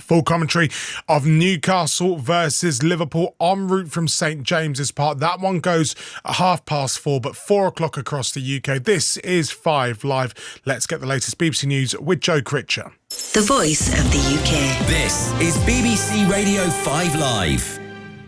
Full commentary of Newcastle versus Liverpool en route from St James's Park. That one goes at 4:30, but 4 o'clock across the UK. This is 5 Live. Let's get the latest BBC News with Joe Critcher. The voice of the UK. This is BBC Radio 5 Live.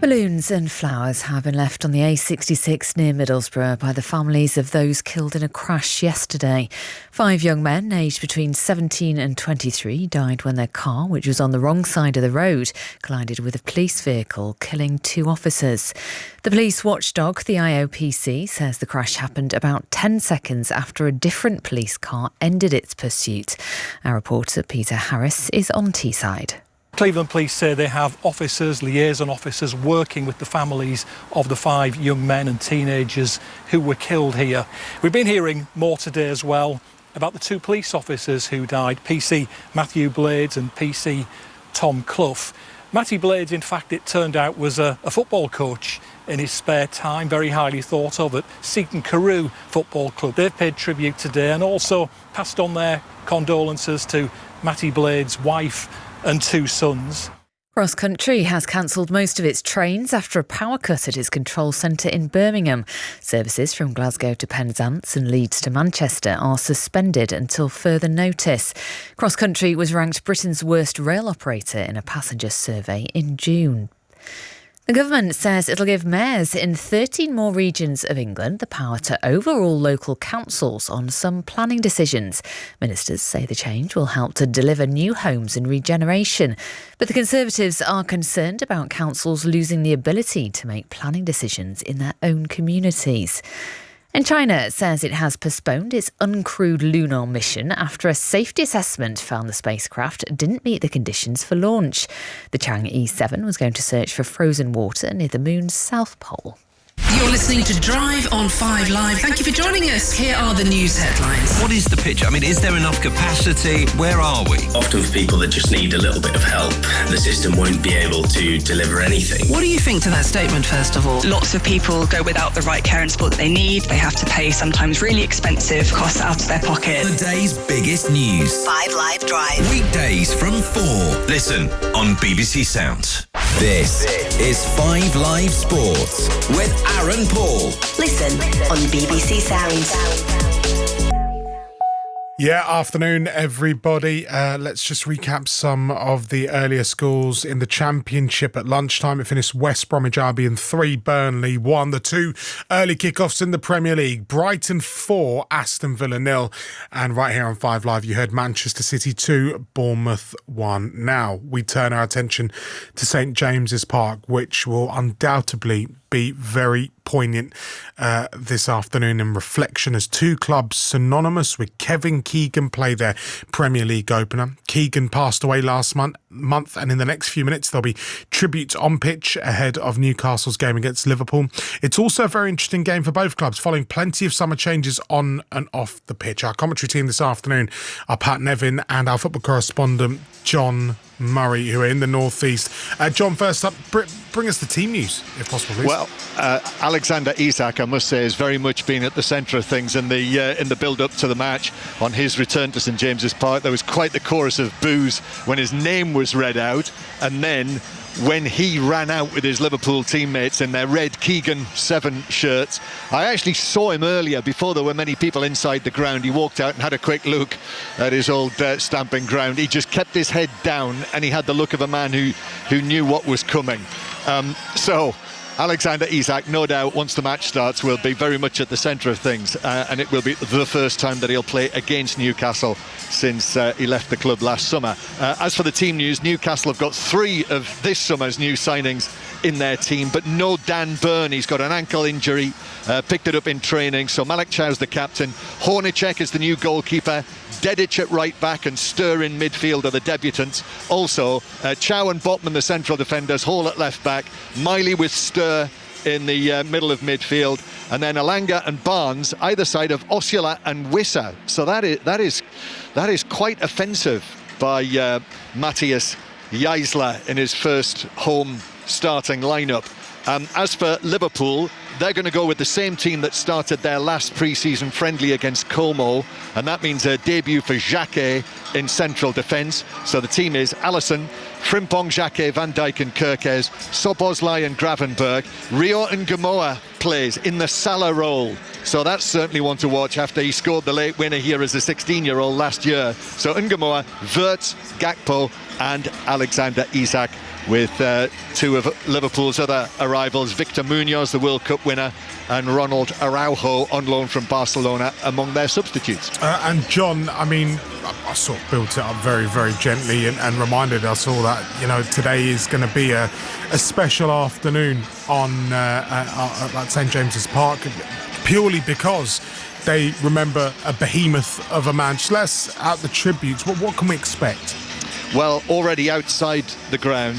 Balloons and flowers have been left on the A66 near Middlesbrough by the families of those killed in a crash yesterday. 5 young men, aged between 17 and 23, died when their car, which was on the wrong side of the road, collided with a police vehicle, killing 2 officers. The police watchdog, the IOPC, says the crash happened about 10 seconds after a different police car ended its pursuit. Our reporter Peter Harris is on Teesside. Cleveland Police say they have officers, liaison officers, working with the families of the 5 young men and teenagers who were killed here. We've been hearing more today as well about the 2 police officers who died, PC Matthew Blades and PC Tom Clough. Matty Blades, in fact, it turned out, was a football coach in his spare time, very highly thought of at Seaton Carew Football Club. They've paid tribute today and also passed on their condolences to Matty Blades' wife and 2 sons. Cross Country has cancelled most of its trains after a power cut at its control centre in Birmingham. Services from Glasgow to Penzance and Leeds to Manchester are suspended until further notice. Cross Country was ranked Britain's worst rail operator in a passenger survey in June. The government says it'll give mayors in 13 more regions of England the power to overrule local councils on some planning decisions. Ministers say the change will help to deliver new homes and regeneration. But the Conservatives are concerned about councils losing the ability to make planning decisions in their own communities. And China says it has postponed its uncrewed lunar mission after a safety assessment found the spacecraft didn't meet the conditions for launch. The Chang'e 7 was going to search for frozen water near the moon's south pole. You're listening to Drive on 5 Live. Thank you for joining us. Here are the news headlines. What is the picture? I mean, is there enough capacity? Where are we? Often for people that just need a little bit of help, the system won't be able to deliver anything. What do you think to that statement, first of all? Lots of people go without the right care and support that they need. They have to pay sometimes really expensive costs out of their pocket. The day's biggest news. 5 Live Drive. Weekdays from 4. Listen on BBC Sounds. This is 5 Live Sports with Aaron Paul. Listen on BBC Sounds. Yeah, afternoon, everybody. Let's just recap some of the earlier scores in the Championship. At lunchtime, it finished West Bromwich Albion 3, Burnley 1. The 2 early kickoffs in the Premier League. Brighton 4, Aston Villa 0. And right here on 5 Live, you heard Manchester City 2, Bournemouth 1. Now, we turn our attention to St James's Park, which will undoubtedly be very poignant this afternoon in reflection as 2 clubs synonymous with Kevin Keegan play their Premier League opener. Keegan passed away last month, and in the next few minutes there'll be tributes on pitch ahead of Newcastle's game against Liverpool. It's also a very interesting game for both clubs, following plenty of summer changes on and off the pitch. Our commentary team this afternoon are Pat Nevin and our football correspondent John Murray, who are in the northeast. John, first up, bring us the team news, if possible, please. Well, Alexander Isak, I must say, has very much been at the centre of things in the build-up to the match. On his return to St James's Park, there was quite the chorus of boos when his name was read out, and then when he ran out with his Liverpool teammates in their red Keegan 7 shirts. I actually saw him earlier before there were many people inside the ground. He walked out and had a quick look at his old stamping ground. He just kept his head down and he had the look of a man who knew what was coming. So Alexander Isak, no doubt, once the match starts, will be very much at the centre of things, and it will be the first time that he'll play against Newcastle since he left the club last summer. As for the team news, Newcastle have got 3 of this summer's new signings in their team, but no Dan Burn. He's got an ankle injury, picked it up in training, so Malek Chow's the captain. Hornacek is the new goalkeeper. Dedic at right back and Sturr in midfield are the debutants. Also, Chow and Botman, the central defenders. Hall at left back. Miley with Sturr in the middle of midfield. And then Alanga and Barnes either side of Osula and Wissa. So that is quite offensive by Matthias Jaisler in his first home starting lineup. As for Liverpool, they're going to go with the same team that started their last pre-season friendly against Como, and that means a debut for Jacquet in central defence. So the team is Allison, Frimpong, Jacquet, Van Dijk and Kerkez, Szoboszlai and Gravenberg. Rio Ngamoa plays in the Salah role, so that's certainly one to watch after he scored the late winner here as a 16-year-old last year. So Ngamoa, Wirtz, Gakpo and Alexander Isak, with two of Liverpool's other arrivals, Victor Munoz, the World Cup winner, and Ronald Araujo on loan from Barcelona among their substitutes. And John, I mean, I sort of built it up very, very gently and reminded us all that, you know, today is going to be a special afternoon on at St James's Park, purely because they remember a behemoth of a man. Just let's out the tributes. What can we expect? Well, already outside the ground,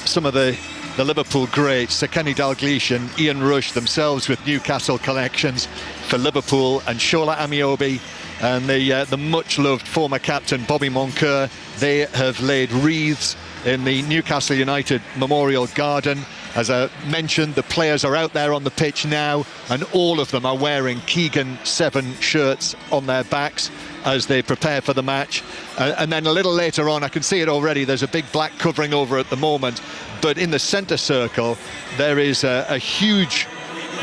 some of the Liverpool greats, Sir Kenny Dalglish and Ian Rush, themselves with Newcastle connections for Liverpool, and Shola Amiobi and the much-loved former captain Bobby Moncur. They have laid wreaths in the Newcastle United Memorial Garden. As I mentioned, the players are out there on the pitch now, and all of them are wearing Keegan 7 shirts on their backs as they prepare for the match. And then a little later on, I can see it already, there's a big black covering over at the moment, but in the centre circle there is a huge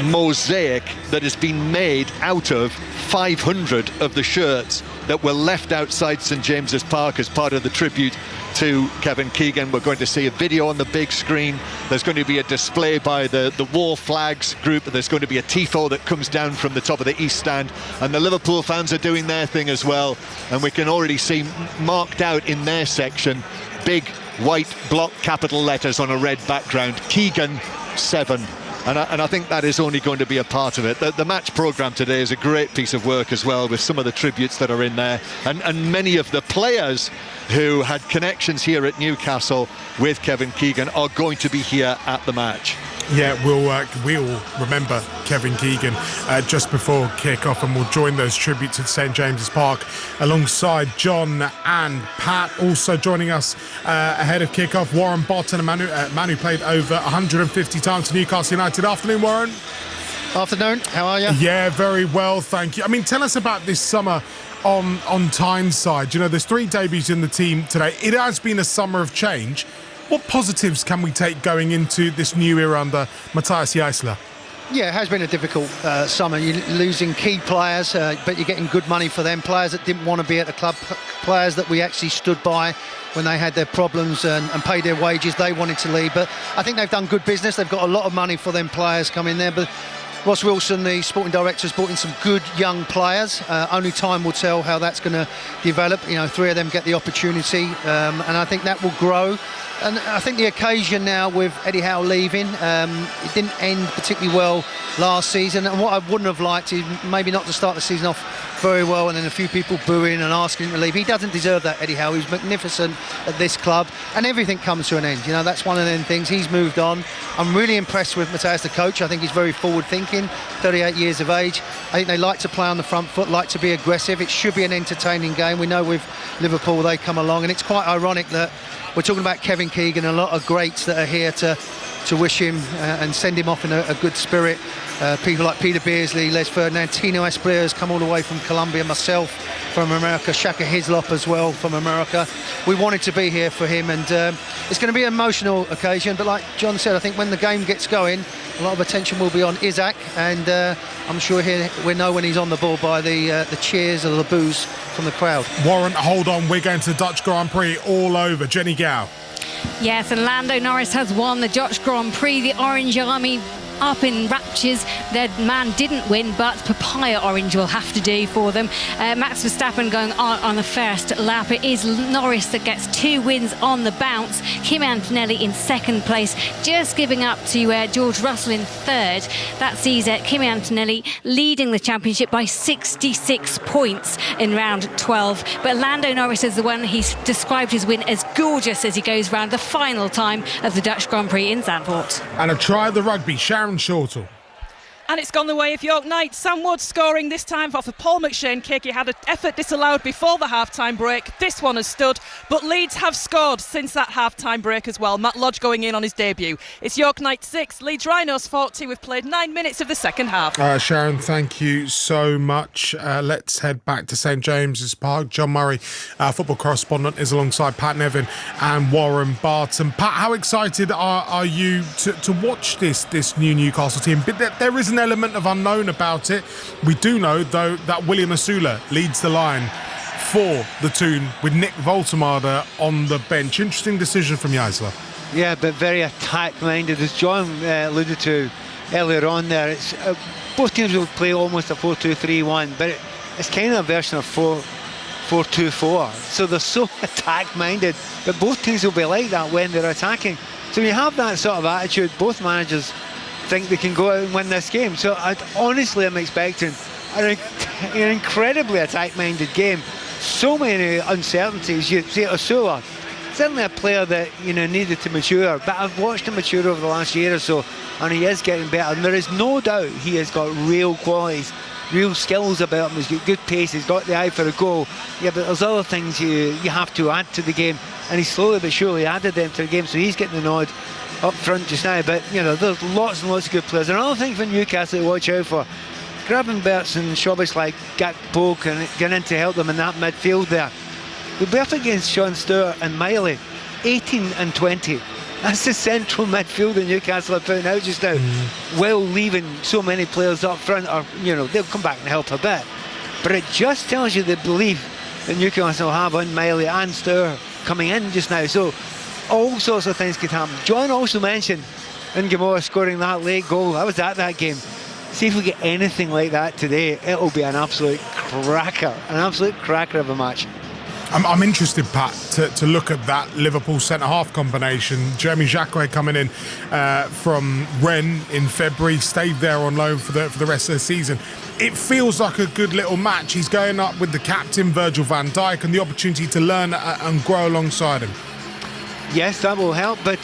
mosaic that has been made out of 500 of the shirts that were left outside St James's Park as part of the tribute to Kevin Keegan. We're going to see a video on the big screen. There's going to be a display by the War Flags group. There's going to be a tifo that comes down from the top of the East Stand, and the Liverpool fans are doing their thing as well, and we can already see marked out in their section big white block capital letters on a red background, Keegan 7. And I think that is only going to be a part of it. The match programme today is a great piece of work as well, with some of the tributes that are in there, and many of the players who had connections here at Newcastle with Kevin Keegan are going to be here at the match. Yeah, we'll remember Kevin Keegan just before kick-off, and we'll join those tributes at St James's Park alongside John and Pat. Also joining us ahead of kick-off, Warren Bott and Manu played over 150 times for Newcastle United. Afternoon, Warren. Afternoon, how are you? Yeah, very well, thank you. I mean, tell us about this summer on Tyneside. You know, there's 3 debuts in the team today. It has been a summer of change. What positives can we take going into this new era under Matthias Jaissler? Yeah, it has been a difficult summer. You're losing key players, but you're getting good money for them. Players that didn't want to be at the club, players that we actually stood by when they had their problems and paid their wages. They wanted to leave, but I think they've done good business. They've got a lot of money for them players coming there, but Ross Wilson, the sporting director, has brought in some good young players. Only time will tell how that's going to develop. You know, 3 of them get the opportunity, and I think that will grow. And I think the occasion now with Eddie Howe leaving, it didn't end particularly well last season. And what I wouldn't have liked is maybe not to start the season off very well and then a few people booing and asking him to leave. He doesn't deserve that, Eddie Howe. He was magnificent at this club, and everything comes to an end. You know, that's one of them things. He's moved on. I'm really impressed with Matthias, the coach. I think he's very forward-thinking, 38 years of age. I think they like to play on the front foot, like to be aggressive. It should be an entertaining game. We know with Liverpool they come along, and it's quite ironic that we're talking about Kevin Keegan, a lot of greats that are here to wish him and send him off in a good spirit. People like Peter Beardsley, Les Ferdinand, Tino Espriella has come all the way from Colombia, myself from America, Shaka Hislop as well from America. We wanted to be here for him, and it's going to be an emotional occasion, but like John said, I think when the game gets going, a lot of attention will be on Isak, and I'm sure we know when he's on the ball by the cheers or the boos from the crowd. Warren, hold on, we're going to the Dutch Grand Prix all over. Jenny Gow. Yes, and Lando Norris has won the Dutch Grand Prix. The Orange Army up in raptures. Their man didn't win, but papaya orange will have to do for them. Max Verstappen going on the first lap. It is Norris that gets 2 wins on the bounce. Kimi Antonelli in second place, just giving up to George Russell in third. That sees Kimi Antonelli leading the championship by 66 points in round 12. But Lando Norris is the one. He's described his win as gorgeous as he goes round the final time of the Dutch Grand Prix in Zandvoort. And a try of the rugby, Sharon Shortall. And it's gone the way of York Knights. Sam Wood scoring this time off a Paul McShane kick. He had an effort disallowed before the half-time break. This one has stood, but Leeds have scored since that half-time break as well. Matt Lodge going in on his debut. It's York Knights 6, Leeds Rhinos 40. We've played 9 minutes of the second half. Sharon, thank you so much. Let's head back to St James's Park. John Murray, our football correspondent, is alongside Pat Nevin and Warren Barton. Pat, how excited are you to watch this new Newcastle team? But there is an element of unknown about it. We do know, though, that William Asula leads the line for the Toon with Nick Voltemade on the bench. Interesting decision from Jaisler. Yeah, but very attack-minded, as John alluded to earlier on there. It's both teams will play almost a 4-2-3-1, but it's kind of a version of 4-2-4. So they're so attack-minded, but both teams will be like that when they're attacking. So you have that sort of attitude. Both managers think they can go out and win this game. So honestly, I'm expecting an incredibly attack-minded game. So many uncertainties. You see, Asula, certainly a player that needed to mature, but I've watched him mature over the last year or so, and he is getting better. And there is no doubt he has got real qualities, real skills about him. He's got good pace, he's got the eye for a goal. Yeah, but there's other things you have to add to the game, and he slowly but surely added them to the game, so he's getting the nod up front just now. But there's lots and lots of good players. Another thing for Newcastle to watch out for: Gravenberts and Shobbish like Gakpo can get in to help them in that midfield there. They'll be up against Sean Stewart and Miley, 18 and 20. That's the central midfield that Newcastle are putting out just now, while leaving so many players up front. Or they'll come back and help a bit, but it just tells you the belief that Newcastle have on Miley and Stewart coming in just now. So all sorts of things could happen. John also mentioned Ngomora scoring that late goal. I was at that game. See if we get anything like that today, it'll be an absolute cracker of a match. I'm interested, Pat, to look at that Liverpool centre-half combination. Jeremy Jacquet coming in from Rennes in February, stayed there on loan for the rest of the season. It feels like a good little match. He's going up with the captain, Virgil van Dijk, and the opportunity to learn and grow alongside him. Yes, that will help, but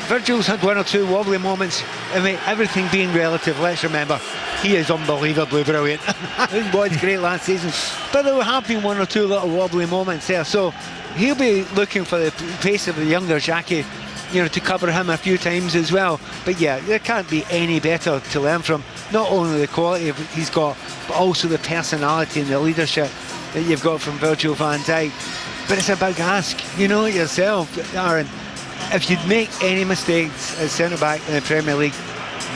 Virgil's had one or two wobbly moments. I mean, everything being relative, let's remember, he is unbelievably brilliant. He was great last season, but there have been one or two little wobbly moments there. So he'll be looking for the pace of the younger Xhaka, to cover him a few times as well. But yeah, there can't be any better to learn from. Not only the quality he's got, but also the personality and the leadership that you've got from Virgil van Dijk. But it's a big ask. You know it yourself, Aaron. If you'd make any mistakes at centre-back in the Premier League,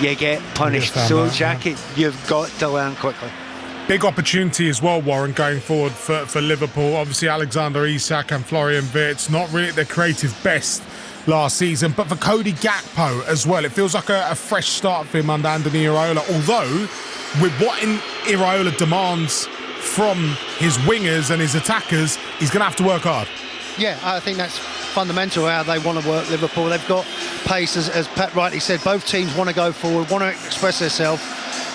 you get punished. So, Jackie, you've got to learn quickly. Big opportunity as well, Warren, going forward for Liverpool. Obviously, Alexander Isak and Florian Wirtz, not really their creative best last season, but for Cody Gakpo as well. It feels like a fresh start for him under Anthony Iraola, although with what Iraola demands from his wingers and his attackers, he's going to have to work hard. Yeah, I think that's fundamental how they want to work Liverpool. They've got pace, as Pat rightly said. Both teams want to go forward, want to express themselves.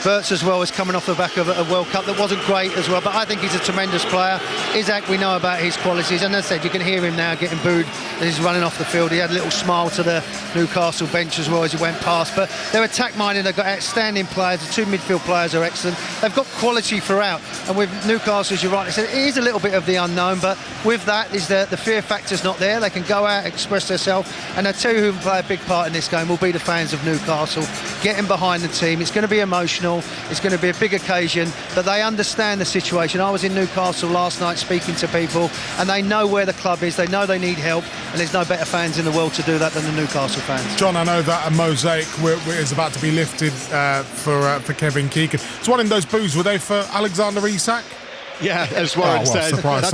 Wirtz as well is coming off the back of a World Cup that wasn't great as well, but I think he's a tremendous player. Isak, we know about his qualities, and as I said, you can hear him now getting booed as he's running off the field. He had a little smile to the Newcastle bench as well as he went past, but they're attack-minded. They've got outstanding players. The two midfield players are excellent. They've got quality throughout, and with Newcastle, as you rightly said, it is a little bit of the unknown, but with that is the fear factor's not there. They can go out, express themselves, and I tell you who will play a big part in this game will be the fans of Newcastle, getting behind the team. It's going to be emotional. It's going to be a big occasion, but they understand the situation. I was in Newcastle last night speaking to people, and they know where the club is. They know they need help, and there's no better fans in the world to do that than the Newcastle fans. John, I know that a mosaic is about to be lifted for Kevin Keegan. So what in those boos, were they for Alexander Isak? Yeah, as Warren said, surprise.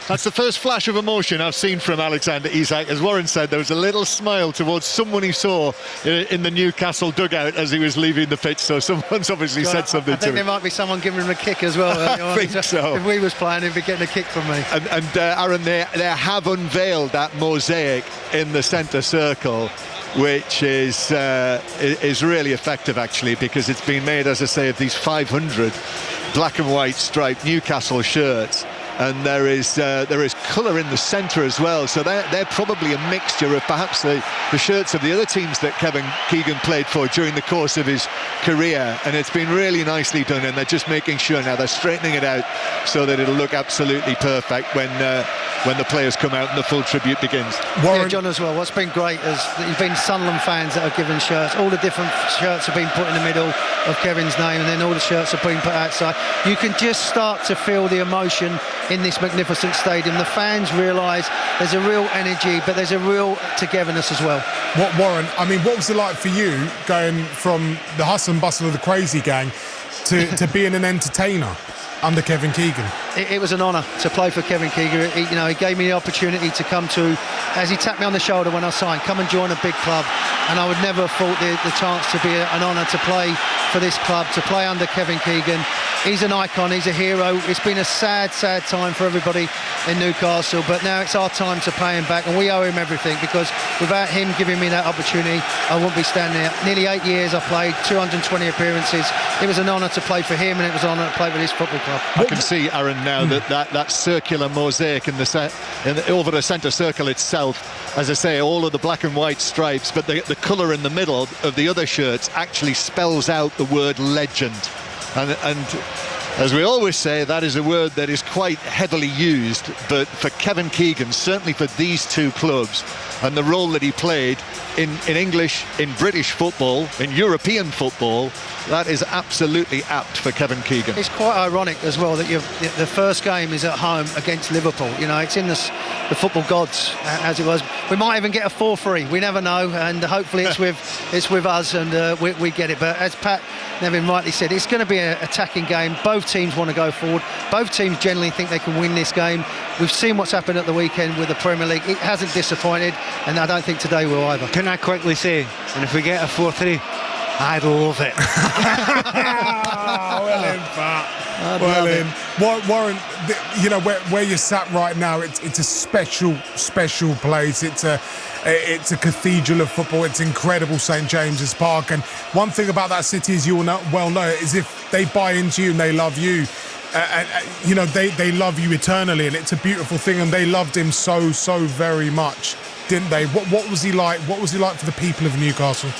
That's the first flash of emotion I've seen from Alexander Isak. As Warren said, there was a little smile towards someone he saw in the Newcastle dugout as he was leaving the pitch. So someone's obviously said something to him. I think there might be someone giving him a kick as well. I think so. If we was playing, he'd be getting a kick from me. And Aaron, they have unveiled that mosaic in the centre circle, which is really effective actually, because it's been made, as I say, of these 500 black and white striped Newcastle shirts, and there is colour in the centre as well. So they're probably a mixture of perhaps the shirts of the other teams that Kevin Keegan played for during the course of his career, and it's been really nicely done, and they're just making sure now they're straightening it out so that it'll look absolutely perfect when the players come out and the full tribute begins. Yeah, John, as well, what's been great is that you've been Sunderland fans that have given shirts. All the different shirts have been put in the middle of Kevin's name, and then all the shirts have been put outside. You can just start to feel the emotion in this magnificent stadium. The fans realise there's a real energy, but there's a real togetherness as well. Warren, I mean, what was it like for you going from the hustle and bustle of the Crazy Gang to being an entertainer under Kevin Keegan? It was an honour to play for Kevin Keegan. He gave me the opportunity to come to, as he tapped me on the shoulder when I signed, come and join a big club, and I would never have thought the chance to be an honour to play for this club, to play under Kevin Keegan. He's an icon, he's a hero. It's been a sad time for everybody in Newcastle, but now it's our time to pay him back, and we owe him everything, because without him giving me that opportunity, I wouldn't be standing there. Nearly 8 years I played, 220 appearances. It was an honour to play for him, and it was an honour to play for this football club. I can see, Aaron, now that circular mosaic over the centre circle itself, as I say, all of the black and white stripes, but the colour in the middle of the other shirts actually spells out the word legend. And as we always say, that is a word that is quite heavily used, but for Kevin Keegan, certainly for these two clubs, and the role that he played in English, in British football, in European football, that is absolutely apt for Kevin Keegan. It's quite ironic as well that the first game is at home against Liverpool. It's in the football gods, as it was. We might even get a 4-3. We never know, and hopefully it's with us, and we get it. But as Pat Nevin rightly said, it's going to be an attacking game. Both teams want to go forward. Both teams generally think they can win this game. We've seen what's happened at the weekend with the Premier League. It hasn't disappointed, and I don't think today will either. Can I quickly say, and if we get a 4-3, I'd love it. Well in, Pat. Well in. Warren, where you're sat right now, it's a special place. It's a cathedral of football. It's incredible, St James's Park. And one thing about that city, as you all well know, is if they buy into you and they love you, they love you eternally, and it's a beautiful thing. And they loved him so very much, didn't they? What was he like? What was he like for the people of Newcastle?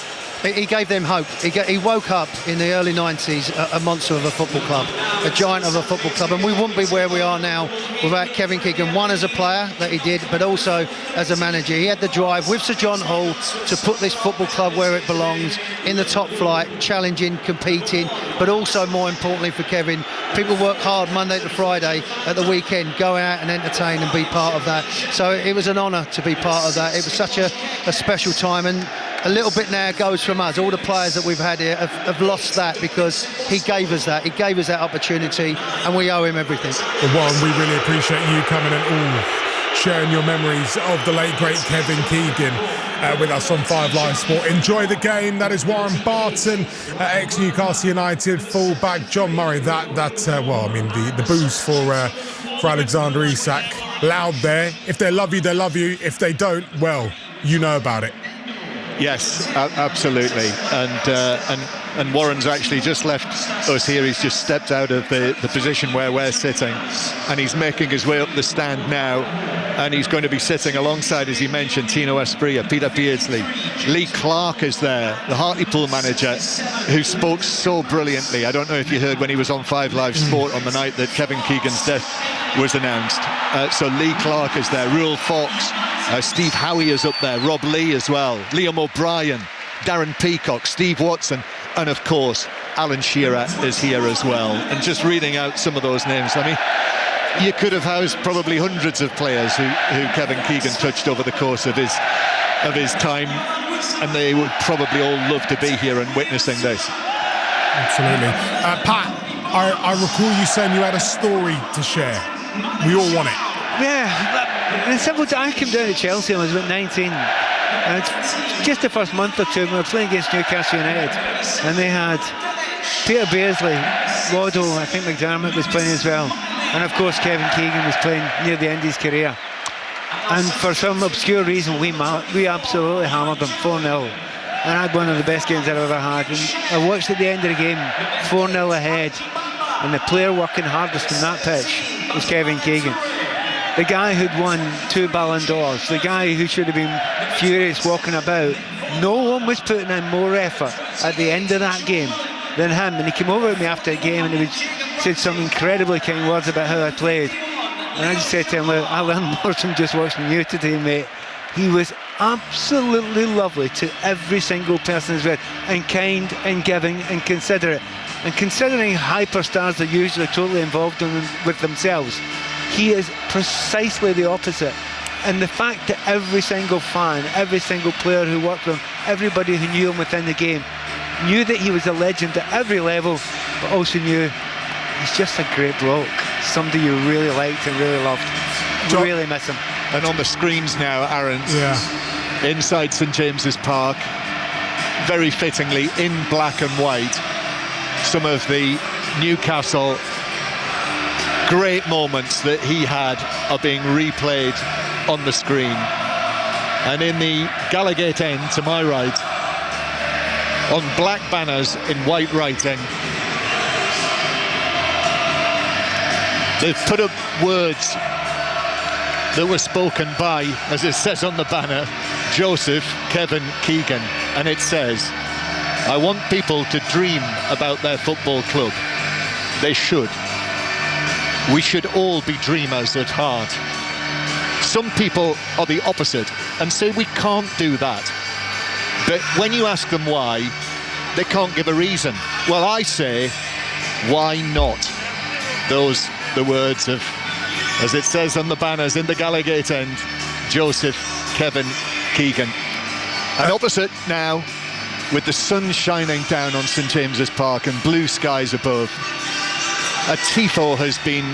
He gave them hope. He woke up in the early 90s a monster of a football club, a giant of a football club, and we wouldn't be where we are now without Kevin Keegan. One, as a player that he did, but also as a manager. He had the drive with Sir John Hall to put this football club where it belongs, in the top flight, challenging, competing, but also, more importantly for Kevin, people work hard Monday to Friday, at the weekend go out and entertain and be part of that. So it was an honour to be part of that. It was such a special time, and a little bit now goes from us. All the players that we've had here have lost that, because he gave us that. He gave us that opportunity, and we owe him everything. Well, Warren, we really appreciate you coming and sharing your memories of the late, great Kevin Keegan with us on 5 Live Sport. Enjoy the game. That is Warren Barton, ex-Newcastle United full-back. John Murray, the boos for Alexander Isak. Loud there. If they love you, they love you. If they don't, well, you know about it. Yes, absolutely. And Warren's actually just left us here. He's just stepped out of the position where we're sitting, and he's making his way up the stand now, and he's going to be sitting alongside, as he mentioned, Tino Asprilla, Peter Beardsley. Lee Clark is there, the Hartlepool manager, who spoke so brilliantly. I don't know if you heard when he was on 5 Live Sport on the night that Kevin Keegan's death was announced. So Lee Clark is there, Ruel Fox, Steve Howie is up there, Rob Lee as well, Liam O'Brien, Darren Peacock, Steve Watson, and of course Alan Shearer is here as well. And just reading out some of those names, I mean, you could have housed probably hundreds of players who Kevin Keegan touched over the course of his time, and they would probably all love to be here and witnessing this. Absolutely. Pat, I recall you saying you had a story to share. We all want it. Yeah, in simple, I came down to Chelsea when I was about 19, and it's just the first month or two we were playing against Newcastle United, and they had Peter Beardsley, Waddle, I think McDermott was playing as well, and of course Kevin Keegan was playing near the end of his career, and for some obscure reason we absolutely hammered them 4-0, and I had one of the best games I've ever had. And I watched at the end of the game 4-0 ahead, and the player working hardest on that pitch was Kevin Keegan. The guy who'd won 2 Ballon d'Ors, the guy who should have been furious walking about. No one was putting in more effort at the end of that game than him. And he came over to me after the game and said some incredibly kind words about how I played. And I just said to him, look, I learned more from just watching you today, mate. He was absolutely lovely to every single person he's with, and kind and giving and considerate. And considering hyperstars are usually totally involved with themselves, he is precisely the opposite. And the fact that every single fan, every single player who worked with him, everybody who knew him within the game, knew that he was a legend at every level, but also knew he's just a great bloke, somebody you really liked and really loved. Really miss him. And on the screens now, Aaron, inside St James's Park, very fittingly in black and white, some of the Newcastle great moments that he had are being replayed on the screen. And in the Gallowgate end, to my right, on black banners in white writing, they've put up words that were spoken by, as it says on the banner, Joseph Kevin Keegan. And it says, I want people to dream about their football club. They should. We should all be dreamers at heart. Some people are the opposite and say we can't do that. But when you ask them why, they can't give a reason. Well, I say, why not? Those the words of, as it says on the banners in the Gallowgate end, Joseph Kevin Keegan. And opposite now, with the sun shining down on St James's Park and blue skies above, a tifo has been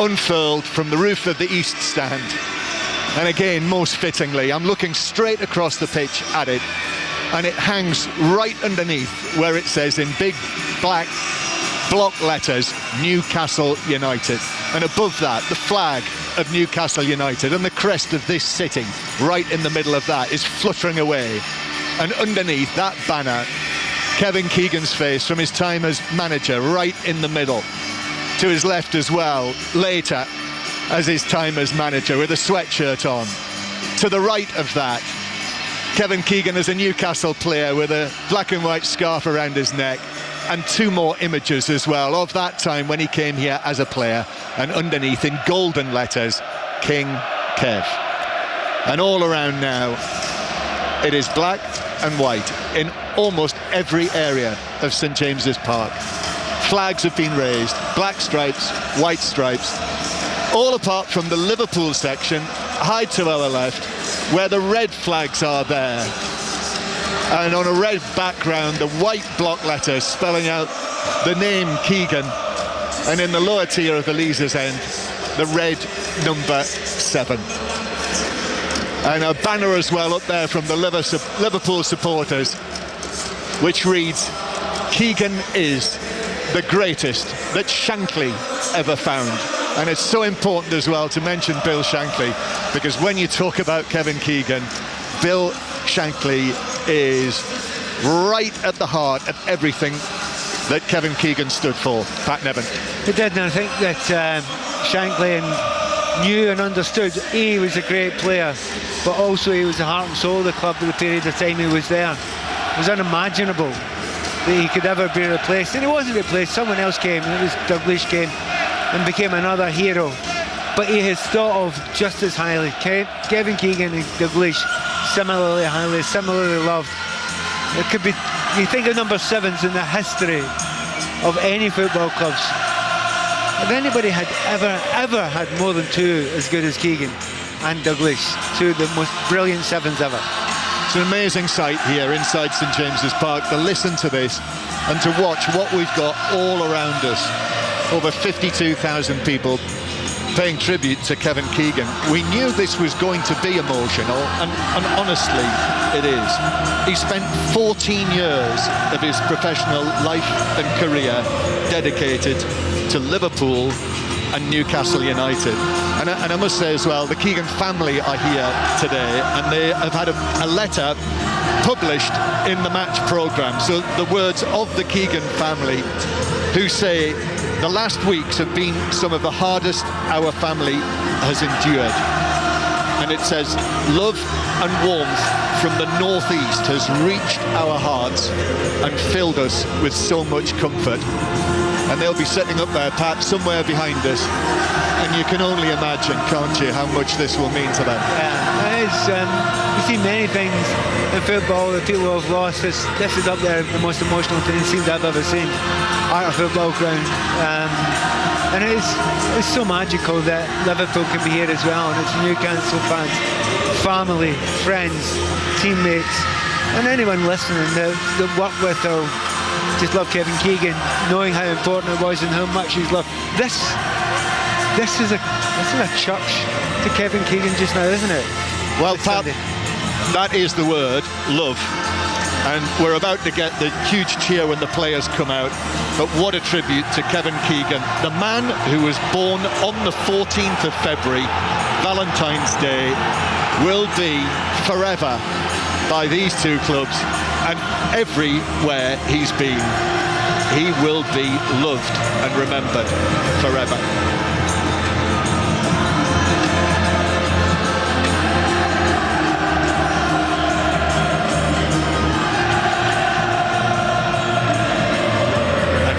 unfurled from the roof of the East Stand. And again, most fittingly, I'm looking straight across the pitch at it, and it hangs right underneath where it says in big black block letters, Newcastle United. And above that, the flag of Newcastle United, and the crest of this city right in the middle of that is fluttering away. And underneath that banner, Kevin Keegan's face from his time as manager right in the middle. To his left as well, later as his time as manager with a sweatshirt on. To the right of that, Kevin Keegan as a Newcastle player with a black and white scarf around his neck, and 2 more images as well of that time when he came here as a player, and underneath in golden letters, King Kev. And all around now, it is black and white in almost every area of St James's Park. Flags have been raised, black stripes, white stripes, all apart from the Liverpool section, high to our left, where the red flags are there. And on a red background, the white block letters spelling out the name Keegan, and in the lower tier of the Leazes end, the red number 7. And a banner as well up there from the Liverpool supporters, which reads, Keegan is the greatest that Shankly ever found. And it's so important as well to mention Bill Shankly, because when you talk about Kevin Keegan, Bill Shankly is right at the heart of everything that Kevin Keegan stood for. Pat Nevin. He did, and I think that Shankly knew and understood he was a great player, but also he was the heart and soul of the club for the period of time he was there. It was unimaginable that he could ever be replaced, and he wasn't replaced. Someone else came, and it was Dalglish came and became another hero, but he has thought of just as highly. Kevin Keegan and Dalglish similarly highly, similarly loved. It could be, you think of number 7s in the history of any football clubs. If anybody had ever had more than 2 as good as Keegan and Dalglish, 2 of the most brilliant 7s ever. It's an amazing sight here inside St James's Park to listen to this and to watch what we've got all around us. Over 52,000 people paying tribute to Kevin Keegan. We knew this was going to be emotional, and honestly, it is. He spent 14 years of his professional life and career dedicated to Liverpool and Newcastle United. And I must say as well, the Keegan family are here today, and they have had a letter published in the match programme. So the words of the Keegan family, who say the last weeks have been some of the hardest our family has endured. And it says, love and warmth from the northeast has reached our hearts and filled us with so much comfort. And they'll be sitting up there, Pat, somewhere behind us. And you can only imagine, can't you, how much this will mean to them. Yeah, it's, you see many things in football that people have lost. This is up there the most emotional scenes I've ever seen at a football ground. And it's so magical that Liverpool can be here as well, and it's Newcastle fans, family, friends, teammates, and anyone listening that work with or just love Kevin Keegan, knowing how important it was and how much he's loved. This is a church to Kevin Keegan just now, isn't it? Well, Pat, that is the word, love. And we're about to get the huge cheer when the players come out. But what a tribute to Kevin Keegan, the man who was born on the 14th of February, Valentine's Day, will be forever by these two clubs and everywhere he's been. He will be loved and remembered forever.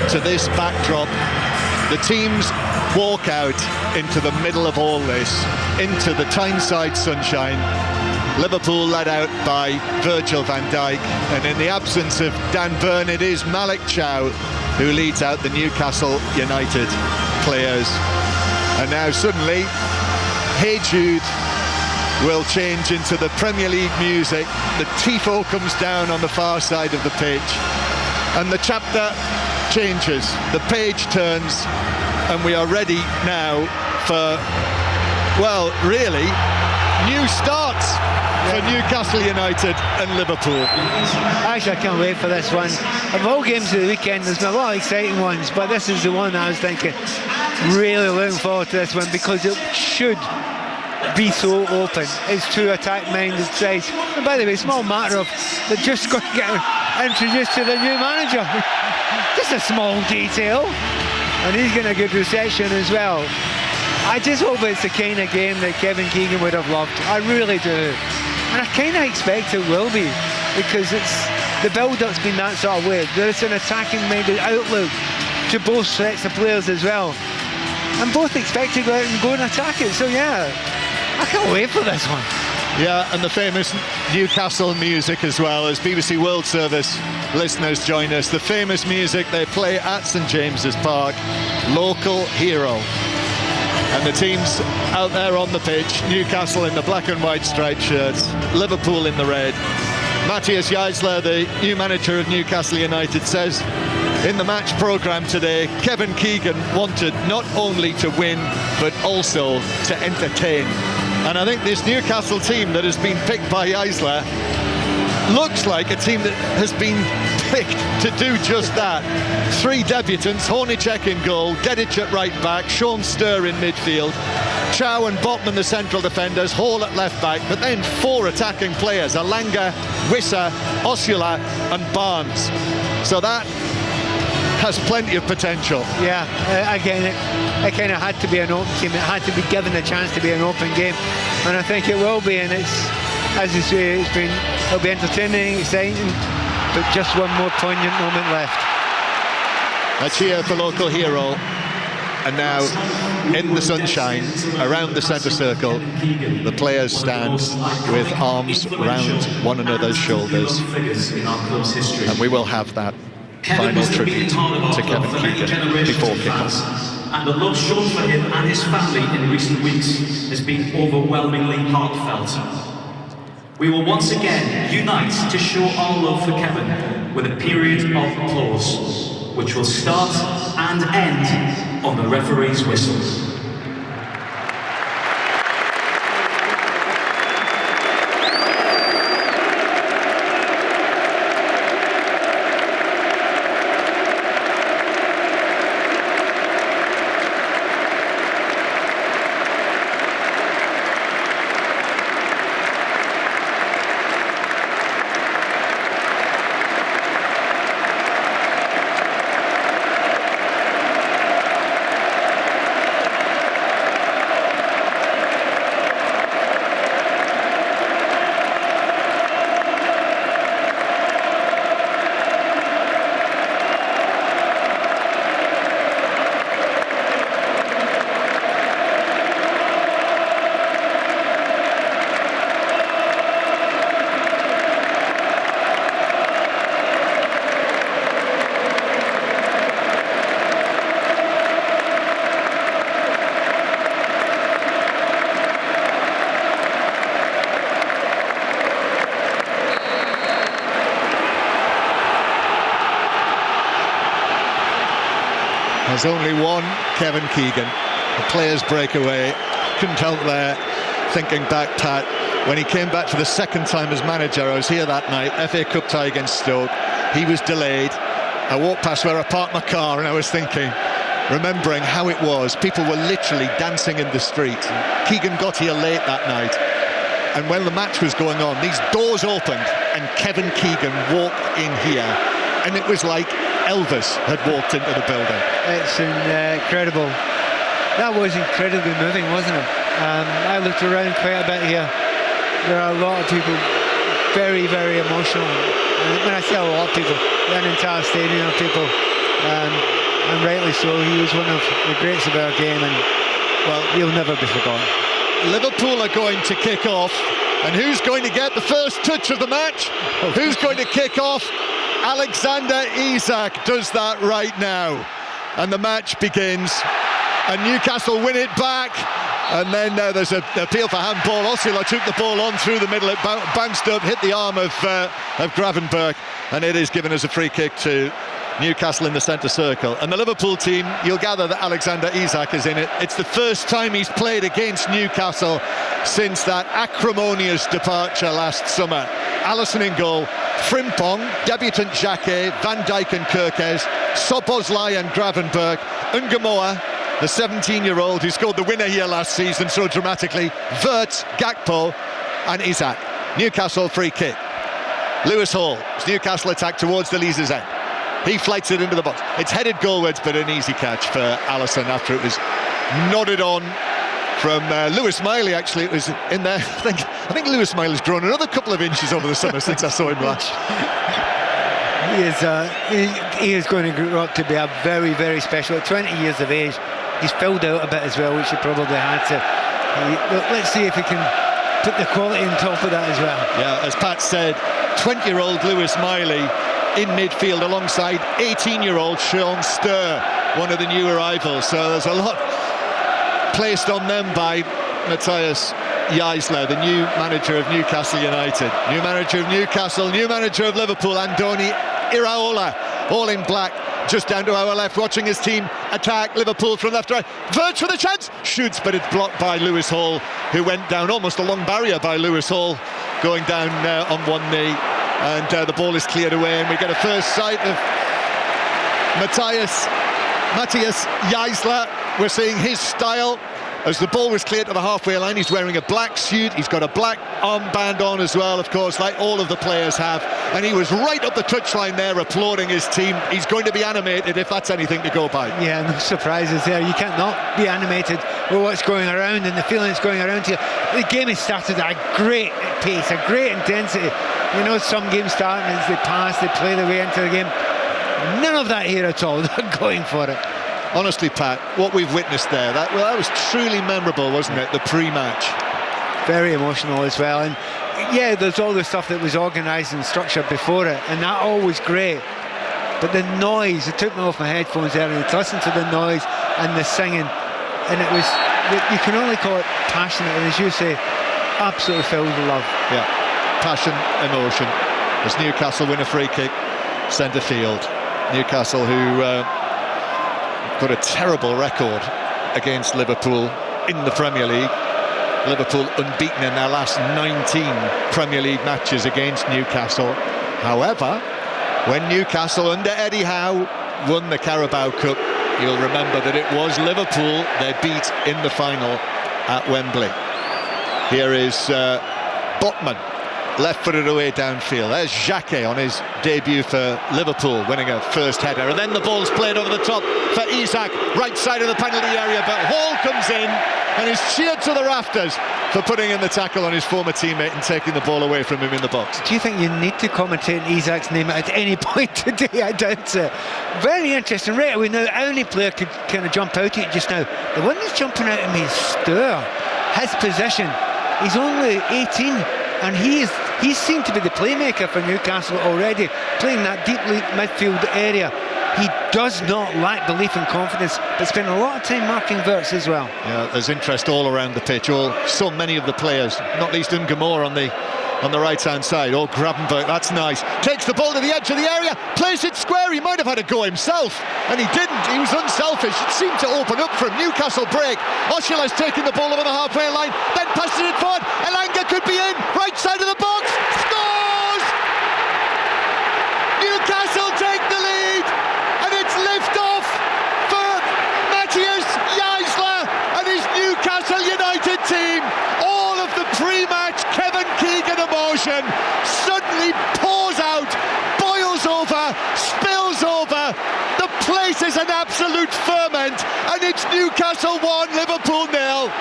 To this backdrop, the teams walk out into the middle of all this, into the Tyneside sunshine. Liverpool led out by Virgil van Dijk, and in the absence of Dan Burn, it is Malik Chow who leads out the Newcastle United players. And now suddenly, Hey Jude will change into the Premier League music. The tifo comes down on the far side of the pitch, and the chapter changes, the page turns, and we are ready now for, well, really, new starts for Newcastle United and Liverpool. Actually, I can't wait for this one. Of all games of the weekend, there's been a lot of exciting ones, but this is the one I was thinking, really looking forward to this one, because it should be so open. It's two attack-minded sides. And by the way, small matter of they're just going to get introduced to the new manager. Just a small detail, and he's getting a good reception as well. I just hope it's the kind of game that Kevin Keegan would have loved. I really do, and I kind of expect it will be, because the build-up's been that sort of way. There's an attacking-minded outlook to both sets of players as well, and both expect to go out and go and attack it. So yeah, I can't wait for this one. Yeah, and the famous Newcastle music as well, as BBC World Service listeners join us. The famous music they play at St James's Park, Local Hero. And the teams out there on the pitch, Newcastle in the black and white striped shirts, Liverpool in the red. Matthias Geisler, the new manager of Newcastle United, says in the match programme today, Kevin Keegan wanted not only to win, but also to entertain. And I think this Newcastle team that has been picked by Geisler looks like a team that has been picked to do just that. Three debutants, Hornicek in goal, Dedic at right back, Sean Sturr in midfield, Chow and Botman the central defenders, Hall at left back, but then four attacking players, Alanga, Wissa, Osula and Barnes. So that has plenty of potential. Yeah, again, it kind of had to be an open team. It had to be given the chance to be an open game, and I think it will be. And it's, as you say, it'll be entertaining, exciting, but just one more poignant moment left. A cheer for Local Hero, and now in the sunshine around the centre circle, the players stand with arms round one another's shoulders, and we will have that final tribute to Kevin Keegan before kick-off. And the love shown for him and his family in recent weeks has been overwhelmingly heartfelt. We will once again unite to show our love for Kevin with a period of applause, which will start and end on the referee's whistle. There's only one Kevin Keegan. The players break away. Couldn't help there thinking back, Pat, when he came back for the second time as manager. I was here that night, FA Cup tie against Stoke. He was delayed. I walked past where I parked my car and I was thinking, remembering how it was, people were literally dancing in the street. Keegan got here late that night, and when the match was going on, these doors opened and Kevin Keegan walked in here, and it was like Elvis had walked into the building. It's incredible. That was incredibly moving, wasn't it? I looked around quite a bit here. There are a lot of people very, very emotional. When I say a lot of people, an entire stadium of people, and rightly so. He was one of the greats of our game, and well, he'll never be forgotten. Liverpool are going to kick off, and who's going to get the first touch of the match? Who's going to kick off? Alexander Isak does that right now, and the match begins, and Newcastle win it back. And then there's an appeal for handball. Osula took the ball on through the middle. It bounced up, hit the arm of Gravenberch, and it is given as a free kick to Newcastle in the centre circle. And the Liverpool team, you'll gather that Alexander Isak is in it. It's the first time he's played against Newcastle since that acrimonious departure last summer. Alisson in goal, Frimpong, debutant Jacquet, Van Dijk and Kirkes, Szoboszlai and Gravenberch, Ungamoa, the 17-year-old who scored the winner here last season so dramatically, Wirtz, Gakpo and Isak. Newcastle free kick. Lewis Hall, Newcastle attack towards the Leazes end. He flights it into the box. It's headed goalwards, but an easy catch for Alisson after it was nodded on from Lewis Miley. Actually, it was in there. I think Lewis Miley's grown another couple of inches over the summer since I saw him last. He is going to grow up to be a very, very special. At 20 years of age, he's filled out a bit as well, which he probably had to. Let's see if he can put the quality on top of that as well. Yeah, as Pat said, 20-year-old Lewis Miley in midfield alongside 18-year-old Sean Sturr, one of the new arrivals. So there's a lot placed on them by Matthias Jaisler, the new manager of Newcastle United, new manager of Newcastle, new manager of Liverpool, Andoni Iraola, all in black, just down to our left, watching his team attack Liverpool from left to right. Verge for the chance, shoots, but it's blocked by Lewis Hall, who went down almost a long barrier by Lewis Hall, going down on one knee, and the ball is cleared away, and we get a first sight of Matthias Jaisler. We're seeing his style. As the ball was cleared to the halfway line, he's wearing a black suit, he's got a black armband on as well, of course, like all of the players have, and he was right up the touchline there applauding his team. He's going to be animated if that's anything to go by. Yeah, no surprises there. You can't not be animated with what's going around and the feeling that's going around here. The game has started at a great pace, a great intensity. You know, some games start and as they pass, they play their way into the game. None of that here at all. They're going for it. Honestly, Pat, what we've witnessed there, that was truly memorable, wasn't it, the pre-match? Very emotional as well, and yeah, there's all the stuff that was organised and structured before it, and that all was great, but the noise, it took me off my headphones there, and to listen to the noise and the singing, and it was, you can only call it passionate, and as you say, absolutely filled with love. Yeah, passion, emotion, as Newcastle win a free kick, centre field. Newcastle, who got a terrible record against Liverpool in the Premier League. Liverpool unbeaten in their last 19 Premier League matches against Newcastle. However, when Newcastle under Eddie Howe won the Carabao Cup, you'll remember that it was Liverpool they beat in the final at Wembley. Here is Botman, left-footed away downfield. There's Jacquet on his debut for Liverpool, winning a first header, and then the ball's played over the top for Isak, right side of the penalty area, but Hall comes in and is cheered to the rafters for putting in the tackle on his former teammate and taking the ball away from him in the box. Do you think you need to commentate Isak's name at any point today? I doubt it. Very interesting. Right away now, any player could kind of jump out at you just now. The one that's jumping out at me is Sturr. His position, he's only 18, and he's seen to be the playmaker for Newcastle already, playing that deep midfield area. He does not lack belief and confidence, but spent a lot of time marking Wirtz as well. Yeah, there's interest all around the pitch. So many of the players, not least Ungamore on the on the right-hand side. Oh, Gravenberch, that's nice. Takes the ball to the edge of the area, plays it square. He might have had a go himself, and he didn't. He was unselfish. It seemed to open up for him. Newcastle break. Oshila's taking the ball over the halfway line, then passes it forward. Elanga could be in, right side of the box. Scores! Newcastle take the lead, and it's lift-off for Matthias Jaisler and his Newcastle United team. All of the pre-match Kevin Keegan emotion suddenly pours out, boils over, spills over. The place is an absolute ferment, and it's Newcastle 1, Liverpool 0.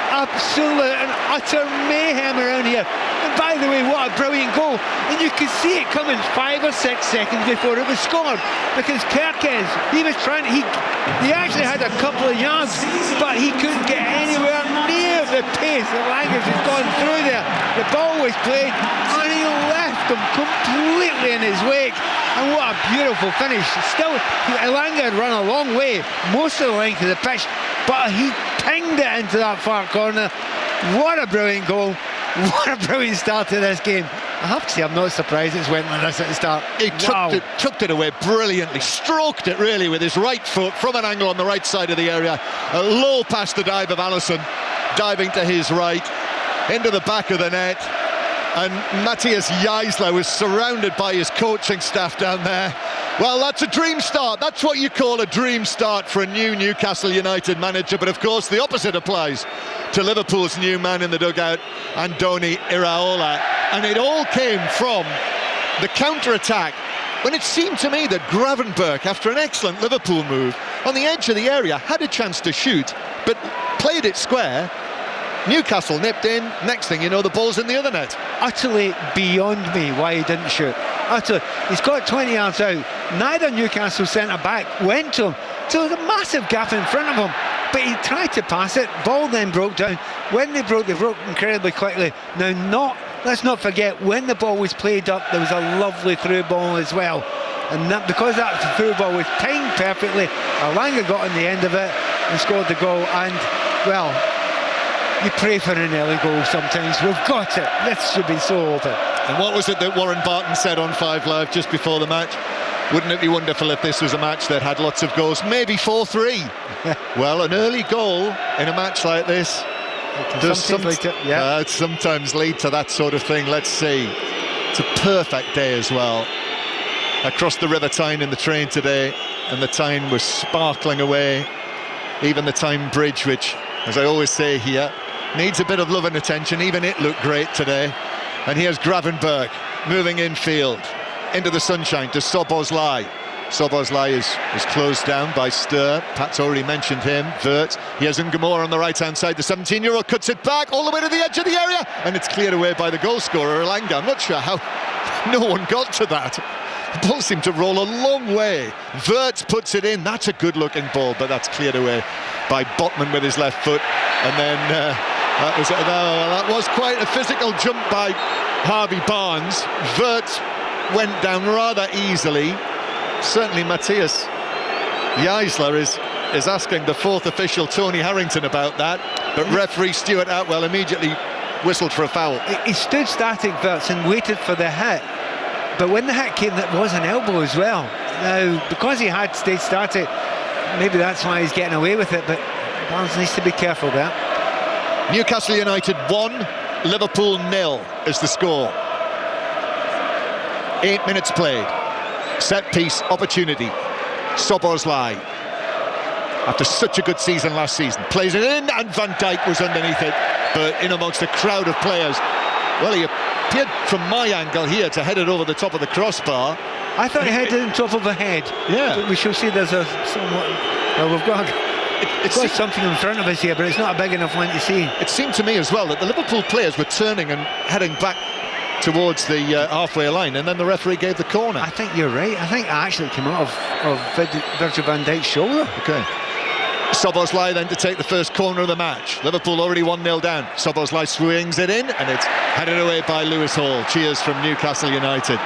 Absolute and utter mayhem around here. And by the way, what a brilliant goal. And you could see it coming 5 or 6 seconds before it was scored, because Kerkez, he was trying, he actually had a couple of yards, but he couldn't get anywhere near the pace that Langer's had gone through there. The ball was played and he left him completely in his wake. And what a beautiful finish. Still, Elanga had run a long way, most of the length of the pitch, but he pinged it into that far corner. What a brilliant goal. What a brilliant start to this game. I have to say, I'm not surprised it's went like this at the start. He chucked it away brilliantly, stroked it really with his right foot from an angle on the right side of the area. A low past the dive of Alisson, diving to his right, into the back of the net. And Matthias Jaisler was surrounded by his coaching staff down there. Well, that's a dream start. That's what you call a dream start for a new Newcastle United manager. But of course, the opposite applies to Liverpool's new man in the dugout, Andoni Iraola. And it all came from the counter-attack, when it seemed to me that Gravenberch, after an excellent Liverpool move, on the edge of the area, had a chance to shoot, but played it square. Newcastle nipped in. Next thing you know, the ball's in the other net. Utterly beyond me why he didn't shoot. Utterly. He's got 20 yards out. Neither Newcastle centre-back went to him. So there's a massive gap in front of him. But he tried to pass it. Ball then broke down. When they broke incredibly quickly. Now, let's not forget, when the ball was played up, there was a lovely through ball as well. And that, because that through ball was timed perfectly, Elanga got on the end of it and scored the goal. And, well, you pray for an early goal sometimes. We've got it. This should be so open. And what was it that Warren Barton said on 5 Live just before the match? Wouldn't it be wonderful if this was a match that had lots of goals? Maybe 4-3. Well, an early goal in a match like this does sometimes lead to that sort of thing. Let's see. It's a perfect day as well. I crossed the River Tyne in the train today, and the Tyne was sparkling away. Even the Tyne Bridge, which, as I always say here, needs a bit of love and attention. Even it looked great today. And here's Gravenberch moving infield into the sunshine to Szoboszlai. Szoboszlai is closed down by Sturr. Pat's already mentioned him. Wirtz. Here's Ngomora on the right-hand side. The 17-year-old cuts it back all the way to the edge of the area, and it's cleared away by the goal scorer, Elanga. I'm not sure how no one got to that. The ball seemed to roll a long way. Wirtz puts it in. That's a good-looking ball, but that's cleared away by Botman with his left foot. And then that was quite a physical jump by Harvey Barnes. Wirtz went down rather easily. Certainly Matthias Jaisler is asking the fourth official, Tony Harrington, about that. But referee Stuart Atwell immediately whistled for a foul. He stood static, Wirtz, and waited for the hit. But when the hit came, that was an elbow as well. Now, because he had stayed static, maybe that's why he's getting away with it, but Barnes needs to be careful there. Newcastle United 1, Liverpool 0 is the score. 8 minutes played. Set piece opportunity. Szoboszlai, after such a good season last season, plays it in, and Van Dijk was underneath it, but in amongst a crowd of players. Well, he appeared from my angle here to head it over the top of the crossbar. I thought he headed it on top of the head. Yeah. We shall see there's a somewhat... Well, we've got something in front of us here, but it's not a big enough one to see. It seemed to me as well that the Liverpool players were turning and heading back towards the halfway line, and then the referee gave the corner. I think you're right. I think it actually came out of Virgil van Dijk's shoulder. Okay. Szoboszlai then to take the first corner of the match. Liverpool already 1-0 down. Szoboszlai swings it in, and it's headed away by Lewis Hall. Cheers from Newcastle United.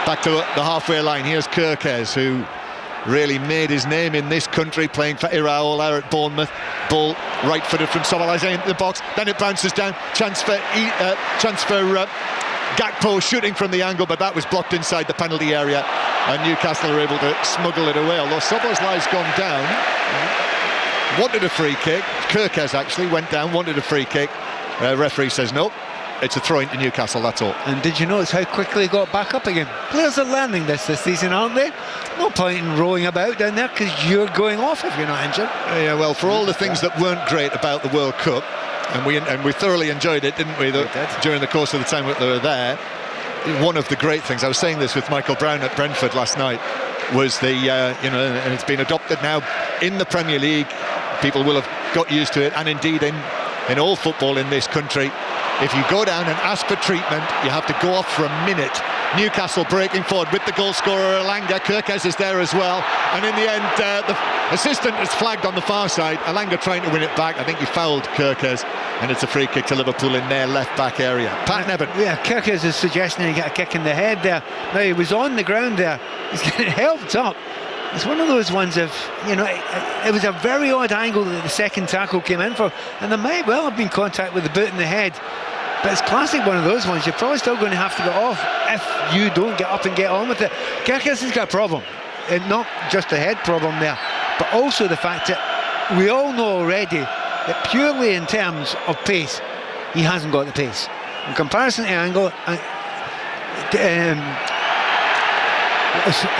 Back to the halfway line. Here's Kerkez, who really made his name in this country, playing for Iraola at Bournemouth. Ball right-footed from Szoboszlai into the box. Then it bounces down. Chance for Gakpo shooting from the angle, but that was blocked inside the penalty area, and Newcastle are able to smuggle it away. Although Szoboszlai's gone down, wanted a free kick. Kirkes actually went down, wanted a free kick. Referee says no. It's a throw-in to Newcastle, that's all. And did you notice how quickly he got back up again? Players are learning this season, aren't they? No point in rolling about down there because you're going off if you're not injured. Yeah, well, for all the things that weren't great about the World Cup, and we thoroughly enjoyed it, didn't we, during the course of the time that they were there, one of the great things, I was saying this with Michael Brown at Brentford last night, was the, and it's been adopted now in the Premier League. People will have got used to it, and indeed in all football in this country. If you go down and ask for treatment, you have to go off for a minute. Newcastle breaking forward with the goal scorer Elanga. Kirkes is there as well, and in the end the assistant is flagged on the far side. Elanga trying to win it back. I think he fouled Kirkes, and it's a free kick to Liverpool in their left back area. Pat Nevin. Yeah, Kirkes is suggesting he get a kick in the head there. Now he was on the ground there, he's getting helped up. It's one of those ones of, it was a very odd angle that the second tackle came in for, and there might well have been contact with the boot in the head. But it's classic one of those ones. You're probably still going to have to get off if you don't get up and get on with it. Kirkes has got a problem, and not just a head problem there, but also the fact that we all know already that purely in terms of pace, he hasn't got the pace. In comparison to Angle,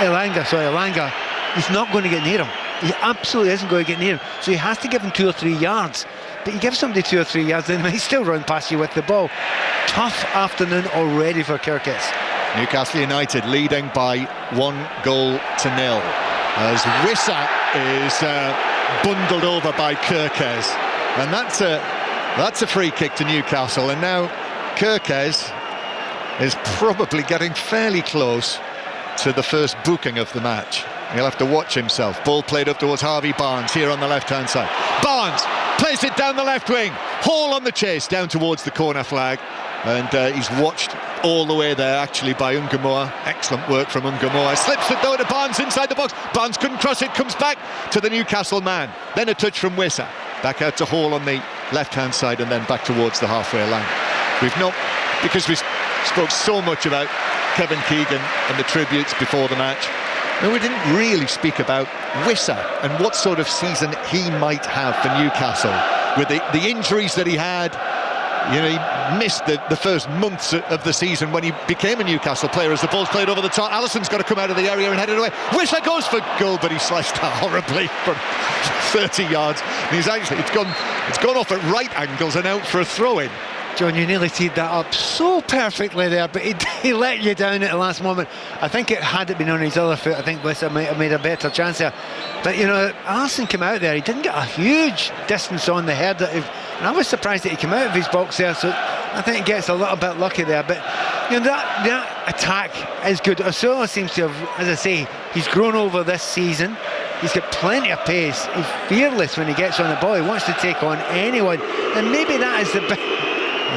Elanga, he's not going to get near him. He absolutely isn't going to get near him. So he has to give him 2 or 3 yards. But you give somebody 2 or 3 yards, then he still run past you with the ball. Tough afternoon already for Kirkes. Newcastle United leading by 1-0 as Wissa is bundled over by Kirkes, and that's a free kick to Newcastle. And now Kirkes is probably getting fairly close to the first booking of the match. He'll have to watch himself. Ball played up towards Harvey Barnes here on the left-hand side. Barnes plays it down the left wing. Hall on the chase down towards the corner flag, and he's watched all the way there actually by Ungamoa. Excellent work from Ungamoa. Slips it though to Barnes inside the box. Barnes couldn't cross it, comes back to the Newcastle man. Then a touch from Wissa. Back out to Hall on the left-hand side, and then back towards the halfway line. Because we spoke so much about Kevin Keegan and the tributes before the match, and we didn't really speak about Wissa and what sort of season he might have for Newcastle with the injuries that he had. He missed the first months of the season when he became a Newcastle player as the ball's played over the top. Alisson's got to come out of the area and head it away. Wissa goes for goal, but he sliced that horribly from 30 yards. And it's gone off at right angles and out for a throw-in. John, you nearly teed that up so perfectly there, but he let you down at the last moment. I think had it been on his other foot, I think Wissa might have made a better chance there. But Alisson came out there, he didn't get a huge distance on the head, and I was surprised that he came out of his box there, so I think he gets a little bit lucky there. But that attack is good. Osola seems to have, as I say, he's grown over this season. He's got plenty of pace. He's fearless when he gets on the ball. He wants to take on anyone, and maybe that is the big...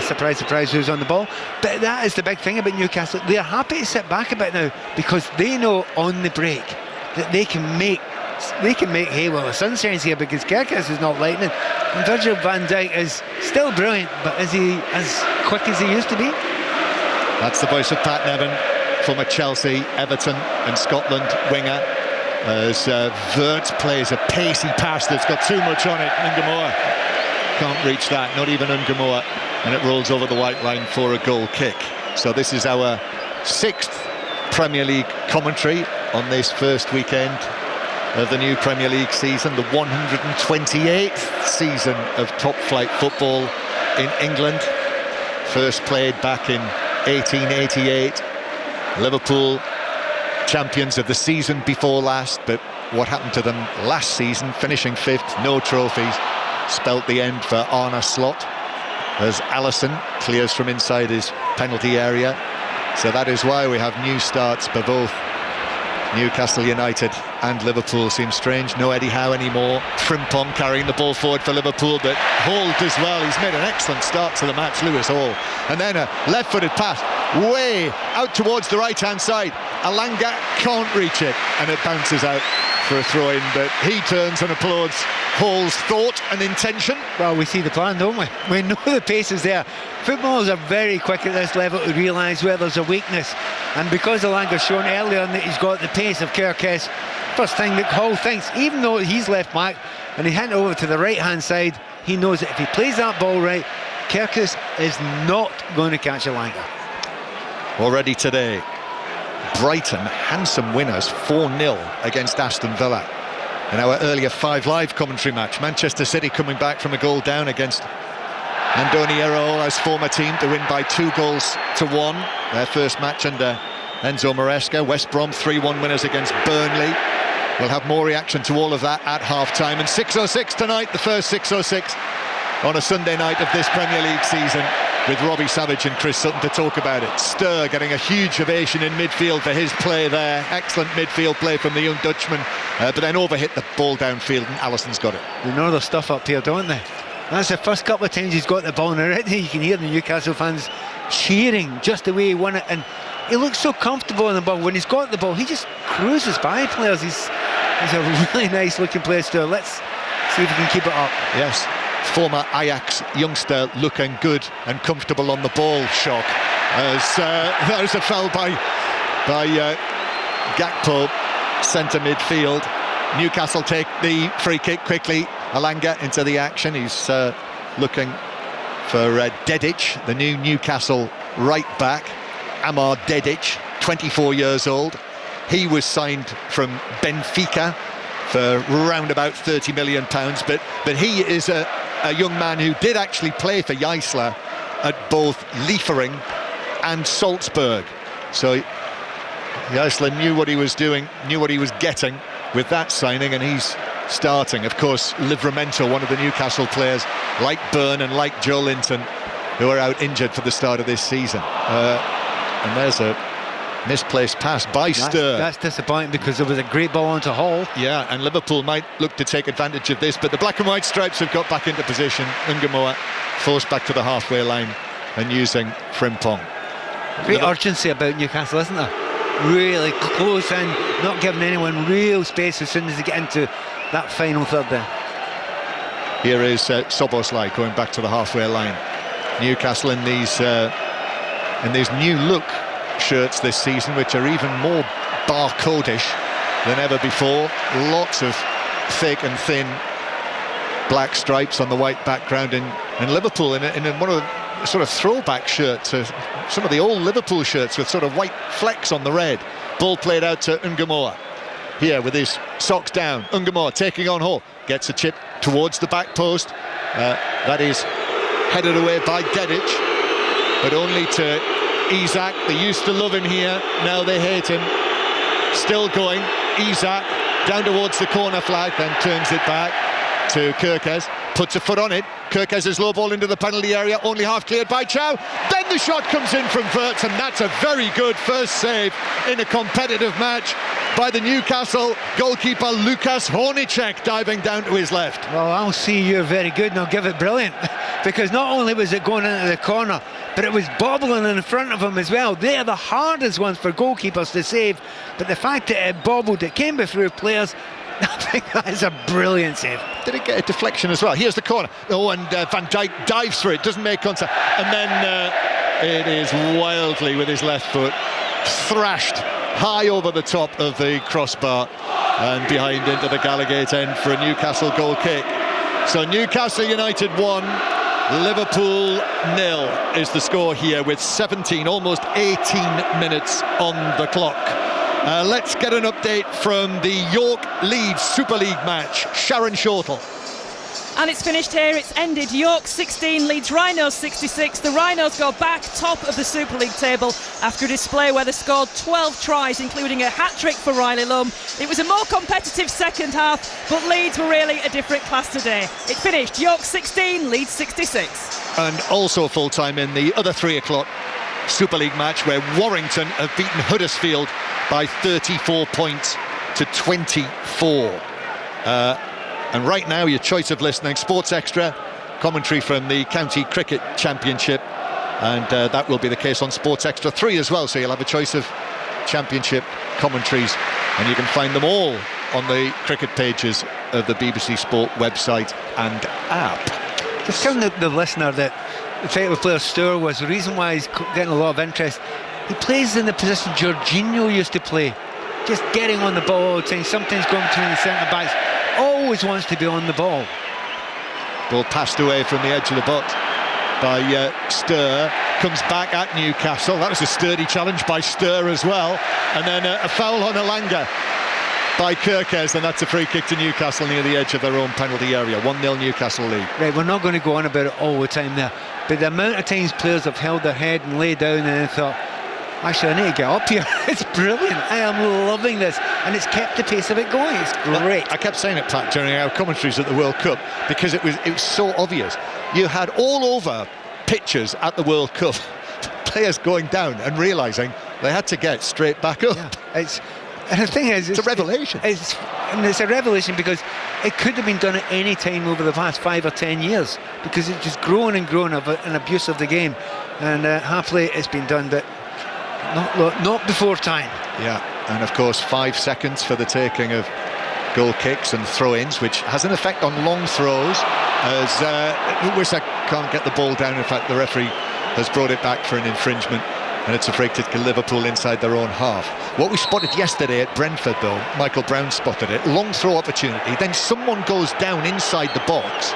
Surprise, surprise, who's on the ball. But that is the big thing about Newcastle. They're happy to sit back a bit now because they know on the break that they can make hay while the sun shines here, because Kirkes is not lightning, and Virgil van Dijk is still brilliant, but is he as quick as he used to be? That's the voice of Pat Nevin, former Chelsea, Everton and Scotland winger, as Wirtz plays a pacey pass that's got too much on it. Ungamoa can't reach that, not even Ungamoa, and it rolls over the white line for a goal kick. So this is our 6th Premier League commentary on this first weekend of the new Premier League season, the 128th season of top flight football in England. First played back in 1888. Liverpool, champions of the season before last, but what happened to them last season, finishing 5th, no trophies, spelt the end for Arne Slot, as Alisson clears from inside his penalty area. So that is why we have new starts for both Newcastle United and Liverpool. Seems strange, no Eddie Howe anymore. Frimpong carrying the ball forward for Liverpool, but Hall does well. He's made an excellent start to the match, Lewis Hall. And then a left-footed pass way out towards the right-hand side. Elanga can't reach it, and it bounces out for a throw-in, but he turns and applauds Hall's thought and intention. Well, we see the plan, don't we? We know the pace is there. Footballers are very quick at this level to realise where there's a weakness, and because Alanga's shown earlier on that he's got the pace of Kirkes, first thing that Hall thinks, even though he's left back and he handed over to the right hand side, he knows that if he plays that ball right, Kirkes is not going to catch Alanga. Already today, Brighton, handsome winners, 4-0 against Aston Villa. In our earlier 5 Live commentary match, Manchester City coming back from a goal down against Andoni Iraola's former team to win by 2-1. Their first match under Enzo Maresca. West Brom 3-1 winners against Burnley. We'll have more reaction to all of that at half-time. And 6:06 tonight, the first 6:06 on a Sunday night of this Premier League season, with Robbie Savage and Chris Sutton to talk about it. Sturr getting a huge ovation in midfield for his play there. Excellent midfield play from the young Dutchman, but then overhit the ball downfield and Alisson's got it. They know their stuff up here, don't they? That's the first couple of times he's got the ball, and already you can hear the Newcastle fans cheering just the way he won it, and he looks so comfortable on the ball. When he's got the ball, he just cruises by players. He's a really nice looking player, Sturr. Let's see if he can keep it up. Yes. Former Ajax youngster looking good and comfortable on the ball. Shock as that was a foul by Gakpo, centre midfield. Newcastle take the free kick quickly. Alanga into the action. He's looking for Dedic, the new Newcastle right back. Amar Dedic, 24 years old. He was signed from Benfica for round about £30 million, but he is a young man who did actually play for Jysla at both Liefering and Salzburg. So Jysla knew what he was doing, knew what he was getting with that signing, and he's starting. Of course, Livramento, one of the Newcastle players, like Byrne and like Joe Linton, who are out injured for the start of this season. And there's a misplaced pass by Sturr. That's disappointing, because there was a great ball onto Hall. Yeah, and Liverpool might look to take advantage of this, but the black and white stripes have got back into position. Ungamoa forced back to the halfway line and using Frimpong. Great urgency about Newcastle, isn't there? Really close in, not giving anyone real space as soon as they get into that final third there. Here is Soboslai going back to the halfway line. Newcastle in these new look shirts this season, which are even more barcodish than ever before. Lots of thick and thin black stripes on the white background, in Liverpool in one of the sort of throwback shirts, some of the old Liverpool shirts with sort of white flecks on the red. Ball played out to Ungamoa. Here with his socks down, Ungamoa taking on Hall, gets a chip towards the back post. That is headed away by Dedic, but only to Isak. They used to love him here, now they hate him. Still going, Isak down towards the corner flag, then turns it back to Kirkes, puts a foot on it. Kirkes is low ball into the penalty area, only half cleared by Chow. Then the shot comes in from Wirtz, and that's a very good first save in a competitive match by the Newcastle goalkeeper Lukas Hornicek, diving down to his left. Well, I'll see you're very good and I'll give it brilliant, because not only was it going into the corner, but it was bobbling in front of him as well. They're the hardest ones for goalkeepers to save, but the fact that it bobbled, it came before players, I think that is a brilliant save. Did it get a deflection as well? Here's the corner. Oh, and Van Dijk dives for it, doesn't make contact, and then it is wildly with his left foot thrashed high over the top of the crossbar and behind into the Gallagate end for a Newcastle goal kick. So Newcastle United 1, Liverpool 0 is the score here, with 17, almost 18 minutes on the clock. Let's get an update from the York-Leeds Super League match. Sharon Shortle. And it's finished here, it's ended. York 16, Leeds Rhinos 66. The Rhinos go back top of the Super League table after a display where they scored 12 tries, including a hat-trick for Riley Lum. It was a more competitive second half, but Leeds were really a different class today. It finished York 16, Leeds 66. And also full-time in the other 3 o'clock Super League match, where Warrington have beaten Huddersfield by 34 points to 24. And right now, your choice of listening, Sports Extra, commentary from the County Cricket Championship, and that will be the case on Sports Extra 3 as well, so you'll have a choice of Championship commentaries, and you can find them all on the cricket pages of the BBC Sport website and app. Just telling the listener that the title player Stewart was the reason why he's getting a lot of interest. He plays in the position Jorginho used to play, just getting on the ball all the time, sometimes going between the centre backs, always wants to be on the ball. Ball passed away from the edge of the box by Sturr, comes back at Newcastle. That was a sturdy challenge by Sturr as well, and then a foul on Elanga by Kirkes, and that's a free kick to Newcastle near the edge of their own penalty area. 1-0 Newcastle lead. Right, we're not going to go on about it all the time there, but the amount of times players have held their head and laid down and then thought, actually, I need to get up here. It's brilliant. I am loving this. And it's kept the pace of it going. It's great. I kept saying it, Pat, during our commentaries at the World Cup, because it was so obvious. You had all over pitches at the World Cup players going down and realising they had to get straight back up. Yeah, and the thing is, it's a revelation. It's a revelation because it could have been done at any time over the past 5 or 10 years, because it's just grown and grown of an abuse of the game. And happily it's been done, but not before time. Yeah, and of course 5 seconds for the taking of goal kicks and throw-ins, which has an effect on long throws, as Wissa can't get the ball down. In fact, the referee has brought it back for an infringement, and it's a free kick to Liverpool inside their own half. What we spotted yesterday at Brentford, though, Michael Brown spotted it, long throw opportunity, then someone goes down inside the box,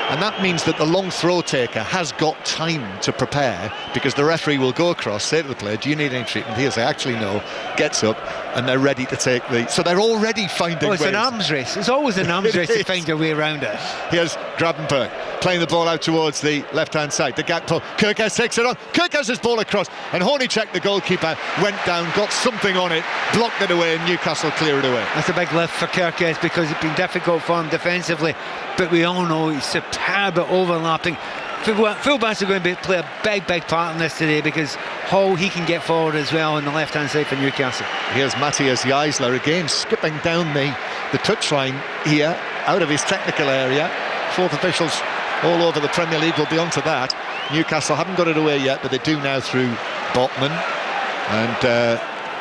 and that means that the long throw taker has got time to prepare, because the referee will go across, say to the player, do you need any treatment? He'll say, actually no, gets up, and they're ready to take the... So they're already finding ways. It's an arms race. It's always an arms race to find your way around it. Here's Gravenberg playing the ball out towards the left-hand side. The gap pull. Kirkes takes it on. Kirkes' ball across, and Hornicek, the goalkeeper, went down, got something on it, blocked it away, and Newcastle clear it away. That's a big lift for Kirkes, because it's been difficult for him defensively, but we all know he's superb at overlapping. Fullbacks are going to play a big part in this today, because Hall, he can get forward as well on the left-hand side for Newcastle. Here's Matthias Geisler again, skipping down the touchline here, out of his technical area. Fourth officials all over the Premier League will be onto that. Newcastle haven't got it away yet, but they do now through Botman. And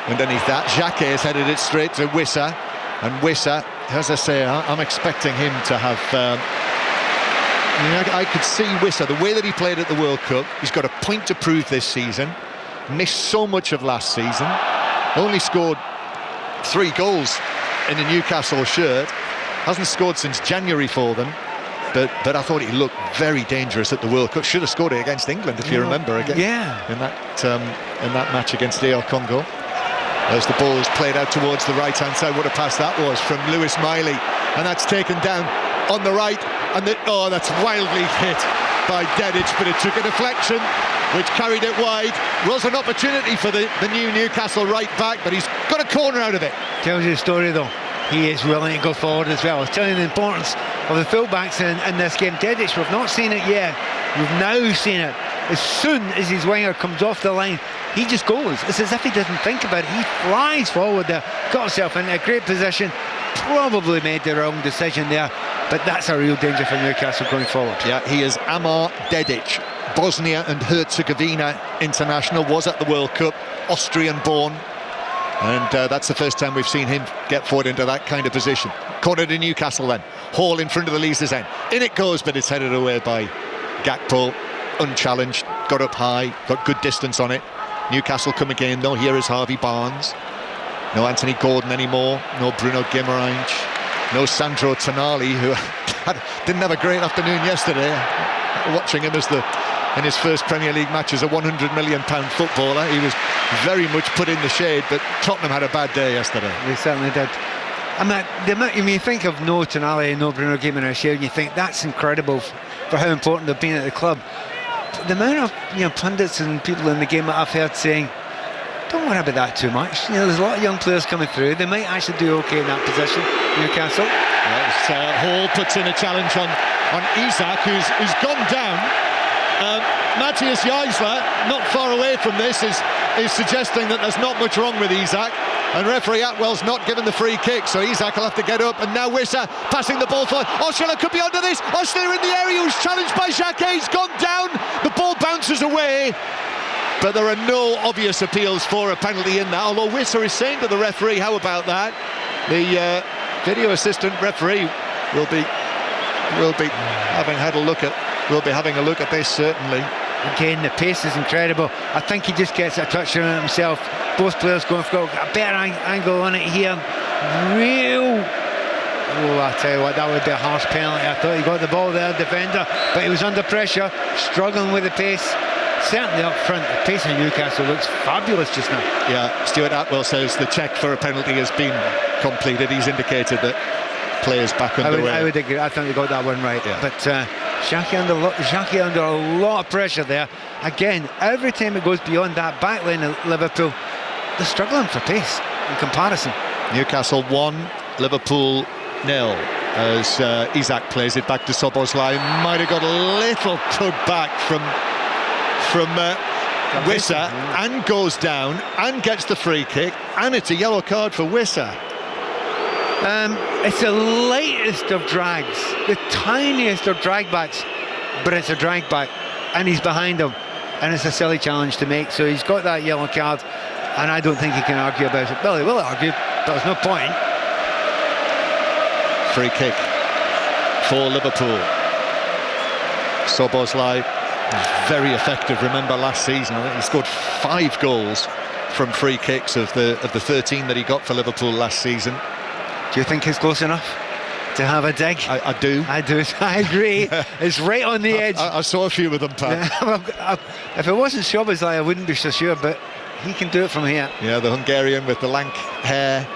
underneath that, Jacques has headed it straight to Wissa. And Wissa, as I say, I'm expecting him to have... I could see Wissa, the way that he played at the World Cup, he's got a point to prove this season. Missed so much of last season. Only scored 3 goals in a Newcastle shirt. Hasn't scored since January for them. But I thought he looked very dangerous at the World Cup. Should have scored it against England, if you remember, again. Yeah. In that match against DR Congo. As the ball is played out towards the right-hand side, what a pass that was from Lewis Miley, and that's taken down on the right, and that's wildly hit by Dedic, but it took a deflection which carried it wide. Was an opportunity for the new Newcastle right back, but he's got a corner out of it. Tells you the story, though. He is willing to go forward as well. It's telling you the importance of the fullbacks in this game. Dedic, we've not seen it yet. We've now seen it. As soon as his winger comes off the line, he just goes. It's as if he doesn't think about it. He flies forward there, got himself in a great position, probably made the wrong decision there, but that's a real danger for Newcastle going forward. Yeah, he is Amar Dedic, Bosnia and Herzegovina international, was at the World Cup, Austrian born, and that's the first time we've seen him get forward into that kind of position. Corner to Newcastle then, Hall in front of the Leazes end, in it goes, but it's headed away by Gakpo, unchallenged, got up high, got good distance on it. Newcastle come again though. Here is Harvey Barnes. No Anthony Gordon anymore, no Bruno Guimaraes, no Sandro Tonali, who didn't have a great afternoon yesterday. Watching him in his first Premier League match as a £100 million footballer, he was very much put in the shade, but Tottenham had a bad day yesterday. They certainly did. When you think of no Tonali and no Bruno Guimaraes here, and you think that's incredible for how important they've been at the club. The amount of pundits and people in the game that I've heard saying, don't worry about that too much. There's a lot of young players coming through. They might actually do okay in that position. Newcastle. Hall puts in a challenge on Isak, who's gone down. Matthias Geisler, not far away from this, is suggesting that there's not much wrong with Isak, and referee Atwell's not given the free kick, so Isak will have to get up. And now Wissa passing the ball forward. Osler could be under this. Osler in the area, who's challenged by Jacques. He's gone down. The ball bounces away, but there are no obvious appeals for a penalty in that, although Wissa is saying to the referee, how about that? video assistant referee will be having a look at this, certainly. Again, the pace is incredible. I think he just gets a touch on it himself. Both players going for a better angle on it here. I tell you what, that would be a harsh penalty. I thought he got the ball there, defender, but he was under pressure, struggling with the pace. Certainly up front, the pace of Newcastle looks fabulous just now. Yeah, Stuart Atwell says the check for a penalty has been completed. He's indicated that players back underway. I would agree. I think they got that one right. Yeah. But Xhaka under a lot of pressure there. Again, every time it goes beyond that back line of Liverpool, they're struggling for pace in comparison. Newcastle 1, Liverpool 0. As Isak plays it back to Szoboszlai. Might have got a little tug back from Wissa, and goes down and gets the free kick, and it's a yellow card for Wissa. It's the lightest of drags, the tiniest of drag backs, but it's a drag back, and he's behind him, and it's a silly challenge to make. So he's got that yellow card, and I don't think he can argue about it. Well, he will argue, but there's no point. Free kick for Liverpool. Szoboszlai very effective. Remember last season, I think he scored 5 goals from free kicks of the 13 that he got for Liverpool last season. Do you think he's close enough to have a dig? I do. I agree. It's right on the edge. I saw a few of them, Pat. Yeah, if it wasn't Szoboszlai, I wouldn't be so sure, but he can do it from here. Yeah, the Hungarian with the lank hair,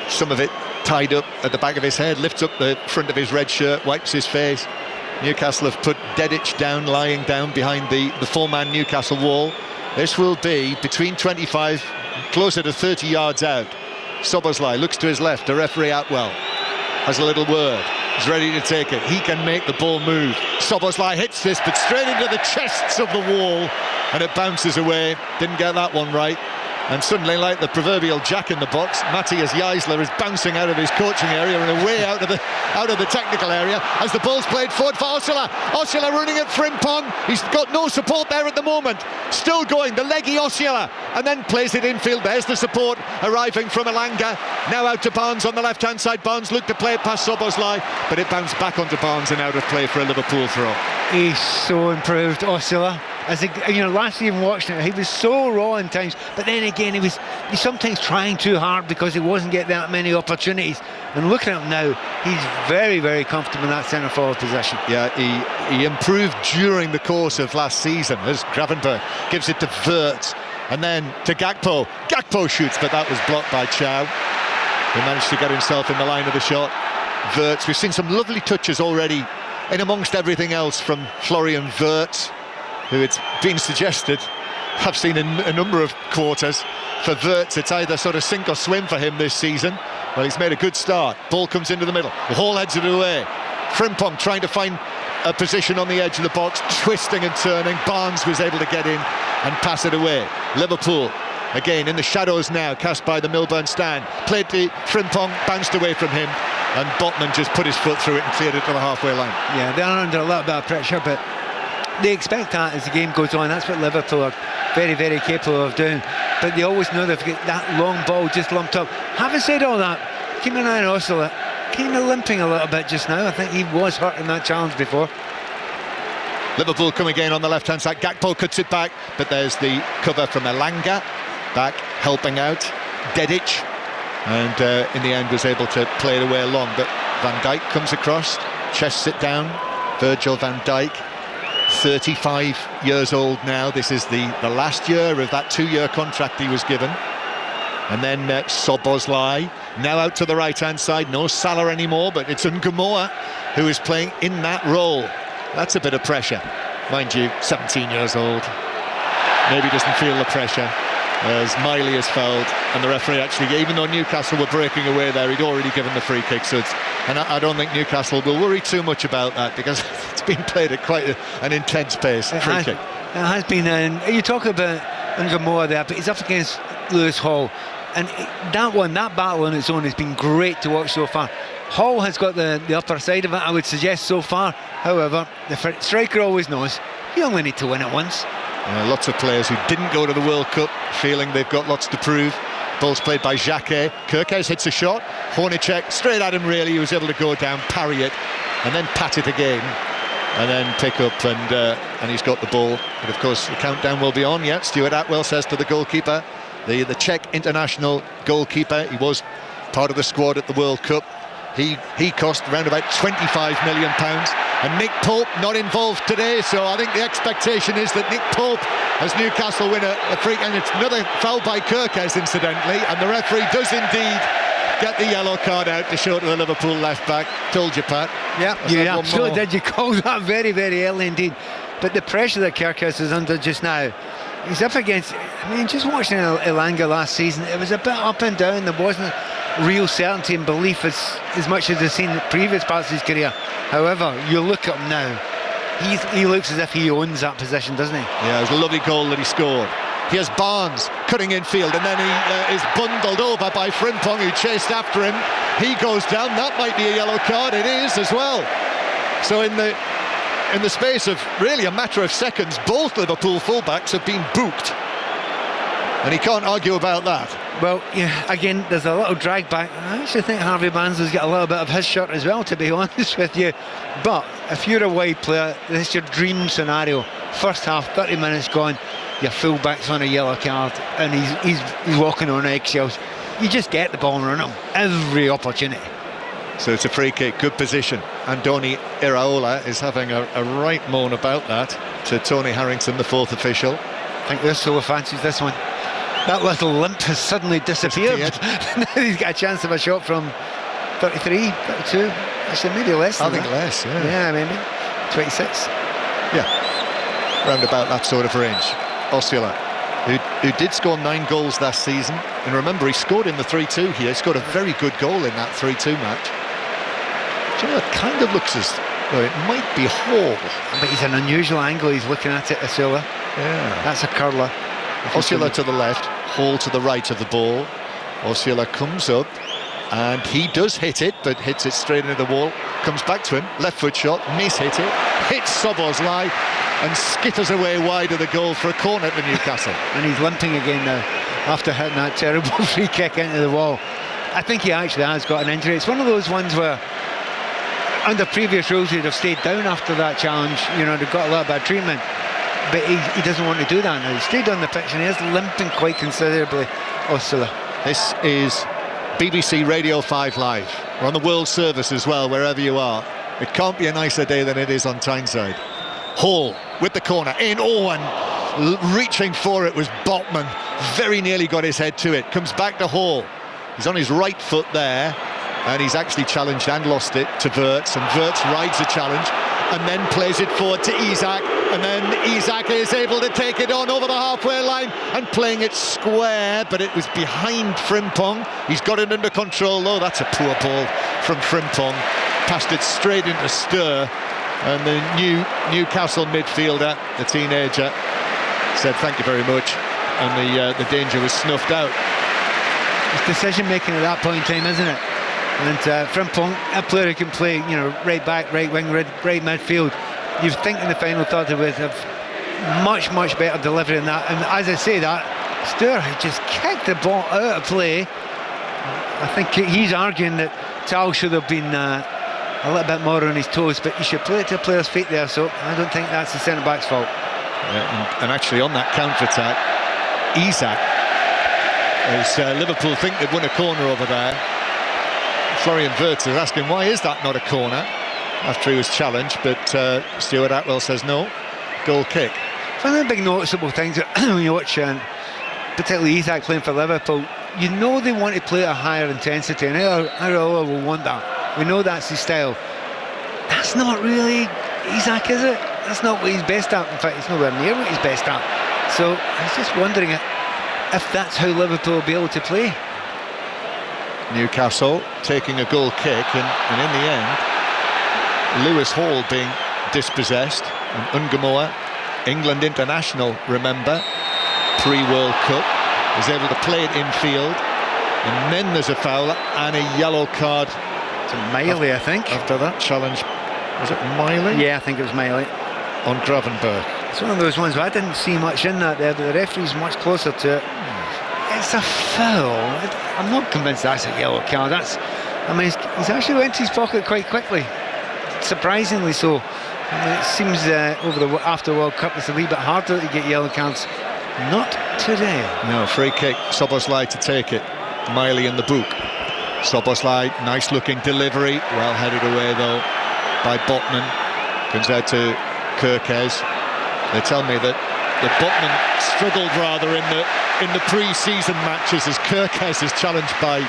some of it tied up at the back of his head, lifts up the front of his red shirt, wipes his face. Newcastle have put Dedic down, lying down behind the 4-man Newcastle wall. This will be between 25, closer to 30 yards out. Szoboszlai looks to his left, the referee Atwell has a little word. He's ready to take it. He can make the ball move. Szoboszlai hits this, but straight into the chests of the wall, and it bounces away. Didn't get that one right. And suddenly, like the proverbial jack in the box, Matthias Geisler is bouncing out of his coaching area and away out of the technical area as the ball's played forward for Osula. Osula running at Frimpong. He's got no support there at the moment. Still going, the leggy Osula, and then plays it infield. There's the support arriving from Elanga. Now out to Barnes on the left-hand side. Barnes looked to play it past Szoboszlai, but it bounced back onto Barnes and out of play for a Liverpool throw. He's so improved, Osula. As last season watching it, he was so raw in times, but then again he's sometimes trying too hard because he wasn't getting that many opportunities. And looking at him now, he's very, very comfortable in that centre forward position. Yeah, he improved during the course of last season as Gravenberch gives it to Wirtz and then to Gakpo. Gakpo shoots, but that was blocked by Chow, who managed to get himself in the line of the shot. Wirtz, we've seen some lovely touches already in amongst everything else from Florian Wirtz, who it's been suggested, I've seen in a number of quarters, for Wirtz it's either sort of sink or swim for him this season. Well, he's made a good start. Ball comes into the middle, the Hall heads it away. Frimpong trying to find a position on the edge of the box, twisting and turning. Barnes was able to get in and pass it away. Liverpool again in the shadows now, cast by the Milburn stand. Played to Frimpong, bounced away from him, and Botman just put his foot through it and cleared it to the halfway line. Yeah, they're under a little bit of pressure, but they expect that as the game goes on. That's what Liverpool are very, very capable of doing. But they always know they've got that long ball just lumped up. Having said all that, keep an eye on Osula, kind of limping a little bit just now. I think he was hurt in that challenge before. Liverpool come again on the left-hand side. Gakpo cuts it back, but there's the cover from Elanga. Back, helping out. Dedic. And in the end was able to play it away along. But Van Dijk comes across, chests it down. Virgil van Dijk. 35 years old now. This is the last year of that 2-year contract he was given. And then Szoboszlai now out to the right hand side. No Salah anymore, but it's Ngumoa who is playing in that role. That's a bit of pressure, mind you. 17 years old, maybe doesn't feel the pressure as Miley has fouled, and the referee actually, even though Newcastle were breaking away there, he'd already given the free kick. So and I don't think Newcastle will worry too much about that, because it's been played at quite an intense pace. Free kick. It has been. You talk about Ngumoa there, but he's up against Lewis Hall, and that battle on its own has been great to watch so far. Hall has got the upper side of it, I would suggest, so far. However, the striker always knows you only need to win it once. Lots of players who didn't go to the World Cup feeling they've got lots to prove. Ball's played by Jacquet. Kirkes hits a shot. Hornacek straight at him, really. He was able to go down, parry it, and then pat it again. And then pick up, and he's got the ball. But of course, the countdown will be on. Yeah, Stuart Atwell says to the goalkeeper, the Czech international goalkeeper. He was part of the squad at the World Cup. He cost around about £25 million. And Nick Pope not involved today, so I think the expectation is that Nick Pope, as Newcastle win a free, and it's another foul by Kirkes, incidentally, and the referee does indeed get the yellow card out to show to the Liverpool left back. Told you, Pat. Yeah, you absolutely did. You called that very, very early indeed. But the pressure that Kirkes is under just now, he's up against, I mean, just watching Elanga last season, it was a bit up and down. There wasn't real certainty and belief as much as I've seen in previous parts of his career. However, you look at him now, he looks as if he owns that position, doesn't he? Yeah, it was a lovely goal that he scored. Here's Barnes cutting in field, and then he is bundled over by Frimpong, who chased after him. He goes down. That might be a yellow card. It is as well. So in the space of really a matter of seconds, both Liverpool fullbacks have been booked, and he can't argue about that. Well, yeah, again, there's a little drag back. I actually think Harvey Barnes has got a little bit of his shirt as well, to be honest with you. But if you're a wide player, this is your dream scenario. First half, 30 minutes gone, your full-back's on a yellow card, and he's walking on eggshells. You just get the ball and run him every opportunity. So it's a free kick, good position. Andoni Iraola is having a right moan about that to Tony Harrington, the fourth official. I think Ursula fancies this one. That little limp has suddenly disappeared. Now he's got a chance of a shot from 33, 32, actually maybe less than I think that. less, yeah. Yeah, maybe 26. Yeah, round about that sort of range. Osula, who did score 9 goals last season, and remember, he scored in the 3-2 here. He scored a very good goal in that 3-2 match. Do you know, it kind of looks as though it might be Hall. But he's an unusual angle, he's looking at it, Osula. Yeah. That's a curler. Osula to the left, Hall to the right of the ball. Osula comes up, and he does hit it, but hits it straight into the wall. Comes back to him, left foot shot, miss-hit it, hits Szoboszlai, and skitters away wide of the goal for a corner to Newcastle. And he's limping again now after hitting that terrible free kick into the wall. I think he actually has got an injury. It's one of those ones where under previous rules he'd have stayed down after that challenge, you know, they've got a little bit of treatment, but he doesn't want to do that now. He stayed on the pitch and he is limping quite considerably, Osula. This is BBC Radio 5 Live. We're on the World Service as well, wherever you are. It can't be a nicer day than it is on Tyneside. Hall with the corner in. And reaching for it was Botman. Very nearly got his head to it. Comes back to Hall. He's on his right foot there, and he's actually challenged and lost it to Wirtz, and Wirtz rides the challenge and then plays it forward to Isak, and then Isak is able to take it on over the halfway line and playing it square, but it was behind Frimpong. He's got it under control though. That's a poor ball from Frimpong. Passed it straight into Stur, and the Newcastle midfielder, the teenager, said thank you very much, and the danger was snuffed out. It's decision making at that point in time, isn't it? And Frimpong, a player who can play, you know, right back, right wing, right midfield. You think in the final third they would have much better delivery than that. And as I say that, Stur just kicked the ball out of play. I think he's arguing that Tal should have been a little bit more on his toes, but you should play it to a player's feet there, so I don't think that's the centre-back's fault. Yeah, and actually on that counter-attack, Isak, as Liverpool think they've won a corner over there, Florian Wirtz is asking why is that not a corner after he was challenged, but Stuart Atwell says no, goal kick. One of the big noticeable things when you watch particularly Isak playing for Liverpool, you know they want to play at a higher intensity, and Iraola will want that. We know that's his style. That's not really Isak, is it? That's not what he's best at. In fact, it's nowhere near what he's best at. So I was just wondering if that's how Liverpool will be able to play. Newcastle taking a goal kick, and in the end Lewis Hall being dispossessed, and Ungamoa, England international, remember, pre-World Cup, is able to play it infield, and then there's a foul and a yellow card to Miley, I think, after that challenge. Was it Miley? Yeah, I think it was Miley on Gravenberg. It's one of those ones where I didn't see much in that there, but the referee's much closer to it. it's a foul. I'm not convinced that's a yellow card. He's actually went to his pocket quite quickly, surprisingly so. It seems after the World Cup it's a wee bit harder to get yellow cards. Not today. No, free kick, Szoboszlai to take it. Miley in the book. Szoboszlai, nice looking delivery, well headed away though by Botman. Comes out to Kerkez. They tell me that Botman struggled rather in the pre-season matches as Kerkez is challenged by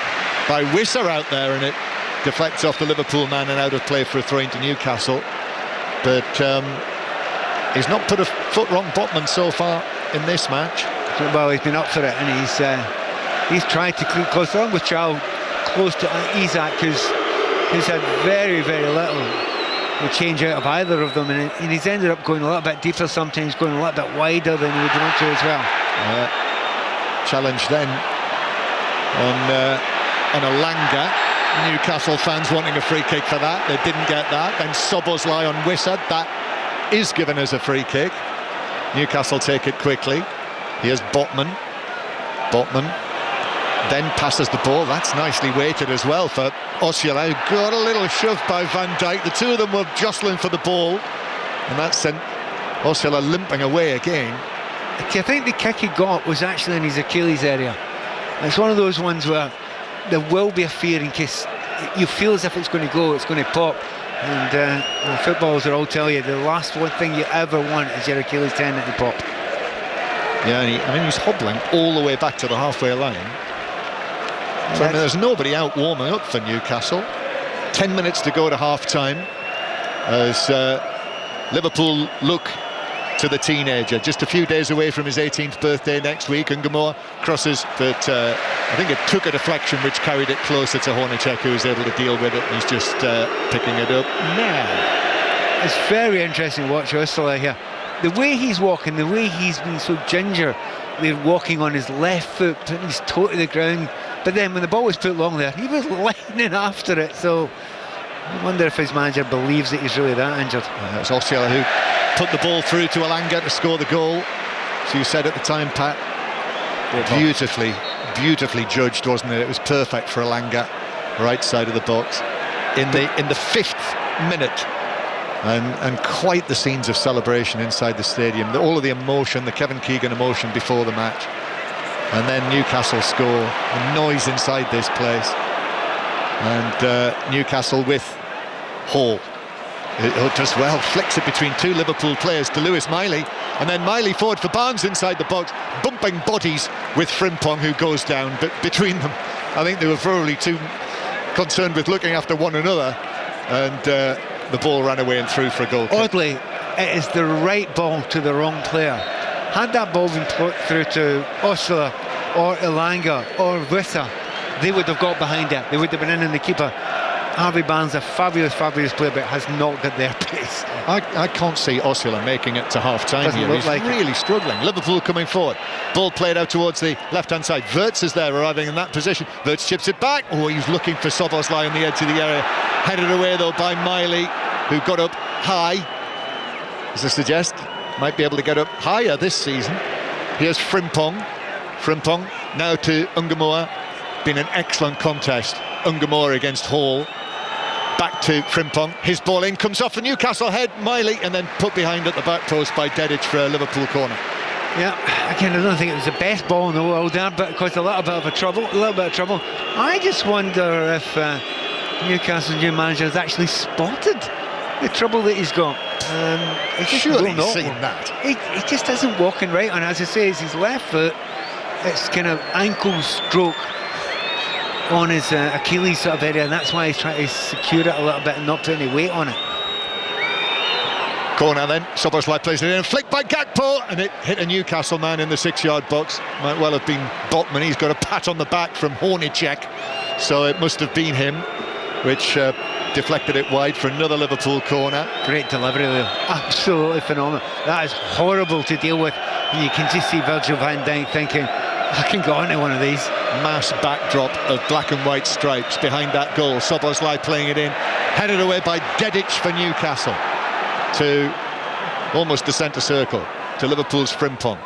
Wisser out there, and it deflects off the Liverpool man and out of play for a throw into Newcastle. But he's not put a foot wrong, Botman, so far in this match. Well, he's been up for it, and he's tried to keep close along with Chow, close to Isak, who's had very, very little to change out of either of them, and he's ended up going a little bit deeper, sometimes going a little bit wider than he would want to as well. Challenge then on Alanga. Newcastle fans wanting a free kick for that. They didn't get that. Then Szoboszlai on Wisser. That is given as a free kick. Newcastle take it quickly. Here's Botman. Botman then passes the ball. That's nicely weighted as well for Osula, who got a little shove by Van Dijk. The two of them were jostling for the ball, and that sent Osula limping away again. I think the kick he got was actually in his Achilles area. It's one of those ones where there will be a fear in case you feel as if it's going to go, it's going to pop. And footballers will all tell you the last one thing you ever want is your Achilles tendon to pop. Yeah, he's hobbling all the way back to the halfway line. So there's nobody out warming up for Newcastle. 10 minutes to go to half-time as Liverpool look to the teenager, just a few days away from his 18th birthday next week. Ungamore crosses, but I think it took a deflection which carried it closer to Hornacek, who was able to deal with it, and he's just picking it up now. It's very interesting to watch Ursula here. The way he's walking, the way he's been so gingerly walking on his left foot, putting his toe to the ground, but then when the ball was put long there, he was lightning after it, so I wonder if his manager believes that he's really that injured. It's Osula who put the ball through to Alanga to score the goal. So you said at the time, Pat, beautifully judged, wasn't it? It was perfect for Alanga, right side of the box in the 5th minute, and quite the scenes of celebration inside the stadium. All of the emotion, the Kevin Keegan emotion before the match, and then Newcastle score. The noise inside this place, and Newcastle with Hall. It does well, flicks it between two Liverpool players to Lewis Miley, and then Miley forward for Barnes inside the box, bumping bodies with Frimpong, who goes down. But between them, I think they were probably too concerned with looking after one another, and the ball ran away and through for a goal. Oddly, it is the right ball to the wrong player. Had that ball been put through to Osula or Ilanga or Wisser, they would have got behind it. They would have been in the keeper. Harvey Barnes, a fabulous player, but has not got their pace. I can't see Osula making it to half-time here. He's really struggling. Liverpool coming forward. Ball played out towards the left-hand side. Wirtz is there, arriving in that position. Wirtz chips it back. Oh, he's looking for Szoboszlai on the edge of the area. Headed away, though, by Miley, who got up high. As I suggest, might be able to get up higher this season. Here's Frimpong. Frimpong now to Ungamore. Been an excellent contest. Ungamore against Hall. Back to Frimpong, his ball in, comes off the Newcastle head, Miley, and then put behind at the back post by Dedic for a Liverpool corner. Yeah, again, I don't think it was the best ball in the world there, but it caused a little bit of trouble. I just wonder if Newcastle's new manager has actually spotted the trouble that he's got. Surely he's seen that. He just isn't walking right, and as I say, it's his left foot. It's kind of ankle stroke on his Achilles sort of area, and that's why he's trying to secure it a little bit and not put any weight on it. Corner then, Szoboszlai plays it in, flicked by Gakpo, and it hit a Newcastle man in the 6-yard box. Might well have been Botman. He's got a pat on the back from Hornacek, so it must have been him, which deflected it wide for another Liverpool corner. Great delivery there, absolutely phenomenal. That is horrible to deal with, and you can just see Virgil van Dijk thinking, I can go onto one of these. Mass backdrop of black and white stripes behind that goal. Szoboszlai playing it in, headed away by Dedic for Newcastle to almost the centre circle to Liverpool's Frimpong.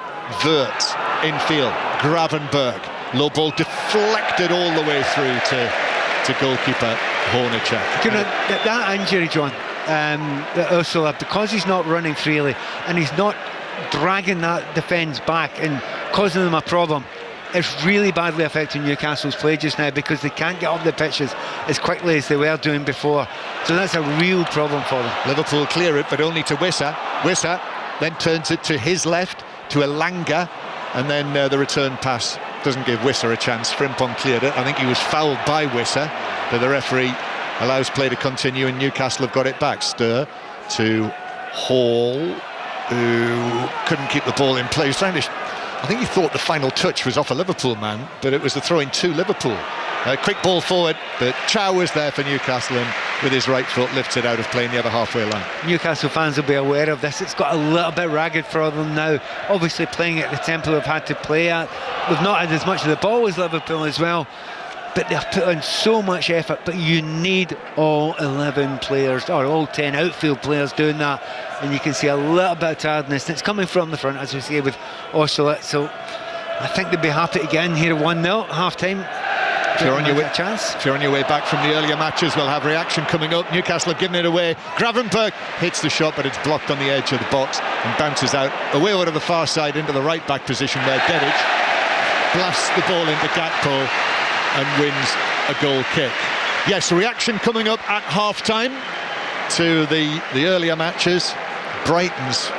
Wirtz infield, Gravenberg Low ball deflected all the way through to goalkeeper Hornacek. You know, that injury, John, Ursula, because he's not running freely and he's not dragging that defence back and causing them a problem, it's really badly affecting Newcastle's play just now, because they can't get up the pitches as quickly as they were doing before. So that's a real problem for them. Liverpool clear it, but only to Wissa. Wissa then turns it to his left, to Elanga, and then the return pass doesn't give Wissa a chance. Frimpong cleared it. I think he was fouled by Wissa, but the referee allows play to continue, and Newcastle have got it back. Stir to Hall, who couldn't keep the ball in play. I think he thought the final touch was off a Liverpool man, but it was the throw-in to Liverpool. Quick ball forward, but Chow was there for Newcastle, and with his right foot lifts it out of play in the other halfway line. Newcastle fans will be aware of this. It's got a little bit ragged for them now. Obviously playing at the tempo they've had to play at. They've not had as much of the ball as Liverpool as well, but they've put in so much effort. But you need all 11 players, or all 10 outfield players doing that, and you can see a little bit of tiredness. And it's coming from the front, as we say, with Ossolet. So I think they'd be happy to get in here 1-0 at half-time. If you're on your way back from the earlier matches, we'll have reaction coming up. Newcastle have given it away. Gravenberch hits the shot, but it's blocked on the edge of the box and bounces out away over to the far side into the right back position, where Dedic blasts the ball into Gakpo and wins a goal kick. Yes, reaction coming up at half-time to the earlier matches. Brighton's,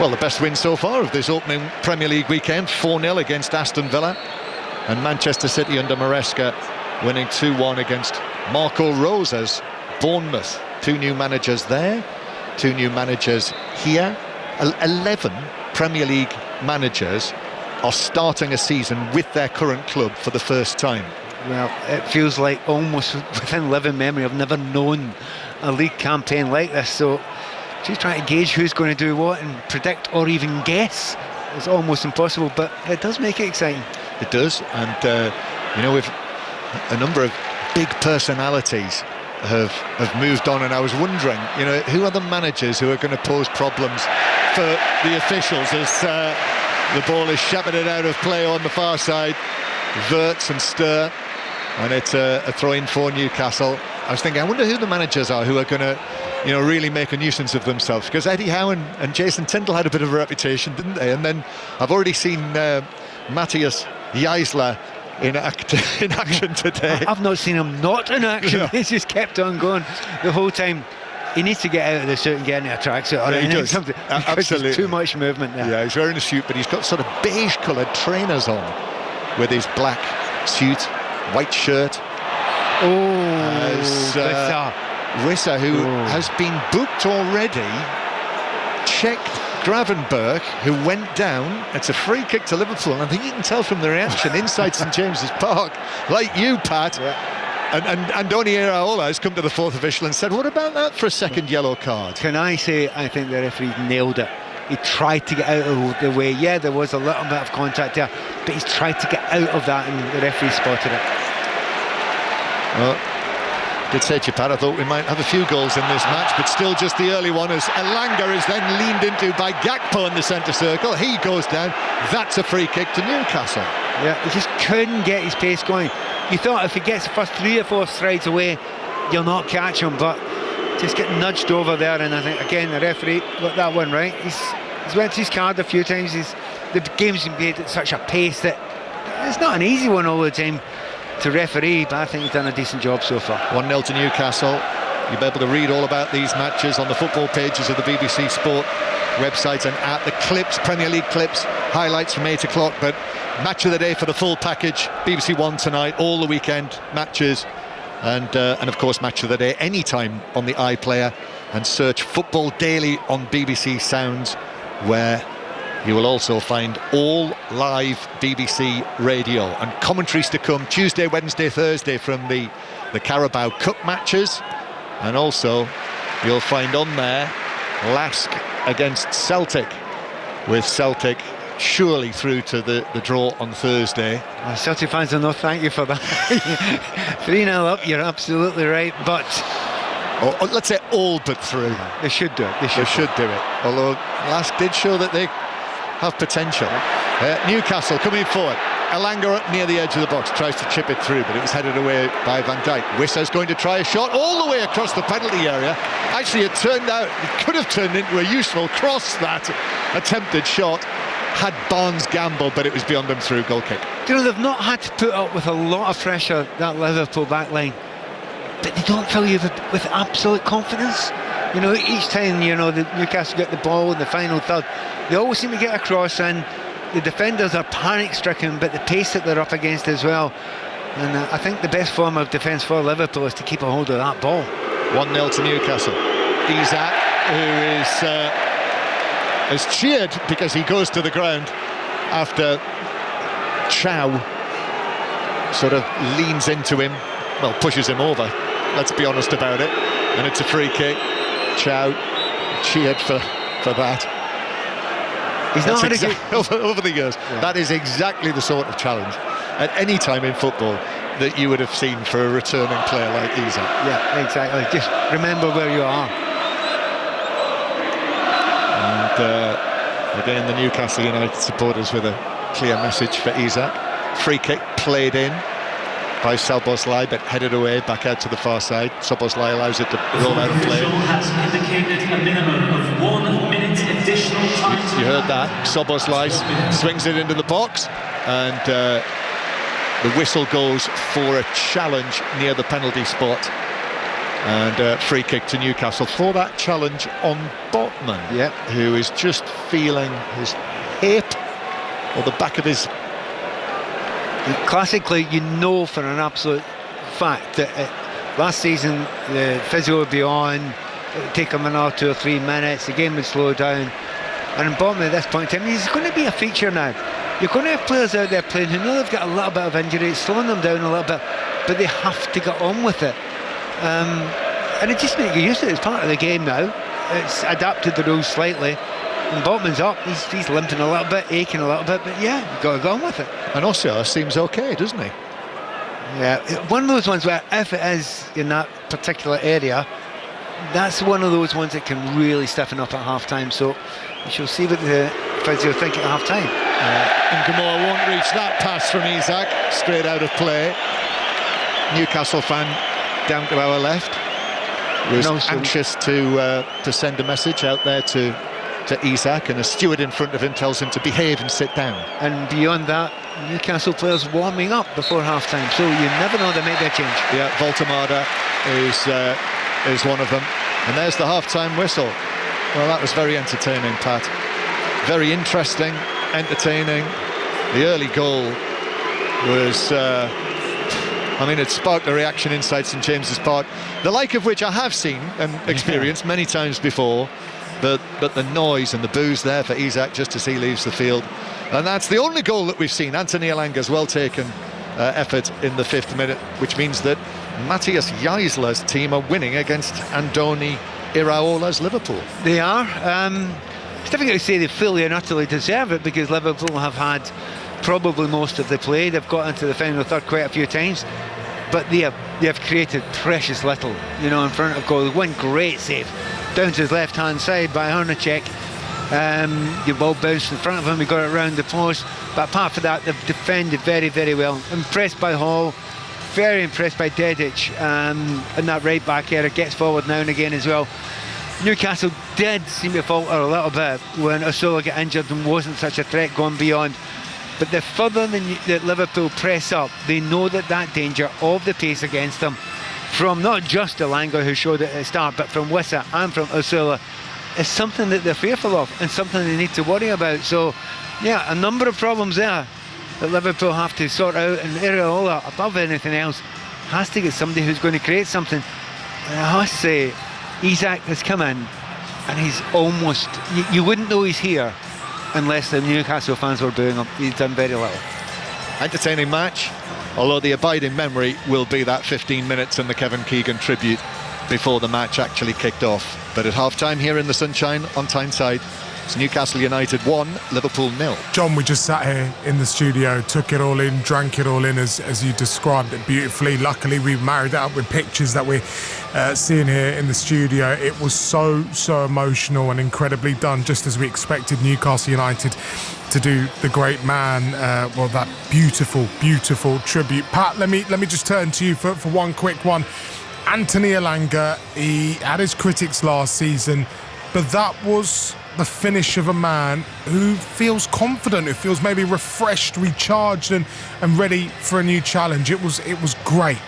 well, the best win so far of this opening Premier League weekend, 4-0 against Aston Villa. And Manchester City under Maresca winning 2-1 against Marco Rosa's Bournemouth. 2 new managers there, 2 new managers here. 11 Premier League managers are starting a season with their current club for the first time. Well, it feels like almost within living memory I've never known a league campaign like this. So just trying to gauge who's going to do what and predict or even guess is almost impossible, but it does make it exciting. It does, and you know, with a number of big personalities have moved on, and I was wondering, you know, who are the managers who are going to pose problems for the officials as the ball is shepherded out of play on the far side. Wirtz and Stir, and it's a throw-in for Newcastle. I was thinking, I wonder who the managers are who are going to, you know, really make a nuisance of themselves, because Eddie Howe and Jason Tindall had a bit of a reputation, didn't they? And then I've already seen Matthias Geisler in action today. I've not seen him not in action. No. He's just kept on going the whole time. He needs to get out of the suit and get into a tracksuit or anything. Something, absolutely. There's too much movement there. Yeah, he's wearing a suit, but he's got sort of beige coloured trainers on with his black suit, white shirt. Wissa, who has been booked already, checked Gravenberch, who went down. It's a free kick to Liverpool, and I think you can tell from the reaction inside St James's Park, like you, Pat. And Andoni Iraola has come to the fourth official and said, what about that for a second yellow card? Can I say, I think the referee nailed it. He tried to get out of the way. Yeah, there was a little bit of contact there, but he's tried to get out of that, and the referee spotted it. Well, did say to you, Pat, I thought we might have a few goals in this match, but still just the early one, as Elanga is then leaned into by Gakpo in the centre circle. He goes down. That's a free kick to Newcastle. Yeah, he just couldn't get his pace going. You thought if he gets the first 3 or 4 strides away, you'll not catch him, but just get nudged over there. And I think, again, the referee got that one right. He's went his card a few times. The game's been played at such a pace that it's not an easy one all the time to referee, but I think he's done a decent job so far. 1-0 to Newcastle. You'll be able to read all about these matches on the football pages of the BBC Sport website and at the clips, Premier League clips, highlights from 8 o'clock. But match of the day for the full package, BBC One tonight, all the weekend matches, and of course match of the day anytime on the iPlayer, and search Football Daily on BBC Sounds, where you will also find all live BBC radio and commentaries to come Tuesday, Wednesday, Thursday from the Carabao Cup matches, and also you'll find on there Lask against Celtic, with Celtic surely through to the draw on Thursday. Well, Celtic fans will not thank you for that. 3-0 up, you're absolutely right, but let's say all but through. They should do it. They should do it. Although Lask did show that they have potential. Newcastle coming forward. Elanga up near the edge of the box, tries to chip it through, but it was headed away by Van Dijk. Wissa's going to try a shot all the way across the penalty area. Actually, it could have turned into a useful cross, that attempted shot, had Barnes gambled, but it was beyond him through. Goal kick. You know, they've not had to put up with a lot of pressure, that Liverpool back line, but they don't fill you with absolute confidence. You know, each time, you know, the Newcastle get the ball in the final third, they always seem to get a cross in. The defenders are panic-stricken, but the pace that they're up against as well. And I think the best form of defence for Liverpool is to keep a hold of that ball. 1-0 to Newcastle. Isak, who is cheered because he goes to the ground after Chow sort of leans into him, well, pushes him over, let's be honest about it, and it's a free kick. Chow cheered for that. He's not over the years. Yeah. That is exactly the sort of challenge at any time in football that you would have seen for a returning player like Isak. Yeah, exactly. Just remember where you are. And again, the Newcastle United supporters with a clear message for Isak. Free kick played in by Szoboszlai, but headed away back out to the far side. Szoboszlai allows it to roll out of play. Has indicated a minimum of 1 minute additional time. You heard that. Szoboszlai swings it into the box, and the whistle goes for a challenge near the penalty spot, and free kick to Newcastle for that challenge on Botman, who is just feeling his hip or the back of his. Classically, you know for an absolute fact that last season the physio would be on, it would take him another 2 or 3 minutes, the game would slow down, and in Botman at this point in time, he's going to be a feature now. You're going to have players out there playing who know they've got a little bit of injury, it's slowing them down a little bit, but they have to get on with it. And it just makes you used to it. It's part of the game now. It's adapted the rules slightly. And Botman's up, he's limping a little bit, aching a little bit, but yeah, you've got to go on with it. And Oscar seems okay, doesn't he? Yeah, one of those ones where if it is in that particular area, that's one of those ones that can really stiffen up at half-time, so we shall see what the physio think at half-time. And Gamora won't reach that pass from Isak, straight out of play. Newcastle fan down to our left was anxious to send a message out there to Isak, and a steward in front of him tells him to behave and sit down. And beyond that, Newcastle players warming up before half-time, so you never know, there may be a change. Yeah, Voltemada is one of them. And there's the half-time whistle. Well, that was very entertaining, Pat. Very interesting, entertaining. The early goal was... it sparked a reaction inside St James's Park, the like of which I have seen and experienced many times before. But the noise and the boos there for Isak just as he leaves the field. And that's the only goal that we've seen. Anthony Elanga's well taken effort in the 5th minute, which means that Matthias Jaisler's team are winning against Andoni Iraola's Liverpool. They are. It's difficult to say they fully and utterly deserve it, because Liverpool have had probably most of the play. They've got into the final third quite a few times, but they have created precious little, in front of goal. One great save down to his left-hand side by Hornacek. The ball bounced in front of him, he got it round the post, but apart from that, they've defended very, very well. Impressed by Hall, very impressed by Dedic, in that right back area, gets forward now and again as well. Newcastle did seem to falter a little bit when Osula got injured and wasn't such a threat going beyond. But the further that Liverpool press up, they know that danger of the pace against them, from not just Elanga, who showed it at the start, but from Wissa and from Osula, is something that they're fearful of and something they need to worry about. So, yeah, a number of problems there that Liverpool have to sort out, and Iraola, above anything else, has to get somebody who's going to create something. And I must say, Isak has come in, and he's almost... You wouldn't know he's here unless the Newcastle fans were booing him. He's done very little. Entertaining match, although the abiding memory will be that 15 minutes and the Kevin Keegan tribute before the match actually kicked off. But at half-time here in the sunshine on Tyneside, It's Newcastle United 1, Liverpool 0. John, we just sat here in the studio, took it all in, drank it all in as you described it beautifully. Luckily, we married that up with pictures that we're seeing here in the studio. It was so emotional and incredibly done, just as we expected Newcastle United to do the great man. That beautiful tribute. Pat, let me just turn to you for one quick one. Anthony Elanga, he had his critics last season, but that was the finish of a man who feels confident, who feels maybe refreshed, recharged and ready for a new challenge. It was great.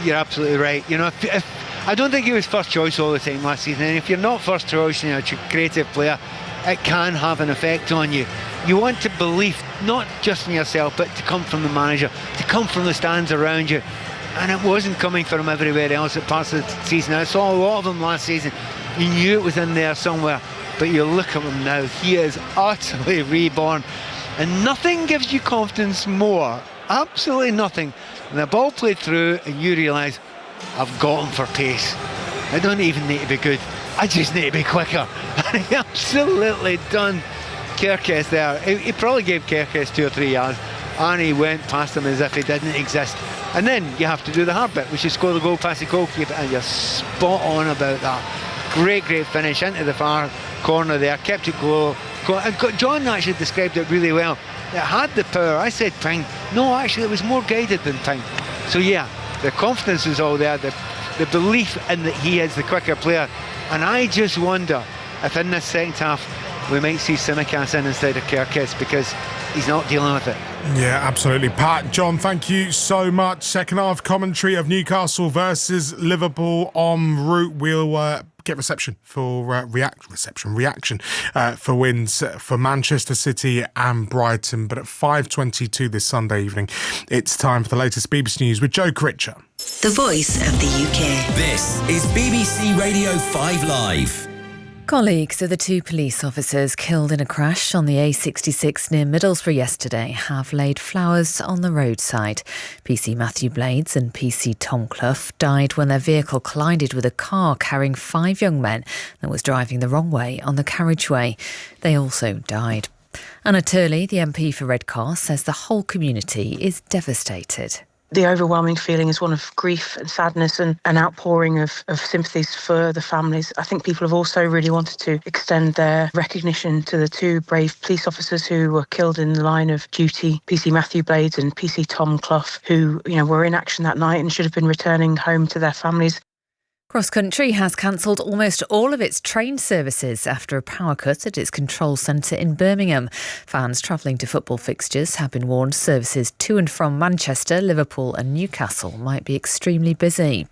You're absolutely right. You know, if I don't think he was first choice all the time last season, and if you're not first choice and you're a creative player, it can have an effect on you. You want to believe not just in yourself, but to come from the manager, to come from the stands around you. And it wasn't coming from everywhere else at parts of the season. I saw a lot of them last season. You knew it was in there somewhere, but you look at him now, he is utterly reborn. And nothing gives you confidence more, absolutely nothing, than the ball played through and you realise, I've got him for pace. I don't even need to be good, I just need to be quicker. And he absolutely done Kerkes there. He probably gave Kerkes 2 or 3 yards, and he went past him as if he didn't exist. And then you have to do the hard bit, which is score the goal past the goalkeeper, and you're spot on about that. Great finish into the far corner there, kept it low. John actually described it really well. It had the power. I said ping. No, actually it was more guided than ping. So yeah, the confidence is all there, the belief in that he is the quicker player. And I just wonder if in this second half we might see Tsimikas in instead of Kerkes, because he's not dealing with it. Yeah, absolutely. Pat, John, thank you so much. Second half commentary of Newcastle versus Liverpool en route. We'll get reaction for wins for Manchester City and Brighton. But at 5:22 this Sunday evening, it's time for the latest BBC News with Joe Critcher. The voice of the UK. This is BBC Radio 5 Live. Colleagues of the 2 police officers killed in a crash on the A66 near Middlesbrough yesterday have laid flowers on the roadside. PC Matthew Blades and PC Tom Clough died when their vehicle collided with a car carrying 5 young men that was driving the wrong way on the carriageway. They also died. Anna Turley, the MP for Redcar, says the whole community is devastated. The overwhelming feeling is one of grief and sadness and an outpouring of sympathies for the families. I think people have also really wanted to extend their recognition to the 2 brave police officers who were killed in the line of duty, PC Matthew Blades and PC Tom Clough, who were in action that night and should have been returning home to their families. Cross Country has cancelled almost all of its train services after a power cut at its control centre in Birmingham. Fans travelling to football fixtures have been warned services to and from Manchester, Liverpool and Newcastle might be extremely busy.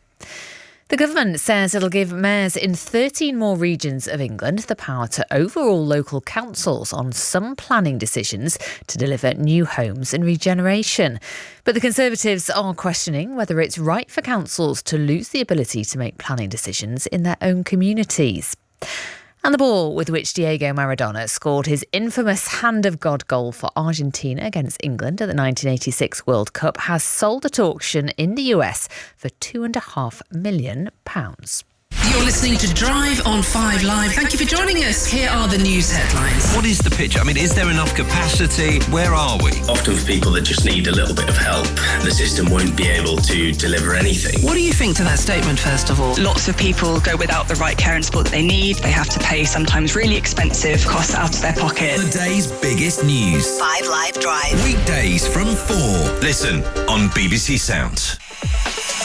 The government says it'll give mayors in 13 more regions of England the power to overrule local councils on some planning decisions to deliver new homes and regeneration. But the Conservatives are questioning whether it's right for councils to lose the ability to make planning decisions in their own communities. And the ball with which Diego Maradona scored his infamous Hand of God goal for Argentina against England at the 1986 World Cup has sold at auction in the US for £2.5 million. You're listening to Drive on 5 Live. Thank you for joining us. Here are the news headlines. What is the picture? I mean, is there enough capacity? Where are we? Often for people that just need a little bit of help, the system won't be able to deliver anything. What do you think to that statement, first of all? Lots of people go without the right care and support that they need. They have to pay sometimes really expensive costs out of their pocket. The day's biggest news. 5 Live Drive. Weekdays from 4. Listen on BBC Sounds.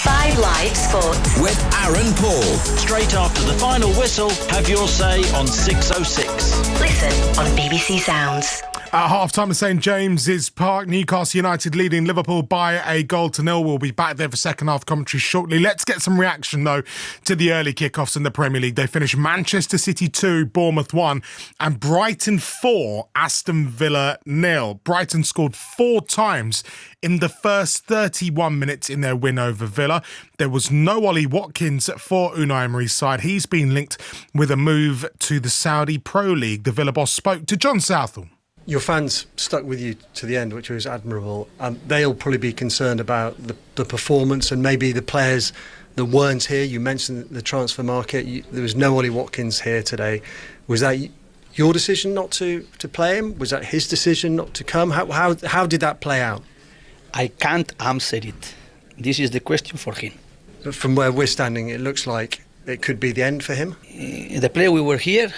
5 Live Sports. With Aaron Paul. Straight after the final whistle, have your say on 6:06. Listen on BBC Sounds. At half-time at St James's Park, Newcastle United leading Liverpool by a 1-0. We'll be back there for second half commentary shortly. Let's get some reaction, though, to the early kickoffs in the Premier League. They finished Manchester City 2, Bournemouth 1, and Brighton 4, Aston Villa 0. Brighton scored 4 times in the first 31 minutes in their win over Villa. There was no Ollie Watkins for Unai Emery's side. He's been linked with a move to the Saudi Pro League. The Villa boss spoke to John Southall. Your fans stuck with you to the end, which was admirable. They'll probably be concerned about the performance and maybe the players that weren't here. You mentioned the transfer market. There was no Ollie Watkins here today. Was that your decision not to play him? Was that his decision not to come? How did that play out? I can't answer it. This is the question for him. But from where we're standing, it looks like it could be the end for him. The player we were here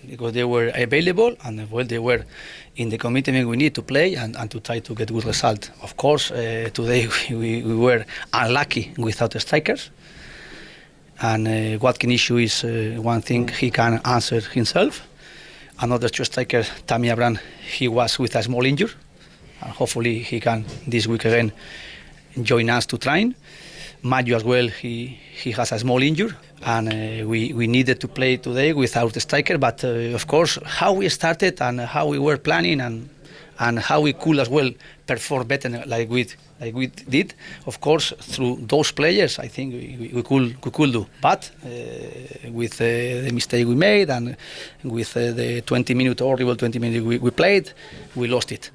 because they were available and they were in the commitment we need to play and to try to get good result. Of course, today we were unlucky without the strikers. And Watkins' issue is one thing he can answer himself. Another two striker, Tammy Abraham, he was with a small injury. And hopefully he can this week again join us to train. Mayu as well, he has a small injury. And we needed to play today without the striker. But of course, how we started and how we were planning and how we could as well perform better like we did, of course, through those players, I think we could do. But with the mistake we made and with the 20-minute horrible 20 minutes we played, we lost it.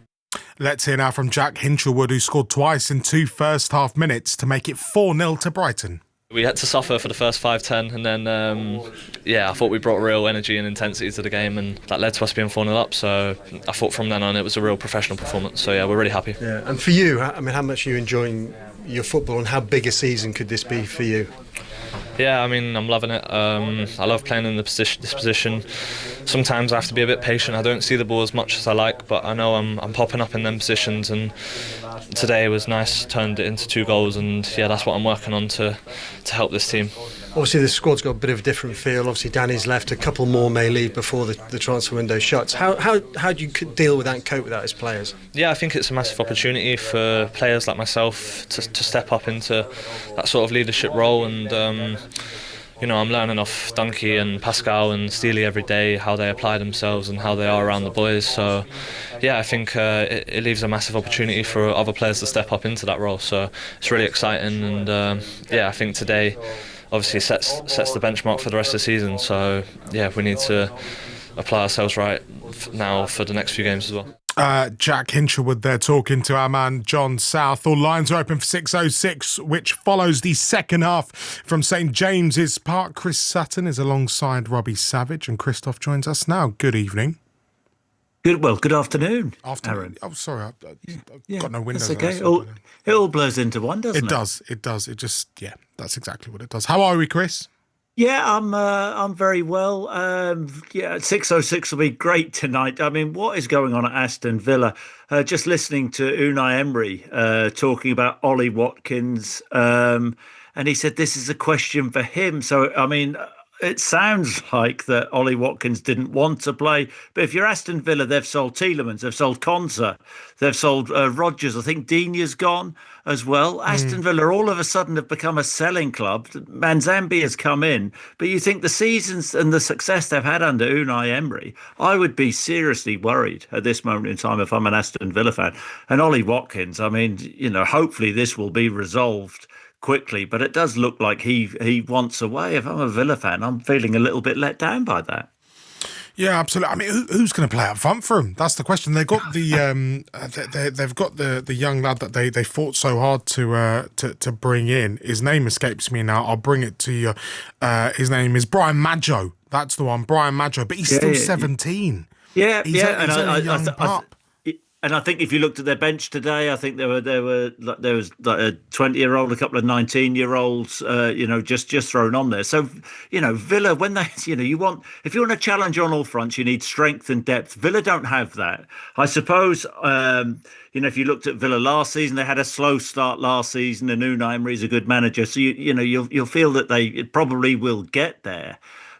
Let's hear now from Jack Hinchelwood, who scored twice in 2 first-half minutes to make it 4-0 to Brighton. We had to suffer for the first 5-10 and then, I thought we brought real energy and intensity to the game and that led to us being 4-0 up. So I thought from then on it was a real professional performance. So yeah, we're really happy. Yeah, and for you, I mean, how much are you enjoying your football and how big a season could this be for you? Yeah, I mean, I'm loving it. I love playing in this position. Sometimes I have to be a bit patient. I don't see the ball as much as I like, but I know I'm popping up in them positions. And today was nice, turned it into 2 goals, and yeah, that's what I'm working on to help this team. Obviously, the squad's got a bit of a different feel. Obviously, Danny's left. A couple more may leave before the transfer window shuts. How do you deal with that and cope with that as players? Yeah, I think it's a massive opportunity for players like myself to step up into that sort of leadership role. And I'm learning off Dunkey and Pascal and Steely every day how they apply themselves and how they are around the boys. So yeah, I think it leaves a massive opportunity for other players to step up into that role. So it's really exciting. And I think today obviously sets the benchmark for the rest of the season. So yeah, we need to apply ourselves right now for the next few games as well. Jack Hinchelwood there talking to our man John South. All lines are open for 6:06, which follows the second half from St James's Park. Chris Sutton is alongside Robbie Savage and Christoph joins us now. Good evening. Good afternoon, Aaron. Oh, sorry, I've got no windows. That's okay. It all blurs into one, doesn't it? It does. It just, that's exactly what it does. How are we, Chris? Yeah, I'm very well. 6:06 will be great tonight. I mean, what is going on at Aston Villa? Just listening to Unai Emery talking about Ollie Watkins, and he said this is a question for him. So, I mean, it sounds like that Ollie Watkins didn't want to play. But if you're Aston Villa, they've sold Tielemans, they've sold Konsa, they've sold Rodgers. I think Dini's gone as well. Aston Villa all of a sudden have become a selling club. Manzambi has come in. But you think the seasons and the success they've had under Unai Emery, I would be seriously worried at this moment in time if I'm an Aston Villa fan. And Ollie Watkins, I mean, hopefully this will be resolved quickly, but it does look like he wants away. If I'm a Villa fan, I'm feeling a little bit let down by that. Yeah, absolutely. I mean, who's going to play up front for him? That's the question. They've got the they've got the young lad that they fought so hard to bring in. His name escapes me now. I'll bring it to you. His name is Brian Maggio. That's the one, Brian Maggio. But he's still 17. Yeah, he's only a young pup. And I think if you looked at their bench today, I think there was like a 20-year-old, a couple of 19-year-olds, just thrown on there. So, Villa, when they, if you want to challenge on all fronts, you need strength and depth. Villa don't have that. I suppose, if you looked at Villa last season, they had a slow start last season, and Unai Emery is a good manager. So you'll feel that they probably will get there.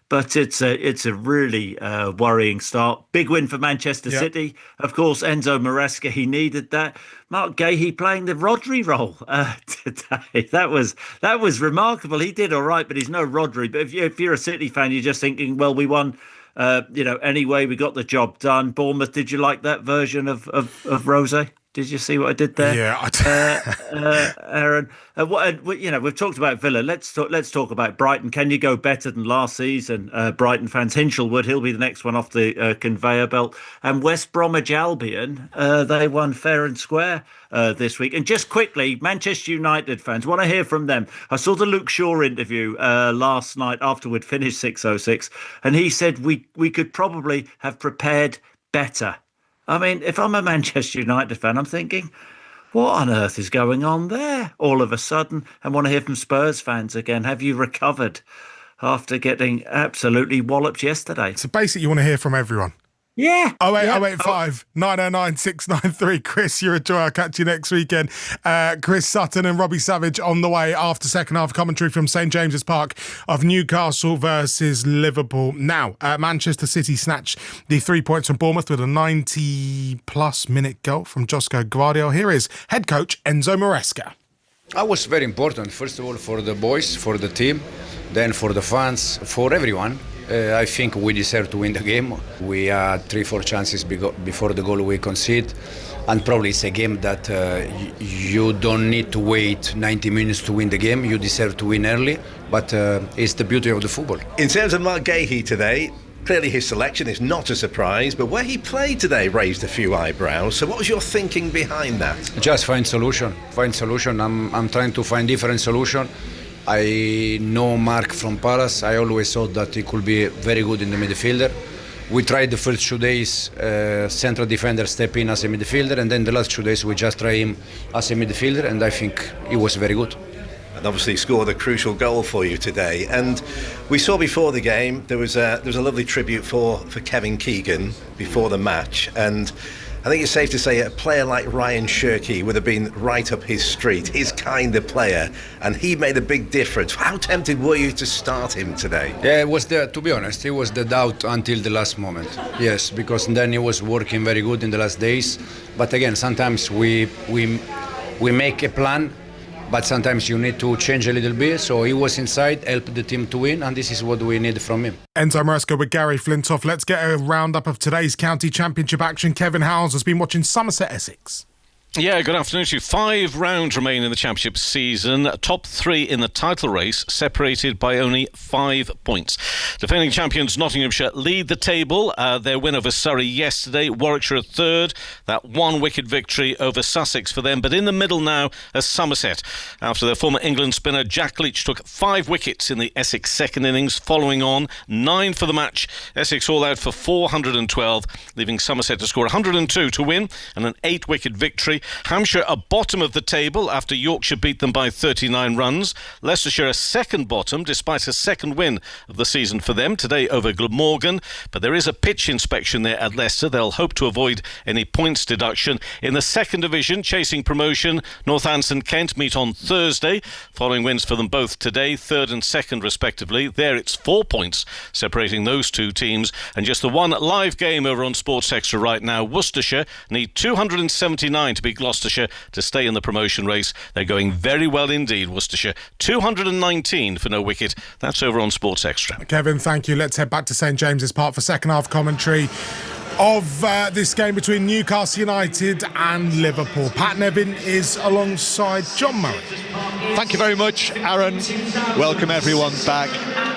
But it's a really worrying start. Big win for Manchester City. Of course, Enzo Maresca, he needed that. Mark Gahey playing the Rodri role today. That was remarkable. He did all right, but he's no Rodri. But if you're a City fan, you're just thinking, well, we won. Anyway, we got the job done. Bournemouth, did you like that version of Rose? Did you see what I did there? Yeah, Aaron. We've talked about Villa. Let's talk about Brighton. Can you go better than last season? Brighton fans, Hinchelwood, he'll be the next one off the conveyor belt. And West Bromwich Albion, they won fair and square this week. And just quickly, Manchester United fans, want to hear from them. I saw the Luke Shaw interview last night after we'd finished 6:06, and he said we could probably have prepared better. I mean, if I'm a Manchester United fan, I'm thinking, what on earth is going on there all of a sudden? And want to hear from Spurs fans again. Have you recovered after getting absolutely walloped yesterday? So basically, you want to hear from everyone. Yeah. 08085 909 693. Chris, you're a joy. I'll catch you next weekend. Chris Sutton and Robbie Savage on the way after second half commentary from St James's Park of Newcastle versus Liverpool. Now, Manchester City snatched the 3 points from Bournemouth with a 90-plus minute goal from Josko Gvardiol. Here is head coach Enzo Maresca. That was very important, first of all, for the boys, for the team, then for the fans, for everyone. I think we deserve to win the game. We had 3-4 chances before the goal we concede, and probably it's a game that you don't need to wait 90 minutes to win the game. You deserve to win early, but it's the beauty of the football. In terms of Mark Gahey today, clearly his selection is not a surprise, but where he played today raised a few eyebrows. So what was your thinking behind that? Just find solution. I'm trying to find different solution. I know Mark from Palace. I always thought that he could be very good in the midfielder. We tried the first 2 days, central defender step in as a midfielder, and then the last 2 days we just try him as a midfielder, and I think he was very good. And obviously scored a crucial goal for you today. And we saw before the game there was a lovely tribute for Kevin Keegan before the match, and I think it's safe to say a player like Ryan Shirky would have been right up his street, his kind of player, and he made a big difference. How tempted were you to start him today? Yeah, it was to be honest, it was the doubt until the last moment. Yes, because then he was working very good in the last days. But again, sometimes we make a plan, but sometimes you need to change a little bit. So he was inside, helped the team to win, and this is what we need from him. Enzo Maresca with Gary Flintoff. Let's get a roundup of today's county championship action. Kevin Howells has been watching Somerset Essex. Yeah, good afternoon to you. 5 rounds remain in the championship season. Top 3 in the title race, separated by only 5 points. Defending champions Nottinghamshire lead the table. Their win over Surrey yesterday. Warwickshire a third. That 1-wicket victory over Sussex for them. But in the middle now is Somerset. After their former England spinner Jack Leach took 5 wickets in the Essex second innings, following on 9 for the match. Essex all out for 412, leaving Somerset to score 102 to win and an 8-wicket victory. Hampshire are bottom of the table after Yorkshire beat them by 39 runs. Leicestershire are second bottom despite a second win of the season for them today over Glamorgan. But there is a pitch inspection there at Leicester. They'll hope to avoid any points deduction. In the second division, chasing promotion, Northampton Kent meet on Thursday, following wins for them both today, third and second respectively. There it's 4 points separating those two teams, and just the one live game over on Sports Extra right now. Worcestershire need 279 to beat Gloucestershire to stay in the promotion race. They're going very well indeed, Worcestershire. 219 for no wicket. That's over on Sports Extra. Kevin, thank you. Let's head back to St James's Park for second half commentary of this game between Newcastle United and Liverpool. Pat Nevin is alongside John Murray. Thank you very much, Aaron. Welcome everyone back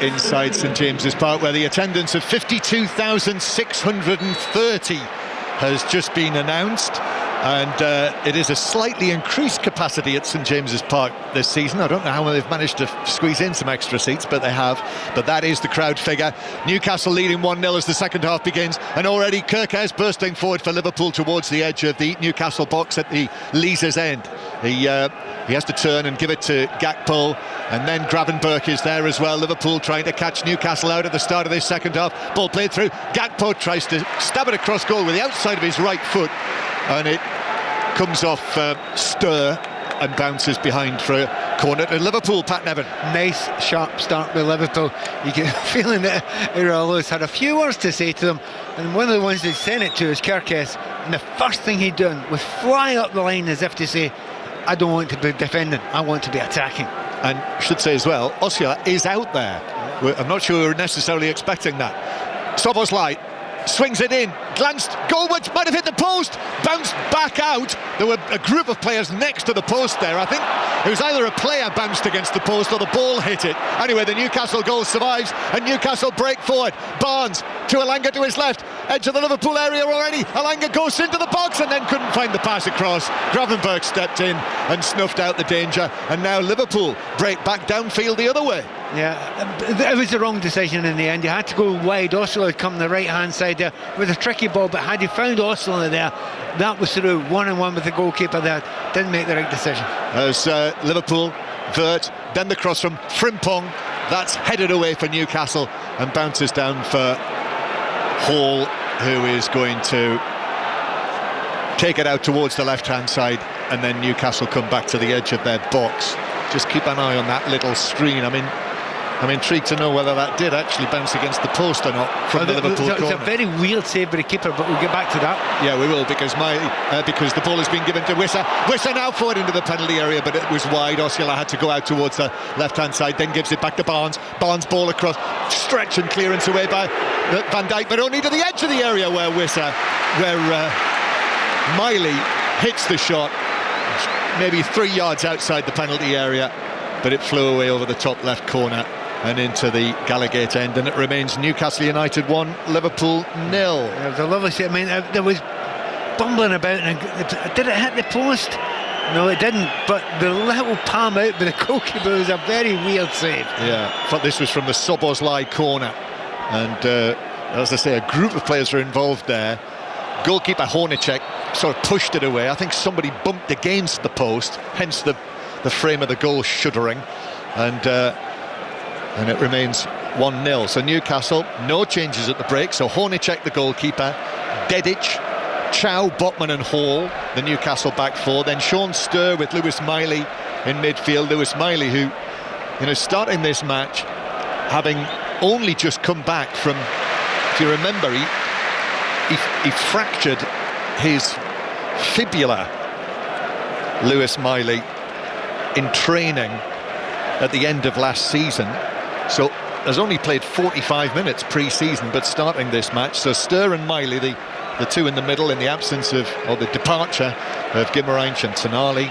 inside St James's Park, where the attendance of 52,630 has just been announced. And it is a slightly increased capacity at St James's Park this season. I don't know how they've managed to squeeze in some extra seats, but they have. But that is the crowd figure. Newcastle leading 1-0 as the second half begins. And already Kirkes bursting forward for Liverpool towards the edge of the Newcastle box at the Leazer's end. He has to turn and give it to Gakpo. And then Gravenberch is there as well. Liverpool trying to catch Newcastle out at the start of this second half. Ball played through. Gakpo tries to stab it across goal with the outside of his right foot. And it comes off Stir and bounces behind for a corner to Liverpool. Pat Nevin. Nice sharp start with Liverpool. You get a feeling that Iraolas had a few words to say to them, and one of the ones they sent it to is Kirkes, and the first thing he'd done was fly up the line as if to say, I don't want to be defending, I want to be attacking. And should say as well, Ossia is out there. I'm not sure we're necessarily expecting that. Szoboszlai swings it in, glanced goalwards, might have hit the post, bounced back out. There were a group of players next to the post there. I think it was either a player bounced against the post or the ball hit it. Anyway, the Newcastle goal survives and Newcastle break forward. Barnes to Elanga to his left, edge of the Liverpool area already. Elanga goes into the box and then couldn't find the pass across. Gravenberch stepped in and snuffed out the danger, and now Liverpool break back downfield the other way. Yeah, it was the wrong decision in the end. You had to go wide. Oslo had come the right hand side there with a tricky ball, but had he found Oslo there, that was through 1-on-1 with the goalkeeper there. Didn't make the right decision. As Liverpool, Vert, then the cross from Frimpong, that's headed away for Newcastle and bounces down for Hall, who is going to take it out towards the left hand side, and then Newcastle come back to the edge of their box. Just keep an eye on that little screen. I'm intrigued to know whether that did actually bounce against the post or not from the Liverpool corner. It's a very weird save by the keeper, but we'll get back to that. Yeah, we will, because the ball has been given to Wissa. Wissa now forward into the penalty area, but it was wide. Osula had to go out towards the left-hand side, then gives it back to Barnes. Barnes ball across, stretch and clearance away by Van Dijk, but only to the edge of the area where Miley hits the shot, maybe 3 yards outside the penalty area, but it flew away over the top left corner and into the Gallagate end, and it remains Newcastle United 1, Liverpool 0. It was a lovely save. I mean, there was bumbling about, and did it hit the post? No, it didn't, but the little palm out by the goalkeeper was a very weird save. Yeah, I thought this was from the Szoboszlai corner, and as I say, a group of players were involved there. Goalkeeper Hornacek sort of pushed it away. I think somebody bumped against the post, hence the frame of the goal shuddering, and it remains 1-0. So Newcastle, no changes at the break. So Hornacek, the goalkeeper, Dedic, Chow, Botman and Hall, the Newcastle back four. Then Sean Sturr with Lewis Miley in midfield. Lewis Miley, who, starting this match, having only just come back from, if you remember, he fractured his fibula, Lewis Miley, in training at the end of last season. So has only played 45 minutes pre-season, but starting this match. So Sturr and Miley, the two in the middle, in the absence of, or the departure of Guimarães and Tonali.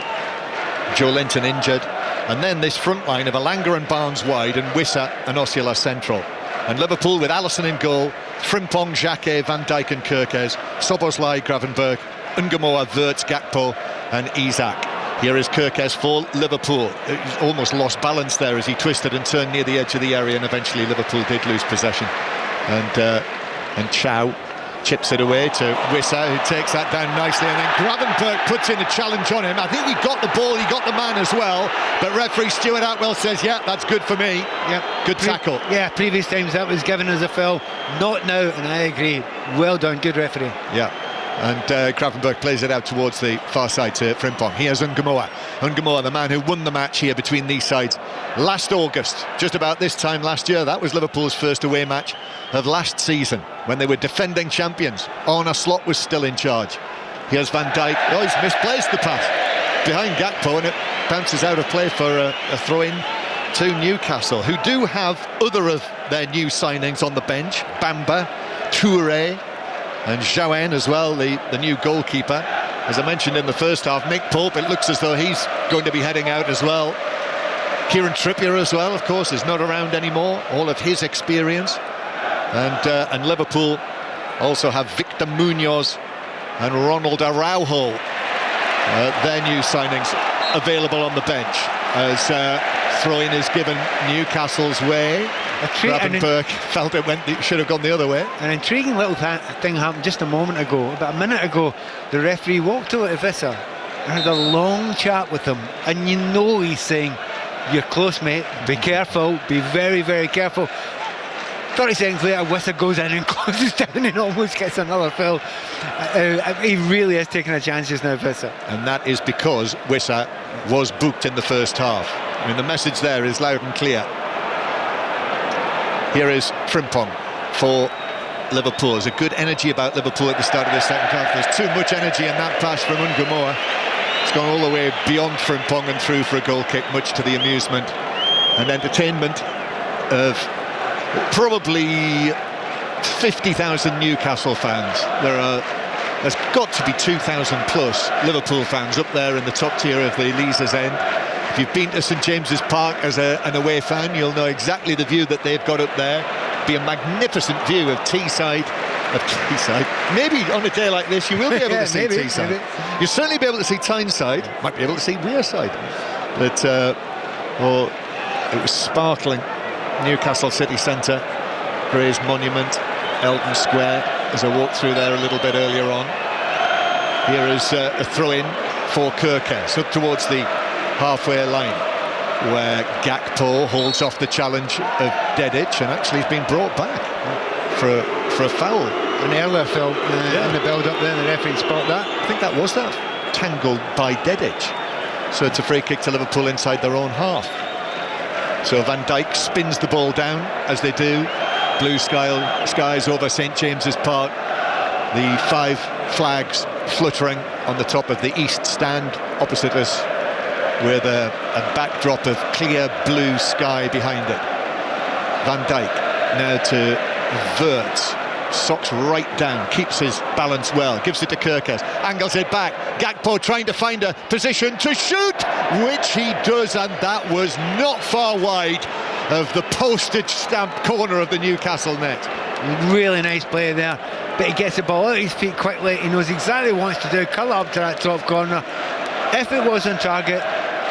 Joe Linton injured. And then this front line of Elanga and Barnes wide, and Wissa and Osula central. And Liverpool with Alisson in goal, Frimpong, Jacquet, Van Dijk and Kerkez, Szoboszlai, Gravenberch, Ungamoa, Wirtz, Gakpo and Isak. Here is Kerkez for Liverpool. He's almost lost balance there as he twisted and turned near the edge of the area, and eventually Liverpool did lose possession. And Chow chips it away to Wissa, who takes that down nicely, and then Gravenberch puts in a challenge on him. I think he got the ball, he got the man as well, but referee Stuart Atwell says, yeah, that's good for me. Yeah, good tackle. Yeah, previous times that was given as a foul, not now, and I agree. Well done, good referee. Yeah. And Gravenberch plays it out towards the far side to Frimpong. Here's Ungamoa. Ungamoa, the man who won the match here between these sides last August, just about this time last year. That was Liverpool's first away match of last season when they were defending champions. Arne Slot was still in charge. Here's Van Dijk. Oh, he's misplaced the pass behind Gakpo, and it bounces out of play for a throw-in to Newcastle, who do have other of their new signings on the bench. Bamba, Touré and Joanne as well, the new goalkeeper. As I mentioned in the first half, Nick Pope, it looks as though he's going to be heading out as well. Kieran Trippier as well, of course, is not around anymore. All of his experience. And Liverpool also have Victor Munoz and Ronald Araujo, their new signings, available on the bench as throw-in is given Newcastle's way. Gravenberch felt it should have gone the other way. An intriguing little thing happened just a moment ago. About a minute ago, the referee walked over to Wissa and had a long chat with him, and he's saying, you're close, mate, be careful, be very, very careful. 30 seconds later, Wissa goes in and closes down and almost gets another foul. He really is taking a chance just now, Wissa. And that is because Wissa was booked in the first half. I mean, the message there is loud and clear. Here is Frimpong for Liverpool. There's a good energy about Liverpool at the start of the second half. There's too much energy in that pass from Ungamoa. It's gone all the way beyond Frimpong and through for a goal kick, much to the amusement and entertainment of probably 50,000 Newcastle fans. There's got to be 2,000 plus Liverpool fans up there in the top tier of the Leazes End. If you've been to St James's Park as an away fan, you'll know exactly the view that they've got up there. Be a magnificent view of Teesside. Maybe on a day like this you will be able to see Teesside. Maybe. You'll certainly be able to see Tyneside. Might be able to see Wearside. But it was sparkling. Newcastle city centre, Gray's Monument, Eldon Square, as I walked through there a little bit earlier on. Here is a throw-in for Kirkes up towards the halfway line, where Gakpo holds off the challenge of Dedic and actually has been brought back for a foul. An earlier foul in the build-up there, the referee spotted that. I think that was tangled by Dedic. So it's a free kick to Liverpool inside their own half. So Van Dijk spins the ball down, as they do. Blue skies over St James's Park. The 5 flags fluttering on the top of the East Stand opposite us, with a backdrop of clear blue sky behind it. Van Dijk now to Wirtz. Socks right down, keeps his balance well, gives it to Kirkes, angles it back. Gakpo trying to find a position to shoot, which he does, and that was not far wide of the postage stamp corner of the Newcastle net. Really nice play there, but he gets the ball out of his feet quickly. He knows exactly what he wants to do, curl up to that top corner. If it was on target,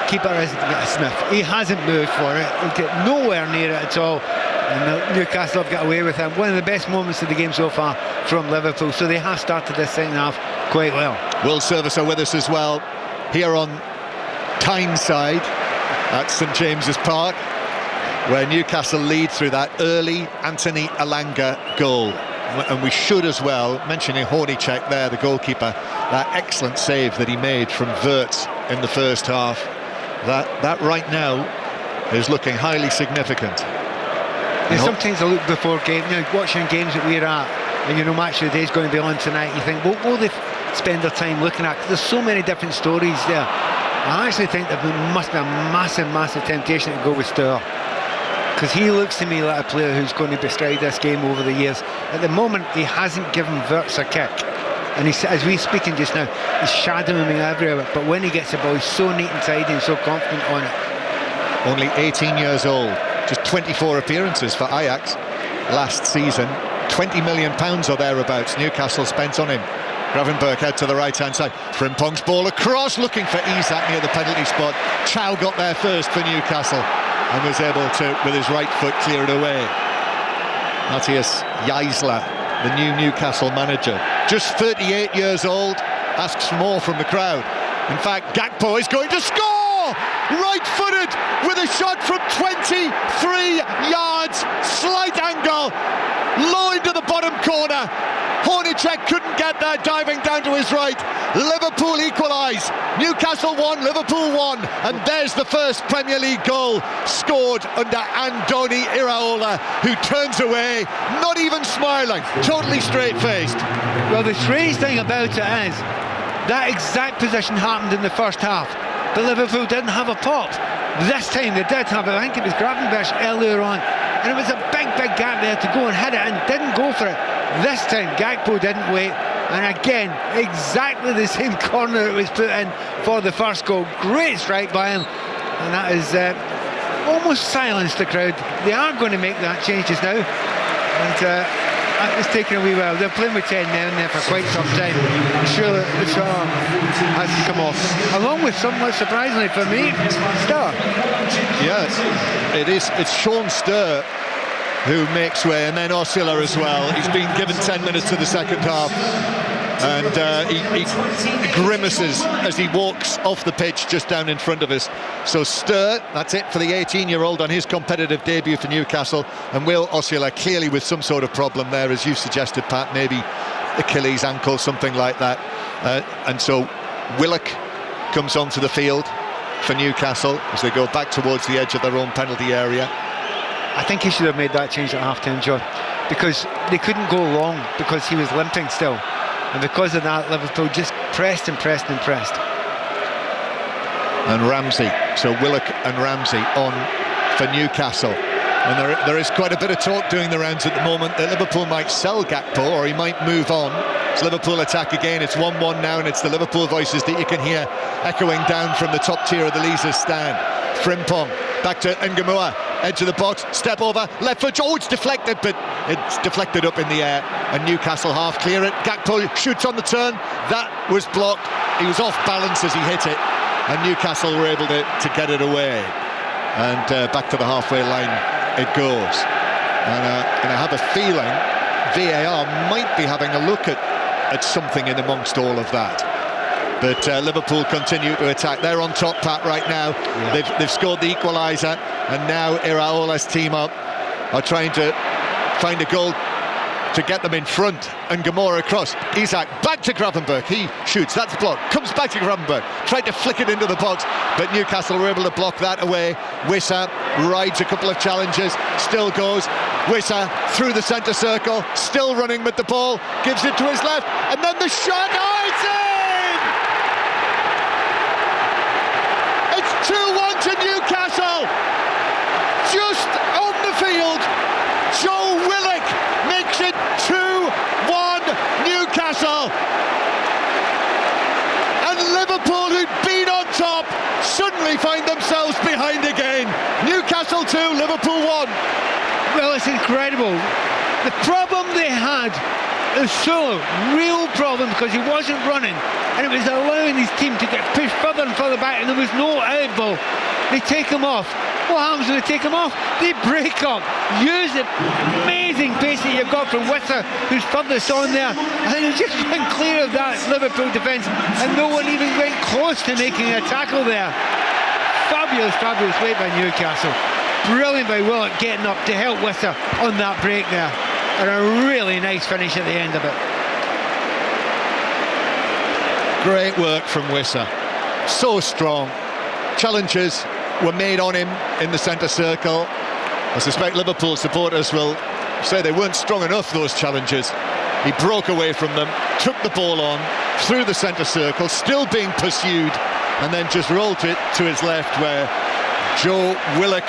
keeper isn't going to get a sniff. He hasn't moved for it, he'll get nowhere near it at all. And Newcastle have got away with it. One of the best moments of the game so far from Liverpool, so they have started this second half quite well. Will Service are with us as well, here on Tyneside at St James's Park, where Newcastle lead through that early Anthony Elanga goal. And we should as well, mentioning Hornicek there, the goalkeeper, that excellent save that he made from Wirtz in the first half. That right now is looking highly significant. And sometimes I look before games, watching games that we're at, and match of the day is going to be on tonight, you think, what will they spend their time looking at? Because there's so many different stories there. I actually think there must be a massive temptation to go with Sturr, because he looks to me like a player who's going to bestride this game over the years. At the moment, he hasn't given Wirtz a kick, and as we're speaking just now, he's shadowing him everywhere, but when he gets the ball, he's so neat and tidy and so confident on it. Only 18 years old. Just 24 appearances for Ajax last season. £20 million or thereabouts Newcastle spent on him. Gravenberch out to the right-hand side. Frimpong's ball across, looking for Isak near the penalty spot. Chow got there first for Newcastle and was able to, with his right foot, clear it away. Matthias Jaisler, the new Newcastle manager, just 38 years old, asks more from the crowd. In fact, Gakpo is going to score! Right-footed with a shot from 23 yards, slight angle, low into the bottom corner. Hornicek couldn't get there, diving down to his right. Liverpool equalise. Newcastle 1, Liverpool 1, and there's the first Premier League goal scored under Andoni Iraola, who turns away, not even smiling, totally straight-faced. Well, the strange thing about it is that exact position happened in the first half, but Liverpool didn't have a pop. This time they did have it. I think it was Gravenberch earlier on, and it was a big gap there to go and hit it, and didn't go for it. This time Gakpo didn't wait, and again exactly the same corner it was put in for the first goal. Great strike by him, and that is almost silenced the crowd. They are going to make that change just now, and it's taken a wee while. They're playing with 10 men there for quite some time. Surely the star has to come off, along with, somewhat surprisingly for me, Sturr. Yes, it's Sean Sturr who makes way, and then Osula as well. He's been given 10 minutes of the second half, and he grimaces as he walks off the pitch just down in front of us. So Sturr, that's it for the 18-year-old on his competitive debut for Newcastle, and Will Osula clearly with some sort of problem there, as you suggested, Pat, maybe Achilles ankle, something like that. And so Willock comes onto the field for Newcastle as they go back towards the edge of their own penalty area. I think he should have made that change at half-time, John, because they couldn't go long because he was limping still, and because of that Liverpool just pressed. And Ramsey, so Willock and Ramsey on for Newcastle. And there is quite a bit of talk doing the rounds at the moment that Liverpool might sell Gakpo or he might move on. It's Liverpool attack again. It's 1-1 now, and it's the Liverpool voices that you can hear echoing down from the top tier of the Leazes stand. Frimpong back to Ngumoa, edge of the box, step over, left foot. Oh, it's deflected, but it's deflected up in the air, and Newcastle half clear it. Gakpo shoots on the turn. That was blocked. He was off balance as he hit it, and Newcastle were able to get it away. And back to the halfway line it goes. And I have a feeling VAR might be having a look at something in amongst all of that. But Liverpool continue to attack. They're on top, Pat, right now. Yeah. They've scored the equaliser, and now Iraola's team up are trying to find a goal to get them in front. And Gamora across. Isak back to Gravenberch. He shoots. That's blocked. Comes back to Gravenberch. Tried to flick it into the box, but Newcastle were able to block that away. Wissa rides a couple of challenges. Still goes. Wissa through the centre circle. Still running with the ball. Gives it to his left. And then the shot. Oh, it's in! It's 2-1 to Newcastle. Just on the field. Joe Willock makes it 2-1 Newcastle. And Liverpool, who'd been on top, suddenly find themselves behind again. Newcastle 2, Liverpool 1. Well, it's incredible. The problem they had is so real problem because he wasn't running, and it was allowing his team to get pushed further and further back, and there was no out ball. They take him off. What happens when they take him off? They break up. Use the amazing pace that you've got from Wissa, who's furthest on there. And he just went clear of that Liverpool defence, and no one even went close to making a tackle there. Fabulous play by Newcastle. Brilliant by Willock getting up to help Wissa on that break there. And a really nice finish at the end of it. Great work from Wissa. So strong. Challenges were made on him in the centre circle. I suspect Liverpool supporters will say they weren't strong enough, those challenges. He broke away from them, took the ball on, through the centre circle, still being pursued, and then just rolled it to his left where Joe Willock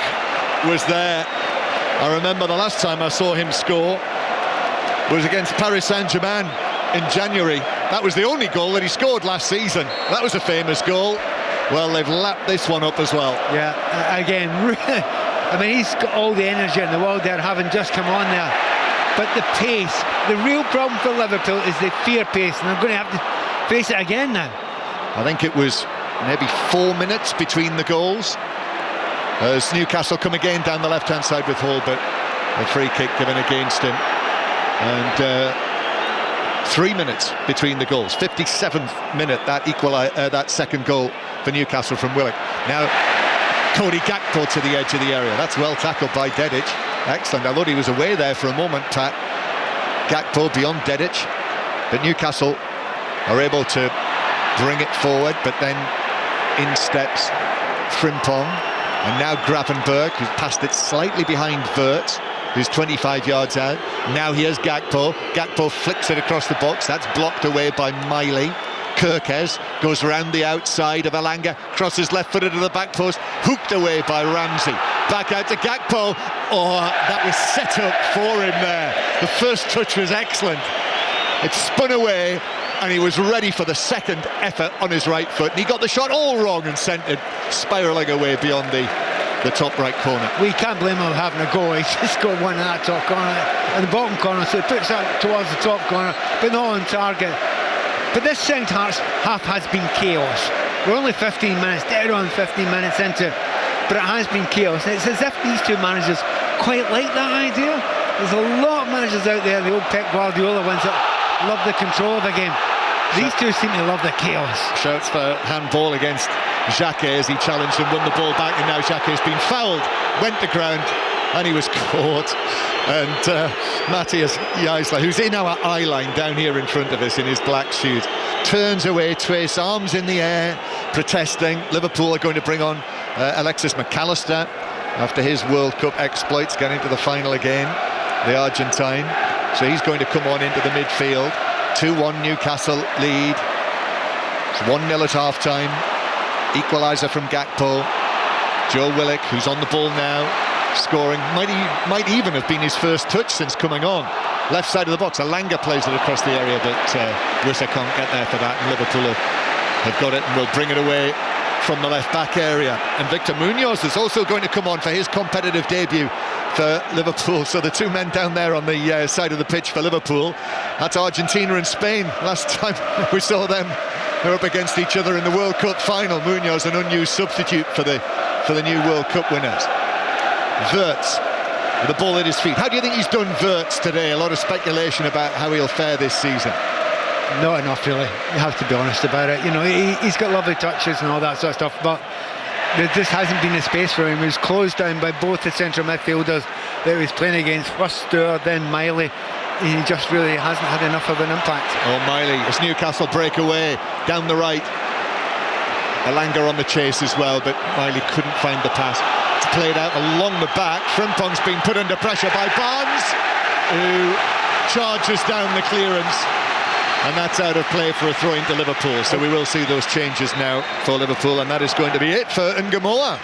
was there. I remember the last time I saw him score was against Paris Saint-Germain in January. That was the only goal that he scored last season. That was a famous goal. Well, they've lapped this one up as well. Yeah, again, really, I mean, he's got all the energy in the world there, having just come on there. But the pace, the real problem for Liverpool is the fear pace, and they're going to have to face it again now. I think it was maybe 4 minutes between the goals. As Newcastle come again down the left-hand side with Hall, but a free kick given against him. And 3 minutes between the goals. 57th minute, that second goal for Newcastle from Willock. Now Cody Gakpo to the edge of the area. That's well tackled by Dedic. Excellent. I thought he was away there for a moment, Pat. Gakpo beyond Dedic, but Newcastle are able to bring it forward, but then in steps Frimpong, and now Gravenberch, who's passed it slightly behind Wirtz, who's 25 yards out. Now here's Gakpo. Gakpo flicks it across the box. That's blocked away by Miley. Kirkes goes around the outside of Alanga, crosses left-footed to the back post, hooked away by Ramsey. Back out to Gakpo. Oh, that was set up for him there. The first touch was excellent. It spun away, and he was ready for the second effort on his right foot. And he got the shot all wrong and sent it spiralling away beyond the top right corner. We can't blame him having a go. He's just got one in that top corner, in the bottom corner, so he puts that towards the top corner, but not on target. But this second half has been chaos. We're only 15 minutes, dead on 15 minutes into it, but it has been chaos. And it's as if these two managers quite like that idea. There's a lot of managers out there, the old Pep Guardiola ones, that love the control of the game. These two seem to love the chaos. Shouts for handball against Jacques as he challenged and won the ball back, and now Jacques has been fouled, went to ground, and he was caught. And Matthias Jaisler, who's in our eye line down here in front of us in his black suit, turns away, twists, arms in the air, protesting. Liverpool are going to bring on Alexis McAllister after his World Cup exploits, getting to the final again, the Argentine. So he's going to come on into the midfield. 2-1 Newcastle lead. It's 1-0 at half-time. Equaliser from Gakpo. Joe Willock, who's on the ball now, scoring. Might even have been his first touch since coming on. Left side of the box, Alanga plays it across the area, but Wissa can't get there for that, and Liverpool have got it and will bring it away from the left back area. And Victor Munoz is also going to come on for his competitive debut for Liverpool. So the two men down there on the side of the pitch for Liverpool, that's Argentina and Spain. Last time we saw them, they were up against each other in the World Cup final. Munoz, an unused substitute for the new World Cup winners. Wirtz with the ball at his feet. How do you think he's done, Wirtz, today? A lot of speculation about how he'll fare this season. Not enough, really. You have to be honest about it. You know, he's got lovely touches and all that sort of stuff, but there just hasn't been a space for him. He was closed down by both the central midfielders that he was playing against, first Stewart, then Miley. He just really hasn't had enough of an impact. Oh, Miley, as Newcastle break away down the right. Alanga on the chase as well, but Miley couldn't find the pass. It's played out along the back. Frimpong's been put under pressure by Barnes, who charges down the clearance. And that's out of play for a throw into Liverpool. So we will see those changes now for Liverpool, and that is going to be it for Ngamoa.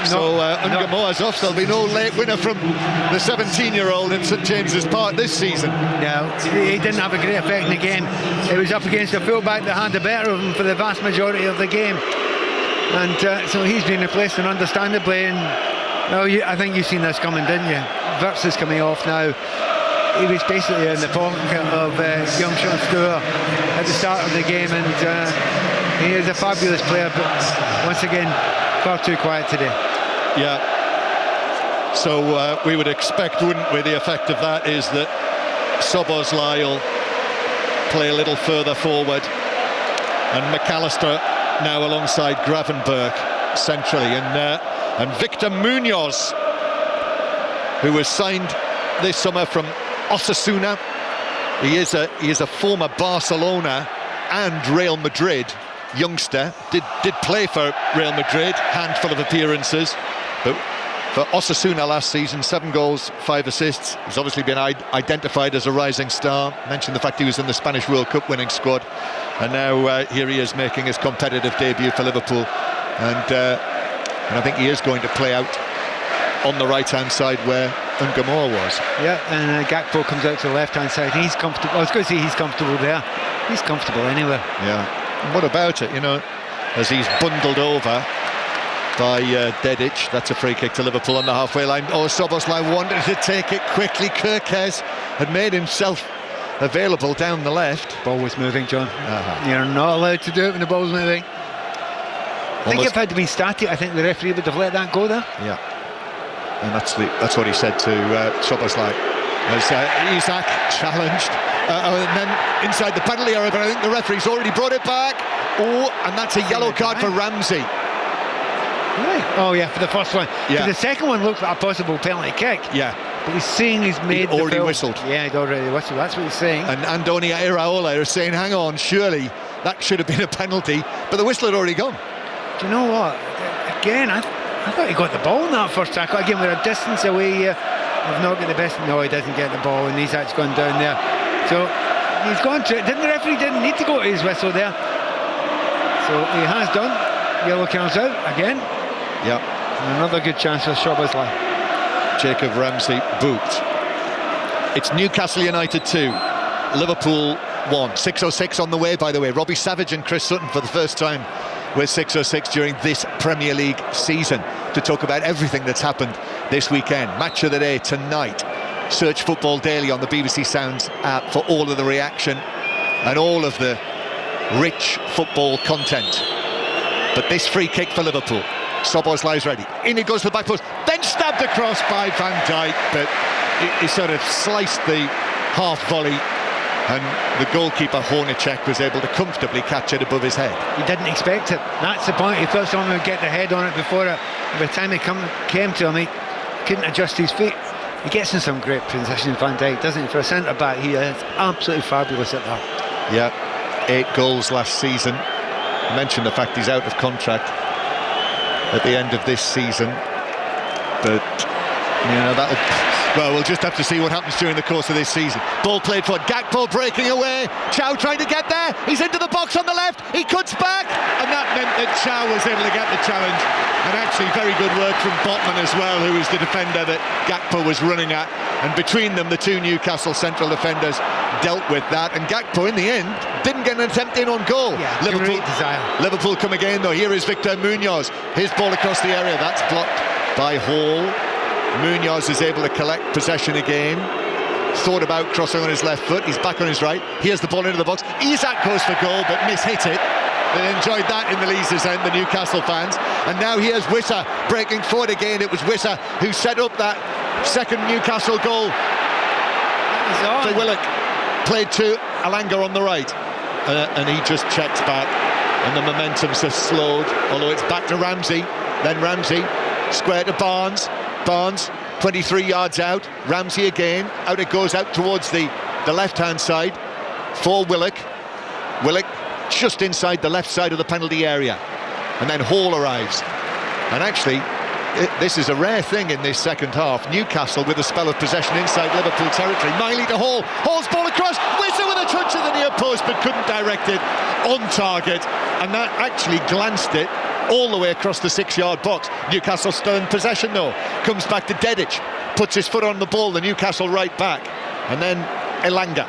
So Ngamoa's off. There'll be no late winner from the 17-year-old in St James's Park this season. No, he didn't have a great effect in the game. It was up against a fullback that had the better of him for the vast majority of the game. And so he's been replaced, and understandably. And I think you've seen this coming, didn't you? Wirtz is coming off now. He was basically in the pocket of young Sean Stewart at the start of the game, and he is a fabulous player, but once again, far too quiet today. Yeah. So we would expect, wouldn't we, the effect of that is that Szoboszlai will play a little further forward, and McAllister now alongside Gravenberch centrally, and Victor Munoz, who was signed this summer from Osasuna. He is a former Barcelona and Real Madrid youngster. Did play for Real Madrid, handful of appearances, but for Osasuna last season, 7 goals, 5 assists. He's obviously been identified as a rising star. Mentioned the fact he was in the Spanish World Cup winning squad, and now here he is making his competitive debut for Liverpool, and I think he is going to play out on the right-hand side where Ngamoa was. Yeah, and Gakpo comes out to the left-hand side. He's comfortable. I was going to say he's comfortable there. He's comfortable anywhere. Yeah. And what about it, as he's bundled over by Dedic. That's a free kick to Liverpool on the halfway line. Oh, Szoboszlai wanted to take it quickly. Kirkes had made himself available down the left. Ball was moving, John. You're not allowed to do it when the ball's moving. I think if it had been static, I think the referee would have let that go there. Yeah. And that's what he said to Szoboszlai as Isak challenged, and then inside the penalty area, but I think the referee's already brought it back. Oh, and that's a yellow card for Ramsey. Really? Oh yeah, for the first one. Yeah. The second one looked like a possible penalty kick. Yeah. But he's saying he's made He'd already the whistled. Yeah, he'd already whistled. That's what he's saying. And Andoni Iraola is saying, hang on, surely that should have been a penalty, but the whistle had already gone. Do you know what? Again, I thought he got the ball in that first tackle. Again, we're a distance away here. I've not got the best. No, he doesn't get the ball, and Isak's gone down there. So he's gone to it. The referee didn't need to go to his whistle there. So he has done. Yellow comes out again. Yeah. And another good chance for Szoboszlai. Jacob Ramsey booked. It's Newcastle United 2, Liverpool 1. 6:06 on the way, by the way. Robbie Savage and Chris Sutton for the first time with 6:06 during this Premier League season to talk about everything that's happened this weekend. Match of the day tonight. Search Football Daily on the BBC Sounds app for all of the reaction and all of the rich football content. But this free kick for Liverpool, Szoboszlai's ready. In it goes to the back post, then stabbed across by Van Dijk, but he sort of sliced the half volley, and the goalkeeper Hornacek was able to comfortably catch it above his head. He didn't expect it. That's the point. He thought someone would get the head on it before it. By the time it came to him, he couldn't adjust his feet. He gets in some great position, Van Dijk, doesn't he? For a centre-back, he is absolutely fabulous at that. Yeah, 8 goals last season. I mentioned the fact he's out of contract at the end of this season, but Well, we'll just have to see what happens during the course of this season. Ball played for Gakpo, breaking away. Chow trying to get there. He's into the box on the left. He cuts back, and that meant that Chow was able to get the challenge. And actually, very good work from Botman as well, who was the defender that Gakpo was running at. And between them, the two Newcastle central defenders dealt with that. And Gakpo, in the end, didn't get an attempt in on goal. Liverpool come again, though. Here is Victor Munoz. His ball across the area. That's blocked by Hall. Munoz is able to collect possession again. Thought about crossing on his left foot. He's back on his right. Here's the ball into the box. Isak goes for goal, but mishit it. They enjoyed that in the Leazes end, the Newcastle fans. And now here's Wissa breaking forward again. It was Wissa who set up that second Newcastle goal for Willock. Played to Alanga on the right. And he just checks back. And the momentum's just slowed. Although it's back to Ramsey. Then Ramsey, square to Barnes. Barnes, 23 yards out. Ramsey again. Out it goes, out towards the left-hand side for Willock. Willock just inside the left side of the penalty area. And then Hall arrives. And actually, this is a rare thing in this second half. Newcastle with a spell of possession inside Liverpool territory. Miley to Hall. Hall's ball across. Wissa with a touch of the near post, but couldn't direct it on target. And that actually glanced it all the way across the 6-yard box. Newcastle still in possession though. Comes back to Dedic, puts his foot on the ball, the Newcastle right back. And then Elanga.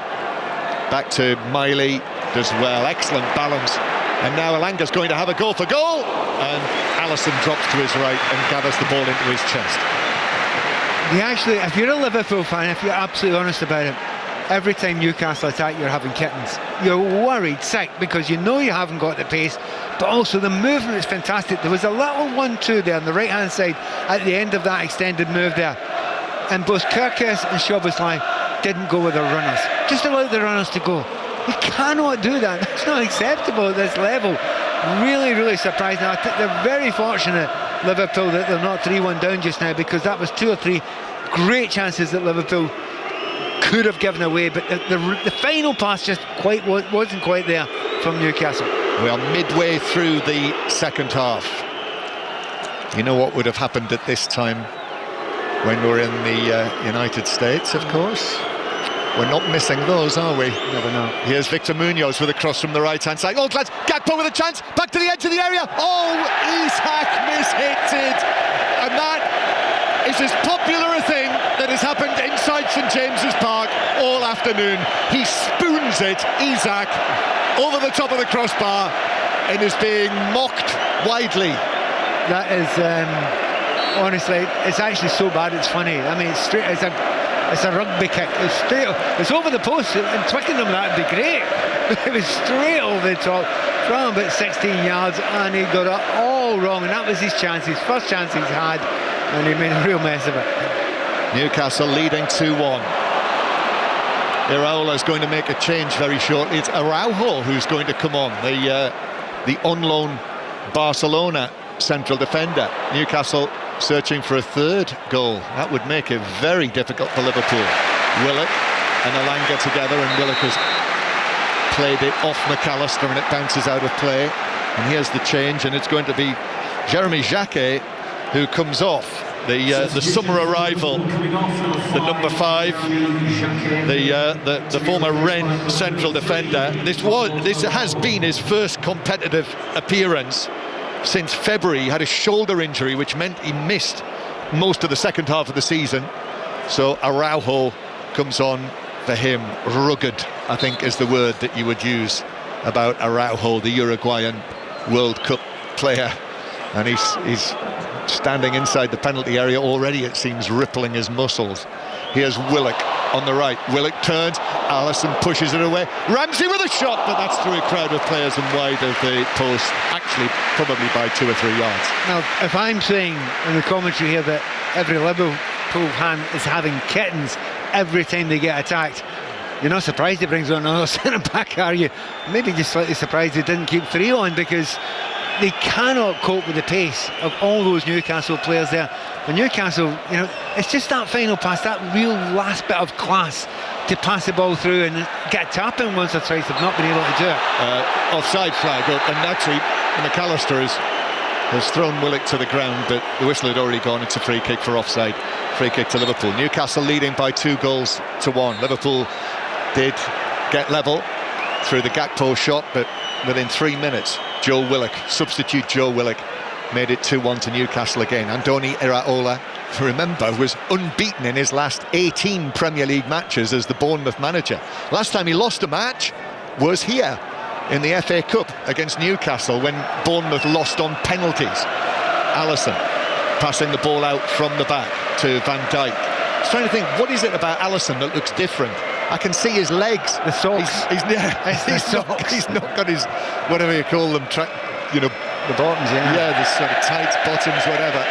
Back to Miley, does well, excellent balance. And now Elanga's going to have a go for goal. And Alisson drops to his right and gathers the ball into his chest. You actually, if you're a Liverpool fan, if you're absolutely honest about it, every time Newcastle attack, you're having kittens. You're worried, sick, because you know you haven't got the pace, but also the movement is fantastic. There was a little 1-2 there on the right-hand side at the end of that extended move there. And both Kirkus and Szoboszlai didn't go with their runners. Just allowed the runners to go. You cannot do that. That's not acceptable at this level. Really, really surprising. I think they're very fortunate, Liverpool, that they're not 3-1 down just now, because that was 2 or 3 great chances that Liverpool could have given away, but the final pass just wasn't quite there from Newcastle. We are midway through the second half. You know what would have happened at this time when we're in the United States, of course. We're not missing those, are we? Never know. Here's Victor Munoz with a cross from the right-hand side. Oh, glad Gakpo with a chance. Back to the edge of the area. Oh, Isak mishit. And that is as popular a thing that has happened inside St James's Park all afternoon. He spoons it, Isak, over the top of the crossbar and is being mocked widely. That is, honestly, it's actually so bad it's funny. I mean, it's straight. It's a rugby kick. It's straight. It's over the post. And Twickenham, that'd be great. It was straight over the top from about 16 yards, and he got it all wrong. And that was his chance, his first chance he's had, and he made a real mess of it. Newcastle leading 2-1. Iraola's going to make a change very shortly. It's Araujo who's going to come on, the on loan Barcelona central defender. Newcastle searching for a third goal. That would make it very difficult for Liverpool. Willock and Elanga together, and Willock has played it off McAllister and it bounces out of play. And here's the change, and it's going to be Jeremy Jacquet who comes off. The summer arrival, the number 5, the former Rennes central defender. This has been his first competitive appearance since February. He had a shoulder injury, which meant he missed most of the second half of the season. So Araujo comes on for him. Rugged, I think, is the word that you would use about Araujo, the Uruguayan World Cup player. And he's standing inside the penalty area already, it seems, rippling his muscles. Here's Willock on the right. Willock turns, Alisson pushes it away. Ramsey with a shot, but that's through a crowd of players and wide of the post, actually probably by 2 or 3 yards. Now, if I'm saying in the commentary here that every Liverpool fan is having kittens every time they get attacked, you're not surprised he brings on another centre-back, are you? Maybe just slightly surprised he didn't keep 3 on, because they cannot cope with the pace of all those Newcastle players there. For Newcastle, you know, it's just that final pass, that real last bit of class to pass the ball through and get a tap in once or twice. They've not been able to do it. Offside flag up, and actually McAllister has has thrown Willock to the ground, but the whistle had already gone. It's a free kick for offside. Free kick to Liverpool. Newcastle leading by 2-1. Liverpool did get level through the Gakpo shot, but within 3 minutes, substitute Joe Willock, made it 2-1 to Newcastle again. Andoni Iraola, remember, was unbeaten in his last 18 Premier League matches as the Bournemouth manager. Last time he lost a match was here in the FA Cup against Newcastle when Bournemouth lost on penalties. Alisson passing the ball out from the back to Van Dijk. I was trying to think, what is it about Alisson that looks different? I can see his legs. The socks. He's not got his, whatever you call them, the bottoms, yeah. Yeah, the sort of tight bottoms, whatever.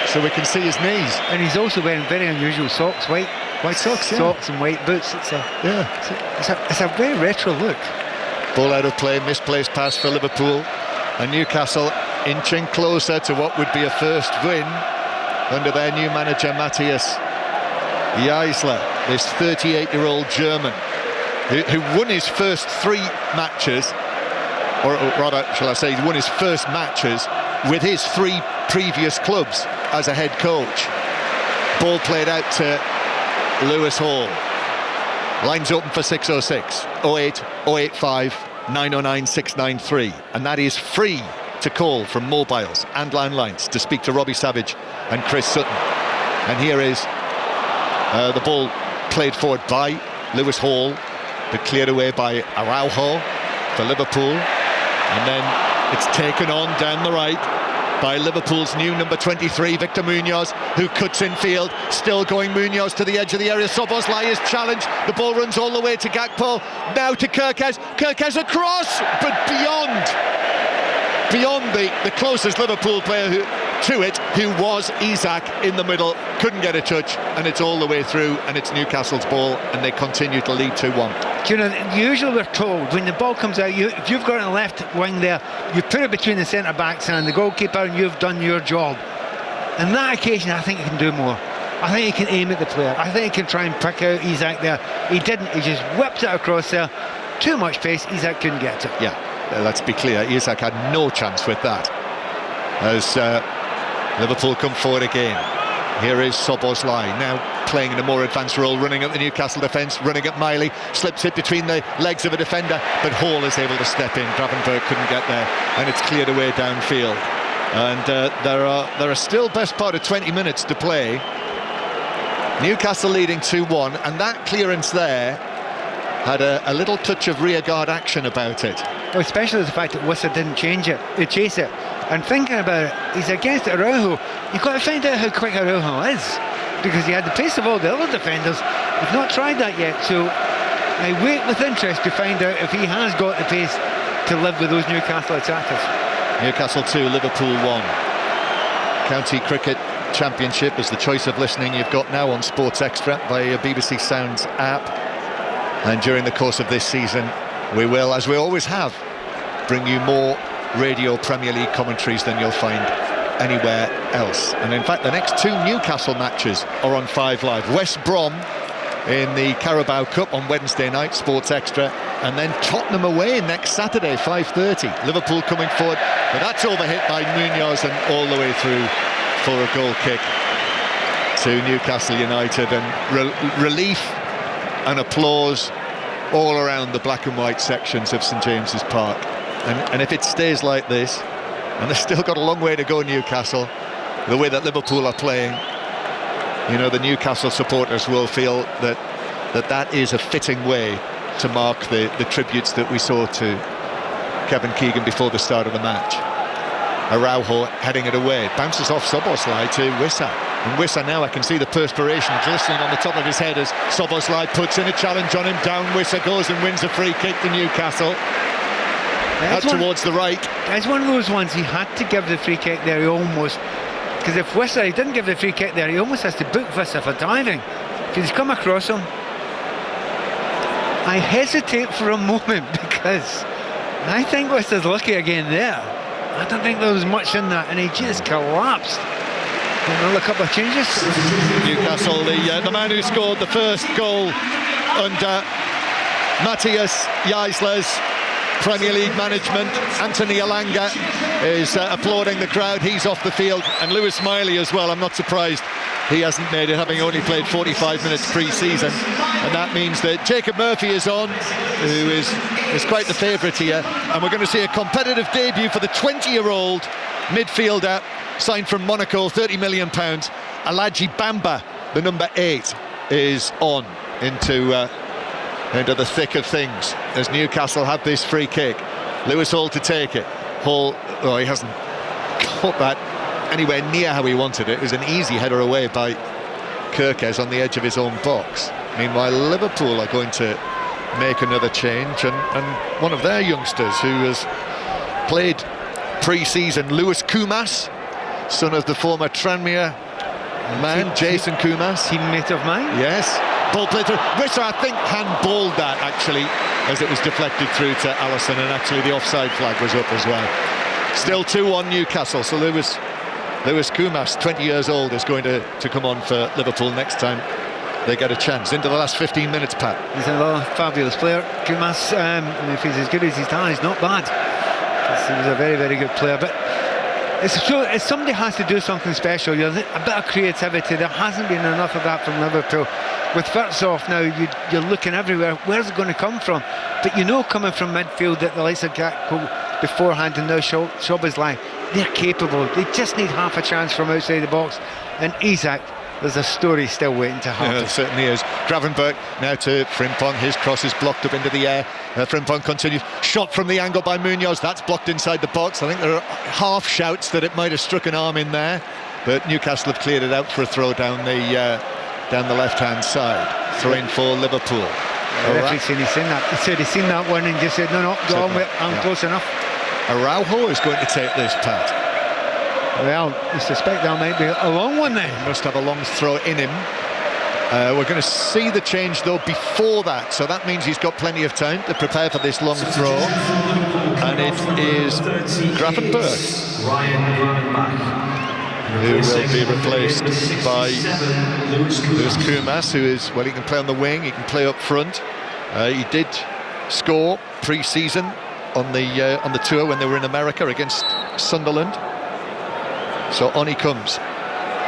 So we can see his knees. And he's also wearing very unusual socks, white socks, yeah. Socks and white boots. It's a very retro look. Ball out of play, misplaced pass for Liverpool, and Newcastle inching closer to what would be a first win under their new manager Matthias Jaisler, this 38-year-old German who won his first 3 matches, or rather, shall I say, won his first matches with his 3 previous clubs as a head coach. Ball played out to Lewis Hall. Lines open for 606 08 085 909 693, and that is free to call from mobiles and landlines to speak to Robbie Savage and Chris Sutton. And here is the ball played forward by Lewis Hall, but cleared away by Araujo for Liverpool, and then it's taken on down the right by Liverpool's new number 23, Victor Munoz, who cuts in field. Still going Munoz to the edge of the area. Szoboszlai is challenged. The ball runs all the way to Gakpo. Now to Kirkes. Kirkes across, but beyond the closest Liverpool player to it, who was Isak in the middle. Couldn't get a touch, and it's all the way through, and it's Newcastle's ball, and they continue to lead 2-1. You know, usually we're told when the ball comes out, if you've got a left wing there, you put it between the centre backs and the goalkeeper, and you've done your job. On that occasion, I think he can do more. I think he can aim at the player. I think he can try and pick out Isak there. He didn't. He just whipped it across there. Too much pace. Isak couldn't get it. Yeah, let's be clear. Isak had no chance with that. As Liverpool come forward again. Here is Szoboszlai, now playing in a more advanced role, running at the Newcastle defence, running at Miley, slips it between the legs of a defender, but Hall is able to step in. Gravenberch couldn't get there, and it's cleared away downfield. And there are still best part of 20 minutes to play. Newcastle leading 2-1, and that clearance there had a little touch of rearguard action about it. Well, especially the fact that Wissa didn't chase it. And thinking about it, he's against Araujo. You've got to find out how quick Araujo is, because he had the pace of all the other defenders. He's not tried that yet, so I wait with interest to find out if he has got the pace to live with those Newcastle attackers. Newcastle 2, Liverpool 1. County Cricket Championship is the choice of listening you've got now on Sports Extra via your BBC Sounds app. And during the course of this season, we will, as we always have, bring you more radio Premier League commentaries than you'll find anywhere else. And in fact, the next 2 Newcastle matches are on 5 Live. West Brom in the Carabao Cup on Wednesday night, Sports Extra, and then Tottenham away next Saturday, 5:30. Liverpool coming forward, but that's overhit by Munoz and all the way through for a goal kick to Newcastle United, and relief and applause all around the black and white sections of St James's Park. And if it stays like this, and they've still got a long way to go, Newcastle, the way that Liverpool are playing, you know, the Newcastle supporters will feel that is a fitting way to mark the tributes that we saw to Kevin Keegan before the start of the match. Araujo heading it away, bounces off Szoboszlai to Wissa. And Wissa now, I can see the perspiration glistening on the top of his head as Szoboszlai puts in a challenge on him. Down Wissa goes and wins a free kick to Newcastle. Out towards the right. It's one of those ones he had to give the free kick there. He almost, because if Wissa he didn't give the free kick there, he almost has to book Wissa for diving, because he's come across him. I hesitate for a moment because I think Wissa's lucky again there. I don't think there was much in that, and he just collapsed. Another couple of changes. Newcastle, the man who scored the first goal under Matthias Jaisler's Premier League management. Anthony Elanga is applauding the crowd. He's off the field, and Lewis Miley as well. I'm not surprised he hasn't made it, having only played 45 minutes pre-season, and that means that Jacob Murphy is on, who is quite the favourite here, and we're going to see a competitive debut for the 20-year-old midfielder signed from Monaco, £30 million. Aladji Bamba, the number 8, is on into the thick of things as Newcastle have this free kick. Lewis Hall to take it. Hall, he hasn't caught that anywhere near how he wanted it. It was an easy header away by Kirkes on the edge of his own box. Meanwhile, Liverpool are going to make another change, and one of their youngsters who has played pre-season, Lewis Koumas, son of the former Tranmere man, Jason Koumas. Teammate of mine. Yes. Ball played through. Wisser, I think, handballed that, actually, as it was deflected through to Alisson, and actually the offside flag was up as well. Still 2-1 Newcastle, so Lewis Koumas, 20 years old, is going to come on for Liverpool next time they get a chance. Into the last 15 minutes, Pat. He's a fabulous player, Koumas. And if he's as good as he's done, he's not bad. He was a very, very good player. But if somebody has to do something special, a bit of creativity. There hasn't been enough of that from Liverpool. With Virtsoff now, you're looking everywhere. Where's it going to come from? But coming from midfield, that the likes of Gakpo beforehand and now Szoboszlai, they're capable. They just need half a chance from outside the box. And Isak, there's a story still waiting to happen. Yeah, it certainly is. Gravenberch now to Frimpong. His cross is blocked up into the air. Frimpong continues. Shot from the angle by Munoz. That's blocked inside the box. I think there are half shouts that it might have struck an arm in there, but Newcastle have cleared it out for a throw down the left-hand side. Throw in for Liverpool. The referee said he's seen that. He said he's seen that one and just said, no, go on with it. I'm close enough. Araujo is going to take this, Pat. Well, you suspect that might be a long one then. He must have a long throw in him. We're going to see the change though before that, so that means he's got plenty of time to prepare for this long throw. And it is Gravenberch who will be replaced by Lewis Koumas, who is, well, he can play on the wing, he can play up front. He did score pre-season on the tour when they were in America against Sunderland. So on he comes,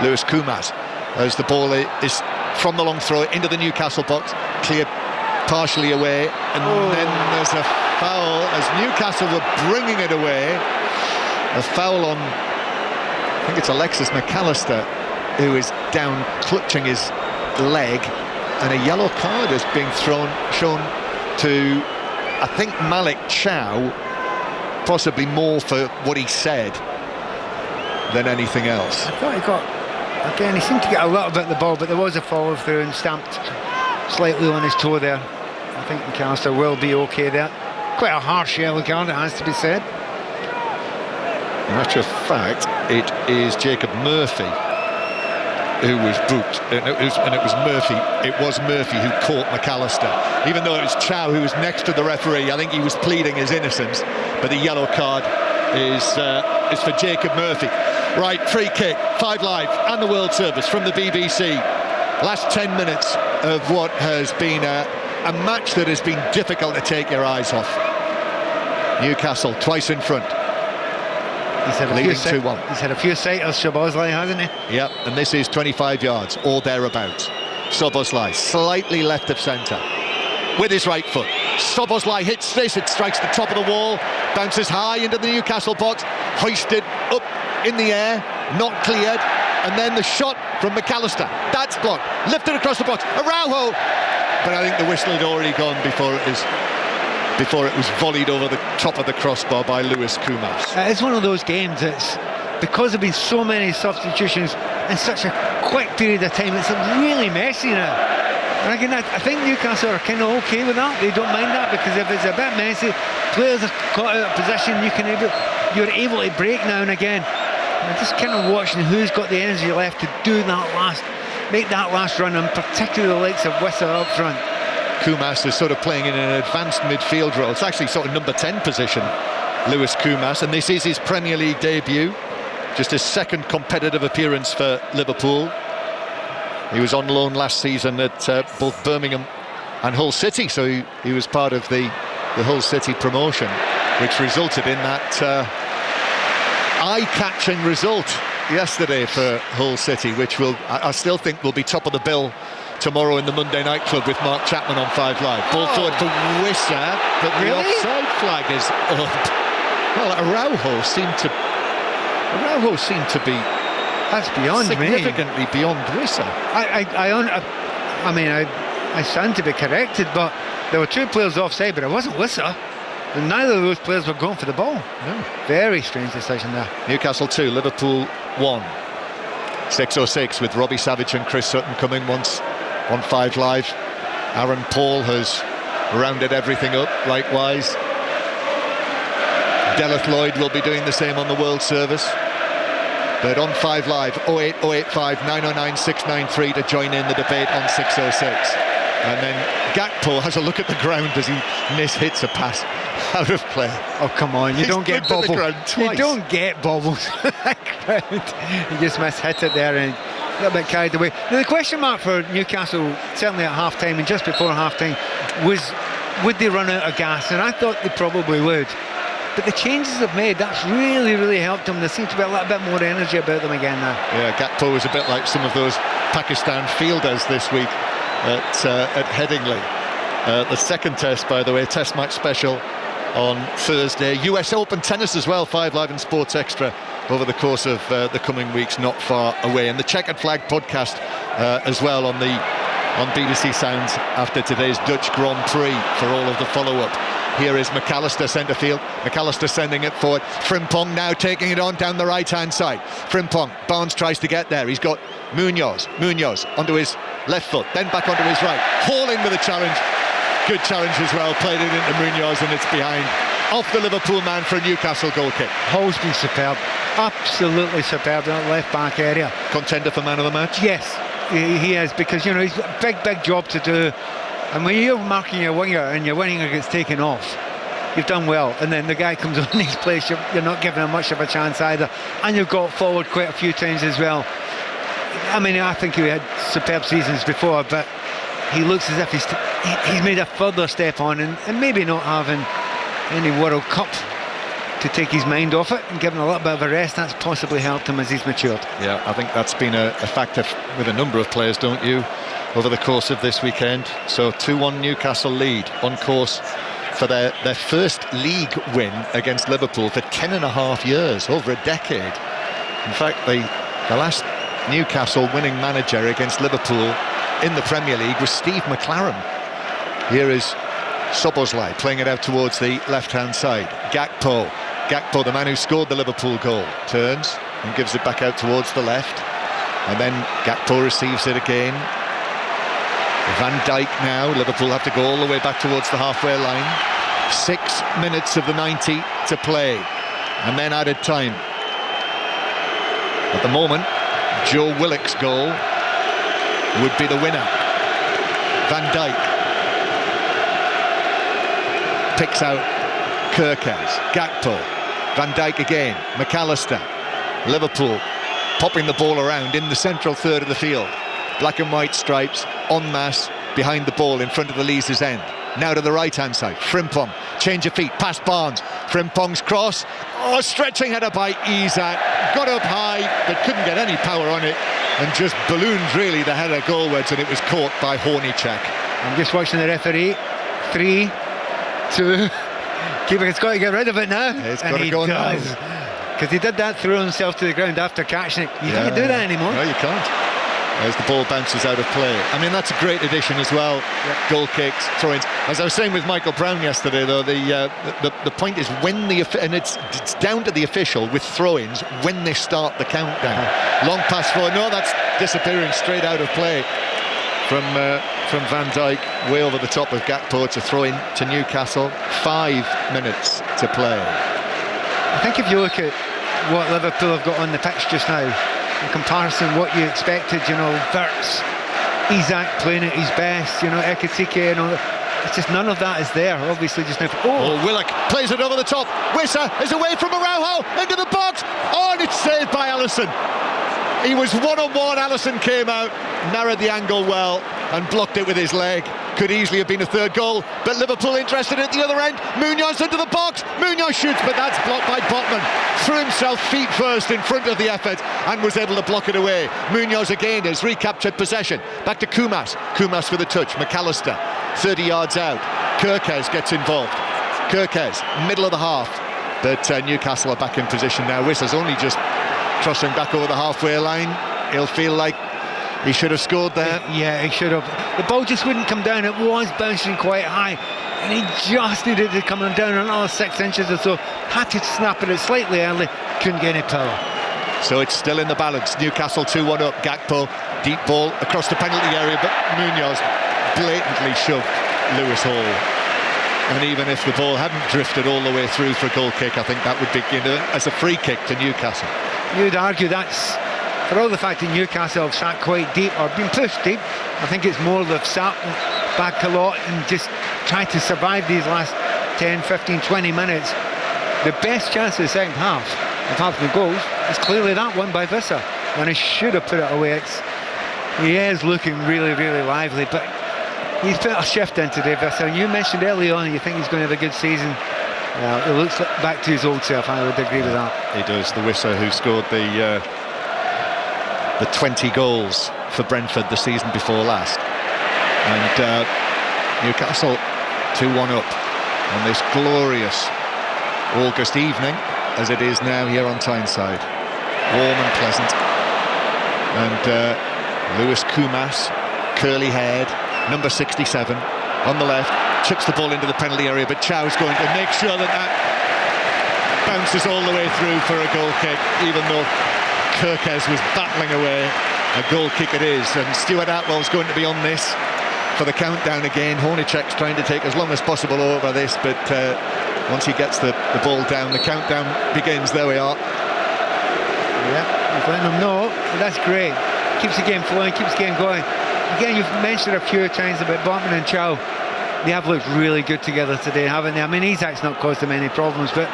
Lewis Koumas, as the ball is from the long throw into the Newcastle box, cleared partially away, and then there's a foul as Newcastle were bringing it away. A foul on, I think it's Alexis McAllister, who is down clutching his leg, and a yellow card is being shown to, I think, Malik Chow, possibly more for what he said than anything else. I thought he got, again, he seemed to get a little bit of the ball, but there was a follow through and stamped slightly on his toe there. I think McAllister will be okay there. Quite a harsh yellow card, it has to be said. In actual fact, it is Jacob Murphy who was booked, and it was Murphy who caught McAllister. Even though it was Chow who was next to the referee, I think he was pleading his innocence, but the yellow card is for Jacob Murphy. Right, free kick, 5 Live and the World Service from the BBC. Last 10 minutes of what has been a match that has been difficult to take your eyes off. Newcastle twice in front. He's had a few sighters, Szoboszlai, hasn't he? Yep, and this is 25 yards or thereabouts. Szoboszlai slightly left of centre with his right foot. Szoboszlai hits this, it strikes the top of the wall, bounces high into the Newcastle box, hoisted up in the air, not cleared, and then the shot from McAllister. That's blocked, lifted across the box. Araujo, but I think the whistle had already gone before it was volleyed over the top of the crossbar by Lewis Koumas. It's one of those games that's, because there have been so many substitutions in such a quick period of time, it's really messy now. And again, I think Newcastle are kind of okay with that. They don't mind that, because if it's a bit messy, players are caught out of position, you're able to break now and again. I'm just kind of watching who's got the energy left to do that make that last run, and particularly the likes of Wisser up front. Koumas is sort of playing in an advanced midfield role. It's actually sort of number 10 position, Lewis Koumas, and this is his Premier League debut. Just his second competitive appearance for Liverpool. He was on loan last season at both Birmingham and Hull City, so he was part of the the Hull City promotion, which resulted in that eye-catching result yesterday for Hull City, which I still think will be top of the bill tomorrow in the Monday Night Club with Mark Chapman on 5 Live. Ball forward for Wissa, but the offside flag is up. Well, Araujo seemed to be that's beyond significantly beyond Wissa. I stand to be corrected, but there were 2 players offside, but it wasn't Wissa. And neither of those players were going for the ball. No. Very strange decision there. Newcastle 2, Liverpool 1. 6:06 with Robbie Savage and Chris Sutton coming once on 5 Live. Aaron Paul has rounded everything up, likewise. Deleth Lloyd will be doing the same on the World Service. But on 5 Live, 08085 909 693 to join in the debate on 6:06. And then Gakpo has a look at the ground as he mishits a pass out of play. Oh, come on, you don't get bobbled. You don't get bobbled. He just mishit it there and a little bit carried away. Now, the question mark for Newcastle, certainly at half-time and just before half-time, was would they run out of gas? And I thought they probably would. But the changes they've made, that's really, really helped them. There seems to be a little bit more energy about them again now. Yeah, Gakpo was a bit like some of those Pakistan fielders this week at Headingley. The second test, by the way, test match special on Thursday. US Open tennis as well, 5 Live and Sports Extra over the course of the coming weeks, not far away. And the Checkered Flag podcast as well on BBC Sounds after today's Dutch Grand Prix for all of the follow-up. Here is McAllister, centre field. McAllister sending it forward. Frimpong now taking it on down the right-hand side. Frimpong, Barnes tries to get there. He's got Munoz onto his left foot, then back onto his right. Hauling with a challenge. Good challenge as well. Played it into Munoz and it's behind. Off the Liverpool man for a Newcastle goal kick. Hall's been superb. Absolutely superb in that left-back area. Contender for man of the match? Yes, he is, because, you know, he's got a big job to do. And when you're marking your winger and your winger gets taken off, you've done well. And then the guy comes on his place, you're not giving him much of a chance either. And you've got forward quite a few times as well. I mean, I think he had superb seasons before, but he looks as if he's made a further step on, and maybe not having any World Cup to take his mind off it and give him a little bit of a rest, that's possibly helped him as he's matured. Yeah, I think that's been a factor with a number of players, don't you, over the course of this weekend. So 2-1 Newcastle lead, on course for their first league win against Liverpool for 10.5 years, over a decade. In fact, the last Newcastle winning manager against Liverpool in the Premier League was Steve McLaren. Here is Szoboszlai playing it out towards the left-hand side. Gakpo, the man who scored the Liverpool goal, turns and gives it back out towards the left. And then Gakpo receives it again. Van Dijk now. Liverpool have to go all the way back towards the halfway line. 6 minutes of the 90 to play. And then added time. At the moment, Joe Willock's goal would be the winner. Van Dijk picks out Kerkez, Gakpo, Van Dijk again, McAllister. Liverpool popping the ball around in the central third of the field. Black and white stripes en masse behind the ball in front of the Leazes end. Now to the right-hand side, Frimpong, change of feet, past Barnes. Frimpong's cross, stretching header by Isak. Got up high, but couldn't get any power on it, and just ballooned really the header goalwards, and it was caught by Hornicek. I'm just watching the referee. 3, 2. Keeper has got to get rid of it now. It's got to go now. Because he did that, threw himself to the ground after catching it. You can't do that anymore. No, you can't. As the ball bounces out of play. I mean, that's a great addition as well. Yep. Goal kicks, throw-ins. As I was saying with Michael Brown yesterday, though, the point is when and it's down to the official with throw-ins when they start the countdown. Long pass forward. No, that's disappearing straight out of play from Van Dijk, way over the top of Gakpo. It's a throw-in to Newcastle. 5 minutes to play. I think if you look at what Liverpool have got on the pitch just now, in comparison what you expected, you know, Wirtz, Isak playing at his best, you know, Ekitike and all that. It's just none of that is there, obviously, just now. Willock plays it over the top. Wissa is away from Araujo, into the box. And it's saved by Alisson. He was one-on-one. Alisson came out, narrowed the angle well and blocked it with his leg. Could easily have been a third goal, but Liverpool interested at the other end. Munoz into the box. Munoz shoots, but that's blocked by Botman. Threw himself feet first in front of the effort and was able to block it away. Munoz again has recaptured possession. Back to Kumas. Kumas with a touch. McAllister, 30 yards out. Kirkes gets involved. Kirkes, middle of the half. But Newcastle are back in position now. Wissa's only just crossing back over the halfway line. He'll feel like he should have scored there. Yeah, he should have. The ball just wouldn't come down. It was bouncing quite high, and he just needed to come down another 6 inches or so. Had to snap it slightly early. Couldn't get any power. So it's still in the balance. Newcastle 2-1 up. Gakpo, deep ball across the penalty area, but Munoz blatantly shoved Lewis Hall. And even if the ball hadn't drifted all the way through for a goal kick, I think that would begin as a free kick to Newcastle. You'd argue that's, for all the fact that Newcastle have sat quite deep or been pushed deep, I think it's more they've sat back a lot and just tried to survive these last 10, 15, 20 minutes. The best chance of the second half of having the goals is clearly that one by Wissa, and he should have put it away. He is looking really, really lively, but he's put a shift in today, Wissa, and you mentioned early on you think he's going to have a good season. Well, it looks back to his old self. I would agree with that. He does. The Wissa who scored the 20 goals for Brentford the season before last. And Newcastle 2-1 up on this glorious August evening, as it is now here on Tyneside. Warm and pleasant. And Lewis Kumas, curly-haired, number 67, on the left, chucks the ball into the penalty area, but Chow's going to make sure that bounces all the way through for a goal kick, even though Kirkes was battling away. A goal kick it is, and Stuart Atwell's going to be on this for the countdown again. Hornacek's trying to take as long as possible over this, but once he gets the ball down, the countdown begins. There we are. Yeah, he's letting them know. That's great. Keeps the game flowing, keeps the game going. Again, you've mentioned a few times about Botman and Chow. They have looked really good together today, haven't they? I mean, Isak's not caused them any problems, but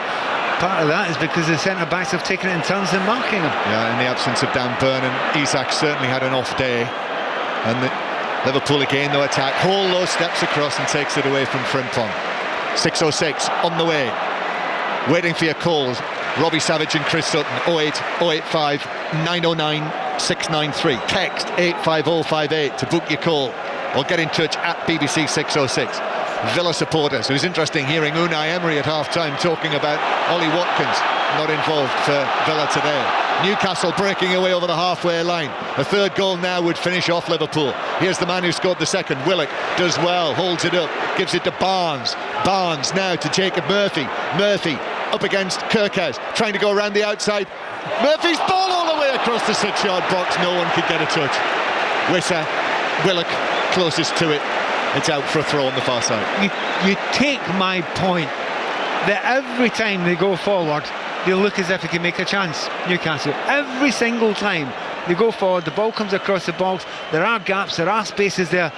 part of that is because the centre-backs have taken it in turns and marking him. Yeah, in the absence of Dan Burn, and Isak certainly had an off day. And Liverpool again, though, attack. Hall, though, steps across and takes it away from Frimpong. 6:06 on the way. Waiting for your calls. Robbie Savage and Chris Sutton. 08 085 909 693. Text 85058 to book your call, or get in touch at BBC 606. Villa supporters. It was interesting hearing Unai Emery at half-time talking about Ollie Watkins not involved for Villa today. Newcastle breaking away over the halfway line. A third goal now would finish off Liverpool. Here's the man who scored the second. Willock does well, holds it up, gives it to Barnes. Barnes now to Jacob Murphy. Murphy up against Kirkes, trying to go around the outside. Murphy's ball all the way across the 6-yard box. No one could get a touch. Wissa, Willock closest to it. It's out for a throw on the far side. You take my point that every time they go forward, they look as if they can make a chance, Newcastle. Every single time they go forward, the ball comes across the box, there are gaps, there are spaces there.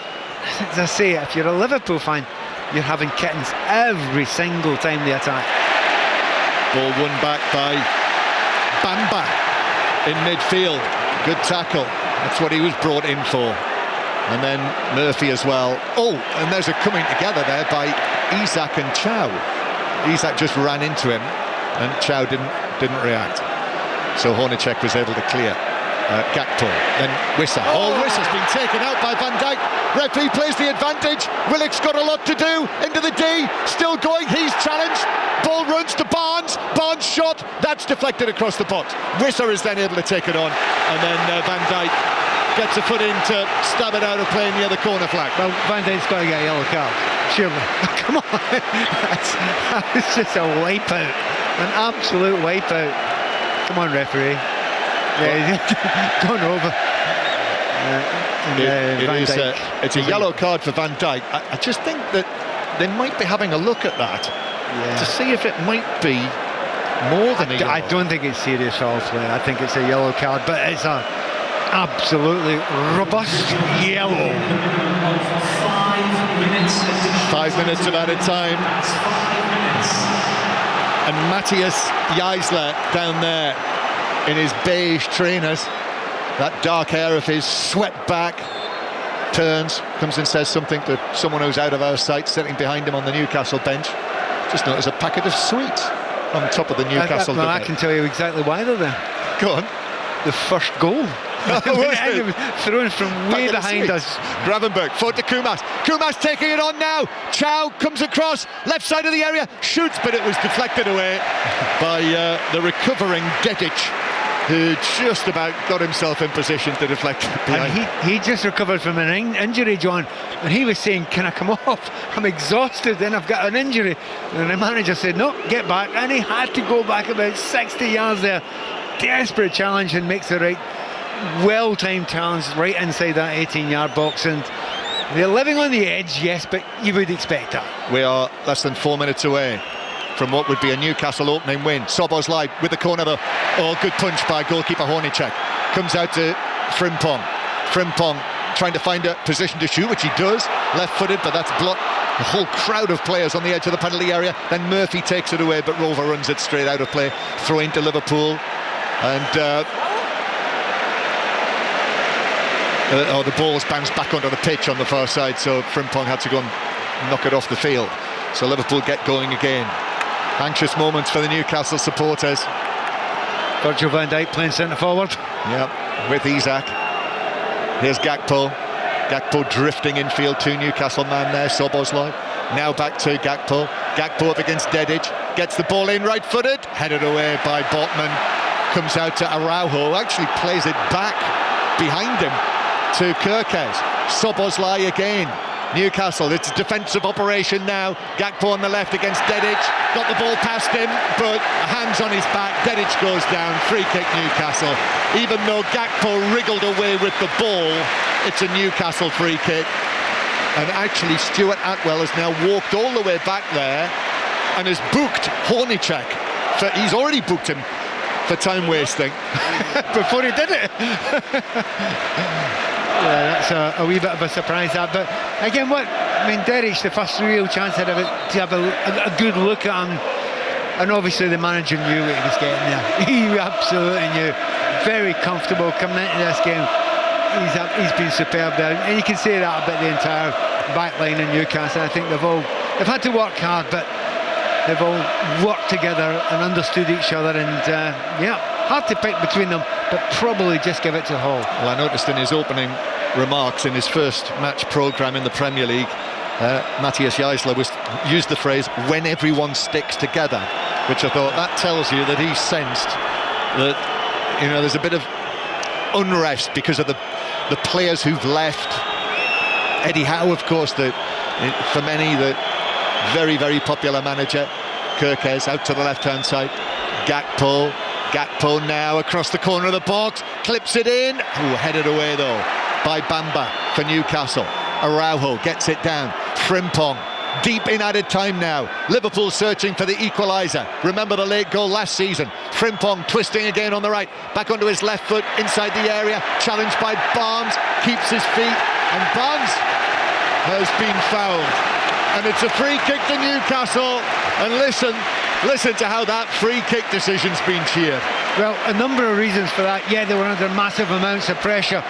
As I say, if you're a Liverpool fan, you're having kittens every single time they attack. Ball won back by Bamba in midfield. Good tackle. That's what he was brought in for. And then Murphy as well. Oh, and there's a coming together there by Isak and Chow. Isak just ran into him, and Chow didn't react. So Hornacek was able to clear Gakpo. Then Wissa. Oh, Wissa's been taken out by Van Dijk. Referee plays the advantage. Willock's got a lot to do. Into the D. Still going. He's challenged. Ball runs to Barnes. Barnes shot. That's deflected across the box. Wissa is then able to take it on. And then Van Dijk gets a foot in to stab it out of play near the corner flag. Well, Van Dijk's got to get a yellow card, surely. Come on, that was just a wipeout, an absolute wipeout. Come on, referee. Yeah, gone over. It's a yellow card for Van Dijk. I just think that they might be having a look at that to see if it might be more than a yellow. I don't think it's serious foul play. I think it's a yellow card, but it's a absolutely robust yellow. 5 minutes of added time. And Matthias Geisler down there in his beige trainers, that dark hair of his swept back, turns, comes and says something to someone who's out of our sight, sitting behind him on the Newcastle bench. Just noticed a packet of sweets on top of the Newcastle Well, I dugout. can tell you exactly why they're there. Go on. The first goal. It was thrown from way behind us. Gravenberg, forward to Kumas. Kumas taking it on now. Chow comes across, left side of the area, shoots, but it was deflected away by the recovering Dedic, who just about got himself in position to deflect behind. And he just recovered from an injury, John, and he was saying, can I come off? I'm exhausted, then I've got an injury. And the manager said, no, get back. And he had to go back about 60 yards there. Desperate challenge, and makes the right, well-timed challenge right inside that 18-yard box. And they're living on the edge, yes, but you would expect that. We are less than 4 minutes away from what would be a Newcastle opening win. Szoboszlai with the corner though. Oh, good punch by goalkeeper Hornicek. Comes out to Frimpong. Frimpong trying to find a position to shoot, which he does. Left-footed, but that's blocked. A whole crowd of players on the edge of the penalty area. Then Murphy takes it away, but Rover runs it straight out of play. Throw into Liverpool. And the ball's bounced back onto the pitch on the far side, so Frimpong had to go and knock it off the field. So Liverpool get going again. Anxious moments for the Newcastle supporters. Virgil van Dijk playing centre forward. Yep, with Isak. Here's Gakpo. Gakpo drifting infield, to Newcastle man there, Szoboszlai. Now back to Gakpo. Gakpo up against Dedic. Gets the ball in right-footed. Headed away by Botman. Comes out to Araujo. Actually plays it back behind him to Kirkes. Szoboszlai again. Newcastle, it's a defensive operation now. Gakpo on the left against Dedic. Got the ball past him, but hands on his back. Dedic goes down. Free kick Newcastle. Even though Gakpo wriggled away with the ball, it's a Newcastle free kick. And actually Stuart Atwell has now walked all the way back there and has booked Hornicek. He's already booked him for time wasting before he did it. Yeah, that's a wee bit of a surprise, that. But again, Dedic, the first real chance to have a good look at him, and obviously the manager knew what he was getting there. He absolutely knew. Very comfortable coming into this game. He's been superb there, and you can say that about the entire back line in Newcastle. I think they've had to work hard, but they've all worked together and understood each other, and hard to pick between them, but probably just give it to Hall. Well, I noticed in his opening remarks in his first match programme in the Premier League, Matthias Jaisler used the phrase, when everyone sticks together, which I thought that tells you that he sensed that, there's a bit of unrest because of the players who've left. Eddie Howe, of course, for many, the very, very popular manager. Kirkes out to the left-hand side. Gakpo now across the corner of the box, clips it in. Headed away though by Bamba for Newcastle. Araujo gets it down. Frimpong deep in added time now. Liverpool searching for the equaliser. Remember the late goal last season. Frimpong twisting again on the right, back onto his left foot inside the area, challenged by Barnes, keeps his feet, and Barnes has been fouled, and it's a free kick to Newcastle. And listen to how that free kick decision's been cheered. Well, a number of reasons for that. Yeah, they were under massive amounts of pressure,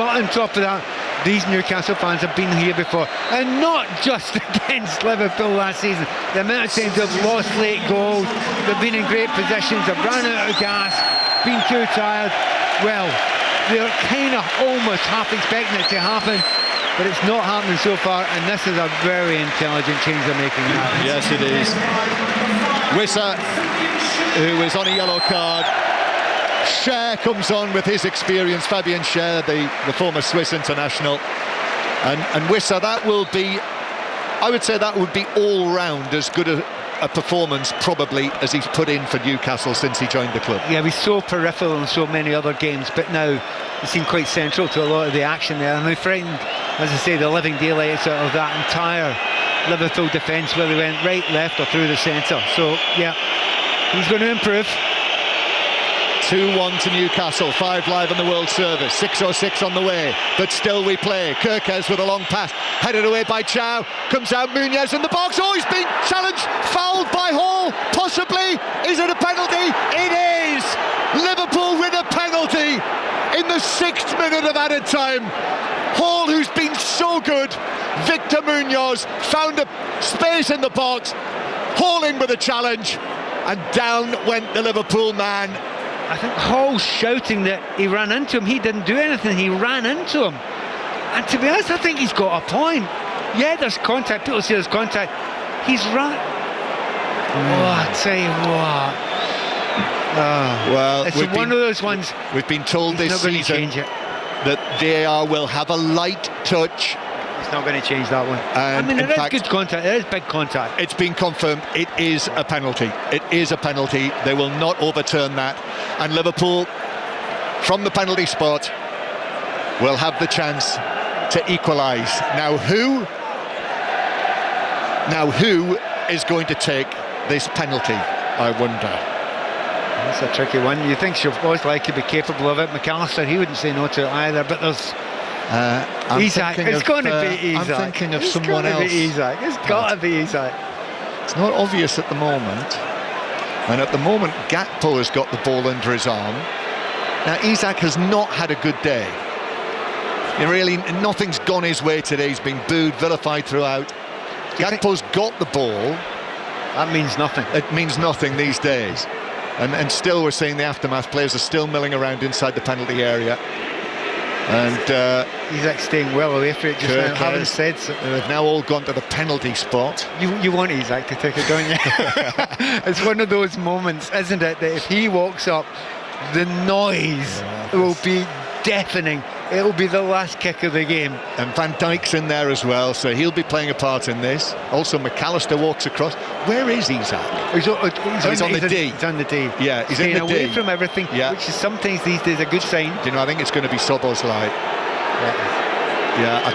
but on top of that, these Newcastle fans have been here before, and not just against Liverpool last season. The amount of times they've lost late goals, they've been in great positions, they've run out of gas, been too tired. Well, they're kind of almost half expecting it to happen, but it's not happening so far, and this is a very intelligent change they're making now. Yes, it is. Wissa, who is on a yellow card. Schär comes on with his experience, Fabian Schär, the former Swiss international. And Wissa, I would say that would be all round as good a performance probably as he's put in for Newcastle since he joined the club. Yeah, he's so peripheral in so many other games, but now he seemed quite central to a lot of the action there, and they frightened, as I say, the living daylights out of that entire Liverpool defence, whether they went right, left or through the centre. So yeah, he's going to improve. 2-1 to Newcastle, 5 live on the World Service, 6:06 on the way, but still we play. Kirkes with a long pass, headed away by Chow, comes out Muñoz in the box. Oh, he's been challenged, fouled by Hall, possibly. Is it a penalty? It is! Liverpool win a penalty in the 6th minute of added time. Hall, who's been so good. Victor Munoz found a space in the box. Hall in with a challenge, and down went the Liverpool man. I think Hall shouting that he ran into him. He didn't do anything, he ran into him. And to be honest, I think he's got a point. Yeah, there's contact, people say there's contact. He's run. Oh, I tell you what. Well, it's one of those ones. We've been told this season that VAR will have a light touch. It's not going to change that one. And I mean, in it is fact, good contact. It is big contact. It's been confirmed. It is a penalty. It is a penalty. They will not overturn that. And Liverpool, from the penalty spot, will have the chance to equalise. Now who is going to take this penalty, I wonder? That's a tricky one. You think Szoboszlai could be capable of it. McAllister, he wouldn't say no to it either, but there's Isak. It's going to be Isak. I'm thinking of someone else. It's got to be Isak. It's not obvious at the moment. And at the moment, Gakpo has got the ball under his arm. Now, Isak has not had a good day. Really, nothing's gone his way today. He's been booed, vilified throughout. Gakpo's got the ball. That means nothing. It means nothing these days. And still we're seeing the aftermath. Players are still milling around inside the penalty area. And Isak's staying well away from it just now, having said so. They've now all gone to the penalty spot. You want Isak to take it, don't you? It's one of those moments, isn't it, that if he walks up, the noise will be deafening. It'll be the last kick of the game. And Van Dijk's in there as well, so he'll be playing a part in this. Also, McAllister walks across. Where is Isak? He's on the D. He's on the D. Yeah, he's in the away D. from everything, which is sometimes these days a good sign. Do you know, I think it's going to be Szoboszlai. I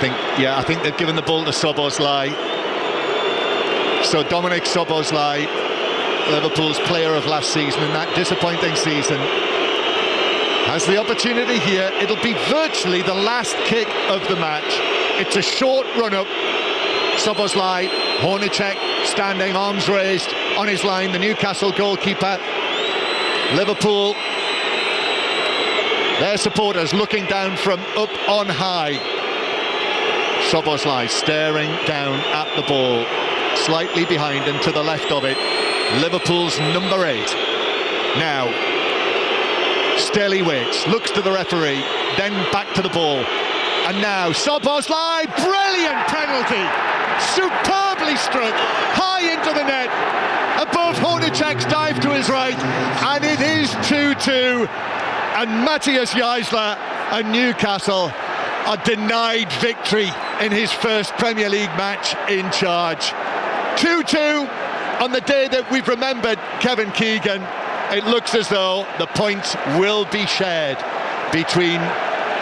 think they've given the ball to Szoboszlai. So Dominic Szoboszlai, Liverpool's player of last season in that disappointing season, has the opportunity here. It'll be virtually the last kick of the match. It's a short run-up. Szoboszlai, Hornacek standing, arms raised on his line, the Newcastle goalkeeper. Liverpool, their supporters looking down from up on high. Szoboszlai staring down at the ball, slightly behind and to the left of it, Liverpool's number 8. Now, Stelly waits, looks to the referee, then back to the ball. And now Szoboszlai, brilliant penalty! Superbly struck, high into the net, above Hornacek's dive to his right, and it is 2-2. And Matthias Jaisler and Newcastle are denied victory in his first Premier League match in charge. 2-2 on the day that we've remembered Kevin Keegan. It looks as though the points will be shared between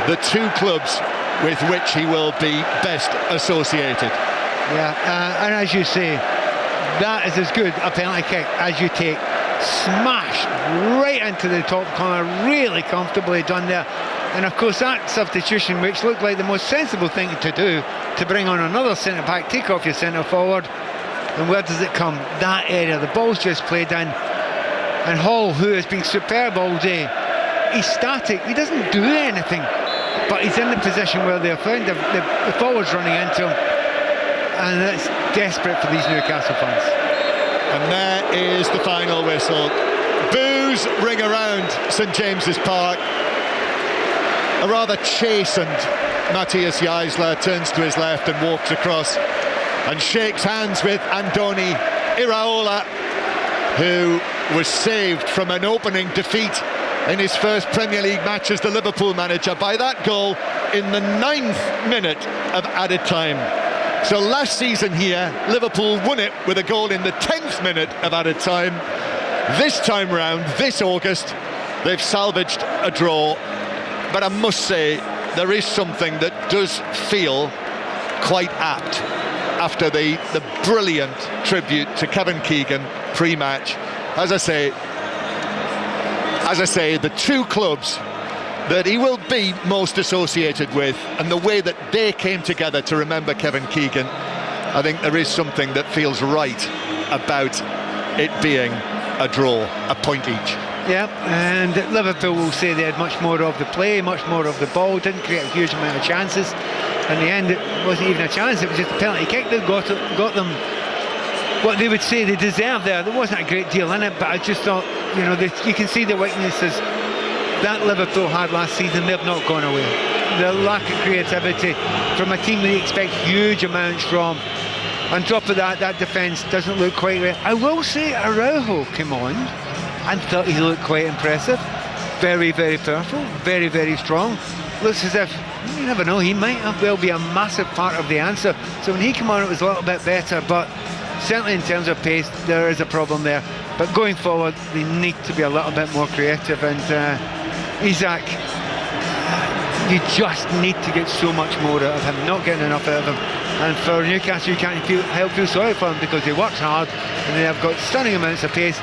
the two clubs with which he will be best associated. Yeah, and as you say, that is as good a penalty kick as you take. Smashed right into the top corner, really comfortably done there. And of course that substitution, which looked like the most sensible thing to do, to bring on another centre-back, take off your centre-forward. And where does it come? That area, the ball's just played in. And Hall, who has been superb all day, he's static, he doesn't do anything, but he's in the position where they're found the forwards running into him, and it's desperate for these Newcastle fans. And there is the final whistle. Boos ring around St James's Park. A rather chastened Matthias Jaisler turns to his left and walks across and shakes hands with Andoni Iraola, who was saved from an opening defeat in his first Premier League match as the Liverpool manager by that goal in the 9th minute of added time. So last season here, Liverpool won it with a goal in the 10th minute of added time. This time round, this August, they've salvaged a draw. But I must say, there is something that does feel quite apt after the brilliant tribute to Kevin Keegan pre-match. As I say, the two clubs that he will be most associated with, and the way that they came together to remember Kevin Keegan, I think there is something that feels right about it being a draw, a point each. Yeah, and Liverpool will say they had much more of the play, much more of the ball, didn't create a huge amount of chances. In the end, it wasn't even a chance, it was just a penalty kick that got them what they would say they deserved there. There wasn't a great deal in it, but I just thought, you can see the weaknesses that Liverpool had last season. They've not gone away. The lack of creativity from a team that you expect huge amounts from. On top of that, that defence doesn't look quite right. I will say Araujo came on and thought he looked quite impressive. Very, very powerful, very, very strong. Looks as if, you never know, he might well be a massive part of the answer. So when he came on, it was a little bit better, but certainly in terms of pace, there is a problem there. But going forward, they need to be a little bit more creative. And Isak, you just need to get so much more out of him, not getting enough out of him. And for Newcastle, you can't help feel sorry for him because they worked hard and they have got stunning amounts of pace.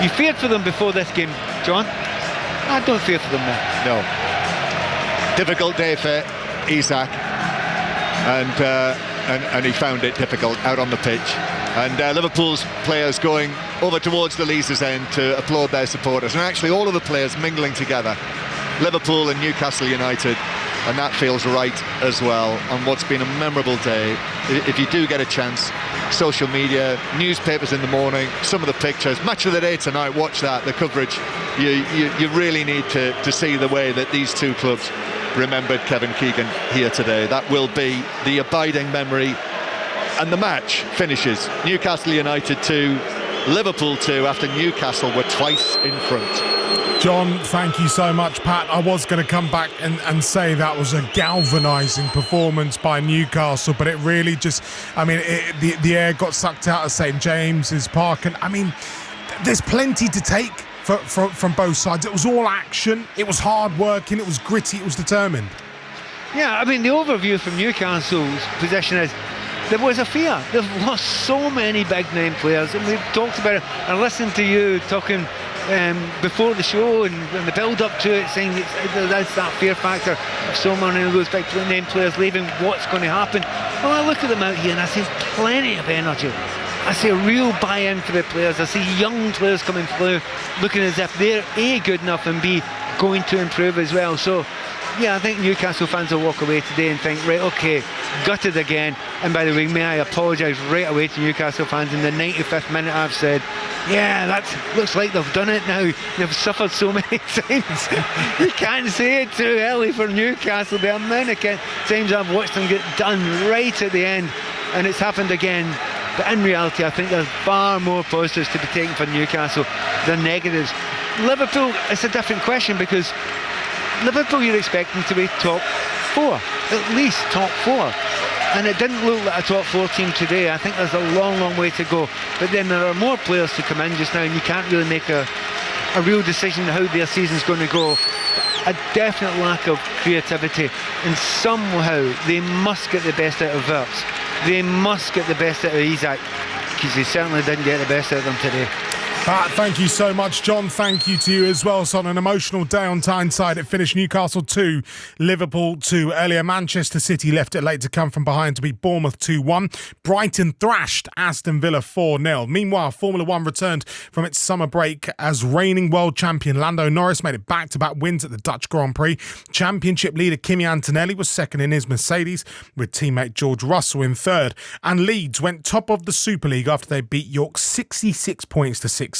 You feared for them before this game, John. I don't fear for them now. No. Difficult day for Isak, and he found it difficult out on the pitch. And Liverpool's players going over towards the Leazes end to applaud their supporters, and actually all of the players mingling together, Liverpool and Newcastle United, and that feels right as well on what's been a memorable day. If you do get a chance, social media, newspapers in the morning, some of the pictures, match of the day tonight, watch that, the coverage. You really need to see the way that these two clubs remembered Kevin Keegan here today. That will be the abiding memory. And the match finishes Newcastle United 2, Liverpool 2, after Newcastle were twice in front. John, thank you so much. Pat, I was going to come back and say that was a galvanising performance by Newcastle, but it really just, the air got sucked out of St James's Park, and there's plenty to take from both sides. It was all action, it was hard working, it was gritty, it was determined. Yeah, the overview from Newcastle's position is there was a fear. They've lost so many big name players, and we've talked about it. I listened to you talking before the show and the build up to it, saying there's that fear factor of so many of those big name players leaving. What's going to happen? Well, I look at them out here and I see plenty of energy. I see a real buy-in for the players. I see young players coming through looking as if they're A, good enough, and B, going to improve as well. So yeah, I think Newcastle fans will walk away today and think, right, okay, gutted again. And by the way, may I apologise right away to Newcastle fans. In the 95th minute I've said, yeah, that looks like they've done it now. They've suffered so many times. You can't say it too early for Newcastle. The amount of times I've watched them get done right at the end, and it's happened again. But in reality, I think there's far more positives to be taken for Newcastle than negatives. Liverpool, it's a different question, because Liverpool, you're expecting to be top four, at least top four. And it didn't look like a top four team today. I think there's a long, long way to go. But then there are more players to come in just now, and you can't really make a real decision how their season's going to go. A definite lack of creativity, and somehow they must get the best out of Verts. They must get the best out of Isak, because they certainly didn't get the best out of them today. Pat, thank you so much. John, thank you to you as well. So on an emotional day on Tyneside, it finished Newcastle 2, Liverpool 2. Earlier, Manchester City left it late to come from behind to beat Bournemouth 2-1. Brighton thrashed Aston Villa 4-0. Meanwhile, Formula 1 returned from its summer break as reigning world champion Lando Norris made it back-to-back wins at the Dutch Grand Prix. Championship leader Kimi Antonelli was second in his Mercedes, with teammate George Russell in third. And Leeds went top of the Super League after they beat York 66 points to 16.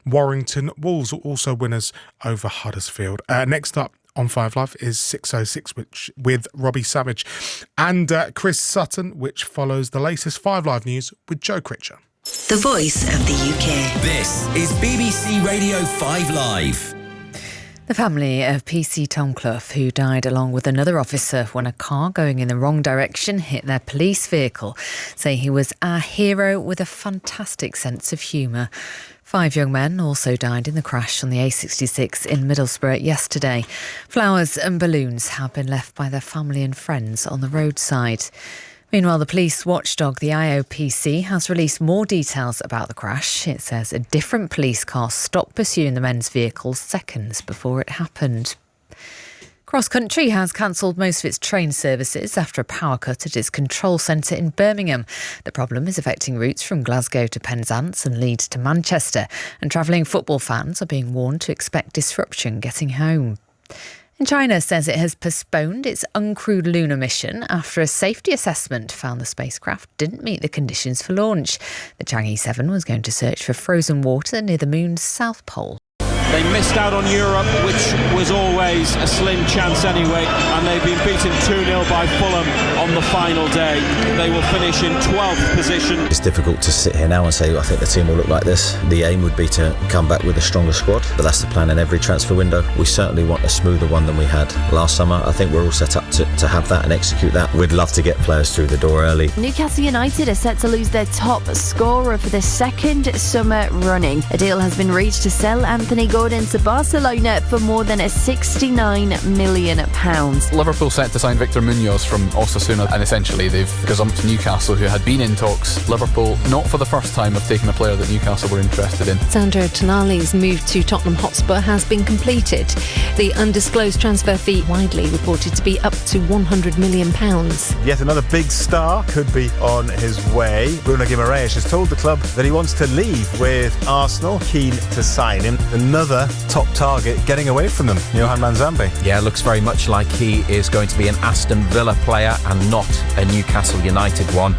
Warrington Wolves were also winners over Huddersfield. Next up on 5 Live is 606 with Robbie Savage and Chris Sutton, which follows the latest 5 Live news with Joe Critcher. The voice of the UK. This is BBC Radio 5 Live. The family of PC Tom Clough, who died along with another officer when a car going in the wrong direction hit their police vehicle, say he was our hero with a fantastic sense of humour. 5 young men also died in the crash on the A66 in Middlesbrough yesterday. Flowers and balloons have been left by their family and friends on the roadside. Meanwhile, the police watchdog, the IOPC, has released more details about the crash. It says a different police car stopped pursuing the men's vehicle seconds before it happened. Cross Country has cancelled most of its train services after a power cut at its control centre in Birmingham. The problem is affecting routes from Glasgow to Penzance and Leeds to Manchester, and travelling football fans are being warned to expect disruption getting home. And China says it has postponed its uncrewed lunar mission after a safety assessment found the spacecraft didn't meet the conditions for launch. The Chang'e 7 was going to search for frozen water near the moon's south pole. They missed out on Europe, which was always a slim chance anyway, and they've been beaten 2-0 by Fulham on the final day. They will finish in 12th position. It's difficult to sit here now and say, I think the team will look like this. The aim would be to come back with a stronger squad, but that's the plan in every transfer window. We certainly want a smoother one than we had last summer. I think we're all set up to have that and execute that. We'd love to get players through the door early. Newcastle United are set to lose their top scorer for the second summer running. A deal has been reached to sell Anthony Gordon to Barcelona for more than £69 million. Liverpool set to sign Victor Munoz from Osasuna, and essentially they've gazumped Newcastle, who had been in talks. Liverpool, not for the first time, have taken a player that Newcastle were interested in. Sandro Tonali's move to Tottenham Hotspur has been completed. The undisclosed transfer fee widely reported to be up to £100 million. Yet another big star could be on his way. Bruno Guimaraes has told the club that he wants to leave, with Arsenal keen to sign him. Another top target getting away from them, Johan Manzambi. Yeah, looks very much like he is going to be an Aston Villa player and not a Newcastle United one.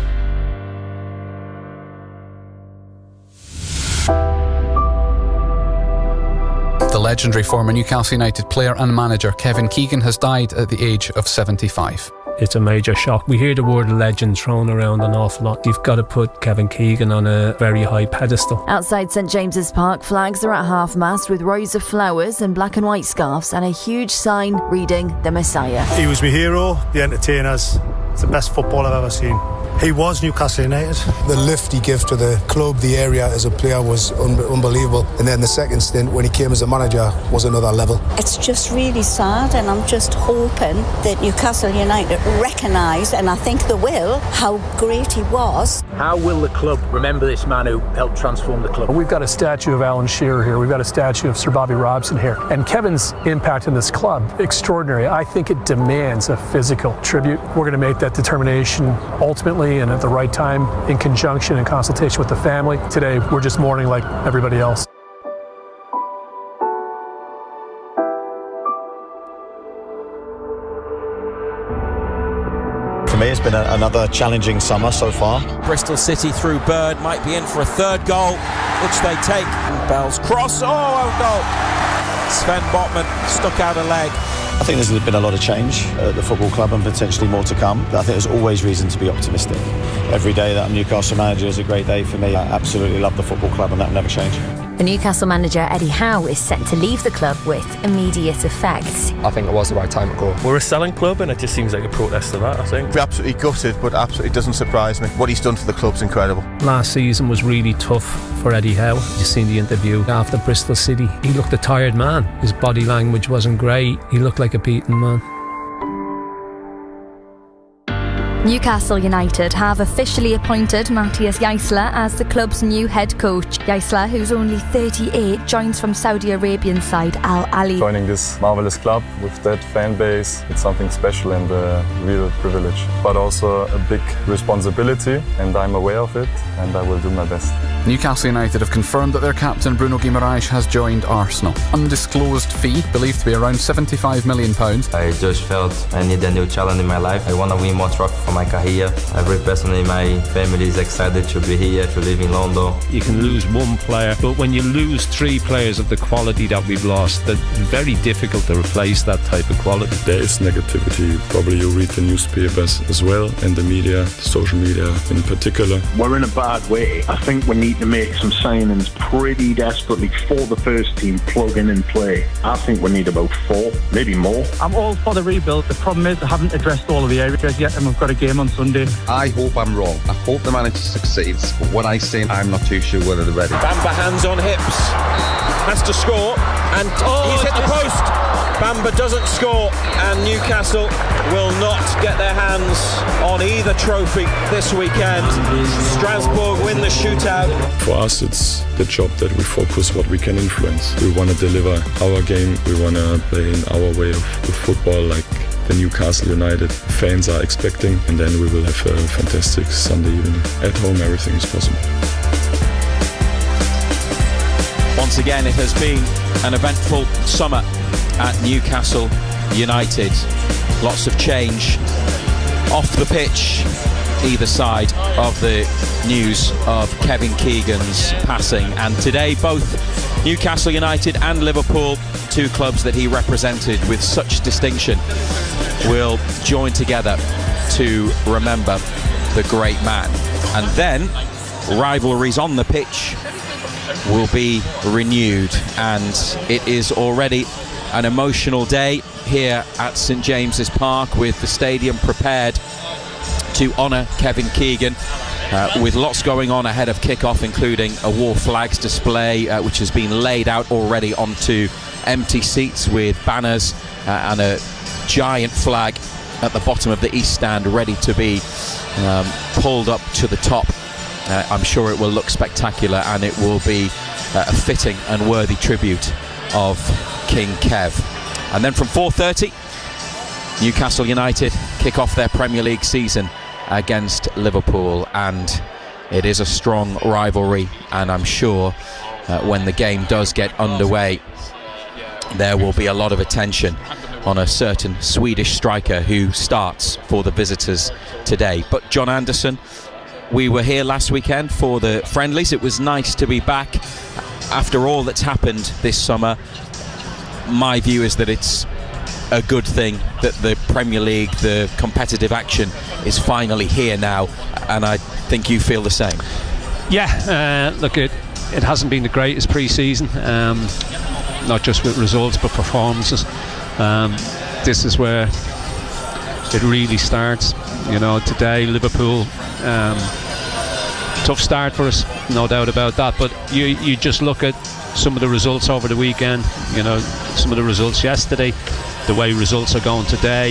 The legendary former Newcastle United player and manager Kevin Keegan has died at the age of 75. It's a major shock. We hear the word legend thrown around an awful lot. You've got to put Kevin Keegan on a very high pedestal. Outside St James's Park, flags are at half-mast with rows of flowers and black and white scarves and a huge sign reading The Messiah. He was my hero, the entertainers. It's the best football I've ever seen. He was Newcastle United. The lift he gave to the club, the area as a player was unbelievable. And then the second stint when he came as a manager was another level. It's just really sad, and I'm just hoping that Newcastle United recognise, and I think they will, how great he was. How will the club remember this man who helped transform the club? We've got a statue of Alan Shearer here. We've got a statue of Sir Bobby Robson here. And Kevin's impact in this club, extraordinary. I think it demands a physical tribute. We're going to make that determination ultimately and at the right time, in conjunction and consultation with the family. Today, we're just mourning like everybody else. For me, it's been another challenging summer so far. Bristol City through Bird, might be in for a third goal, which they take. Bell's cross, own goal. Sven Botman stuck out a leg. I think there's been a lot of change at the football club and potentially more to come. I think there's always reason to be optimistic. Every day that I'm Newcastle manager is a great day for me. I absolutely love the football club and that will never change. The Newcastle manager Eddie Howe is set to leave the club with immediate effect. I think it was the right time to go. We're a selling club and it just seems like a protest to that, I think. We're absolutely gutted, but absolutely doesn't surprise me. What he's done for the club's incredible. Last season was really tough for Eddie Howe. You seen the interview after Bristol City. He looked a tired man. His body language wasn't great. He looked like a beaten man. Newcastle United have officially appointed Matthias Jaisler as the club's new head coach. Jaisler, who's only 38, joins from Saudi Arabian side Al Ahly. Joining this marvellous club with that fan base, it's something special and a real privilege, but also a big responsibility, and I'm aware of it and I will do my best. Newcastle United have confirmed that their captain Bruno Guimaraes has joined Arsenal. Undisclosed fee, believed to be around £75 million. I just felt I need a new challenge in my life. I want to win more trophies for my career. Every person in my family is excited to be here, to live in London. You can lose one player, but when you lose three players of the quality that we've lost, it's very difficult to replace that type of quality. There is negativity. Probably you read the newspapers as well, and the media, social media in particular. We're in a bad way. I think we need to make some signings pretty desperately for the first team, plug in and play. I think we need about 4, maybe more. I'm all for the rebuild. The problem is I haven't addressed all of the areas yet, and we've got a game on Sunday. I hope I'm wrong. I hope the manager succeeds, but what I say, I'm not too sure whether they're ready. Bamba hands on hips, has to score, and he's hit the post. Bamba doesn't score, and Newcastle will not get their hands on either trophy this weekend. Strasbourg win the shootout. For us, it's the job that we focus what we can influence. We want to deliver our game. We want to play in our way of football, like the Newcastle United fans are expecting, and then we will have a fantastic Sunday evening. At home, everything is possible. Once again, it has been an eventful summer at Newcastle United. Lots of change off the pitch, either side of the news of Kevin Keegan's passing. And today, both Newcastle United and Liverpool, two clubs that he represented with such distinction, will join together to remember the great man. And then rivalries on the pitch will be renewed, and it is already an emotional day here at St James's Park, with the stadium prepared to honour Kevin Keegan, with lots going on ahead of kick-off, including a war flags display which has been laid out already onto empty seats, with banners and a giant flag at the bottom of the east stand ready to be pulled up to the top. I'm sure it will look spectacular, and it will be a fitting and worthy tribute of King Kev. And then from 4:30, Newcastle United kick off their Premier League season against Liverpool, and it is a strong rivalry, and I'm sure when the game does get underway, there will be a lot of attention on a certain Swedish striker who starts for the visitors today. But John Anderson, we were here last weekend for the friendlies. It was nice to be back after all that's happened this summer. My view is that it's a good thing that the Premier League, the competitive action, is finally here now, and I think you feel the same. Yeah, look, it hasn't been the greatest pre-season, not just with results but performances. This is where it really starts. You know, today Liverpool, tough start for us, no doubt about that, but you just look at some of the results over the weekend, you know, some of the results yesterday, the way results are going today,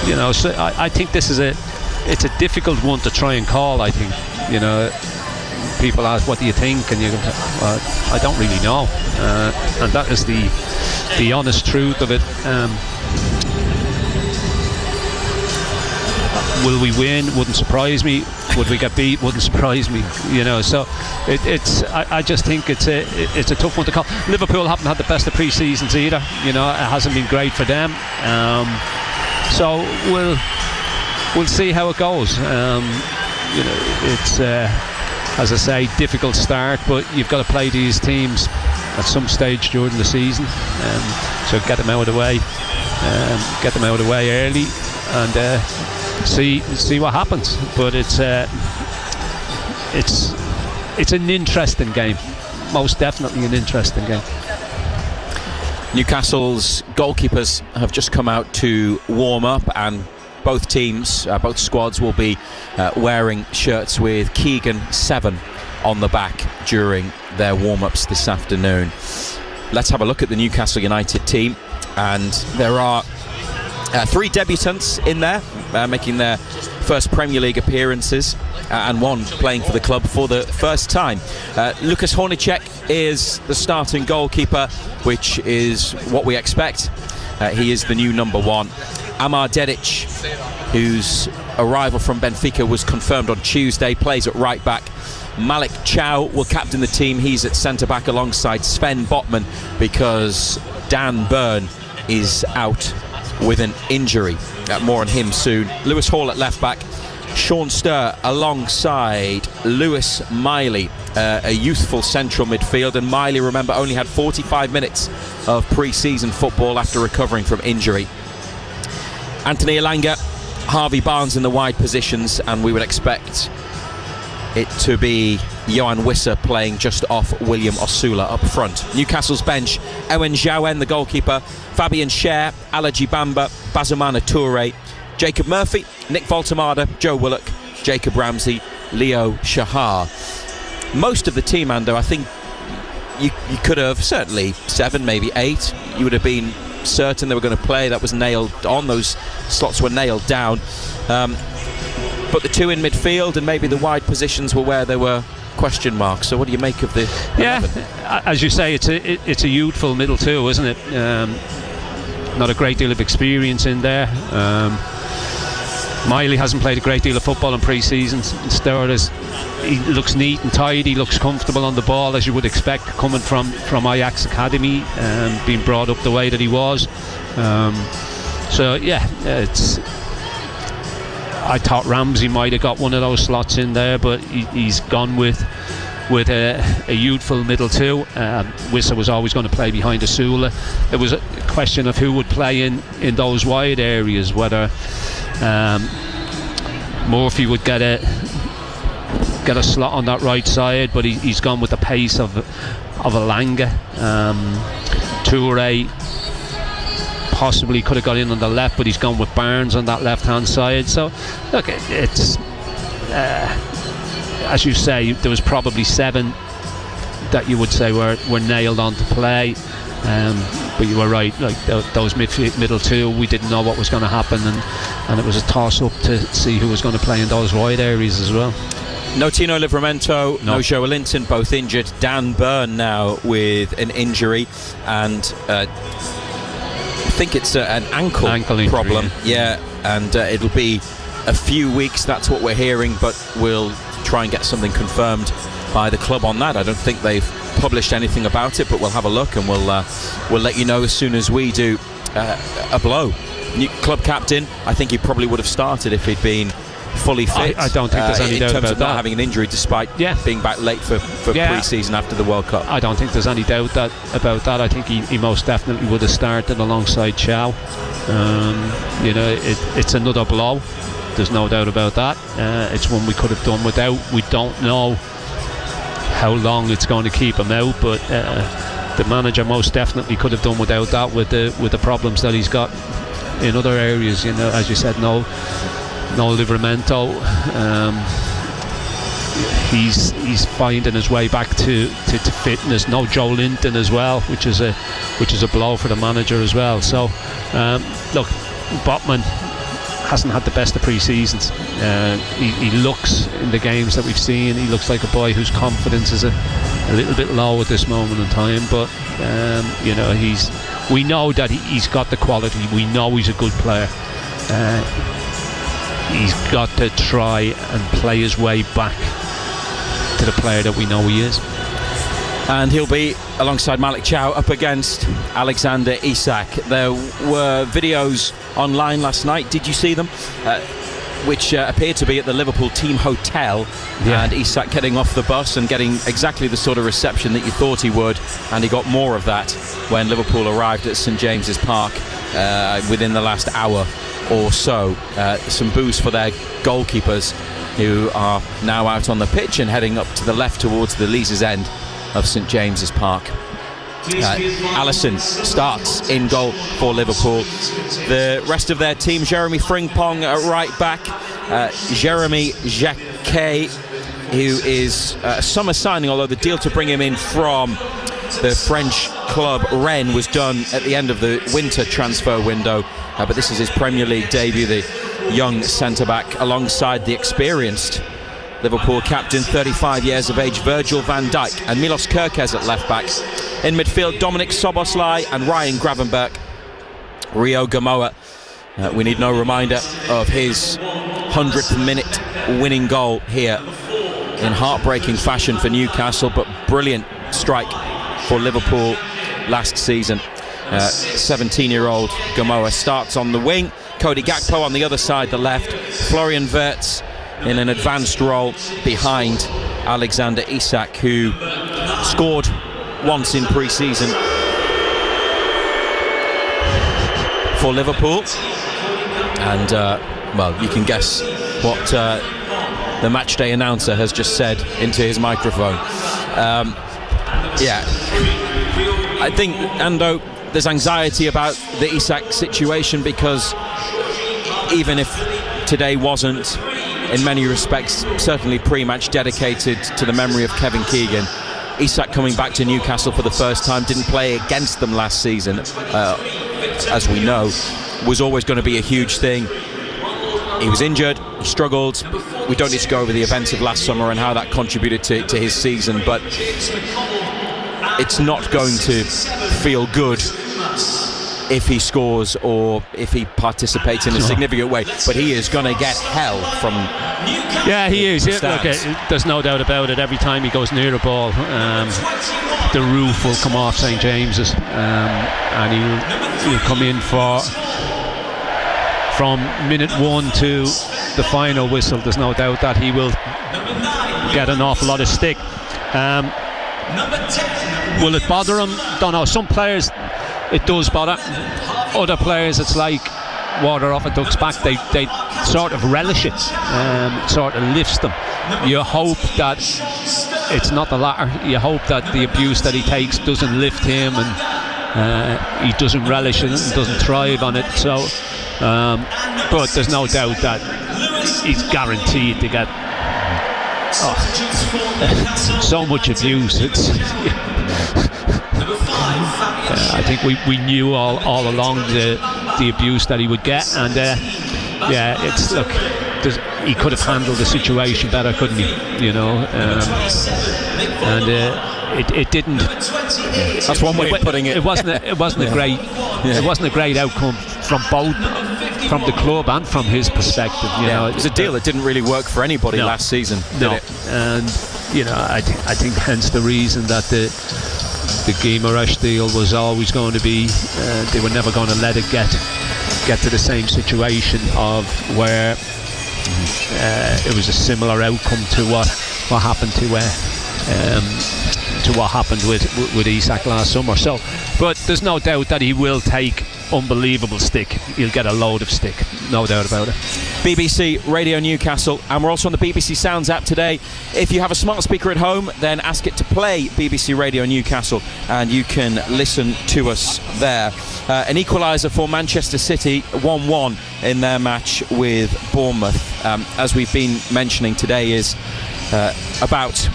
you know, so I think this is it's a difficult one to try and call. I think, you know, people ask, what do you think, and you go, well, I don't really know, and that is the honest truth of it. Will we win? Wouldn't surprise me. Would we get beat? Wouldn't surprise me. You know, so I just think it's a tough one to call. Liverpool haven't had the best of pre-seasons either. You know, it hasn't been great for them. So we'll see how it goes. You know, it's as I say, difficult start, but you've got to play these teams at some stage during the season. So get them out of the way. Get them out of the way early, and see what happens. But it's an interesting game, most definitely an interesting game. Newcastle's goalkeepers have just come out to warm up, and both teams, both squads will be wearing shirts with Keegan 7 on the back during their warm-ups this afternoon. Let's have a look at the Newcastle United team, and there are 3 debutants in there, making their first Premier League appearances, and one playing for the club for the first time. Lukas Hornicek is the starting goalkeeper, which is what we expect. He is the new number 1. Amar Dedic, whose arrival from Benfica was confirmed on Tuesday, plays at right back. Malik Chow will captain the team. He's at centre back alongside Sven Botman, because Dan Burn is out with an injury. More on him soon. Lewis Hall at left back. Sean Sturr alongside Lewis Miley, a youthful central midfield. And Miley, remember, only had 45 minutes of pre-season football after recovering from injury. Anthony Elanga, Harvey Barnes in the wide positions, and we would expect it to be Johan Wissa playing just off William Osula up front. Newcastle's bench: Ewan Zhaoen, the goalkeeper, Fabian Schär, Alaji Bamba, Bazumana Toure, Jacob Murphy, Nick Voltemada, Joe Willock, Jacob Ramsey, Leo Shahar. Most of the team, Ando, I think you could have, certainly 7, maybe 8, you would have been certain they were going to play. That was nailed on. Those slots were nailed down. But the 2 in midfield and maybe the wide positions were where there were question marks. So what do you make of the 11? As you say, it's a youthful middle 2, isn't it? Not a great deal of experience in there. Miley hasn't played a great deal of football in pre-season. Stewart he looks neat and tidy, he looks comfortable on the ball, as you would expect coming from Ajax Academy, being brought up the way that he was. I thought Ramsey might have got one of those slots in there, but he's gone with a youthful middle 2. Wissa was always going to play behind Asula. It was a question of who would play in those wide areas, whether Murphy would get a slot on that right side, but he's gone with the pace of Alanga. Toure possibly could have got in on the left, but he's gone with Barnes on that left hand side. So look, it's as you say, there was probably 7 that you would say were nailed on to play, but you were right, like those middle 2, we didn't know what was going to happen, and it was a toss up to see who was going to play in those wide areas as well. No Tino Livramento, no Joe Linton, both injured. Dan Burn now with an injury, and I think it's an ankle injury, problem. Yeah, and it'll be a few weeks, that's what we're hearing, but we'll try and get something confirmed by the club on that. I don't think they've published anything about it, but we'll have a look and we'll let you know as soon as we do. A blow. New club captain, I think he probably would have started if he'd been fully fit. I don't think there's any doubt about that. In terms of not having an injury, despite being back late for pre-season after the World Cup. I don't think there's any doubt about that. I think he most definitely would have started alongside Chow. It's another blow. There's no doubt about that. It's one we could have done without. We don't know how long it's going to keep him out, but the manager most definitely could have done without that with the problems that he's got in other areas. As you said, no Livramento. He's finding his way back to fitness. No Joe Linton as well, which is a blow for the manager as well. So look, Botman hasn't had the best of pre-seasons. He looks, in the games that we've seen, he looks like a boy whose confidence is a little bit low at this moment in time, but we know that he's got the quality. We know he's a good player. He's got to try and play his way back to the player that we know he is. And he'll be alongside Malik Chow up against Alexander Isak. There were videos online last night, did you see them? Which appeared to be at the Liverpool team hotel, and Isak getting off the bus and getting exactly the sort of reception that you thought he would, and he got more of that when Liverpool arrived at St James's Park within the last hour or so. Some boos for their goalkeepers, who are now out on the pitch and heading up to the left towards the Leazes end of St James's Park. Alisson starts in goal for Liverpool. The rest of their team: Jeremy Frimpong at right back, Jeremy Jacquet, who is a summer signing, although the deal to bring him in from the French club Rennes was done at the end of the winter transfer window, but this is his Premier League debut, the young centre-back alongside the experienced Liverpool captain, 35 years of age, Virgil van Dijk, and Milos Kerkez at left-back. In midfield, Dominic Soboslai and Ryan Gravenberch. Rio Gamoa, we need no reminder of his 100th minute winning goal here in heartbreaking fashion for Newcastle, but brilliant strike for Liverpool last season. 17-year-old Gamoa starts on the wing. Cody Gakpo on the other side, the left. Florian Wirtz in an advanced role behind Alexander Isak, who scored once in pre-season for Liverpool. And well, you can guess what the matchday announcer has just said into his microphone. I think, Ando, there's anxiety about the Isak situation, because even if today wasn't, in many respects, certainly pre-match dedicated to the memory of Kevin Keegan, Isak coming back to Newcastle for the first time, didn't play against them last season, as we know, was always going to be a huge thing. He was injured, he struggled. We don't need to go over the events of last summer and how that contributed to his season, but it's not going to feel good if he scores or if he participates in a significant way. But he is going to get hell from... Yeah, he is. Look, there's no doubt about it. Every time he goes near a ball, the roof will come off St James's, and he'll come in from minute 1 to the final whistle. There's no doubt that he will get an awful lot of stick. Will it bother him? Don't know. Some players it does bother. Other players it's like water off a duck's back. They sort of relish it, sort of lifts them. You hope that it's not the latter. You hope that the abuse that he takes doesn't lift him, and he doesn't relish it and doesn't thrive on it. So but there's no doubt that he's guaranteed to get so much abuse. It's I think we knew all along the abuse that he would get, and it's look, he could have handled the situation better, couldn't he? You know, it didn't. That's one way of putting it. It wasn't a great. Yeah. It wasn't a great outcome from both, from the club and from his perspective. You know, it was a deal that didn't really work for anybody last season. Did it? And you know, I think hence the reason that the Guimaraes deal was always going to be. They were never going to let it get to the same situation of where it was a similar outcome to what happened to what happened with Isak last summer. So, but there's no doubt that he will take unbelievable stick. He'll get a load of stick, no doubt about it. BBC Radio Newcastle, and we're also on the BBC Sounds app today. If you have a smart speaker at home, then ask it to play BBC Radio Newcastle and you can listen to us there. An equaliser for Manchester City, 1-1 in their match with Bournemouth. As we've been mentioning today, is about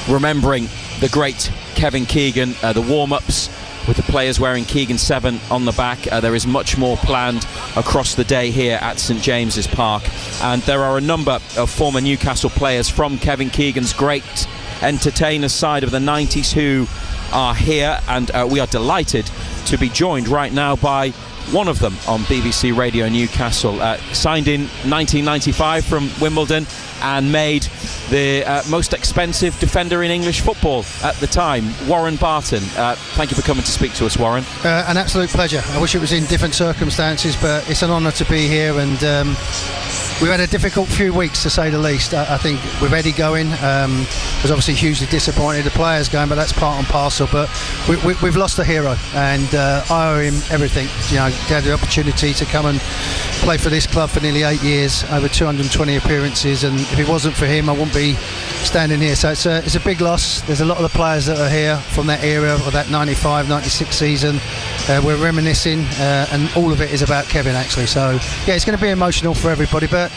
remembering the great Kevin Keegan, the warm-ups with the players wearing Keegan 7 on the back. There is much more planned across the day here at St James's Park, and there are a number of former Newcastle players from Kevin Keegan's great entertainers side of the 90s who are here, and we are delighted to be joined right now by one of them on BBC Radio Newcastle. Signed in 1995 from Wimbledon and made the most expensive defender in English football at the time, Warren Barton. Thank you for coming to speak to us, Warren. An absolute pleasure. I wish it was in different circumstances, but it's an honour to be here, and we've had a difficult few weeks, to say the least. I think with Eddie going, was obviously hugely disappointed, the players going, but that's part and parcel. But we've lost a hero, and I owe him everything. You know, he had the opportunity to come and play for this club for nearly 8 years, over 220 appearances, and if it wasn't for him, I wouldn't be standing here. So it's a big loss. There's a lot of the players that are here from that era, or that 95-96 season. We're reminiscing, and all of it is about Kevin, actually. So yeah, it's going to be emotional for everybody, but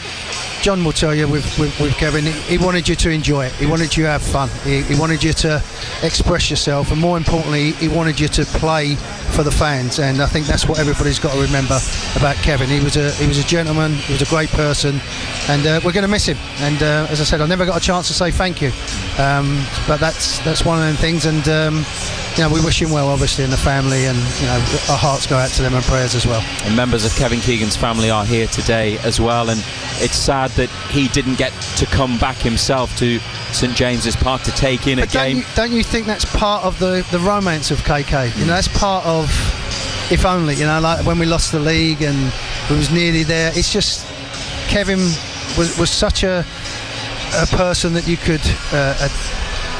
John will tell you with Kevin, he wanted you to enjoy it. He wanted you to have fun. He wanted you to express yourself, and more importantly, he wanted you to play for the fans. And I think that's what everybody's got to remember about Kevin. He was a gentleman. He was a great person, and we're going to miss him. And as I said, I never got a chance to say thank you, but that's one of them things. And you know, we wish him well, obviously, and the family, and you know, our hearts go out to them and prayers as well. And members of Kevin Keegan's family are here today as well, and it's sad that he didn't get to come back himself to St James's Park to take in a game. Don't you think that's part of the romance of KK? You know, that's part of if only. You know, like when we lost the league and we was nearly there. It's just Kevin was such a person that you could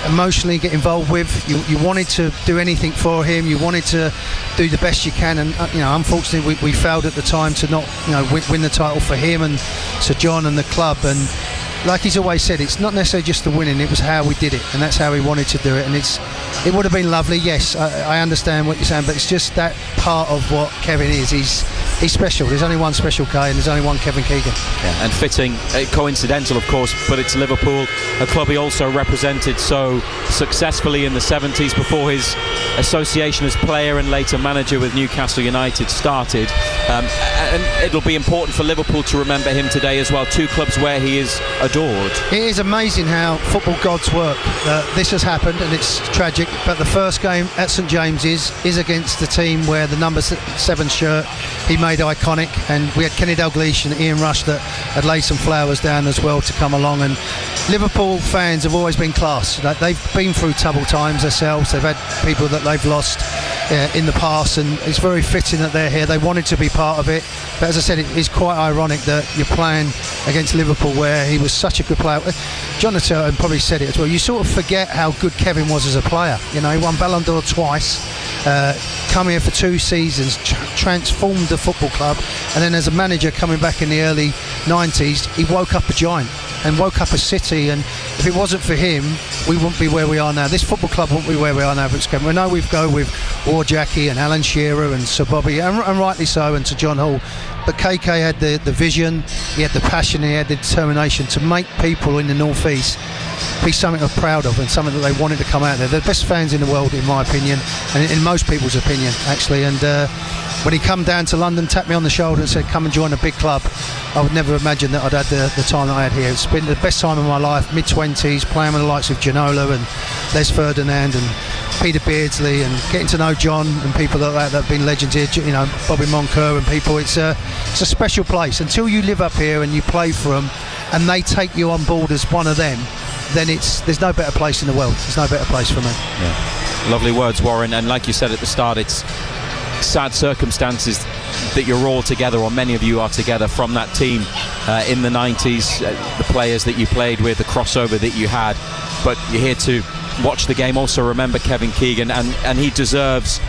emotionally get involved with. You wanted to do anything for him. You wanted to do the best you can, and you know, unfortunately we failed at the time to not, you know, win the title for him and Sir John and the club. And like he's always said, it's not necessarily just the winning, it was how we did it, and that's how he wanted to do it. And it would have been lovely, yes, I understand what you're saying, but it's just that part of what Kevin is. he's special. There's only one special K, and there's only one Kevin Keegan. Yeah, and fitting, coincidental of course, but it's Liverpool, a club he also represented so successfully in the 70s before his association as player and later manager with Newcastle United started. And it'll be important for Liverpool to remember him today as well. Two clubs where he is adored. It is amazing how football gods work. This has happened and it's tragic, but the first game at St James's is against the team where the number 7 shirt he made iconic, and we had Kenny Dalglish and Ian Rush that had laid some flowers down as well to come along. And Liverpool fans have always been class. They've been through troubled times themselves. They've had people that they've lost in the past, and it's very fitting that they're here. They wanted to be part of it, but as I said, it is quite ironic that you're playing against Liverpool where he was such a good player. John Nattel probably said it as well. You sort of forget how good Kevin was as a player. You know, he won Ballon d'Or twice, come here for 2 seasons, transformed the football club, and then as a manager coming back in the early 90s, he woke up a giant and woke up a city. And if it wasn't for him, we wouldn't be where we are now. This football club wouldn't be where we are now if it's Kevin. We know we've go with War Jackie and Alan Shearer and Sir Bobby, and rightly so, and Sir John Hall. But KK had the vision, he had the passion, he had the determination to make people in the North East be something they're proud of and something that they wanted to come out there. They're the best fans in the world, in my opinion, and in most people's opinion, actually. And when he come down to London, tapped me on the shoulder and said, come and join a big club, I would never imagine that I'd had the time that I had here. It's been the best time of my life, mid-20s, playing with the likes of Ginola and Les Ferdinand and Peter Beardsley, and getting to know John and people like that have been legends here, you know, Bobby Moncur and people. It's a special place. Until you live up here and you play for them and they take you on board as one of them, then there's no better place in the world. There's no better place for me. Yeah. Lovely words, Warren, and like you said at the start, it's sad circumstances that you're all together, or many of you are together from that team in the 90s, the players that you played with, the crossover that you had, but you're here to watch the game. Also remember Kevin Keegan, and he deserves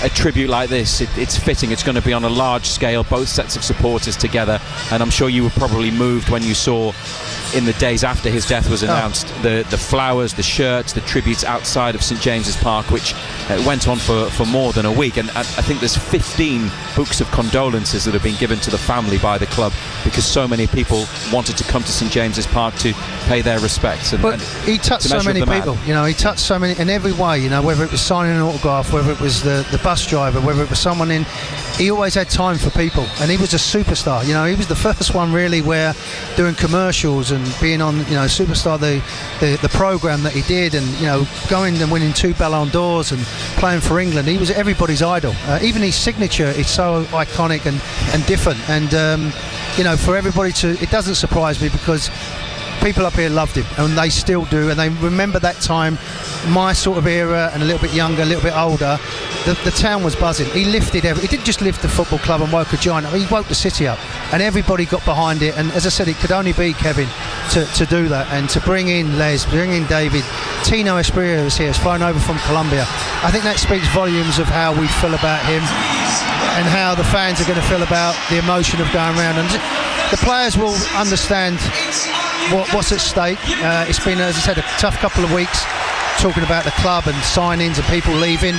a tribute like this. It's fitting. It's going to be on a large scale, both sets of supporters together, and I'm sure you were probably moved when you saw in the days after his death was announced the flowers, the shirts, the tributes outside of St James's Park, which went on for more than a week. And I think there's 15 books of condolences that have been given to the family by the club, because so many people wanted to come to St James's Park to pay their respects. But he touched so many people, you know, he touched so many in every way, you know, whether it was signing an autograph, whether it was the bus driver, whether it was someone in, he always had time for people, and he was a superstar. You know, he was the first one really where doing commercials and being on, you know, Superstar, the program that he did, and, you know, going and winning 2 Ballon d'Ors and playing for England. He was everybody's idol. Even his signature is so iconic and different, and you know, for everybody to, it doesn't surprise me, because people up here loved him, and they still do, and they remember that time, my sort of era, and a little bit younger, a little bit older. The town was buzzing. He lifted he didn't just lift the football club and woke a giant up, he woke the city up, and everybody got behind it. And as I said, it could only be Kevin to do that, and to bring in Les, bring in David. Tino Espria is here, has flown over from Colombia. I think that speaks volumes of how we feel about him and how the fans are going to feel about the emotion of going around, and the players will understand what's at stake. It's been, as I said, a tough couple of weeks talking about the club and signings and people leaving,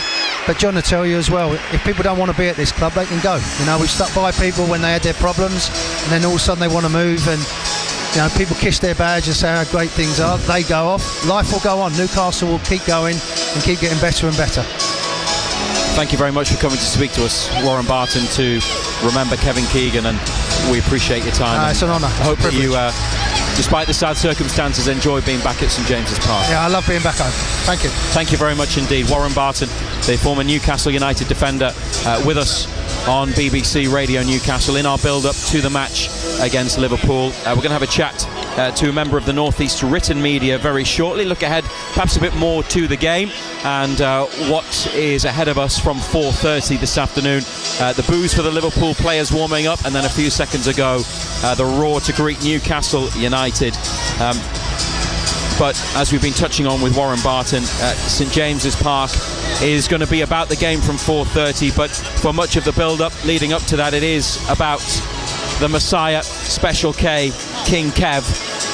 but John will tell you as well, if people don't want to be at this club, they can go. You know, we've stuck by people when they had their problems, and then all of a sudden they want to move, and, you know, people kiss their badge and say how great things are. They go off, life will go on, Newcastle will keep going and keep getting better and better. Thank you very much for coming to speak to us, Warren Barton, to remember Kevin Keegan, and we appreciate your time. It's an honour. I hope that you, despite the sad circumstances, enjoy being back at St James's Park. Yeah, I love being back home. Thank you. Thank you very much indeed. Warren Barton, the former Newcastle United defender, with us on BBC Radio Newcastle in our build-up to the match against Liverpool. We're going to have a chat to a member of the North East written media very shortly. Look ahead perhaps a bit more to the game and what is ahead of us from 4:30 this afternoon. The boos for the Liverpool players warming up, and then a few seconds ago the roar to greet Newcastle United. But as we've been touching on with Warren Barton, St James's Park is going to be about the game from 4:30, but for much of the build-up leading up to that, it is about the Messiah, Special K, King Kev,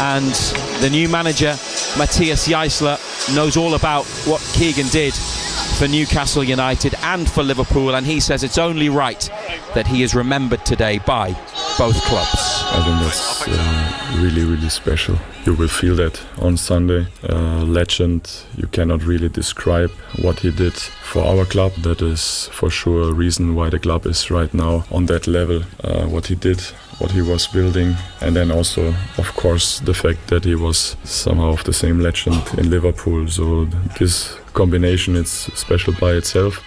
and the new manager, Matthias Jaissle, knows all about what Keegan did for Newcastle United and for Liverpool, and he says it's only right that he is remembered today by both clubs. I think that's really, really special. You will feel that on Sunday. Legend, you cannot really describe what he did for our club. That is for sure a reason why the club is right now on that level. What he did, what he was building, and then also, of course, the fact that he was somehow of the same legend in Liverpool. So this combination is special by itself.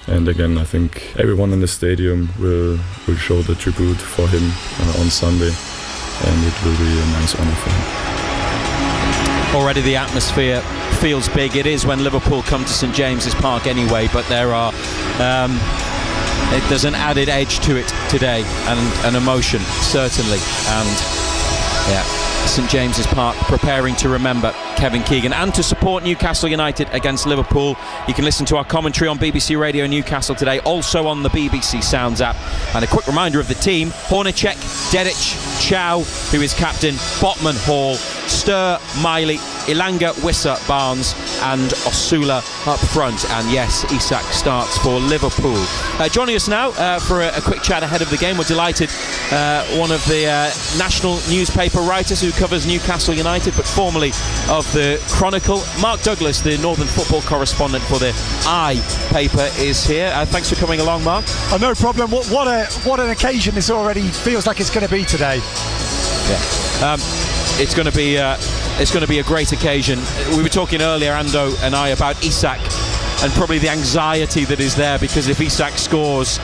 And again, I think everyone in the stadium will show the tribute for him on Sunday, and it will be a nice honour for him. Already the atmosphere feels big. It is when Liverpool come to St James's Park anyway, but there's an added edge to it today, and an emotion, certainly. And yeah, St James's Park preparing to remember Kevin Keegan and to support Newcastle United against Liverpool. You can listen to our commentary on BBC Radio Newcastle today, also on the BBC Sounds app. And a quick reminder of the team: Hornacek, Dedic, Chow, who is captain, Botman, Hall, Stur, Miley, Ilanga, Wissa, Barnes and Osula up front. And yes, Isak starts for Liverpool. Joining us now for a quick chat ahead of the game, we're delighted, one of the national newspaper writers who covers Newcastle United, but formerly of the Chronicle, Mark Douglas, the Northern football correspondent for the I paper, is here. Thanks for coming along, Mark. No problem. What an occasion this already feels like it's going to be today. Yeah, it's going to be a great occasion. We were talking earlier, Ando and I, about Isak and probably the anxiety that is there, because if Isak scores,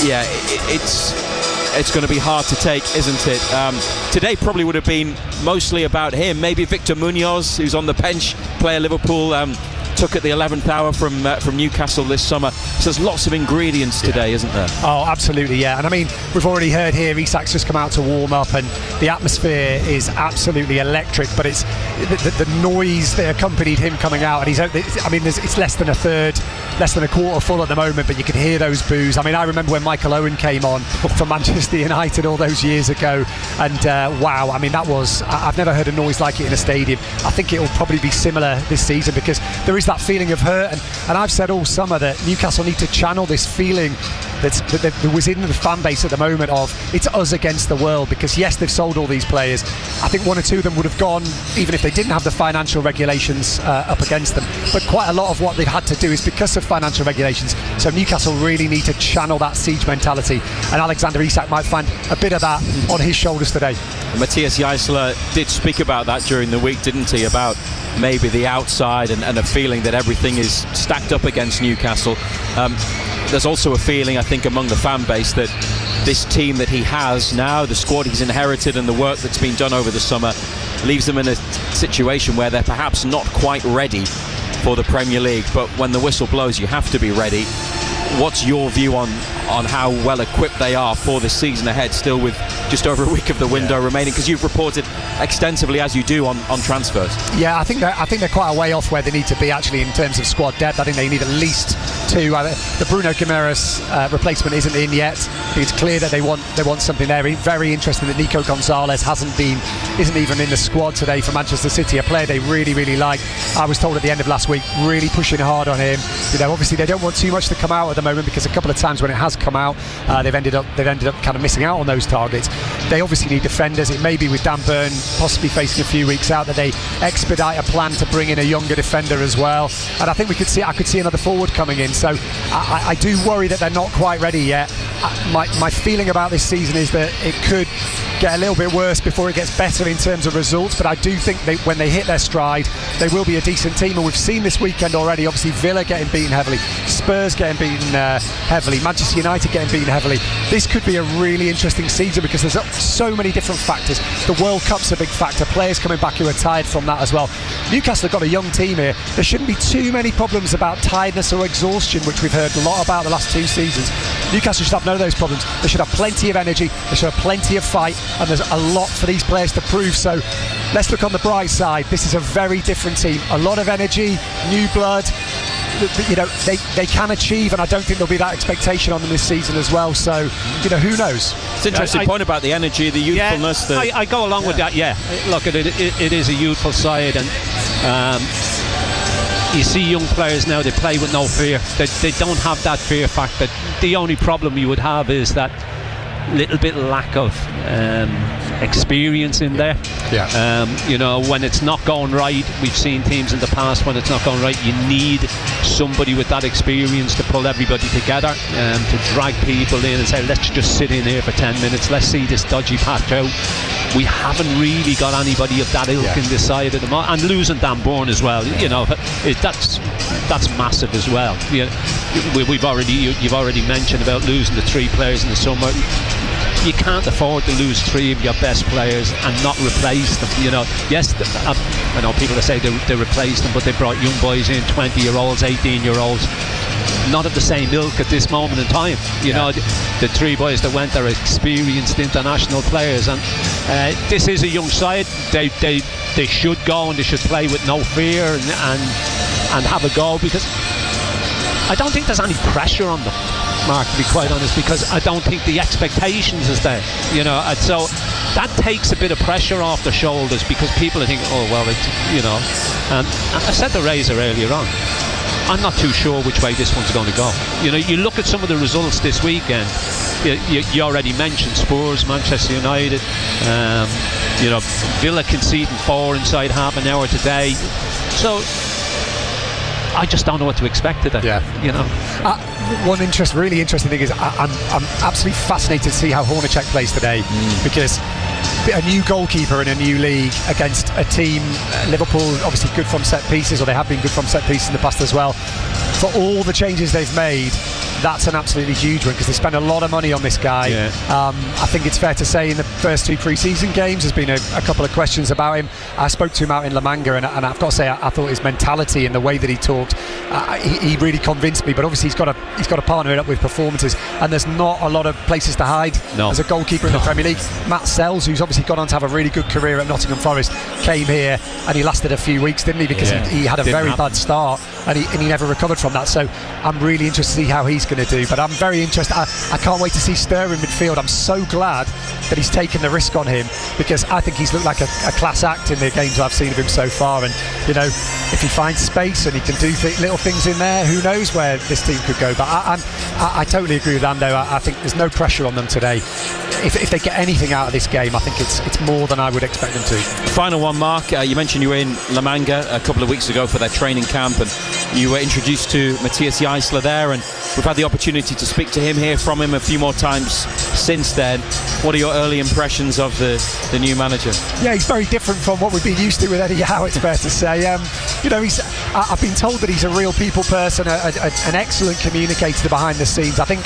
yeah, it's going to be hard to take, isn't it? Today probably would have been mostly about him. Maybe Victor Munoz, who's on the bench, player Liverpool took at the 11th hour from Newcastle this summer. So there's lots of ingredients today, isn't there? Oh, absolutely, yeah. And I mean, we've already heard here Isak's just come out to warm up, and the atmosphere is absolutely electric. But it's the noise that accompanied him coming out, and it's less than a third, less than a quarter full at the moment, but you can hear those boos. I mean, I remember when Michael Owen came on for Manchester United all those years ago, and wow, I mean, I've never heard a noise like it in a stadium. I think it will probably be similar this season, because there is that feeling of hurt, and I've said all summer that Newcastle need to channel this feeling that was in the fan base at the moment of it's us against the world, because yes, they've sold all these players. I think one or two of them would have gone even if they didn't have the financial regulations up against them, but quite a lot of what they've had to do is because of financial regulations. So Newcastle really need to channel that siege mentality, and Alexander Isak might find a bit of that on his shoulders today. Matthias Jaissler did speak about that during the week, didn't he, about maybe the outside and a feeling that everything is stacked up against Newcastle. There's also a feeling, I think, among the fan base that this team that he has now, the squad he's inherited and the work that's been done over the summer, leaves them in a situation where they're perhaps not quite ready for the Premier League. But when the whistle blows, you have to be ready. What's your view on how well equipped they are for the season ahead, still with just over a week of the window remaining? Because you've reported extensively, as you do, on transfers. Yeah, I think they're quite a way off where they need to be actually in terms of squad depth. I think they need at least two. The Bruno Guimaraes replacement isn't in yet. I think it's clear that they want something there. Very interesting that Nico Gonzalez isn't even in the squad today for Manchester City, a player they really, really like. I was told at the end of last week, really pushing hard on him. Obviously they don't want too much to come out at the moment, because a couple of times when it has come out, they've ended up kind of missing out on those targets. They obviously need defenders. It may be with Dan Burn possibly facing a few weeks out that they expedite a plan to bring in a younger defender as well. And I think I could see another forward coming in. So I do worry that they're not quite ready yet. My feeling about this season is that it could get a little bit worse before it gets better in terms of results, but I do think when they hit their stride, they will be a decent team. And we've seen this weekend already, obviously Villa getting beaten heavily, Spurs getting beaten heavily, Manchester United getting beaten heavily. This could be a really interesting season because there's so many different factors. The World Cup's a big factor, players coming back who are tired from that as well. Newcastle have got a young team here. There shouldn't be too many problems about tiredness or exhaustion, which we've heard a lot about the last 2 seasons. Newcastle should have none of those problems. They should have plenty of energy, they should have plenty of fight, and there's a lot for these players to prove. So let's look on the bright side. This is a very different team, a lot of energy, new blood. They can achieve, and I don't think there'll be that expectation on them this season as well. So who knows. It's an interesting point about the energy, the youthfulness. Yeah, I go along with that. Yeah, look, it is a youthful side, and you see young players now, they play with no fear. They don't have that fear factor. The only problem you would have is that little bit lack of experience in there. You know, when it's not going right, we've seen teams in the past, when it's not going right, you need somebody with that experience to pull everybody together, to drag people in and say, let's just sit in here for 10 minutes, let's see this dodgy patch out. We haven't really got anybody of that ilk in this side of the and losing Dan Bourne as well, you know, that's massive as well. You've already mentioned about losing the 3 players in the summer. You can't afford to lose 3 of your best players and not replace them. You know, yes, I know people that say they replaced them, but they brought young boys in, 20-year-olds, 18-year-olds, not of the same ilk at this moment in time. You know, the 3 boys that went are experienced international players, and this is a young side. They should go and they should play with no fear and have a go, because I don't think there's any pressure on them, Mark, to be quite honest, because I don't think the expectations is there, you know, and so that takes a bit of pressure off their shoulders, because people are thinking, oh well, it's, you know, and I said to Razor earlier on, I'm not too sure which way this one's going to go. You know, you look at some of the results this weekend. You already mentioned Spurs, Manchester United. You know, Villa conceding 4 inside half an hour today. So I just don't know what to expect today. You know. One really interesting thing is I'm absolutely fascinated to see how Hornacek plays today, because a new goalkeeper in a new league against a team, Liverpool obviously good from set pieces, or they have been good from set pieces in the past as well. For all the changes they've made, that's an absolutely huge one, because they spend a lot of money on this guy. I think it's fair to say in the first 2 pre-season games there's been a couple of questions about him. I spoke to him out in La Manga, and I've got to say I thought his mentality and the way that he talked, he really convinced me. But obviously he's got to partner it up with performances, and there's not a lot of places to hide as a goalkeeper in the Premier League. Matt Sells, who's obviously gone on to have a really good career at Nottingham Forest, came here and he lasted a few weeks, didn't he, because he had a very bad start, and he never recovered from that. So I'm really interested to see how he's going to do. But I'm very interested. I can't wait to see Sturr in midfield. I'm so glad that he's taken the risk on him, because I think he's looked like a class act in the games I've seen of him so far. And you know, if he finds space and he can do little things in there, who knows where this team could go. But I totally agree with Ando. I think there's no pressure on them today. If they get anything out of this game, I think it's more than I would expect them to. Final one, Mark. You mentioned you were in La Manga a couple of weeks ago for their training camp, and you were introduced to Matthias Jaissler there, and we've had the opportunity to speak to him, hear from him a few more times since then. What are your early impressions of the new manager? Yeah, he's very different from what we've been used to with Eddie Howe, it's fair to say. You know, I've been told that he's a real people person, an excellent communicator behind the scenes. I think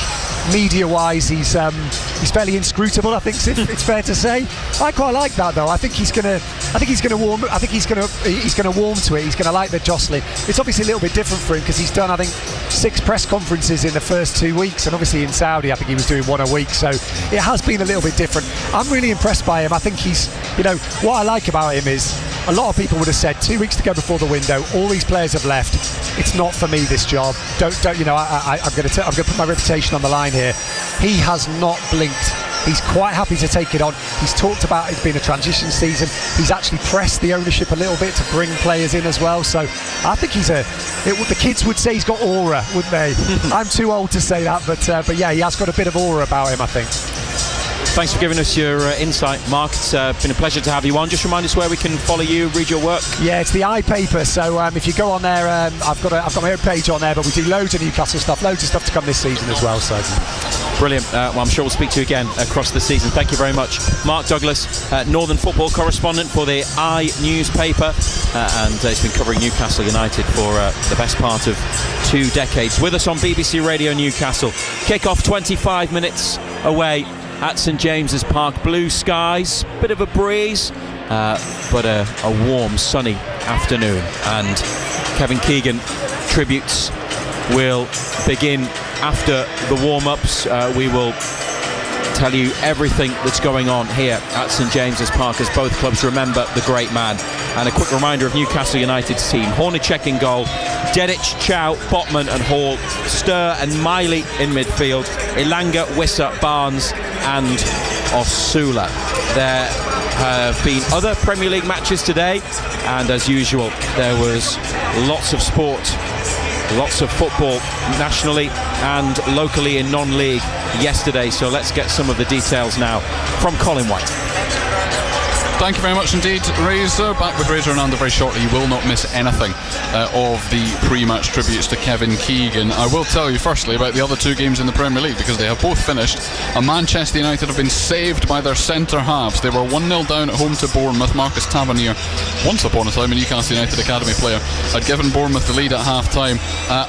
media-wise, he's fairly inscrutable, I think it's fair to say. I quite like that, though. I think he's going to warm. I think he's going to warm to it. He's going to like the jostling. It's obviously a little bit different for him, because he's done, I think, 6 press conferences in the first 2 weeks, and obviously in Saudi I think he was doing 1 a week, so it has been a little bit different. I'm really impressed by him. I think he's, you know, what I like about him is a lot of people would have said 2 weeks to go before the window, all these players have left, it's not for me, this job, don't you know, I'm going to put my reputation on the line here. He has not blinked. He's quite happy to take it on. He's talked about it being a transition season. He's actually pressed the ownership a little bit to bring players in as well. So I think the kids would say he's got aura, wouldn't they? I'm too old to say that, but yeah, he has got a bit of aura about him, I think. Thanks for giving us your insight, Mark. It's been a pleasure to have you on. Just remind us where we can follow you, read your work. Yeah, it's the iPaper. So if you go on there, I've got my own page on there, but we do loads of Newcastle stuff, loads of stuff to come this season as well. So brilliant. Well, I'm sure we'll speak to you again across the season. Thank you very much, Mark Douglas, Northern football correspondent for the newspaper, and he's been covering Newcastle United for the best part of 2 decades. With us on BBC Radio Newcastle. Kick-off 25 minutes away at St James's Park. Blue skies, bit of a breeze, but a warm, sunny afternoon. And Kevin Keegan tributes will begin after the warm-ups. We will tell you everything that's going on here at St James's Park as both clubs remember the great man. And a quick reminder of Newcastle United's team: Hornacek in goal, Dedic, Chow, Botman and Hall, Sturr and Miley in midfield, Elanga, Wissa, Barnes and Osula. There have been other Premier League matches today, and as usual there was lots of sport, lots of football nationally and locally in non-league yesterday. So let's get some of the details now from Colin White. Thank you very much indeed, Razor. Back with Razor and Andy very shortly. You will not miss anything of the pre-match tributes to Kevin Keegan. I will tell you firstly about the other two games in the Premier League, because they have both finished. And Manchester United have been saved by their centre halves. They were 1-0 down at home to Bournemouth. Marcus Tavernier, once upon a time a Newcastle United Academy player, had given Bournemouth the lead at half-time,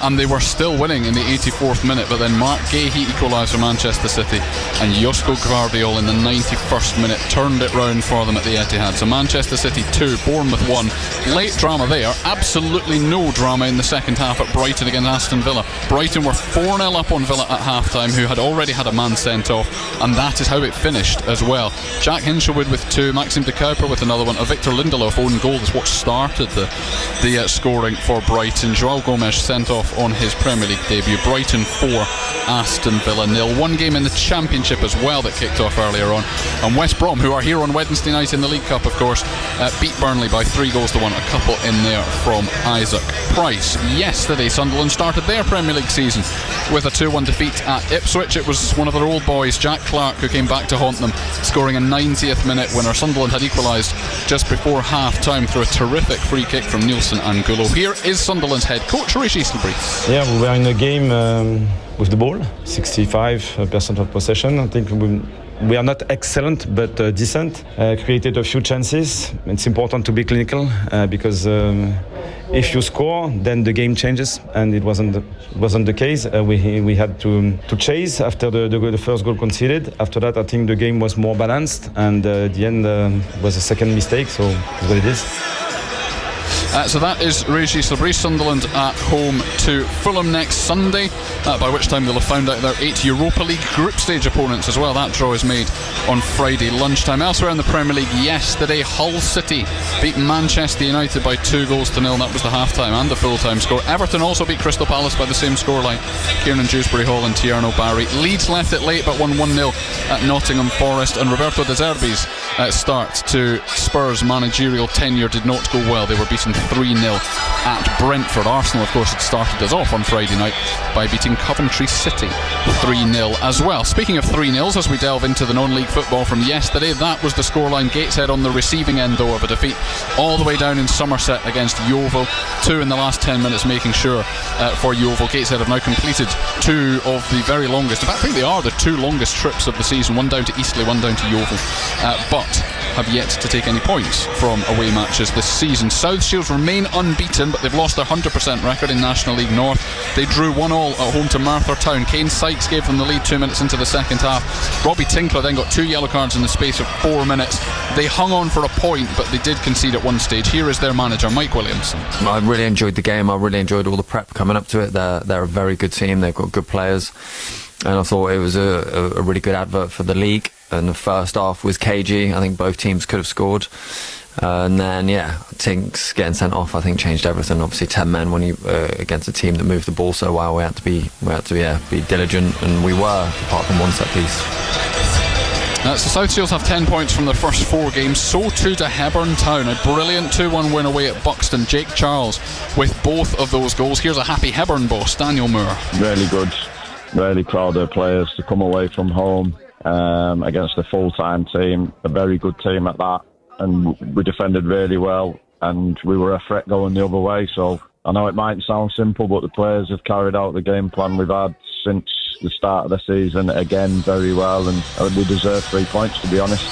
and they were still winning in the 84th minute. But then Mark Gahey equalised for Manchester City, and Josko Gvardiol in the 91st minute turned it round for them at the Etihad. So Manchester City 2, Bournemouth 1. Late drama there. Absolutely no drama in the second half at Brighton against Aston Villa. Brighton were 4-0 up on Villa at half-time, who had already had a man sent off, and that is how it finished as well. Jack Hinshelwood with 2, Maxim de Kuiper with another one. A Victor Lindelof own goal is what started the scoring for Brighton. João Gomes sent off on his Premier League debut. Brighton 4, Aston Villa 0. One game in the Championship as well that kicked off earlier on, and West Brom, who are here on Wednesday night in the League Cup, of course, beat Burnley by 3-1. A couple in there from Isaac Price. Yesterday Sunderland started their Premier League season with a 2-1 defeat at Ipswich. It was one of their old boys, Jack Clarke, who came back to haunt them, scoring a 90th minute winner. Sunderland had equalised just before half-time through a terrific free kick from Nielsen Angulo. Here is Sunderland's head coach, Rishi Stilbreeze. Yeah, we were in a game with the ball, 65% of possession. I think we are not excellent, but decent. Created a few chances. It's important to be clinical because if you score, then the game changes, and it wasn't the case. We had to chase after the first goal conceded. After that, I think the game was more balanced, and the end was a second mistake. So it's what it is. So that is Rishi Stilbreeze. Sunderland at home to Fulham next Sunday, by which time they'll have found out their 8 Europa League group stage opponents as well. That draw is made on Friday lunchtime. Elsewhere in the Premier League yesterday, Hull City beat Manchester United by 2-0. That was the half-time and the full-time score. Everton also beat Crystal Palace by the same scoreline. Kieran Dewsbury Hall and Tierno Barry. Leeds left it late but won 1-0 at Nottingham Forest, and Roberto De Zerbi's start to Spurs' managerial tenure did not go well. They were beaten 3-0 at Brentford. Arsenal, of course, had started us off on Friday night by beating Coventry City 3-0 as well. Speaking of 3-0s, as we delve into the non-league football from yesterday, that was the scoreline. Gateshead on the receiving end, though, of a defeat all the way down in Somerset against Yeovil. 2 in the last 10 minutes, making sure for Yeovil. Gateshead have now completed 2 of the very longest, in fact, I think they are the 2 longest trips of the season, one down to Eastleigh, one down to Yeovil, but have yet to take any points from away matches this season. South Shields remain unbeaten, but they've lost their 100% record in National League North. They drew 1-1 at home to Merthyr Town. Kane Sykes gave them the lead 2 minutes into the second half. Robbie Tinkler then got 2 yellow cards in the space of 4 minutes. They hung on for a point, but they did concede at one stage. Here is their manager, Mike Williamson. I really enjoyed the game. I really enjoyed all the prep coming up to it. They're a very good team. They've got good players, and I thought it was a really good advert for the league. And the first half was cagey. I think both teams could have scored. And then, Tinks getting sent off, I think, changed everything. Obviously, 10 men when you against a team that moved the ball so well, we had to be diligent, and we were, apart from one set piece. So South Shields have 10 points from their first 4 games. So too to Hebburn Town. A brilliant 2-1 win away at Buxton. Jake Charles with both of those goals. Here's a happy Hebburn boss, Daniel Moore. Really good. Really proud of players to come away from home against a full-time team, a very good team at that, and we defended really well, and we were a threat going the other way. So I know it might sound simple, but the players have carried out the game plan we've had since the start of the season again very well, and we deserve 3 points, to be honest.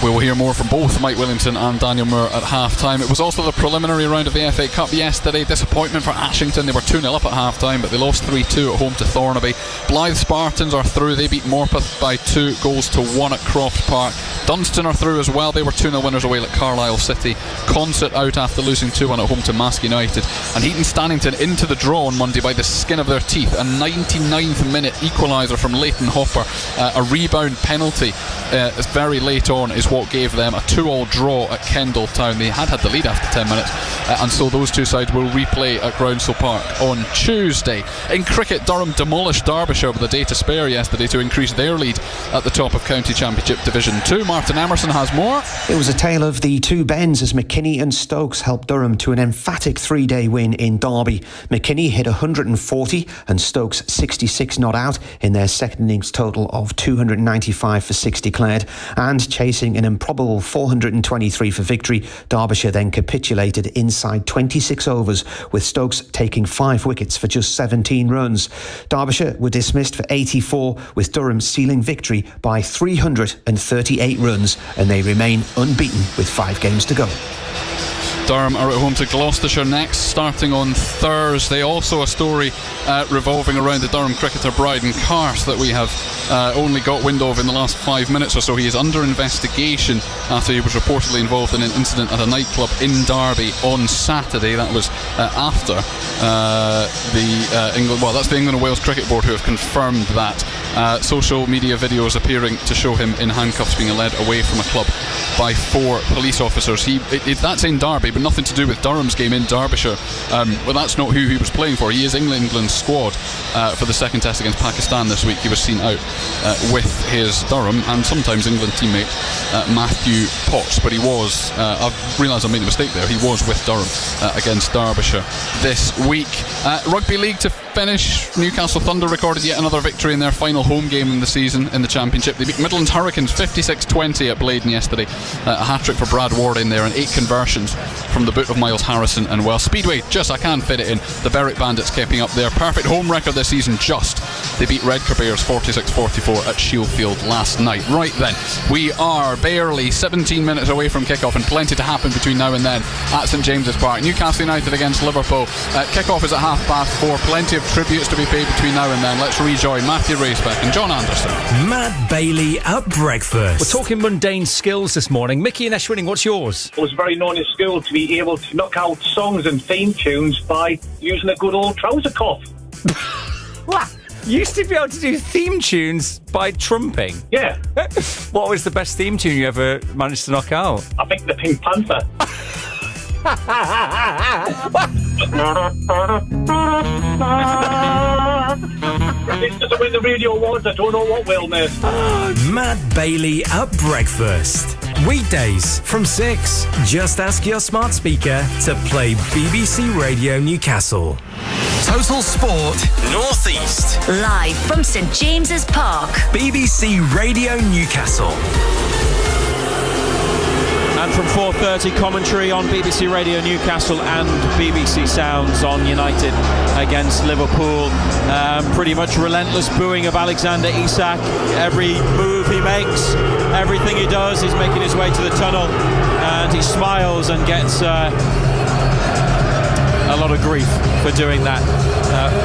We will hear more from both Mike Williamson and Daniel Moore at half-time. It was also the preliminary round of the FA Cup yesterday. Disappointment for Ashington. They were 2-0 up at half-time, but they lost 3-2 at home to Thornaby. Blythe Spartans are through. They beat Morpeth by 2-1 at Croft Park. Dunstan are through as well. They were 2-0 winners away at Carlisle City. Concert out after losing 2-1 at home to Mask United. And Heaton Stannington into the draw on Monday by the skin of their teeth. A 99th minute equaliser from Leighton Hopper. A rebound penalty very late on is what gave them a 2-2 draw at Kendal Town. They had the lead after 10 minutes, and so those two sides will replay at Groundsel Park on Tuesday. In cricket, Durham demolished Derbyshire with a day to spare yesterday to increase their lead at the top of County Championship Division 2. Martin Emerson has more. It was a tale of the two bends as McKinney and Stokes helped Durham to an emphatic 3-day win in Derby. McKinney hit 140 and Stokes 66 not out in their second innings total of 295 for 6 declared, and chasing an improbable 423 for victory, Derbyshire then capitulated inside 26 overs, with Stokes taking 5 wickets for just 17 runs. Derbyshire were dismissed for 84, with Durham sealing victory by 338 runs, and they remain unbeaten with 5 games to go. Durham are at home to Gloucestershire next, starting on Thursday. Also a story revolving around the Durham cricketer Bryden Carse that we have only got wind of in the last 5 minutes or so. He is under investigation after he was reportedly involved in an incident at a nightclub in Derby on Saturday. That was after that's the England and Wales Cricket Board who have confirmed that. Social media videos appearing to show him in handcuffs being led away from a club by 4 police officers. That's in Derby, but nothing to do with Durham's game in Derbyshire. Well, that's not who he was playing for. He is England's squad for the second test against Pakistan this week. He was seen out with his Durham and sometimes England teammate Matthew Potts, but he was, I've realised I made a mistake there, he was with Durham against Derbyshire this week. Rugby League to finish, Newcastle Thunder recorded yet another victory in their final home game in the season in the Championship. They beat Midlands Hurricanes 56-20 at Blaydon yesterday. A hat-trick for Brad Ward in there and 8 conversions from the boot of Miles Harrison and Wells. Speedway, I can't fit it in. The Berwick Bandits keeping up their perfect home record this season just. They beat Redcar Bears 46-44 at Shieldfield last night. Right then, we are barely 17 minutes away from kick-off and plenty to happen between now and then at St James's Park. Newcastle United against Liverpool. Kick-off is at 4:30. Plenty of tributes to be paid between now and then. Let's rejoin Matthew Racebeck and John Anderson. Matt Bailey at breakfast. We're talking mundane skills this morning. Mickey and Eshwinning, what's yours? I was very known in school to be able to knock out songs and theme tunes by using a good old trouser cuff. What? You used to be able to do theme tunes by trumping? Yeah. What was the best theme tune you ever managed to knock out? I think the Pink Panther. This doesn't win the radio awards. I don't know what will, mate. Matt Bailey at breakfast. Weekdays from 6. Just ask your smart speaker to play BBC Radio Newcastle. Total Sport North East. Live from St James's Park. BBC Radio Newcastle. And from 4:30, commentary on BBC Radio Newcastle and BBC Sounds on United against Liverpool. Pretty much relentless booing of Alexander Isak. Every move he makes, everything he does, he's making his way to the tunnel, and he smiles and gets a lot of grief for doing that.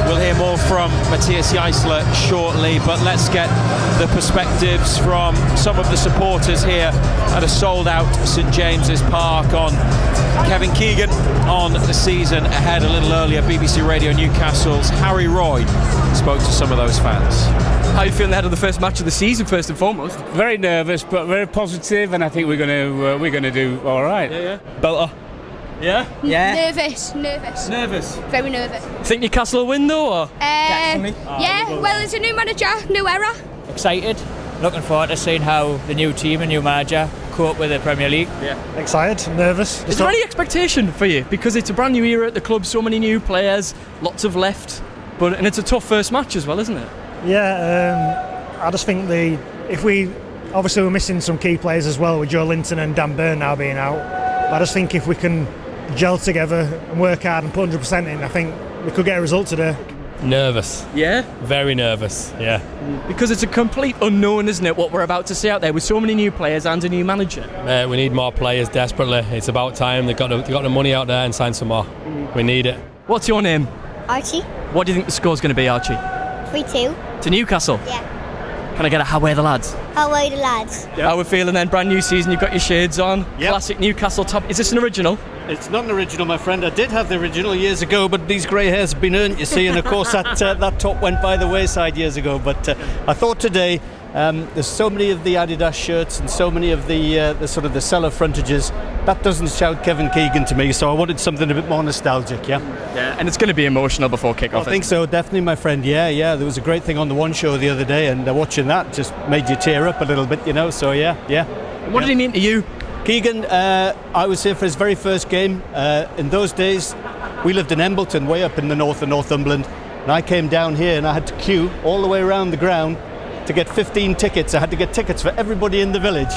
We'll hear more from Matthias Jaissler shortly, but let's get the perspectives from some of the supporters here at a sold-out St James's Park on Kevin Keegan on the season ahead. A little earlier, BBC Radio Newcastle's Harry Roy spoke to some of those fans. How are you feeling ahead of the first match of the season, first and foremost? Very nervous, but very positive, and I think we're going to do all right. Yeah. Belter. Yeah? Yeah. Nervous? Very nervous. Think Newcastle will win though? Or? Yeah, well, it's a new manager, new era. Excited. Looking forward to seeing how the new team and new manager cope with the Premier League. Yeah. Excited, nervous. Is there any expectation for you? Because it's a brand new era at the club, so many new players, lots of left, and it's a tough first match as well, isn't it? Yeah, I just think obviously we're missing some key players as well with Joe Linton and Dan Burn now being out. But I just think if we can gel together and work hard and put 100% in, I think we could get a result today. Nervous. Yeah? Very nervous, yeah. Because it's a complete unknown, isn't it, what we're about to see out there with so many new players and a new manager? We need more players desperately. It's about time. They've got the money out there and sign some more. We need it. What's your name? Archie. What do you think the score's going to be, Archie? 3-2. To Newcastle? Yeah. Can I get a how are the lads? How are the lads? Yeah. How are we feeling then? Brand new season, you've got your shades on. Yep. Classic Newcastle top. Is this an original? It's not an original, my friend. I did have the original years ago, but these grey hairs have been earned, you see, and of course that top went by the wayside years ago. But I thought today There's so many of the Adidas shirts and so many of the sort of the seller frontages. That doesn't shout Kevin Keegan to me, so I wanted something a bit more nostalgic, yeah? Yeah, and it's going to be emotional before kick-off. I think so, definitely, my friend, yeah. There was a great thing on the One Show the other day, and watching that just made you tear up a little bit, you know, so yeah. What did he mean to you? Keegan, I was here for his very first game. In those days, we lived in Embleton, way up in the north of Northumberland, and I came down here and I had to queue all the way around the ground to get 15 tickets. I had to get tickets for everybody in the village,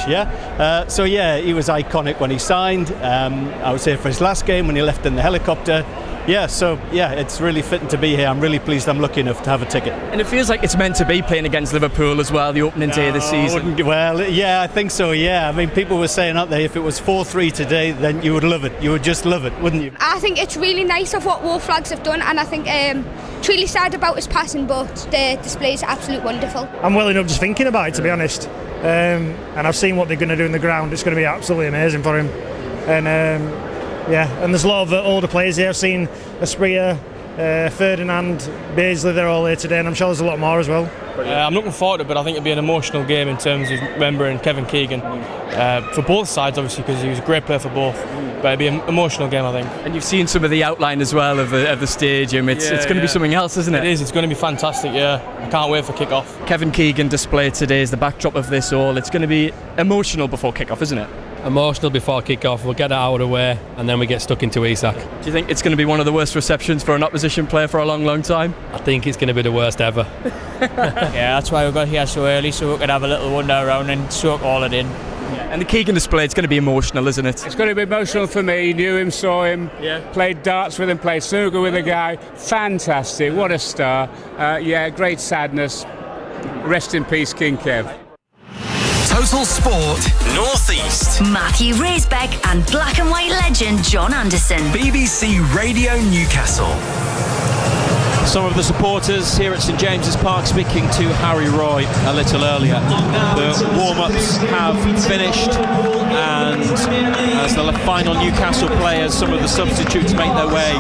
so he was iconic when he signed. I was here for his last game when he left in the helicopter. It's really fitting to be here. I'm really pleased I'm lucky enough to have a ticket. And it feels like it's meant to be playing against Liverpool as well, the opening day of the season. I think so, yeah. I mean, people were saying out there if it was 4-3 today, then you would love it. You would just love it, wouldn't you? I think it's really nice of what Wolf Flags have done, and I think it's really sad about his passing, but the display is absolutely wonderful. I'm well enough just thinking about it, to be honest. And I've seen what they're going to do in the ground. It's going to be absolutely amazing for him. And there's a lot of older players here. I've seen Espria, Ferdinand, Beasley, they're all here today, and I'm sure there's a lot more as well. I'm looking forward to it, but I think it'll be an emotional game in terms of remembering Kevin Keegan. For both sides, obviously, because he was a great player for both. But it'll be an emotional game, I think. And you've seen some of the outline as well of the stadium. It's going to be something else, isn't it? It is. It's going to be fantastic, yeah. I can't wait for kick-off. Kevin Keegan displayed today is the backdrop of this all. It's going to be emotional before kick-off, isn't it? Emotional before kick-off. We'll get it out of the way and then we get stuck into Isak. Do you think it's going to be one of the worst receptions for an opposition player for a long, long time? I think it's going to be the worst ever. Yeah, that's why we got here so early, so we could have a little wander around and soak all it in. Yeah. And the Keegan display, it's going to be emotional, isn't it? It's going to be emotional for me. Knew him, saw him, played darts with him, played snooker with the guy. Fantastic, what a star. Great sadness. Rest in peace, King Kev. Total Sport North East. Matthew Raisbeck and black and white legend John Anderson. BBC Radio Newcastle. Some of the supporters here at St James's Park speaking to Harry Roy a little earlier. The warm-ups have finished, and as the final Newcastle players, some of the substitutes make their way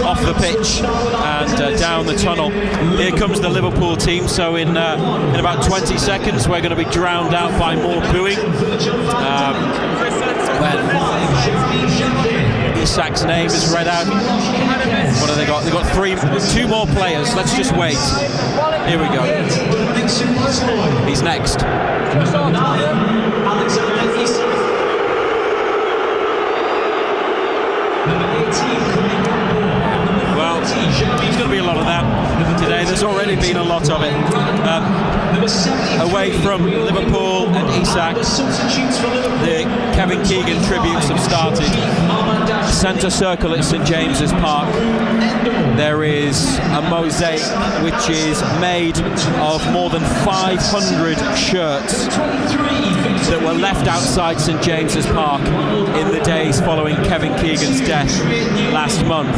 off the pitch and down the tunnel. Here comes the Liverpool team, so in about 20 seconds we're going to be drowned out by more booing. When Isak's name is read out. What have they got? They've got two more players. Let's just wait. Here we go. He's next. Well, there's going to be a lot of that today. There's already been a lot of it. Away from Liverpool and Isak, the Kevin Keegan tributes have started. Centre circle at St James's Park. There is a mosaic which is made of more than 500 shirts that were left outside St James's Park in the days following Kevin Keegan's death last month.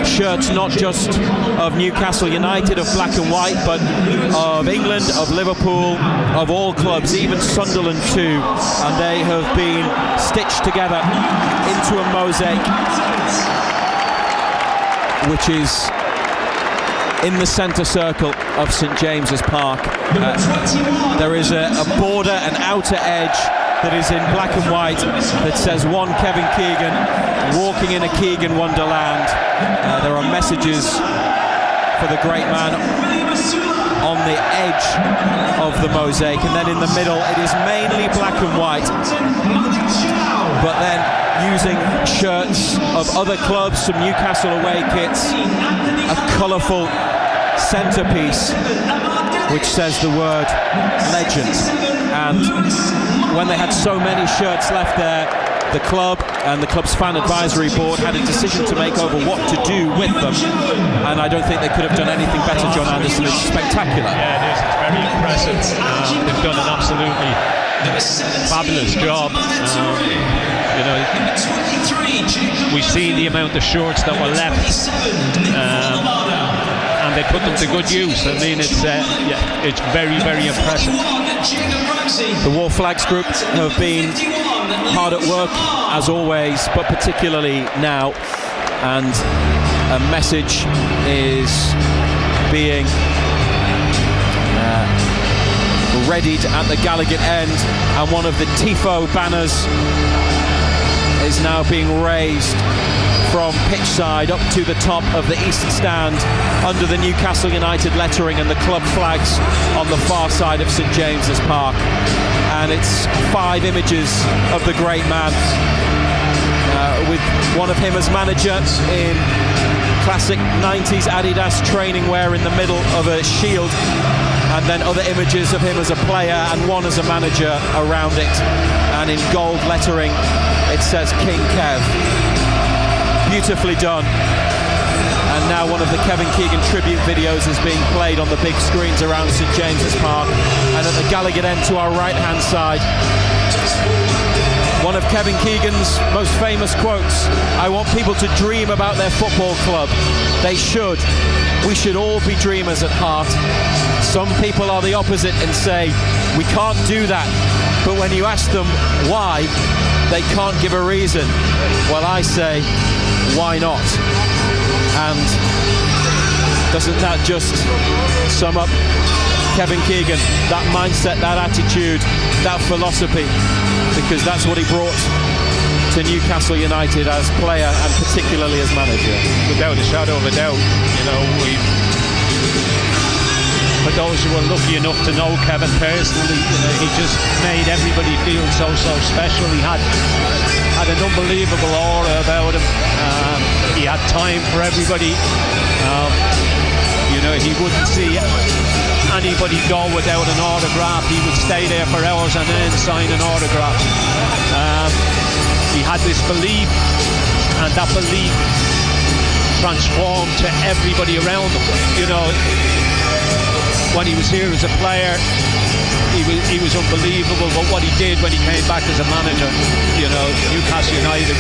Shirts not just of Newcastle United, of black and white, but of England, of Liverpool, of all clubs, even Sunderland too, and they have been stitched together into a mosaic which is in the centre circle of St James's Park. There is a border, an outer edge that is in black and white that says one Kevin Keegan, walking in a Keegan wonderland. There are messages for the great man on the edge of the mosaic, and then in the middle it is mainly black and white, but then using shirts of other clubs, some Newcastle away kits, a colourful centrepiece which says the word legend. And when they had so many shirts left there, the club and the club's fan advisory board had a decision to make over what to do with them, and I don't think they could have done anything better. John Anderson, it's spectacular. Yeah, it is. It's very impressive. They've done an absolutely fabulous job. We've seen the amount of shorts that were left, and they put them to good use. I mean, it's very, very impressive. The War Flags group have been hard at work as always, but particularly now, and a message is being readied at the Gallagher end, and one of the Tifo banners is now being raised from pitch side up to the top of the east stand under the Newcastle United lettering and the club flags on the far side of St James's Park. And it's 5 images of the great man, with one of him as manager in classic 90s Adidas training wear in the middle of a shield, and then other images of him as a player and one as a manager around it, and in gold lettering it says King Kev. Beautifully done. And now one of the Kevin Keegan tribute videos is being played on the big screens around St James's Park, and at the Gallagher end to our right hand side, one of Kevin Keegan's most famous quotes: "I want people to dream about their football club. They should. We should all be dreamers at heart. Some people are the opposite and say, we can't do that. But when you ask them why, they can't give a reason. Well, I say, why not?" And doesn't that just sum up Kevin Keegan? That mindset, that attitude, that philosophy, because that's what he brought to Newcastle United as player and particularly as manager. Without a shadow of a doubt, you know, for those who were lucky enough to know Kevin personally, you know, he just made everybody feel so special. He had an unbelievable aura about him. He had time for everybody. You know, he wouldn't see anybody go without an autograph. He would stay there for hours and then sign an autograph. He had this belief, and that belief transformed to everybody around him. You know, when he was here as a player, he was unbelievable, but what he did when he came back as a manager, you know, Newcastle United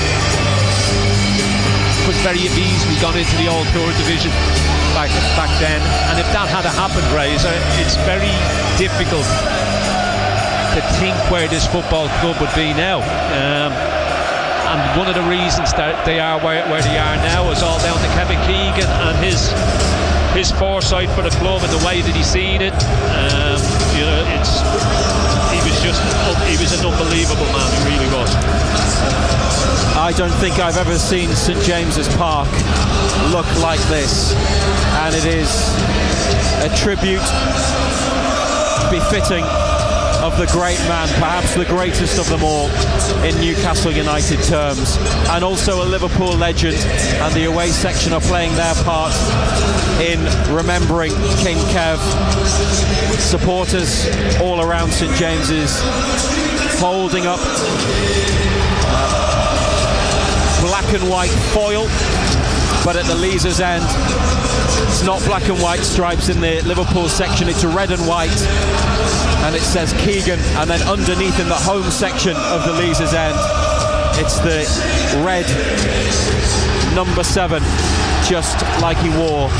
could very have easily gone into the old third division back then, and if that had happened, Razor, it's very difficult to think where this football club would be now. And one of the reasons that they are where they are now is all down to Kevin Keegan and his foresight for the club and the way that he's seen it. You know, he was an unbelievable man. He really was. I don't think I've ever seen St James's Park look like this, and it is a tribute befitting of the great man, perhaps the greatest of them all in Newcastle United terms, and also a Liverpool legend, and the away section are playing their part in remembering King Kev. Supporters all around St James's holding up black and white foil, but at the Leazes end it's not black and white stripes in the Liverpool section, it's red and white, and it says Keegan, and then underneath in the home section of the Leazes end it's the red number 7, just like he wore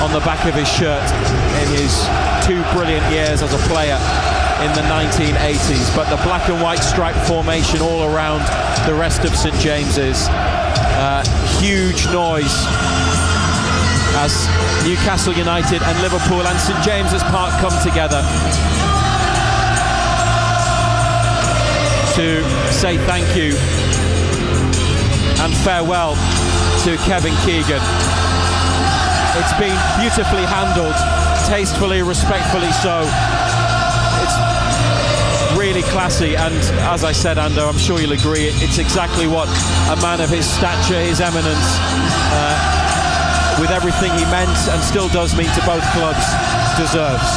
on the back of his shirt in his 2 brilliant years as a player in the 1980s. But the black and white stripe formation all around the rest of St James's, huge noise as Newcastle United and Liverpool and St James's Park come together to say thank you and farewell to Kevin Keegan. It's been beautifully handled, tastefully, respectfully so. It's really classy, and as I said, Ando, I'm sure you'll agree, it's exactly what a man of his stature, his eminence, with everything he meant and still does mean to both clubs, deserves.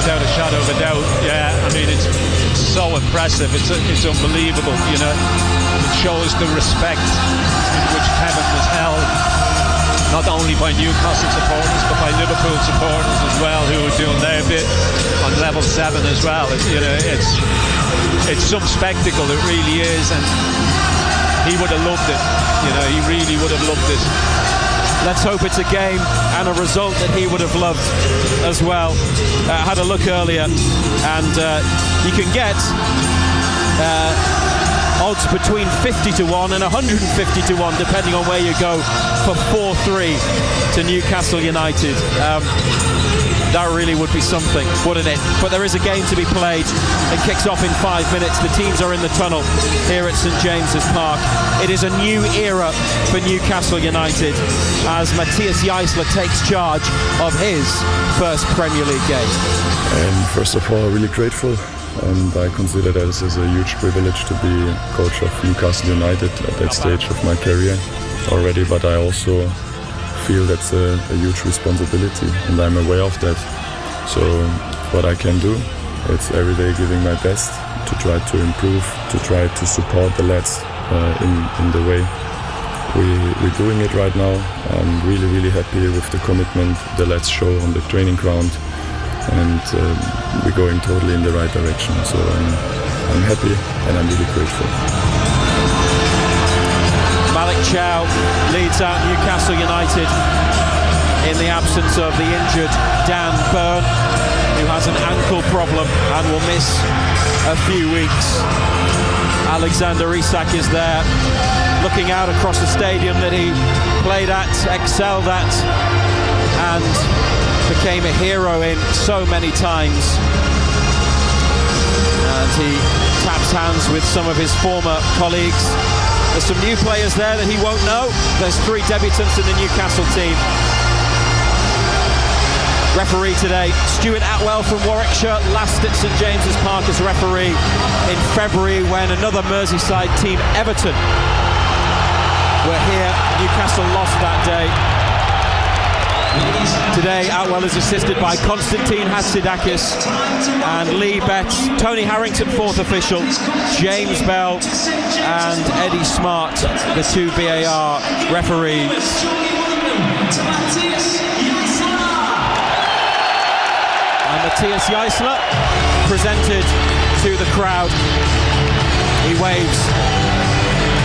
Without a shadow of a doubt, yeah. I mean, it's so impressive. It's unbelievable. You know, it shows the respect in which Kevin was held, not only by Newcastle supporters but by Liverpool supporters as well, who were doing their bit on level 7 as well. You know, it's some spectacle. It really is, and he would have loved it. You know, he really would have loved it. Let's hope it's a game and a result that he would have loved as well. Had a look earlier, and you can get odds between 50 to 1 and 150 to 1, depending on where you go, for 4-3 to Newcastle United. That really would be something, wouldn't it? But there is a game to be played. It kicks off in 5 minutes. The teams are in the tunnel here at St James's Park. It is a new era for Newcastle United as Matthias Jaissler takes charge of his first Premier League game. First of all, really grateful. And I consider that this is a huge privilege to be coach of Newcastle United at that stage of my career already, but I also feel that's a huge responsibility, and I'm aware of that. So what I can do, it's every day giving my best to try to improve, to try to support the lads in the way we're doing it right now. I'm really happy with the commitment the lads show on the training ground, and we're going totally in the right direction. So I'm happy and I'm really grateful. Malik Chow leads out Newcastle United in the absence of the injured Dan Burn, who has an ankle problem and will miss a few weeks. Alexander Isak is there, looking out across the stadium that he played at, excelled at, and became a hero in so many times. And he taps hands with some of his former colleagues. There's some new players there that he won't know. There's 3 debutants in the Newcastle team. Referee today, Stuart Atwell from Warwickshire, last at St James's Park as referee in February when another Merseyside team, Everton, were here. Newcastle lost that day. Today, Atwell is assisted by Konstantin Hatzidakis and Lee Betts, Tony Harrington, 4th official, James Bell and Eddie Smart, the 2 VAR referees. And Matthias Jaissler presented to the crowd. He waves.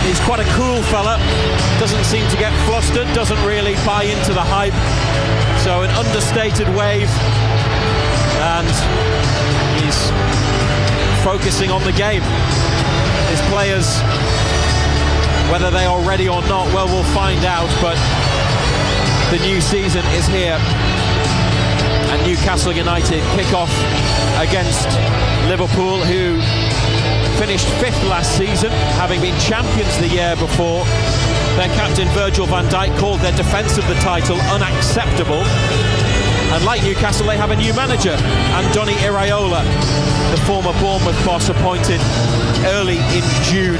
He's quite a cool fella, doesn't seem to get flustered, doesn't really buy into the hype. So an understated wave, and he's focusing on the game. His players, whether they are ready or not, well, we'll find out, but the new season is here. And Newcastle United kick off against Liverpool, who finished 5th last season, having been champions the year before. Their captain Virgil van Dijk called their defence of the title unacceptable. And like Newcastle, they have a new manager, Andoni Iraola, the former Bournemouth boss, appointed early in June.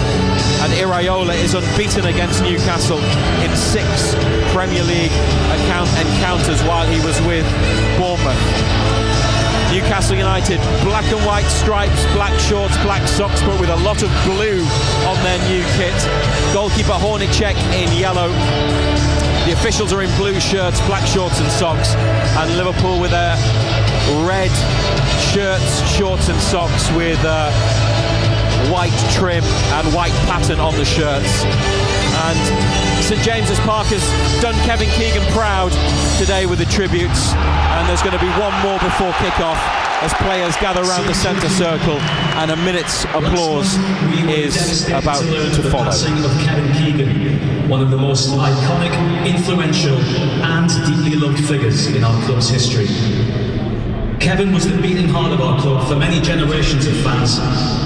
And Iraola is unbeaten against Newcastle in 6 Premier League encounters while he was with Bournemouth. Newcastle United, black and white stripes, black shorts, black socks, but with a lot of blue on their new kit. Goalkeeper Hornicek in yellow. The officials are in blue shirts, black shorts and socks. And Liverpool with their red shirts, shorts and socks with white trim and white pattern on the shirts. And St James's Park has done Kevin Keegan proud today with the tributes, and there's going to be one more before kick-off as players gather around the centre circle, and a minute's applause is about to follow. Of Kevin Keegan, one of the most iconic, influential and deeply loved figures in our club's history. Kevin was the beating heart of our club for many generations of fans,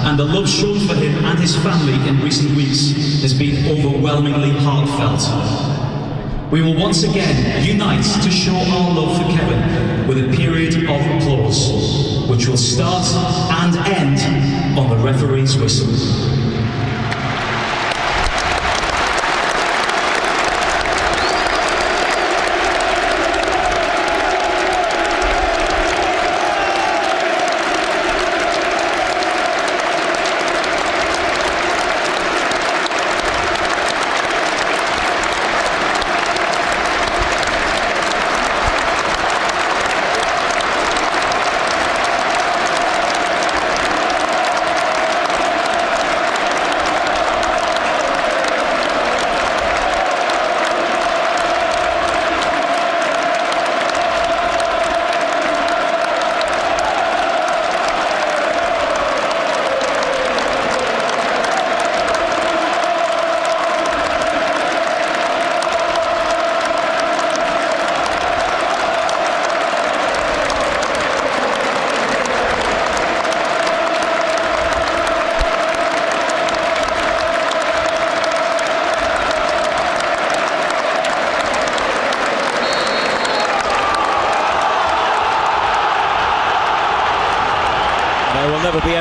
and the love shown for him and his family in recent weeks has been overwhelmingly heartfelt. We will once again unite to show our love for Kevin with a period of applause, which will start and end on the referee's whistle.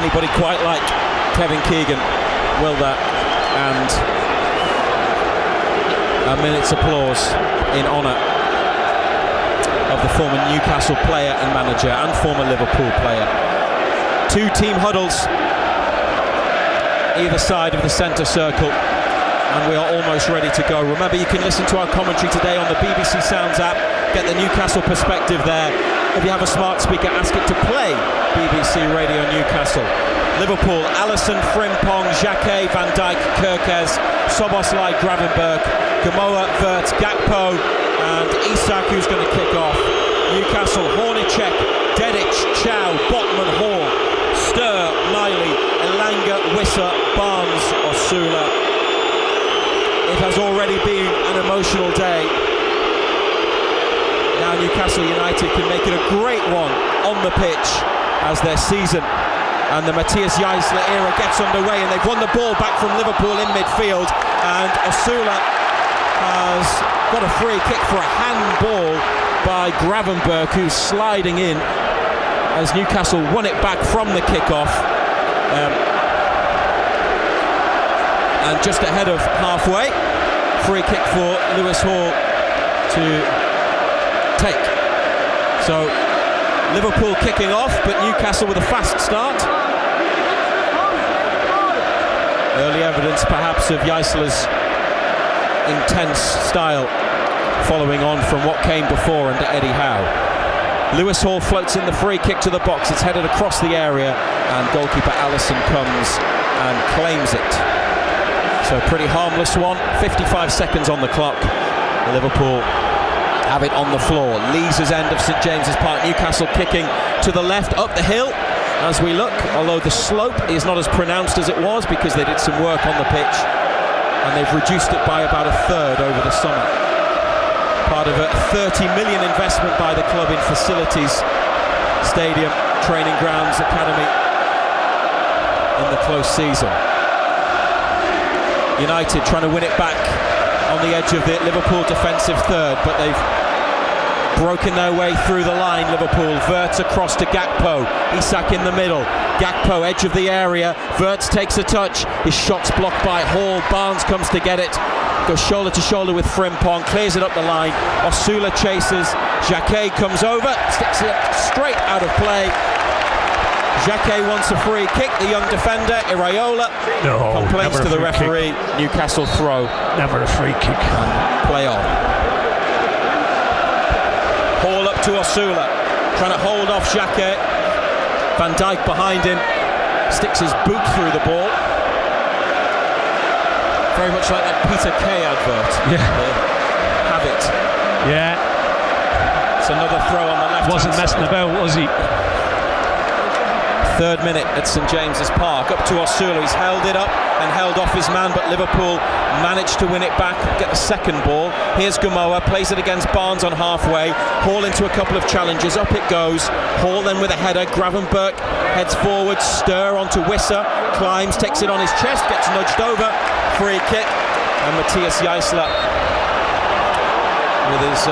anybody quite like Kevin Keegan, will there? And a minute's applause in honour of the former Newcastle player and manager and former Liverpool player. 2 team huddles either side of the centre circle, and we are almost ready to go. Remember, you can listen to our commentary today on the BBC Sounds app, get the Newcastle perspective there. If you have a smart speaker, ask it to play BBC Radio Newcastle. Liverpool, Alisson, Frimpong, Jacquet, Van Dijk, Kerkez, Szoboszlai, Gravenberch, Gamoa, Wirtz, Gakpo and Isak, who's going to kick off. Newcastle, Hornicek, Dedic, Chow, Botman, Hall, Stur, Miley, Elanga, Wissa, Barnes, Osula. It has already been an emotional day. Now Newcastle United can make it a great one on the pitch as their season and the Matthias Jaisler era gets underway, and they've won the ball back from Liverpool in midfield, and Osula has got a free kick for a handball by Gravenberch, who's sliding in as Newcastle won it back from the kick-off. And just ahead of halfway, free kick for Lewis Hall to take. So Liverpool kicking off, but Newcastle with a fast start. Early evidence perhaps of Jaisler's intense style following on from what came before under Eddie Howe. Lewis Hall floats in the free kick to the box. It's headed across the area and goalkeeper Alisson comes and claims it. So a pretty harmless one. 55 seconds on the clock. Liverpool have it on the floor. Lees' end of St James's Park. Newcastle kicking to the left up the hill as we look, although the slope is not as pronounced as it was because they did some work on the pitch and they've reduced it by about a third over the summer. Part of a 30 million investment by the club in facilities, stadium, training grounds, academy in the close season. United trying to win it back on the edge of the Liverpool defensive third, but they've broken their way through the line. Liverpool, Wirtz across to Gakpo, Isak in the middle, Gakpo edge of the area, Wirtz takes a touch, his shot's blocked by Hall, Barnes comes to get it, goes shoulder to shoulder with Frimpong, clears it up the line, Osula chases, Jacquet comes over, sticks it straight out of play. Jacquet wants a free kick, the young defender, Iraola complains to the referee, Newcastle throw. Never a free kick. Play on. Hall up to Osula, trying to hold off Jacquet. Van Dijk behind him, sticks his boot through the ball. Very much like that Peter Kay advert. Yeah. Have it. Yeah. It's another throw on the left. Wasn't messing about, was he? Third minute at St James's Park, up to Osula, he's held it up and held off his man, but Liverpool managed to win it back, get the second ball. Here's Gamoa, plays it against Barnes on halfway, Hall into a couple of challenges, up it goes, Hall then with a header, Gravenberch heads forward, Stur onto Wissa, climbs, takes it on his chest, gets nudged over, free kick, and Matthias Jaisler with his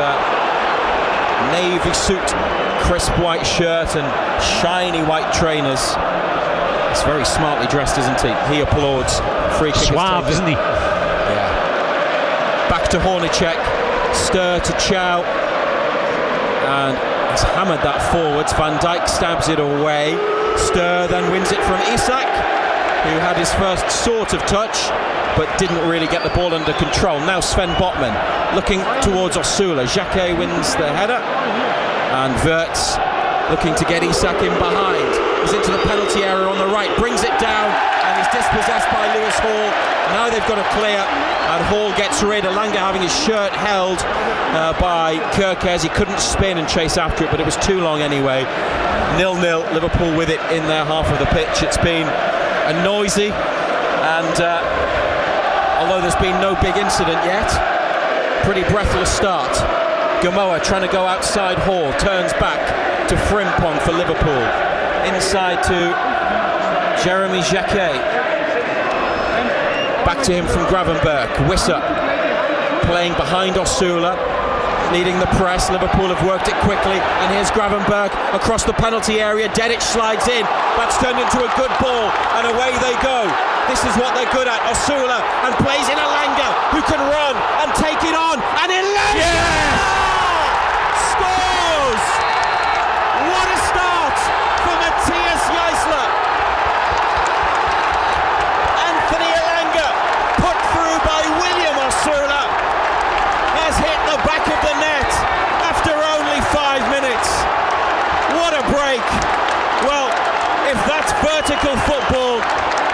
navy suit, crisp white shirt and shiny white trainers. He's very smartly dressed, isn't he? He applauds. Free kick. Suave, isn't he? Yeah. Back to Hornicek. Stur to Chow. And he's hammered that forwards. Van Dijk stabs it away. Stur then wins it from Isak, who had his first sort of touch but didn't really get the ball under control. Now Sven Botman looking towards Osula. Jacquet wins the header. And Wirtz looking to get Isak in behind. He's into the penalty area on the right, brings it down, and he's dispossessed by Lewis Hall. Now they've got a clear, and Hall gets rid. Elanga having his shirt held by Kerkez. He couldn't spin and chase after it, but it was too long anyway. 0-0, Liverpool with it in their half of the pitch. It's been a noisy, and although there's been no big incident yet, pretty breathless start. Gamoa trying to go outside Hall, turns back to Frimpong for Liverpool. Inside to Jeremy Jacquet. Back to him from Gravenberch. Wissa playing behind Osula. leading the press. Liverpool have worked it quickly, and here's Gravenberch across the penalty area. Dedic slides in. That's turned into a good ball, and away they go. This is what they're good at. Osula, and plays in Elanga, who can run and take it on, and Elanga scores! What a start for Matthias Jaisler. Anthony Elanga, put through by William Osula, has hit the back of the net after only 5 minutes. What a break. Well, if that's vertical football,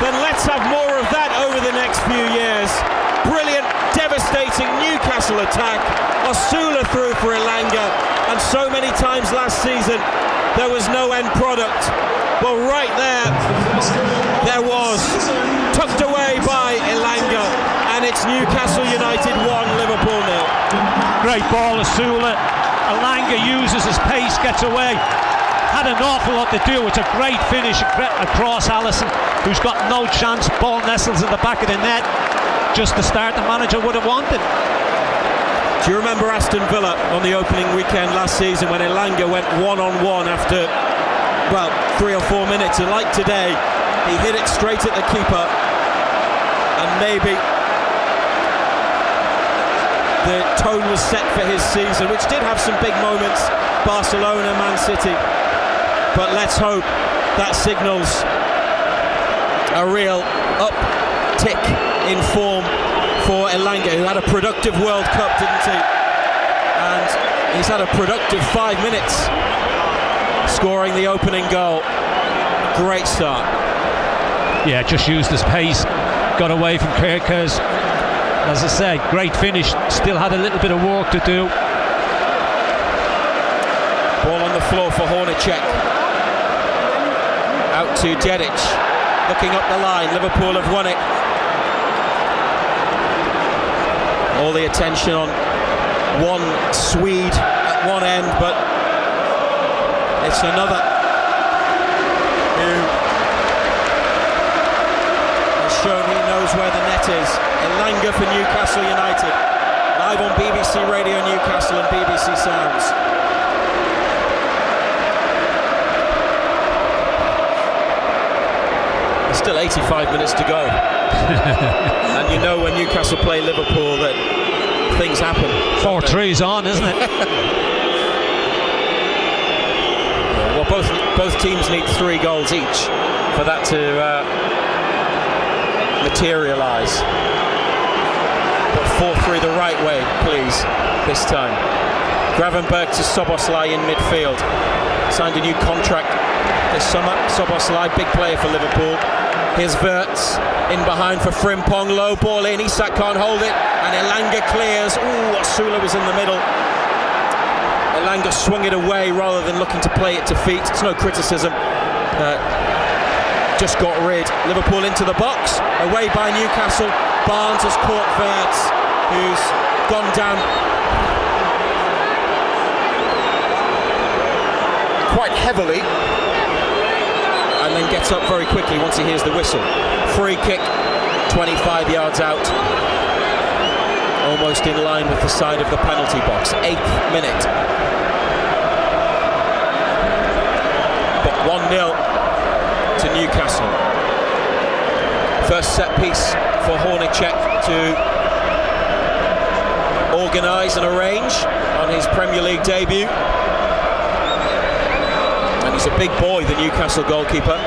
then let's have more of that over the next few years. Brilliant, devastating Newcastle attack. Osula through for Elanga, and so many times last season there was no end product. Well, right there was, tucked away by Elanga, and it's Newcastle United 1, Liverpool 0. Great ball, Osula. Elanga uses his pace, gets away. Had an awful lot to do. It's a great finish across Alisson, who's got no chance. Ball nestles in the back of the net. Just the start the manager would have wanted. Do you remember Aston Villa on the opening weekend last season when Elanga went one-on-one after, 3 or 4 minutes? And like today, he hit it straight at the keeper, and maybe the tone was set for his season, which did have some big moments. Barcelona, Man City. But let's hope that signals a real uptick in form for Elanga, who had a productive World Cup, didn't he? And he's had a productive 5 minutes, scoring the opening goal. Great start. Yeah, just used his pace, got away from Kerkers. As I said, great finish. Still had a little bit of work to do. Ball on the floor for Hornacek. Out to Dedic, looking up the line. Liverpool have won it. All the attention on one Swede at one end, but it's another who has shown he knows where the net is. Elanga for Newcastle United. Live on BBC Radio Newcastle and BBC Sounds. Still 85 minutes to go. And you know when Newcastle play Liverpool that things happen. 4-3's on, isn't it? Well, both teams need 3 goals each for that to materialise. But 4-3 the right way, please, this time. Gravenberch to Szoboszlai in midfield. Signed a new contract this summer. Szoboszlai, big player for Liverpool. Here's Wirtz in behind for Frimpong. Low ball in. Isak can't hold it. And Elanga clears. Ooh, Osula was in the middle. Elanga swung it away rather than looking to play it to feet. It's no criticism. Just got rid. Liverpool into the box. Away by Newcastle. Barnes has caught Wirtz, who's gone down quite heavily, and then gets up very quickly once he hears the whistle. Free kick, 25 yards out, almost in line with the side of the penalty box. 8th minute. But 1-0 to Newcastle. First set piece for Hornacek to organise and arrange on his Premier League debut. He's a big boy, the Newcastle goalkeeper.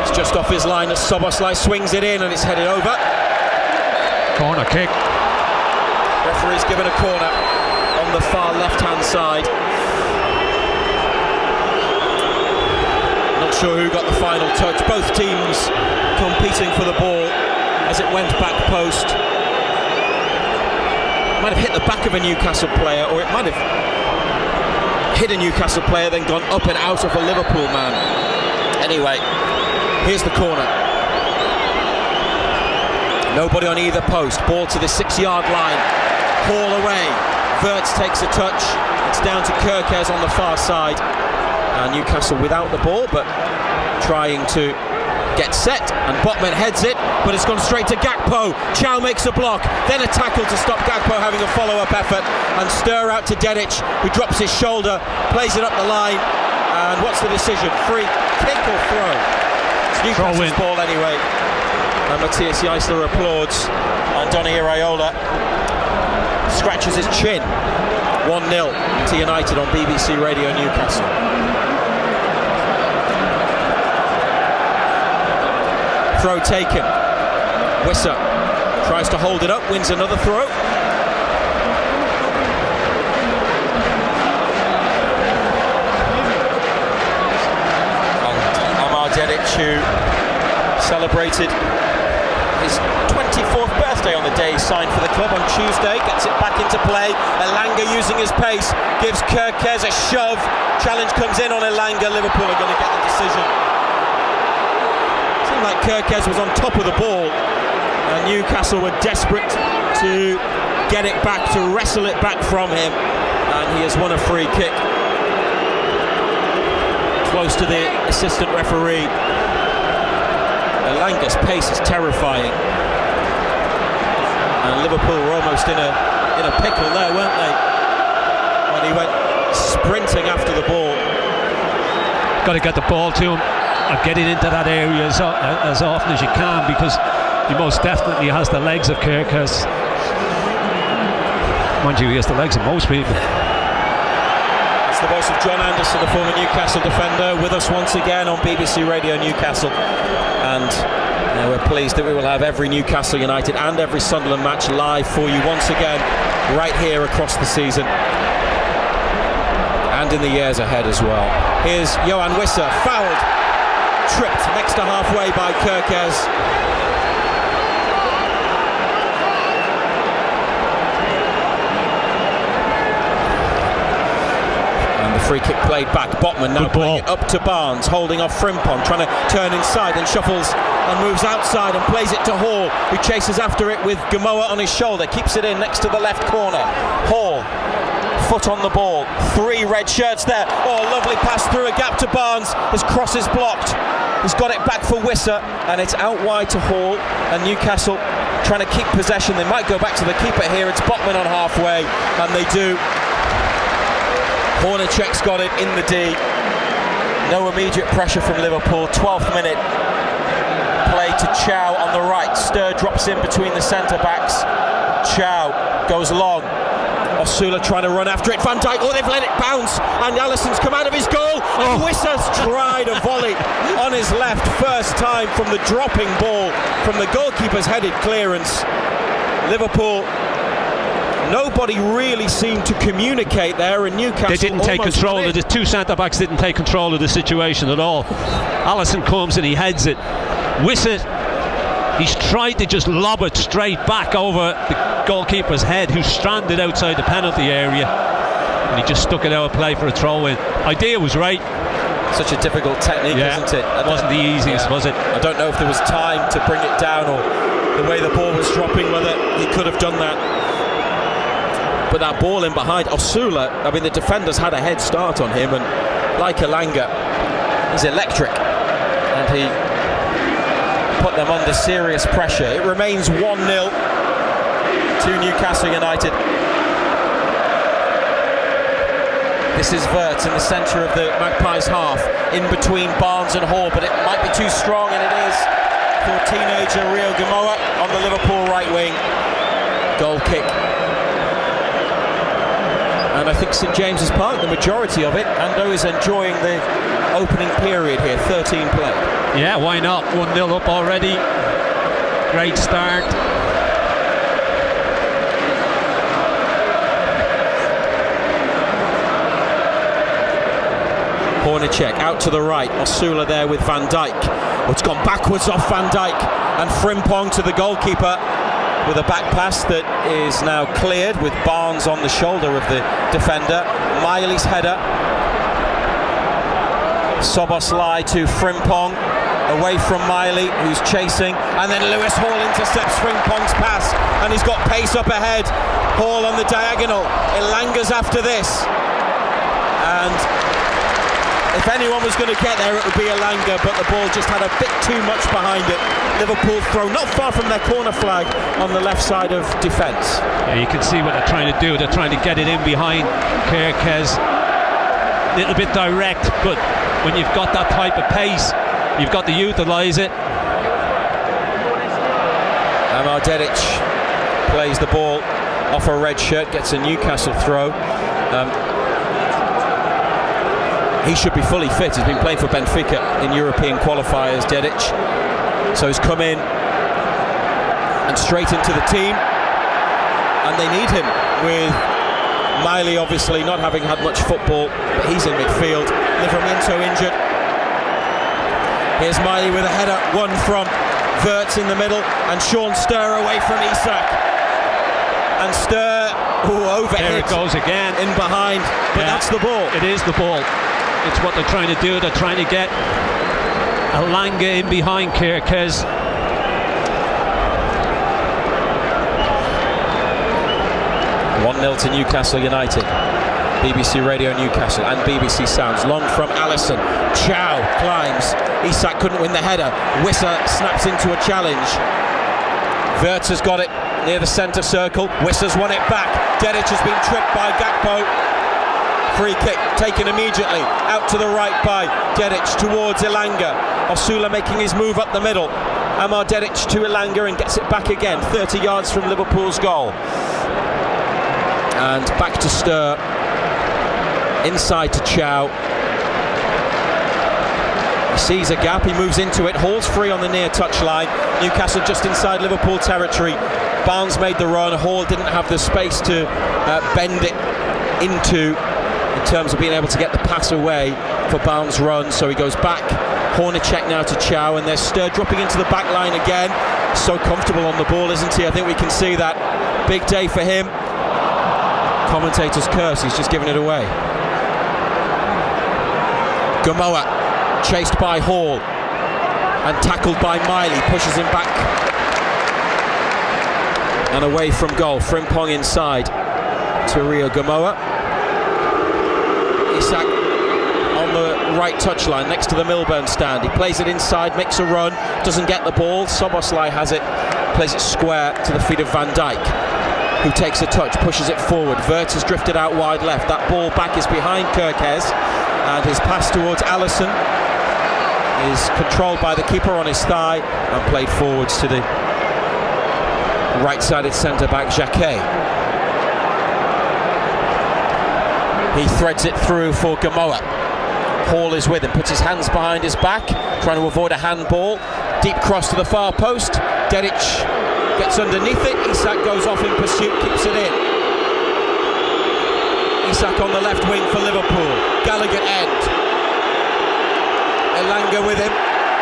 It's just off his line as Szoboszlai swings it in, and it's headed over. Corner kick. Referee's given a corner on the far left-hand side. Not sure who got the final touch. Both teams competing for the ball as it went back post. Might have hit the back of a Newcastle player, or it might have hit a Newcastle player, then gone up and out of a Liverpool man. Anyway, here's the corner. Nobody on either post. Ball to the 6-yard line. Haul away. Wirtz takes a touch. It's down to Kerkers on the far side. Newcastle without the ball, but trying to get set. And Botman heads it. but it's gone straight to Gakpo. Chow makes a block, then a tackle to stop Gakpo having a follow-up effort, and stir out to Dedic, who drops his shoulder, plays it up the line, and what's the decision? Free kick or throw? It's Newcastle's ball anyway. And Matthias Eisler applauds. Andoni Iraola scratches his chin. 1-0 to United on BBC Radio Newcastle. Throw taken. Wissa tries to hold it up, wins another throw. And Amar Dedic, who celebrated his 24th birthday on the day he signed for the club on Tuesday, gets it back into play. Elanga using his pace, gives Kerkez a shove. Challenge comes in on Elanga. Liverpool are going to get the decision. Seemed like Kerkez was on top of the ball, and Newcastle were desperate to get it back, to wrestle it back from him, and he has won a free kick close to the assistant referee. Elanga's pace is terrifying, and Liverpool were almost in a pickle there, weren't they, when he went sprinting after the ball. Got to get the ball to him and getting into that area as often as you can, because he most definitely has the legs of Kerkez. Mind you, he has the legs of most people. It's the voice of John Anderson, the former Newcastle defender, with us once again on BBC Radio Newcastle. And we're pleased that we will have every Newcastle United and every Sunderland match live for you once again, right here across the season and in the years ahead as well. Here's Johan Wissa, fouled, tripped next to halfway by Kerkez. Free kick played back. Botman now playing it up to Barnes, holding off Frimpong, trying to turn inside and shuffles and moves outside and plays it to Hall, who chases after it with Gamoa on his shoulder, keeps it in next to the left corner. Hall, foot on the ball, 3 red shirts there. Oh, lovely pass through a gap to Barnes. His cross is blocked. He's got it back for Wissa, and it's out wide to Hall, and Newcastle trying to keep possession. They might go back to the keeper here. It's Botman on halfway, and they do. Hornacek's got it in the D. No immediate pressure from Liverpool. 12th minute. Play to Chow on the right. Stur drops in between the centre-backs. Chow goes long. Osula trying to run after it. Van Dijk, they've let it bounce. And Alisson's come out of his goal. And Wissa's tried a volley on his left. First time from the dropping ball, from the goalkeeper's headed clearance. Liverpool, nobody really seemed to communicate there, and Newcastle they didn't take control of the two centre-backs didn't take control of the situation at all. Alisson comes and he heads it. Wissa, he's tried to just lob it straight back over the goalkeeper's head, who's stranded outside the penalty area, and he just stuck it out of play for a throw-in. Idea was right. Such a difficult technique, isn't it? It wasn't the easiest, was it? I don't know if there was time to bring it down, or the way the ball was dropping, whether he could have done that. But that ball in behind, Osula, I mean, the defenders had a head start on him, and like Elanga, he's electric, and he put them under serious pressure. It remains 1-0 to Newcastle United. This is Wirtz in the centre of the Magpies half, in between Barnes and Hall, but it might be too strong, and it is for teenager Rio Gamoa on the Liverpool right wing. Goal kick. And I think St James's Park, the majority of it, Ando is enjoying the opening period here, 13 played. Yeah, why not? 1-0 up already. Great start. Hornacek out to the right, Osula there with Van Dijk. Oh, it's gone backwards off Van Dijk, and Frimpong to the goalkeeper with a back pass that is now cleared, with Barnes on the shoulder of the defender. Miley's header. Soboslai to Frimpong, away from Miley, who's chasing, and then Lewis Hall intercepts Frimpong's pass, and he's got pace up ahead. Hall on the diagonal. Elanga's after this, and If anyone was going to get there, it would be Elanga, but the ball just had a bit too much behind it. Liverpool throw not far from their corner flag on the left side of defence. Yeah, you can see what they're trying to do. They're trying to get it in behind Kirkes. A little bit direct, but when you've got that type of pace, you've got to utilise it. Amar Dedic plays the ball off a red shirt, gets a Newcastle throw. He should be fully fit. He's been playing for Benfica in European qualifiers, Dedic. So he's come in and straight into the team, and they need him, with Miley obviously not having had much football, but he's in midfield. Livramento injured. Here's Miley with a header, one from Wirtz in the middle, and Sean Sturr away from Isak. And Sturr, overhit. There it goes again. In behind, but that's the ball. It is the ball. It's what they're trying to do. They're trying to get Elanga in behind Kirkes. One 0 to Newcastle United. BBC Radio Newcastle and BBC Sounds. Long from Alisson. Chow climbs. Isak couldn't win the header. Wissa snaps into a challenge. Wirtz has got it near the centre circle. Wissa's won it back. Dedic has been tripped by Gakpo. Free kick taken immediately out to the right by Dedic towards Elanga. Osula making his move up the middle. Amar Dedic to Elanga and gets it back again, 30 yards from Liverpool's goal. And back to Sturr, inside to Chow. He sees a gap, he moves into it. Hall's free on the near touchline. Newcastle just inside Liverpool territory. Barnes made the run. Hall didn't have the space to bend it into, in terms of being able to get the pass away for Barnes' run, so he goes back. Hornacek now to Chow, and there's Sturr dropping into the back line again. So comfortable on the ball, isn't he? I think we can see that. Big day for him. Commentators curse, he's just given it away. Gamoa chased by Hall and tackled by Miley, pushes him back and away from goal. Frimpong inside to Rio Gamoa. Isak on the right touchline next to the Milburn stand. He plays it inside, makes a run, doesn't get the ball. Soboslai has it, plays it square to the feet of Van Dijk, who takes a touch, pushes it forward. Wirtz has drifted out wide left. That ball back is behind Kirkes, and his pass towards Alisson is controlled by the keeper on his thigh and played forwards to the right-sided centre-back Jacquet. He threads it through for Gamoa. Hall is with him, puts his hands behind his back, trying to avoid a handball. Deep cross to the far post. Dedic gets underneath it. Isak goes off in pursuit, keeps it in. Isak on the left wing for Liverpool. Gallagher end. Elanga with him.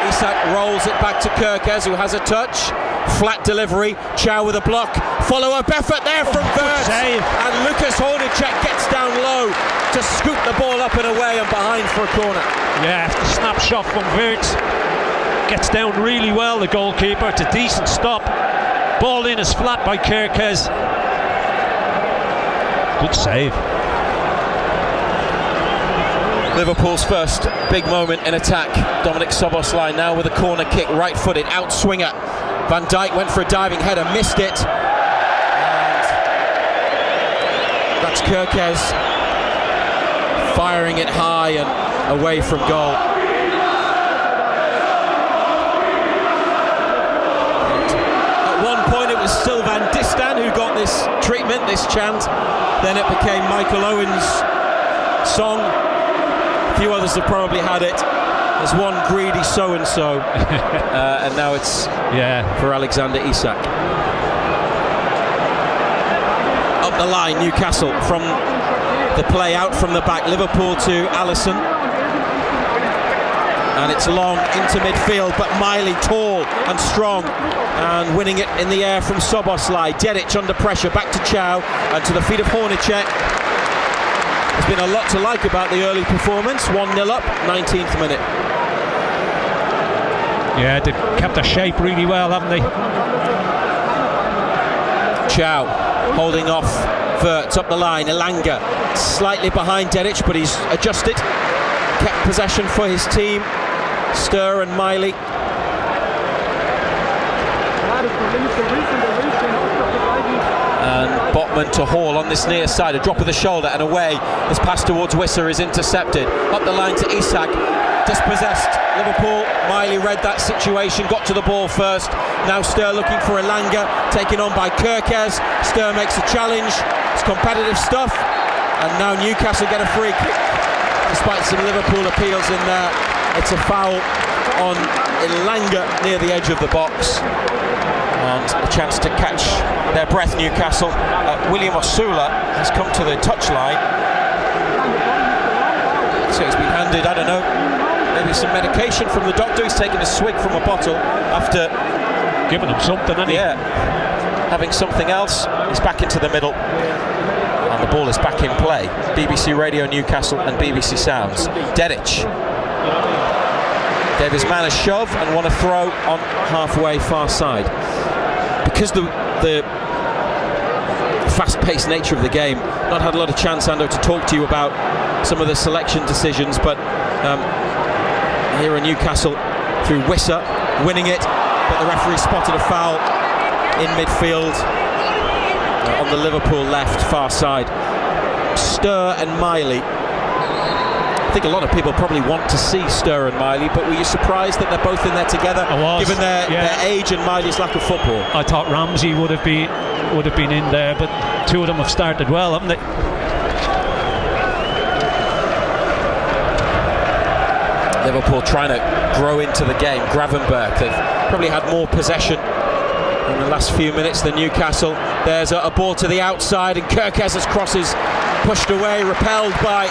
Isak rolls it back to Kirkes, who has a touch. Flat delivery. Chow with a block. Follow-up effort there from Wirtz. And Lucas Hornacek gets down low to scoop the ball up and away and behind for a corner. Yeah, the snapshot from Wirtz. Gets down really well, the goalkeeper. It's a decent stop. Ball in is flat by Kirkes. Good save. Liverpool's first big moment in attack. Dominic Szoboszlai now with a corner kick, right-footed, out swinger. Van Dijk went for a diving header, missed it. And that's Kirkes firing it high and away from goal. At one point it was still Van Distan who got this treatment, this chant. Then it became Michael Owen's song. A few others have probably had it. There's one greedy so-and-so, and now it's for Alexander Isak. Up the line, Newcastle from the play out from the back. Liverpool to Alisson. And it's long into midfield, but Miley tall and strong and winning it in the air from Szoboszlai. Dedic under pressure, back to Chow and to the feet of Hornacek. There's been a lot to like about the early performance. 1-0 up, 19th minute. Yeah, they've kept their shape really well, haven't they? Chow holding off Wirtz up the line. Elanga slightly behind Dedic, but he's adjusted. kept possession for his team. Sturr and Miley. And Botman to Hall on this near side, a drop of the shoulder and away. This pass towards Wisser is intercepted. Up the line to Isak, dispossessed Liverpool. Miley read that situation, got to the ball first. Now Sturr looking for Elanga, taken on by Kerkez. Sturr makes a challenge. It's competitive stuff. And now Newcastle get a free kick. Despite some Liverpool appeals in there, it's a foul on Elanga near the edge of the box. And a chance to catch their breath, Newcastle. William Osula has come to the touchline. So he's been handed, I don't know, maybe some medication from the doctor. He's taken a swig from a bottle after giving him something, hasn't he? Yeah, having something else. He's back into the middle. And the ball is back in play. BBC Radio Newcastle and BBC Sounds. Dedic gave his man a shove and won a throw on halfway far side. Because the fast-paced nature of the game, not had a lot of chance, Ando, to talk to you about some of the selection decisions, but here in Newcastle through Wisser winning it, but the referee spotted a foul in midfield on the Liverpool left far side. Sturr and Miley. I think a lot of people probably want to see Sturr and Miley, but were you surprised that they're both in there together, given their age and Miley's lack of football? I thought Ramsey would have been in there, but two of them have started well, haven't they? Liverpool trying to grow into the game. Gravenberch, they've probably had more possession in the last few minutes than Newcastle. There's a ball to the outside, and Kerkez's crosses pushed away, repelled by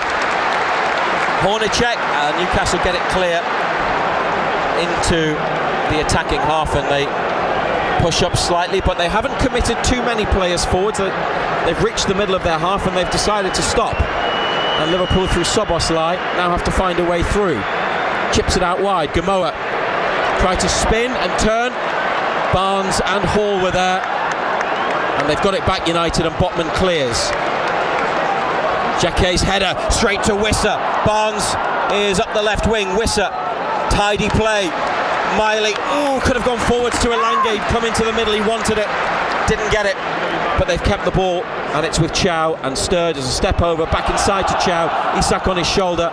Hornacek. Newcastle get it clear into the attacking half, and they push up slightly, but they haven't committed too many players forwards. They've reached the middle of their half and they've decided to stop. And Liverpool through Soboslai now have to find a way through. Chips it out wide. Gamoa tried to spin and turn. Barnes and Hall were there, and they've got it back, United, and Botman clears. Jacquet's header straight to Wisser. Barnes is up the left wing. Wisser, tidy play. Miley, could have gone forwards to Elanga. He'd come into the middle, he wanted it, didn't get it, but they've kept the ball, and it's with Chow, and Sturr does a step over, back inside to Chow. Isak on his shoulder,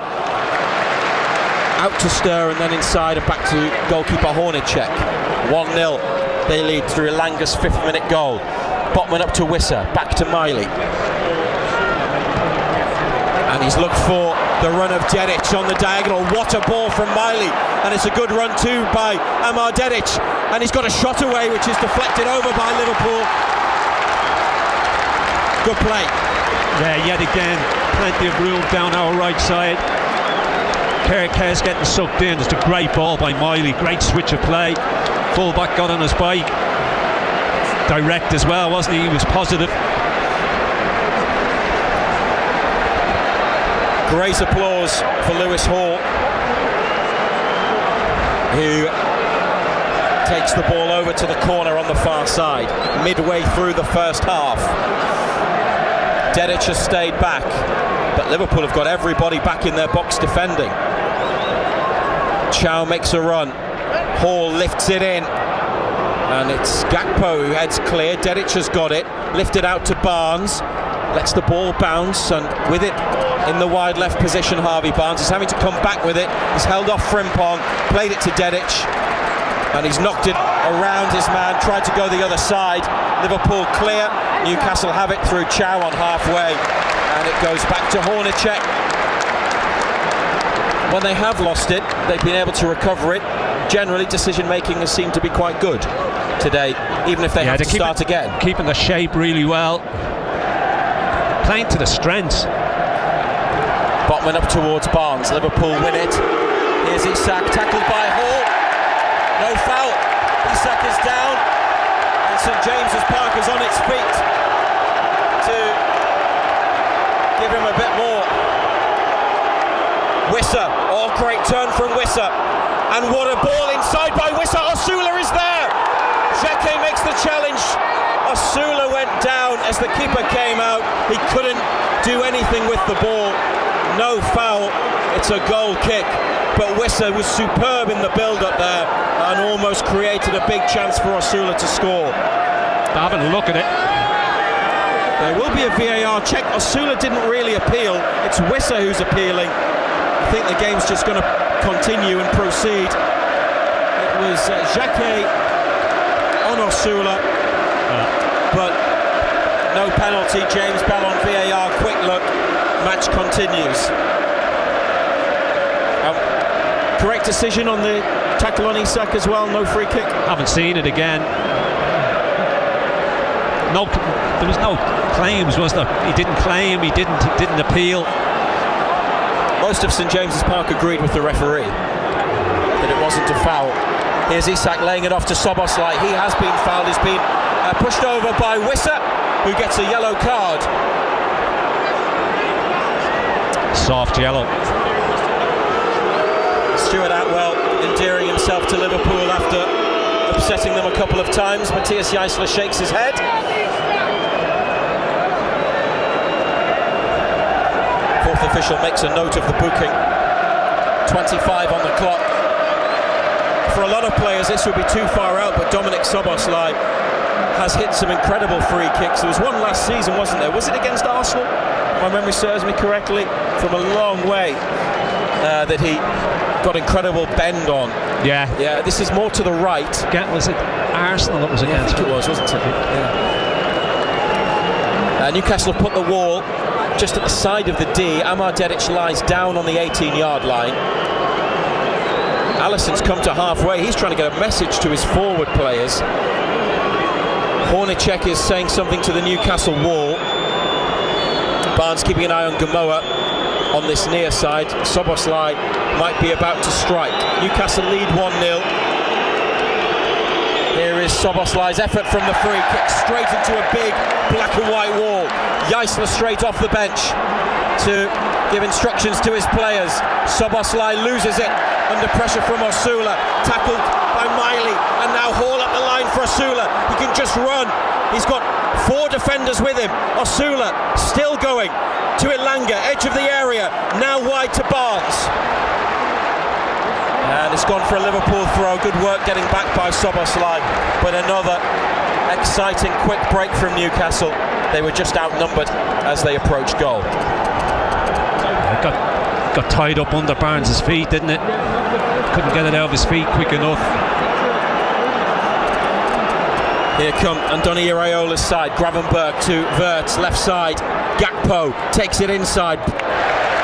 out to Sturr, and then inside and back to goalkeeper Hornacek. 1-0, they lead through Elanga's 5th minute goal. Botman up to Wisser, back to Miley. And he's looked for the run of Dedic on the diagonal. What a ball from Miley, and it's a good run too by Amar Dedic, and he's got a shot away which is deflected over by Liverpool. Good play. Yeah, yet again, plenty of room down our right side. Kerkez getting sucked in. It's a great ball by Miley, great switch of play. Fullback got on his bike, direct as well, wasn't he? He was positive. Great applause for Lewis Hall, who takes the ball over to the corner on the far side, midway through the first half. Dedic has stayed back, but Liverpool have got everybody back in their box defending. Chow makes a run. Hall lifts it in, and it's Gakpo who heads clear. Dedic has got it, lifted out to Barnes, lets the ball bounce, and with it in the wide left position, Harvey Barnes is having to come back with it. He's held off Frimpong, played it to Dedic, and he's knocked it around his man, tried to go the other side. Liverpool clear. Newcastle have it through Chow on halfway, and it goes back to Hornacek. When they have lost it, they've been able to recover it. Generally, decision making has seemed to be quite good today, even if they have to start again. Keeping the shape really well, playing to the strengths. Botman up towards Barnes. Liverpool win it. Here's Isak, tackled by Hall. No foul. Isak is down, and St James's Park is on its feet to give him a bit more. Wisser, great turn from Wisser, and what a ball inside by Wisser. Osula is there. Jacquet makes the challenge. Osula went down as the keeper came out. He couldn't do anything with the ball. No foul It's a goal kick, but Wissa was superb in the build-up there and almost created a big chance for Osula to score. Having a look at it. There will be a VAR check. Osula didn't really appeal. It's Wissa who's appealing. I think the game's just going to continue and proceed. It was Jacquet on Osula, but no penalty. James Bell on VAR, quick look, match continues. Correct decision on the tackle on Isak as well, no free kick. Haven't seen it again. No, there was no claims, was there? He didn't claim, he didn't appeal. Most of St James's Park agreed with the referee that it wasn't a foul. Here's Isak laying it off to Soboslai. He has been fouled. He's been pushed over by Wissa, who gets a yellow card. Soft yellow. Stuart Atwell endearing himself to Liverpool after upsetting them a couple of times. Matthias Geisler shakes his head. Fourth official makes a note of the booking. 25 on the clock. For a lot of players this would be too far out, but Dominic Soboslai has hit some incredible free kicks. There was one last season, wasn't there? Was it against Arsenal? If my memory serves me correctly, from a long way, that he got incredible bend on. Yeah. Yeah, this is more to the right. Was it Arsenal that was against? I think it was, wasn't it? Yeah. Newcastle have put the wall just at the side of the D. Amar Dedic lies down on the 18-yard line. Alisson's come to halfway. He's trying to get a message to his forward players. Hornacek is saying something to the Newcastle wall. Barnes keeping an eye on Gamoa on this near side. Soboslai might be about to strike. Newcastle lead 1-0. Here is Soboslai's effort from the free kick, straight into a big black and white wall. Geisler straight off the bench to give instructions to his players. Soboslai loses it under pressure from Osula, tackled by Miley, and now Hall up the line for Osula. He can just run. He's got 4 defenders with him. Osula still going to Ilanga, edge of the area, now wide to Barnes. And it's gone for a Liverpool throw. Good work getting back by Soboslai, but another exciting quick break from Newcastle. They were just outnumbered as they approached goal. It got tied up under Barnes' feet, didn't it? Couldn't get it out of his feet quick enough. Here come Andoni Iraiola's side. Gravenberg to Wirtz, left side. Gakpo takes it inside.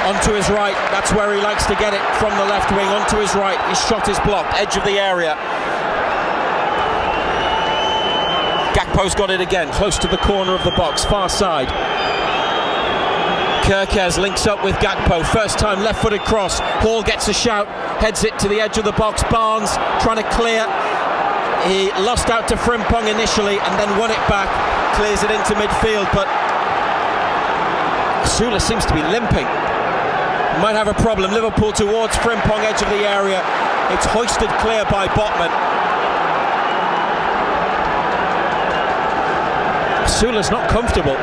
Onto his right. That's where he likes to get it, from the left wing. Onto his right. His shot is blocked. Edge of the area. Gakpo's got it again. Close to the corner of the box. Far side. Kerkez links up with Gakpo. First time left-footed cross. Hall gets a shout. Heads it to the edge of the box. Barnes trying to clear. He lost out to Frimpong initially and then won it back. Clears it into midfield, but Osula seems to be limping. Might have a problem. Liverpool towards Frimpong, edge of the area. It's hoisted clear by Botman. Osula's not comfortable.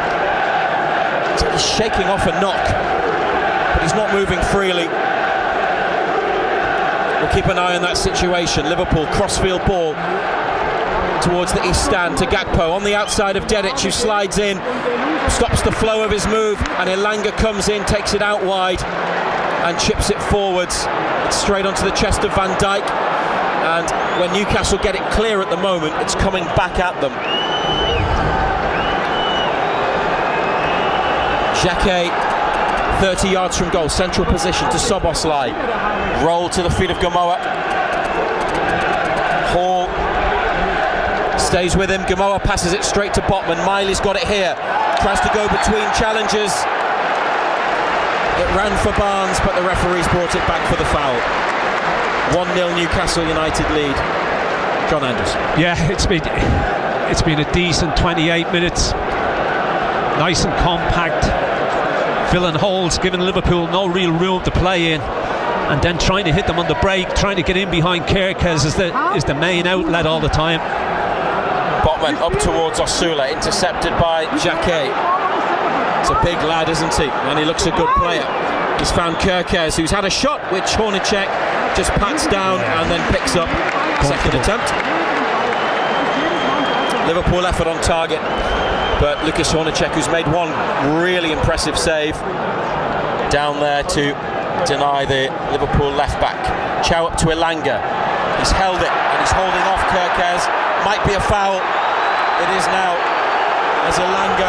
He's shaking off a knock, but he's not moving freely. We'll keep an eye on that situation. Liverpool crossfield ball towards the east stand to Gakpo on the outside of Dedic, who slides in, stops the flow of his move, and Ilanga comes in, takes it out wide and chips it forwards. It's straight onto the chest of Van Dijk, and when Newcastle get it clear at the moment, it's coming back at them. Jacquet, 30 yards from goal, central position to Soboslai. Roll to the feet of Gamoa. Hall stays with him. Gamoa passes it straight to Botman. Miley's got it here. Tries to go between challengers. It ran for Barnes, but the referee's brought it back for the foul. 1-0 Newcastle United lead. John Anders. Yeah, it's been a decent 28 minutes. Nice and compact. Filling holes, giving Liverpool no real room to play in, and then trying to hit them on the break, trying to get in behind Kerkez is the main outlet all the time. Botman up towards Osula, intercepted by Jacquet. It's a big lad, isn't he? And he looks a good player. He's found Kirkes, who's had a shot which Hornacek just pats down and then picks up. Second attempt. Liverpool effort on target, but Lucas Hornacek, who's made one really impressive save down there to deny the Liverpool left back. Chow up to Elanga. He's held it and he's holding off Kirkes. Might be a foul. It is now, as Elanga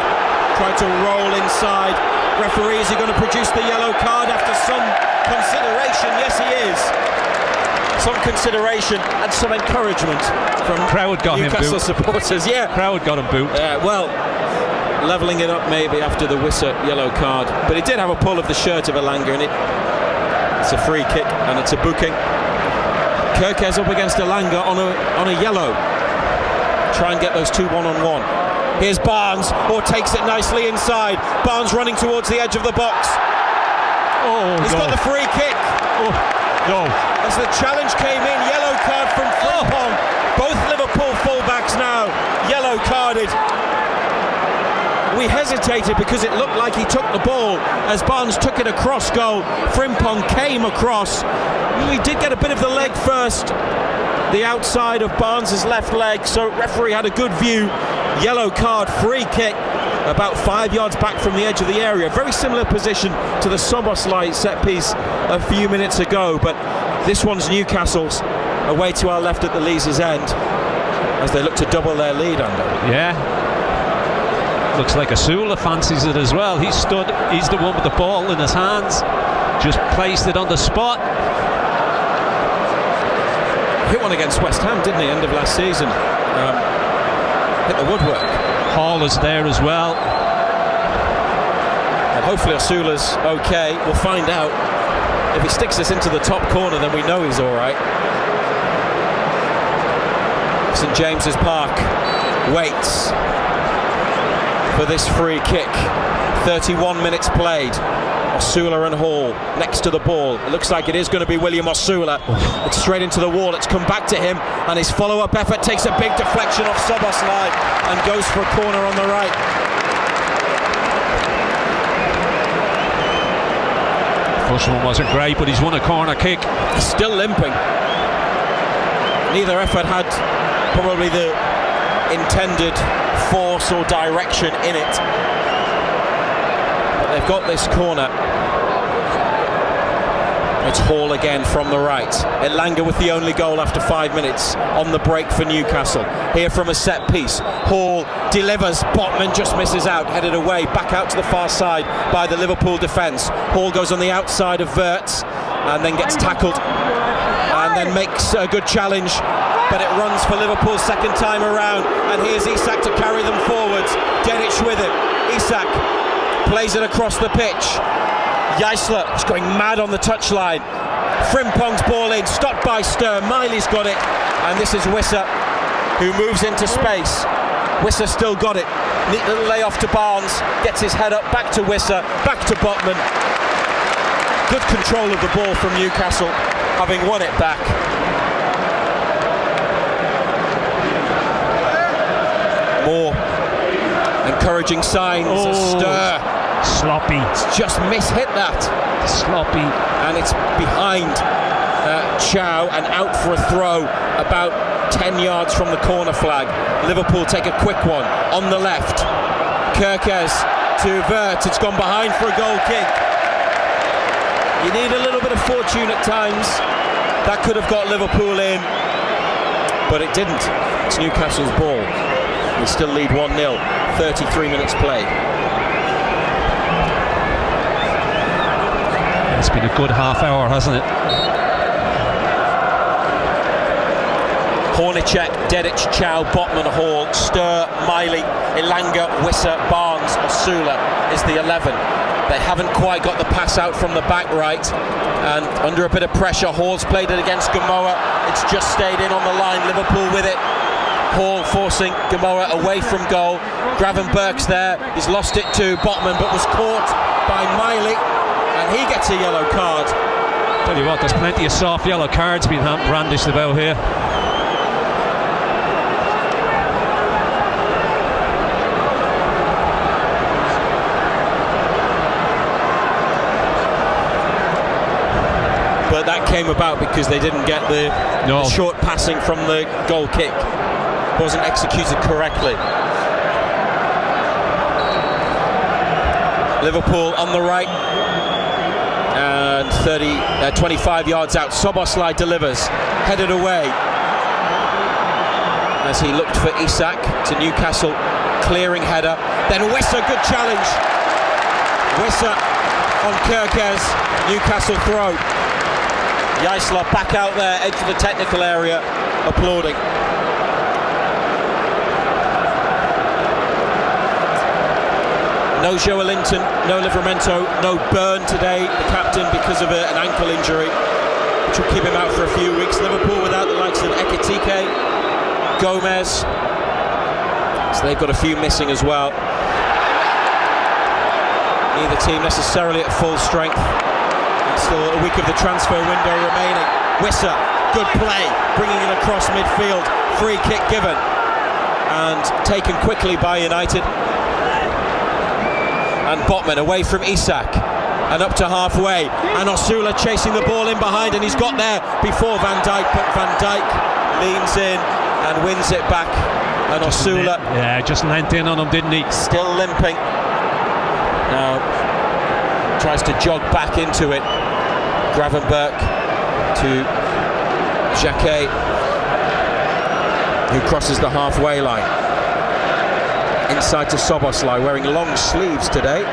tried to roll inside. Referee, is he going to produce the yellow card after some consideration? Yes, he is. Some consideration and some encouragement from crowd got Newcastle him supporters. Yeah, crowd got him boot. Well, levelling it up maybe after the Wissa yellow card, but he did have a pull of the shirt of Elanga, and it's a free kick and it's a booking. Kirkes up against Elanga on a yellow. Try and get those two one-on-one. Here's Barnes, takes it nicely inside. Barnes running towards the edge of the box. He's got the free kick. As the challenge came in, yellow card from Frimpong. Both Liverpool fullbacks now yellow carded. We hesitated because it looked like he took the ball as Barnes took it across goal. Frimpong came across. We did get a bit of the leg first, the outside of Barnes' left leg, so referee had a good view. Yellow card, free kick, about 5 yards back from the edge of the area. Very similar position to the Szoboszlai set piece a few minutes ago, but this one's Newcastle's, away to our left at the Leazes end as they look to double their lead under. Yeah. Looks like Osula fancies it as well. He's the one with the ball in his hands, just placed it on the spot. Hit one against West Ham, didn't he, end of last season? Hit the woodwork. Hall is there as well. And hopefully Osula's okay. We'll find out. If he sticks this into the top corner, then we know he's all right. St James's Park waits for this free kick. 31 minutes played. Osula and Hall next to the ball. It looks like it is going to be William Osula. It's straight into the wall. It's come back to him, and his follow-up effort takes a big deflection off Szoboszlai and goes for a corner on the right. First one wasn't great, but he's won a corner kick. He's still limping. Neither effort had probably the intended force or direction in it. But they've got this corner. It's Hall again from the right. Elanga with the only goal after 5 minutes on the break for Newcastle. Here from a set piece. Hall delivers. Botman just misses out. Headed away. Back out to the far side by the Liverpool defence. Hall goes on the outside of Wirtz and then gets tackled. And then makes a good challenge. But it runs for Liverpool second time around. And here's Isak to carry them forwards. Dedic with it. Isak plays it across the pitch. Jaisler is going mad on the touchline. Frimpong's ball in, stopped by Sturr. Miley's got it, and this is Wissa who moves into space. Wissa still got it. Neat little layoff to Barnes, gets his head up, back to Wissa, back to Botman. Good control of the ball from Newcastle, having won it back. More encouraging signs as Sturr. Sloppy. It's just mishit that. Sloppy. And it's behind Chow and out for a throw about 10 yards from the corner flag. Liverpool take a quick one on the left. Kirkes to Wirtz. It's gone behind for a goal kick. You need a little bit of fortune at times. That could have got Liverpool in, but it didn't. It's Newcastle's ball. They still lead 1-0. 33 minutes played. It's been a good half hour, hasn't it? Hornacek, Dedic, Chow, Botman, Hall, Sturr, Miley, Elanga, Wissa, Barnes, Osula is the 11. They haven't quite got the pass out from the back right, and under a bit of pressure, Hall's played it against Gamoa. It's just stayed in on the line. Liverpool with it. Hall forcing Gamoa away from goal. Gravenberch's there. He's lost it to Botman, but was caught by Miley. And he gets a yellow card. Tell you what, there's plenty of soft yellow cards being brandished about here. that that came about because they didn't get the short passing from the goal kick. Wasn't executed correctly. Liverpool on the right, and 25 yards out. Szoboszlai delivers, headed away as he looked for Isak to Newcastle, clearing header. Then Wissa, good challenge. Wissa on Kerkez, Newcastle throw. Jaisler back out there, edge of the technical area, applauding. No Joelinton, no Livramento, no Byrne today, the captain, because of an ankle injury, which will keep him out for a few weeks. Liverpool without the likes of Ekitike, Gomez, so they've got a few missing as well. Neither team necessarily at full strength. Still a week of the transfer window remaining. Wissa, good play, bringing it across midfield. Free kick given and taken quickly by United. And Botman away from Isak and up to halfway, and Osula chasing the ball in behind, and he's got there before Van Dijk, but Van Dijk leans in and wins it back. And Osula just leant in on him, didn't he? Still limping. Now tries to jog back into it. Gravenberch to Jacquet, who crosses the halfway line. Inside to Szoboszlai, wearing long sleeves today.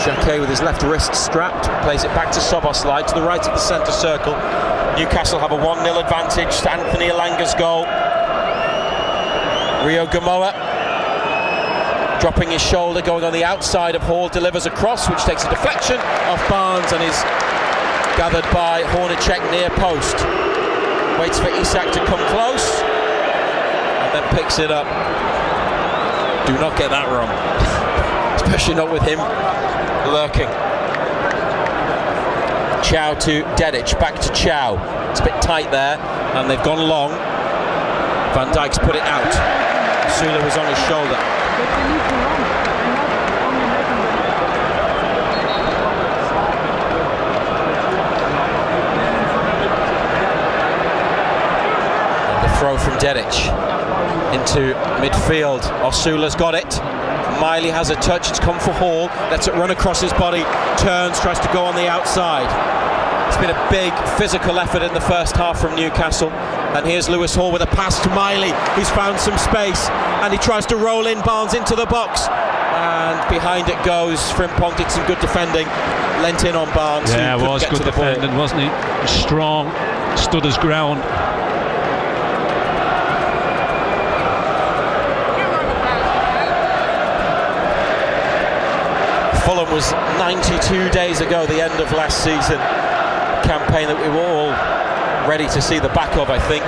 Jacquet with his left wrist strapped, plays it back to Szoboszlai to the right of the centre circle. Newcastle have a 1-0 advantage to Anthony Elanga's goal. Rio Gamoa dropping his shoulder, going on the outside of Hall, delivers a cross which takes a deflection off Barnes and is gathered by Hornacek near post. Waits for Isak to come close and then picks it up. Do not get that wrong, especially not with him lurking. Chow to Dedic, back to Chow. It's a bit tight there, and they've gone long. Van Dijk's put it out. Sula was on his shoulder. And the throw from Dedic into midfield. Osula's got it. Miley has a touch, it's come for Hall, lets it run across his body, turns, tries to go on the outside. It's been a big physical effort in the first half from Newcastle, and here's Lewis Hall with a pass to Miley, who's found some space, and he tries to roll in Barnes into the box, and behind it goes. Frimpong did some good defending, lent in on Barnes. Yeah, it was good defending, wasn't he? Strong, stood his ground. Fulham was 92 days ago, the end of last season. Campaign that we were all ready to see the back of, I think.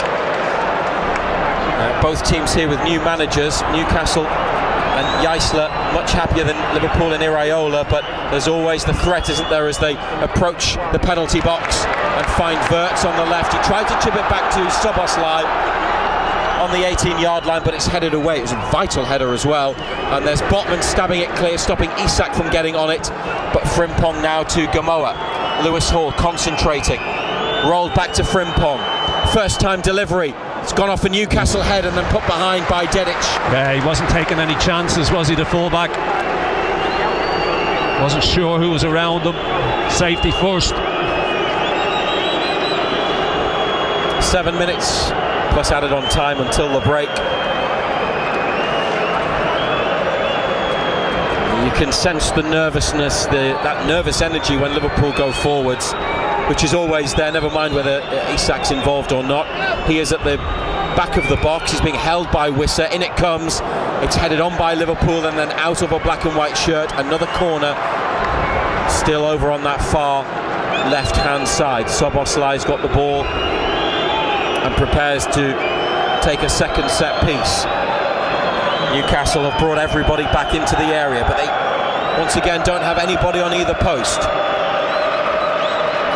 Both teams here with new managers, Newcastle and Jaisler, much happier than Liverpool and Iraola, but there's always the threat, isn't there, as they approach the penalty box and find Wirtz on the left. He tried to chip it back to Szoboszlai on the 18-yard line, but it's headed away. It was a vital header as well, and there's Botman stabbing it clear, stopping Isak from getting on it, but Frimpong now to Gamoa. Lewis Hall concentrating, rolled back to Frimpong, first time delivery, it's gone off a Newcastle head and then put behind by Dedic. Yeah, he wasn't taking any chances, was he, the fullback? Wasn't sure who was around him. Safety first. 7 minutes plus added on time until the break. You can sense the nervousness, that nervous energy when Liverpool go forwards, which is always there, never mind whether Isak's involved or not. He is at the back of the box, he's being held by Wissa, in it comes, it's headed on by Liverpool and then out of a black and white shirt, another corner, still over on that far left hand side. Szoboszlai's got the ball and prepares to take a second set piece. Newcastle have brought everybody back into the area, but they once again don't have anybody on either post.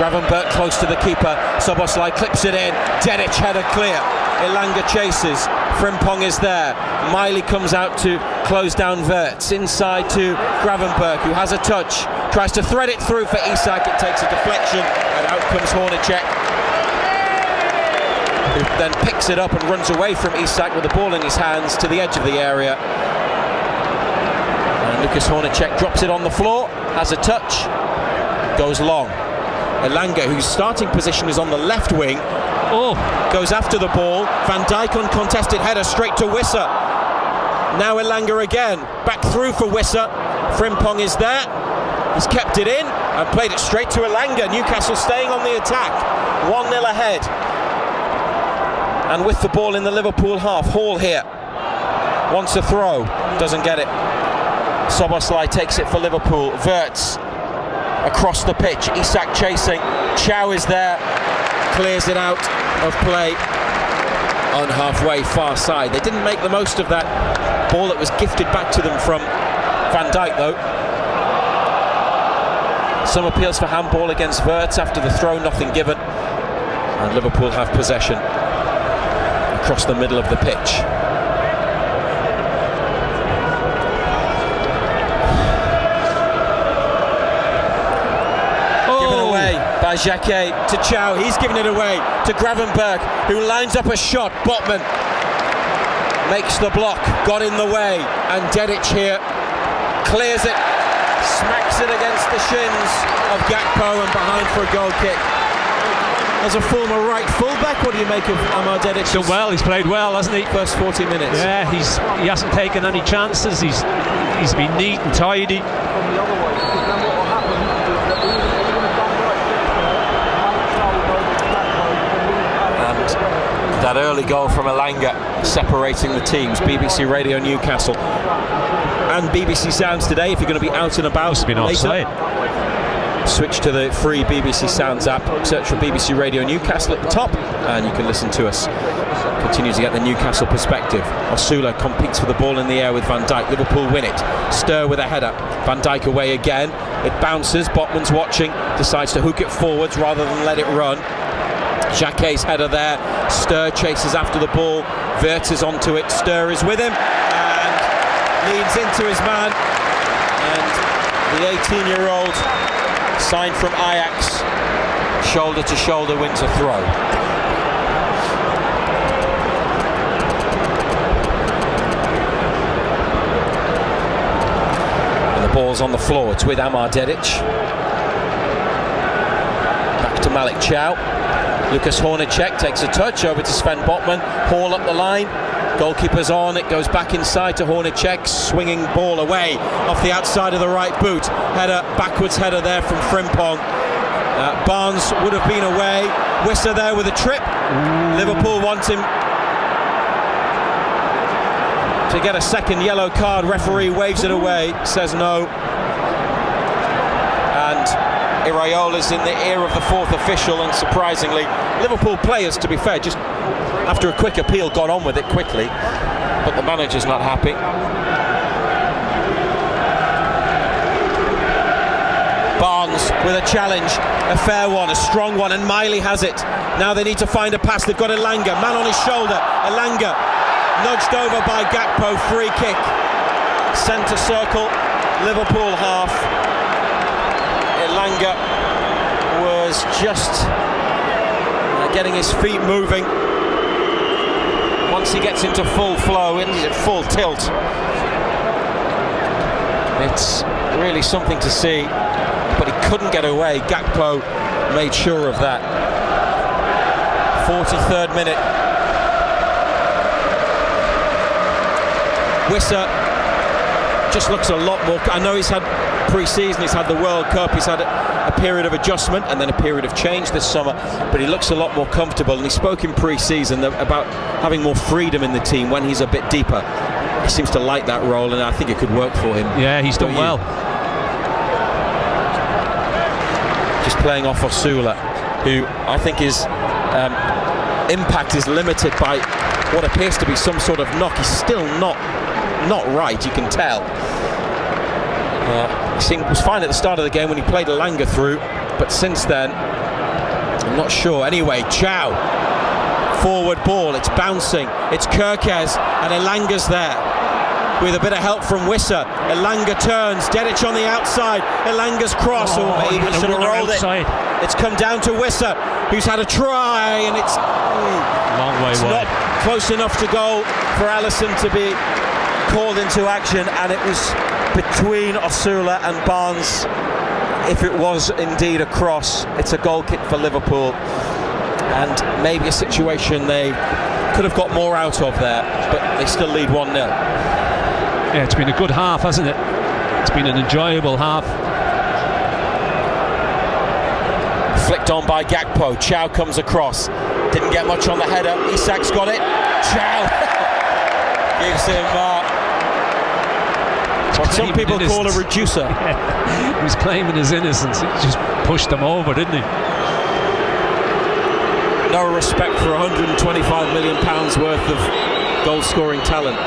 Gravenberch close to the keeper, Szoboszlai clips it in, Dedic header clear, Elanga chases, Frimpong is there. Miley comes out to close down Wirtz. Inside to Gravenberg, who has a touch. Tries to thread it through for Isak. It takes a deflection, and out comes Hornacek, who then picks it up and runs away from Isak with the ball in his hands to the edge of the area. And Lucas Hornacek drops it on the floor, has a touch, goes long. Elanga, whose starting position is on the left wing, goes after the ball. Van Dijk uncontested header straight to Wissa. Now Elanga again, back through for Wissa. Frimpong is there. He's kept it in and played it straight to Elanga. Newcastle staying on the attack, 1-0 ahead. And with the ball in the Liverpool half, Hall here wants a throw, doesn't get it. Szoboszlai takes it for Liverpool. Wirtz across the pitch, Isak chasing. Chow is there, clears it out of play on halfway far side. They didn't make the most of that ball that was gifted back to them from Van Dijk though. Some appeals for handball against Wirtz after the throw, nothing given. And Liverpool have possession across the middle of the pitch. By Jacquet to Chow, he's given it away to Gravenberg, who lines up a shot. Botman makes the block, got in the way, and Dedic here clears it, smacks it against the shins of Gakpo and behind for a goal kick. As a former right fullback, what do you make of Amar Dedic? He's done well, he's played well, hasn't he? First 40 minutes. Yeah, he hasn't taken any chances, he's been neat and tidy. That early goal from Elanga separating the teams. BBC Radio Newcastle and BBC Sounds today. If you're going to be out and about, been offside. Switch to the free BBC Sounds app, search for BBC Radio Newcastle at the top, and you can listen to us. Continue to get the Newcastle perspective. Osula competes for the ball in the air with Van Dijk. Liverpool win it. Stir with a header. Van Dijk away again. It bounces. Botman's watching. Decides to hook it forwards rather than let it run. Jacquet's header there. Stir chases after the ball. Wirtz is onto it. Stir is with him and leans into his man. And the 18-year-old, signed from Ajax, shoulder to shoulder wins a throw. And the ball's on the floor. It's with Amar Dedic. Back to Malik Chow. Lucas Hornacek takes a touch over to Sven Botman. Hall up the line. Goalkeeper's on. It goes back inside to Hornacek. Swinging ball away off the outside of the right boot. Header, backwards header there from Frimpong. Barnes would have been away. Wissa there with a trip. Liverpool want him to get a second yellow card. Referee waves it away. Says no. And Iraiola's in the ear of the fourth official, and surprisingly, Liverpool players, to be fair, just after a quick appeal got on with it quickly, but the manager's not happy. Barnes with a challenge, a fair one, a strong one, and Miley has it. Now they need to find a pass. They've got Elanga, man on his shoulder. Elanga nudged over by Gakpo, free kick, centre circle, Liverpool half. Elanga was just getting his feet moving. Once he gets into full flow, into full tilt, it's really something to see. But he couldn't get away. Gakpo made sure of that. 43rd minute. Wissa just looks a lot more. I know he's had pre-season, he's had the World Cup, he's had a period of adjustment and then a period of change this summer, but he looks a lot more comfortable, and he spoke in pre-season about having more freedom in the team when he's a bit deeper. He seems to like that role, and I think it could work for him. Yeah, he's done well. Just playing off Osula, who I think his impact is limited by what appears to be some sort of knock. He's still not right, you can tell. He was fine at the start of the game when he played Elanga through, but since then I'm not sure. Anyway, Chow forward ball. It's bouncing. It's Kerkez, and Elanga's there with a bit of help from Wissa. Elanga turns. Dedic on the outside. Elanga's cross. He should have rolled it. It's come down to Wissa, who's had a try, and it's long way wide. Not close enough to goal for Alisson to be called into action, and it was between Osula and Barnes. If it was indeed a cross, it's a goal kick for Liverpool, and maybe a situation they could have got more out of there, but they still lead 1-0. Yeah, it's been a good half, hasn't it? It's been an enjoyable half. Flicked on by Gakpo. Chow comes across. Didn't get much on the header. Isak's got it. Chow gives him what some people call a reducer. Yeah. He was claiming his innocence. He just pushed him over, didn't he? No respect for £125 million worth of goal-scoring talent.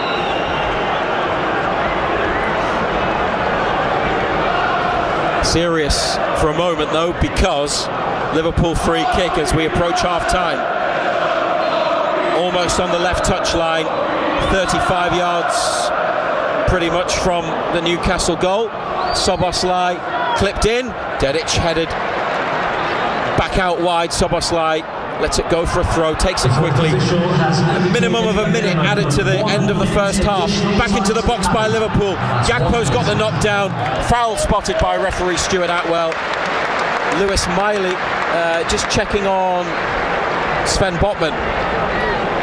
Serious for a moment though, because Liverpool free kick as we approach half-time. Almost on the left touchline, 35 yards pretty much from the Newcastle goal. Szoboszlai clipped in, Dedic headed back out wide. Szoboszlai lets it go for a throw, takes it quickly. A minimum of a minute added to the end of the first half. Back into the box by Liverpool. Gakpo's got the knockdown. Foul spotted by referee Stuart Atwell. Lewis Miley just checking on Sven Botman,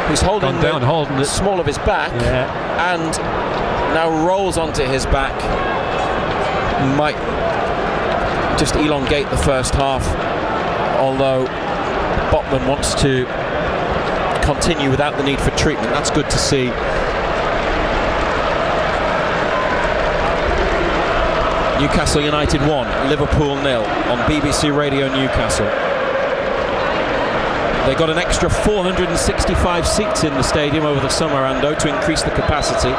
who's holding the small of his back, and now rolls onto his back. Might just elongate the first half, although Botman wants to continue without the need for treatment. That's good to see. Newcastle United 1, Liverpool 0 on BBC Radio Newcastle. They got an extra 465 seats in the stadium over the summer, Ando, to increase the capacity.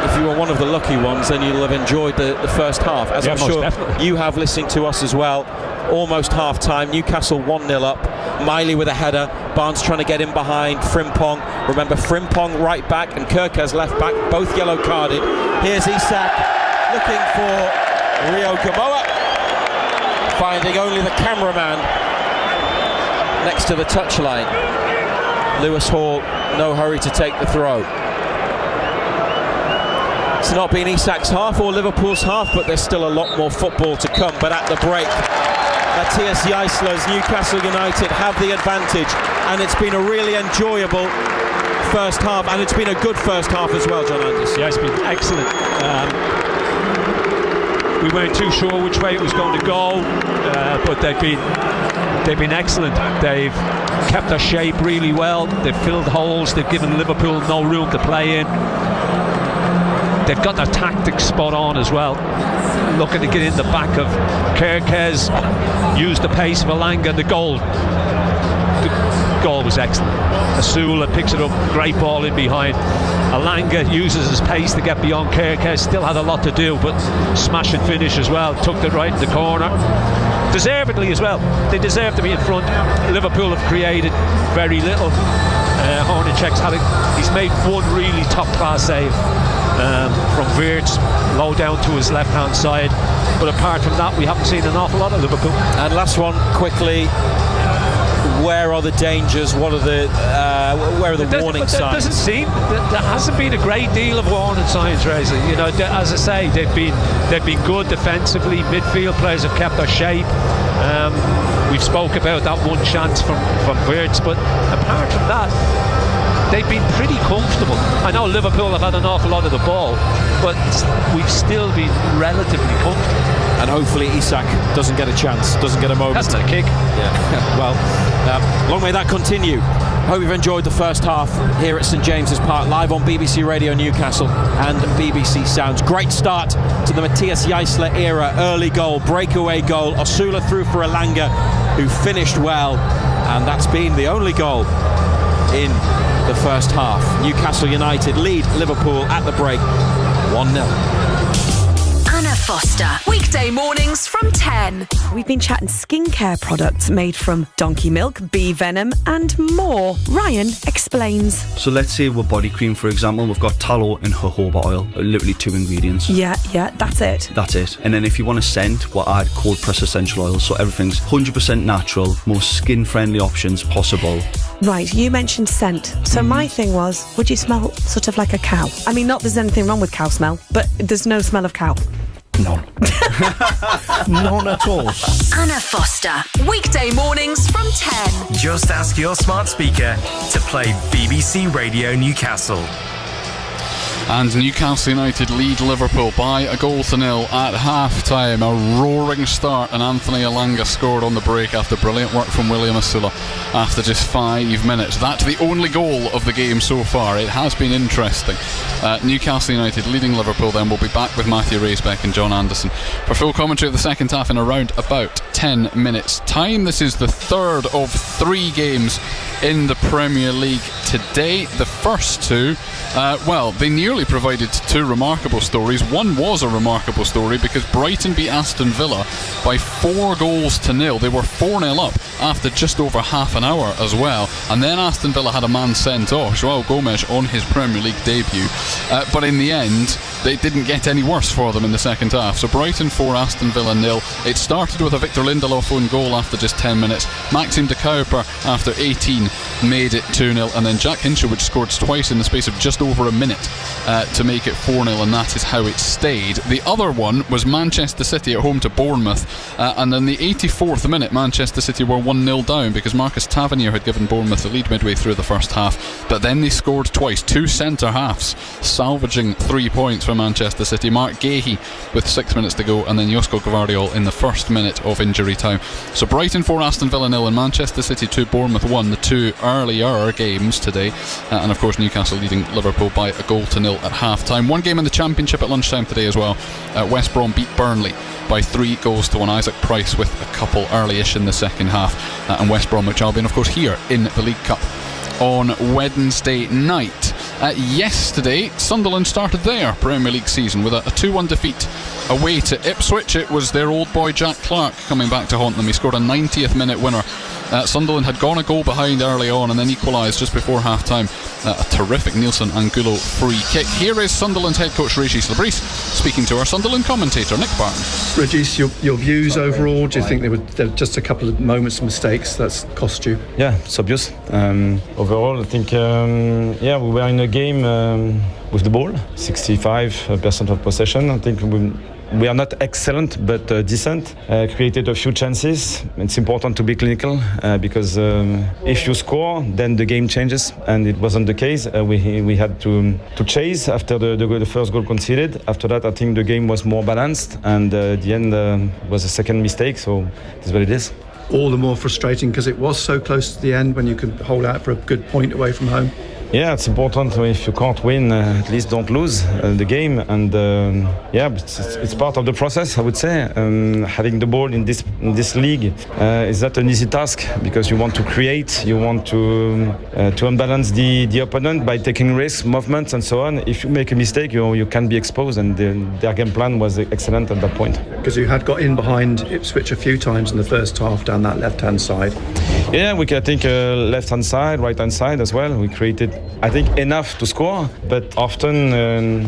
If you were one of the lucky ones, then you'll have enjoyed the first half, as I'm sure you have, listening to us as well. Almost half-time, Newcastle 1-0 up. Miley with a header, Barnes trying to get in behind Frimpong. Remember, Frimpong right back and Kerkez left back, both yellow carded. Here's Isak looking for Rio Gamoa, finding only the cameraman next to the touchline. Lewis Hall, no hurry to take the throw. It's not been Isak's half or Liverpool's half, but there's still a lot more football to come. But at the break, Matthias Jaisler's Newcastle United have the advantage, and it's been a really enjoyable first half, and it's been a good first half as well, John Anders. Yeah, it's been excellent. We weren't too sure which way it was going to go, but they've been excellent. They've kept their shape really well. They've filled holes. They've given Liverpool no room to play in. They've got their tactics spot on as well. Looking to get in the back of Kerkez, use the pace of Elanga. The goal was excellent. Osula picks it up, great ball in behind. Elanga uses his pace to get beyond Kerkez. Still had a lot to do, but smash and finish as well. Tucked it right in the corner. Deservedly as well. They deserve to be in front. Liverpool have created very little. Hornacek's he's made one really top-class save from Wirtz, low down to his left-hand side. But apart from that, we haven't seen an awful lot of Liverpool. And last one, quickly. Where are the dangers? What are the where are the warning signs? Doesn't seem there hasn't been a great deal of warning signs, Razor. You know, as I say, they've been good defensively. Midfield players have kept their shape. We've spoke about that one chance from Wirtz, but apart from that, they've been pretty comfortable. I know Liverpool have had an awful lot of the ball, but we've still been relatively comfortable. And hopefully Isak doesn't get a chance, doesn't get a moment. That's a kick. Yeah. Well, long may that continue. Hope you've enjoyed the first half here at St James's Park, live on BBC Radio Newcastle and BBC Sounds. Great start to the Matthias Jaisler era. Early goal, breakaway goal. Osula through for Elanga, who finished well, and that's been the only goal in the first half. Newcastle United lead Liverpool at the break 1-0. Anna Foster, weekday Weekday mornings from 10. We've been chatting skincare products made from donkey milk, bee venom and more. Ryan explains. So let's say with body cream, for example, we've got tallow and jojoba oil, literally 2 ingredients. Yeah, that's it. That's it. And then if you want a scent, we'll add cold press essential oils. So everything's 100% natural, most skin-friendly options possible. Right, you mentioned scent. So my thing was, would you smell sort of like a cow? I mean, not there's anything wrong with cow smell, but there's no smell of cow. None. None at all. Anna Foster. Weekday mornings from 10. Just ask your smart speaker to play BBC Radio Newcastle. And Newcastle United lead Liverpool by a 1-0 at half-time. A roaring start, and Anthony Elanga scored on the break after brilliant work from William Asula after just 5 minutes. That's the only goal of the game so far. It has been interesting. Newcastle United leading Liverpool then. We'll be back with Matthew Raisbeck and John Anderson for full commentary of the second half in around about 10 minutes time. This is the third of 3 games in the Premier League today. The first two, they nearly provided 2 remarkable stories. One was a remarkable story because Brighton beat Aston Villa by 4-0. They were 4-0 up after just over half an hour as well, and then Aston Villa had a man sent off, Joao Gomes, on his Premier League debut, but in the end it didn't get any worse for them in the second half. So Brighton 4, Aston Villa 0. It started with a Victor Lindelof own goal after just 10 minutes. Maxime de Cuyper after 18 made it 2-0, and then Jack Hinchelwood scored twice in the space of just over a minute to make it 4-0, and that is how it stayed. The other one was Manchester City at home to Bournemouth, and in the 84th minute Manchester City were 1-0 down because Marcus Tavernier had given Bournemouth the lead midway through the first half, but then they scored twice, 2 centre halves salvaging 3 points for Manchester City. Mark Gahey with 6 minutes to go, and then Josko Gvardiol in the first minute of injury time. So Brighton 4, Aston Villa 0, and Manchester City 2, Bournemouth 1, the 2 earlier games today, and of course Newcastle leading Liverpool by 1-0 at half time. One game in the Championship at lunchtime today as well. West Brom beat Burnley by 3-1. Isaac Price with a couple early-ish in the second half, and West Bromwich Albion of course here in the League Cup on Wednesday night. Yesterday Sunderland started their Premier League season with a 2-1 defeat away to Ipswich. It was their old boy Jack Clarke coming back to haunt them. He scored a 90th minute winner. Sunderland had gone a goal behind early on and then equalised just before half time. A terrific Nielsen Angulo free kick. Here is Sunderland head coach Régis Lebris speaking to our Sunderland commentator Nick Barton. Régis, your views overall, do you think there were just a couple of moments of mistakes that's cost you? Yeah, it's obvious. Overall I think we were in a game with the ball, 65% of possession. I think we are not excellent but decent. Created a few chances. It's important to be clinical because if you score then the game changes, and it wasn't the case. We had to chase after the first goal conceded. After that I think the game was more balanced, and the end was a second mistake, so it's what it is. All the more frustrating because it was so close to the end when you could hold out for a good point away from home. Yeah, it's important. If you can't win, at least don't lose the game. And it's part of the process, I would say. Having the ball in this league is not an easy task because you want to create, you want to unbalance the opponent by taking risks, movements, and so on. If you make a mistake, you can be exposed, and their game plan was excellent at that point. Because you had got in behind Ipswich a few times in the first half down that left-hand side. Yeah, I think left-hand side, right-hand side as well. We created, I think, enough to score, but often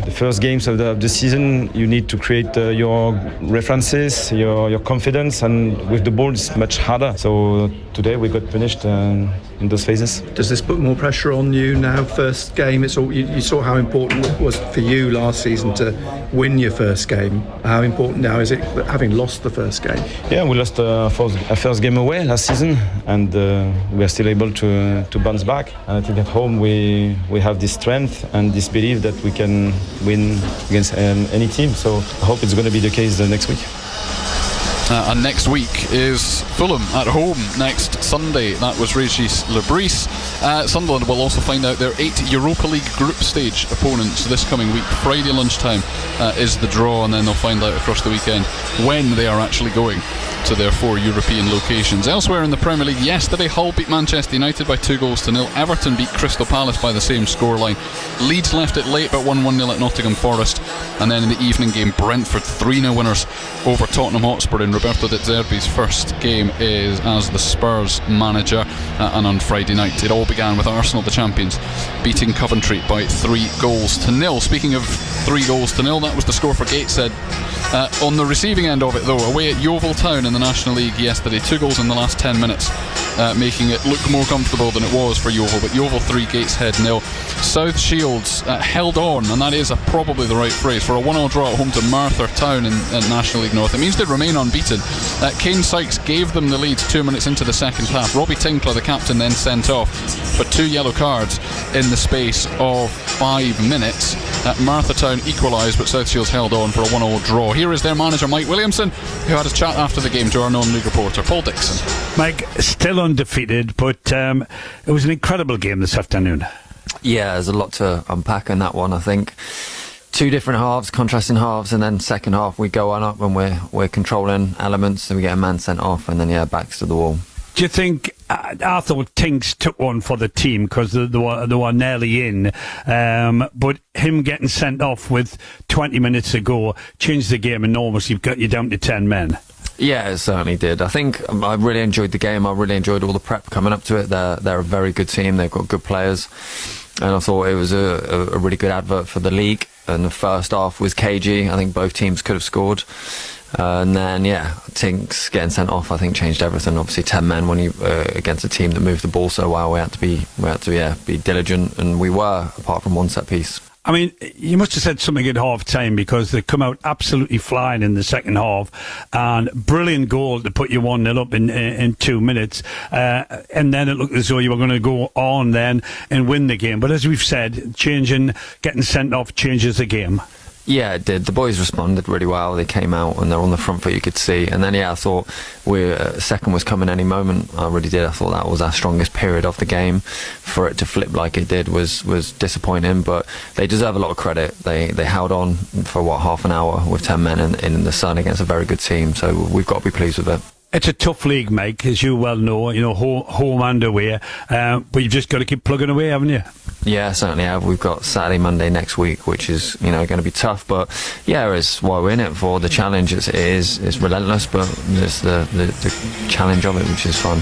the first games of the season you need to create your references, your confidence, and with the ball it's much harder. So today we got punished in those phases. Does this put more pressure on you now? First game, you saw how important it was for you last season to win your first game. How important now is it having lost the first game? Yeah, we lost a first game away last season, and we are still able to bounce back. And I think at home we have this strength and this belief that we can win against any team. So I hope it's going to be the case next week. And next week is Fulham at home next Sunday. That was Régis Lebris. Sunderland will also find out their 8 Europa League group stage opponents this coming week. Friday lunchtime is the draw, and then they'll find out across the weekend when they are actually going to their 4 European locations. Elsewhere in the Premier League yesterday, Hull beat Manchester United by 2-0. Everton beat Crystal Palace by the same scoreline. Leeds left it late but won 1-0 at Nottingham Forest. And then in the evening game, Brentford 3-0 winners over Tottenham Hotspur in Roberto De Zerbi's first game is as the Spurs manager. And on Friday night it all began with Arsenal, the champions, beating Coventry by 3-0. Speaking of 3-0, that was the score for Gateshead. On the receiving end of it though, away at Yeovil Town in the National League yesterday, 2 goals in the last 10 minutes, making it look more comfortable than it was for Yeovil. But Yeovil 3, Gateshead 0. South Shields held on, and that is probably the right phrase, for a 1-1 draw at home to Merthyr Town in National League North. It means they remain unbeaten. Kane Sykes gave them the lead 2 minutes into the second half. Robbie Tinkler, the captain, then sent off for 2 yellow cards in the space of 5 minutes. Merthyr Town equalised, but South Shields held on for a 1-1 draw. Here is their manager Mike Williamson, who had a chat after the game to our non-league reporter Paul Dixon. Mike, still undefeated, but it was an incredible game this afternoon. Yeah, there's a lot to unpack in that one. I think 2 different halves, contrasting halves, and then second half we go on up and we're controlling elements, and we get a man sent off, and then backs to the wall. Do you think, I thought Tinks took one for the team because they were nearly in, but him getting sent off with 20 minutes to go changed the game enormously. You've got you down to 10 men. Yeah, it certainly did. I think I really enjoyed the game. I really enjoyed all the prep coming up to it. They're a very good team. They've got good players. And I thought it was a really good advert for the league. And the first half was cagey. I think both teams could have scored. And then, Tinks getting sent off, I think, changed everything. Obviously, 10 men when you against a team that moved the ball so well, we had to be diligent, and we were, apart from one set piece. I mean, you must have said something at half time, because they come out absolutely flying in the second half, and brilliant goal to put you 1-0 up in 2 minutes, and then it looked as though you were going to go on then and win the game. But as we've said, getting sent off changes the game. Yeah, it did. The boys responded really well. They came out and they're on the front foot, you could see. And then, I thought second was coming any moment. I really did. I thought that was our strongest period of the game. For it to flip like it did was disappointing, but they deserve a lot of credit. They held on for, half an hour with 10 men in the sun against a very good team. So we've got to be pleased with it. It's a tough league, Mike, as you well know, home and away. But you've just got to keep plugging away, haven't you? Yeah, certainly have. We've got Saturday, Monday next week, which is, going to be tough. But, it's what we're in it for. The challenge it's relentless, but it's the challenge of it, which is fun.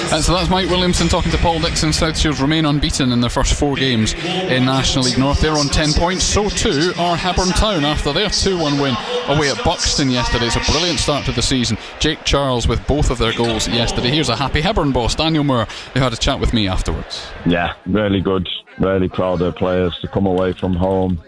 So that's Mike Williamson talking to Paul Dixon. South Shields remain unbeaten in their first 4 games in National League North. They're on 10 points. So too are Hebburn Town after their 2-1 win away at Buxton yesterday. It's a brilliant start to the season. Jake Charles with both of their goals yesterday. Here's a happy Hebburn boss, Daniel Moore, who had a chat with me afterwards. Yeah, really good. Really proud of the players to come away from home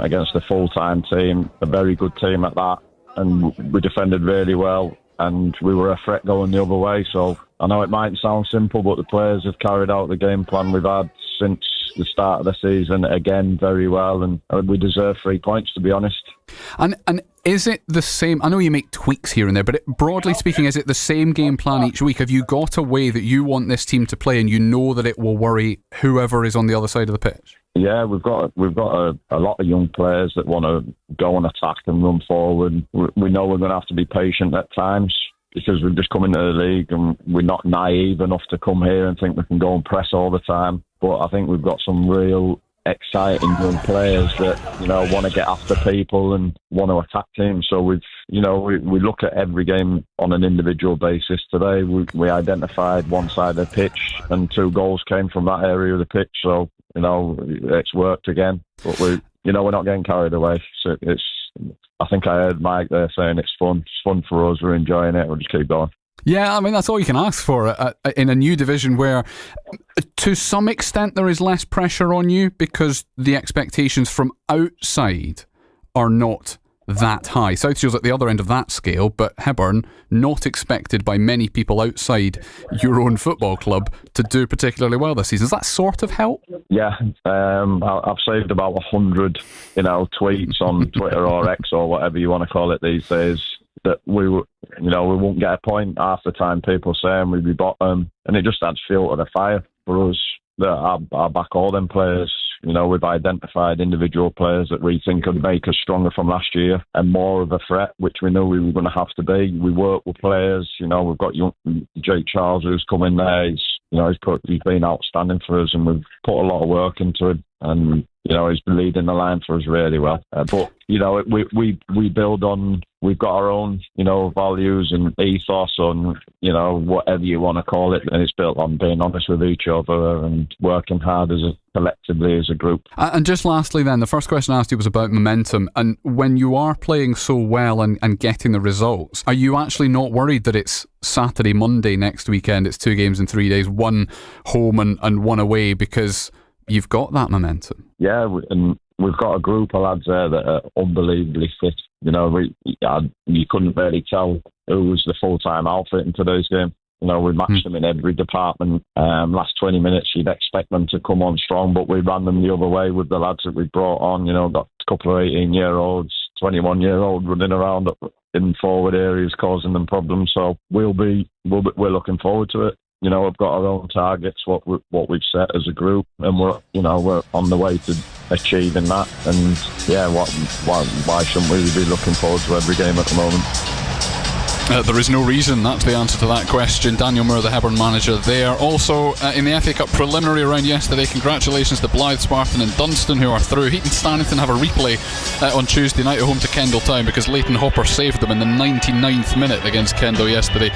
against a full-time team, a very good team at that. And we defended really well, and we were a threat going the other way. So I know it might sound simple, but the players have carried out the game plan we've had since the start of the season again very well, and we deserve 3 points, to be honest. And is it the same? I know you make tweaks here and there, but broadly speaking, is it the same game plan each week? Have you got a way that you want this team to play, and you know that it will worry whoever is on the other side of the pitch? Yeah, we've got a lot of young players that want to go and attack and run forward. We know we're going to have to be patient at times, because we've just come into the league and we're not naive enough to come here and think we can go and press all the time. But I think we've got some real exciting young players that want to get after people and want to attack teams. So we look at every game on an individual basis. Today we identified one side of the pitch and 2 goals came from that area of the pitch. So it's worked again. But we're not getting carried away. So I think I heard Mike there saying it's fun. It's fun for us. We're enjoying it. We'll just keep going. Yeah, I mean, that's all you can ask for in a new division where, to some extent, there is less pressure on you because the expectations from outside are not that high. South Shields at the other end of that scale, but Hebburn not expected by many people outside your own football club to do particularly well this season. Does that sort of help? Yeah, I've saved about 100, tweets on Twitter or X or whatever you want to call it these days, that we won't get a point half the time. People saying we'd be bottom, and it just adds fuel to the fire for us. I back all them players. we've identified individual players that we think could make us stronger from last year and more of a threat, which we knew we were going to have to be. We work with players. We've got young Jake Charles who's come in there. He's been outstanding for us, and we've put a lot of work into him. And he's been leading the line for us really well. But we build on. We've got our own, values and ethos on, whatever you want to call it, and it's built on being honest with each other and working hard collectively as a group. And just lastly then, the first question I asked you was about momentum, and when you are playing so well and getting the results, are you actually not worried that it's Saturday, Monday next weekend, it's 2 games in 3 days, 1 home and 1 away, because you've got that momentum? Yeah, and we've got a group of lads there that are unbelievably fit. You couldn't really tell who was the full-time outfit in today's game. We matched them in every department. Last 20 minutes, you'd expect them to come on strong, but we ran them the other way with the lads that we brought on. Got a couple of 18-year-olds, 21-year-old running around in forward areas causing them problems. So we're looking forward to it. We've got our own targets, what we've set as a group, and we're on the way to achieving that. And why shouldn't we be looking forward to every game at the moment? There is no reason. That's the answer to that question. Daniel Moore, the Hebburn manager there. Also, in the FA Cup preliminary round yesterday, congratulations to Blythe, Spartan and Dunstan, who are through. Heaton Stannington have a replay on Tuesday night at home to Kendal Town, because Leighton Hopper saved them in the 99th minute against Kendal yesterday.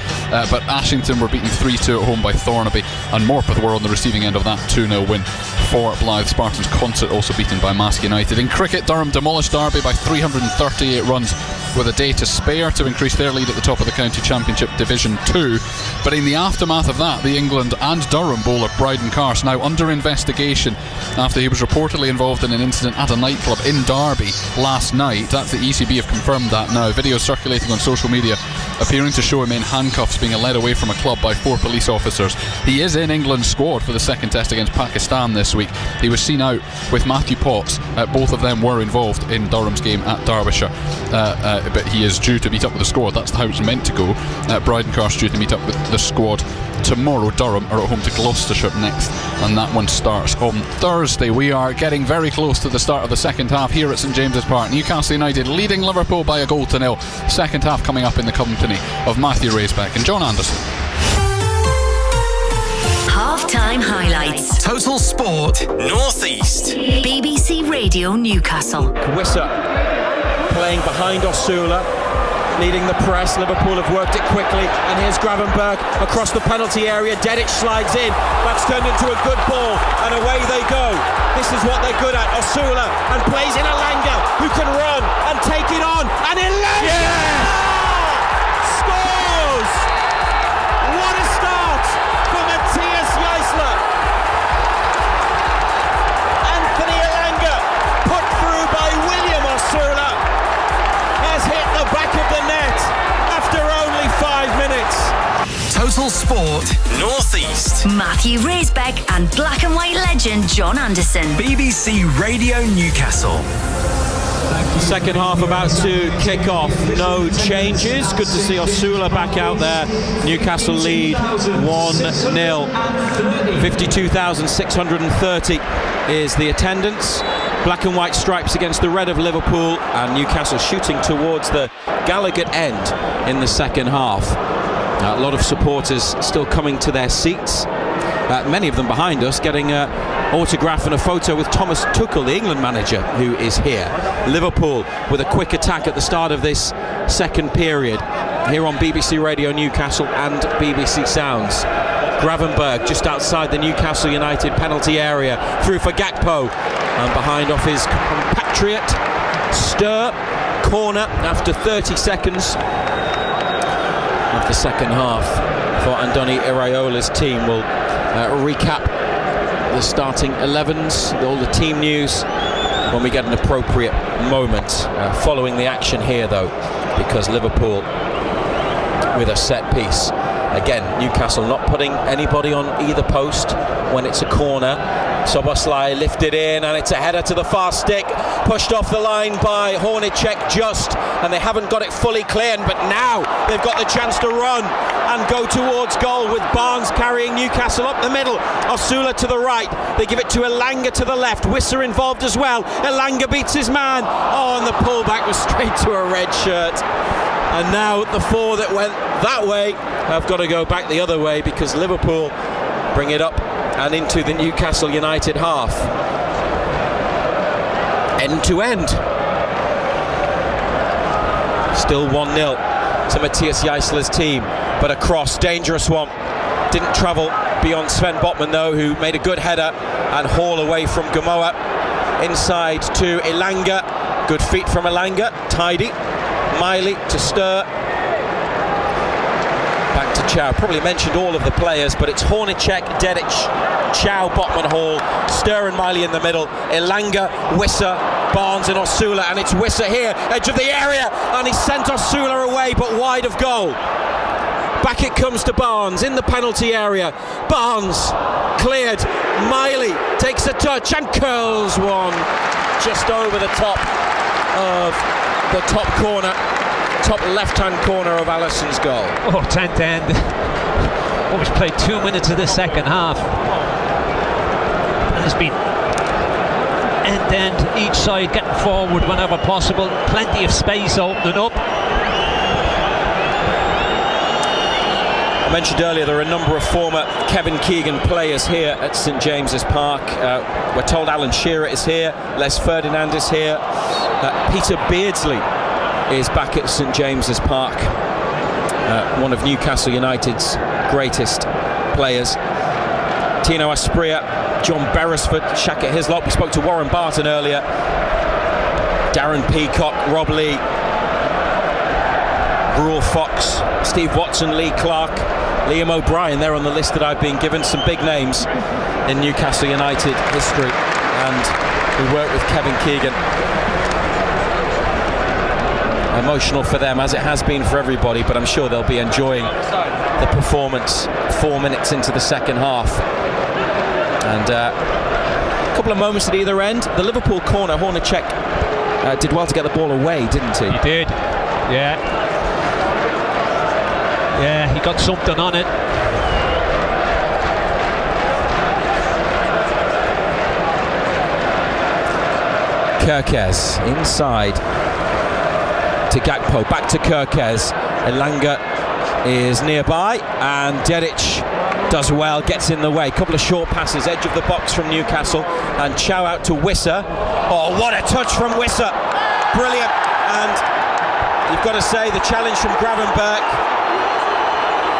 But Ashington were beaten 3-2 at home by Thornaby, and Morpeth were on the receiving end of that 2-0 win for Blythe. Spartans. Concert also beaten by Mask United. In cricket, Durham demolished Derby by 338 runs with a day to spare to increase their lead at the top of the County Championship Division 2. But in the aftermath of that, the England and Durham bowler Bryden Carse now under investigation after he was reportedly involved in an incident at a nightclub in Derby last night. That's the ECB have confirmed that now. Video circulating on social media appearing to show him in handcuffs being led away from a club by 4 police officers. He is in England's squad for the second test against Pakistan this week. He was seen out with Matthew Potts. Both of them were involved in Durham's game at Derbyshire. But he is due to meet up with the squad. That's how it's meant to go. Bryden Carse due to meet up with the squad tomorrow. Durham are at home to Gloucestershire next, and that one starts on Thursday. We are getting very close to the start of the second half here at St James's Park. Newcastle United leading Liverpool by 1-0. Second half coming up in the company of Matthew Raisbeck and John Anderson. Half-time highlights. Total Sport North East. BBC Radio Newcastle. Kwissa playing behind Osula, leading the press. Liverpool have worked it quickly, and here's Gravenberg across the penalty area. Dedic slides in, that's turned into a good ball, and away they go. This is what they're good at. Osula, and plays in Elanga, who can run and take it on, and Elanga scores! What a start for Matthias Jaisler. Anthony Elanga, put through by William Osula, has hit the back of the net after only 5 minutes. Total Sport North East. Matthew Raisbeck and black and white legend John Anderson. BBC Radio Newcastle. Second half about to kick off. No changes. Good to see Osula back out there. Newcastle lead 1-0. 52,630 is the attendance. Black and white stripes against the red of Liverpool, and Newcastle shooting towards the Gallagher end in the second half. A lot of supporters still coming to their seats. Many of them behind us getting an autograph and a photo with Thomas Tuchel, the England manager, who is here. Liverpool with a quick attack at the start of this second period here on BBC Radio Newcastle and BBC Sounds. Gravenberg just outside the Newcastle United penalty area, through for Gakpo, and behind off his compatriot Stir. Corner after 30 seconds of the second half for Andoni Iraola's team. We'll recap the starting 11s, all the team news, when we get an appropriate moment. Following the action here though, because Liverpool with a set piece. Again, Newcastle not putting anybody on either post when it's a corner. Szoboszlai lifted in, and it's a header to the far stick, pushed off the line by Hornacek just, and they haven't got it fully cleared, but now they've got the chance to run and go towards goal with Barnes carrying Newcastle up the middle. Osula to the right, they give it to Elanga to the left, Wissa involved as well. Elanga beats his man, and the pullback was straight to a red shirt. And now the four that went that way have got to go back the other way, because Liverpool bring it up and into the Newcastle United half. End to end. Still 1-0 to Matthias Jaisler's team, but a cross, dangerous one. Didn't travel beyond Sven Botman though, who made a good header and haul away from Gamoa. Inside to Elanga, good feet from Elanga, tidy. Miley to Stur. Back to Chow. Probably mentioned all of the players, but it's Hornacek, Dedic, Chow, Botman, Hall, Stur and Miley in the middle, Elanga, Wissa, Barnes and Osula, and it's Wissa here, edge of the area, and he sent Osula away but wide of goal. Back it comes to Barnes in the penalty area. Barnes cleared, Miley takes a touch and curls one just over the top of the top corner, top left-hand corner of Alisson's goal. Oh, 10 to end. Almost played 2 minutes of the second half. And it's been end-to-end, each side getting forward whenever possible. Plenty of space opening up. I mentioned earlier there are a number of former Kevin Keegan players here at St James's Park. We're told Alan Shearer is here, Les Ferdinand is here, Peter Beardsley is back at St James's Park, one of Newcastle United's greatest players. Tino Asprilla, John Beresford, Shaka Hislop. We spoke to Warren Barton earlier, Darren Peacock, Rob Lee, Ruel Fox, Steve Watson, Lee Clark, Liam O'Brien. They're on the list that I've been given. Some big names in Newcastle United history, and we worked with Kevin Keegan. Emotional for them, as it has been for everybody, but I'm sure they'll be enjoying the performance 4 minutes into the second half. And a couple of moments at either end. The Liverpool corner, Hornacek did well to get the ball away, didn't he? He did, yeah. Yeah, he got something on it. Kerkez inside to Gakpo, back to Kerkez. Elanga is nearby, and Dedic does well, gets in the way. Couple of short passes, edge of the box from Newcastle, and Chow out to Wissa. Oh, what a touch from Wissa! Brilliant. And you've got to say the challenge from Gravenberch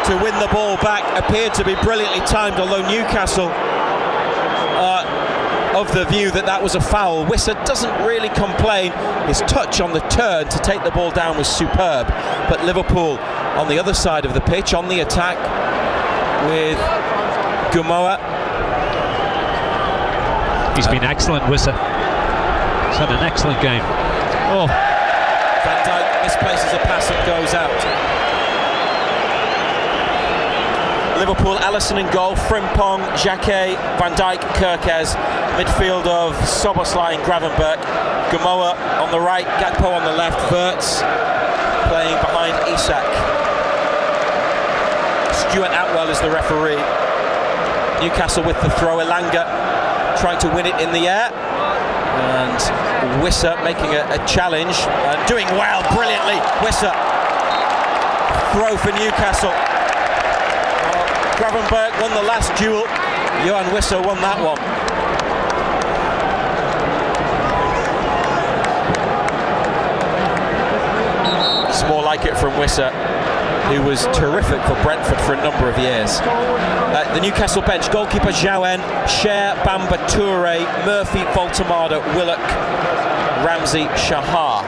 to win the ball back appeared to be brilliantly timed, although Newcastle of the view that that was a foul. Wissa doesn't really complain. His touch on the turn to take the ball down was superb, but Liverpool on the other side of the pitch on the attack with Gamoa. He's been excellent, Wissa. He's had an excellent game. Oh, Van Dijk misplaces a pass that goes out. Liverpool, Alisson in goal, Frimpong, Jacquet, Van Dijk, Kerkez. Midfield of Szoboszlai and Gravenberch. Gamoa on the right, Gakpo on the left, Wirtz playing behind Isak. Stuart Atwell is the referee. Newcastle with the throw, Elanga trying to win it in the air. And Wissa making a challenge and doing well, brilliantly. Wissa, throw for Newcastle. Gravenberch won the last duel. Johan Wissa won that one. It's more like it from Wissa, who was terrific for Brentford for a number of years. The Newcastle bench, goalkeeper Jouen, Cher, Bamba Toure, Murphy, Voltemada, Willock, Ramsey, Shahar.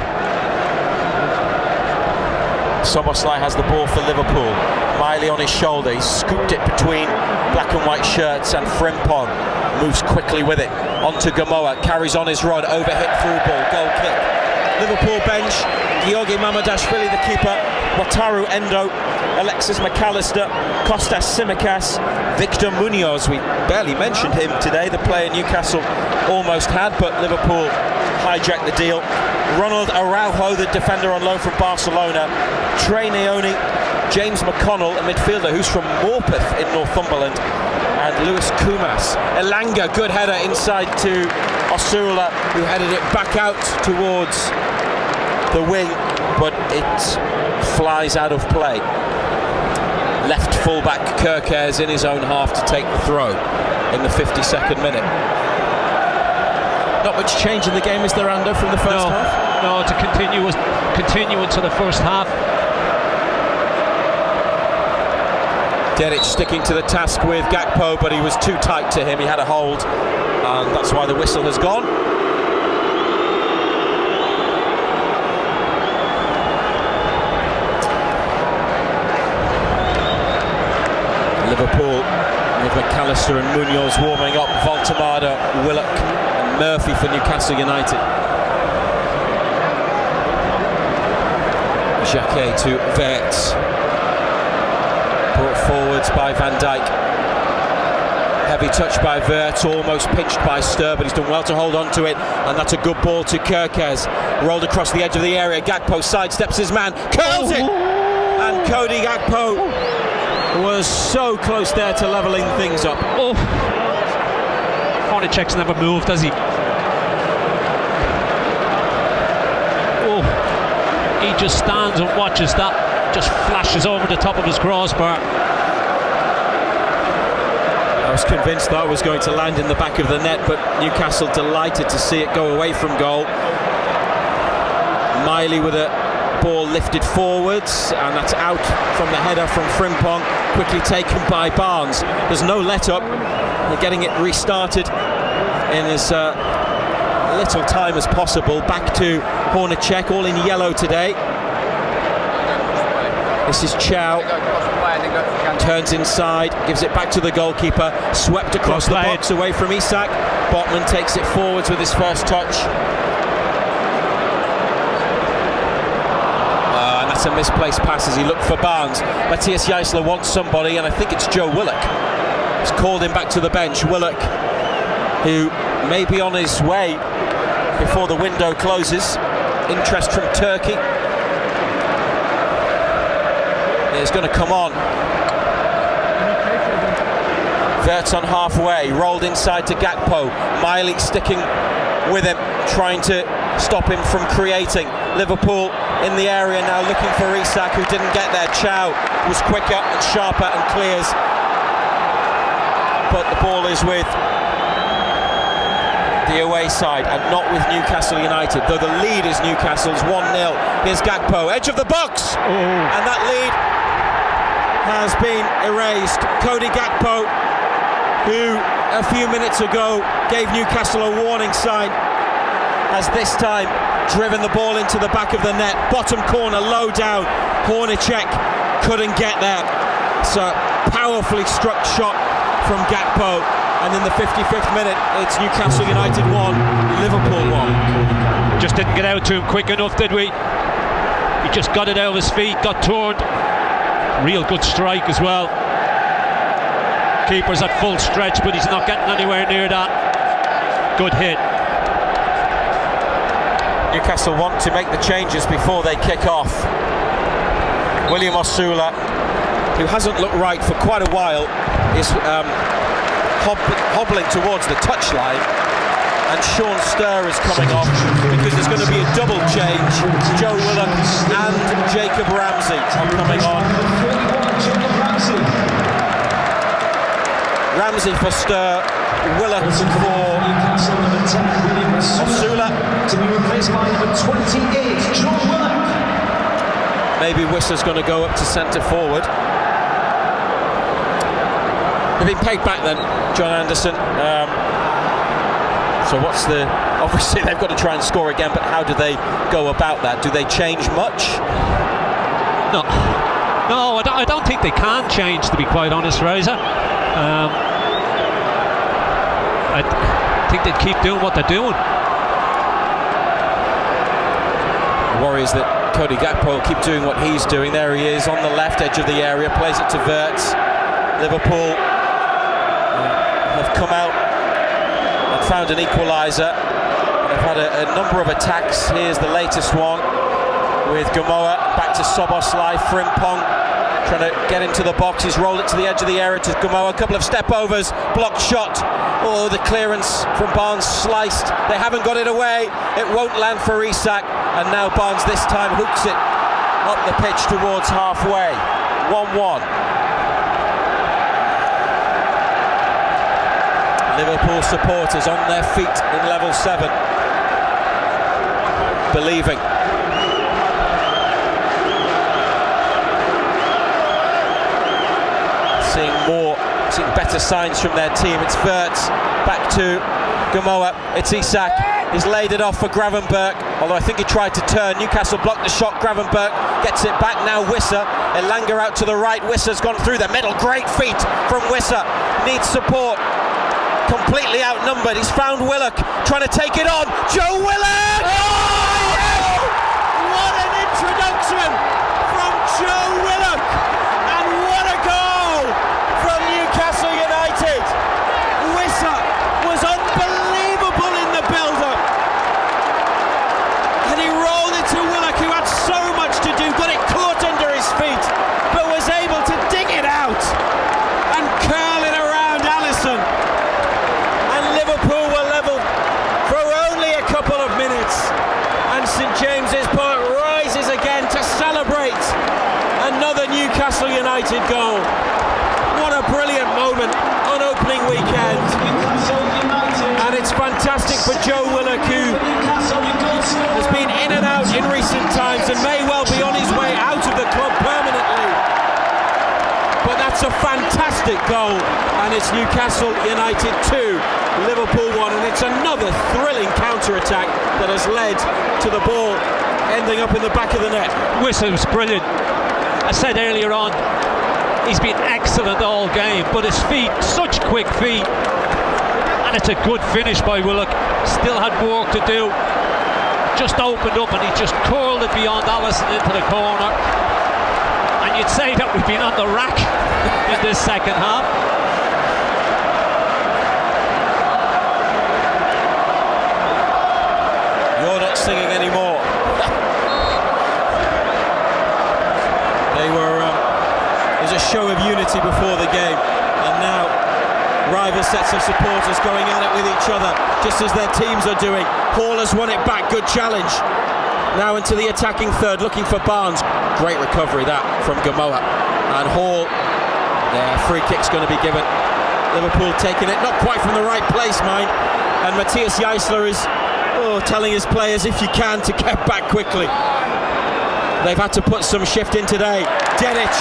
Szoboszlai has the ball for Liverpool. Miley on his shoulder, he scooped it between black and white shirts, and Frimpong moves quickly with it. On to Gamoa, carries on his run, overhit through ball, goal kick. Liverpool bench, Georgi Mamadashvili, the keeper, Wataru Endo, Alexis McAllister, Kostas Tsimikas, Victor Munoz. We barely mentioned him today, the player Newcastle almost had, but Liverpool hijacked the deal. Ronald Araujo, the defender on loan from Barcelona, Trey Naoni, James McConnell, a midfielder who's from Morpeth in Northumberland, and Lewis Kumas. Elanga, good header inside to Osula, who headed it back out towards the wing, but it flies out of play. Left fullback Kerkez in his own half to take the throw in the 52nd minute. Not much change in the game, is there, Ando, from the first half? No, it's a continuance of the first half. Dedic sticking to the task with Gakpo, but he was too tight to him. He had a hold, and that's why the whistle has gone. Liverpool with McAllister and Munoz warming up. Voltemada, Willock and Murphy for Newcastle United. Jacquet to Wirtz. Brought forwards by Van Dijk. Heavy touch by Wirtz, almost pinched by Sturr, but he's done well to hold on to it, and that's a good ball to Kerkez. Rolled across the edge of the area. Gakpo sidesteps his man, curls it, and Cody Gakpo was so close there to levelling things up. Oh, Hornacek's never moved, has he? Oh, he just stands and watches that, just flashes over the top of his crossbar. I was convinced that was going to land in the back of the net, but Newcastle delighted to see it go away from goal. Miley with a ball lifted forwards, and that's out from the header from Frimpong, quickly taken by Barnes. There's no let up. They're getting it restarted in as little time as possible. Back to Hornacek, all in yellow today. This is Chow. Turns inside, gives it back to the goalkeeper, swept across the box away from Isak. Botman takes it forwards with his first touch. And that's a misplaced pass as he looked for Barnes. Matthias Jaisler wants somebody, and I think it's Joe Willock. He's called him back to the bench. Willock, who may be on his way before the window closes. Interest from Turkey is going to come on. Wirtz on halfway, rolled inside to Gakpo. Miley sticking with him, trying to stop him from creating. Liverpool in the area now looking for Isak, who didn't get there. Chow was quicker and sharper and clears, but the ball is with the away side and not with Newcastle United, though the lead is Newcastle's 1-0. Here's Gakpo, edge of the box, and that lead has been erased. Cody Gakpo, who a few minutes ago gave Newcastle a warning sign, has this time driven the ball into the back of the net. Bottom corner, low down. Hornacek couldn't get there. It's a powerfully struck shot from Gakpo, and in the 55th minute it's Newcastle United 1, Liverpool 1. Just didn't get out to him quick enough, did we? He just got it out of his feet, got turned. Real good strike as well. Keeper's at full stretch, but he's not getting anywhere near that. Good hit. Newcastle want to make the changes before they kick off. William Osula, who hasn't looked right for quite a while, is hobbling towards the touchline, and Sean Sturr is coming off because there's going to be a double change. Joe Willock and Jacob Ramsey are coming on. Ramsey for Sturr, Willock for Osula. To be replaced by number 28, John Willock. Maybe Whistler's going to go up to centre forward. They've been pegged back then, John Anderson. So what's the... Obviously they've got to try and score again, but how do they go about that? Do they change much? No, I don't think they can change, to be quite honest, Fraser. I think they'd keep doing what they're doing. Warriors that Cody Gakpo will keep doing what he's doing. There he is on the left edge of the area, plays it to Wirtz. Liverpool have come out and found an equaliser. They've had a number of attacks. Here's the latest one with Gamoa back to Szoboszlai. Frimpong trying to get into the box. He's rolled it to the edge of the area to Gamoa. A couple of step overs, blocked shot. Oh, the clearance from Barnes sliced. They haven't got it away. It won't land for Isak. And now Barnes this time hooks it up the pitch towards halfway. 1-1. Liverpool supporters on their feet in level 7, believing. Seeing better signs from their team. It's Wirtz back to Gamoa. It's Isak. He's laid it off for Gravenberch, although I think he tried to turn. Newcastle blocked the shot. Gravenberch gets it back now. Wissa. Elanga out to the right. Wissa's gone through the middle. Great feet from Wissa. Needs support. Completely outnumbered. He's found Willock trying to take it on. Joe Willock! Oh, yes! What an introduction from Joe Willock! And what a goal from Newcastle United! Wissa was unbelievable in the build-up. And he rolled it to Willock, who had so much to do, got it caught under his feet, but was able to dig it out and curl it around Alisson. Liverpool were level for only a couple of minutes, and St James's Park rises again to celebrate another Newcastle United goal. What a brilliant moment on opening weekend, and it's fantastic for Joe Willock, who has been in and out in recent times and may well be on his way out of the club permanently. But that's a fantastic goal, and it's Newcastle United 2, Liverpool 1, and it's another thrilling counter-attack that has led to the ball ending up in the back of the net. Wissa was brilliant. I said earlier on, he's been excellent all game, but his feet, such quick feet, and it's a good finish by Willock. Still had work to do. Just opened up and he just curled it beyond Alisson into the corner. And you'd say that we've been on the rack in this second half. You're not singing anymore. It was a show of unity before the game, and now rival sets of supporters going at it with each other, just as their teams are doing. Hall has won it back, good challenge. Now into the attacking third, looking for Barnes. Great recovery that from Gamoa. And Hall, their free kick's going to be given. Liverpool taking it, not quite from the right place, mind. And Matthias Geisler is telling his players, if you can, to get back quickly. They've had to put some shift in today. Dedic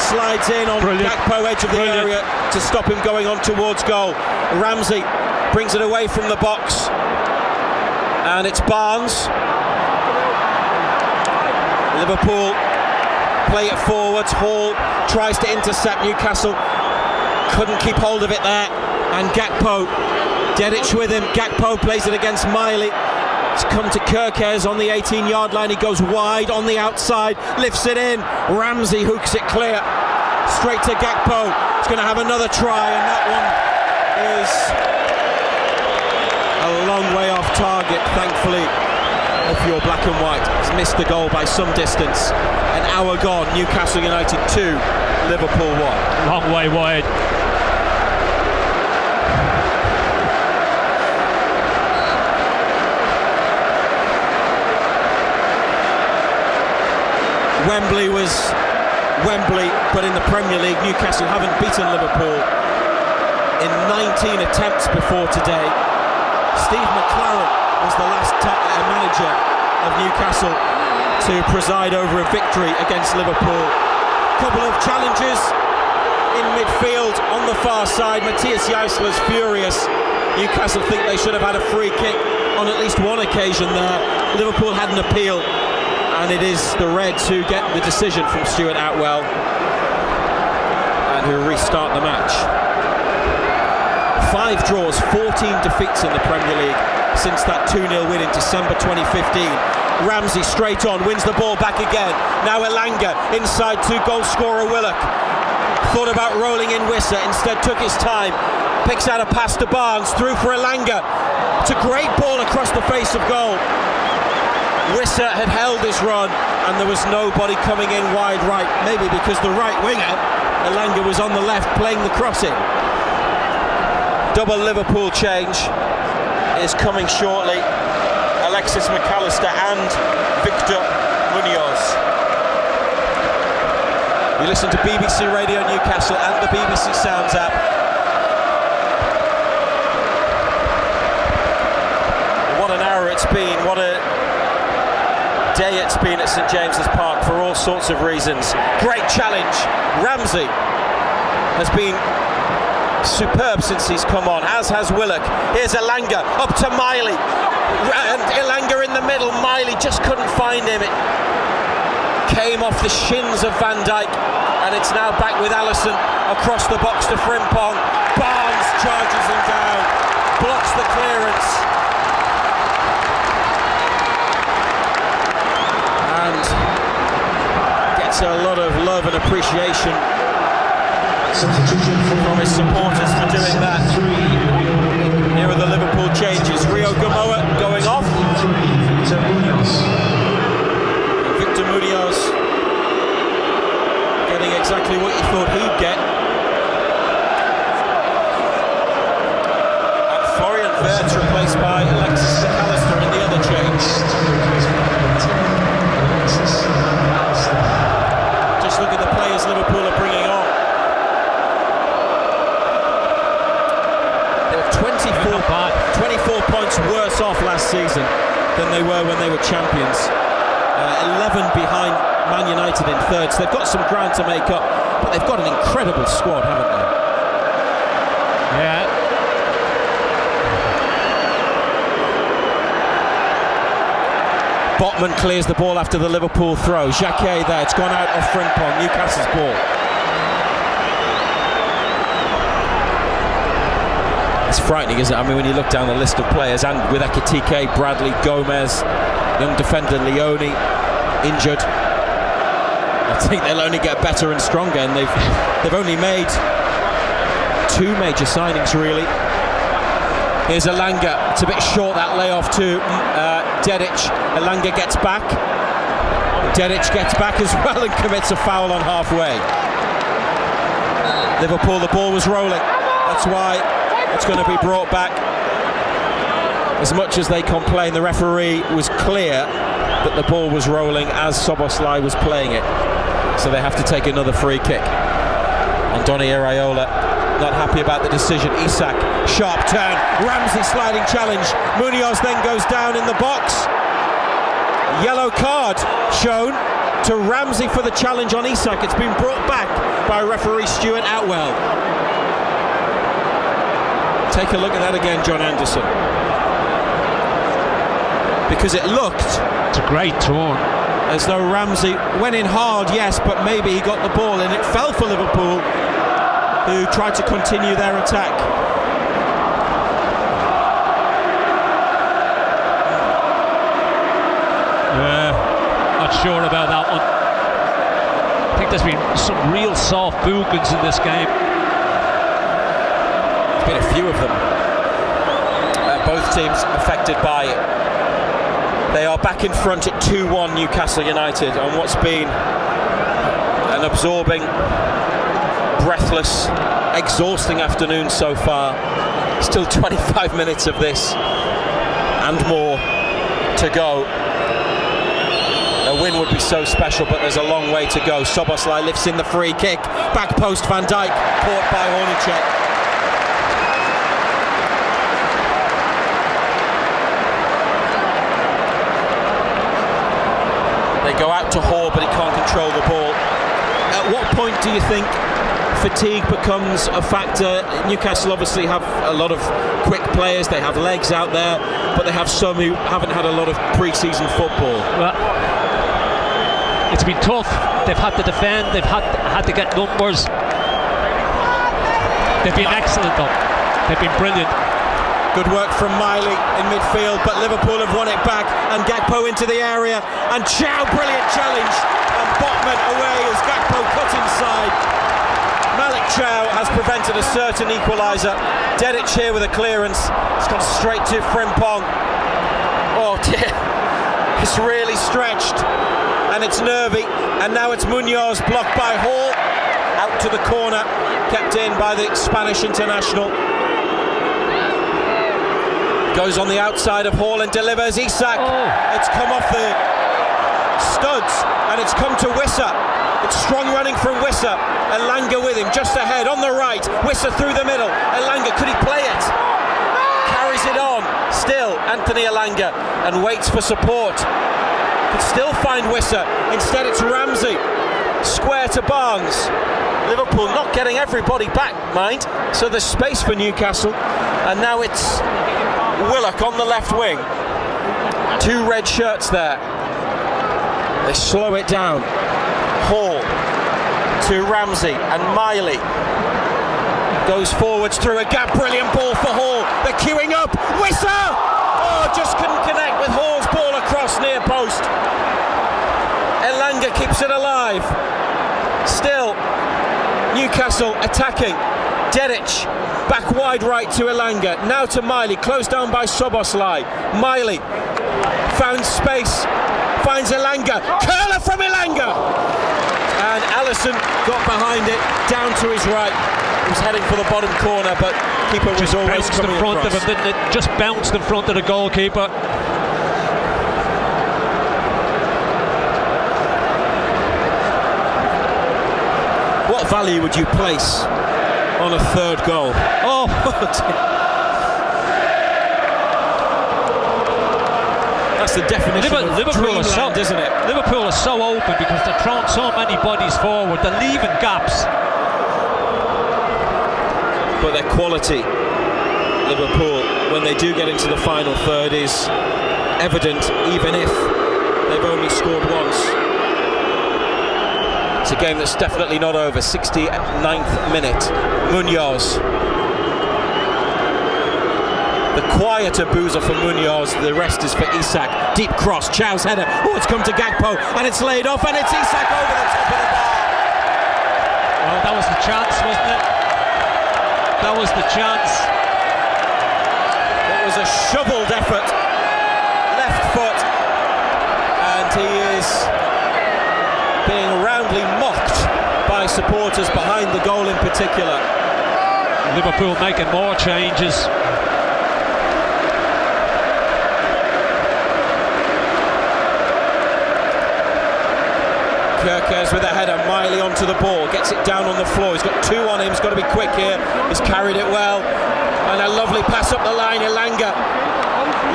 slides in on Gakpo, edge of the area, to stop him going on towards goal. Ramsey brings it away from the box. And it's Barnes. Liverpool play it forwards. Hall tries to intercept Newcastle. Couldn't keep hold of it there. And Gakpo, Dedic with him. Gakpo plays it against Miley. It's come to Kerkez on the 18-yard line. He goes wide on the outside, lifts it in. Ramsey hooks it clear. Straight to Gakpo. He's going to have another try, and that one is a long way off target, thankfully, if you're black and white. He's missed the goal by some distance. An hour gone. Newcastle United 2, Liverpool 1. Long way wide. Wembley was Wembley, but in the Premier League, Newcastle haven't beaten Liverpool in 19 attempts before today. Steve McClaren was the last manager of Newcastle to preside over a victory against Liverpool. Couple of challenges in midfield on the far side. Matthias Geisler's furious. Newcastle think they should have had a free kick on at least one occasion there. Liverpool had an appeal, and it is the Reds who get the decision from Stuart Atwell and who restart the match. 5 draws, 14 defeats in the Premier League since that 2-0 win in December 2015. Ramsey straight on, wins the ball back again. Now Elanga inside to goal scorer Willock. Thought about rolling in Wissa, instead took his time. Picks out a pass to Barnes, through for Elanga. It's a great ball across the face of goal. Wissa had held his run and there was nobody coming in wide right, maybe because the right winger, Elanga, was on the left playing the crossing. Double Liverpool change is coming shortly. Alexis McAllister and Victor Munoz. You listen to BBC Radio Newcastle and the BBC Sounds app. What an hour it's been, what a day it's been at St James's Park for all sorts of reasons. Great challenge. Ramsey has been superb since he's come on, as has Willock. Here's Elanga up to Miley, and Elanga in the middle. Miley just couldn't find him. It came off the shins of Van Dijk, and it's now back with Alisson across the box to Frimpong. Barnes charges him down, blocks the clearance, and gets a lot of love and appreciation from his supporters for doing that. Here are the Liverpool changes. Rio Gamoa going off. Victor Munoz getting exactly what you thought he'd get. And Florian Wirtz replaced by Alexis McAllister in the other change. Just look at the players Liverpool are bringing on. 24 points worse off last season than they were when they were champions. 11 behind Man United in third, so they've got some ground to make up, but they've got an incredible squad, haven't they? Yeah. Botman clears the ball after the Liverpool throw. Jacquet there, it's gone out off Frimpong, Newcastle's ball. It's frightening, isn't it? I mean, when you look down the list of players, and with Ekitike, Bradley, Gomez, young defender Leone injured, I think they'll only get better and stronger, and they've only made 2 major signings really. Here's Elanga, it's a bit short, that layoff to Dedic. Elanga gets back, Dedic gets back as well and commits a foul on halfway. Liverpool, the ball was rolling, that's why it's going to be brought back. As much as they complain, the referee was clear that the ball was rolling as Szoboszlai was playing it, so they have to take another free kick. Andoni Iraola not happy about the decision. Isak, sharp turn, Ramsey sliding challenge, Munoz then goes down in the box. Yellow card shown to Ramsey for the challenge on Isak. It's been brought back by referee Stuart Atwell. Take a look at that again, John Anderson, because it looked, it's a great turn, as though Ramsey went in hard, yes, but maybe he got the ball and it fell for Liverpool, who tried to continue their attack. Not sure about that one. I think there's been some real soft bookings in this game. Been a few of them. Both teams affected by it. They are back in front at 2-1 Newcastle United on what's been an absorbing, breathless, exhausting afternoon so far. Still 25 minutes of this and more to go. A win would be so special, but there's a long way to go. Szoboszlai lifts in the free kick, back post Van Dijk, caught by Hornacek. They go out to Hall, but he can't control the ball. At what point do you think fatigue becomes a factor? Newcastle obviously have a lot of quick players, they have legs out there, but they have some who haven't had a lot of pre-season football. Well, it's been tough. They've had to defend, they've had to get numbers. They've been excellent though. They've been brilliant. Good work from Miley in midfield, but Liverpool have won it back, and Gakpo into the area, and Chow, brilliant challenge, and Botman away as Gakpo cut inside. Malik Chow has prevented a certain equaliser. Dedic here with a clearance. It's gone straight to Frimpong. Oh dear, it's really stretched, and it's nervy, and now it's Munoz blocked by Hall, out to the corner, kept in by the Spanish international. Goes on the outside of Hall and delivers. Isak. It's come off the studs and it's come to Wissa. It's strong running from Wissa. Elanga with him just ahead on the right. Wissa through the middle. Elanga, could he play it? Carries it on. Still Anthony Elanga, and waits for support. Could still find Wissa. Instead it's Ramsey. Square to Barnes. Liverpool not getting everybody back, mind. So there's space for Newcastle. And now it's Willock on the left wing. Two red shirts there. They slow it down. Hall to Ramsey, and Miley goes forwards through a gap. Brilliant ball for Hall. They're queuing up. Wissa! Oh, just couldn't connect with Hall's ball across near post. Elanga keeps it alive. Still Newcastle attacking. Dedic back wide right to Elanga, now to Miley, closed down by Soboslai. Miley found space, finds Elanga, curler from Elanga, and Alisson got behind it, down to his right. He was heading for the bottom corner, but keeper was always coming in front across. of him, didn't it? Just bounced in front of the goalkeeper. What value would you place on a third goal? Oh, that's the definition of dreamland, isn't it? Liverpool are so open because they're throwing so many bodies forward. They're leaving gaps. But their quality, Liverpool, when they do get into the final third, is evident, even if they've only scored once. It's a game that's definitely not over. 69th minute. Munoz. The quieter boozer for Munoz. The rest is for Isak. Deep cross. Chow's header. Oh, it's come to Gakpo, and it's laid off, and it's Isak over the top of the bar. Well, that was the chance, wasn't it? That was the chance. It was a shoveled effort. Left foot, and he is being roundly mocked by supporters behind the goal in particular. Liverpool making more changes. Kerkers with a header, Miley onto the ball, gets it down on the floor. He's got two on him, he's got to be quick here. He's carried it well, and a lovely pass up the line. Elanga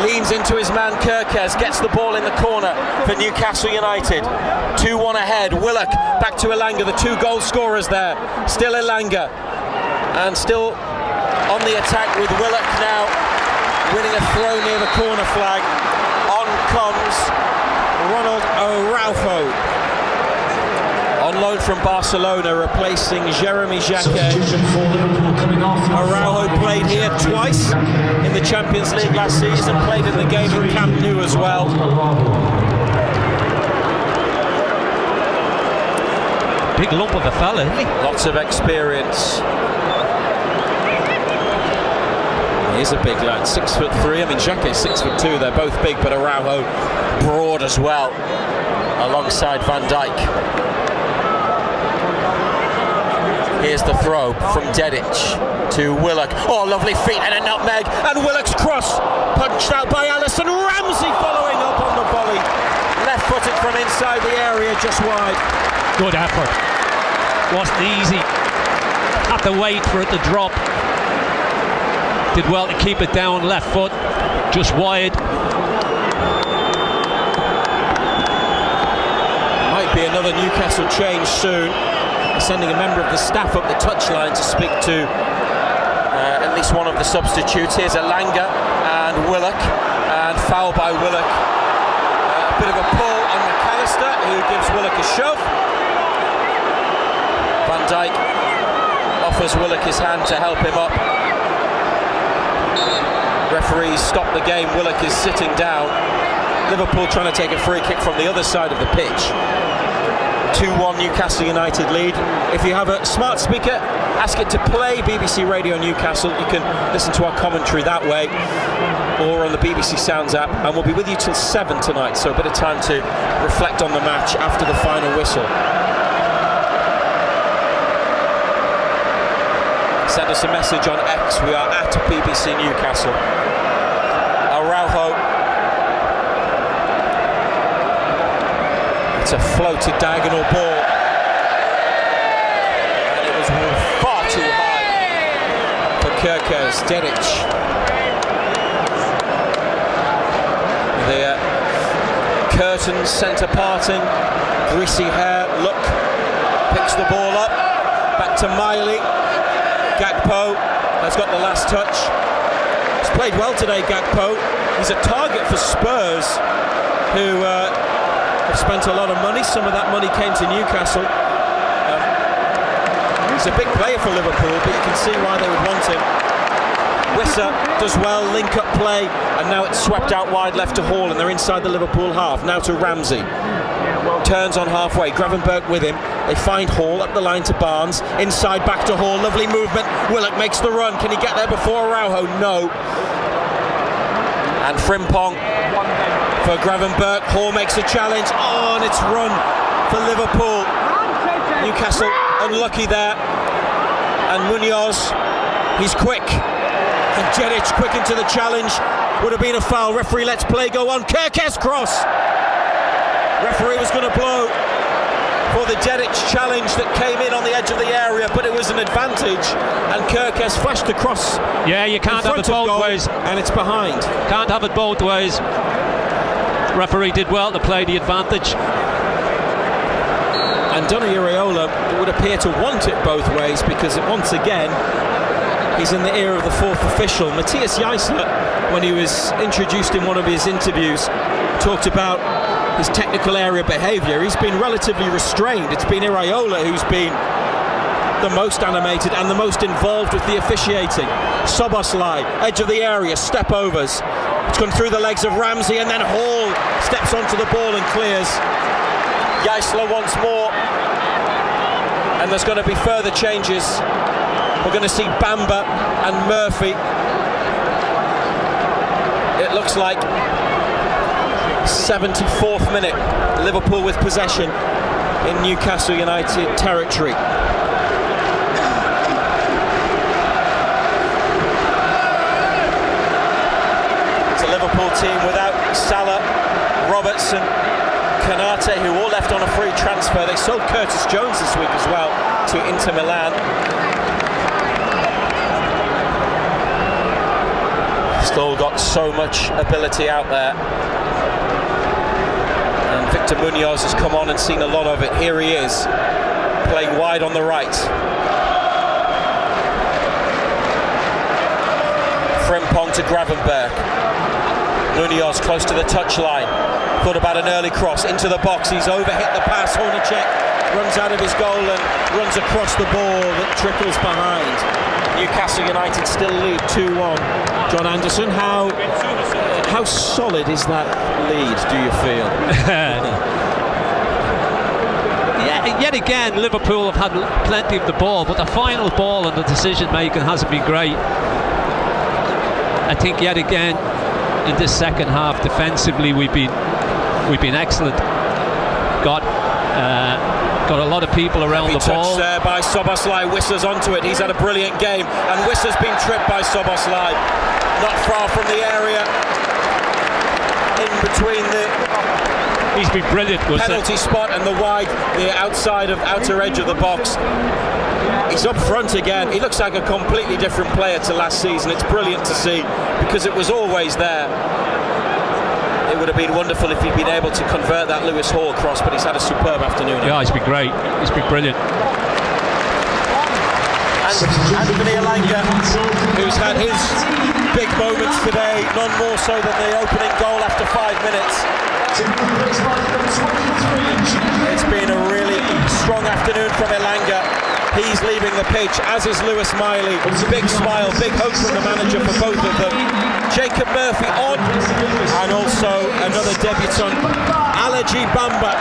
leans into his man Kerkers, gets the ball in the corner for Newcastle United. 2-1 ahead. Willock back to Elanga, the two goal scorers there. Still Elanga, and still on the attack with Willock now winning a throw near the corner flag. On comes Ronald Araujo, on loan from Barcelona, replacing Jeremy Jacquet. Araujo played here twice in the Champions League last season, played in the game in Camp Nou as well. Big lump of a fella, isn't he? Lots of experience. He is a big lad, 6'3". I mean, Jacquet's 6'2". They're both big, but Araujo broad as well, alongside Van Dijk. Here's the throw from Dedic to Willock. Oh, lovely feet and a nutmeg, and Willock's cross punched out by Alisson. Ramsey following up on the volley, left-footed from inside the area, just wide. Good effort. Wasn't easy. Had to wait for it to drop. Did well to keep it down, left foot, just wide. Might be another Newcastle change soon. Sending a member of the staff up the touchline to speak to at least one of the substitutes. Here's Elanga and Willock, and foul by Willock. A bit of a pull on McAllister, who gives Willock a shove. Van Dijk offers Willock his hand to help him up. Referees stop the game. Willock is sitting down. Liverpool trying to take a free kick from the other side of the pitch. 2-1 Newcastle United lead. If you have a smart speaker, ask it to play BBC Radio Newcastle. You can listen to our commentary that way, or on the BBC Sounds app, and we'll be with you till 7 tonight, so a bit of time to reflect on the match after the final whistle. Send us a message on X. We are at BBC Newcastle. Araujo. It's a floated diagonal ball, and it was far too high for Kerkez. Dedic. The curtains centre parting, greasy hair, look, picks the ball up, back to Miley. Gakpo has got the last touch. He's played well today, Gakpo. He's a target for Spurs, who have spent a lot of money. Some of that money came to Newcastle. He's a big player for Liverpool, but you can see why they would want him. Wissa does well, link-up play, and now it's swept out wide left to Hall, and they're inside the Liverpool half. Now to Ramsey. Turns on halfway, Gravenberch with him. They find Hall up the line to Barnes. Inside back to Hall, lovely movement. Willock makes the run. Can he get there before Araujo? No. And Frimpong for Gravenberch. Hall makes a challenge. Oh, and it's run for Liverpool. Newcastle unlucky there. And Munoz, he's quick. And Jedic quick into the challenge. Would have been a foul. Referee lets play go on. Kerkez cross. Referee was going to blow for the Jedic challenge that came in on the edge of the area, but it was an advantage, and Kerkez flashed across. Yeah, you can't have it both ways, and it's behind. Can't have it both ways. Referee did well to play the advantage. And Donny Iraola would appear to want it both ways, because once again he's in the ear of the fourth official. Matthias Jaissler, when he was introduced in one of his interviews, talked about his technical area behaviour. He's been relatively restrained. It's been Iraola who's been the most animated and the most involved with the officiating. Szoboszlai, edge of the area, step overs. It's gone through the legs of Ramsey, and then Hall steps onto the ball and clears. Jaissler once more, and there's going to be further changes. We're going to see Bamba and Murphy. It looks like 74th minute, Liverpool with possession in Newcastle United territory. It's a Liverpool team without Salah, Robertson, Konate, who all left on a free transfer. They sold Curtis Jones this week as well to Inter Milan. Still got so much ability out there. And Victor Munoz has come on and seen a lot of it. Here he is, playing wide on the right. Frimpong to Gravenberch. Munoz close to the touchline. Thought about an early cross into the box. He's overhit the pass. Hornacek runs out of his goal and runs across the ball that trickles behind. Newcastle United still lead 2-1. John Anderson, how solid is that lead, do you feel? Yet again, Liverpool have had plenty of the ball, but the final ball and the decision making hasn't been great. I think yet again in this second half defensively we've been excellent. Got a lot of people around the ball. There by Szoboszlai. Wissa's onto it. He's had a brilliant game, and Wissa's been tripped by Szoboszlai. Not far from the area, in between the He's been brilliant. Penalty spot and the outer edge of the box. He's up front again. He looks like a completely different player to last season. It's brilliant to see, because it was always there. It would have been wonderful if he'd been able to convert that Lewis Hall cross, but he's had a superb afternoon. Yeah, he's been great. He's been brilliant. And Anthony Elanga, who's had his big moments today, none more so than the opening goal after 5 minutes. It's been a really strong afternoon from Elanga. He's leaving the pitch, as is Lewis Miley. Big smile, big hope from the manager for both of them. Jacob Murphy on, and also another debutant, Alaji Bamba.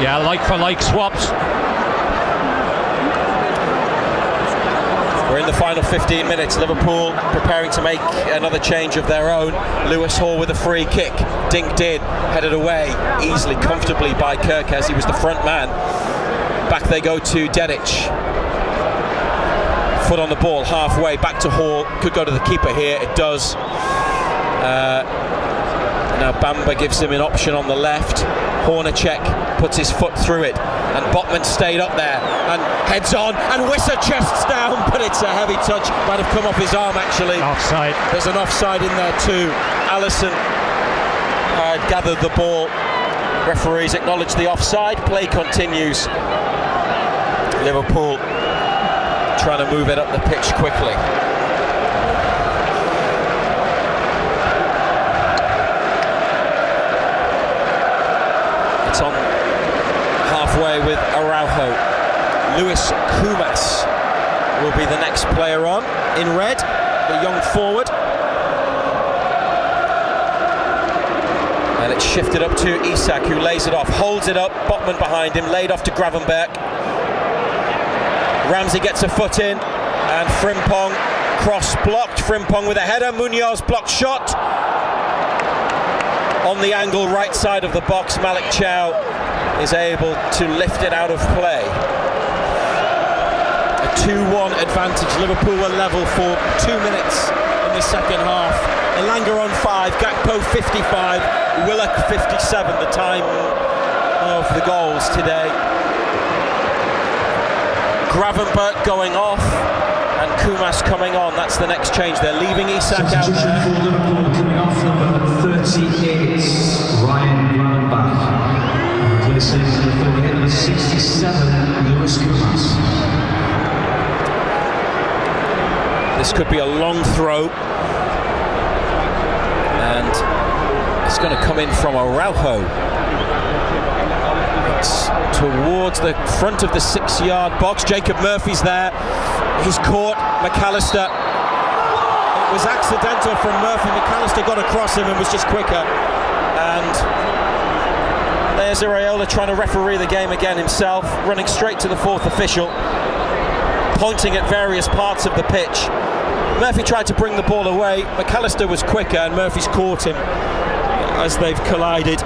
Yeah, like for like swaps. We're in the final 15 minutes. Liverpool preparing to make another change of their own. Lewis Hall with a free kick. Dinked in, headed away easily, comfortably by Kirkes. He was the front man. Back they go to Dedic. Foot on the ball, halfway, back to Hall. Could go to the keeper here, it does. Now Bamba gives him an option on the left. Hornacek puts his foot through it, and Botman stayed up there and heads on, and Wissa chests down, but it's a heavy touch. Might have come off his arm actually. Offside. There's an offside in there too. Allison had gathered the ball. Referees acknowledge the offside. Play continues. Liverpool trying to move it up the pitch quickly. It's on halfway with Araujo. Luis Kumas will be the next player on in red, the young forward. And it's shifted up to Isak, who lays it off, holds it up, Botman behind him, laid off to Gravenberch. Ramsey gets a foot in, and Frimpong cross blocked. Frimpong with a header, Munoz blocked shot. On the angle right side of the box, Malik Chow is able to lift it out of play. A 2-1 advantage. Liverpool were level for 2 minutes in the second half. Elanga on 5, Gakpo 55, Willock 57, the time of the goals today. Gravenberch going off and Kumas coming on. That's the next change. They're leaving Isak out there. For Liverpool coming off number 38, Ryan Gravenberch. Replacing number 67, Lewis Kumas. This could be a long throw, and it's going to come in from Araujo. It's towards the front of the 6-yard box. Jacob Murphy's there. He's caught McAllister. It was accidental from Murphy. McAllister got across him and was just quicker. And there's Areola trying to referee the game again himself, running straight to the fourth official, pointing at various parts of the pitch. Murphy tried to bring the ball away. McAllister was quicker, and Murphy's caught him as they've collided.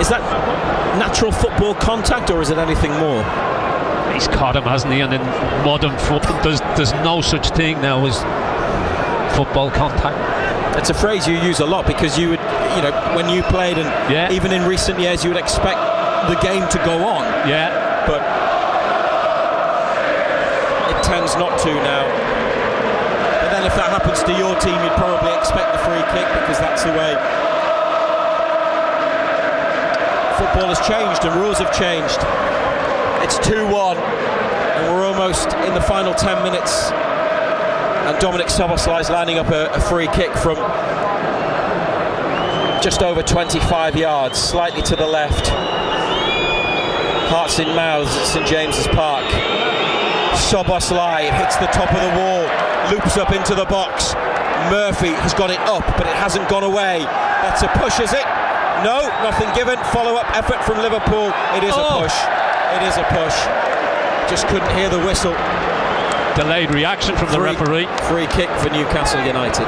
Is that natural football contact, or is it anything more? He's caught him, hasn't he? And in modern football, there's no such thing now as football contact. It's a phrase you use a lot, because you would, when you played, and even in recent years, you would expect the game to go on. Yeah. But it tends not to now. But then if that happens to your team, you'd probably expect the free kick, because that's the way football has changed and rules have changed. It's 2-1 and we're almost in the final 10 minutes, and Dominic Szoboszlai is lining up a free kick from just over 25 yards, slightly to the left. Hearts in mouths at St James's Park. Szoboszlai hits the top of the wall, loops up into the box. Murphy has got it up, but it hasn't gone away. That's a push, is it? No, nothing given. Follow-up effort from Liverpool. It is a push. It is a push. Just couldn't hear the whistle. Delayed reaction from the referee. Free kick for Newcastle United.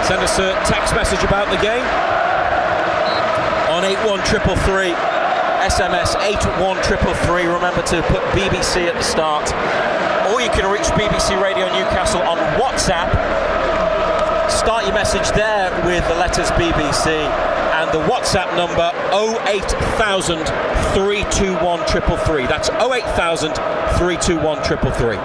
Send us a text message about the game on 81333. SMS 81333. Remember to put BBC at the start. Or you can reach BBC Radio Newcastle on WhatsApp. Start your message there with the letters BBC, and the WhatsApp number 08000 321 333. That's 08000 321 333.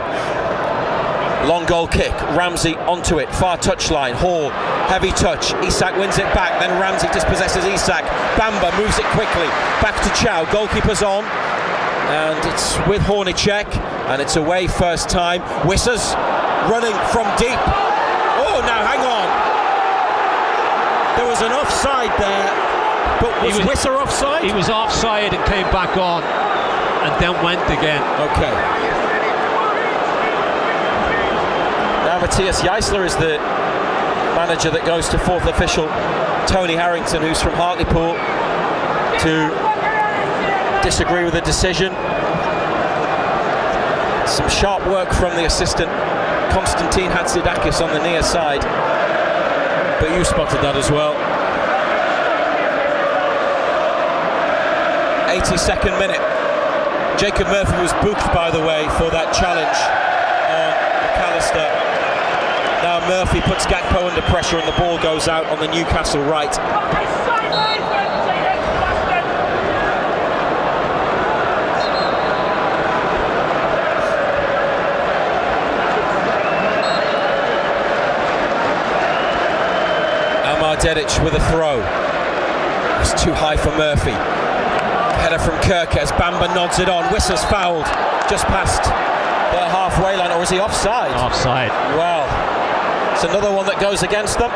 Long goal kick, Ramsey onto it, far touchline, Hall, heavy touch, Isak wins it back, then Ramsey dispossesses Isak, Bamba moves it quickly, back to Chow, goalkeeper's on, and it's with Hornicek, and it's away first time. Wissa's running from deep. Oh, now hang on. There was an offside there, but was Wissa offside? He was offside and came back on, and then went again. Okay. Now Matthias Geisler is the manager that goes to fourth official Tony Harrington, who's from Hartlepool, to disagree with the decision. Some sharp work from the assistant Konstantin Hatzidakis on the near side, but you spotted that as well. 82nd minute. Jacob Murphy was booked, by the way, for that challenge on McAllister. Now Murphy puts Gakpo under pressure and the ball goes out on the Newcastle right. Dedic with a throw. It's too high for Murphy. Header from Kirkes. Bamba nods it on. Wissa's fouled just past the halfway line. Or is he offside? Offside. Well, it's another one that goes against them.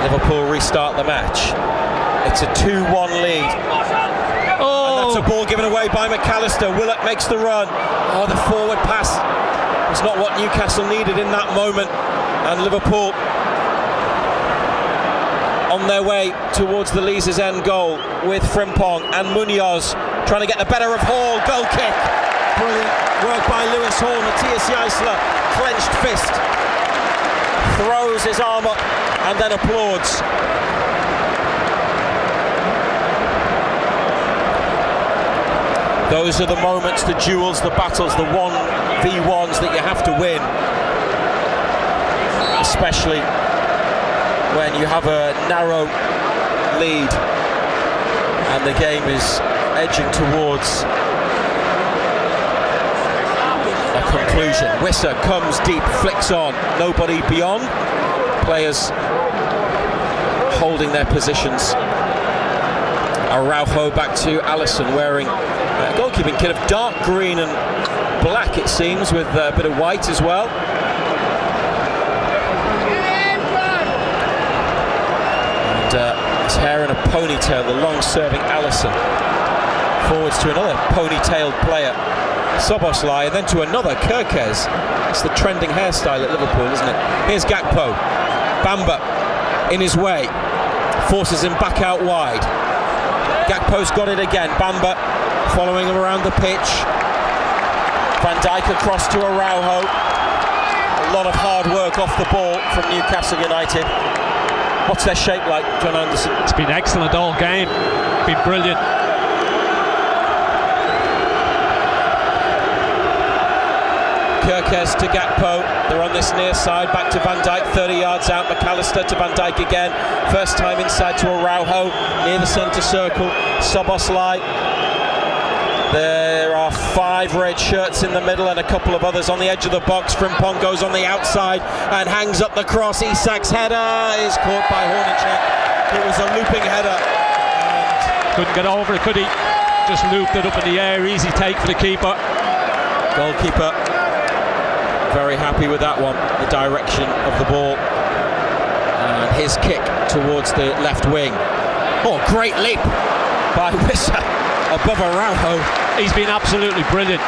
Liverpool restart the match. It's a 2-1 lead. Oh. And that's a ball given away by McAllister. Willock makes the run. Oh, the forward pass. It's not what Newcastle needed in that moment, and Liverpool on their way towards the Leazes end goal with Frimpong and Munoz trying to get the better of Hall. Goal kick, brilliant work by Lewis Hall. Matthias Geisler, clenched fist, throws his arm up and then applauds. Those are the moments, the duels, the battles, the 1v1s that you have to win, especially when you have a narrow lead and the game is edging towards a conclusion. Wissa comes deep, flicks on, nobody beyond. Players holding their positions. Araujo back to Alisson, wearing a goalkeeping kit of dark green and black, it seems, with a bit of white as well. And his hair in a ponytail, the long-serving Alisson. Forwards to another ponytailed player, Szoboszlai, and then to another, Kirkes. It's the trending hairstyle at Liverpool, isn't it? Here's Gakpo. Bamba in his way, forces him back out wide. Gakpo's got it again. Bamba following him around the pitch. Van Dijk across to Araujo. A lot of hard work off the ball from Newcastle United. What's their shape like, John Anderson? It's been excellent all game. Been brilliant. Kirkes to Gakpo. They're on this near side. Back to Van Dijk, 30 yards out. McAllister to Van Dijk again. First time inside to Araujo near the centre circle. Szoboszlai. There are 5 red shirts in the middle and a couple of others on the edge of the box. Frimpong goes on the outside and hangs up the cross. Isak's header is caught by Hornicek. It was a looping header. Couldn't get over it, could he? Just looped it up in the air. Easy take for the keeper. Goalkeeper very happy with that one, the direction of the ball. And his kick towards the left wing. Oh, great leap by Wissa above Araujo. He's been absolutely brilliant.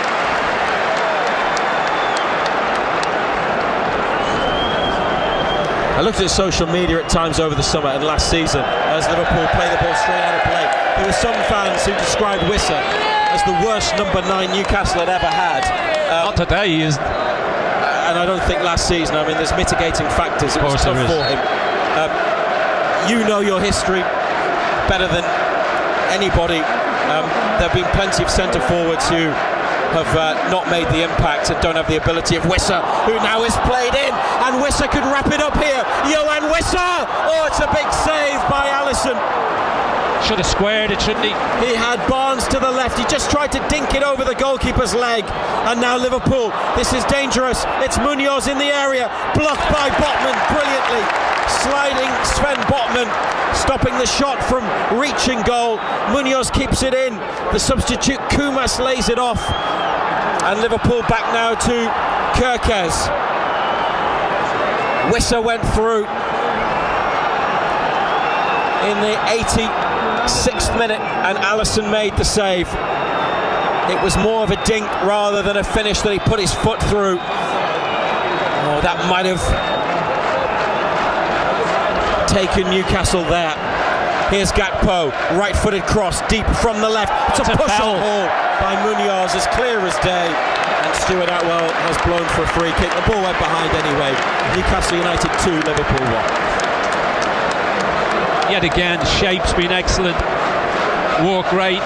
I looked at social media at times over the summer and last season as Liverpool play the ball straight out of play. There were some fans who described Wissa as the worst number 9 Newcastle had ever had. Not today, he is. And I don't think last season. I mean, there's mitigating factors. It was tough for him. You know your history better than anybody. There have been plenty of centre forwards who have not made the impact and don't have the ability of Wissa, who now is played in, and Wissa could wrap it up here. Yohan Wissa! Oh, it's a big save by Alisson. Should have squared it, shouldn't he? He had Barnes to the left. He just tried to dink it over the goalkeeper's leg. And now Liverpool. This is dangerous. It's Munoz in the area. Blocked by Botman brilliantly. Sliding Sven Botman, stopping the shot from reaching goal. Munoz keeps it in. The substitute Kumas lays it off. And Liverpool back now to Kerkez. Wissa went through in the 86th minute and Alisson made the save. It was more of a dink rather than a finish that he put his foot through. Oh, that might have taken Newcastle there. Here's Gakpo, right-footed cross, deep from the left. It's a push on ball by Munoz, as clear as day. And Stuart Atwell has blown for a free kick. The ball went behind anyway. Newcastle United 2, Liverpool 1. Yet again, shape's been excellent. Work rate.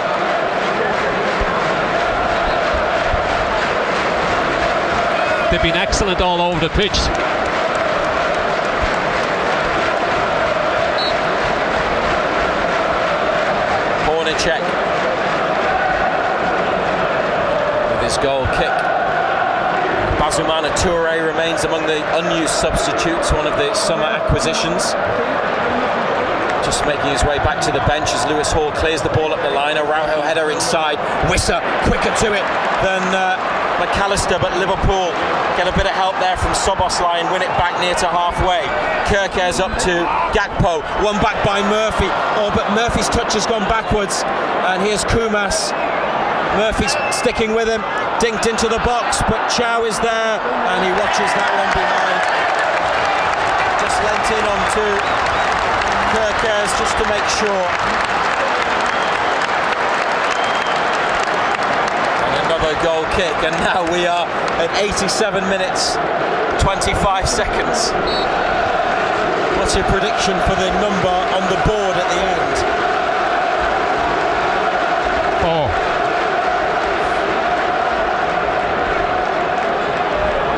They've been excellent all over the pitch. Hornacek with his goal kick. Bazumana Toure remains among the unused substitutes, one of the summer acquisitions. Just making his way back to the bench as Lewis Hall clears the ball up the line. Araujo header inside. Wissa quicker to it than McAllister, but Liverpool get a bit of help there from Szoboszlai and win it back near to halfway. Kerkez up to Gakpo, won back by Murphy. Oh, but Murphy's touch has gone backwards. And here's Kumas. Murphy's sticking with him, dinked into the box, but Chow is there and he watches that one behind. Just lent in onto Kerkez just to make sure. And another goal kick, and now we are at 87 minutes 25 seconds. What's your prediction for the number on the board at the end? 4.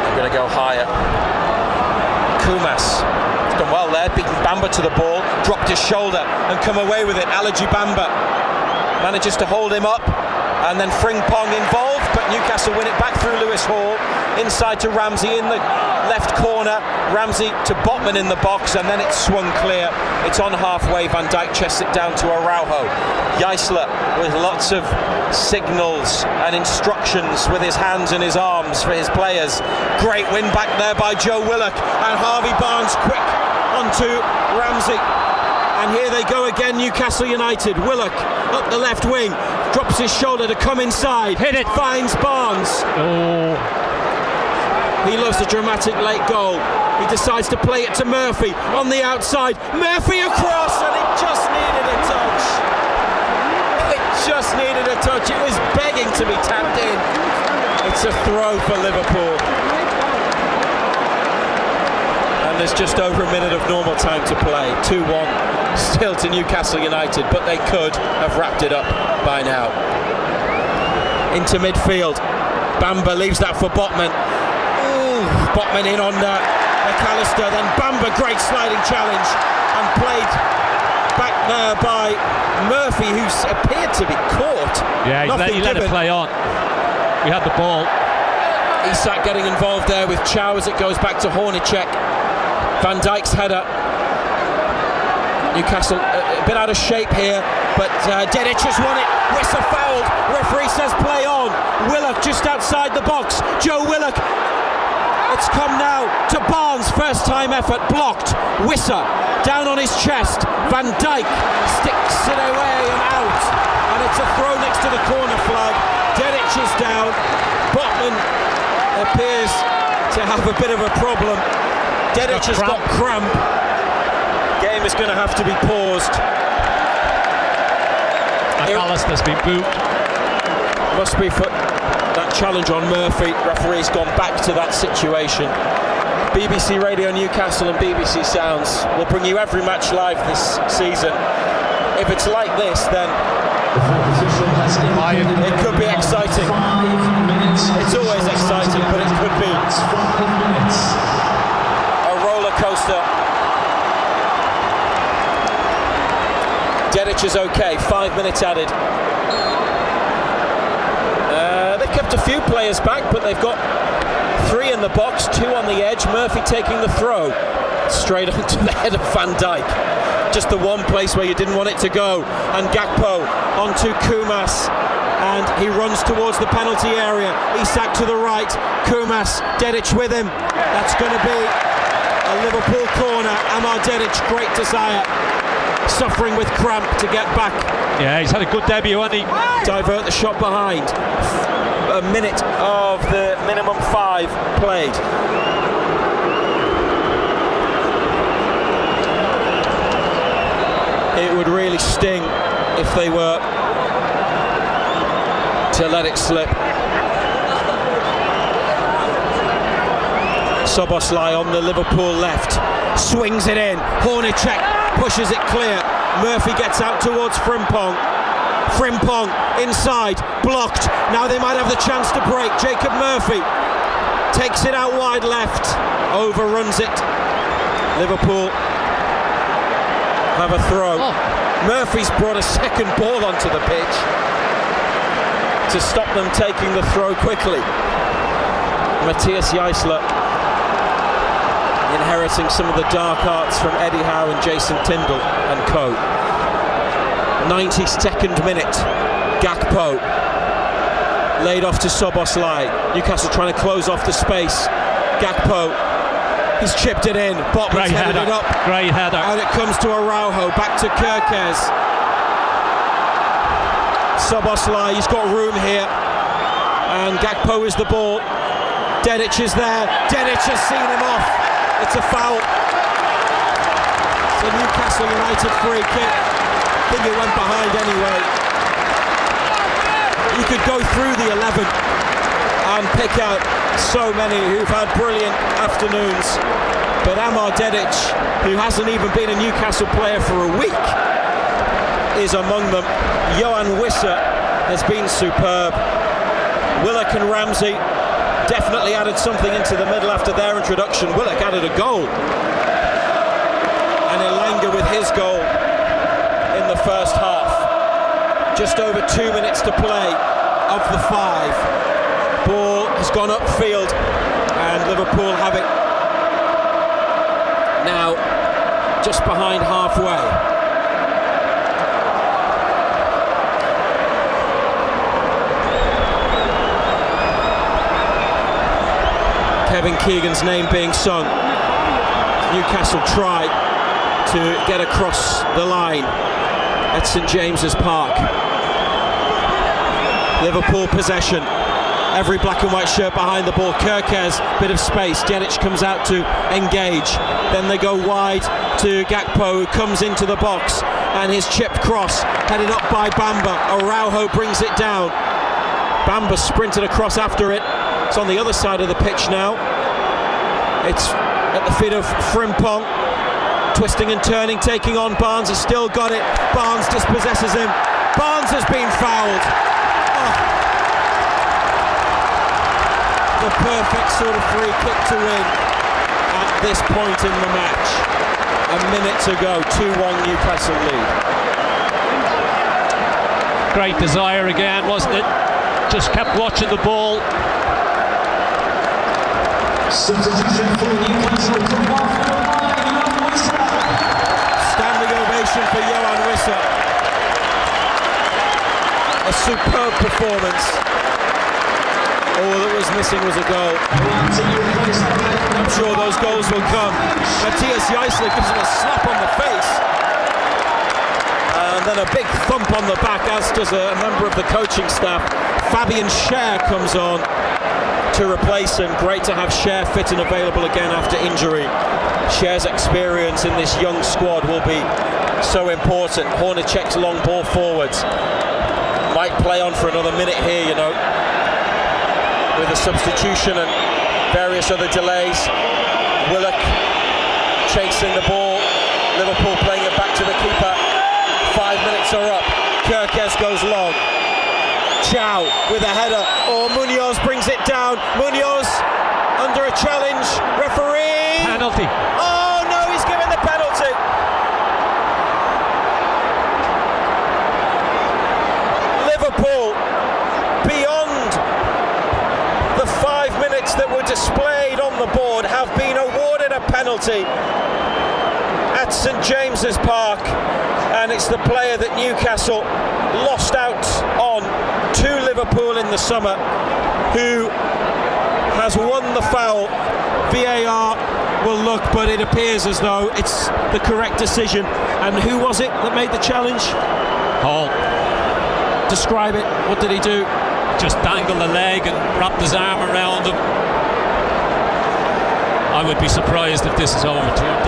I'm going to go higher. Kumas done well there, beaten Bamba to the ball, dropped his shoulder and come away with it. Alaji Bamba manages to hold him up, and then Frimpong involved, but Newcastle win it back through Lewis Hall, inside to Ramsey in the left corner, Ramsey to Botman in the box, and then it's swung clear. It's on halfway. Van Dijk chests it down to Araujo. Geisler with lots of signals and instructions with his hands and his arms for his players. Great win back there by Joe Willock, and Harvey Barnes quick onto Ramsey. And here they go again, Newcastle United. Willock up the left wing, drops his shoulder to come inside. Hit it. Finds Barnes. Oh. He loves a dramatic late goal. He decides to play it to Murphy on the outside. Murphy across, and it just needed a touch. It just needed a touch. It was begging to be tapped in. It's a throw for Liverpool. And there's just over a minute of normal time to play. 2-1 still to Newcastle United, but they could have wrapped it up by now. Into midfield. Bamba leaves that for Botman. Botman in on McAllister, then Bamba, great sliding challenge, and played back there by Murphy, who appeared to be caught. Yeah, he let it play on. We had the ball. Isak getting involved there with Chow as it goes back to Hornacek. Van Dijk's header. Newcastle a bit out of shape here, but Dedic has won it. Wissa fouled. Referee says play on. Willock just outside the box. Joe Willock. It's come now to Barnes, first time effort, blocked. Wissa down on his chest. Van Dijk sticks it away and out. And it's a throw next to the corner flag. Dedic is down. Botman appears to have a bit of a problem. Dedic has got cramp. Game is going to have to be paused. McAllister's been booked. Must be for that challenge on Murphy. Referee's gone back to that situation. BBC Radio Newcastle and BBC Sounds will bring you every match live this season. If it's like this, then it could be exciting. It's always exciting, but it could be a roller coaster. Dedic is okay, 5 minutes added. They've kept a few players back, but they've got 3 in the box, 2 on the edge. Murphy taking the throw straight onto the head of Van Dijk. Just the one place where you didn't want it to go. And Gakpo onto Kumas, and he runs towards the penalty area. Isak to the right, Kumas, Dedic with him. That's going to be a Liverpool corner. Amar Dedic, great desire, suffering with cramp to get back. Yeah, he's had a good debut, hasn't he? Divert the shot behind. A minute of the minimum 5 played. It would really sting if they were to let it slip. Szoboszlai on the Liverpool left, swings it in. Hornacek pushes it clear. Murphy gets out towards Frimpong. Frimpong inside, blocked. Now they might have the chance to break. Jacob Murphy takes it out wide left, overruns it. Liverpool have a throw. Murphy's brought a second ball onto the pitch to stop them taking the throw quickly. Matthias Jaissler inheriting some of the dark arts from Eddie Howe and Jason Tindall and co. 92nd minute, Gakpo laid off to Szoboszlai. Newcastle trying to close off the space. Gakpo, he's chipped it in. Botman's headed it up. Great header. And it comes to Araujo, back to Kerkez. Szoboszlai, he's got room here. And Gakpo is the ball. Dedic is there. Dedic has seen him off. It's a foul. It's a Newcastle United free kick. I think it went behind anyway. You could go through the 11 and pick out so many who've had brilliant afternoons, but Amar Dedic, who hasn't even been a Newcastle player for a week, is among them. Johan Wissa has been superb. Willock and Ramsey definitely added something into the middle after their introduction. Willock added a goal, and Elanga with his goal in the first half. Just over 2 minutes to play of the 5. Ball has gone upfield and Liverpool have it now just behind halfway. Kevin Keegan's name being sung. Newcastle try to get across the line at St James's Park. Liverpool possession. Every black and white shirt behind the ball. Kerkez, bit of space. Dedic comes out to engage. Then they go wide to Gakpo, who comes into the box, and his chipped cross headed up by Bamba. Araujo brings it down. Bamba sprinted across after it. It's on the other side of the pitch now. It's at the feet of Frimpong. Twisting and turning, taking on Barnes. He's still got it. Barnes dispossesses him. Barnes has been fouled. Oh. The perfect sort of free kick to win at this point in the match. A minute to go, 2-1 Newcastle lead. Great desire again, wasn't it? Just kept watching the ball. Substitution for Newcastle from standing ovation for Johan Wissa. A superb performance. All that was missing was a goal. I'm sure those goals will come. Matthias Jaissler gives him a slap on the face. And then a big thump on the back, as does a member of the coaching staff. Fabian Schär comes on to replace him. Great to have Schär fit and available again after injury. Schär's experience in this young squad will be so important. Hornacek's long ball forwards might play on for another minute here, you know, with a substitution and various other delays. Willock chasing the ball. Liverpool playing it back to the keeper. 5 minutes are up. Kerkez goes long. Chow with a header. Oh, Munoz brings it down. Munoz under a challenge. Referee. Penalty. Oh no, he's given the penalty. penalty at St James's Park, and it's the player that Newcastle lost out on to Liverpool in the summer who has won the foul. VAR will look, but it appears as though it's the correct decision. And who was it that made the challenge? Hall. Describe it. What did he do? Just dangled the leg and wrapped his arm around him. I would be surprised if this is overturned.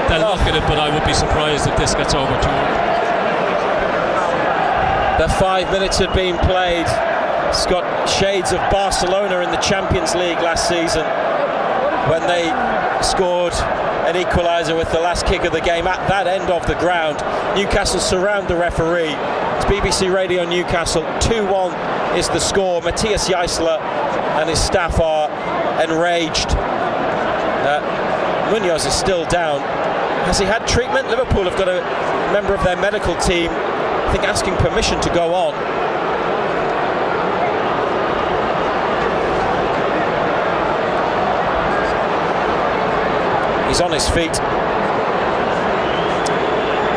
They'll look at it, but I would be surprised if this gets overturned. The 5 minutes had been played. It's got shades of Barcelona in the Champions League last season when they scored an equaliser with the last kick of the game at that end of the ground. Newcastle surround the referee. It's BBC Radio Newcastle. 2-1 is the score. Matthias Jaisler and his staff are enraged. Munoz is still down. Has he had treatment? Liverpool have got a member of their medical team, I think, asking permission to go on. He's on his feet.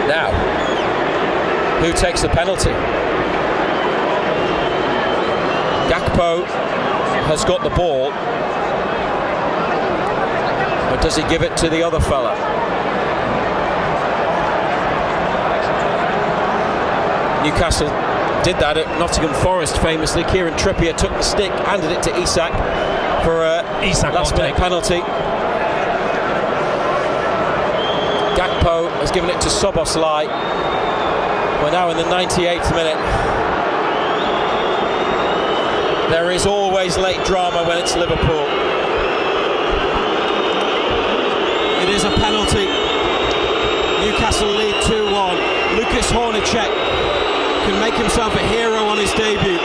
Now, who takes the penalty? Gakpo has got the ball. Or does he give it to the other fella? Newcastle did that at Nottingham Forest famously. Kieran Trippier took the stick, handed it to Isak for a last-minute penalty. Gakpo has given it to Szoboszlai. We're now in the 98th minute. There is always late drama when it's Liverpool. It is a penalty. Newcastle lead 2-1. Lucas Hornacek can make himself a hero on his debut.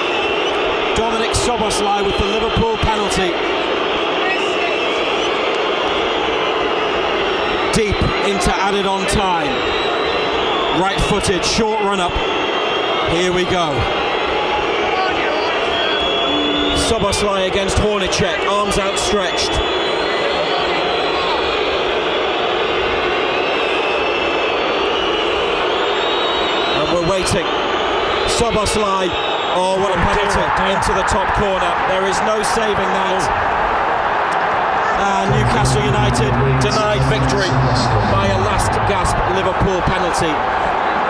Dominic Szoboszlai with the Liverpool penalty. Deep into added on time. Right-footed, short run-up. Here we go. Szoboszlai against Hornacek, arms outstretched. And we're waiting. Szoboszlai, oh what a penalty, into the top corner. There is no saving that. And Newcastle United denied victory by a last-gasp Liverpool penalty.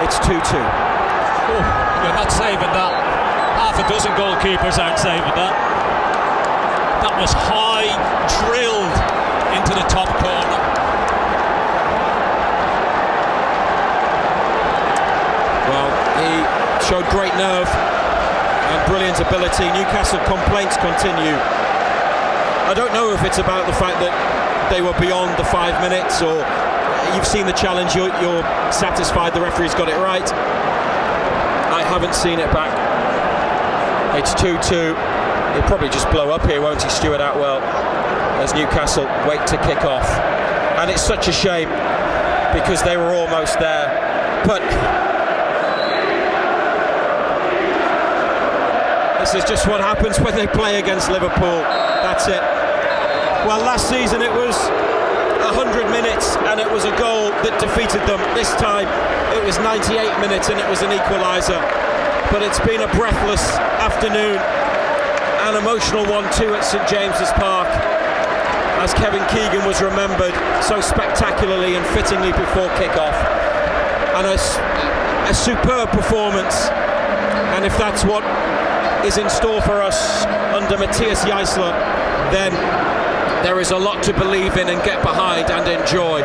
It's 2-2. You're not saving that. Half a dozen goalkeepers aren't saving that. That was high, drilled into the top corner. Well, he showed great nerve and brilliant ability. Newcastle complaints continue. I don't know if it's about the fact that they were beyond the 5 minutes, or you've seen the challenge, you're satisfied the referee's got it right. I haven't seen it back. It's 2-2. He'll probably just blow up here, won't he, Stuart Atwell, as Newcastle wait to kick off. And it's such a shame because they were almost there. But this is just what happens when they play against Liverpool. That's it. Well, last season it was 100 minutes and it was a goal that defeated them. This time it was 98 minutes and it was an equaliser. But it's been a breathless afternoon, an emotional one too at St James's Park, as Kevin Keegan was remembered so spectacularly and fittingly before kick-off. And a superb performance. And if that's what is in store for us under Matthias Jaisler, then there is a lot to believe in and get behind and enjoy.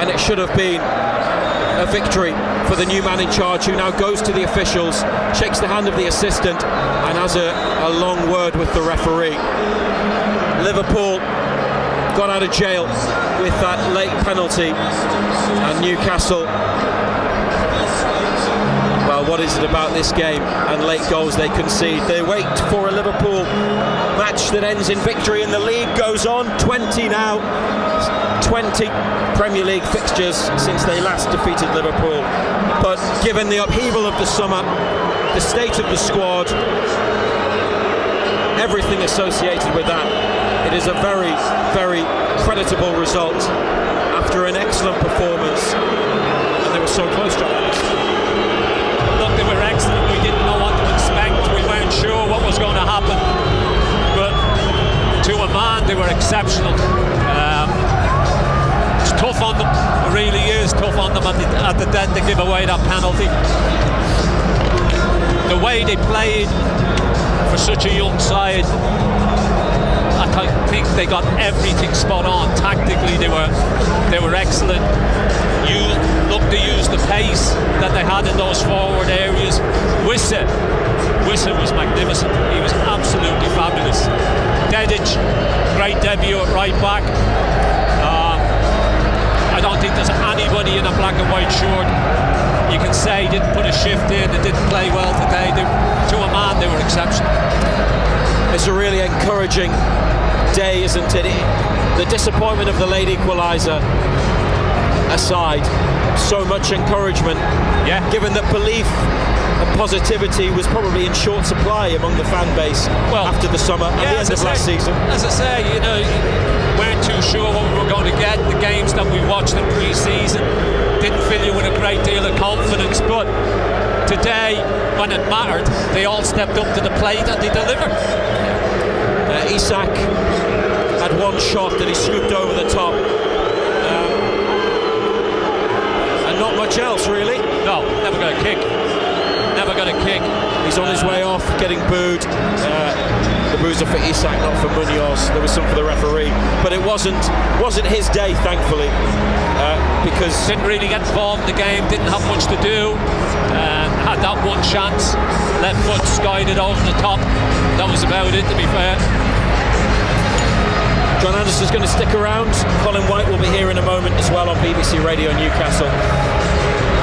And it should have been a victory for the new man in charge, who now goes to the officials, shakes the hand of the assistant and has a long word with the referee. Liverpool got out of jail with that late penalty, and Newcastle, well, what is it about this game and late goals they concede? They wait for a Liverpool match that ends in victory, and the league goes on. 20 now, 20 Premier League fixtures since they last defeated Liverpool. But given the upheaval of the summer, the state of the squad, everything associated with that, It is a very, very creditable result after an excellent performance, and they were so close, John Anderson. Look, they were excellent. We didn't know what to expect. We weren't sure what was going to happen, but to a man, they were exceptional. It's tough on them. It really is tough on them at the dead to give away that penalty. The way they played for such a young side, I think they got everything spot on. Tactically, they were excellent. They used the pace that they had in those forward areas. Wissa was magnificent. He was absolutely fabulous. Dedic, great debut at right back. I don't think there's anybody in a black and white shirt you can say didn't put a shift in and didn't play well today. To a man, they were exceptional. It's a really encouraging day, isn't it? The disappointment of the late equaliser aside, so much encouragement, given that belief and positivity was probably in short supply among the fan base after the summer and the end of last season. As I say, weren't too sure what we were going to get. The games that we watched in pre-season didn't fill you with a great deal of confidence, but today, when it mattered, they all stepped up to the plate and they delivered. Isak had one shot that he scooped over the top, and not much else really. No, never got a kick. He's on his way off, getting booed. The boos are for Isak, not for Munoz. There was some for the referee, but it wasn't his day, thankfully, because didn't really get involved in the game, didn't have much to do, had that one chance, left foot skied it over the top. That was about it, to be fair. John Anderson's going to stick around. Colin White will be here in a moment as well on BBC Radio Newcastle.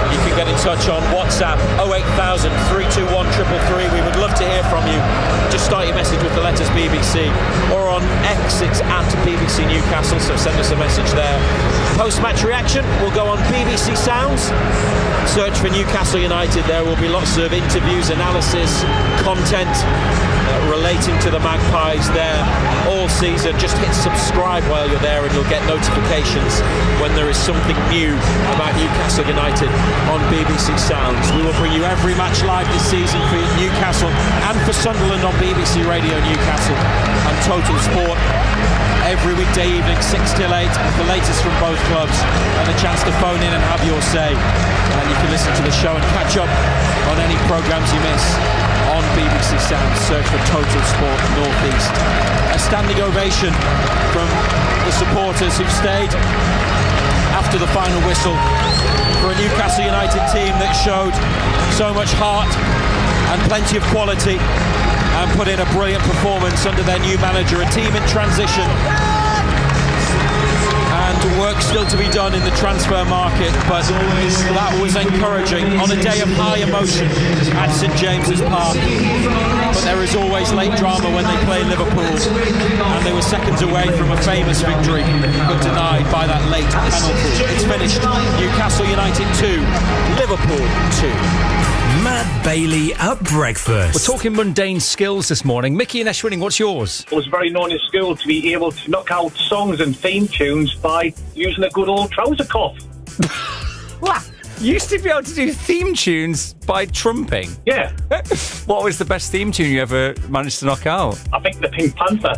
You can get in touch on WhatsApp 08000 321 333. We would love to hear from you. Just start your message with the letters BBC, or on X it's at BBC Newcastle, so send us a message there. Post-match reaction will go on BBC Sounds. Search for Newcastle United. There will be lots of interviews, analysis, content relating to the Magpies there all season. Just hit subscribe while you're there and you'll get notifications when there is something new about Newcastle United on BBC Sounds. We will bring you every match live this season for Newcastle and for Sunderland on BBC Radio Newcastle and Total Sport every weekday evening 6 till 8, the latest from both clubs, and a chance to phone in and have your say. And you can listen to the show and catch up on any programmes you miss on BBC Sounds. Search for Total Sport North East. A standing ovation from the supporters who stayed after the final whistle for a Newcastle United team that showed so much heart and plenty of quality and put in a brilliant performance under their new manager. A team in transition and work still to be done in the transfer market, but that was encouraging on a day of high emotion at St James's Park. But there is always late drama when they play Liverpool, and they were seconds away from a famous victory, but denied by that late penalty. It's finished. Newcastle United 2, Liverpool 2. Matt Bailey at breakfast. We're talking mundane skills this morning. Mickey and Eshwinning, what's yours? I was very known in school to be able to knock out songs and theme tunes by using a good old trouser cuff. What? You used to be able to do theme tunes by trumping? Yeah. What was the best theme tune you ever managed to knock out? I think the Pink Panther.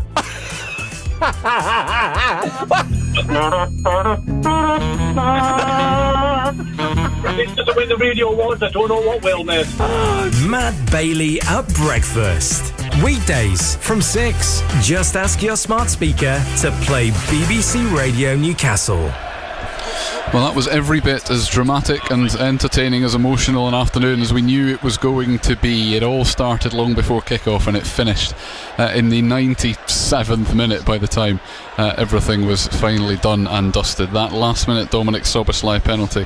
This doesn't win the radio awards. I don't know what will, mate. Matt Bailey at breakfast. Weekdays from 6. Just ask your smart speaker to play BBC Radio Newcastle. Well, that was every bit as dramatic and entertaining, as emotional an afternoon as we knew it was going to be. It all started long before kick-off and it finished in the 97th minute by the time everything was finally done and dusted. That last-minute Dominic Szoboszlai penalty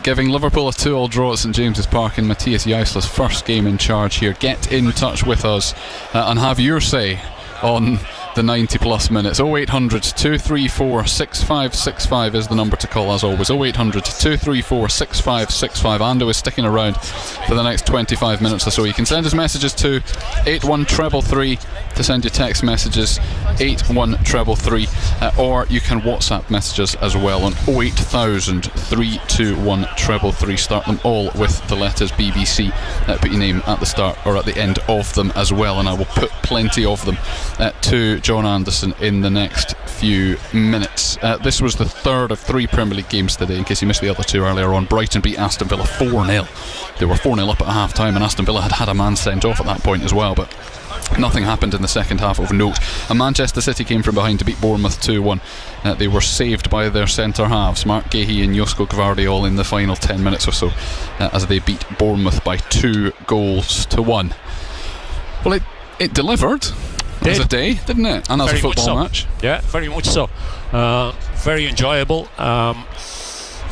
giving Liverpool a 2-2 draw at St James's Park in Matthias Jaisla's first game in charge here. Get in touch with us and have your say on the 90 plus minutes. 0800 234 6565 is the number to call, as always. 0800 234 6565. Ando is sticking around for the next 25 minutes or so. You can send us messages to 81333 to send your text messages, 81333, or you can WhatsApp messages as well on 08000 321 333. Start them all with the letters BBC. Put your name at the start or at the end of them as well, and I will put plenty of them to John Anderson in the next few minutes. This was the third of 3 Premier League games today, in case you missed the other 2 earlier on. Brighton beat Aston Villa 4-0. They were 4-0 up at half time, and Aston Villa had a man sent off at that point as well, but nothing happened in the second half of note. And Manchester City came from behind to beat Bournemouth 2-1. They were saved by their centre halves, Mark Gahey and Josko Gvardiol, in the final 10 minutes or so, as they beat Bournemouth by 2-1. Well, it delivered as a day, didn't it? And as a football match. Yeah, very much so. Very enjoyable.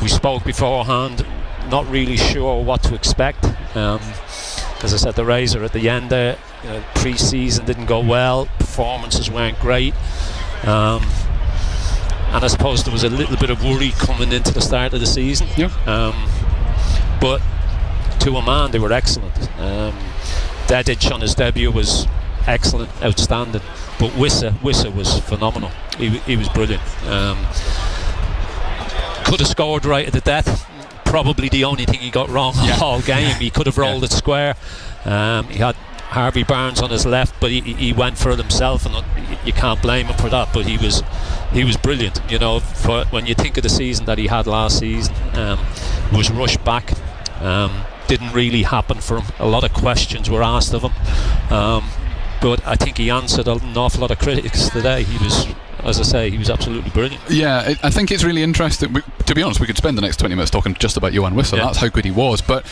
We spoke beforehand, not really sure what to expect. As I said, the razor at the end there. Pre-season didn't go well, performances weren't great, and I suppose there was a little bit of worry coming into the start of the season. But to a man, they were excellent. Dedic on his debut was excellent, outstanding, but Wissa was phenomenal. He was brilliant. Could have scored right at the death. Probably the only thing he got wrong all game. He could have rolled it square. He had Harvey Barnes on his left, but he went for it himself, and you can't blame him for that. But he was brilliant. For when you think of the season that he had last season, was rushed back, didn't really happen for him. A lot of questions were asked of him, but I think he answered an awful lot of critics today. He was, as I say, he was absolutely brilliant. Yeah, I think it's really interesting. To be honest, we could spend the next 20 minutes talking just about Johan Wissa. That's how good he was. But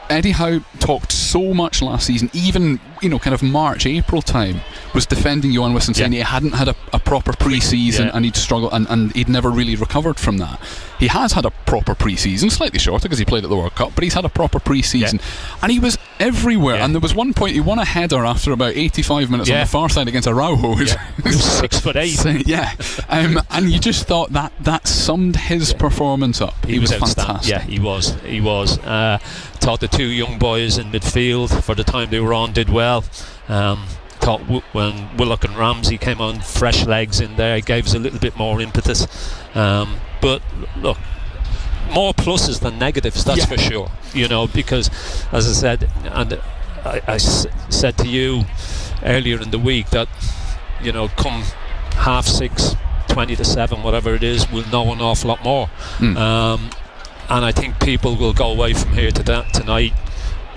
Eddie Howe talked so much last season, even kind of March, April time, was defending Johan Wissa and saying he hadn't had a proper pre-season and he'd struggled and he'd never really recovered from that. He has had a proper pre-season, slightly shorter because he played at the World Cup, but he's had a proper pre-season and he was everywhere. And there was one point he won a header after about 85 minutes on the far side against Araujo. He was 6'8". And you just thought that summed his performance up. He was fantastic. Yeah, he was. Thought the 2 young boys in midfield, for the time they were on, did well. Thought when Willock and Ramsey came on fresh legs in there, it gave us a little bit more impetus. But look, more pluses than negatives, that's for sure. Because, as I said, and I said to you earlier in the week that, come 6:30, 20-7, whatever it is, we'll know an awful lot more. And I think people will go away from here tonight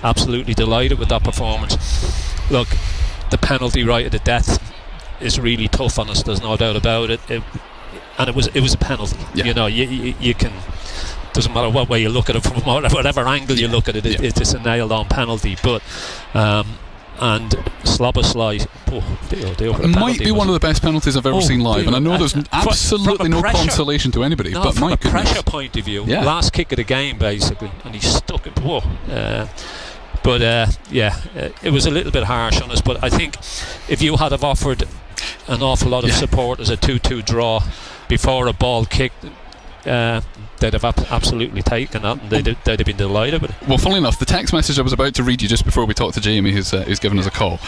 absolutely delighted with that performance. Look, the penalty right at the death is really tough on us, there's no doubt about it. And it was a penalty. You can, doesn't matter what way you look at it, from whatever angle you look at it, it's a nailed on penalty. But and Slobosly, it might be one of the best penalties I've ever seen live, and I know there's absolutely no consolation to anybody, but from my a goodness, pressure point of view, last kick of the game basically, and he stuck it. It was a little bit harsh on us, but I think if you had have offered an awful lot of support as a 2-2 draw before a ball kick, they'd have absolutely taken that, and they'd have been delighted with it. Well, funnily enough, the text message I was about to read you just before we talked to Jamie, who's given us a call,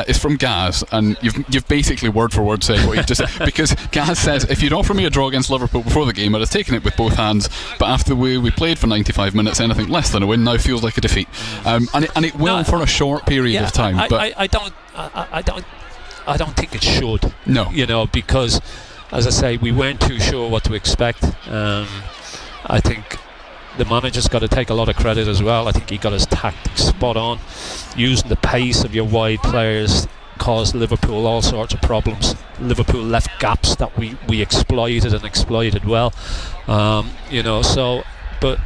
is from Gaz, and you've basically word for word said what you just said, because Gaz says, if you'd offered me a draw against Liverpool before the game, I'd have taken it with both hands, but after the way we played for 95 minutes, anything less than a win now feels like a defeat. And it will for a short period of time. I don't think it should. No. Because, as I say, we weren't too sure what to expect. I think the manager's got to take a lot of credit as well. I think he got his tactics spot on. Using the pace of your wide players caused Liverpool all sorts of problems. Liverpool left gaps that we exploited well. But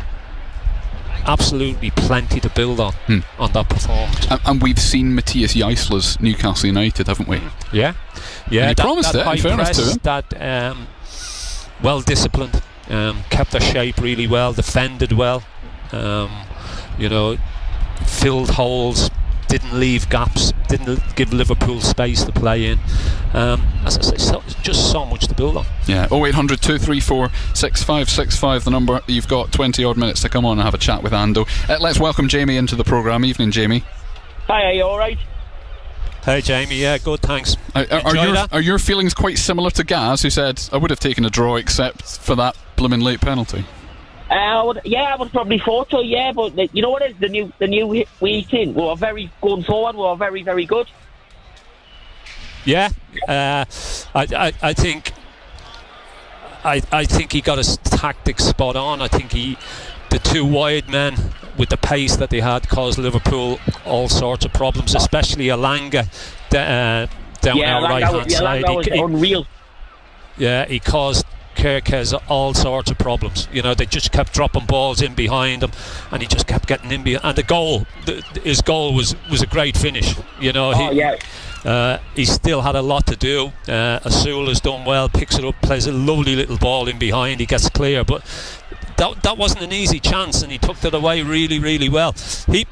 absolutely plenty to build on that performance. And we've seen Matthias Jaisler's Newcastle United, haven't we? Yeah. And he promised it, in fairness to him. That well disciplined, kept their shape really well, defended well, filled holes didn't leave gaps, didn't give Liverpool space to play in. As I say, just so much to build on. Yeah, 0800 234 6565, the number. You've got 20 odd minutes to come on and have a chat with Ando. Let's welcome Jamie into the programme. Evening, Jamie. Hi, are you alright? Hey Jamie, yeah, good, thanks. Are your feelings quite sirler to Gaz, who said, I would have taken a draw except for that blooming late penalty? I would probably thought so, yeah, but you know what it is? The new week in, we were very, going forward, we were very, very good. Yeah, I think he got his tactics spot on. I think the two wide men with the pace that they had caused Liverpool all sorts of problems, especially Elanga down our right hand side. Elanga was unreal. Yeah, he caused Kerkez all sorts of problems. You know, they just kept dropping balls in behind him, and he just kept getting in behind. And the goal, his goal was a great finish. You know, he still had a lot to do. Asul has done well, picks it up, plays a lovely little ball in behind. He gets clear, but that wasn't an easy chance, and he took it away really, really well. He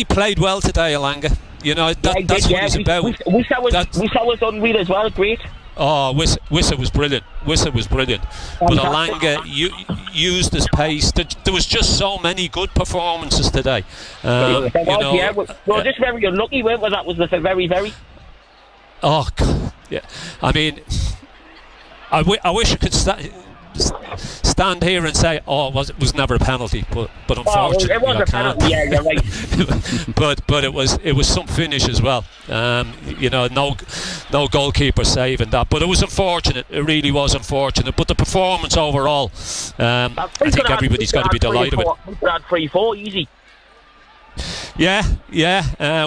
played well today, Elanga. You know, that's what he's about. Wissa was unreal as well, great. Oh, Wissa was brilliant. Wissa was brilliant. But Elanga used his pace. There was just so many good performances today. We're just very unlucky, weren't we? That was the very, very. Oh, God. Yeah. I mean, I wish I could stand here and say, it was never a penalty, but unfortunately it was a penalty. Yeah, you're right. but it was some finish as well. You know, no goalkeeper saving that, but it was unfortunate. It really was unfortunate. But the performance overall, I think everybody's got to be delighted with. We had 3-4 easy. Yeah.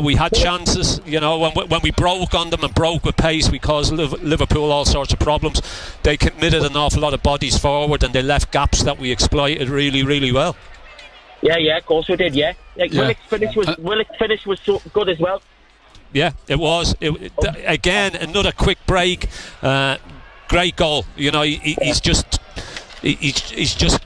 We had chances. You know, when we broke on them and broke with pace, we caused Liverpool all sorts of problems. They committed an awful lot of bodies forward, and they left gaps that we exploited really, really well. Yeah, of course we did. Yeah, Willock's finish was so good as well. Yeah, it was. Again, another quick break. Great goal. You know, he's just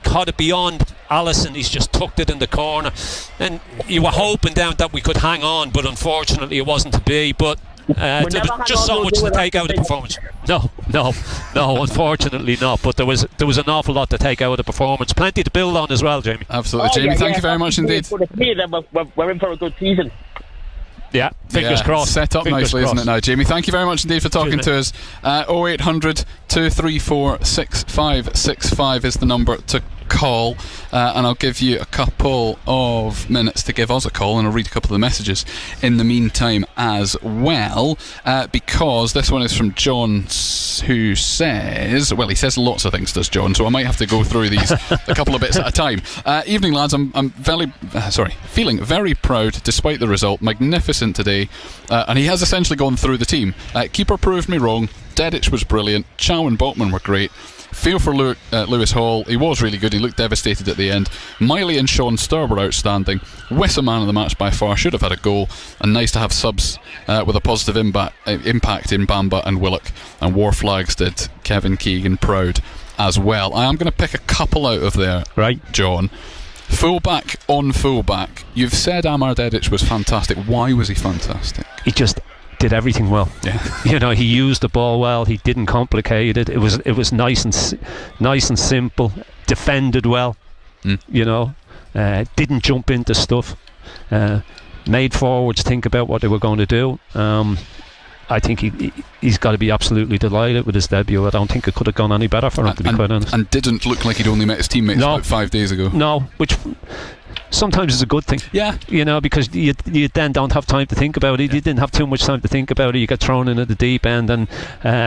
caught it beyond Alisson. He's just tucked it in the corner, and you were hoping down that we could hang on, but unfortunately it wasn't to be. But there was just so much to take out of the performance. No, unfortunately not. But there was an awful lot to take out of the performance. Plenty to build on as well, Jamie. Absolutely, Jamie. Thank you very much indeed. We're in for a good season. Yeah, fingers crossed. Set up nicely, isn't it now, Jamie? Thank you very much indeed for talking to us. 0800 234 6565 is the number to call, and I'll give you a couple of minutes to give us a call, and I'll read a couple of the messages in the meantime as well, because this one is from John, who says, well, he says lots of things, does John, so I might have to go through these a couple of bits at a time. Evening lads, I'm feeling very proud despite the result. Magnificent today, and he has essentially gone through the team. Keeper proved me wrong, Dedic was brilliant, Chow and Botman were great. Feel for Lewis Hall, he was really good, he looked devastated at the end. Miley and Sean Sturr were outstanding. Wissa man of the match by far, should have had a goal, and nice to have subs with a positive impact in Bamba and Willock, and War Flags did Kevin Keegan proud as well. I am going to pick a couple out of there, right, John. Fullback on fullback, you've said Amar Dedic was fantastic. Why was he fantastic? He just did everything well. Yeah. You know, he used the ball well. He didn't complicate it. It was nice and simple. Defended well. You know, didn't jump into stuff. Made forwards think about what they were going to do. I think he's got to be absolutely delighted with his debut. I don't think it could have gone any better for him, to be quite honest. And didn't look like he'd only met his teammates about 5 days ago. No, which sometimes is a good thing. Yeah. You know, because you then don't have time to think about it. You didn't have too much time to think about it. You get thrown in at the deep end, and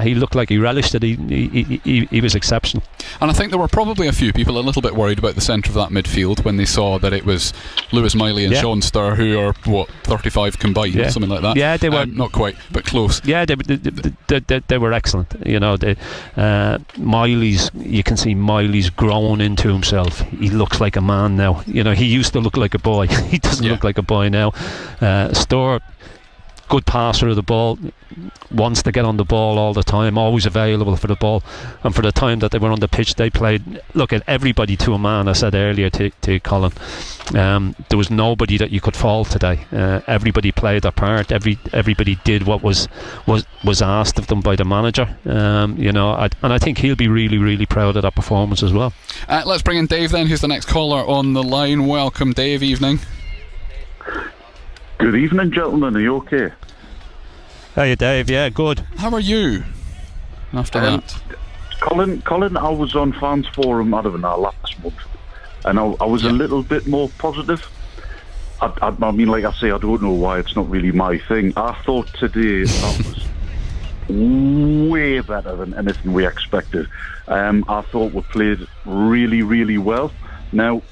he looked like he relished it. He was exceptional. And I think there were probably a few people a little bit worried about the centre of that midfield when they saw that it was Lewis Miley and Sean Sturr, who are 35 combined, something like that. Yeah, they were not quite, but close. Yeah, they were excellent. You know, Miley's. You can see Miley's grown into himself. He looks like a man now. You know, he used to look like a boy. He doesn't look like a boy now. Sturr, good passer of the ball, wants to get on the ball all the time, always available for the ball. And for the time that they were on the pitch, they played, look at everybody to a man. I said earlier to Colin, there was nobody that you could fault today. Everybody played their part. Everybody did what was asked of them by the manager. And I think he'll be really, really proud of that performance as well. Let's bring in Dave then, who's the next caller on the line. Welcome, Dave. Evening. Good evening, gentlemen. Are you okay? Hey, Dave. Yeah, good. How are you after that? Colin, I was on Fans Forum, I don't know, last month, and I was a little bit more positive. I mean, like I say, I don't know why, it's not really my thing. I thought today that was way better than anything we expected. I thought we played really, really well. Now,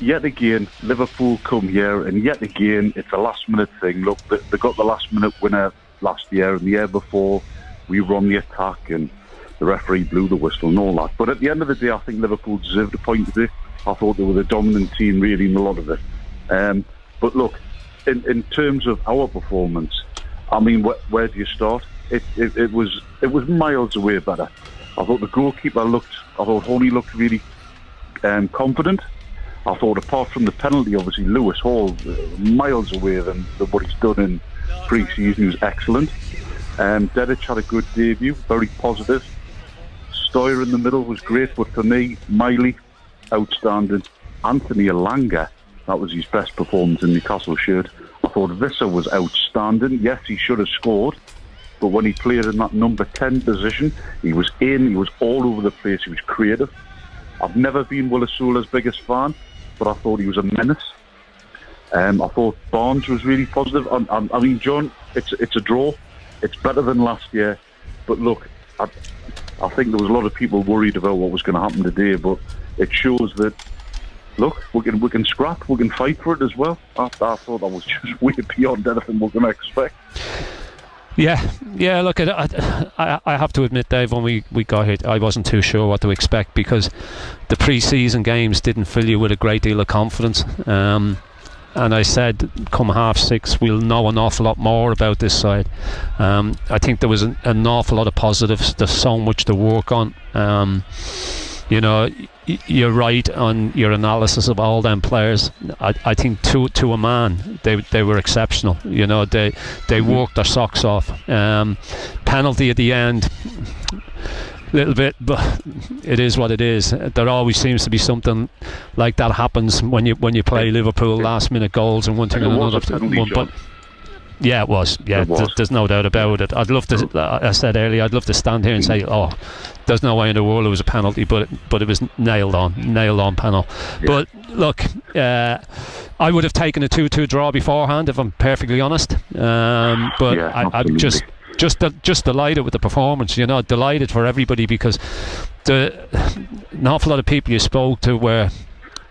yet again, Liverpool come here, and yet again, it's a last-minute thing. Look, they got the last-minute winner last year, and the year before, we were on the attack, and the referee blew the whistle and all that. But at the end of the day, I think Liverpool deserved a point today. I thought they were the dominant team, really, in a lot of it. But look, in terms of our performance, I mean, where do you start? It was miles away better. I thought the goalkeeper Honey looked really confident. I thought apart from the penalty, obviously Lewis Hall miles away than what he's done in pre-season. He was excellent. Dedic had a good debut, very positive. Stoyer in the middle was great, but for me, Miley, outstanding. Anthony Elanga, that was his best performance in Newcastle shirt. I thought Visser was outstanding. Yes, he should have scored, but when he played in that number 10 position, he was all over the place, he was creative. I've never been Willisula's biggest fan, but I thought he was a menace. I thought Barnes was really positive. I mean, John, it's a draw. It's better than last year. But look, I think there was a lot of people worried about what was going to happen today, but it shows that, look, we can scrap, we can fight for it as well. I thought that was just way beyond anything we're going to expect. Yeah. Look, I have to admit, Dave, when we got here, I wasn't too sure what to expect because the pre-season games didn't fill you with a great deal of confidence. And I said, come 6:30, we'll know an awful lot more about this side. I think there was an awful lot of positives. There's so much to work on. You're right on your analysis of all them players. I think to a man, they were exceptional. They worked their socks off. Penalty at the end, little bit, but it is what it is. There always seems to be something like that happens when you play Liverpool, last minute goals and one thing and another. But yeah, it was. Yeah, there's no doubt about it. I'd love to. I said earlier, I'd love to stand here and say, "Oh, there's no way in the world it was a penalty," but it was nailed on panel. Yeah. But look, I would have taken a 2-2 draw beforehand, if I'm perfectly honest. But I'm just delighted with the performance. Delighted for everybody because an awful lot of people you spoke to were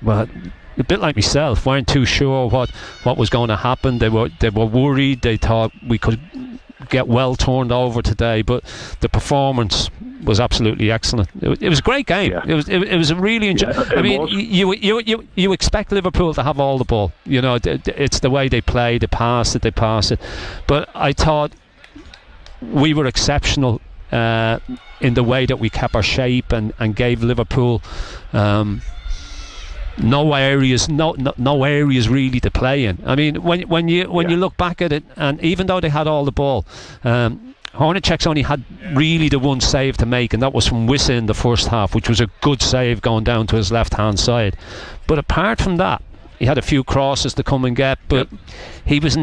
a bit like myself, weren't too sure what was going to happen. They were worried. They thought we could get well turned over today, but the performance was absolutely excellent. It was a great game. Yeah. It was a really I mean, you expect Liverpool to have all the ball. It's the way they play. They pass it. But I thought we were exceptional in the way that we kept our shape and gave Liverpool no areas really to play in. I mean, when you look back at it, and even though they had all the ball, Hornacek's only had really the one save to make, and that was from Wissa in the first half, which was a good save going down to his left hand side. But apart from that, he had a few crosses to come and get, but he was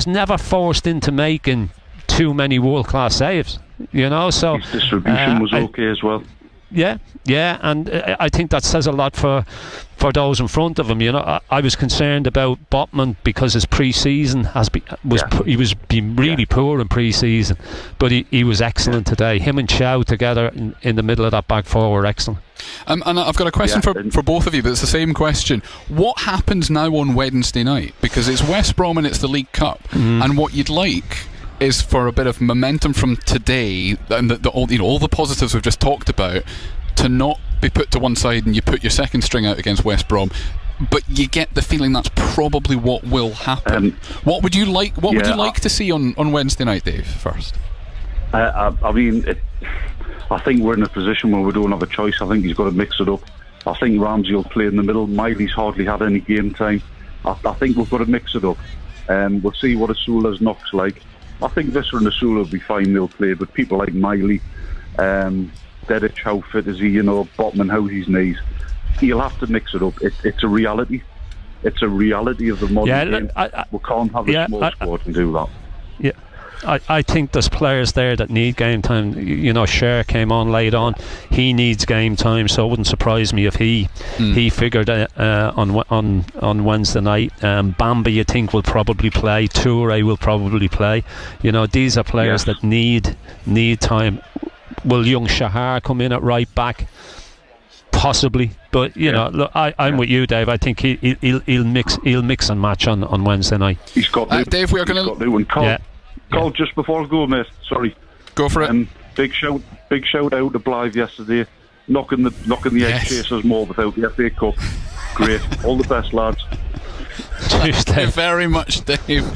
never forced into making too many world class saves. So his distribution was okay as well. Yeah, and I think that says a lot for those in front of him. I was concerned about Botman because his pre-season he was being really poor in pre-season, but he was excellent today. Him and Chow together in the middle of that back four were excellent. And I've got a question for both of you, but it's the same question. What happens now on Wednesday night? Because it's West Brom and it's the League Cup, and what you'd like is for a bit of momentum from today and all the positives we've just talked about to not be put to one side and you put your second string out against West Brom. but you get the feeling that's probably what will happen. What would you like? What would you like to see on Wednesday night, Dave? First, I think we're in a position where we don't have a choice. I think he's got to mix it up. I think Ramsey will play in the middle. Miley's hardly had any game time. I think we've got to mix it up. We'll see what Asula's knocks like. I think Visser and Asula will be fine. They'll play, but people like Miley, Dedic, how fit is he? Botman, how's his knees? He'll have to mix it up. It's a reality. It's a reality of the modern game. We can't have a small squad and do that. Yeah. I think there's players there that need game time. Cher came on late on. He needs game time, so it wouldn't surprise me if he figured on Wednesday night. Bamba, you think, will probably play. Toure will probably play. These are players that need time. Will young Shahar come in at right back? Possibly, but look, I'm with you, Dave. I think he'll mix and match on Wednesday night. He's got to. Dave, we are going to. Carl, just before I go, mate. Sorry. Go for it. Big shout out to Blythe yesterday, knocking the egg chasers more without the FA Cup. Great. All the best, lads. Thank you very much, Dave.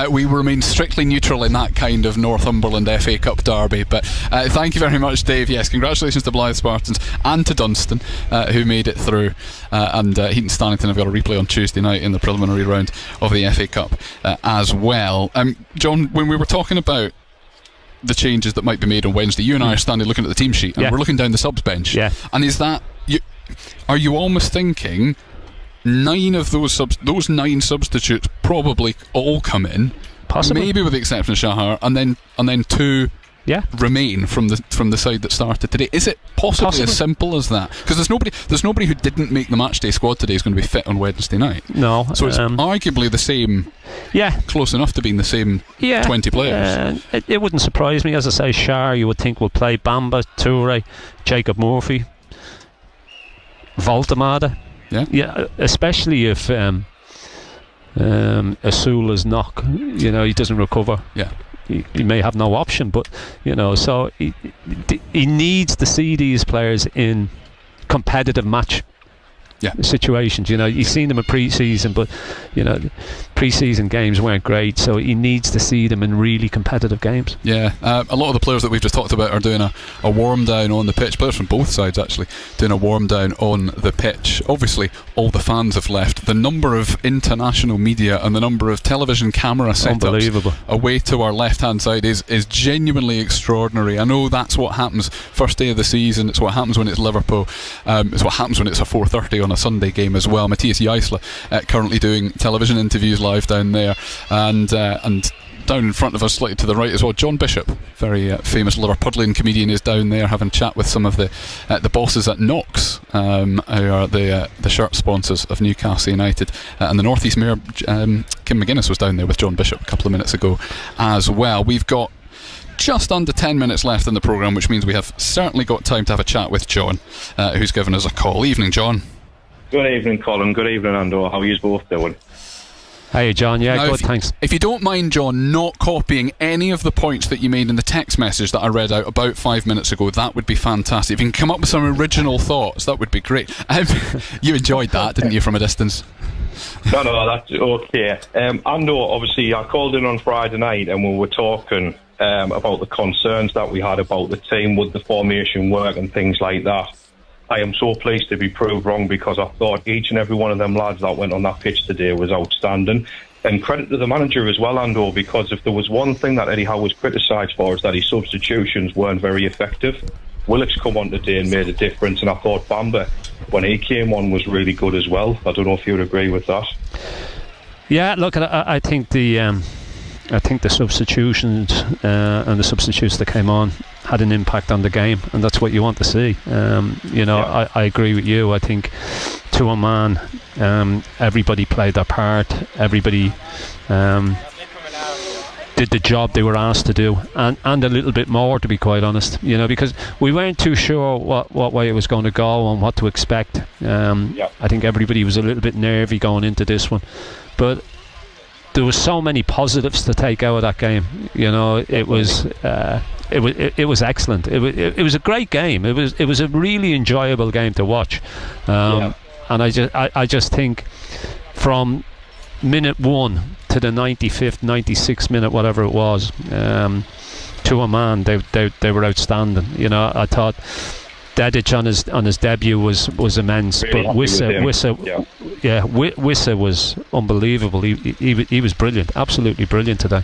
We remain strictly neutral in that kind of Northumberland FA Cup derby, but thank you very much, Dave. Yes, congratulations to Blythe Spartans and to Dunstan, who made it through, and Heaton Stannington have got a replay on Tuesday night in the preliminary round of the FA Cup as well. John, when we were talking about the changes that might be made on Wednesday, you and I are standing looking at the team sheet and we're looking down the subs bench, and is that are you almost thinking 9 of those 9 substitutes probably all come in, possibly, maybe with the exception of Shahar, and then 2 remain from the side that started today? Is it possibly as simple as that? Because there's nobody who didn't make the matchday squad today is going to be fit on Wednesday night. No, so it's arguably the same. Close enough to being the same 20 players. It wouldn't surprise me. As I say, Shah, you would think, will play. Bamba, Toure, Jacob Murphy, Voltemade. Yeah, especially if Asula's knock, he doesn't recover. Yeah, he may have no option, but so he needs to see these players in competitive match situations. You've seen them in pre-season, but pre-season games weren't great, so he needs to see them in really competitive games. A lot of the players that we've just talked about are doing a warm down on the pitch. Players from both sides actually doing a warm down on the pitch. Obviously all the fans have left. The number of international media and the number of television camera setups away to our left hand side is genuinely extraordinary. I know that's what happens first day of the season. It's what happens when it's Liverpool. It's what happens when it's a 4:30 on a Sunday game as well. Matthias Jaisler currently doing television interviews live down there, and down in front of us, slightly to the right as well, John Bishop, very famous Liverpudlian comedian, is down there having a chat with some of the bosses at Knox, who are the shirt sponsors of Newcastle United, and the North East Mayor Kim McGuinness was down there with John Bishop a couple of minutes ago as well. We've got just under 10 minutes left in the programme, which means we have certainly got time to have a chat with John, who's given us a call. Evening, John. Good evening, Colin. Good evening, Andor. How are you both doing? Hey, John. Yeah, now, good, thanks. If you don't mind, John, not copying any of the points that you made in the text message that I read out about 5 minutes ago, that would be fantastic. If you can come up with some original thoughts, that would be great. You enjoyed that, didn't you, from a distance? No, that's okay. Andor, obviously, I called in on Friday night and we were talking about the concerns that we had about the team, would the formation work and things like that. I am so pleased to be proved wrong, because I thought each and every one of them lads that went on that pitch today was outstanding. And credit to the manager as well, Andor, because if there was one thing that Eddie Howe was criticised for, is that his substitutions weren't very effective. Willock's come on today and made a difference, and I thought Bamba, when he came on, was really good as well. I don't know if you would agree with that. Yeah, look, I think the substitutions and the substitutes that came on had an impact on the game, and that's what you want to see. I agree with you. I think to a man, everybody played their part. Everybody did the job they were asked to do, and a little bit more, to be quite honest. Because we weren't too sure what way it was going to go and what to expect. I think everybody was a little bit nervy going into this one, but there was so many positives to take out of that game. It was excellent. It was a great game. It was a really enjoyable game to watch. I just think from minute 1 to the 95th, 96th minute, whatever it was, to a man, they were outstanding. You know, I thought Dedic on his debut was immense, really, but Wissa was unbelievable. He was brilliant, absolutely brilliant today.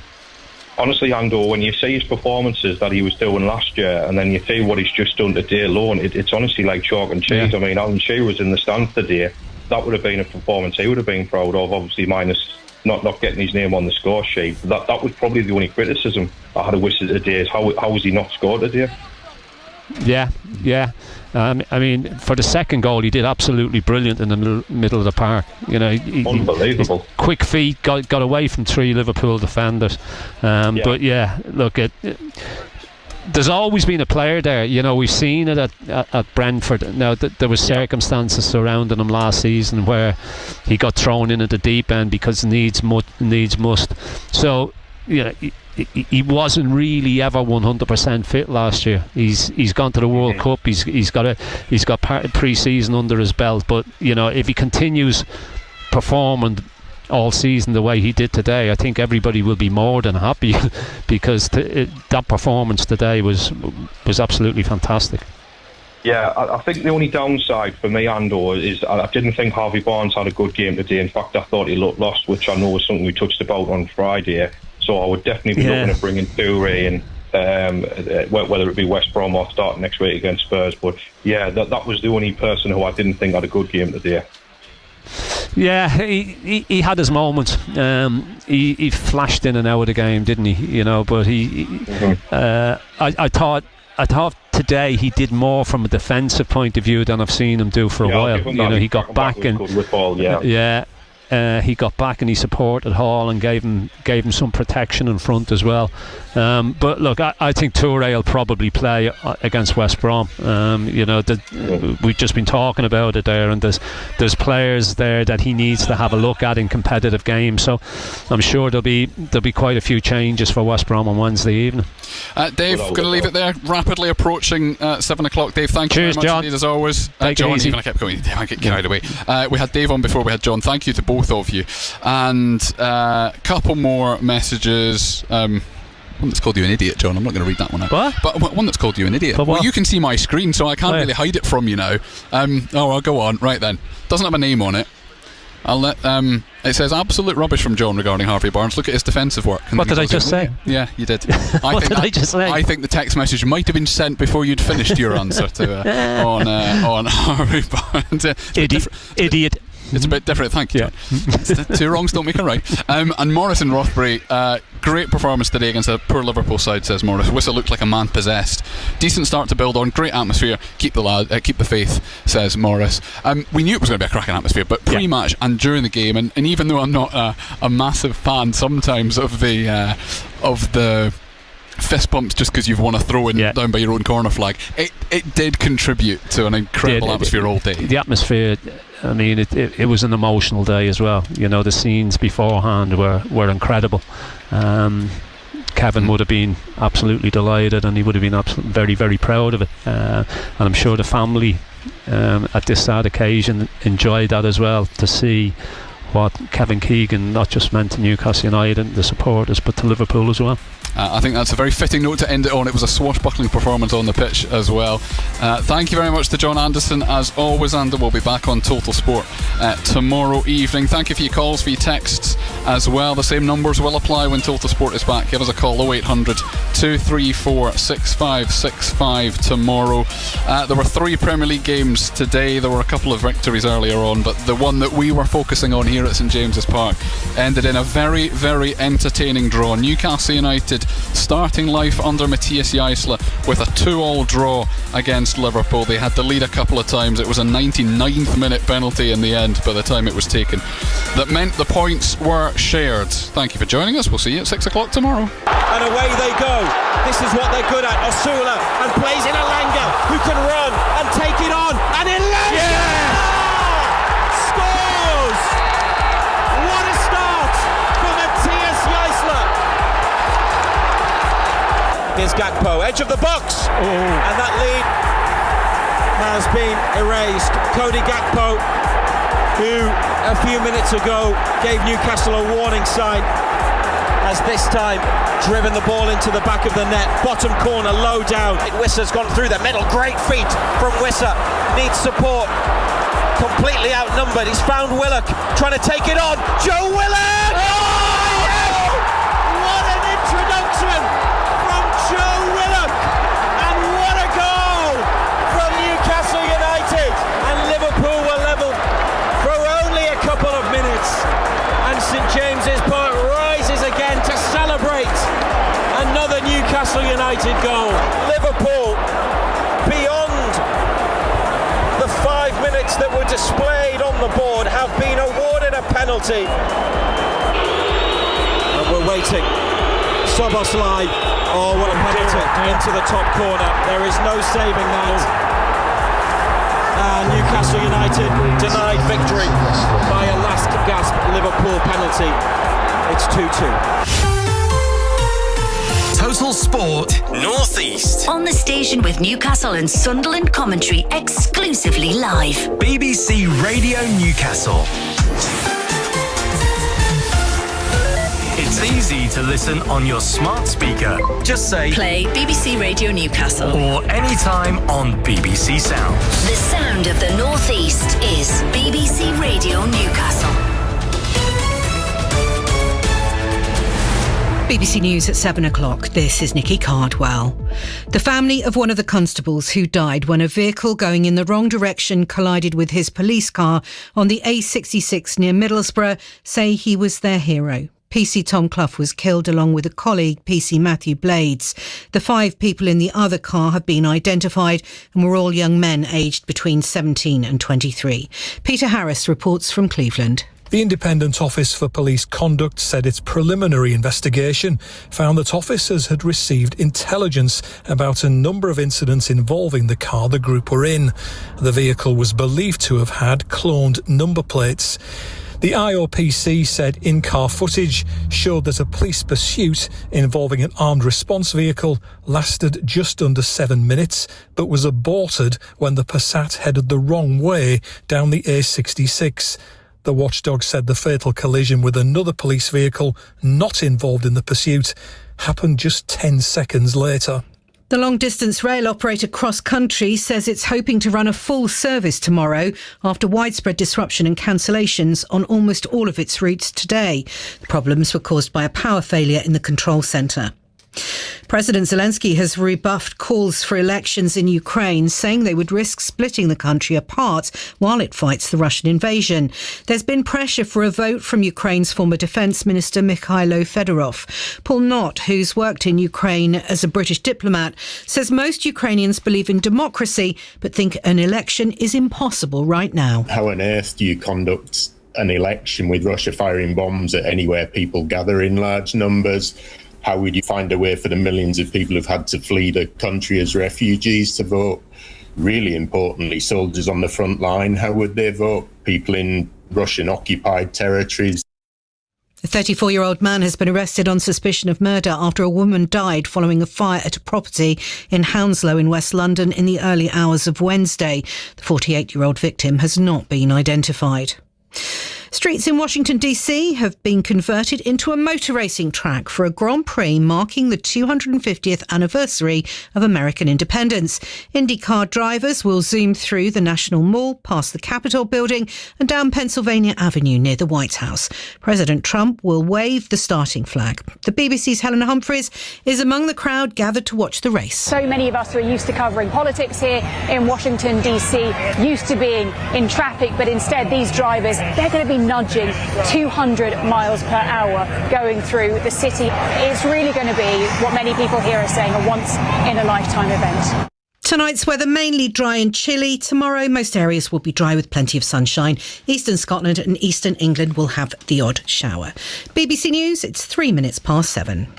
Honestly, Andor, when you see his performances that he was doing last year, and then you see what he's just done today alone, it's honestly like chalk and cheese. I mean, Alan Shearer was in the stands today. That would have been a performance he would have been proud of, obviously minus not getting his name on the score sheet. That was probably the only criticism I had of Wissa today, is how was he not scored today? Yeah. I mean, for the second goal, he did absolutely brilliant in the middle of the park. You know, unbelievable. Quick feet, got away from 3 Liverpool defenders. But yeah, look, there's always been a player there. You know, we've seen it at Brentford. Now, there was circumstances surrounding him last season where he got thrown in at the deep end because needs must. So, you know, he wasn't really ever 100% fit last year. He's gone to the World Cup. He's got part of pre-season under his belt. But you know, if he continues performing all season the way he did today, I think everybody will be more than happy because that performance today was absolutely fantastic. Yeah, I think the only downside for me, Andor, is I didn't think Harvey Barnes had a good game today. In fact, I thought he looked lost, which I know was something we touched about on Friday. So I would definitely be looking at bringing Toure in, whether it be West Brom or starting next week against Spurs. But yeah, that was the only person who I didn't think had a good game today. Yeah, he had his moments. He flashed in and out of the game, didn't he? You know, but I thought today he did more from a defensive point of view than I've seen him do for a while. You know, he got back and he got back and he supported Hall and gave him some protection in front as well. But look, I think Toure will probably play against West Brom. You know, we've just been talking about it there, and there's players there that he needs to have a look at in competitive games. So I'm sure there'll be quite a few changes for West Brom on Wednesday evening. Dave, going to leave it there. Rapidly approaching 7 o'clock. Dave, thank you very much indeed, as always. John, even I kept going. I get out of the way. We had Dave on before we had John. Thank you to both of you. And a couple more messages. One that's called you an idiot, John. I'm not going to read that one out. What? But one that's called you an idiot. Well, you can see my screen, so I can't really hide it from you now. I'll go on. Right then. Doesn't have a name on it. I'll let. It says absolute rubbish from John regarding Harvey Barnes. Look at his defensive work. What did I just say? Yeah, you did. What did I just say? I think the text message might have been sent before you'd finished your answer to on Harvey Barnes. Idiot. It's a bit different, thank you. Yeah. 2 wrongs don't make a right. And Morris in Rothbury, great performance today against a poor Liverpool side, says Morris. Wissa looked like a man possessed. Decent start to build on, great atmosphere. Keep the faith, says Morris. We knew it was going to be a cracking atmosphere, but pre-match and during the game, and even though I'm not a massive fan sometimes of the fist bumps just because you've won a throw-in down by your own corner flag, it did contribute to an incredible atmosphere all day. The atmosphere, I mean, it was an emotional day as well. You know, the scenes beforehand were incredible. Kevin would have been absolutely delighted, and he would have been very, very proud of it. And I'm sure the family at this sad occasion enjoyed that as well, to see what Kevin Keegan not just meant to Newcastle United and the supporters, but to Liverpool as well. I think that's a very fitting note to end it on. It was a swashbuckling performance on the pitch as well. Thank you very much to John Anderson as always, and we'll be back on Total Sport tomorrow evening. Thank you for your calls, for your texts as well. The same numbers will apply when Total Sport is back. Give us a call, 0800 234 6565 tomorrow. There were 3 Premier League games today. There were a couple of victories earlier on, but the one that we were focusing on here at St James's Park ended in a very, very entertaining draw. Newcastle United starting life under Matthias Jaisler with a 2-2 draw against Liverpool. They had the lead a couple of times. It was a 99th minute penalty in the end by the time it was taken. That meant the points were shared. Thank you for joining us. We'll see you at 6 o'clock tomorrow. And away they go. This is what they're good at. Osula and plays in Elanga, who can run and take it on. And Elanga scores! What a start for Matthias Jaisler. Here's Gakpo, edge of the box, and that lead has been erased. Cody Gakpo who a few minutes ago gave Newcastle a warning sign, has this time driven the ball into the back of the net. Bottom corner, low down. Wissa's gone through the middle. Great feet from Wissa. Needs support. Completely outnumbered. He's found Willock trying to take it on. Joe Willock! Oh, yes! What an introduction from Joe Willock! And what a goal from Newcastle United! And Liverpool were level for only a couple of minutes. And St James's Park rises again to celebrate another Newcastle United goal. Liverpool, beyond the 5 minutes that were displayed on the board, have been awarded a penalty. And we're waiting. Szoboszlai, oh, what a penalty, into the top corner. There is no saving that. And Newcastle United denied victory by a last gasp Liverpool penalty. It's 2-2. Total Sport North East. On the station with Newcastle and Sunderland commentary exclusively live. BBC Radio Newcastle. It's easy to listen on your smart speaker. Just say Play BBC Radio Newcastle. or anytime on BBC Sound. The sound of the North East is BBC Radio Newcastle. BBC News at 7 o'clock. This is Nikki Cardwell. The family of one of the constables who died when a vehicle going in the wrong direction collided with his police car on the A66 near Middlesbrough say he was their hero. PC Tom Clough was killed along with a colleague, PC Matthew Blades. The 5 people in the other car have been identified and were all young men aged between 17 and 23. Peter Harris reports from Cleveland. The Independent Office for Police Conduct said its preliminary investigation found that officers had received intelligence about a number of incidents involving the car the group were in. The vehicle was believed to have had cloned number plates. The IOPC said in-car footage showed that a police pursuit involving an armed response vehicle lasted just under 7 minutes, but was aborted when the Passat headed the wrong way down the A66. The watchdog said the fatal collision with another police vehicle not involved in the pursuit happened just 10 seconds later. The long-distance rail operator Cross Country says it's hoping to run a full service tomorrow after widespread disruption and cancellations on almost all of its routes today. The problems were caused by a power failure in the control centre. President Zelensky has rebuffed calls for elections in Ukraine, saying they would risk splitting the country apart while it fights the Russian invasion. There's been pressure for a vote from Ukraine's former Defence Minister Mikhailo Fedorov. Paul Knott, who's worked in Ukraine as a British diplomat, says most Ukrainians believe in democracy but think an election is impossible right now. How on earth do you conduct an election with Russia firing bombs at anywhere people gather in large numbers? How would you find a way for the millions of people who've had to flee the country as refugees to vote? Really importantly, soldiers on the front line, how would they vote? People in Russian-occupied territories. A 34-year-old man has been arrested on suspicion of murder after a woman died following a fire at a property in Hounslow in West London in the early hours of Wednesday. The 48-year-old victim has not been identified. Streets in Washington, D.C. have been converted into a motor racing track for a Grand Prix marking the 250th anniversary of American independence. IndyCar drivers will zoom through the National Mall, past the Capitol building and down Pennsylvania Avenue near the White House. President Trump will wave the starting flag. The BBC's Helena Humphreys is among the crowd gathered to watch the race. So many of us who are used to covering politics here in Washington, D.C., used to being in traffic, but instead these drivers, they're going to be nudging 200 miles per hour going through the city. It's really going to be what many people here are saying a once-in-a-lifetime event. Tonight's weather mainly dry and chilly. Tomorrow, most areas will be dry with plenty of sunshine. Eastern Scotland and eastern England will have the odd shower. BBC News, it's 3 minutes past 7.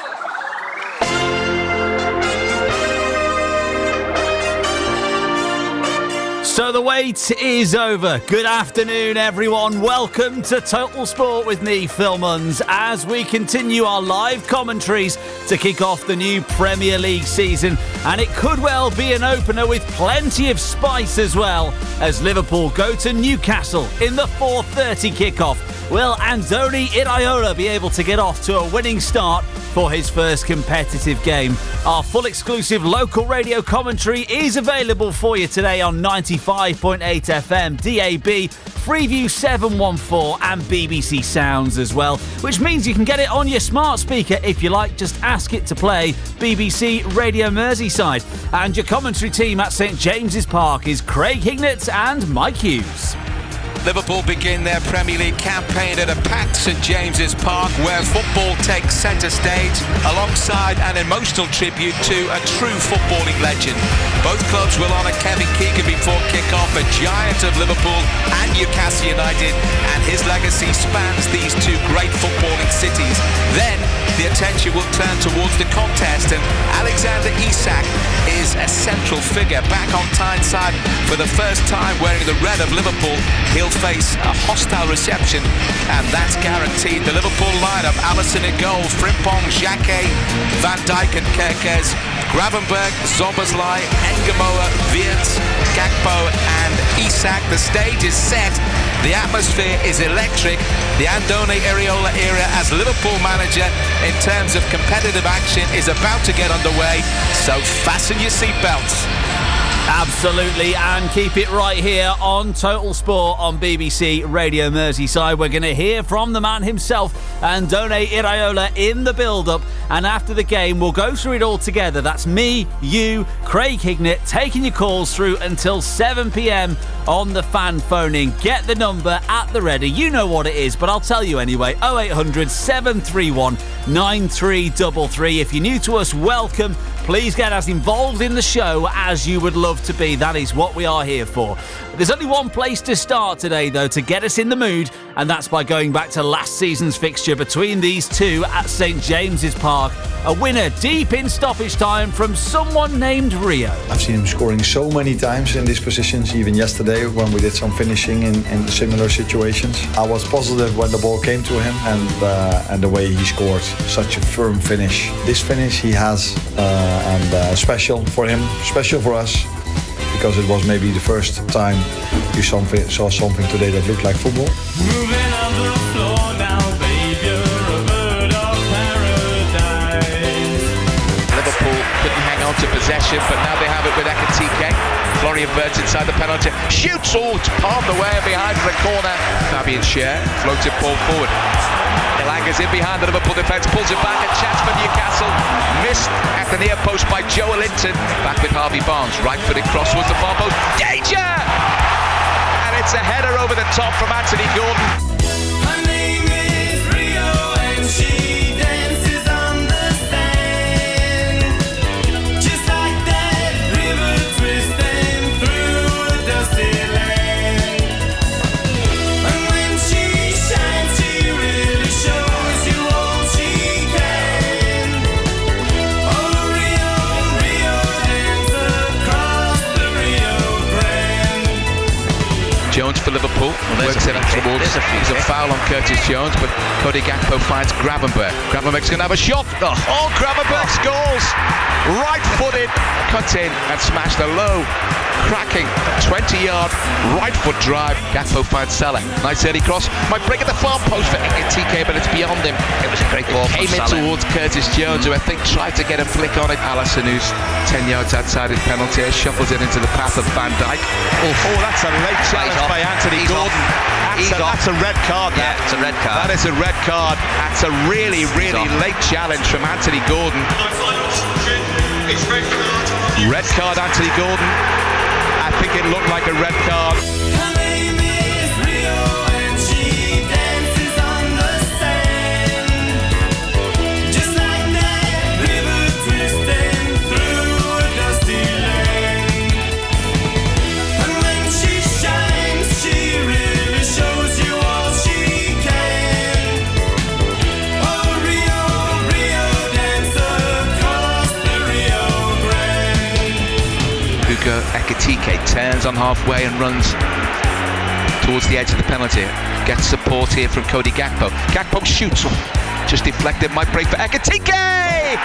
So the wait is over. Good afternoon, everyone. Welcome to Total Sport with me, Phil Munns, as we continue our live commentaries to kick off the new Premier League season. And it could well be an opener with plenty of spice as well, as Liverpool go to Newcastle in the 4:30 kickoff. Will Andoni Iraola be able to get off to a winning start for his first competitive game? Our full exclusive local radio commentary is available for you today on 95.8 FM, DAB, Freeview 714 and BBC Sounds as well, which means you can get it on your smart speaker if you like. Just ask it to play BBC Radio Merseyside. And your commentary team at St James's Park is Craig Hignett and Mike Hughes. Liverpool begin their Premier League campaign at a packed St James's Park, where football takes centre stage alongside an emotional tribute to a true footballing legend. Both clubs will honour Kevin Keegan before kick-off, a giant of Liverpool and Newcastle United, and his legacy spans these two great footballing cities. Then the attention will turn towards the contest, and Alexander Isak is a central figure, back on Tyneside for the first time wearing the red of Liverpool. He'll face a hostile reception, and that's guaranteed. The Liverpool lineup: Alisson in goal, Frimpong, Xhaka, Van Dijk and Kerkez, Gravenberch, Szoboszlai, Engamoa, Wirtz, Gakpo and Isak. The stage is set. The atmosphere is electric. The Andoni Iraola era as Liverpool manager in terms of competitive action is about to get underway, so fasten your seatbelts. Absolutely, and keep it right here on Total Sport on BBC Radio Merseyside. We're going to hear from the man himself, Andoni Iraola, in the build-up, and after the game we'll go through it all together. That's me, you, Craig Hignett, taking your calls through until 7 p.m. on the fan phoning. Get the number at the ready. You know what it is, but I'll tell you anyway. 0800 731 9333. If you're new to us, welcome. Please get as involved in the show as you would love to be. That is what we are here for. There's only one place to start today, though, to get us in the mood, and that's by going back to last season's fixture between these two at St James's Park. A winner deep in stoppage time from someone named Rio. I've seen him scoring so many times in these positions, even yesterday when we did some finishing in similar situations. I was positive when the ball came to him, and the way he scored, such a firm finish. This finish he has, special for him, special for us, because it was maybe the first time you saw something today that looked like football. Moving on the floor now, baby, you're a bird of paradise. Liverpool couldn't hang on to possession, but now they have it with Ekitike. Florian Wirtz inside the penalty, shoots, it's palmed away behind the corner. Fabian Schär floats it ball forward. Elanga's in behind the Liverpool defence, pulls it back, a chance for Newcastle. Missed at the near post by Joe Linton. Back with Harvey Barnes, right-footed cross towards the far post. Danger! And it's a header over the top from Anthony Gordon. Her name is Rio and she dances on the sand, just like that river twisting through a dusty land. And when she shines, she really shows you all she can. Oh, Rio, Rio, dance across the Rio Grande. Jones for Liverpool, works it up towards. There's a foul on Curtis Jones, but Cody Gakpo finds Gravenberch. Gravenberch's going to have a shot. Oh, Gravenberch scores! Right-footed, cut in and smashed a low, cracking 20-yard right-foot drive. Gakpo finds Salah. Nice early cross. Might break at the far post for TK, but it's beyond him. It was a great ball. Came in towards Curtis Jones, who I think tried to get a flick on it. Alisson, who's 10 yards outside his penalty, shuffles it into the path of Van Dijk. Oh, that's a late challenge by Anthony Gordon. That's a red card. Yeah, it's a red card. That is a red card. That's a really, really late challenge from Anthony Gordon. Red card, Anthony Gordon. I think it looked like a red card. Her name is Rio and she dances on the sand, just like that river twisting through a dusty land. And when she shines, she really shows you all she can. Oh, Rio, Rio, dance across the Rio Grande. Puka Ekitike turns on halfway and runs towards the edge of the penalty. Gets support here from Cody Gakpo. Gakpo shoots. Just deflected, might break for Ekitike!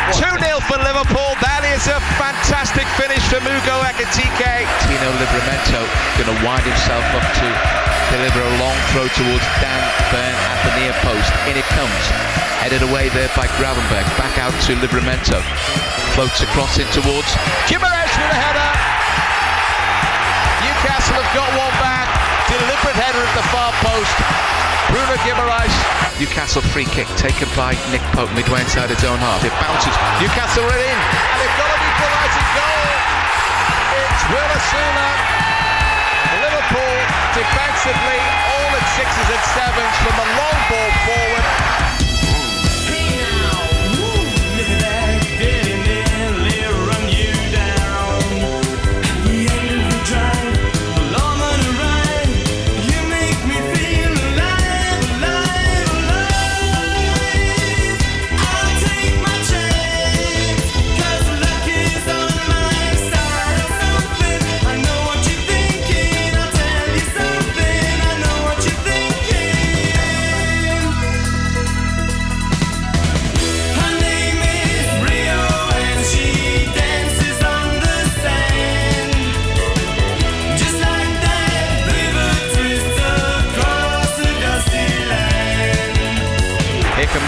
2-0 for Liverpool. That is a fantastic finish for Mugo Ekitike. Tino Livramento going to wind himself up to deliver a long throw towards Dan Burn at the near post. In it comes. Headed away there by Gravenberg. Back out to Livramento. Floats across in towards Gimenez with a header. Newcastle have got one back. Deliberate header at the far post. Bruno Guimaraes. Newcastle free kick taken by Nick Pope midway inside its own half. It bounces. Newcastle are in. And they've got an equalising goal. It's Will Osuna. Liverpool defensively all at 6s and 7s from a long ball forward.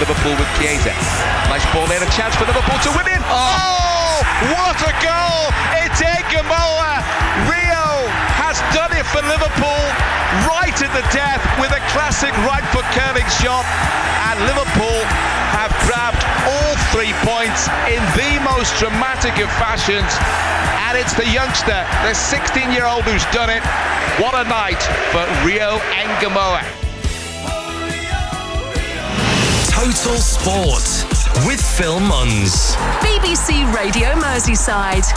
Liverpool with Chiesa. Nice ball there, a chance for Liverpool to win it. Oh, what a goal! It's Gamoa. Rio has done it for Liverpool right at the death with a classic right foot curling shot, and Liverpool have grabbed all 3 points in the most dramatic of fashions. And it's the youngster, the 16-year-old who's done it. What a night for Rio Gamoa. Total Sport with Phil Munns. BBC Radio Merseyside.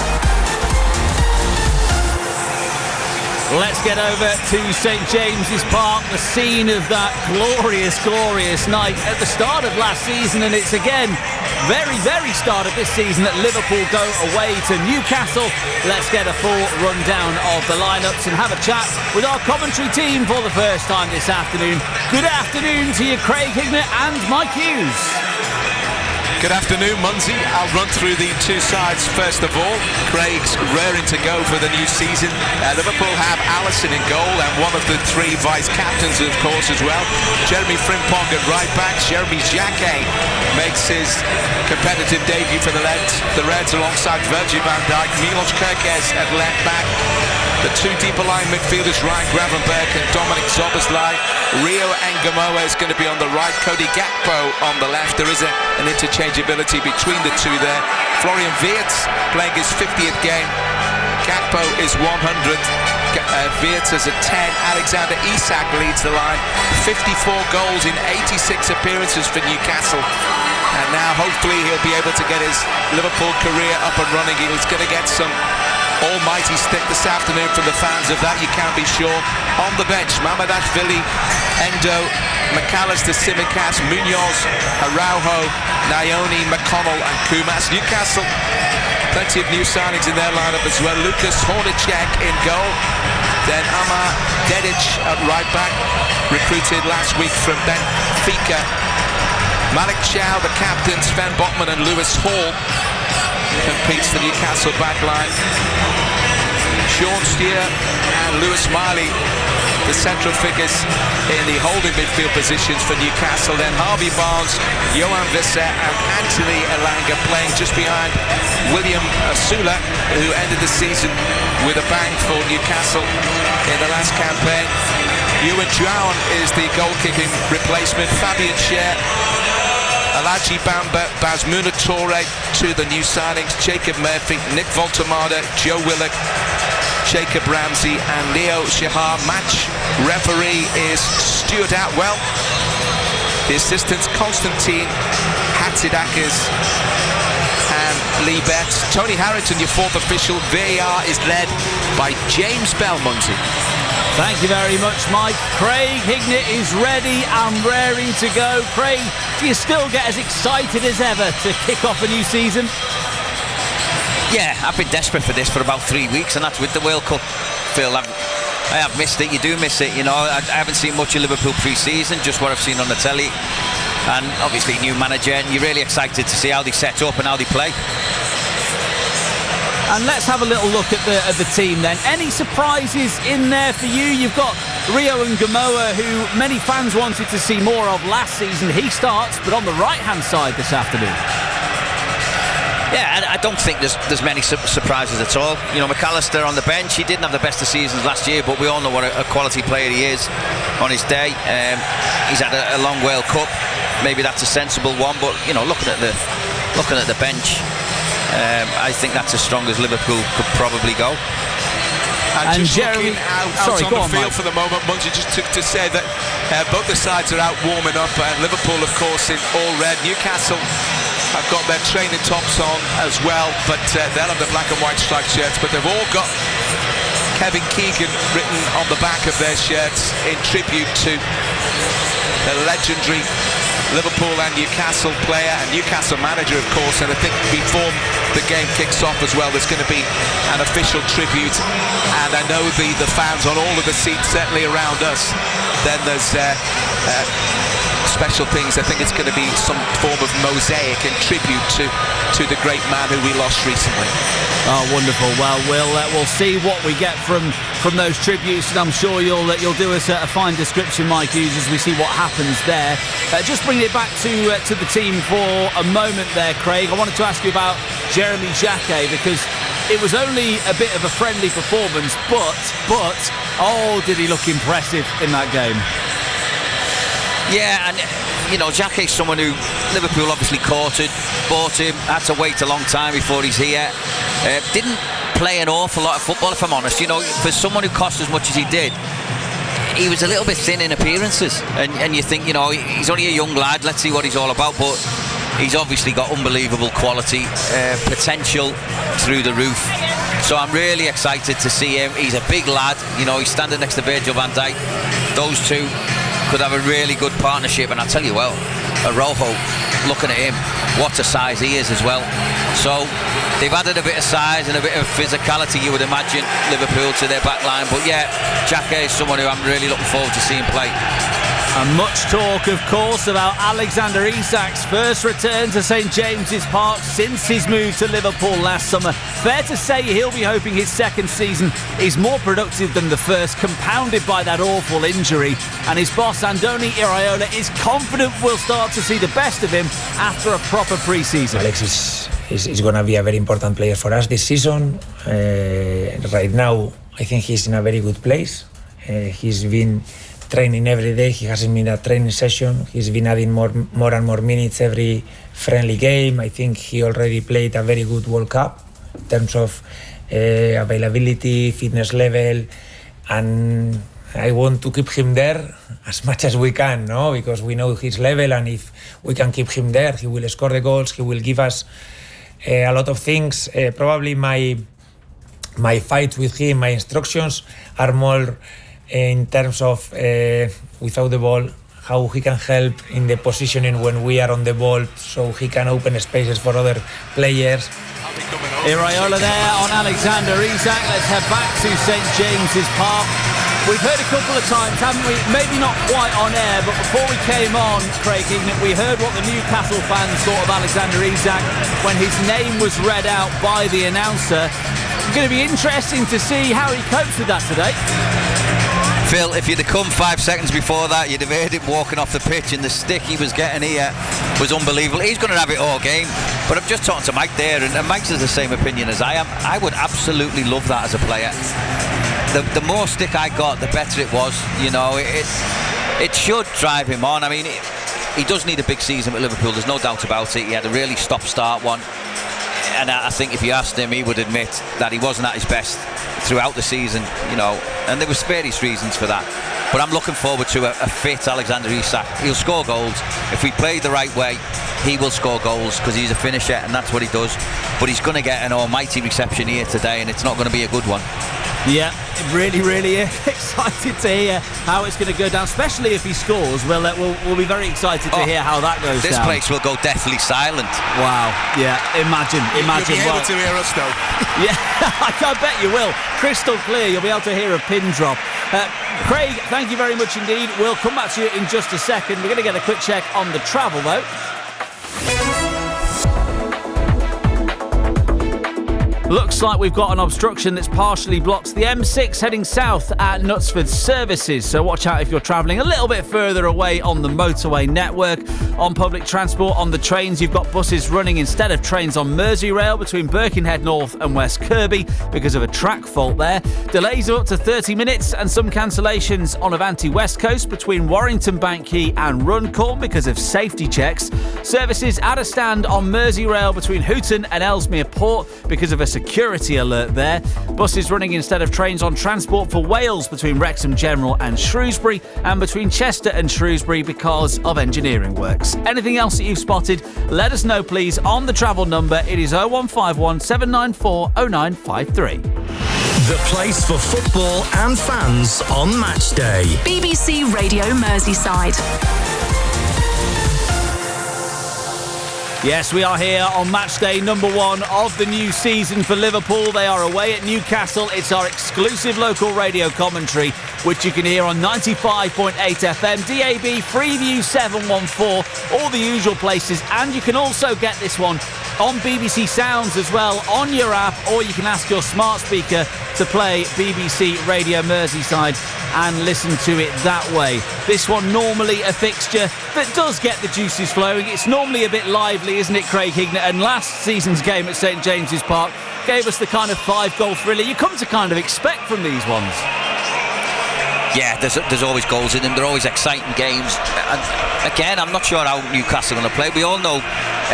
Let's get over to St James's Park, the scene of that glorious, glorious night at the start of last season, and it's again very, very start of this season that Liverpool go away to Newcastle. Let's get a full rundown of the lineups and have a chat with our commentary team for the first time this afternoon. Good afternoon to you, Craig Hignett and Mike Hughes. Good afternoon, Munsey. I'll run through the two sides first of all. Craig's raring to go for the new season. Liverpool have Alisson in goal and one of the three vice-captains, of course, as well. Jeremy Frimpong at right-back. Jeremy Jacquet makes his competitive debut for the Reds alongside Virgil van Dijk. Milos Kerkez at left-back. The two deeper-line midfielders, Ryan Gravenberg and Dominic Szoboszlai. Rio Gamoa is going to be on the right. Cody Gakpo on the left. There is an interchangeability between the two there. Florian Wirtz playing his 50th game. Gakpo is 100th. Wirtz is a 10. Alexander Isak leads the line. 54 goals in 86 appearances for Newcastle. And now hopefully he'll be able to get his Liverpool career up and running. He's going to get some almighty stick this afternoon from the fans of that, you can be sure. On the bench, Mamadashvili, Endo, McAllister, Tsimikas, Munoz, Araujo, Nayoni, McConnell and Kumas. Newcastle, plenty of new signings in their lineup as well. Lucas Hornacek in goal. Then Amar Dedic at right back, recruited last week from Benfica. Malik Chow, the captain, Sven Botman and Lewis Hall competes the Newcastle backline. Sean Steer and Lewis Miley, the central figures in the holding midfield positions for Newcastle. Then Harvey Barnes, Johan Visser and Anthony Elanga playing just behind William Osula, who ended the season with a bang for Newcastle in the last campaign. Ewan Juan is the goal-kicking replacement. Fabian Scher, Alaji Bamba, Bazmuna Toure to the new signings. Jacob Murphy, Nick Voltemada, Joe Willock, Jacob Ramsey and Leo Shahar. Match referee is Stuart Atwell. The assistants Konstantin Hatzidakis and Lee Betts. Tony Harrington, your fourth official. VAR is led by James Belmonte. Thank you very much, Mike. Craig Hignett is ready and raring to go. Craig, do you still get as excited as ever to kick off a new season? Yeah, I've been desperate for this for about 3 weeks, and that's with the World Cup, Phil. I have missed it. You do miss it, you know. I haven't seen much of Liverpool pre-season, just what I've seen on the telly. And obviously new manager, and you're really excited to see how they set up and how they play. And let's have a little look at the team then. Any surprises in there for you? You've got Rio and Gamoa, who many fans wanted to see more of last season. He starts, but on the right-hand side this afternoon. Yeah, I don't think there's many surprises at all. You know, McAllister on the bench, he didn't have the best of seasons last year, but we all know what a quality player he is on his day. He's had a long World Cup. Maybe that's a sensible one, but you know, looking at the bench, I think that's as strong as Liverpool could probably go. And just Jeremy, looking out on the field for the moment, Mungie, just to say that both the sides are out warming up. Liverpool, of course, in all red. Newcastle have got their training tops on as well, but they'll have the black and white striped shirts, but they've all got Kevin Keegan written on the back of their shirts in tribute to the legendary Liverpool and Newcastle player and Newcastle manager, of course. And I think before the game kicks off as well, there's going to be an official tribute, and I know the fans on all of the seats, certainly around us, then there's special things. I think it's going to be some form of mosaic and tribute to the great man who we lost recently. Oh, wonderful. Well, we'll see what we get from those tributes, and I'm sure you'll do us a fine description, Mike Hughes, as we see what happens there. Just bringing it back to the team for a moment there, Craig. I wanted to ask you about Jeremy Jacquet, because it was only a bit of a friendly performance, but oh, did he look impressive in that game? Yeah, and you know, Jacquet's someone who Liverpool obviously courted, bought him, had to wait a long time before he's here. Didn't play an awful lot of football, if I'm honest. You know, for someone who cost as much as he did, he was a little bit thin in appearances. And you think, you know, he's only a young lad, let's see what he's all about. But he's obviously got unbelievable quality, potential through the roof. So I'm really excited to see him. He's a big lad, you know, he's standing next to Virgil van Dijk. Those two could have a really good partnership, and I'll tell you well, Araujo, looking at him, what a size he is as well. So they've added a bit of size and a bit of physicality, you would imagine, Liverpool, to their back line. But yeah, Jacquet is someone who I'm really looking forward to seeing play. And much talk, of course, about Alexander Isak's first return to St James's Park since his move to Liverpool last summer. Fair to say he'll be hoping his second season is more productive than the first, compounded by that awful injury. And his boss, Andoni Iraola, is confident we'll start to see the best of him after a proper pre-season. Alex is going to be a very important player for us this season. Right now, I think he's in a very good place. He's been training every day. He hasn't been a training session. He's been adding more and more minutes every friendly game. I think he already played a very good World Cup in terms of availability, fitness level, and I want to keep him there as much as we can, no? Because we know his level, and if we can keep him there, he will score the goals, he will give us a lot of things. Probably my fight with him, my instructions are more in terms of without the ball, how he can help in the positioning when we are on the ball, so he can open spaces for other players. Iraola there on Alexander Isak. Let's head back to St James's Park. We've heard a couple of times, haven't we? Maybe not quite on air, but before we came on, Craig Hignett, we heard what the Newcastle fans thought of Alexander Isak when his name was read out by the announcer. It's going to be interesting to see how he copes with that today. Phil, if you'd have come 5 seconds before that, you'd have heard him walking off the pitch, and the stick he was getting here was unbelievable. He's going to have it all game. But I'm just talking to Mike there, and Mike's has the same opinion as I am. I would absolutely love that as a player. The more stick I got, the better it was. You know, it should drive him on. I mean, he does need a big season with Liverpool, there's no doubt about it. He had a really stop-start one. And I think if you asked him, he would admit that he wasn't at his best throughout the season, you know, and there was various reasons for that. But I'm looking forward to a fit Alexander Isak. He'll score goals. If we play the right way, he will score goals, because he's a finisher, and that's what he does. But he's going to get an almighty reception here today, and it's not going to be a good one. Yeah, really excited to hear how it's going to go down, especially if he scores. We'll be very excited to hear how that goes down. This place will go deathly silent. Wow, yeah, imagine. You'll be able to hear us though. Yeah, I bet you will. Crystal clear, you'll be able to hear a pin drop. Craig, thank you very much indeed. We'll come back to you in just a second. We're going to get a quick check on the travel though. Looks like we've got an obstruction that's partially blocked the M6 heading south at Knutsford Services. So watch out if you're travelling a little bit further away on the motorway network. On public transport, on the trains, you've got buses running instead of trains on Merseyrail between Birkenhead North and West Kirby because of a track fault there. Delays of up to 30 minutes and some cancellations on Avanti West Coast between Warrington Bank and Runcorn because of safety checks. Services at a stand on Merseyrail between Houghton and Ellesmere Port because of a security alert there. Buses running instead of trains on Transport for Wales between Wrexham General and Shrewsbury, and between Chester and Shrewsbury because of engineering works. Anything else that you've spotted, let us know please on the travel number. It is 0151 794 0953. The place for football and fans on match day. BBC Radio Merseyside. Yes, we are here on match day number 1 of the new season for Liverpool. They are away at Newcastle. It's our exclusive local radio commentary, which you can hear on 95.8 FM, DAB, Freeview 714, all the usual places. And you can also get this one on BBC Sounds as well, on your app, or you can ask your smart speaker to play BBC Radio Merseyside and listen to it that way. This one normally a fixture that does get the juices flowing. It's normally a bit lively, isn't it, Craig Hignett? And last season's game at St James's Park gave us the kind of 5-goal thriller you come to kind of expect from these ones. Yeah, there's always goals in them. They're always exciting games. And again, I'm not sure how Newcastle are going to play. We all know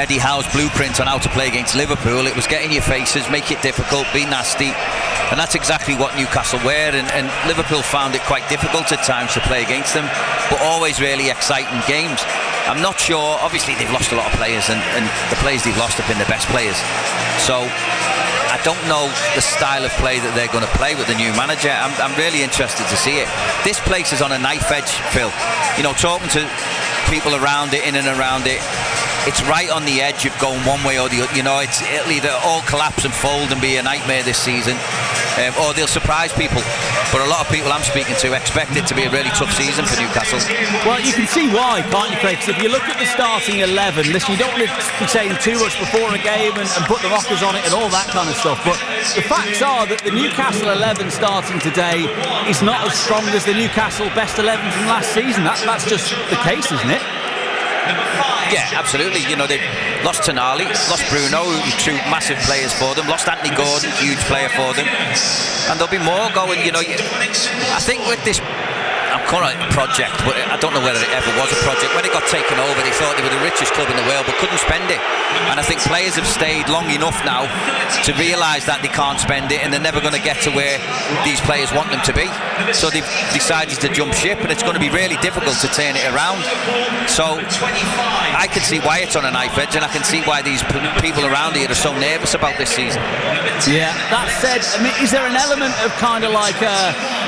Eddie Howe's blueprint on how to play against Liverpool. It was get in your faces, make it difficult, be nasty. And that's exactly what Newcastle were. And Liverpool found it quite difficult at times to play against them, but always really exciting games. I'm not sure. Obviously, they've lost a lot of players, and the players they've lost have been the best players. So I don't know the style of play that they're going to play with the new manager. I'm really interested to see it. This place is on a knife edge, Phil. You know, talking to people around it, in and around it, it's right on the edge of going one way or the other. You know, it'll either all collapse and fold and be a nightmare this season, or they'll surprise people. But a lot of people I'm speaking to expect it to be a really tough season for Newcastle. Well, you can see why, can't you, Craig? Because if you look at the starting 11, listen, you don't want to be saying too much before a game and put the rockers on it and all that kind of stuff. But the facts are that the Newcastle 11 starting today is not as strong as the Newcastle best 11 from last season. That's just the case, isn't it? Yeah, absolutely. You know, they've lost Tonali, lost Bruno, 2 massive players for them, lost Anthony Gordon, huge player for them, and there'll be more going. You know, I think with this, I'm calling it a project, but I don't know whether it ever was a project. When it got taken over, they thought they were the richest club in the world, but couldn't spend it. And I think players have stayed long enough now to realise that they can't spend it, and they're never going to get to where these players want them to be. So they've decided to jump ship, and it's going to be really difficult to turn it around. So I can see why it's on a knife edge, and I can see why these people around here are so nervous about this season. Yeah, that said, I mean, is there an element of kind of like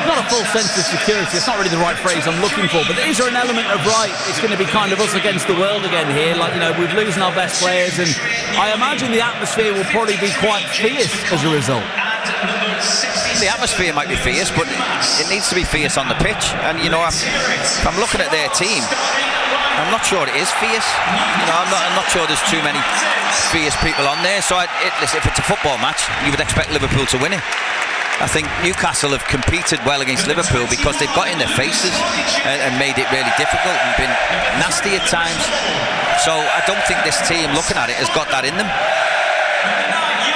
not a full sense of security, it's not really the right phrase I'm looking for, but is there an element of, right, it's going to be kind of us against the world again here, like, you know, we're losing our best players, and I imagine the atmosphere will probably be quite fierce as a result. The atmosphere might be fierce, but it needs to be fierce on the pitch. And you know, if I'm looking at their team, I'm not sure it is fierce. You know, I'm not sure there's too many fierce people on there. So listen, if it's a football match, you would expect Liverpool to win it. I think Newcastle have competed well against Liverpool because they've got in their faces and made it really difficult and been nasty at times. So I don't think this team, looking at it, has got that in them.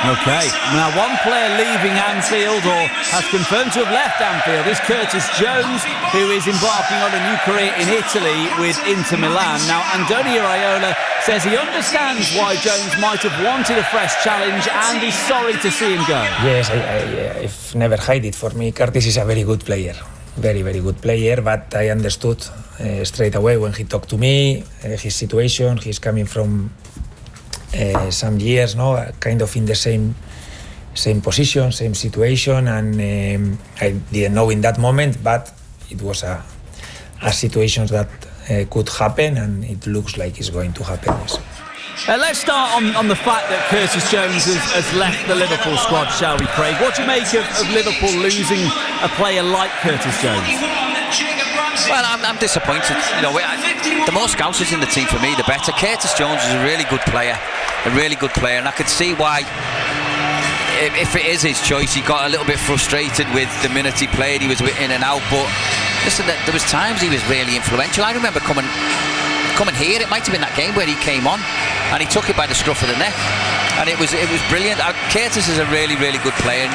OK, now one player leaving Anfield, or has confirmed to have left Anfield, is Curtis Jones, who is embarking on a new career in Italy with Inter Milan. Now, Antonio Raiola says he understands why Jones might have wanted a fresh challenge and is sorry to see him go. Yes, I've never hide it. For me, Curtis is a very good player. Very, very good player, but I understood straight away when he talked to me, his situation. He's coming from some years, kind of in the same same position, same situation, and I didn't know in that moment, but it was a situation that could happen, and it looks like it's going to happen. Yes. Let's start on the fact that Curtis Jones has left the Liverpool squad, shall we, Craig? What do you make of Liverpool losing a player like Curtis Jones? Well, I'm disappointed. You know, the more Scousers in the team for me, the better. Curtis Jones is a really good player, and I could see why, if it is his choice, he got a little bit frustrated with the minutes he played. He was in and out, but listen, there was times he was really influential. I remember coming here, it might have been that game where he came on and he took it by the scruff of the neck, and it was brilliant. Curtis is a really, really good player, and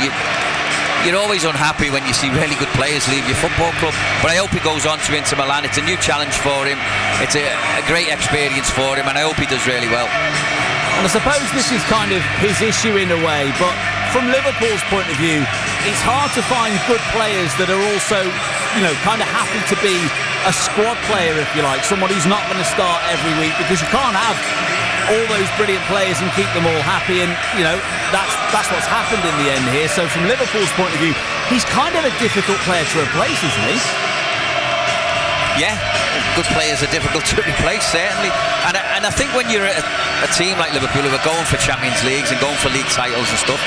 you're always unhappy when you see really good players leave your football club, but I hope he goes on to Inter Milan. It's a new challenge for him, it's a great experience for him, and I hope he does really well. And I suppose this is kind of his issue in a way, but from Liverpool's point of view, it's hard to find good players that are also, you know, kind of happy to be a squad player, if you like, someone who's not going to start every week, because you can't have all those brilliant players and keep them all happy, and you know that's what's happened in the end here. So from Liverpool's point of view, he's kind of a difficult player to replace, isn't he? Yeah, good players are difficult to replace, certainly, and I think when you're a team like Liverpool who are going for Champions Leagues and going for league titles and stuff,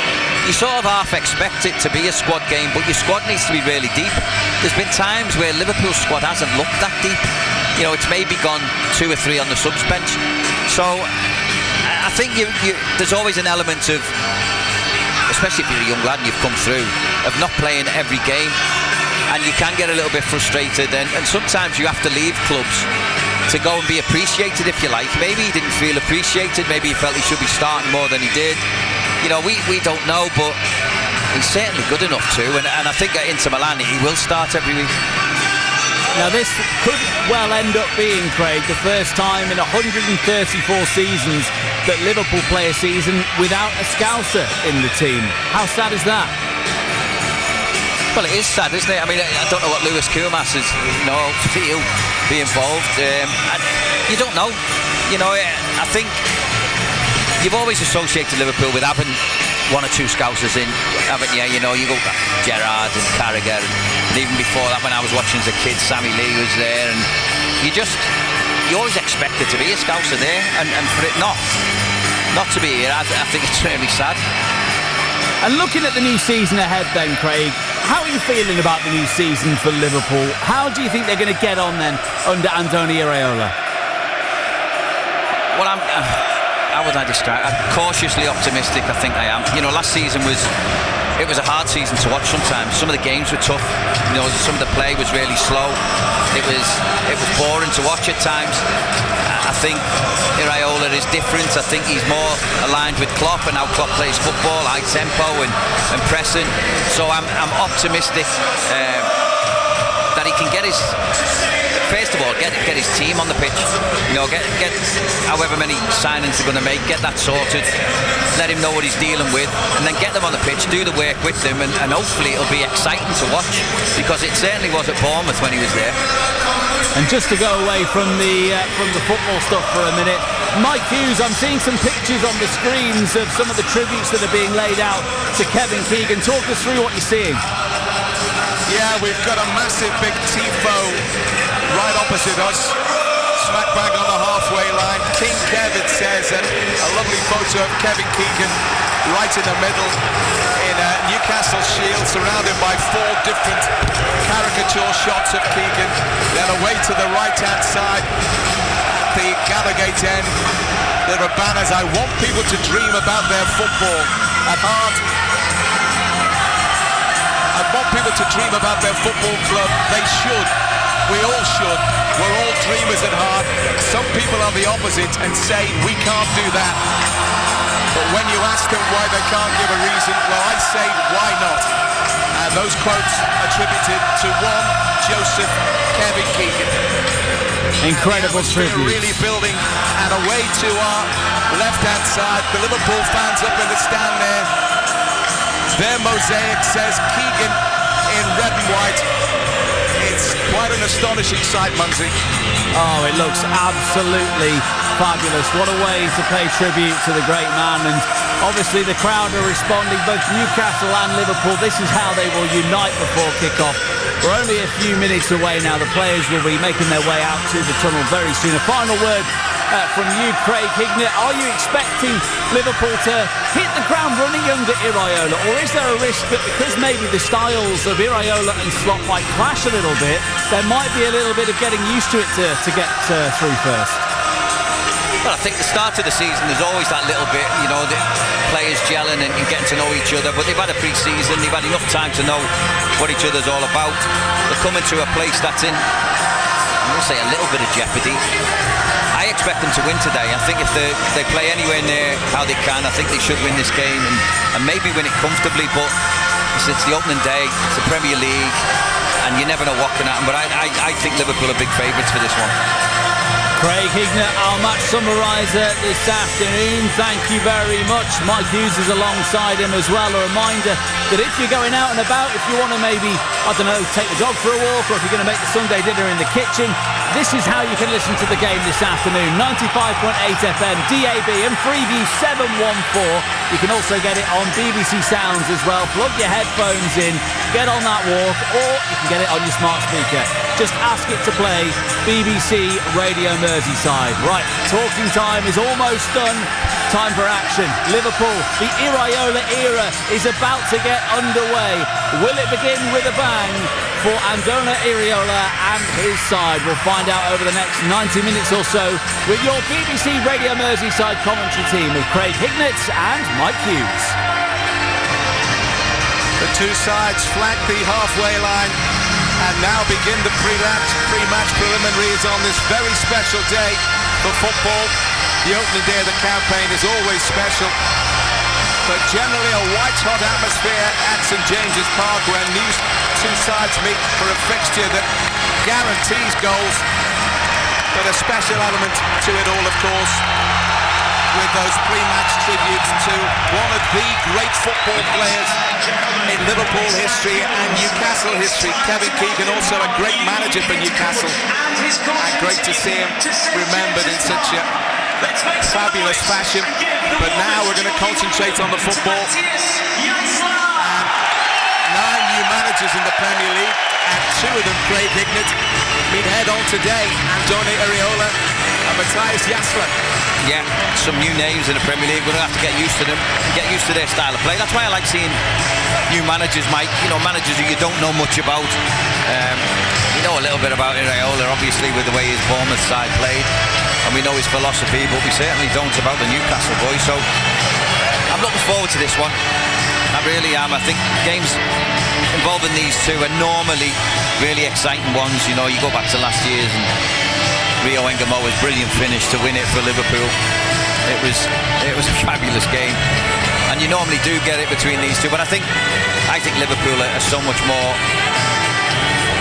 you sort of half expect it to be a squad game, but your squad needs to be really deep. There's been times where Liverpool's squad hasn't looked that deep. You know, it's maybe gone 2 or 3 on the subs bench. So I think there's always an element of, especially if you're a young lad and you've come through, of not playing every game, and you can get a little bit frustrated, and sometimes you have to leave clubs to go and be appreciated, if you like. Maybe he didn't feel appreciated, maybe he felt he should be starting more than he did. You know, we don't know, but he's certainly good enough to, and I think at Inter Milan he will start every week. Now this could well end up being, Craig, the first time in 134 seasons that Liverpool play a season without a Scouser in the team. How sad is that? Well, it is sad, isn't it? I mean, I don't know what Lewis Koolmas is, you know, he'll be involved. You don't know. You know, I think you've always associated Liverpool with having 1 or 2 Scousers in, haven't you? You know, you go Gerrard and Carragher, and even before that, when I was watching as a kid, Sammy Lee was there, and you always expect it to be a Scouser there, and for it not to be here, I think it's really sad. And looking at the new season ahead then, Craig, how are you feeling about the new season for Liverpool? How do you think they're going to get on then under Andoni Iraola? Well, how would I describe it? I'm cautiously optimistic, I think I am. You know, last season was a hard season to watch sometimes. Some of the games were tough. You know, some of the play was really slow. It was boring to watch at times. I think Iraola is different. I think he's more aligned with Klopp and how Klopp plays football, high tempo and pressing. So I'm optimistic that he can get his, first of all, get his team on the pitch. You know, get however many signings they're going to make, get that sorted, let him know what he's dealing with, and then get them on the pitch, do the work with them, and hopefully it'll be exciting to watch, because it certainly was at Bournemouth when he was there. And just to go away from the football stuff for a minute, Mike Hughes, I'm seeing some pictures on the screens of some of the tributes that are being laid out to Kevin Keegan. Talk us through what you're seeing. Yeah, we've got a massive big tifo right opposite us, smack bang on the halfway line. King Kev, it says, and a lovely photo of Kevin Keegan right in the middle in a Newcastle shield, surrounded by 4 different caricature shots of Keegan. Then away to the right-hand side at the Gallagate end, there are banners. I want people to dream about their football at heart. I want people to dream about their football club. They should. We all should. We're all dreamers at heart. Some people are the opposite and say we can't do that. But when you ask them why they can't give a reason, well, I say why not? And those quotes attributed to one Joseph Kevin Keegan. Incredible tribute. Really building, and away to our left-hand side, the Liverpool fans up in the stand there. Their mosaic says Keegan in red and white. It's quite an astonishing sight, Munsie. Oh, it looks absolutely Fabulous. What a way to pay tribute to the great man. And obviously the crowd are responding, both Newcastle and Liverpool. This is how they will unite before kick-off. We're only a few minutes away now. The players will be making their way out to the tunnel very soon. A final word from you, Craig Hignett. Are you expecting Liverpool to hit the ground running under Iraola, or is there a risk that because maybe the styles of Iraola and Slot might clash a little bit, there might be a little bit of getting used to it to get through first? Well, I think the start of the season, there's always that little bit, you know, the players gelling and getting to know each other, but they've had a pre-season, they've had enough time to know what each other's all about. They're coming to a place that's in, I'm going to say, a little bit of jeopardy. I expect them to win today. I think if they play anywhere near how they can, I think they should win this game and maybe win it comfortably, but it's the opening day, it's the Premier League, and you never know what can happen, but I think Liverpool are big favourites for this one. Craig Hignett, our match summariser this afternoon. Thank you very much. Mike Hughes is alongside him as well. A reminder that if you're going out and about, if you want to maybe, I don't know, take the dog for a walk, or if you're going to make the Sunday dinner in the kitchen, this is how you can listen to the game this afternoon. 95.8 FM, DAB and Freeview 714. You can also get it on BBC Sounds as well. Plug your headphones in, get on that walk, or you can get it on your smart speaker. Just ask it to play BBC Radio Merseyside. Right, talking time is almost done. Time for action. Liverpool, the Iraola era is about to get underway. Will it begin with a bang for Andona Iraola and his side? We'll find out over the next 90 minutes or so with your BBC Radio Merseyside commentary team of Craig Hignett and Mike Hughes. The two sides flank the halfway line and now begin the pre-match preliminaries on this very special day for football. The opening day of the campaign is always special, but generally a white-hot atmosphere at St James's Park where these two sides meet for a fixture that guarantees goals, but a special element to it all, of course, with those pre-match tributes to one of the great football players in Liverpool history and Newcastle history, Kevin Keegan, also a great manager for Newcastle, and great to see him remembered in such a fabulous fashion. But now we're going to concentrate on the football, and 9 new managers in the Premier League, and 2 of them, Craig Hignett, meet head on today. Andona Iraola and Matthias Jasler. Yeah, some new names in the Premier League. We're going to have to get used to them, get used to their style of play. That's why I like seeing new managers, Mike. You know, managers who you don't know much about. We know a little bit about Iraola, obviously, with the way his Bournemouth side played, and we know his philosophy, but we certainly don't about the Newcastle boys. So I'm looking forward to this one. I really am. I think games involving these two are normally really exciting ones. You know, you go back to last year's and Rio Engamoa's brilliant finish to win it for Liverpool. It was a fabulous game, and you normally do get it between these two. But I think Liverpool are so much more,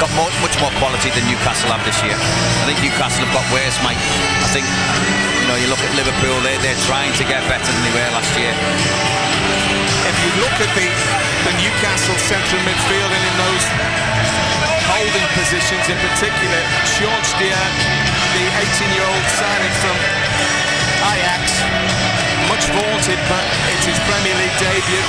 got much more quality than Newcastle have this year. I think Newcastle have got worse, Mike. I think, you know, you look at Liverpool, they're trying to get better than they were last year. If you look at the Newcastle central midfield and in those holding positions in particular, Sean Steer, the 18-year-old signing from Ajax, much vaunted, but it's his Premier League debut.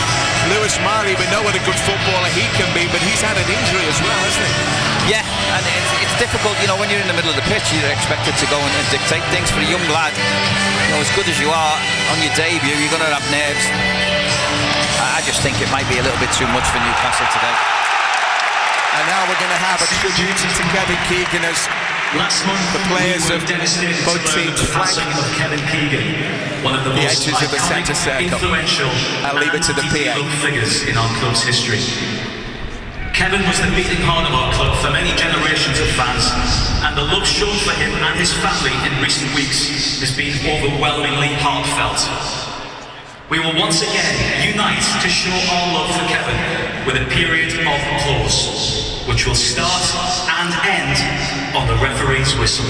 Lewis Miley, we know what a good footballer he can be, but he's had an injury as well, hasn't he? Yeah, and it's difficult, you know, when you're in the middle of the pitch, you're expected to go and dictate things. For a young lad, you know, as good as you are on your debut, you're going to have nerves. I just think it might be a little bit too much for Newcastle today. And now we're going to have a tribute to Kevin Keegan as the players of both teams flank the edges of the centre circle. I'll leave it to the PA. Figures in our club's history. Kevin was the beating heart of our club for many generations of fans, and the love shown for him and his family in recent weeks has been overwhelmingly heartfelt. We will once again unite to show our love for Kevin with a period of applause, which will start and end on the referee's whistle.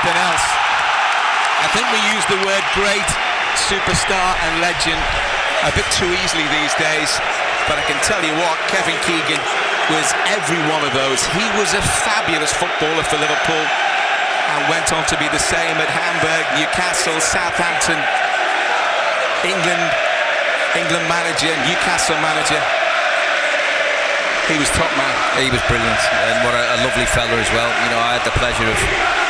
something else. I think we use the word great, superstar and legend a bit too easily these days, but I can tell you what, Kevin Keegan was every one of those. He was a fabulous footballer for Liverpool and went on to be the same at Hamburg, Newcastle, Southampton, England manager, Newcastle manager. He was top man. He was brilliant, and what a lovely fella as well. You know, I had the pleasure of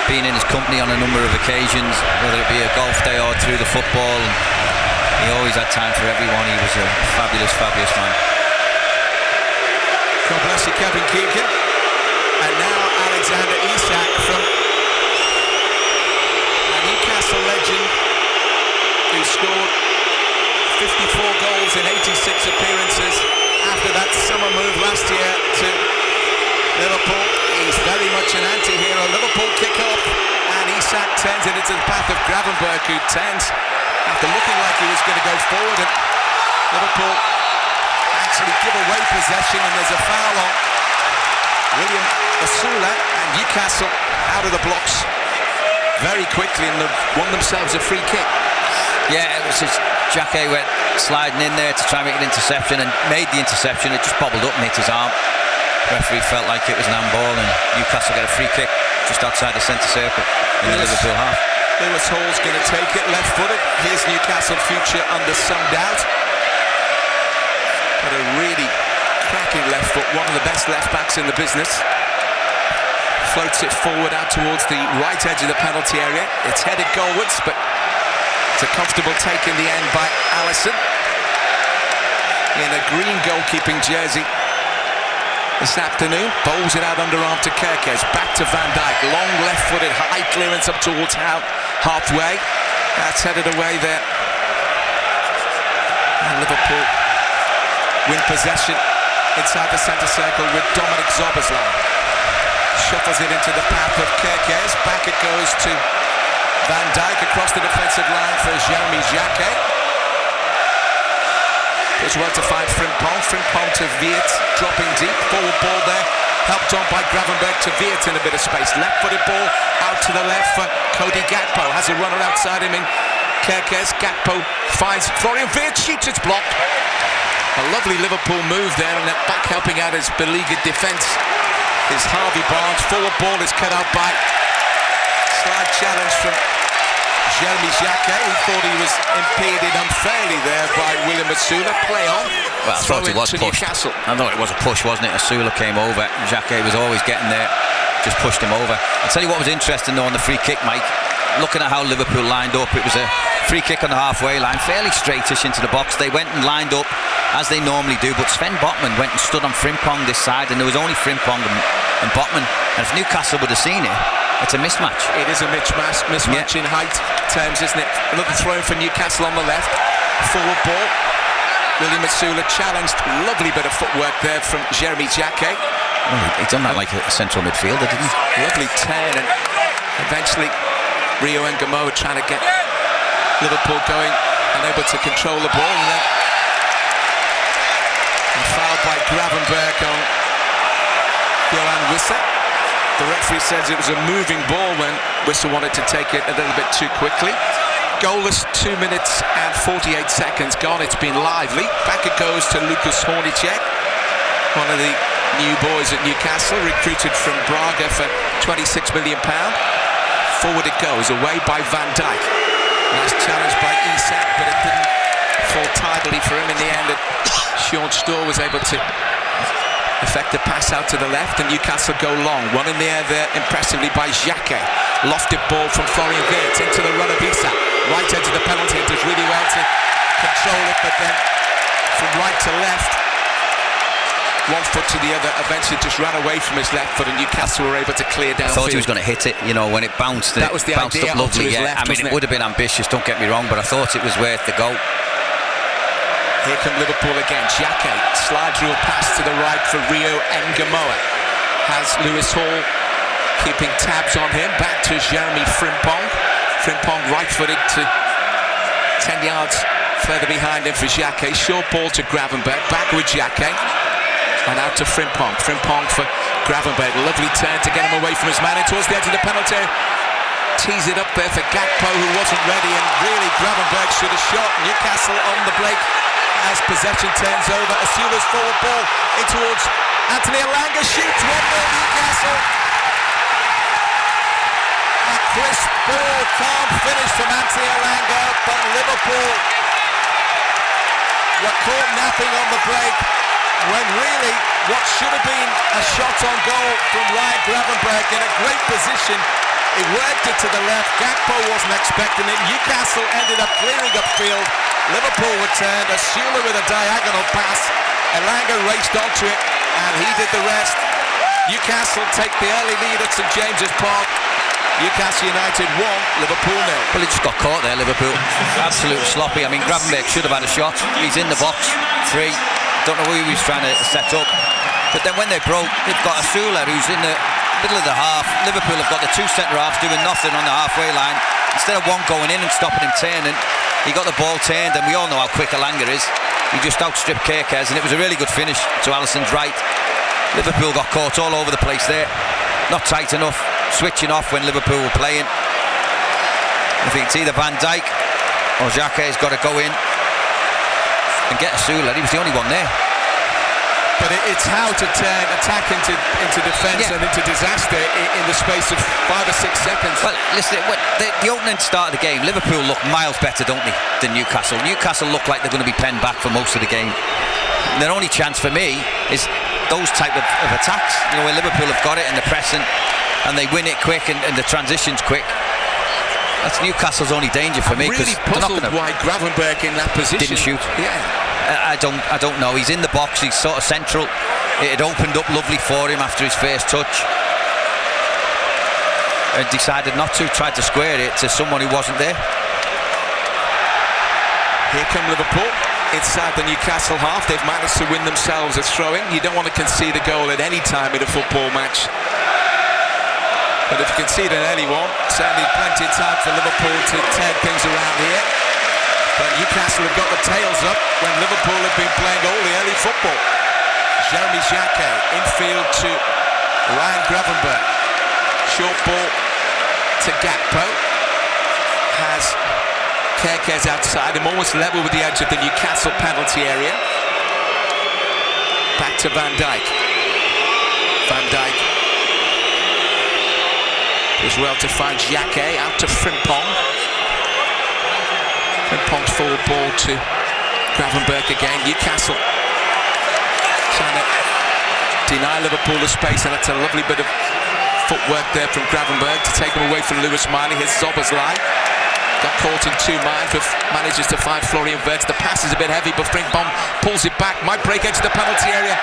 being in his company on a number of occasions, whether it be a golf day or through the football. And he always had time for everyone. He was a fabulous, fabulous man. God bless you, Kevin Keegan. And now Alexander Isak from a Newcastle legend who scored 54 goals in 86 appearances after that summer move last year to Liverpool. He's very much an anti-hero. Liverpool kick off and Isak turns it into the path of Gravenberch, who turns after looking like he was going to go forward, and Liverpool actually give away possession, and there's a foul on William Osula, and Newcastle out of the blocks very quickly, and they've won themselves a free kick. Yeah, it was just Jacquet went sliding in there to try and make an interception, and made the interception. It just bobbled up and hit his arm. Referee felt like it was an handball, and Newcastle get a free kick just outside the centre circle in the Liverpool half. Lewis Hall's going to take it left-footed. Here's Newcastle future under some doubt. Got a really cracking left foot, one of the best left-backs in the business. Floats it forward out towards the right edge of the penalty area. It's headed goalwards, but it's a comfortable take in the end by Alisson in a green goalkeeping jersey this afternoon. Bowls it out underarm to Kerkez, back to Van Dijk, long left-footed, high clearance up towards halfway. That's headed away there. And Liverpool win possession inside the centre circle with Dominic Szoboszlai. Shuffles it into the path of Kerkez. Back it goes to Van Dijk across the defensive line for Jeremy Jacquet. Goes well to find Frimpong. Frimpong to Weert, dropping deep. Forward ball there, helped on by Gravenberch to Weert in a bit of space. Left-footed ball out to the left for Cody Gakpo. Has a runner outside him in Kerkez. Gakpo finds Florian Weert, shoots, it's blocked. A lovely Liverpool move there, and that back helping out his beleaguered defence is Harvey Barnes. Forward ball is cut out by slide challenge from Jeremy Jacquet. He thought he was impeded unfairly there by William Osula. Play on. Well, I thought it was pushed. Newcastle. I thought it was a push, wasn't it? Osula came over. Jacquet was always getting there. Just pushed him over. I'll tell you what was interesting though on the free kick, Mike. Looking at how Liverpool lined up, it was a free kick on the halfway line, fairly straightish into the box. They went and lined up as they normally do, but Sven Botman went and stood on Frimpong this side, and there was only Frimpong and Botman. And if Newcastle would have seen it, it's a mismatch. It is a mismatch in height terms, isn't it? Another throw for Newcastle on the left. Forward ball. William Osula challenged. Lovely bit of footwork there from Jeremy Jacquet. Well, he done that like a central midfielder, didn't he? Lovely turn, and eventually Rio and Gamoa trying to get Liverpool going, unable to control the ball, and then fouled by Gravenberch on Johan Wissa. The referee says it was a moving ball when Wissa wanted to take it a little bit too quickly. Goalless, 2 minutes and 48 seconds gone. It's been lively. Back it goes to Lukas Hornicek, one of the new boys at Newcastle, recruited from Braga for £26 million. Forward it goes, away by Van Dijk. Nice challenge by Isak, but it didn't fall tidily for him in the end. And Sean Storr was able to effect a pass out to the left, and Newcastle go long. One in the air there, impressively by Jacquet. Lofted ball from Florian Weert into the run of Isak. Right edge of the penalty, does really well to control it, but then from right to left, one foot to the other, eventually just ran away from his left foot, and Newcastle were able to clear down. I thought he was going to hit it, you know, when it bounced. That was the bounced idea, up lovely. Yeah, left, I mean, it would have been ambitious, don't get me wrong, but I thought it was worth the goal. Here come Liverpool again. Jacquet, slide rule pass to the right for Rio Ngamoa. Has Lewis Hall keeping tabs on him. Back to Jeremy Frimpong. Frimpong right-footed to 10 yards further behind him for Jacquet. Short ball to Gravenberch. Back with Jacquet. And out to Frimpong. Frimpong for Gravenberch. Lovely turn to get him away from his man. And towards the edge of the penalty. tease it up there for Gakpo, who wasn't ready, and really Gravenberch should have shot. Newcastle on the break as possession turns over. Asula's forward ball in towards Anthony Elanga, shoots 1-0 Newcastle. A crisp ball, calm finish from Anthony Elanga, but Liverpool were caught napping on the break when really what should have been a shot on goal from Ryan Gravenberch in a great position. He worked it to the left. Gakpo wasn't expecting it. Newcastle ended up clearing upfield. Liverpool returned. Asula with a diagonal pass. Elanga raced onto it, and he did the rest. Newcastle take the early lead at St James's Park. Newcastle United 1, Liverpool 0. Well, he just got caught there, Liverpool. Absolutely sloppy. I mean, Gravenberch should have had a shot. He's in the box, free. Don't know who he was trying to set up. But then when they broke, they've got Asula, who's in the middle of the half. Liverpool have got the two centre-halves doing nothing on the halfway line. Instead of one going in and stopping him turning, he got the ball turned, and we all know how quick Elanga is. He just outstripped Kerkez, and it was a really good finish to Alisson's right. Liverpool got caught all over the place there. Not tight enough, switching off when Liverpool were playing. I think it's either Van Dijk or Xhaka has got to go in and get Asula. He was the only one there. But it's how to turn attack into defence and into disaster in the space of 5 or 6 seconds. Well, listen, the opening start of the game, Liverpool look miles better, don't they, than Newcastle. Newcastle look like they're going to be penned back for most of the game. And their only chance for me is those type of attacks, you know, where Liverpool have got it and they're pressing and they win it quick and the transition's quick. That's Newcastle's only danger for me. I'm really puzzled why Gravenberch in that position didn't shoot. Yeah. I don't know. He's in the box. He's sort of central. It had opened up lovely for him after his first touch. And decided not to. Tried to square it to someone who wasn't there. Here come Liverpool inside the Newcastle half. They've managed to win themselves a throw-in. You don't want to concede a goal at any time in a football match. But if you concede an early one, certainly plenty of time for Liverpool to turn things around here. But Newcastle have got the tails up when Liverpool have been playing all the early football. Jeremy Jacquet infield to Ryan Gravenberch. Short ball to Gakpo. Has Kerkez outside him, almost level with the edge of the Newcastle penalty area. Back to Van Dijk. Van Dijk does well to find Jacquet, out to Frimpong. Frimpong's forward ball to Gravenberch again. Newcastle trying to deny Liverpool the space, and that's a lovely bit of footwork there from Gravenberch to take him away from Lewis Miley. Here's Szoboszlai. Got caught in two minds, but manages to find Florian Wirtz. The pass is a bit heavy, but Frimpong pulls it back. Might break into the penalty area.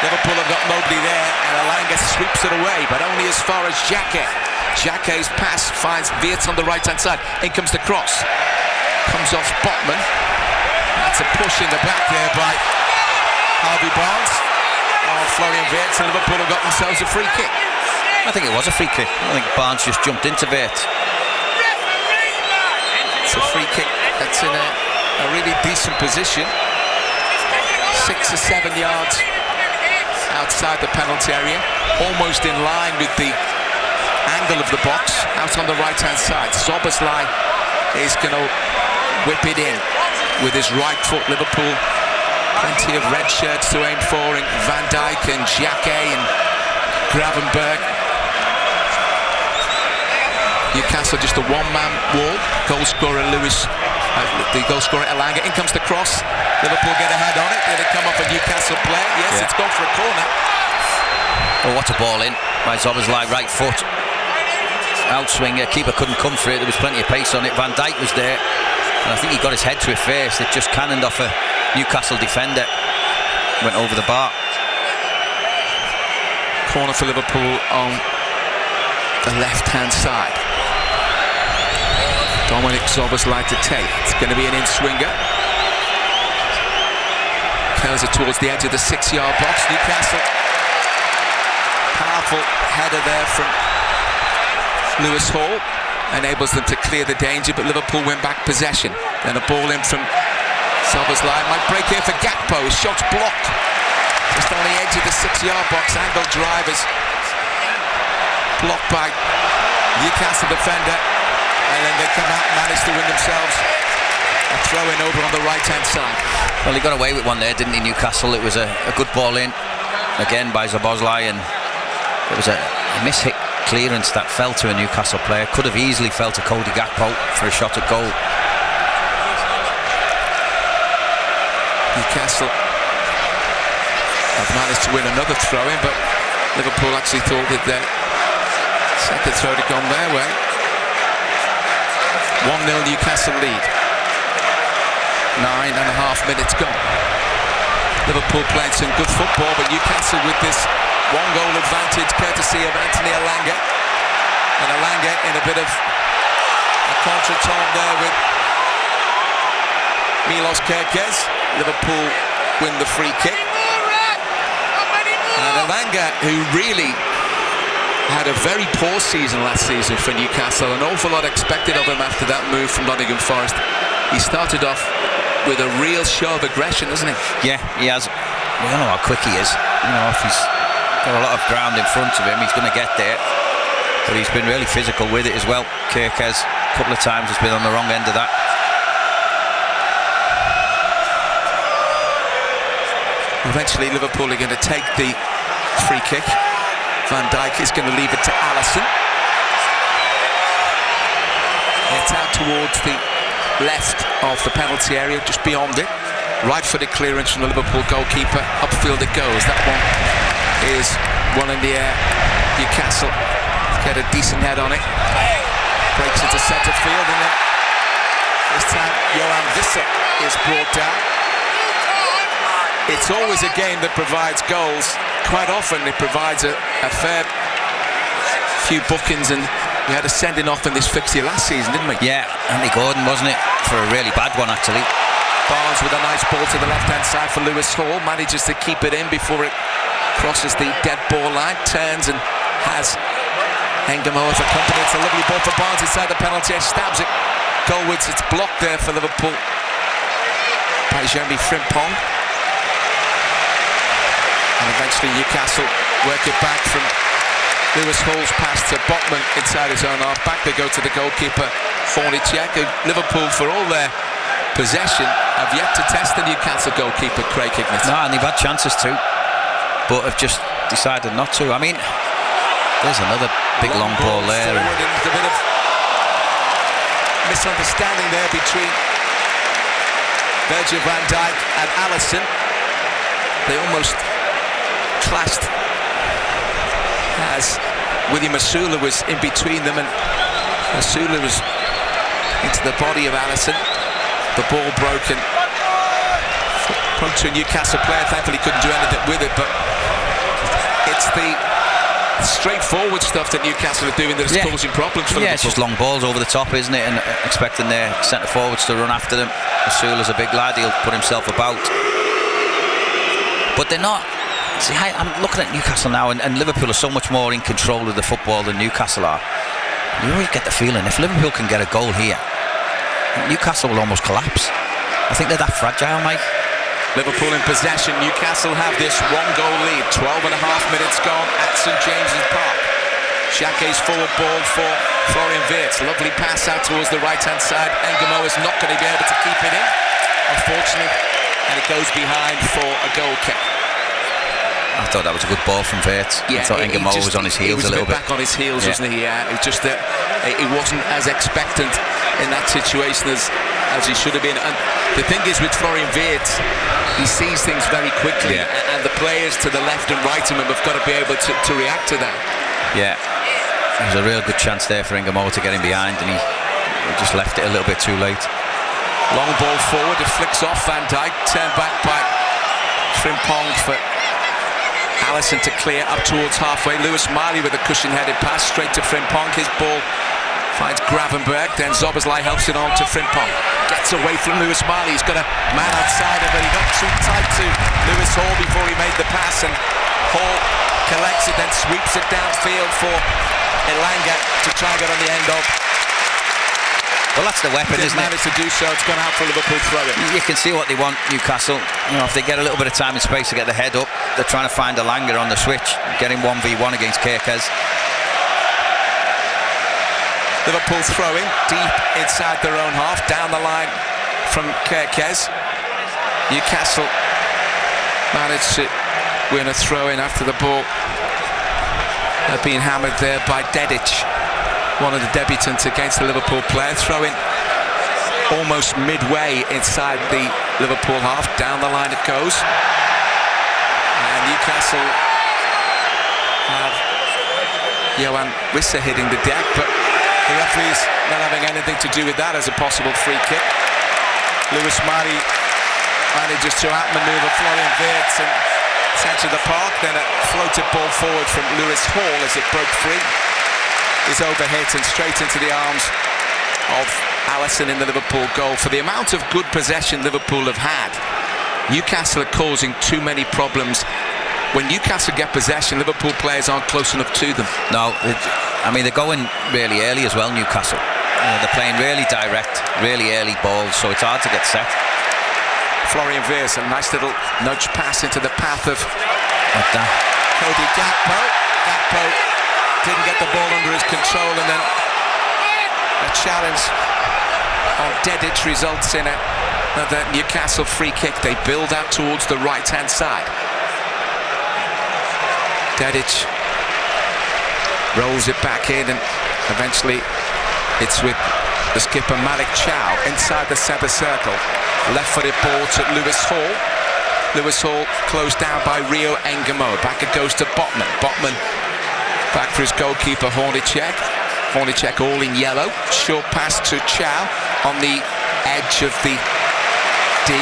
Liverpool have got nobody there, and Elanga sweeps it away, but only as far as Jacquet. Jacquet's pass finds Wirtz on the right-hand side. In comes the cross. Comes off Botman. That's a push in the back there by Harvey Barnes. Oh, Florian Wirtz, and Liverpool have got themselves a free kick. I think it was a free kick. I think Barnes just jumped into Wirtz. It's a free kick that's in a really decent position. 6 or 7 yards outside the penalty area. Almost in line with the angle of the box. Out on the right-hand side. Szoboszlai is going to whip it in with his right foot. Liverpool, plenty of red shirts to aim for in Van Dijk and Jacquet and Gravenberch. Newcastle just a one-man wall. Goal scorer Lewis, the goal scorer Elanga. In comes the cross. Liverpool get ahead on it. Did it come off a Newcastle player? Yes, It's gone for a corner. Oh, what a ball in by Szoboszlai, right foot. Outswinger, keeper couldn't come for it. There was plenty of pace on it. Van Dijk was there, and I think he got his head to it first. It just cannoned off a Newcastle defender. Went over the bar. Corner for Liverpool on the left-hand side. Dominic Szoboszlai to take. It's going to be an in-swinger. Curls it towards the edge of the 6-yard box. Newcastle. Powerful header there from Lewis Hall. Enables them to clear the danger, but Liverpool win back possession. Then a ball in from Szoboszlai. Might break here for Gakpo. His shot's blocked. Just on the edge of the 6-yard box. Angle drivers blocked by Newcastle defender, and then they come out and manage to win themselves a throw-in over on the right-hand side. Well, he got away with one there, didn't he, Newcastle? It was a good ball in, again by Szoboszlai, and it was a miss-hit clearance that fell to a Newcastle player. Could have easily fell to Cody Gakpo for a shot at goal. Newcastle have managed to win another throw-in, but Liverpool actually thought that their second throw had gone their way. 1-0 Newcastle lead. 9.5 minutes gone. Liverpool playing some good football, but Newcastle with this one-goal advantage courtesy of Anthony Elanga. And Elanga in a bit of a contretemps there with Milos Kerkez. Liverpool win the free kick. And Elanga, who really had a very poor season last season for Newcastle, an awful lot expected of him after that move from Nottingham Forest. He started off with a real show of aggression, doesn't he? Yeah, he has. We don't know how quick he is. You know, if he's got a lot of ground in front of him, he's going to get there. But he's been really physical with it as well. Kerkez, a couple of times, has been on the wrong end of that. Eventually Liverpool are going to take the free kick. Van Dijk is going to leave it to Alisson. It's out towards the left of the penalty area, just beyond it. Right-footed clearance from the Liverpool goalkeeper. Upfield it goes. That one is one in the air. Newcastle get a decent head on it. Breaks into centre field, and then this time Johan Visser is brought down. It's always a game that provides goals. Quite often it provides a fair few bookings, and we had a sending off in this fixture last season, didn't we? Yeah, Andy Gordon, wasn't it? For a really bad one, actually. Barnes with a nice ball to the left-hand side for Lewis Hall. Manages to keep it in before it crosses the dead ball line. Turns and has Hengamoa for company. It's a lovely ball for Barnes inside the penalty area. Stabs it goalwards. It's blocked there for Liverpool by Jeremy Frimpong. And eventually Newcastle work it back from Lewis Hall's pass to Botman inside his own half. Back they go to the goalkeeper, Hornicek. Liverpool, for all their possession, have yet to test the Newcastle goalkeeper, Craig Hignett. No, and they've had chances to, but have just decided not to. I mean, there's another big long ball there. And a bit of misunderstanding there between Virgil van Dijk and Alisson. They almost clashed as William Asula was in between them, and Asula was into the body of Alisson. The ball broken to a Newcastle player. Thankfully couldn't do anything with it, but it's the straightforward stuff that Newcastle are doing that is causing problems for Liverpool. Yeah, it's just long balls over the top, isn't it? And expecting their centre forwards to run after them. Asula's a big lad, he'll put himself about. But they're not. See, I'm looking at Newcastle now, and Liverpool are so much more in control of the football than Newcastle are. You always get the feeling if Liverpool can get a goal here, Newcastle will almost collapse. I think they're that fragile, mate. Liverpool in possession. Newcastle have this one-goal lead. 12.5 minutes gone at St James's Park. Xhake's forward ball for Florian Wirtz. Lovely pass out towards the right-hand side. Hengamoa is not going to be able to keep it in, unfortunately, and it goes behind for a goal kick. I thought that was a good ball from Wirtz. Yeah, I thought Hengamoa was on his heels a little bit. Back on his heels, wasn't he? Yeah, it was just that he wasn't as expectant in that situation as he should have been. And the thing is with Florian Wirtz, he sees things very quickly, and the players to the left and right of him have got to be able to react to that. Yeah, there was a real good chance there for Hengamoa to get him behind, and he just left it a little bit too late. Long ball forward, it flicks off Van Dijk, turned back by Frimpong for Alisson to clear up towards halfway. Lewis Miley with a cushion-headed pass straight to Frimpong. His ball finds Gravenberg, then Szoboszlai helps it on to Frimpong. Gets away from Lewis Miley. He's got a man outside him, but he got too tight to Lewis Hall before he made the pass, and Hall collects it, then sweeps it downfield for Elanga to try and get on the end of. Well, that's the weapon, isn't it? Managed to do so. It's gone out for Liverpool throw-in. You can see what they want, Newcastle. You know, if they get a little bit of time and space to get the head up, they're trying to find Elanga on the switch, getting 1v1 against Kerkez. Liverpool throwing deep inside their own half, down the line from Kerkez. Newcastle managed to win a throw-in after the ball had been hammered there by Dedic, one of the debutants against the Liverpool player. Throw-in almost midway inside the Liverpool half, down the line it goes. And Newcastle have Johan Wissa hitting the deck, but the referee's not having anything to do with that as a possible free kick. Lewis Mari manages to outmaneuver Florian Wirtz and centre the park, then a floated ball forward from Lewis Hall as it broke free. Is overhit and straight into the arms of Alisson in the Liverpool goal. For the amount of good possession Liverpool have had, Newcastle are causing too many problems. When Newcastle get possession, Liverpool players aren't close enough to them. No, I mean, they're going really early as well, Newcastle. They're playing really direct, really early balls, so it's hard to get set. Florian Wirtz, a nice little nudge pass into the path of Cody Gakpo. Gakpo didn't get the ball under his control, and then a challenge on Dedic results in another Newcastle free kick. They build out towards the right-hand side. Dedic rolls it back in, and eventually it's with the skipper Malik Chow inside the centre circle. Left-footed ball to Lewis Hall. Lewis Hall closed down by Rio Engamo. Back it goes to Botman. Botman back for his goalkeeper Hornicek. Hornicek all in yellow. Short pass to Chow on the edge of the D.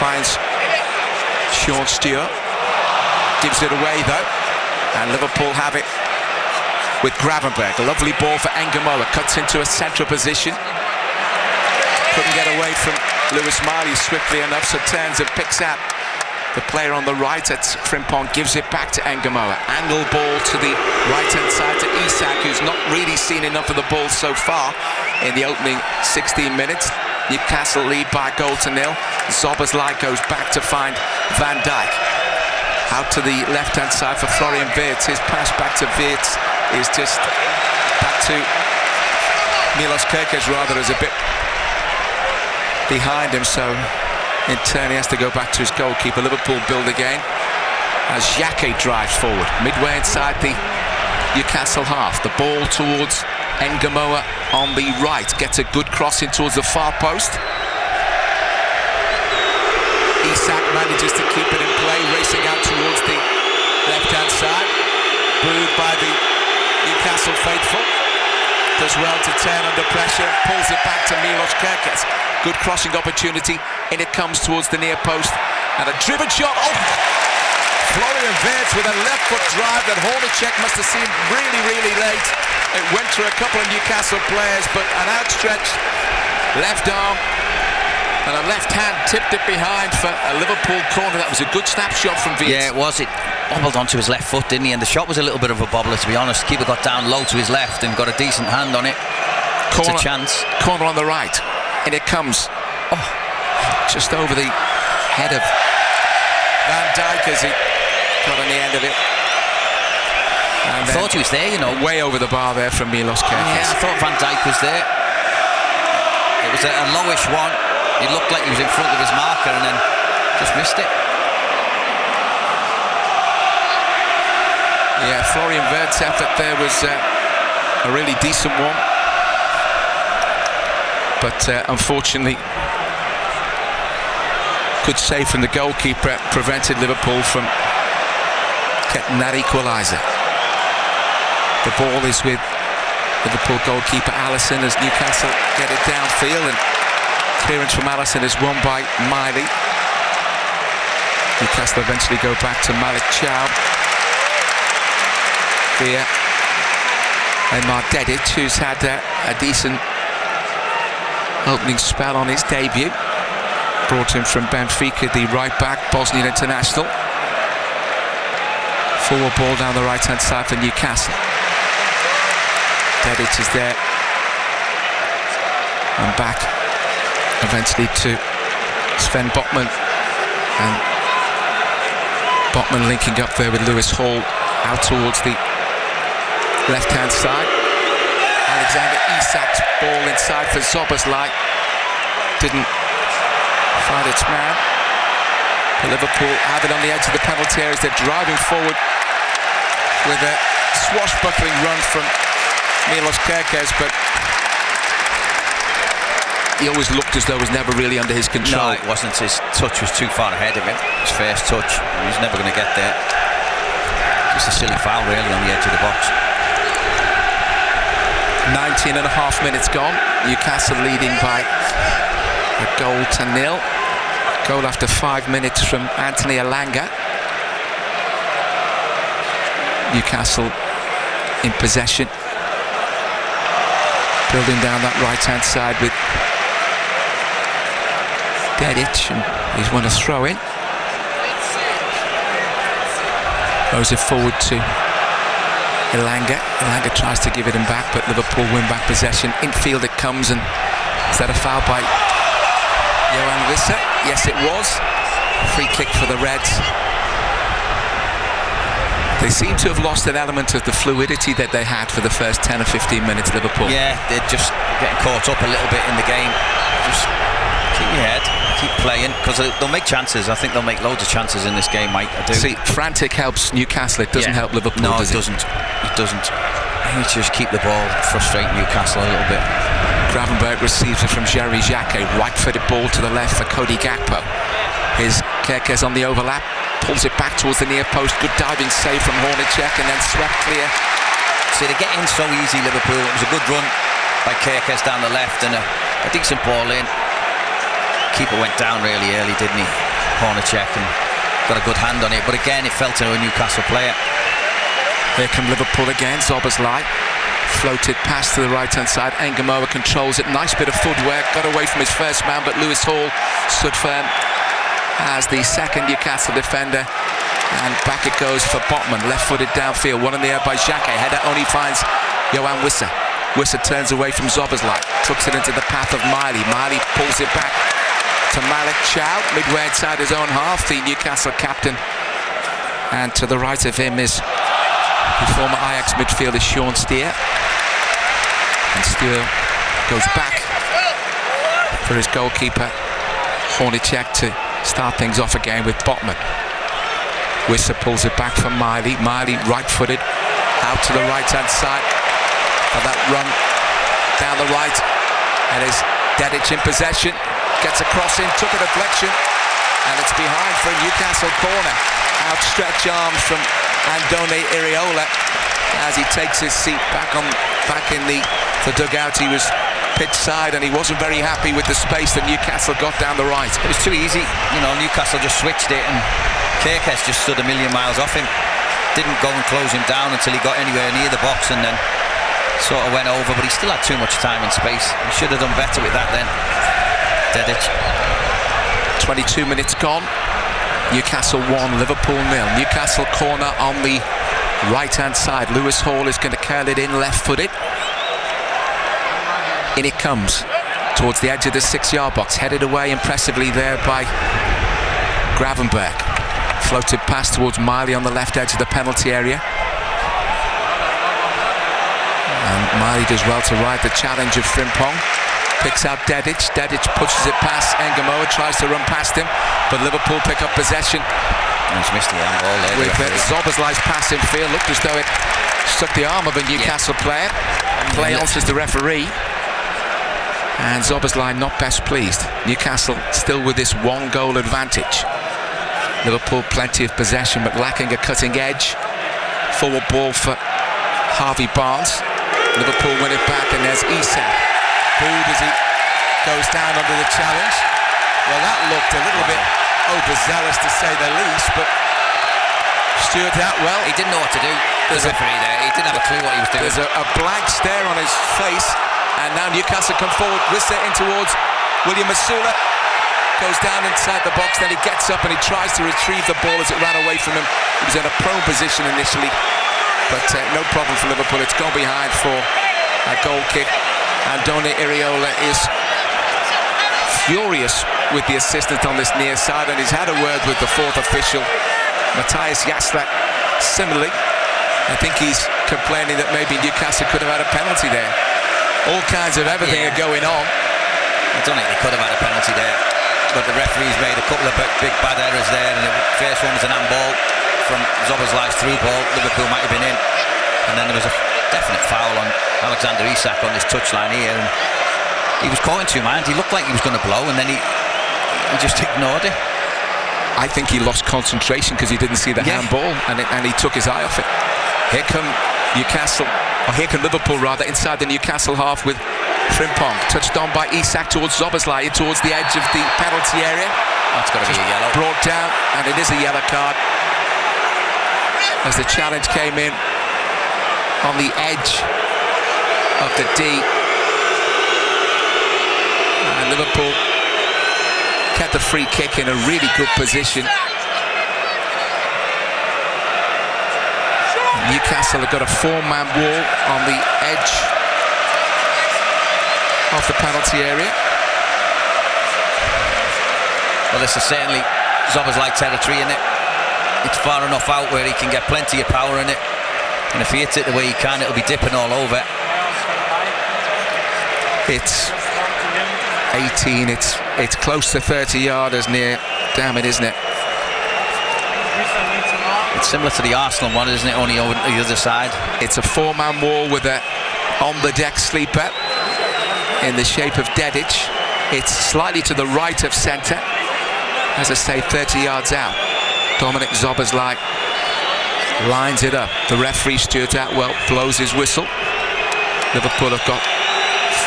Finds Sean Stewart. Gives it away though. And Liverpool have it with Gravenberg. A lovely ball for Engamoa. Cuts into a central position. Couldn't get away from Lewis Mali swiftly enough, so turns and picks out the player on the right. That's Frimpong, gives it back to Engamoa. Angle ball to the right-hand side to Isak, who's not really seen enough of the ball so far in the opening 16 minutes. Newcastle lead by a goal to nil. Szoboszlai goes back to find Van Dijk. Out to the left-hand side for Florian Wirtz. His pass back to Wirtz is just back to Milos Kerkez, rather, is a bit behind him, so in turn he has to go back to his goalkeeper. Liverpool build again as Xhaka drives forward midway inside the Newcastle half. The ball towards Engamoa on the right, gets a good cross in towards the far post. Isak manages to keep it in play, racing out towards the left-hand side. Booed by the Newcastle faithful. Does well to turn under pressure, pulls it back to Milos Kerkez. Good crossing opportunity, in it comes towards the near post. And a driven shot. Oh! Florian Wirtz with a left foot drive that Hornicek must have seen really, really late. It went through a couple of Newcastle players, but an outstretched left arm and a left hand tipped it behind for a Liverpool corner. That was a good snapshot from Wirtz. Yeah, it was. It bobbled onto his left foot, didn't he? And the shot was a little bit of a bobbler, to be honest. Keeper got down low to his left and got a decent hand on it. Corner, it's a chance. Corner on the right. And it comes just over the head of Van Dijk as he got on the end of it. And I thought he was there, you know. Way over the bar there from Milos Kerkez. Yeah, I thought Van Dijk was there. It was a lowish one. It looked like he was in front of his marker and then just missed it. Yeah, Florian Wirtz's effort there was a really decent one. But unfortunately, good save from the goalkeeper prevented Liverpool from getting that equaliser. The ball is with Liverpool goalkeeper Alisson as Newcastle get it downfield, and clearance from Alisson is won by Miley. Newcastle eventually go back to Malik Chow. Via Emar Dedic, who's had a decent opening spell on his debut. Brought him from Benfica, the right-back, Bosnian international. Forward ball down the right-hand side for Newcastle. Dedic is there. And back eventually to Sven Botman. And Botman linking up there with Lewis Hall out towards the left-hand side. Alexander Isak's ball inside for Szoboszlai. Didn't find its man. But Liverpool have it on the edge of the penalty area as they're driving forward with a swashbuckling run from Milos Kerkez, but he always looked as though it was never really under his control. No, it wasn't. His touch was too far ahead of him. His first touch, he was never going to get there. Just a silly foul, really, on the edge of the box. 19 and a half minutes gone. Newcastle leading by a goal to nil. Goal after 5 minutes from Anthony Elanga. Newcastle in possession, building down that right-hand side with Dedic, and he's won a throw-in. Throws it forward to Elanga. Elanga tries to give it him back, but Liverpool win back possession. Infield it comes, and is that a foul by Johan Wissa? Yes, it was. Free kick for the Reds. They seem to have lost an element of the fluidity that they had for the first 10 or 15 minutes, Liverpool. Yeah, they're just getting caught up a little bit in the game. Just keep your head, keep playing, because they'll make chances. I think they'll make loads of chances in this game, Mike. I do. See, frantic helps Newcastle. It doesn't help Liverpool, no, does it doesn't. It doesn't. I need to just keep the ball, frustrate Newcastle a little bit. Gravenberch receives it from Jerry Jacquet. Right-footed ball to the left for Cody Gakpo. Here's Kerkez on the overlap. Pulls it back towards the near post. Good diving save from Hornacek, and then swept clear. See, they get in so easy, Liverpool. It was a good run by Kerkez down the left, and a decent ball in. Keeper went down really early, didn't he? Hornacek, and got a good hand on it. But again, it fell to a Newcastle player. Here come Liverpool again. Szoboszlai floated pass to the right-hand side. Engamoa controls it. Nice bit of footwork. Got away from his first man, but Lewis Hall stood firm as the second Newcastle defender. And back it goes for Botman. Left-footed downfield. One in the air by Jacquet. Header only finds Johan Wissa. Wissa turns away from Szoboszlai. Tucks it into the path of Miley. Miley pulls it back to Malik Chow. Midway inside his own half, the Newcastle captain. And to the right of him is the former Ajax midfielder Sean Steer. And Steer goes back for his goalkeeper Hornacek to start things off again with Botman. Wissa pulls it back for Miley. Miley right-footed out to the right-hand side for that run down the right. And is Dedic in possession. Gets a cross in, took a deflection, and it's behind for a Newcastle corner. Outstretched arms from Andone Iraola as he takes his seat back in the dugout. He was pitch side, and he wasn't very happy with the space that Newcastle got down the right. It was too easy, you know. Newcastle just switched it, and Kerkez just stood a million miles off him. Didn't go and close him down until he got anywhere near the box, and then sort of went over, but he still had too much time and space. He should have done better with that then. Dedic. 22 minutes gone. Newcastle 1, Liverpool 0. Newcastle corner on the right-hand side. Lewis Hall is going to curl it in left-footed. In it comes towards the edge of the 6-yard box. Headed away impressively there by Gravenberch. Floated pass towards Miley on the left edge of the penalty area. And Miley does well to ride the challenge of Frimpong. Picks out Dedic. Dedic pushes it past Engamoa, tries to run past him, but Liverpool pick up possession. He's missed the handball there. With Szoboszlai's pass in field, looked as though it struck the arm of a Newcastle player. Play on, says the referee. And Szoboszlai not best pleased. Newcastle still with this 1-goal advantage. Liverpool plenty of possession, but lacking a cutting edge. Forward ball for Harvey Barnes. Liverpool win it back, and there's Isak. Booed as he goes down under the challenge. Well, that looked a little bit overzealous to say the least, but Stuart Atwell, he didn't know what to do. There's a referee there. He didn't have a clue what he was doing. There's a blank stare on his face, and now Newcastle come forward. Wissa in towards William Masula. Goes down inside the box, then he gets up and he tries to retrieve the ball as it ran away from him. He was in a prone position initially, but no problem for Liverpool. It's gone behind for a goal kick. Andone Iraola is furious with the assistant on this near side, and he's had a word with the fourth official, Matthias Jasla. Similarly, I think he's complaining that maybe Newcastle could have had a penalty there. All kinds of everything are going on. I don't think they could have had a penalty there, but the referee's made a couple of big bad errors there, and the first one was an handball from Szoboszlai's through ball. Liverpool might have been in, and then there was a definite foul on Alexander Isak on this touchline here, and he was caught in two minds. He looked like he was going to blow, and then he just ignored it. I think he lost concentration because he didn't see the handball, and he took his eye off it. Here come Liverpool rather, inside the Newcastle half with Frimpong, touched on by Isak towards Szoboszlai, towards the edge of the penalty area. That's got to be a yellow. Brought down, and it is a yellow card as the challenge came in on the edge of the D, and Liverpool kept the free kick in a really good position. Newcastle have got a 4-man wall on the edge of the penalty area. Well, this is certainly Szoboszlai territory, in it. It's far enough out where he can get plenty of power in it, and if he hits it the way he can, it'll be dipping all over. It's 18, it's close to 30 yarders near. Damn it, isn't it? It's similar to the Arsenal one, isn't it? Only over the other side. It's a 4-man wall with a on-the-deck sleeper in the shape of Dedic. It's slightly to the right of centre, as I say, 30 yards out. Dominik Szoboszlai lines it up. The referee, Stuart Atwell, blows his whistle. Liverpool have got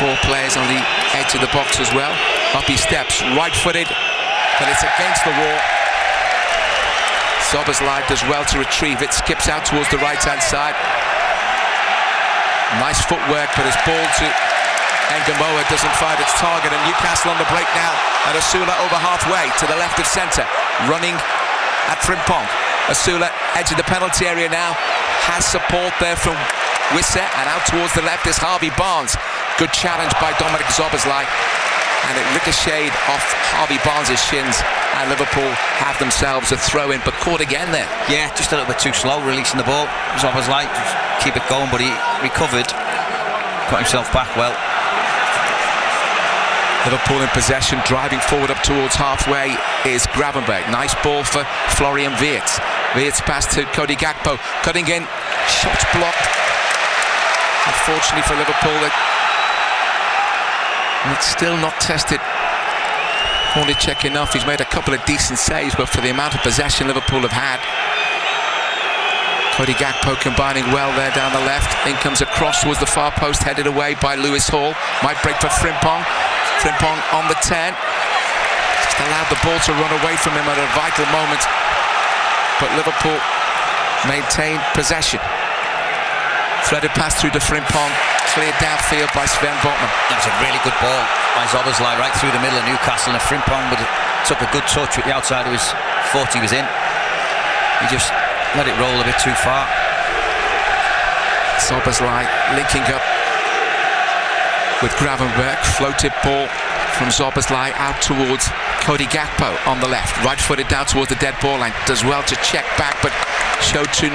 4 players on the edge of the box as well. Up he steps, right-footed, but it's against the wall. Szoboszlai does well to retrieve it, skips out towards the right-hand side. Nice footwork, but his ball to Engamoa doesn't find its target, and Newcastle on the break now, and Osula over halfway to the left of centre, running at Frimpong. Osula, edge of the penalty area now, has support there from Wissa, and out towards the left is Harvey Barnes. Good challenge by Dominik Szoboszlai, and it ricocheted off Harvey Barnes' shins, and Liverpool have themselves a throw-in, but caught again there. Yeah, just a little bit too slow releasing the ball. Szoboszlai just keep it going, but he recovered, got himself back well. Liverpool in possession, driving forward up towards halfway is Gravenberg. Nice ball for Florian Wirtz. Wirtz pass to Cody Gakpo, cutting in, shots blocked. Unfortunately for Liverpool, it's still not tested Hornacek enough. He's made a couple of decent saves, but for the amount of possession Liverpool have had, Cody Gakpo combining well there down the left. In comes a cross towards the far post, headed away by Lewis Hall. Might break for Frimpong. Frimpong on the 10. Just allowed the ball to run away from him at a vital moment, but Liverpool maintained possession. Threaded pass through to Frimpong, cleared downfield by Sven Botman. That was a really good ball by Szoboszlai right through the middle of Newcastle, and Frimpong took a good touch with the outside of his foot. He was in. He just let it roll a bit too far. Szoboszlai linking up with Gravenberg. Floated ball from Szoboszlai out towards Cody Gakpo on the left. Right-footed down towards the dead ball line. Does well to check back, but showed too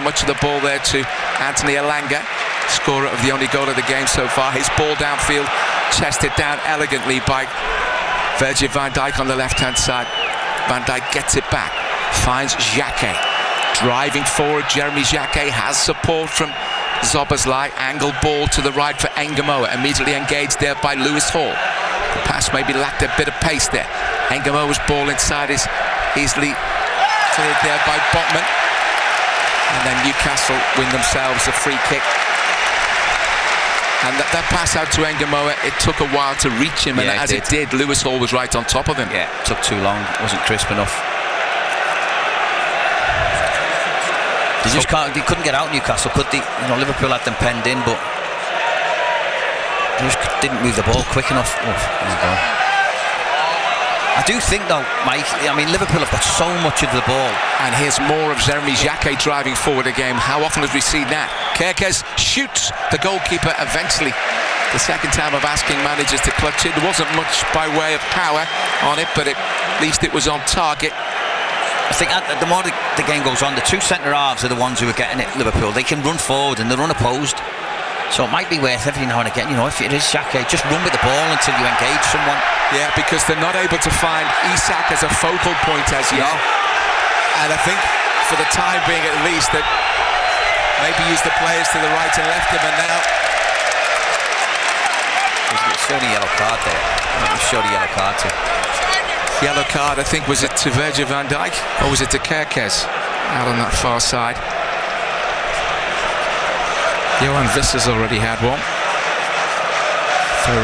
much of the ball there to Anthony Elanga, scorer of the only goal of the game so far. His ball downfield, chested down elegantly by Virgil van Dijk on the left-hand side. Van Dijk gets it back, finds Xhaka. Driving forward, Jeremy Xhaka has support from Szoboszlai. Angle ball to the right for Engamoa, immediately engaged there by Lewis Hall. The pass maybe lacked a bit of pace there. Engamoa's ball inside is easily cleared there by Botman, and then Newcastle win themselves a free kick. And that pass out to Engamoa, it took a while to reach him, and as it did, Lewis Hall was right on top of him. Yeah, it took too long, wasn't crisp enough. They couldn't get out, Newcastle, could they? You know, Liverpool had them penned in, but they just didn't move the ball quick enough. Oh, there you go. I do think though, Mike, I mean, Liverpool have got so much of the ball. And here's more of Jeremy Xhaka driving forward again. How often have we seen that? Kerkez shoots the goalkeeper eventually. The second time of asking managers to clutch it. There wasn't much by way of power on it, but at least it was on target. I think the more the game goes on, the two centre halves are the ones who are getting it. Liverpool, they can run forward and they're unopposed. So it might be worth every now and again, if it is Xhaka, just run with the ball until you engage someone. Yeah, because they're not able to find Isak as a focal point as yet. And I think for the time being at least that maybe use the players to the right and left of him, and now he's showing a yellow card there. He's showed a yellow card to. Yellow card, I think, was it to Virgil van Dijk or was it to Kerkez out on that far side? Johan Visser's already had one for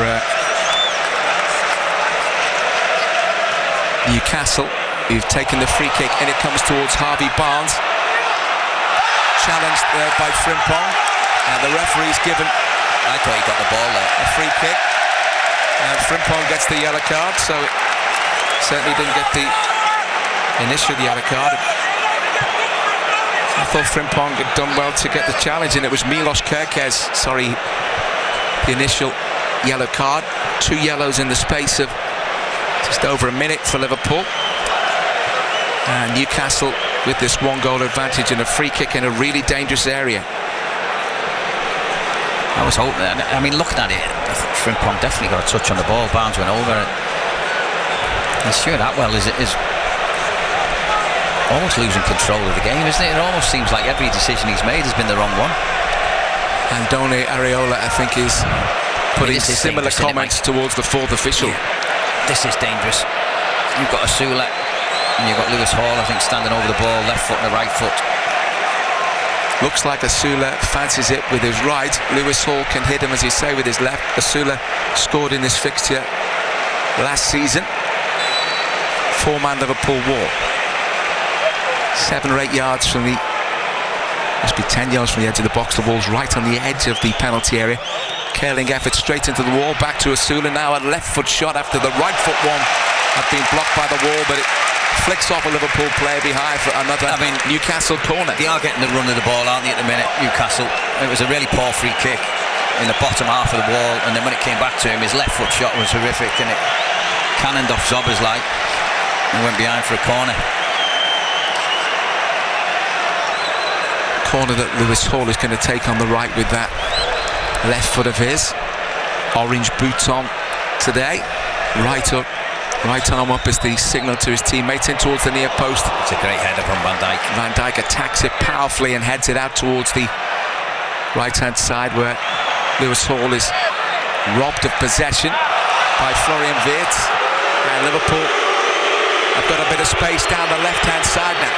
Newcastle, who've taken the free kick, and it comes towards Harvey Barnes. Challenged by Frimpong, and the referee's given, I thought he got the ball there, a free kick, and Frimpong gets the yellow card, so it certainly didn't get the initial yellow card. I thought Frimpong had done well to get the challenge, and it was Milos Kerkez, the initial yellow card. 2 yellows in the space of just over a minute for Liverpool. And Newcastle with this 1-goal advantage and a free kick in a really dangerous area. I was hoping, I mean, looking at it, I think Frimpong definitely got a touch on the ball. Barnes went over it. And Stuart Atwell is almost losing control of the game, isn't it? It almost seems like every decision he's made has been the wrong one. And Done Areola, I think, is putting similar comments towards the 4th official. Yeah. This is dangerous. You've got Asula and you've got Lewis Hall, I think, standing over the ball, left foot and the right foot. Looks like Asula fancies it with his right. Lewis Hall can hit him, as you say, with his left. Asula scored in this fixture last season. 4-man Liverpool wall. 7 or 8 yards from the, must be 10 yards from the edge of the box. The ball's right on the edge of the penalty area. Curling effort straight into the wall. Back to Asula now. A left foot shot after the right foot one had been blocked by the wall, but it flicks off a Liverpool player behind for another Newcastle corner. They are getting the run of the ball, aren't they, at the minute, Newcastle? It was a really poor free kick in the bottom half of the wall, and then when it came back to him, his left foot shot was horrific, and it cannoned off Zoboszlai and went behind for a corner. Corner that Lewis Hall is going to take on the right with that left foot of his. Orange boots on today. Right arm up as the signal to his teammates in towards the near post. It's a great header from Van Dijk. Van Dijk attacks it powerfully and heads it out towards the right-hand side, where Lewis Hall is robbed of possession by Florian Wirtz. And Liverpool have got a bit of space down the left-hand side now.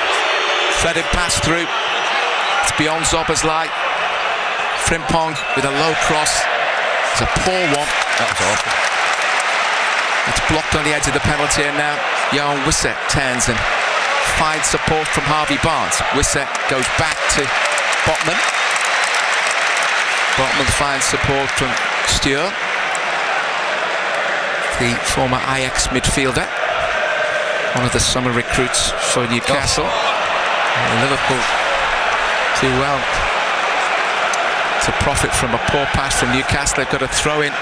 Threaded pass through. It's beyond Zoboszlai. Frimpong with a low cross. It's a poor one. That was awful. It's blocked on the edge of the penalty, and now Johan Visser turns and finds support from Harvey Barnes. Visser goes back to Botman. Botman finds support from Stuart, the former Ajax midfielder, one of the summer recruits for Newcastle. And Liverpool do well to profit from a poor pass from Newcastle. They've got a throw in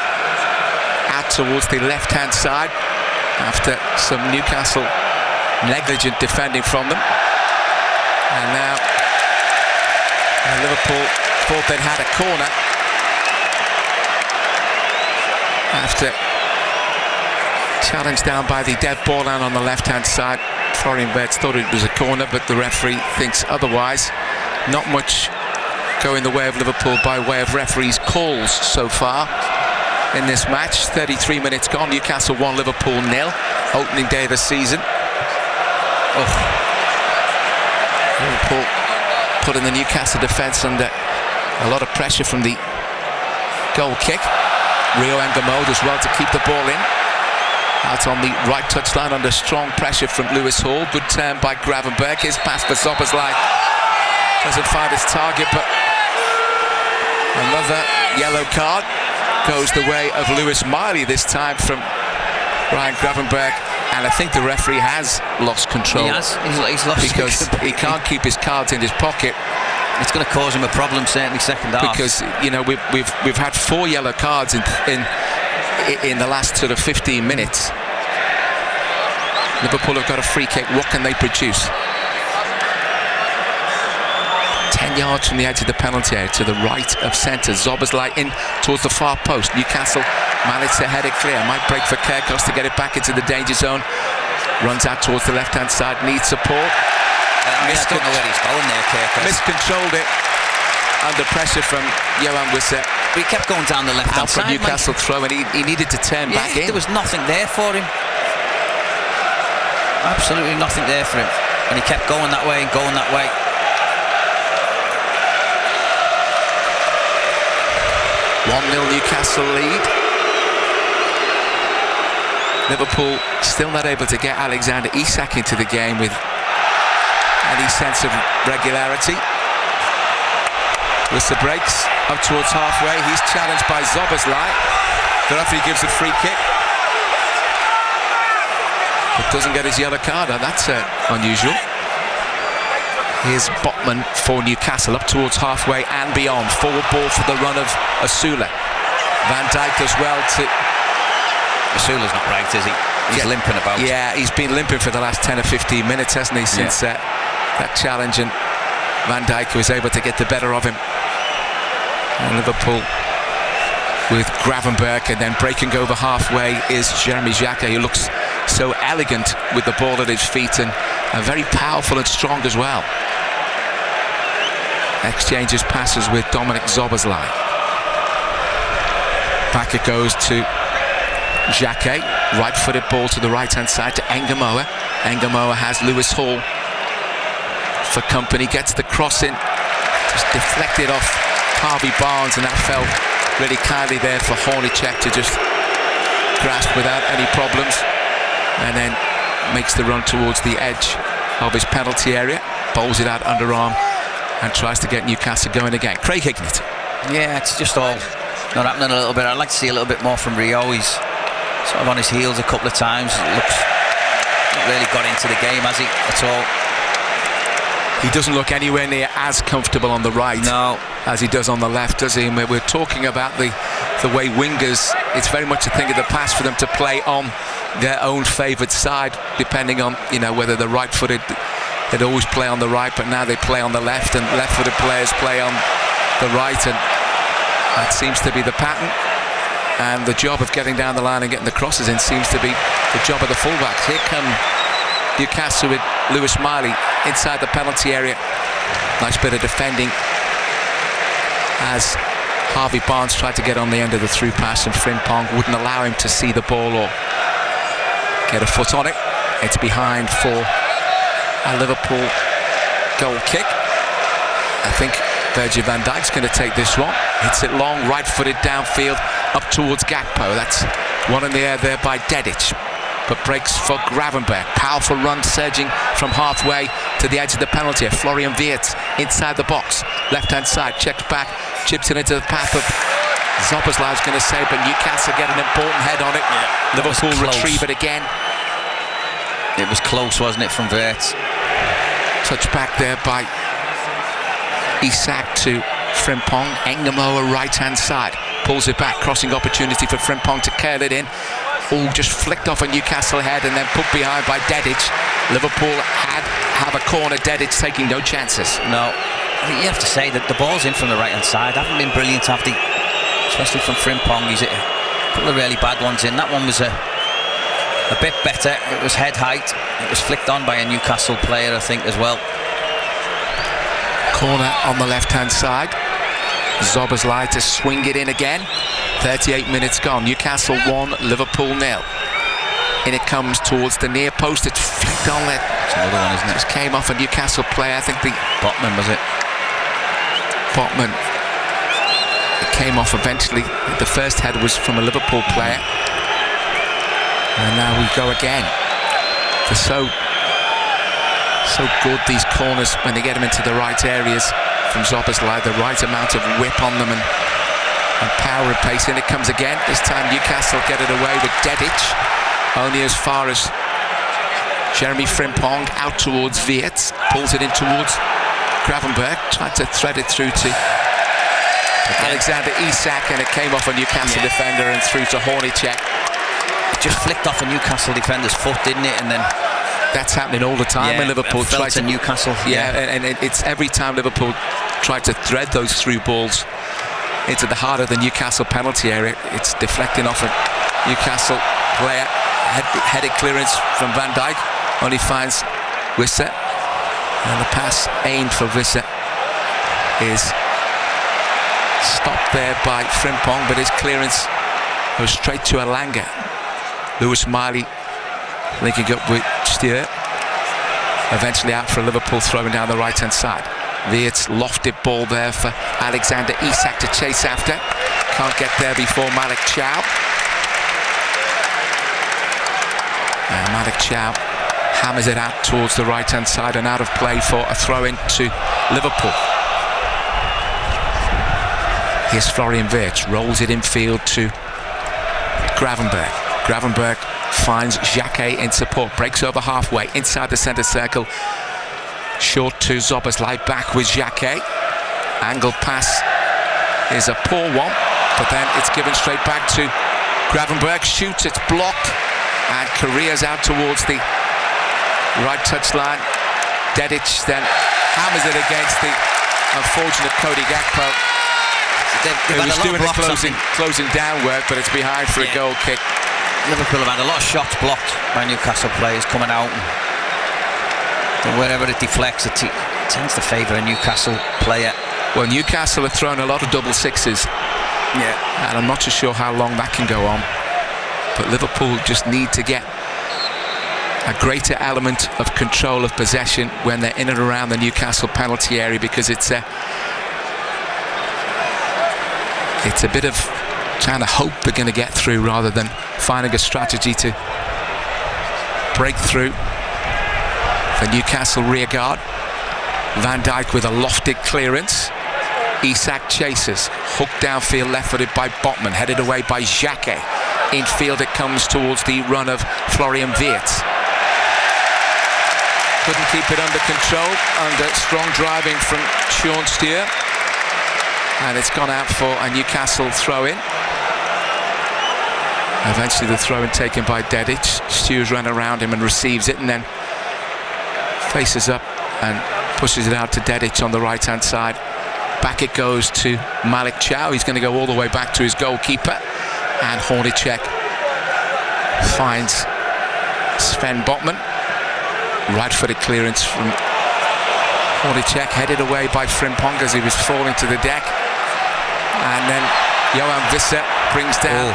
out towards the left-hand side after some Newcastle negligent defending from them. And now Liverpool thought they'd had a corner after challenged down by the dead ball down on the left-hand side. Florian Wirtz thought it was a corner, but the referee thinks otherwise. Not much going the way of Liverpool by way of referees' calls so far in this match. 33 minutes gone. Newcastle 1, Liverpool 0. Opening day of the season. Liverpool putting the Newcastle defence under a lot of pressure from the goal kick. Rio Engamode as well to keep the ball in. Out on the right touchline under strong pressure from Lewis Hall. Good turn by Gravenberch. His pass for Zoboszlai doesn't find its target, but another yellow card goes the way of Lewis Miley, this time from Ryan Gravenberch, and I think the referee has lost control. He has. He's lost because control. he can't keep his cards in his pocket. It's going to cause him a problem, certainly second half. Because we've had 4 yellow cards in the last sort of 15 minutes. Liverpool have got a free kick. What can they produce? 10 yards from the edge of the penalty area to the right of centre. Zoboszlai in towards the far post. Newcastle managed to head it clear. Might break for Kirkos to get it back into the danger zone. Runs out towards the left-hand side, needs support. I don't know where he's going there, Kirkos. Miscontrolled it under pressure from Johan Wissa. But he kept going down the left-hand side. Newcastle throw, and he needed to turn back in. There was nothing there for him. Absolutely nothing there for him. And he kept going that way and going that way. (1-0) Newcastle lead. Liverpool still not able to get Alexander Isak into the game with any sense of regularity. Wissa breaks up towards halfway. He's challenged by Zoboszlai. The referee gives a free kick, but doesn't get his yellow card. That's unusual. Here's Botman for Newcastle up towards halfway and beyond. Forward ball for the run of Asula. Van Dijk as well to... Asula's not right, is he? He's limping about. Yeah, he's been limping for the last 10 or 15 minutes, hasn't he, since that challenge, and Van Dijk was able to get the better of him. And Liverpool with Gravenberch, and then breaking over halfway is Jeremy Xhaka, who looks so elegant with the ball at his feet and very powerful and strong as well. Exchanges passes with Dominic Zoboszlai. Back it goes to Xhaka, right-footed ball to the right-hand side to Engamoa. Engamoa has Lewis Hall for company, gets the cross in, just deflected off Harvey Barnes, and that fell really kindly there for Hornacek to just grasp without any problems, and then makes the run towards the edge of his penalty area, bowls it out underarm and tries to get Newcastle going again. Craig Hignett. Yeah, it's just all not happening a little bit. I'd like to see a little bit more from Rio. He's sort of on his heels a couple of times. It looks not really got into the game, has he, at all? He doesn't look anywhere near as comfortable on the right as he does on the left, does he? And we're talking about the way wingers, it's very much a thing of the past for them to play on their own favoured side, depending on, you know, whether they're right-footed. They'd always play on the right, but now they play on the left, and left-footed players play on the right, and that seems to be the pattern. And the job of getting down the line and getting the crosses in seems to be the job of the fullbacks. Here come Newcastle with Lewis Miley inside the penalty area. Nice bit of defending as Harvey Barnes tried to get on the end of the through pass, and Frimpong wouldn't allow him to see the ball or get a foot on it. It's behind for a Liverpool goal kick. I think Virgil van Dijk's going to take this one. Hits it long, right-footed downfield up towards Gakpo. That's one in the air there by Dedic, but breaks for Gravenberch. Powerful run surging from halfway to the edge of the penalty. Florian Wirtz inside the box, left-hand side, checks back, chips it into the path of Zoboszlai's going to save, but Newcastle get an important head on it. Yeah, Liverpool retrieve it again. It was close, wasn't it, from Wirtz? Touch back there by Isak to Frimpong. Engamoa right-hand side, pulls it back, crossing opportunity for Frimpong to curl it in. All just flicked off a Newcastle head and then put behind by Dedic. Liverpool have a corner. Dedic taking no chances. No, I think you have to say that the ball's in from the right-hand side. Haven't been brilliant, have they? Especially from Frimpong. He's hit a couple of really bad ones in. That one was a bit better. It was head height. It was flicked on by a Newcastle player, I think, as well. Corner on the left-hand side. Zoboszlai to swing it in again. 38 minutes gone. Newcastle 1, Liverpool 0. In it comes towards the near post. It's flicked on there. It's another one, isn't it? Just came off a Newcastle player. I think the Botman, was it? Botman. It came off eventually. The first head was from a Liverpool player. And now we go again. They're so good, these corners, when they get them into the right areas from Zoboszlai, the right amount of whip on them and power and pace. In it comes again. This time Newcastle get it away with Dedic, only as far as Jeremy Frimpong, out towards Wirtz, pulls it in towards Gravenberch, tried to thread it through to Alexander Isak, and it came off a Newcastle defender and through to Hornacek. It just flicked off a Newcastle defender's foot, didn't it? And then that's happening all the time when Liverpool try to Newcastle. And it's every time Liverpool try to thread those through balls into the heart of the Newcastle penalty area, it's deflecting off a Newcastle player. Headed clearance from Van Dijk, only finds Wissa, and the pass aimed for Wissa is stopped there by Frimpong, but his clearance goes straight to Elanga. Lewis Miley linking up with Stier, eventually out for Liverpool, throwing down the right hand side. Weert's lofted ball there for Alexander Isak to chase after, can't get there before Malik Chow. Malik Chow hammers it out towards the right hand side and out of play for a throw in to Liverpool. Here's Florian Wirtz, rolls it infield to Gravenberg. Gravenberg finds Jacquet in support, breaks over halfway inside the centre circle, short to Szoboszlai, back with Jacquet. Angle pass is a poor one, but then it's given straight back to Gravenberg, shoots, it's blocked, and Correa's out towards the right touchline. Dedic then hammers it against the unfortunate Cody Gakpo. He was doing the closing down work, but it's behind for a goal kick. Liverpool have had a lot of shots blocked by Newcastle players coming out, and wherever it deflects, it tends to favour a Newcastle player. Well, Newcastle have thrown a lot of double sixes, and I'm not too sure how long that can go on. But Liverpool just need to get a greater element of control of possession when they're in and around the Newcastle penalty area, because it's a bit of trying to hope they're going to get through rather than finding a strategy to break through. The Newcastle rearguard, Van Dijk with a lofted clearance. Isak chases, hooked downfield, left-footed by Botman, headed away by Jacquet. Infield it comes towards the run of Florian Wirtz. Couldn't keep it under control, under strong driving from Sean Stier. And it's gone out for a Newcastle throw-in. Eventually the throw-in taken by Dedic. Stew's run around him and receives it, and then faces up and pushes it out to Dedic on the right-hand side. Back it goes to Malik Chow. He's going to go all the way back to his goalkeeper. And Hornacek finds Sven Botman. Right-footed clearance from Hornacek, headed away by Frimpong as he was falling to the deck. And then Johan Wissa brings down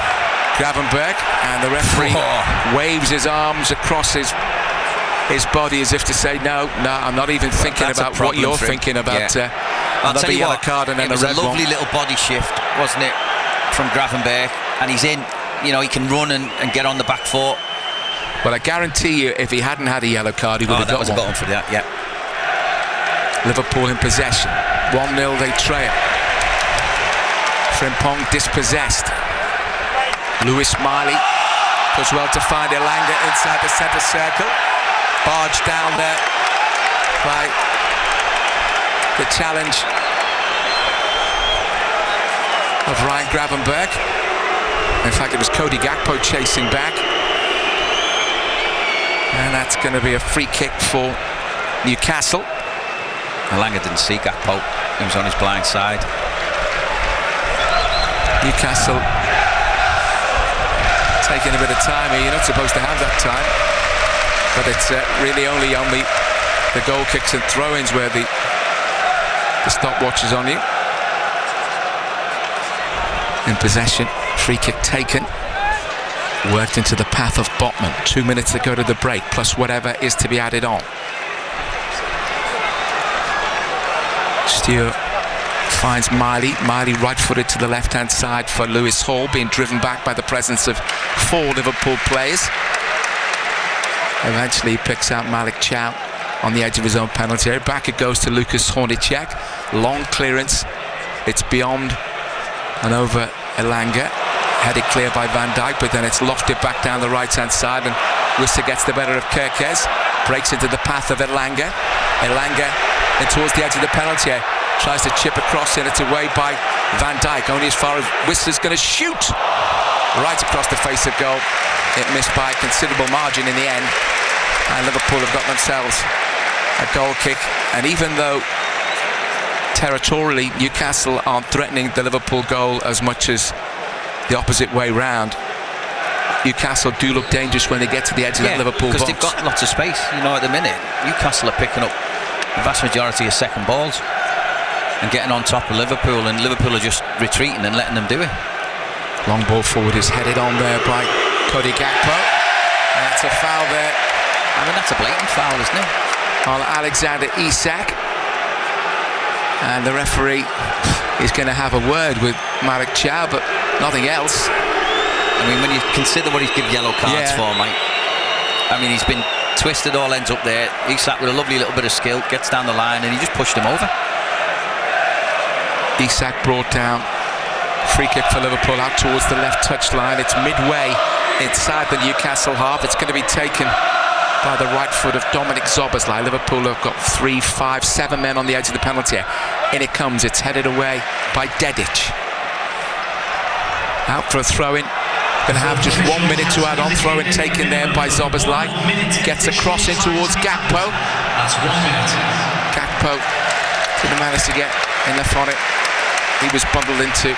Gravenberg, and the referee waves his arms across his body as if to say, no, I'm not even thinking about what you're thinking about. Another yellow card and then a red one. It was a lovely little body shift, wasn't it, from Gravenberg, and he's in. You know, he can run and get on the back foot. Well, I guarantee you, if he hadn't had a yellow card, he would have got one. That was a bottom for that, yeah. Liverpool in possession. 1-0 they trail. Frimpong dispossessed. Lewis Miley does well to find Elanga inside the centre circle. Barged down there by the challenge of Ryan Gravenberg. In fact, it was Cody Gakpo chasing back. And that's going to be a free kick for Newcastle. Elanga didn't see Gakpo. He was on his blind side. Newcastle taking a bit of time here. You're not supposed to have that time. But it's really only on the goal kicks and throw-ins where the stopwatch is on you. In possession, free kick taken. Worked into the path of Botman. 2 minutes to go to the break, plus whatever is to be added on. Stewart finds Miley. Miley right-footed to the left-hand side for Lewis Hall, being driven back by the presence of 4 Liverpool players. Eventually he picks out Malik Chow on the edge of his own penalty area. Back it goes to Lucas Hornacek. Long clearance. It's beyond and over Elanga. Headed clear by Van Dijk, but then it's lofted back down the right-hand side, and Wissa gets the better of Kerkez. Breaks into the path of Elanga. Elanga in towards the edge of the penalty area. Tries to chip across, and it's away by Van Dijk, only as far as Wissa's going to shoot. Right across the face of goal. It missed by a considerable margin in the end. And Liverpool have got themselves a goal kick. And even though territorially Newcastle aren't threatening the Liverpool goal as much as the opposite way round, Newcastle do look dangerous when they get to the edge of that Liverpool box. Because they've got lots of space. You know, at the minute, Newcastle are picking up the vast majority of second balls and getting on top of Liverpool, and Liverpool are just retreating and letting them do it. Long ball forward is headed on there by Cody Gakpo. And that's a foul there. I mean, that's a blatant foul, isn't it? On Alexander Isak. And the referee is going to have a word with Marek Chow, but nothing else. I mean, when you consider what he's given yellow cards for, mate. I mean, he's been twisted all ends up there. Isak with a lovely little bit of skill, gets down the line, and he just pushed him over. Isak brought down. Free kick for Liverpool out towards the left touchline. It's midway inside the Newcastle half. It's going to be taken by the right foot of Dominic Szoboszlai. Liverpool have got 3, 5, 7 men on the edge of the penalty area. In it comes. It's headed away by Dedic. Out for a throw-in. Going to have just 1 minute to add on. Throw-in taken there by Szoboszlai. Gets a cross in towards Gakpo. That's 1 minute. Gakpo didn't manage to get enough on it. He was bundled into.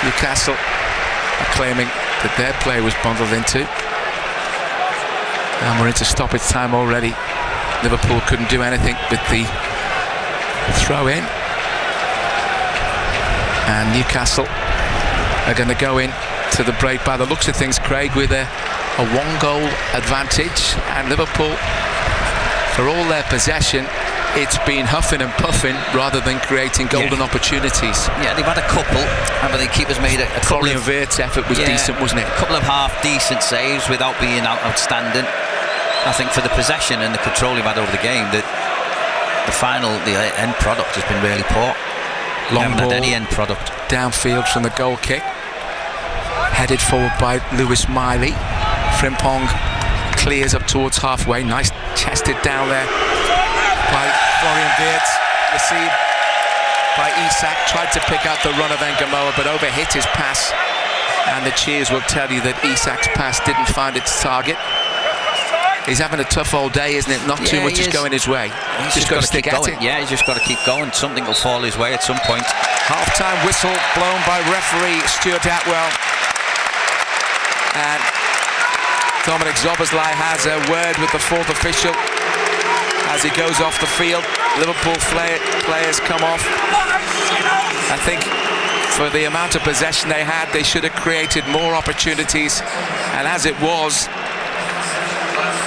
Newcastle are claiming that their player was bundled into. And we're into stoppage time already. Liverpool couldn't do anything with the throw-in. And Newcastle are going to go in to the break by the looks of things, Craig, with a 1-goal advantage. And Liverpool, for all their possession, it's been huffing and puffing rather than creating golden opportunities. Yeah, they've had a couple, and the keeper's made a couple Florian Wirtz's effort was decent, wasn't it? A couple of half-decent saves without being outstanding. I think for the possession and the control you've had over the game, the end product has been really poor. Long ball, had any end product. Downfield from the goal kick. Headed forward by Lewis Miley. Frimpong clears up towards halfway. Nice chested down there by Florian Wirtz. Received by Isak. Tried to pick out the run of Ngamoa, but overhit his pass. And the cheers will tell you that Isak's pass didn't find its target. He's having a tough old day, isn't it? Not too much is going his way. He's just got to stick at it. Yeah, he's just got to keep going. Something will fall his way at some point. Half-time whistle blown by referee Stuart Atwell. And Dominic Szoboszlai has a word with the fourth official as he goes off the field. Liverpool players come off. I think for the amount of possession they had, they should have created more opportunities. And as it was,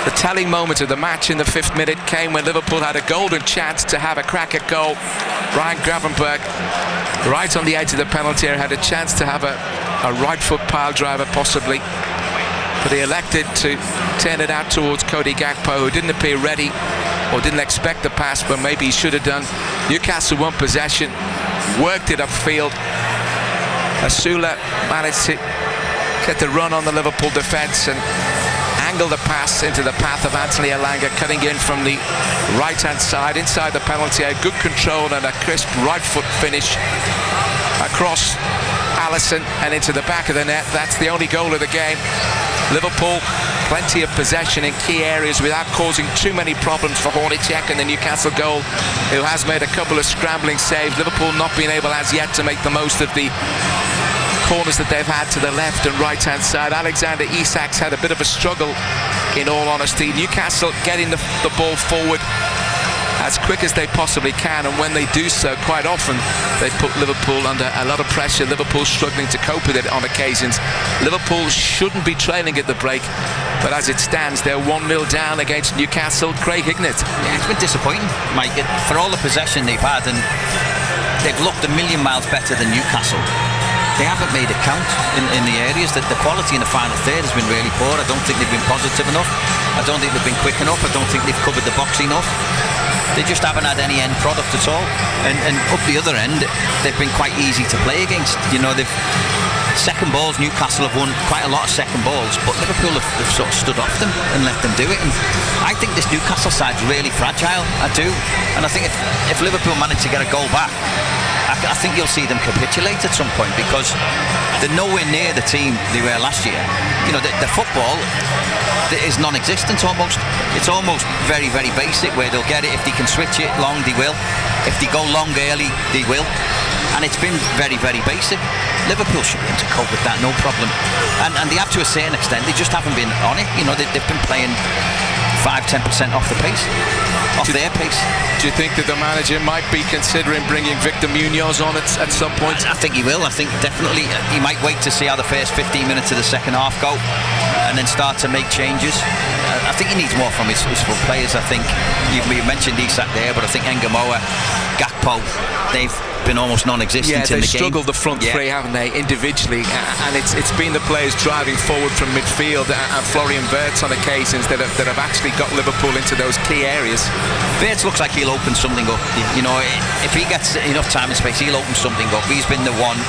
the telling moment of the match in the 5th minute came when Liverpool had a golden chance to have a crack at goal. Ryan Gravenberch, right on the edge of the penalty area, had a chance to have a right foot pile driver possibly. But he elected to turn it out towards Cody Gakpo, who didn't appear ready or didn't expect the pass, but maybe he should have done. Newcastle won possession, worked it upfield. Asula managed to get the run on the Liverpool defence and angle the pass into the path of Anthony Elanga, cutting in from the right-hand side inside the penalty area. Good control and a crisp right foot finish across Alisson and into the back of the net. That's the only goal of the game. Liverpool, plenty of possession in key areas without causing too many problems for Hornacek and the Newcastle goal, who has made a couple of scrambling saves. Liverpool not being able as yet to make the most of the corners that they've had to the left and right hand side. Alexander Isak's had a bit of a struggle, in all honesty. Newcastle getting the ball forward as quick as they possibly can, and when they do so, quite often they put Liverpool under a lot of pressure. Liverpool struggling to cope with it on occasions. Liverpool shouldn't be trailing at the break, but as it stands, they're 1-0 down against Newcastle. Craig Hignett. Yeah, it's been disappointing, Mike, for all the possession they've had, and they've looked a million miles better than Newcastle. They haven't made it count in the areas that the quality in the final third has been really poor. I don't think they've been positive enough. I don't think they've been quick enough. I don't think they've covered the box enough. They just haven't had any end product at all. And up the other end, they've been quite easy to play against. You know, they've second balls. Newcastle have won quite a lot of second balls, but Liverpool have sort of stood off them and let them do it. And I think this Newcastle side's really fragile. I do. And I think if Liverpool manage to get a goal back I think you'll see them capitulate at some point, because they're nowhere near the team they were last year. You know, the football is non-existent almost. It's almost very, very basic, where they'll get it. If they can switch it long, they will. If they go long early, they will. And it's been very, very basic. Liverpool should be able to cope with that, no problem. And they have to a certain extent. They just haven't been on it. You know, they've been playing 5-10% off the pace, their pace. Do you think that the manager might be considering bringing Victor Munoz on at some point? I think he will. I think definitely he might wait to see how the first 15 minutes of the second half go, and then start to make changes. I think he needs more from his full players. I think you mentioned Isak there, but I think Engamoa, Gakpo, they've been almost non-existent in the game. Yeah, they've struggled the front three, haven't they, individually, and it's been the players driving forward from midfield and Florian Wirtz on occasions that have actually got Liverpool into those key areas. Wirtz looks like he'll open something up. You know, if he gets enough time and space, he'll open something up. He's been the one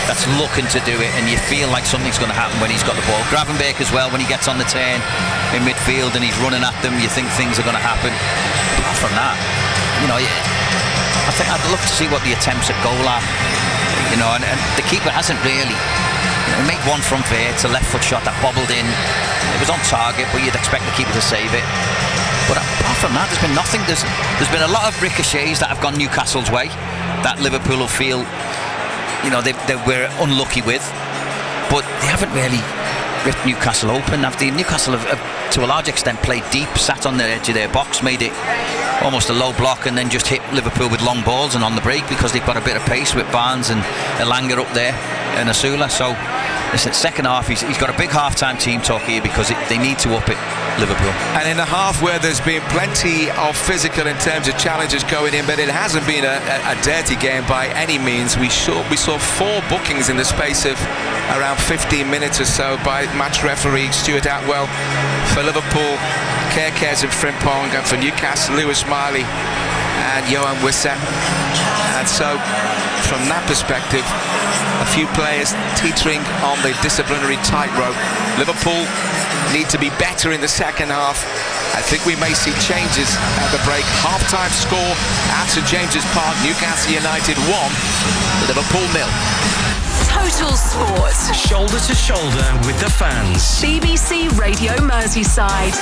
that's looking to do it, and you feel like something's going to happen when he's got the ball. Gravenberch as well, when he gets on the turn in midfield and he's running at them, you think things are going to happen. Apart from that, you know, I think I'd love to see what the attempts at goal are. You know, and the keeper hasn't really. He made one from Wirtz, a left foot shot that bobbled in. It was on target, but you'd expect the keeper to save it. But apart from that, there's been nothing. There's been a lot of ricochets that have gone Newcastle's way, that Liverpool will feel, you know, they were unlucky with. But they haven't really ripped Newcastle open. Newcastle have to a large extent played deep, sat on the edge of their box, made it almost a low block, and then just hit Liverpool with long balls and on the break, because they've got a bit of pace with Barnes and Elanga up there and Asula. So listen, second half, he's got a big half-time team talk here, because they need to up it, Liverpool. And in a half where there's been plenty of physical in terms of challenges going in, but it hasn't been a dirty game by any means. We saw 4 bookings in the space of around 15 minutes or so by match referee Stuart Atwell for Liverpool, Kerkez and Frimpong, and for Newcastle, Lewis Miley and Johan Wissa. And so from that perspective, a few players teetering on the disciplinary tightrope. Liverpool need to be better in the second half. I think we may see changes at the break. Half-time score at St James's Park, Newcastle United 1, Liverpool 0. Total Sport. Shoulder to shoulder with the fans. BBC Radio Merseyside.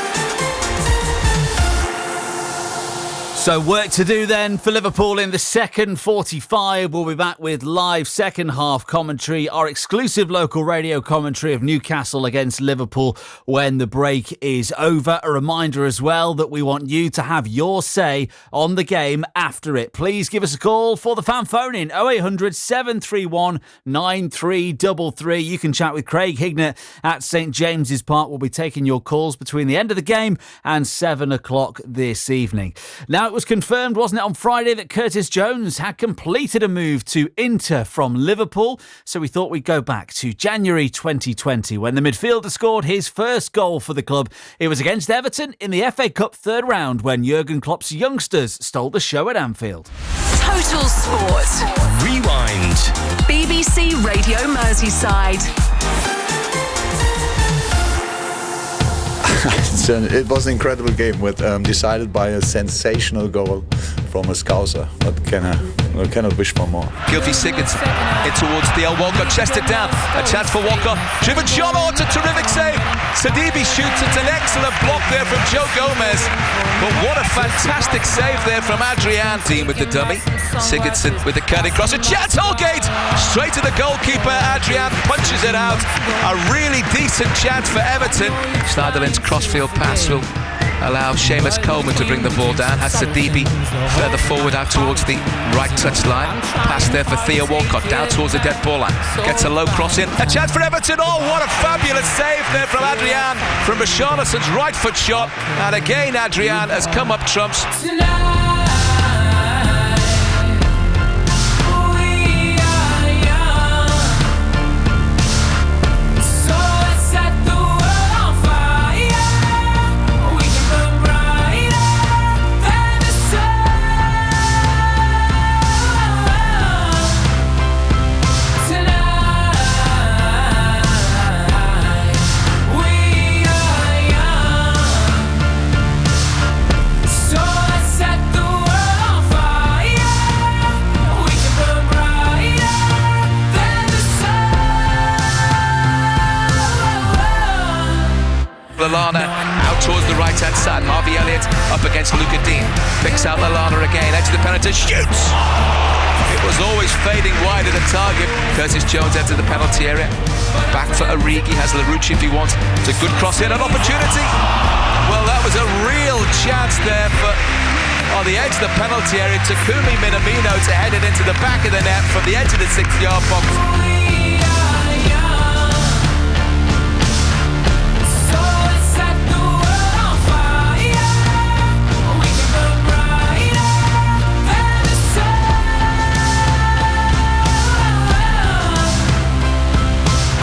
So work to do then for Liverpool in the second 45. We'll be back with live second half commentary, our exclusive local radio commentary of Newcastle against Liverpool when the break is over. A reminder as well that we want you to have your say on the game after it. Please give us a call for the fan phone in 0800 731 9333. You can chat with Craig Hignett at St James's Park. We'll be taking your calls between the end of the game and 7 o'clock this evening. Now, it was confirmed, wasn't it, on Friday, that Curtis Jones had completed a move to Inter from Liverpool. So we thought we'd go back to January 2020 when the midfielder scored his first goal for the club. It was against Everton in the FA Cup third round when Jurgen Klopp's youngsters stole the show at Anfield. Total Sport. Rewind. BBC Radio Merseyside. It was an incredible game, with decided by a sensational goal from a Scouser. I cannot wish for more. Guilty Sigurdsson in towards Theo Walcott, chested down, a chance for Walcott, driven shot, it's a terrific save. Sadibi shoots, it's an excellent block there from Joe Gomez, but what a fantastic save there from Adrian. Dean with the dummy, Sigurdsson with the cutting cross, a chance, Holgate straight to the goalkeeper. Adrian punches it out, a really decent chance for Everton. Schneiderlin's crossfield pass will allow Seamus Coleman to bring the ball down. Has Sadibi further forward out towards the right touchline. Pass there for Theo Walcott down towards the dead ball line. Gets a low cross in. A chance for Everton. Oh, what a fabulous save there from Adrian from Richarlison's right foot shot. And again, Adrian has come up trumps. Set the towards the right hand side. Harvey Elliott up against Luca Dean. Picks out Lallana again. Edge of the penalty. Shoots! It was always fading wide of the target. Curtis Jones entered the penalty area. Back for Origi. Has Larouci if he wants. It's a good cross in. An opportunity. Well, that was a real chance there for, on the edge of the penalty area, Takumi Minamino to head it into the back of the net from the edge of the 6-yard box.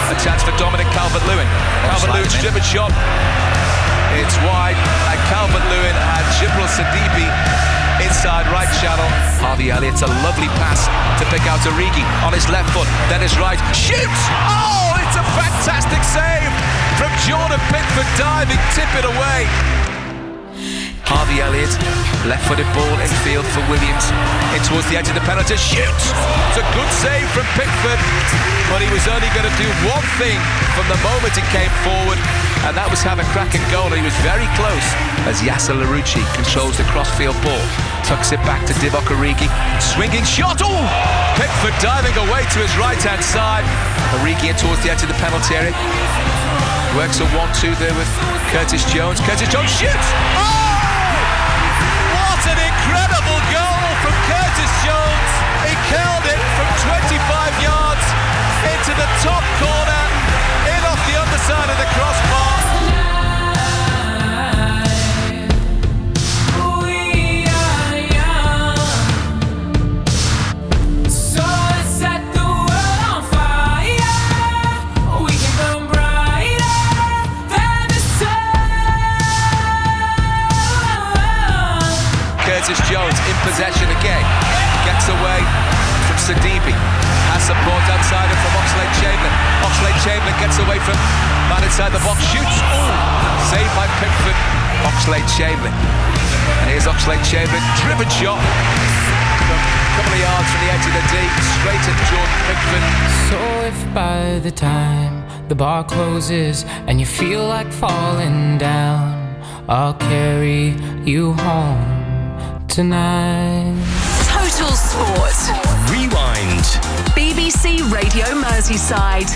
A chance for Dominic Calvert-Lewin. Calvert-Lewin's driven shot. It's wide, and Calvert-Lewin and Jibril Sidibe inside right channel. Harvey Elliott's a lovely pass to pick out Origi on his left foot, then his right. Shoots! Oh, it's a fantastic save from Jordan Pickford, diving, tip it away. Harvey Elliott, left-footed ball in field for Williams. In towards the edge of the penalty, shoots! It's a good save from Pickford, but he was only going to do one thing from the moment he came forward, and that was have a crack and goal. He was very close as Yasser Larouci controls the cross-field ball. Tucks it back to Divock Origi. Swinging shot! Oh! Pickford diving away to his right-hand side. Origi in towards the edge of the penalty area. Works a 1-2 there with Curtis Jones. Curtis Jones shoots! Oh! What an incredible goal from Curtis Jones. He curled it from 25 yards into the top corner, in off the underside of the crossbar. Curtis Jones in possession again, gets away from Sidibe, has support outside it from Oxlade-Chamberlain. Oxlade-Chamberlain gets away from man inside the box, shoots, saved by Pickford. Oxlade-Chamberlain, and here's Oxlade-Chamberlain, driven shot from a couple of yards from the edge of the D, straight at Jordan Pickford. So if by the time the bar closes and you feel like falling down, I'll carry you home tonight. Total Sport. Rewind. BBC Radio Merseyside.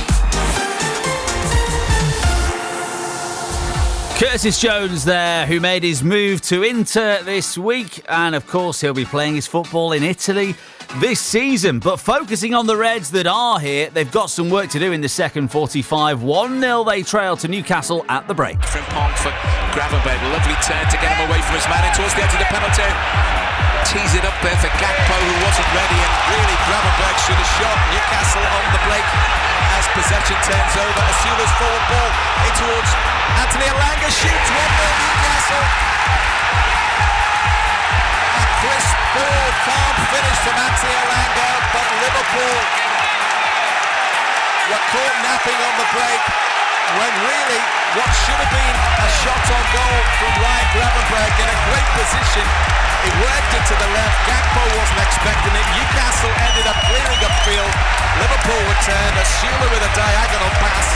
Curtis Jones there, who made his move to Inter this week, and of course he'll be playing his football in Italy this season. But focusing on the Reds that are here, they've got some work to do in the second 45. 1-0 they trail to Newcastle at the break. Frimpong for Gravenberg, lovely turn to get him away from his man in towards the edge of the penalty. Tease it up there for Gakpo, who wasn't ready, and really Gravenberg should have shot. Newcastle on the break as possession turns over. Asula's forward ball in towards Anthony Elanga, shoots 1-0 Newcastle. A crisp ball, calm finish from Anthony Elanga, but Liverpool were caught napping on the break when really what should have been a shot on goal from Ryan Gravenberg in a great position. He worked it to the left. Gakpo wasn't expecting it. Newcastle ended up clearing upfield. Liverpool returned. Asula with a diagonal pass.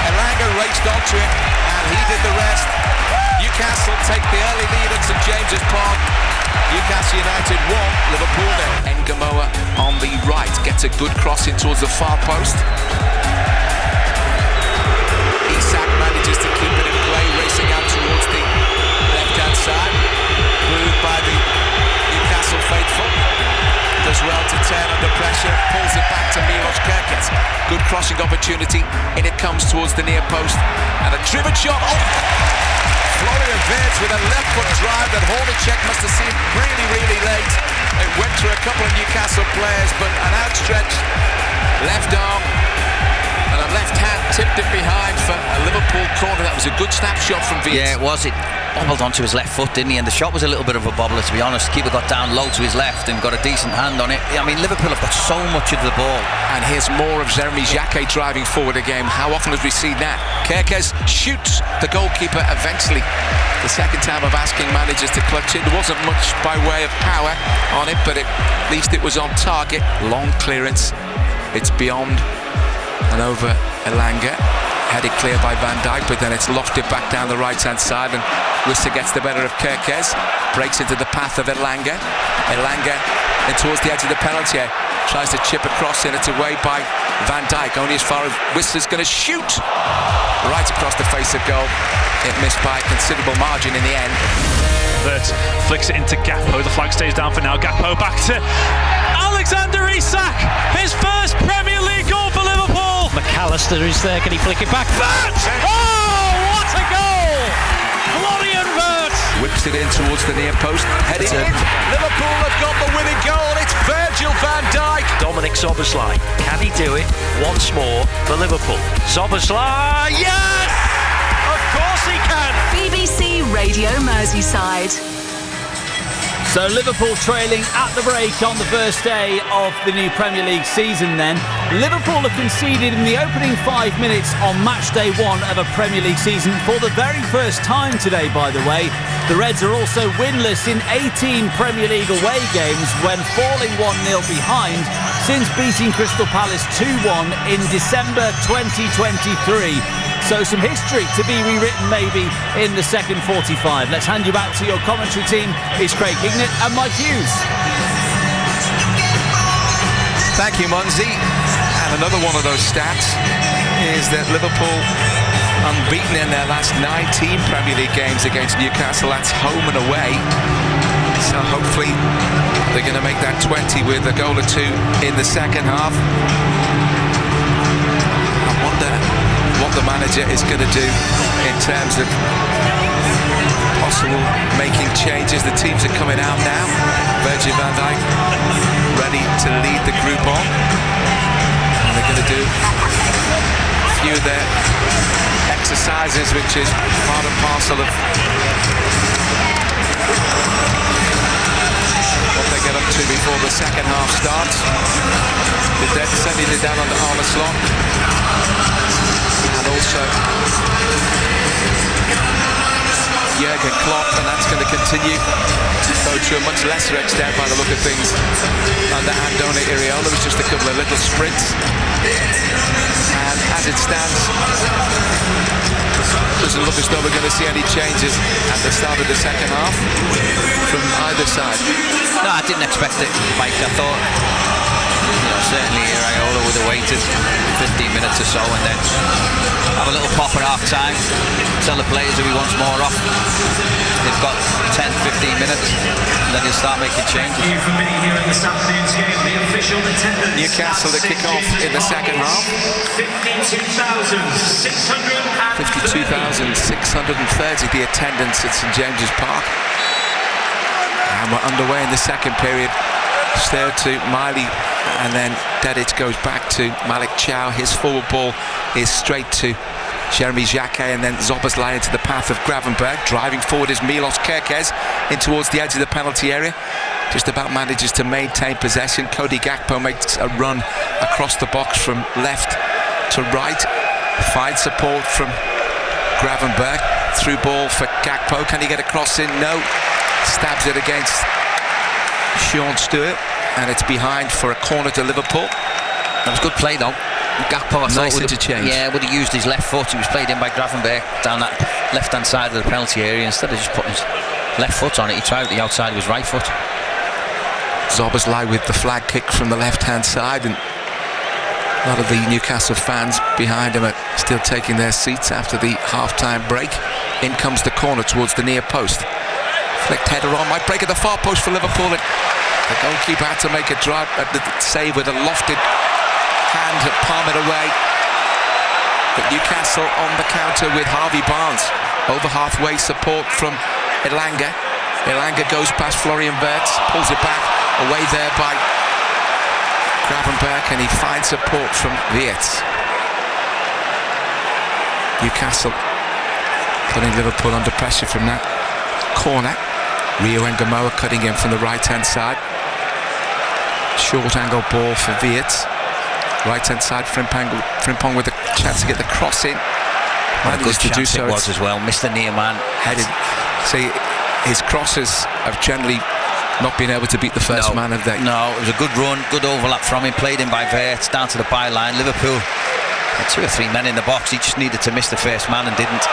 Elanga raced onto it, and he did the rest. Newcastle take the early lead at St James's Park. Newcastle United 1, Liverpool 0. Ngamoa on the right gets a good cross in towards the far post. Isak manages to keep it in play, racing out towards the left-hand side. Moved by the Newcastle faithful. Does well to turn under pressure, pulls it back to Milos Kerkez. Good crossing opportunity, and it comes towards the near post. And a driven shot. Oh! Florian Wirtz with a left foot drive that Hornacek must have seen really, really late. It went through a couple of Newcastle players, but an outstretched left arm and a left hand tipped it behind for a Liverpool corner. That was a good snapshot from Wirtz. Yeah, it was. It bobbled onto his left foot, didn't he? And the shot was a little bit of a bobbler, to be honest. The keeper got down low to his left and got a decent hand on it. I mean, Liverpool have got so much of the ball. And here's more of Jeremy Jacquet driving forward again. How often have we seen that? Kerkez shoots the goalkeeper eventually. The second time of asking managers to clutch it. There wasn't much by way of power on it, but at least it was on target. Long clearance. It's beyond and over Elanga. Headed clear by Van Dijk, but then it's lofted back down the right-hand side, and Worcester gets the better of Kirkes, breaks into the path of Elanga in towards the edge of the penalty area, tries to chip across and it's away by Van Dijk, only as far as Worcester's going to shoot right across the face of goal. It missed by a considerable margin in the end. Vert flicks it into Gakpo. The flag stays down for now. Gakpo back to Alexander Isak, his first Premier League goal for Liverpool. McAllister is there. Can he flick it back? Vert! Oh, what a goal! Florian Vert! Whips it in towards the near post. Heading in. Liverpool have got the winning goal. It's Virgil van Dijk. Dominic Szoboszlai. Can he do it once more for Liverpool? Szoboszlai! Yes! Of course he can! BBC Radio Merseyside. So Liverpool trailing at the break on the first day of the new Premier League season then. Liverpool have conceded in the opening 5 minutes on match day 1 of a Premier League season for the very first time today, by the way. The Reds are also winless in 18 Premier League away games when falling 1-0 behind since beating Crystal Palace 2-1 in December 2023. So some history to be rewritten maybe in the second 45. Let's hand you back to your commentary team. It's Craig Hignett and Mike Hughes. Thank you, Munzi. And another one of those stats is that Liverpool unbeaten in their last 19 Premier League games against Newcastle. That's home and away. So hopefully they're going to make that 20 with a goal or two in the second half. I wonder what the manager is going to do in terms of possible making changes. The teams are coming out now. Virgil van Dijk ready to lead the group on. And they're going to do a few of their exercises, which is part and parcel of what they get up to before the second half starts. They're sending it down on the Arne Slot. And also Jurgen Klopp, and that's going to continue, though to a much lesser extent by the look of things under Andoni Iraola. It was just a couple of little sprints, and as it stands, doesn't look as though we're going to see any changes at the start of the second half from either side. No, I didn't expect it, Mike. I thought, certainly Iraola would have waited 15 minutes or so and then have a little pop at half time, tell the players who he wants more off. They've got 10-15 minutes and then he'll start making changes. Newcastle to kick off in the second half. 52,630 the attendance at St James's Park, and we're underway in the second period. Stared to Miley, and then Dedic goes back to Malik Chow. His forward ball is straight to Jeremy Jacquet, and then Szoboszlai into the path of Gravenberch. Driving forward is Milos Kerkez in towards the edge of the penalty area. Just about manages to maintain possession. Cody Gakpo makes a run across the box from left to right. Finds support from Gravenberch. Through ball for Gakpo. Can he get a cross in? No. Stabs it against Sean Stewart, and it's behind for a corner to Liverpool. That was good play though. Gakpo, I nice thought, interchange. would have used his left foot. He was played in by Gravenberch down that left hand side of the penalty area. Instead of just putting his left foot on it, he tried the outside of his right foot. Szoboszlai with the flag kick from the left hand side, and a lot of the Newcastle fans behind him are still taking their seats after the half-time break. In comes the corner towards the near post. Flicked header on, might break at the far post for Liverpool, and the goalkeeper had to make a drive at the save with a lofted hand to palm it away. But Newcastle on the counter with Harvey Barnes. Over halfway, support from Elanga. Elanga goes past Florian Wirtz, pulls it back, away there by Gravenberch, and he finds support from Wirtz. Newcastle putting Liverpool under pressure from that corner. Rio Ngamoa cutting in from the right-hand side. Short angle ball for Wirtz. Right-hand side, Frimpong with a chance to get the cross in. Good to do so. It was as well. Mr. near man headed. See, his crosses have generally not been able to beat the first man, have they? No, it was a good run, good overlap from him. Played in by Wirtz down to the byline. Liverpool had 2 or 3 men in the box. He just needed to miss the first man and didn't.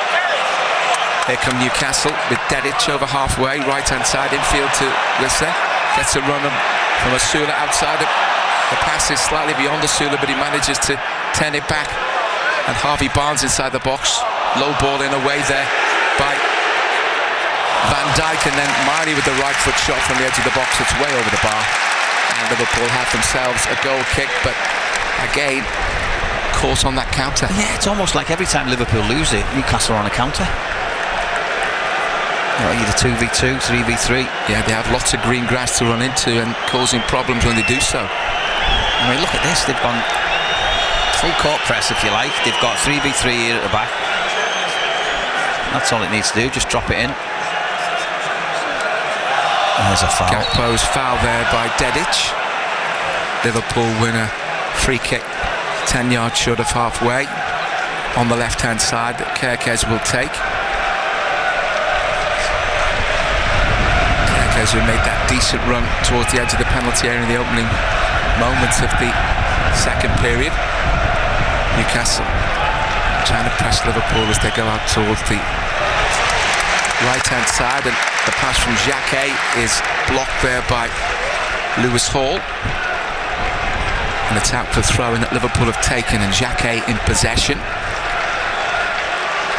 Here come Newcastle with Dedic over halfway, right-hand side, infield to Wissa. Gets a run from Asula outside. The pass is slightly beyond Asula, but he manages to turn it back. And Harvey Barnes inside the box. Low ball in away there by Van Dijk, and then Miley with the right foot shot from the edge of the box. It's way over the bar. And Liverpool have themselves a goal kick, but again, caught on that counter. Yeah, it's almost like every time Liverpool lose it, Newcastle are on a counter. Either 2v2, 3v3. Yeah, they have lots of green grass to run into and causing problems when they do so. I mean, look at this. They've gone full court press, if you like. They've got 3v3 here at the back. That's all it needs to do. Just drop it in. And there's a foul. Gakpo's foul there by Dedic. Liverpool win a free kick 10 yards short of halfway on the left-hand side that Kerkez will take. Who made that decent run towards the edge of the penalty area in the opening moments of the second period. Newcastle trying to press Liverpool as they go out towards the right-hand side, and the pass from Jacquet is blocked there by Lewis Hall. And it's out for throw-in that Liverpool have taken, and Jacquet in possession.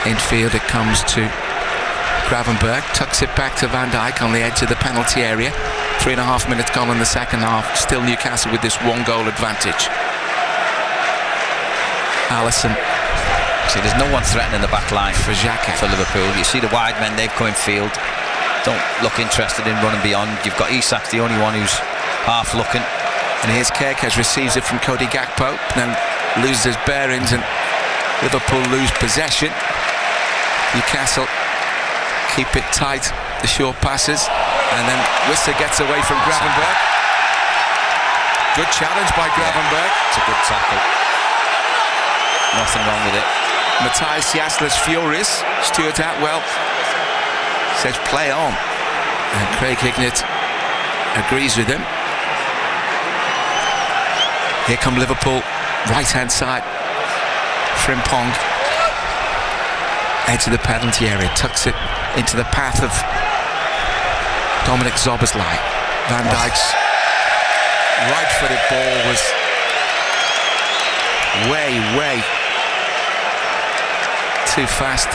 Infield it comes to Gravenberg, tucks it back to Van Dijk on the edge of the penalty area. 3.5 minutes gone in the second half. Still Newcastle with this 1-goal advantage. Alisson. See, there's no one threatening the back line for Jacquet. For Liverpool. You see the wide men, they've come in field. Don't look interested in running beyond. You've got Isak's the only one who's half looking. And here's Kerkez, receives it from Cody Gakpo, then loses his bearings, and Liverpool lose possession. Newcastle keep it tight, the short passes, and then Wissa gets away from Gravenberg. Good challenge by Gravenberg. It's a good tackle. Nothing wrong with it. Matthias Jasler's furious. Stuart Atwell says play on, and Craig Hignett agrees with him. Here come Liverpool, right-hand side. Frimpong, edge of the penalty area, tucks it into the path of Dominic Szoboszlai. Van Dijk's right-footed ball was way too fast,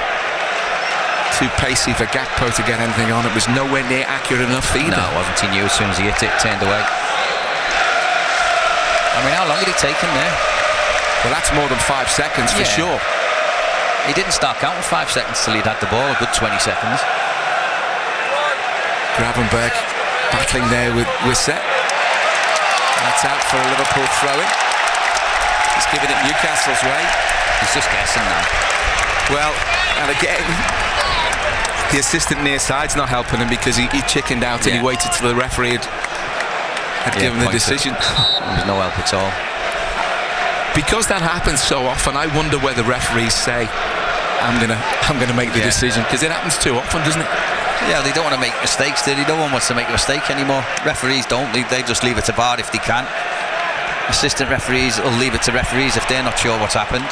too pacey for Gakpo to get anything on. It was nowhere near accurate enough either. No, it wasn't. He knew as soon as he hit it, turned away. I mean, how long did he take him there? Well, that's more than 5 seconds for sure. He didn't start counting 5 seconds till he'd had the ball, a good 20 seconds. Gravenberg battling there with Wissa. That's out for a Liverpool throw-in. He's giving it Newcastle's way. He's just guessing now. Well, and again, the assistant near side's not helping him because he chickened out and he waited till the referee had given the decision. There was no help at all. Because that happens so often, I wonder whether referees say, I'm gonna make the decision, because it happens too often, doesn't it? Yeah, they don't want to make mistakes, do they? No one wants to make a mistake anymore. Referees don't. They just leave it to VAR if they can. Assistant referees will leave it to referees if they're not sure what's happened.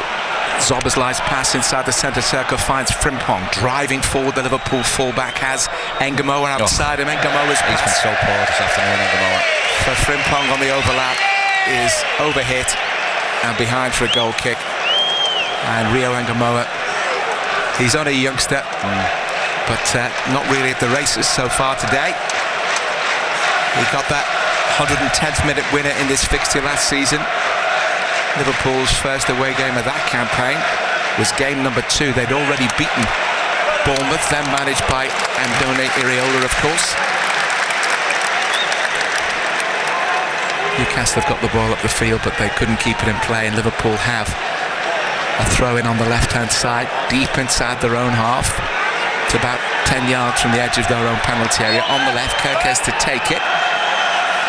Szoboszlai's pass inside the centre circle finds Frimpong. Driving forward, the Liverpool fullback has Engamoa outside him. Engamoa's pass. He's been so poor this afternoon, Engamoa. For Frimpong on the overlap is overhit and behind for a goal kick. And Rio Engamoa, he's only a youngster, but not really at the races so far today. He got that 110th minute winner in this fixture last season. Liverpool's first away game of that campaign was game number 2. They'd already beaten Bournemouth, then managed by Andone Iraola, of course. Newcastle have got the ball up the field, but they couldn't keep it in play, and Liverpool have a throw-in on the left-hand side, deep inside their own half, to about 10 yards from the edge of their own penalty area. On the left, Kerkez to take it.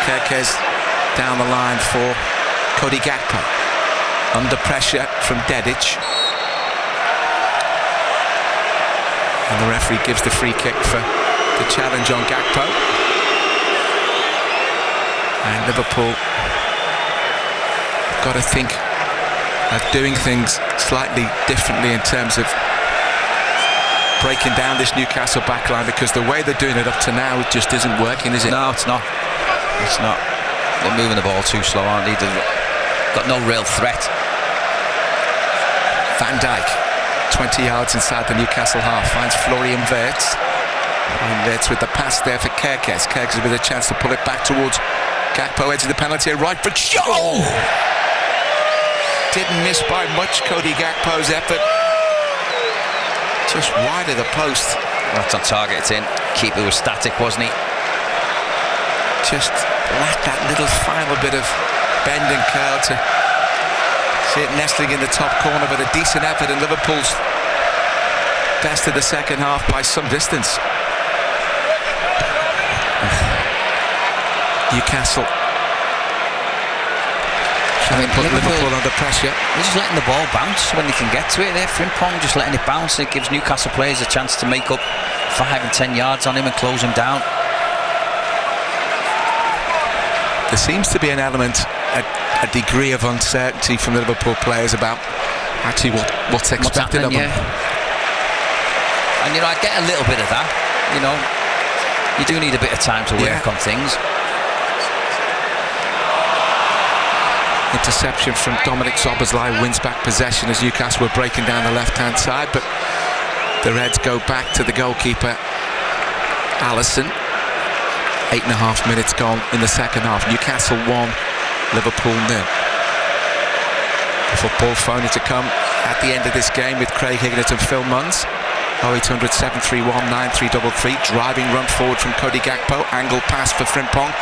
Kerkez down the line for Cody Gakpo. Under pressure from Dedic. And the referee gives the free kick for the challenge on Gakpo. And Liverpool got to think of doing things slightly differently in terms of breaking down this Newcastle backline, because the way they're doing it up to now, it just isn't working, is it? No, it's not. It's not. They're moving the ball too slow, aren't they? They've got no real threat. Van Dijk, 20 yards inside the Newcastle half, finds Florian Wirtz. And Wirtz with the pass there for Kerkez. Kerkez with a chance to pull it back towards Gakpo, edge of the penalty area, right for Joe! Didn't miss by much, Cody Gakpo's effort. Just wide of the post. That's on target, it's in. Keeper was static, wasn't he? Just lacked that little final bit of bend and curl to see it nestling in the top corner, but a decent effort, and Liverpool's best of the second half by some distance. Newcastle put Liverpool under pressure. They're just letting the ball bounce when they can get to it there. Frimpong just letting it bounce, and it gives Newcastle players a chance to make up 5 and 10 yards on him and close him down. There seems to be an element, a degree of uncertainty from the Liverpool players about actually what's expected of them. And I get a little bit of that. You do need a bit of time to work on things. Interception from Dominic Szoboszlai wins back possession as Newcastle were breaking down the left-hand side, but the Reds go back to the goalkeeper, Alisson. 8.5 minutes gone in the second half. Newcastle 1, Liverpool 0. The football phone to come at the end of this game with Craig Hignett and Phil Munns. 0800 731 9333. Driving run forward from Cody Gakpo. Angle pass for Frimpong.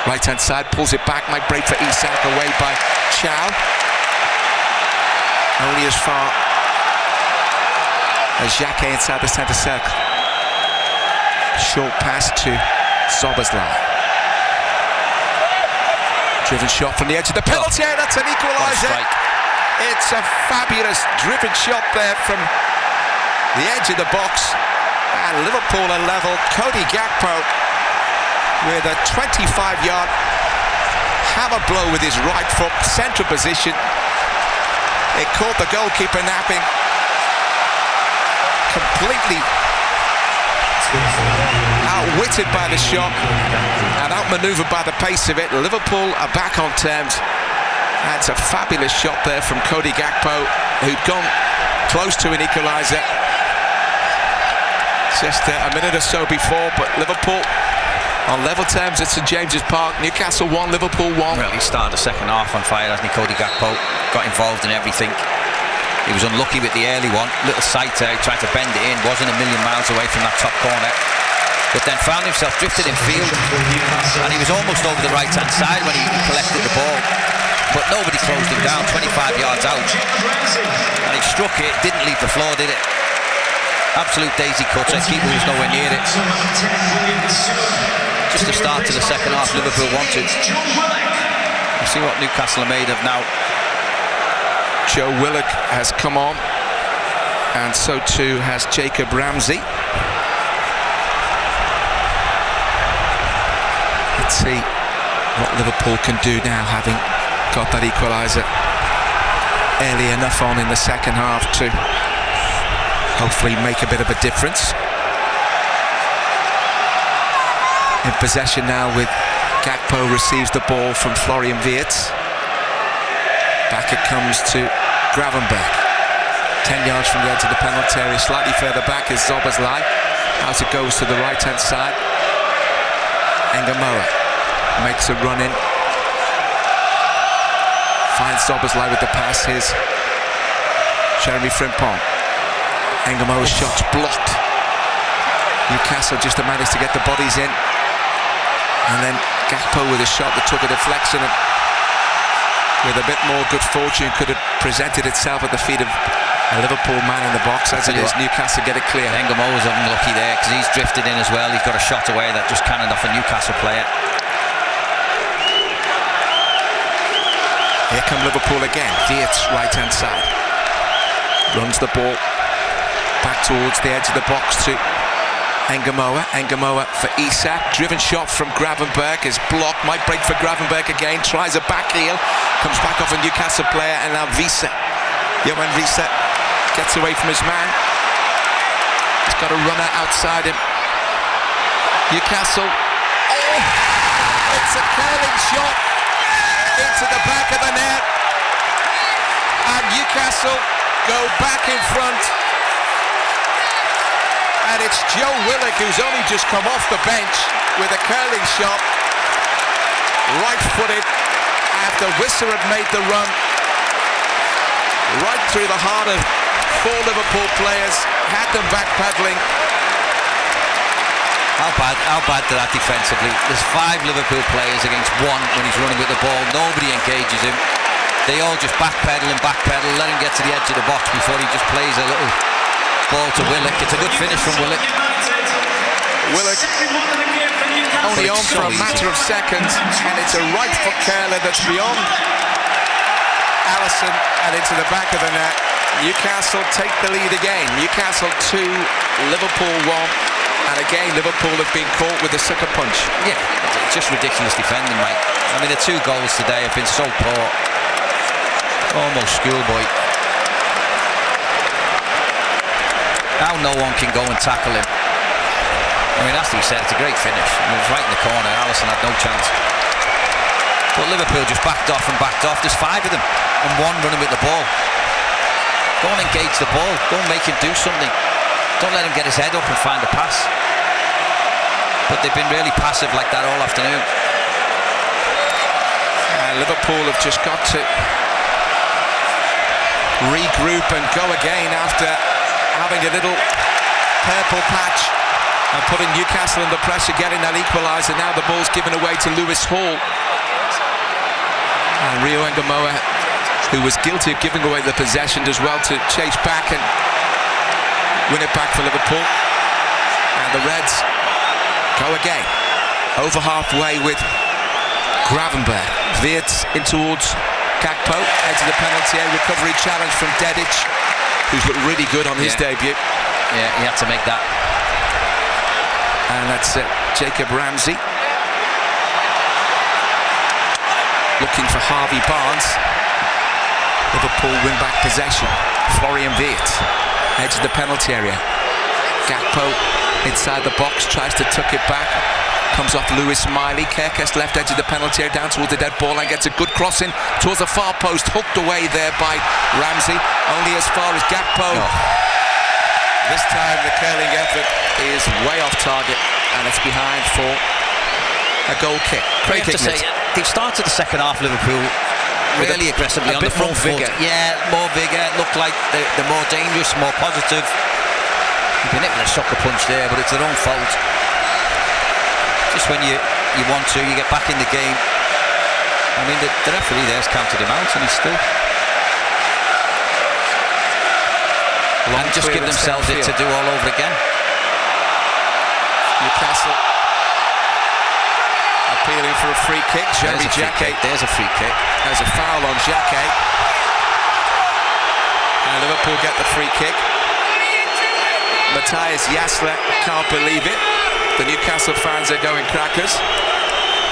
Right hand side, pulls it back, might break for Isak, away by Chow. Only as far as Xhaka inside the centre circle. Short pass to Szoboszlai. Driven shot from the edge of the penalty area, that's an equaliser. It's a fabulous driven shot there from the edge of the box. And Liverpool are level. Cody Gakpo with a 25-yard hammer blow with his right foot, central position. It caught the goalkeeper napping. Completely outwitted by the shot and outmanoeuvred by the pace of it. Liverpool are back on terms. That's a fabulous shot there from Cody Gakpo, who'd gone close to an equaliser just a minute or so before, but Liverpool on level terms at St James's Park. Newcastle 1, Liverpool 1. Well, he started the second half on fire, hasn't he? Cody Gakpo got involved in everything. He was unlucky with the early one. Little sight there, he tried to bend it in, wasn't a million miles away from that top corner, but then found himself drifted in field, and he was almost over the right hand side when he collected the ball, but nobody closed him down. 25 yards out, and he struck it, didn't leave the floor, did it? Absolute daisy cutter, keeper was nowhere near it. Just the start to the second half Liverpool wanted. We'll see what Newcastle are made of now. Joe Willock has come on, and so too has Jacob Ramsey. Let's see what Liverpool can do now, having got that equaliser early enough on in the second half to hopefully make a bit of a difference. In possession now with Gakpo, receives the ball from Florian Wirtz. Back it comes to Gravenberch. 10 yards from the edge of the penalty area, slightly further back is Szoboszlai. Out it goes to the right hand side. Engamoa makes a run in. Finds Szoboszlai with the pass. Here's Jeremy Frimpong. Engamoa's shot's blocked. Newcastle just managed to get the bodies in. And then Gakpo with a shot that took a deflection and with a bit more good fortune could have presented itself at the feet of a Liverpool man in the box. As it is, Newcastle get it clear. Engamoa was unlucky there because he's drifted in as well. He's got a shot away that just cannoned off a Newcastle player. Here come Liverpool again. Wirtz, right hand side. Runs the ball back towards the edge of the box to Engamoa. Engamoa for Isak. Driven shot from Gravenberch is blocked. Might break for Gravenberch again. Tries a back heel. Comes back off a Newcastle player, and now Wiese. Johan Wiese gets away from his man. He's got a runner outside him. Newcastle. Oh! It's a curling shot into the back of the net. And Newcastle go back in front. And it's Joe Willock, who's only just come off the bench with a curling shot. Right-footed after Wisser had made the run. Right through the heart of 4 Liverpool players. Had them backpedaling. How bad did that defensively? There's 5 Liverpool players against 1 when he's running with the ball. Nobody engages him. They all just backpedal, let him get to the edge of the box before he just plays a little ball to Willock. It's a good finish from Willock. Willock only on for a matter of seconds, and it's a right foot curler that's beyond Alisson and into the back of the net. Newcastle take the lead again. Newcastle 2, Liverpool 1. And again, Liverpool have been caught with a sucker punch. Yeah, just ridiculous defending, mate. I mean, the 2 goals today have been so poor. Almost schoolboy. Now no one can go and tackle him. I mean, as we said, it's a great finish. It was right in the corner. Alisson had no chance. But Liverpool just backed off and backed off. There's 5 of them and 1 running with the ball. Go and engage the ball. Go and make him do something. Don't let him get his head up and find a pass. But they've been really passive like that all afternoon. Liverpool have just got to regroup and go again after having a little purple patch and putting Newcastle under pressure, getting that equaliser. Now the ball's given away to Lewis Hall. And Rio Ngamoa, who was guilty of giving away the possession, does well to chase back and win it back for Liverpool. And the Reds go again. Over halfway with Gravenberg. Wirtz in towards Gakpo. Edge of the penalty area. Recovery challenge from Dedic, who's looked really good on his debut. Yeah, he had to make that. And that's Jacob Ramsey. Looking for Harvey Barnes. Liverpool win back possession. Florian Wirtz. Edge of the penalty area. Gakpo inside the box, tries to tuck it back. Comes off Lewis Miley. Kerkes left edge of the penalty area down towards the dead ball and gets a good crossing towards the far post. Hooked away there by Ramsey. Only as far as Gakpo. No. This time the curling effort is way off target and it's behind for a goal kick. Craig to say, they've started the second half, Liverpool, really aggressively on the front foot. Yeah, more vigour. Looked like they're more dangerous, more positive. You've been hit with a sucker punch there, but it's their own fault. Just when you want to, you get back in the game. I mean, the referee there's counted him out, and he's still. And just give themselves it to do all over again. Newcastle appealing for a free kick. Jeremy Jacquet. There's a free kick. There's a foul on Jacquet. And Liverpool get the free kick. Matthias Jasler can't believe it. The Newcastle fans are going crackers.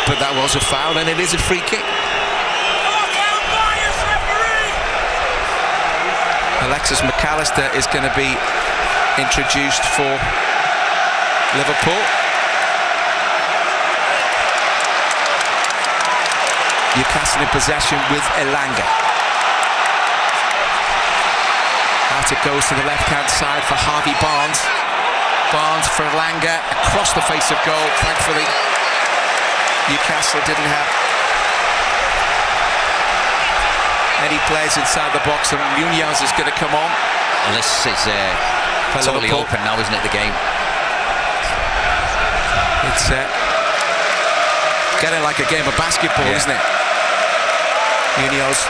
But that was a foul and it is a free kick. Alexis McAllister is going to be introduced for Liverpool. Newcastle in possession with Elanga. Out it goes to the left-hand side for Harvey Barnes. Barnes for Elanga across the face of goal. Thankfully, Newcastle didn't have any players inside the box, and Munoz is going to come on. Well, this is totally open now, isn't it, the game? It's getting like a game of basketball, isn't it? Munoz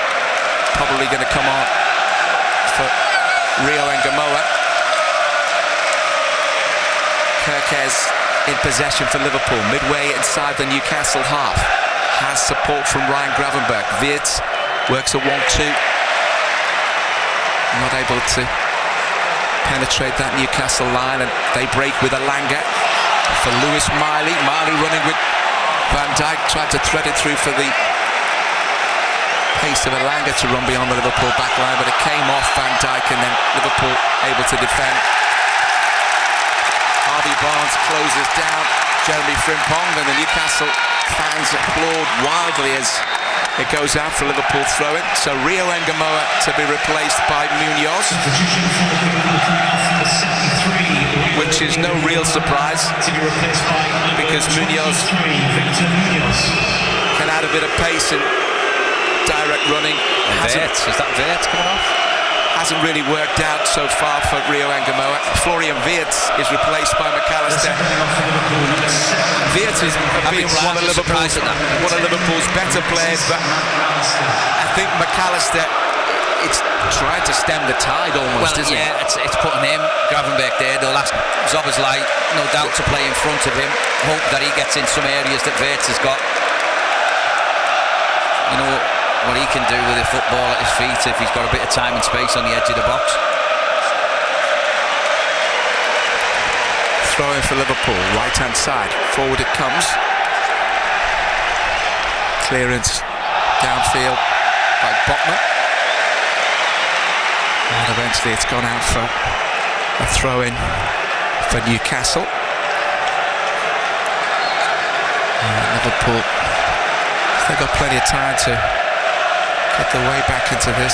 probably going to come on for Rio Ngamoa. Kerkes in possession for Liverpool, midway inside the Newcastle half. Has support from Ryan Gravenberg. Wirtz works a 1-2. Not able to penetrate that Newcastle line, and they break with Elanga for Lewis Miley. Miley running with Van Dijk, tried to thread it through for the pace of Elanga to run beyond the Liverpool back line, but it came off Van Dijk, and then Liverpool able to defend. Harvey Barnes closes down Jeremy Frimpong, and the Newcastle fans applaud wildly as it goes out for Liverpool throw-in. So Rio Ngamoa to be replaced by Munoz, which is no real surprise because Munoz can add a bit of pace and direct running. Is that Wirtz coming off? Hasn't really worked out so far for Rio Ngamoa. Florian Wirtz is replaced by McAllister. Wirtz is one of Liverpool's better players, but I think McAllister, it's trying to stem the tide almost, isn't it? It's putting him, Gravenberch there. They'll ask Szoboszlai, no doubt, to play in front of him. Hope that he gets in some areas that Wirtz has got. You know what he can do with a football at his feet if he's got a bit of time and space on the edge of the box. Throw in for Liverpool, right hand side, forward it comes. Clearance downfield by Botman, and eventually it's gone out for a throw in for Newcastle. Liverpool, they've got plenty of time to get their way back into this.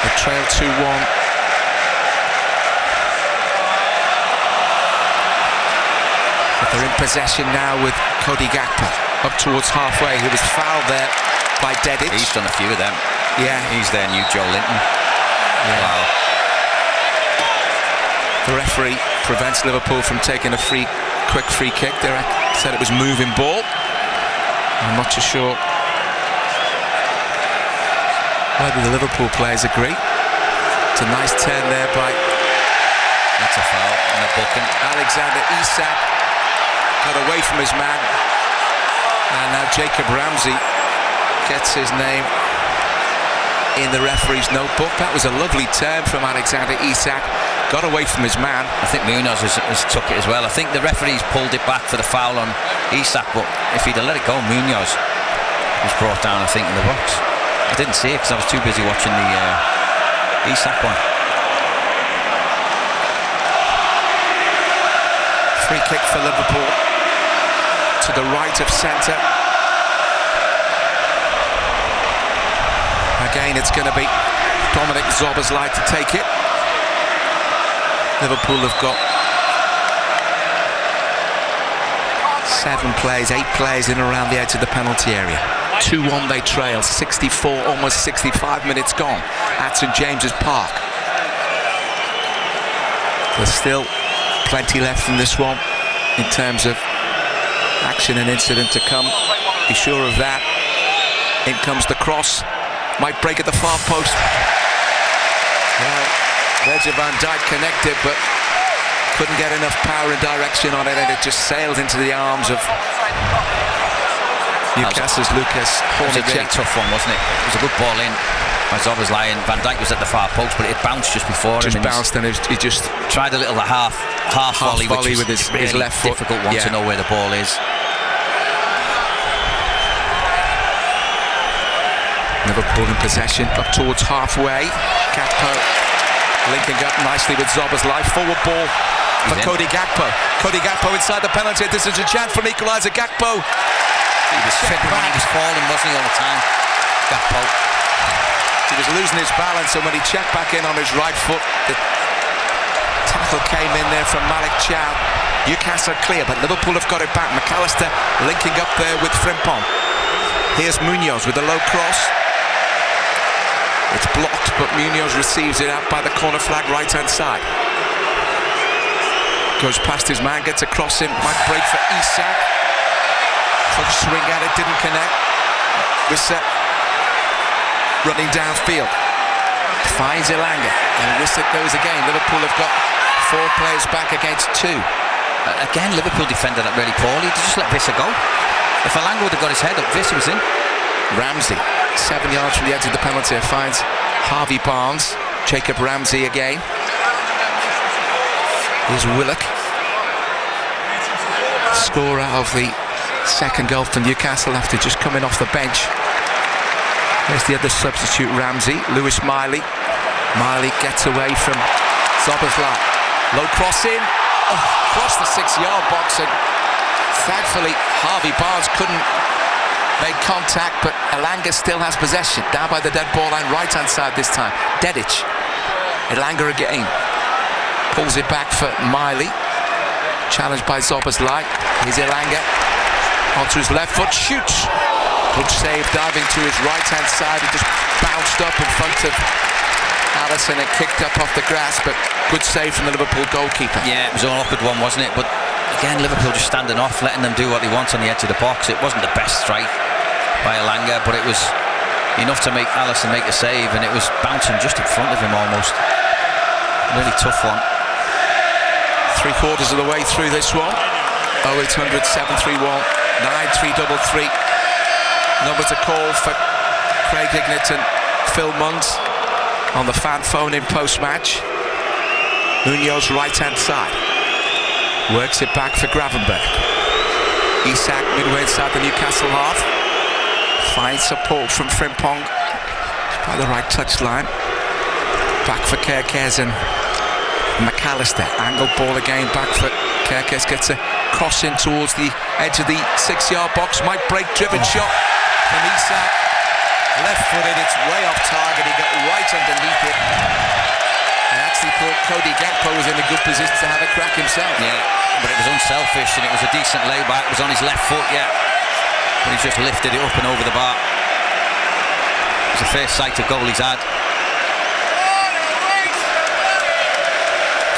They trail 2-1. But they're in possession now with Cody Gakpo up towards halfway. He was fouled there by Dedic. He's done a few of them. Yeah. He's their new Joe Linton. Yeah. Wow. The referee prevents Liverpool from taking a quick free kick. They said it was moving ball. I'm not too sure whether the Liverpool players agree. It's a nice turn there by... That's a foul and a booking. Alexander Isak got away from his man, and now Jacob Ramsey gets his name in the referee's notebook. That was a lovely turn from Alexander Isak. Got away from his man. I think Munoz has took it as well. I think the referee's pulled it back for the foul on Isak, but if he'd have let it go, Munoz was brought down, I think, in the box. I didn't see it because I was too busy watching the Isak one. Free kick for Liverpool to the right of centre. Again, it's going to be Dominic Szoboszlai to take it. Liverpool have got 8 players in and around the edge of the penalty area. 2-1 they trail, 64, almost 65 minutes gone at St James's Park. There's still plenty left in this one in terms of action and incident to come. Be sure of that. In comes the cross. Might break at the far post. Virgil van Dijk connected, but couldn't get enough power and direction on it, and it just sailed into the arms of Newcastle's Lucas Hornacek. It was a really tough one, wasn't it? It was a good ball in by Szoboszlai, and Van Dijk was at the far post, but it bounced just before him. Just bounced, and he just tried a little half volley, which with is his really left foot. Difficult one to know where the ball is. Liverpool in possession up towards halfway. Gakpo linking up nicely with Szoboszlai. Forward ball for Cody Gakpo. Cody Gakpo inside the penalty. This is a chance for an equaliser. Gakpo. He was tripping when he was falling, wasn't he, all the time? Gakpo. He was losing his balance, and when he checked back in on his right foot, the tackle came in there from Malik Chow. Newcastle clear, but Liverpool have got it back. McAllister linking up there with Frimpong. Here's Munoz with a low cross. It's blocked, but Munoz receives it out by the corner flag right-hand side. Goes past his man, gets across him, might break for Isak. Took a swing at it, didn't connect. Wissa running downfield. Finds Elanga, and Wissa goes again. Liverpool have got 4 players back against 2. Again, Liverpool defended that really poorly. They just let Wissa go. If Elanga would have got his head up, Wissa was in. Ramsey, 7 yards from the edge of the penalty, finds Harvey Barnes. Jacob Ramsey again. Here's Willock. Scorer of the second goal for Newcastle after just coming off the bench. There's the other substitute, Ramsey. Lewis Miley. Miley gets away from Szoboszlai. Low cross in, across the 6-yard box, and thankfully Harvey Barnes couldn't make contact, but Elanga still has possession. Down by the dead ball line, right-hand side this time. Dedic. Elanga again. Pulls it back for Miley. Challenged by Zoboslai. Here's Elanga. Onto his left foot, shoots. Good save, diving to his right-hand side. He just bounced up in front of Allison and kicked up off the grass, but good save from the Liverpool goalkeeper. Yeah, it was an awkward one, wasn't it? But again, Liverpool just standing off, letting them do what they want on the edge of the box. It wasn't the best strike by Elanga, but it was enough to make Allison make a save, and it was bouncing just in front of him almost. Really tough one. 3/4 of the way through this one. 0800 731 9333. Number to call for Craig Hignett and Phil Munns on the fan phone in post-match. Munoz right-hand side. Works it back for Gravenberg. Isak midway inside the Newcastle half. Finds support from Frimpong by the right touchline. Back for Kerkez and McAllister. Angled ball again back for Kerkez. Gets a cross in towards the edge of the 6-yard box. Might break, driven shot from Isak. Left-footed, it's way off target. He got right underneath it. And actually thought Cody Gakpo was in a good position to have a crack himself. Yeah, but it was unselfish and it was a decent layback. It was on his left foot, yeah. But he just lifted it up and over the bar. It was the first sight of goal he's had.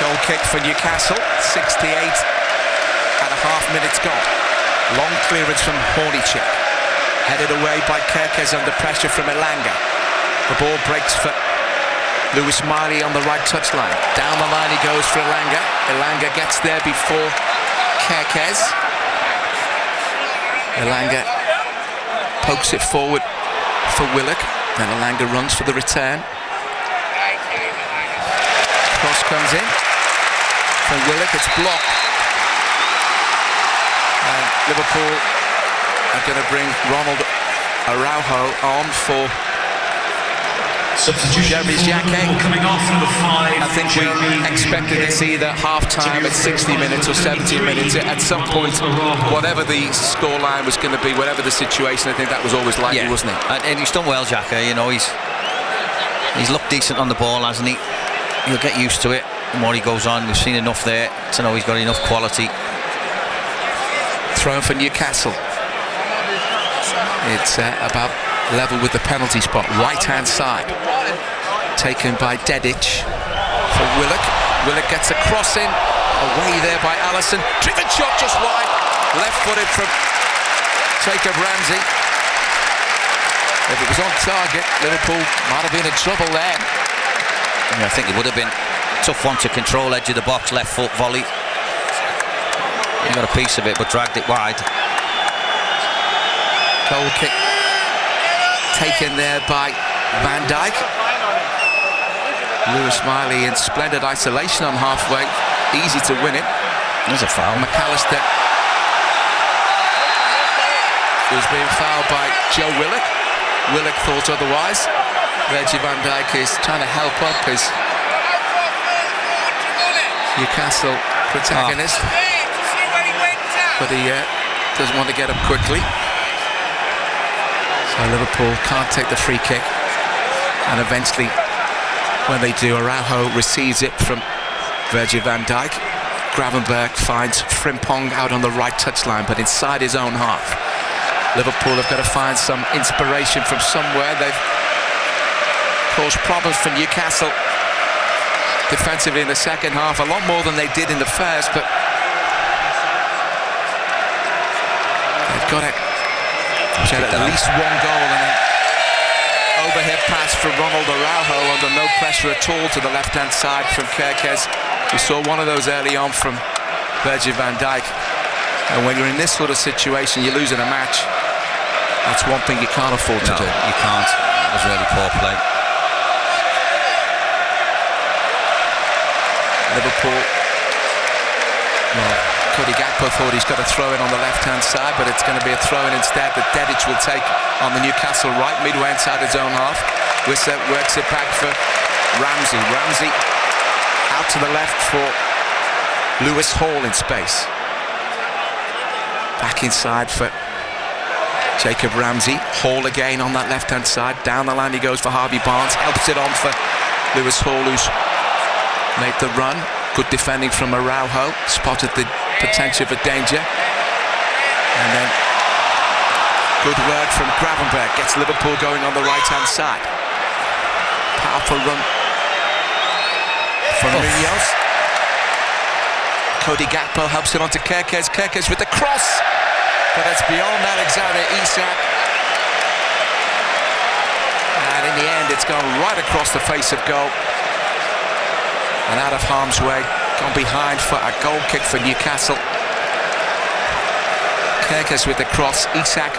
Goal kick for Newcastle, 68.5 minutes gone. Long clearance from Hornicek. Headed away by Kerkez under pressure from Elanga. The ball breaks for Lewis Miley on the right touchline. Down the line he goes for Elanga. Elanga gets there before Kerkez. Elanga pokes it forward for Willock. Then Elanga runs for the return. Cross comes in for Willock. It's blocked. And Liverpool are going to bring Ronald Araujo on for Jeremy Jacquet. Coming off number 5. I think we expected to see the half-time at 60 minutes or 70 minutes. At some point, whatever the scoreline was going to be, whatever the situation, I think that was always likely, wasn't it? And he's done well, Jacquet. You know, he's looked decent on the ball, hasn't he? He'll get used to it. The more he goes on, we've seen enough there to know he's got enough quality. Thrown for Newcastle. It's about level with the penalty spot, right-hand side. Taken by Dedic for Willock. Willock gets a cross in, away there by Allison. Driven shot just wide, left-footed from Jacob Ramsey. If it was on target, Liverpool might have been in trouble there. Yeah, I think it would have been a tough one to control, edge of the box, left foot volley. He got a piece of it, but dragged it wide. Goal kick taken there by Van Dijk. Lewis Miley in splendid isolation on halfway. Easy to win it. There's a foul. McAllister was being fouled by Joe Willock. Willock thought otherwise. Virgil van Dijk is trying to help up his Newcastle protagonist. But he doesn't want to get up quickly. So Liverpool can't take the free kick. And eventually, when they do, Araujo receives it from Virgil van Dijk. Gravenberg finds Frimpong out on the right touchline, but inside his own half. Liverpool have got to find some inspiration from somewhere. They've caused problems for Newcastle defensively in the second half, a lot more than they did in the first, but they've got to get at least one goal. And an overhead pass from Ronald Araujo under no pressure at all to the left-hand side from Kerkez. We saw one of those early on from Virgil van Dijk. And when you're in this sort of situation, you're losing a match. That's one thing you can't afford to do. You can't. It was really poor play. Liverpool, well, Cody Gakpo thought he's got a throw in on the left-hand side, but it's going to be a throw-in instead that Dedic will take on the Newcastle right, midway inside his own half. Wissa works it back for Ramsey. Ramsey out to the left for Lewis Hall in space. Back inside for Jacob Ramsey. Hall again on that left-hand side. Down the line he goes for Harvey Barnes. Helps it on for Lewis Hall, who's made the run. Good defending from Araujo. Spotted the potential for danger. And then good work from Gravenberch. Gets Liverpool going on the right-hand side. Powerful run from Munoz. Cody Gakpo helps it onto Kerkez. Kerkez with the cross. But that's beyond Alexander Isak. And in the end, it's gone right across the face of goal. And out of harm's way. Gone behind for a goal kick for Newcastle. Kerkez with the cross. Isak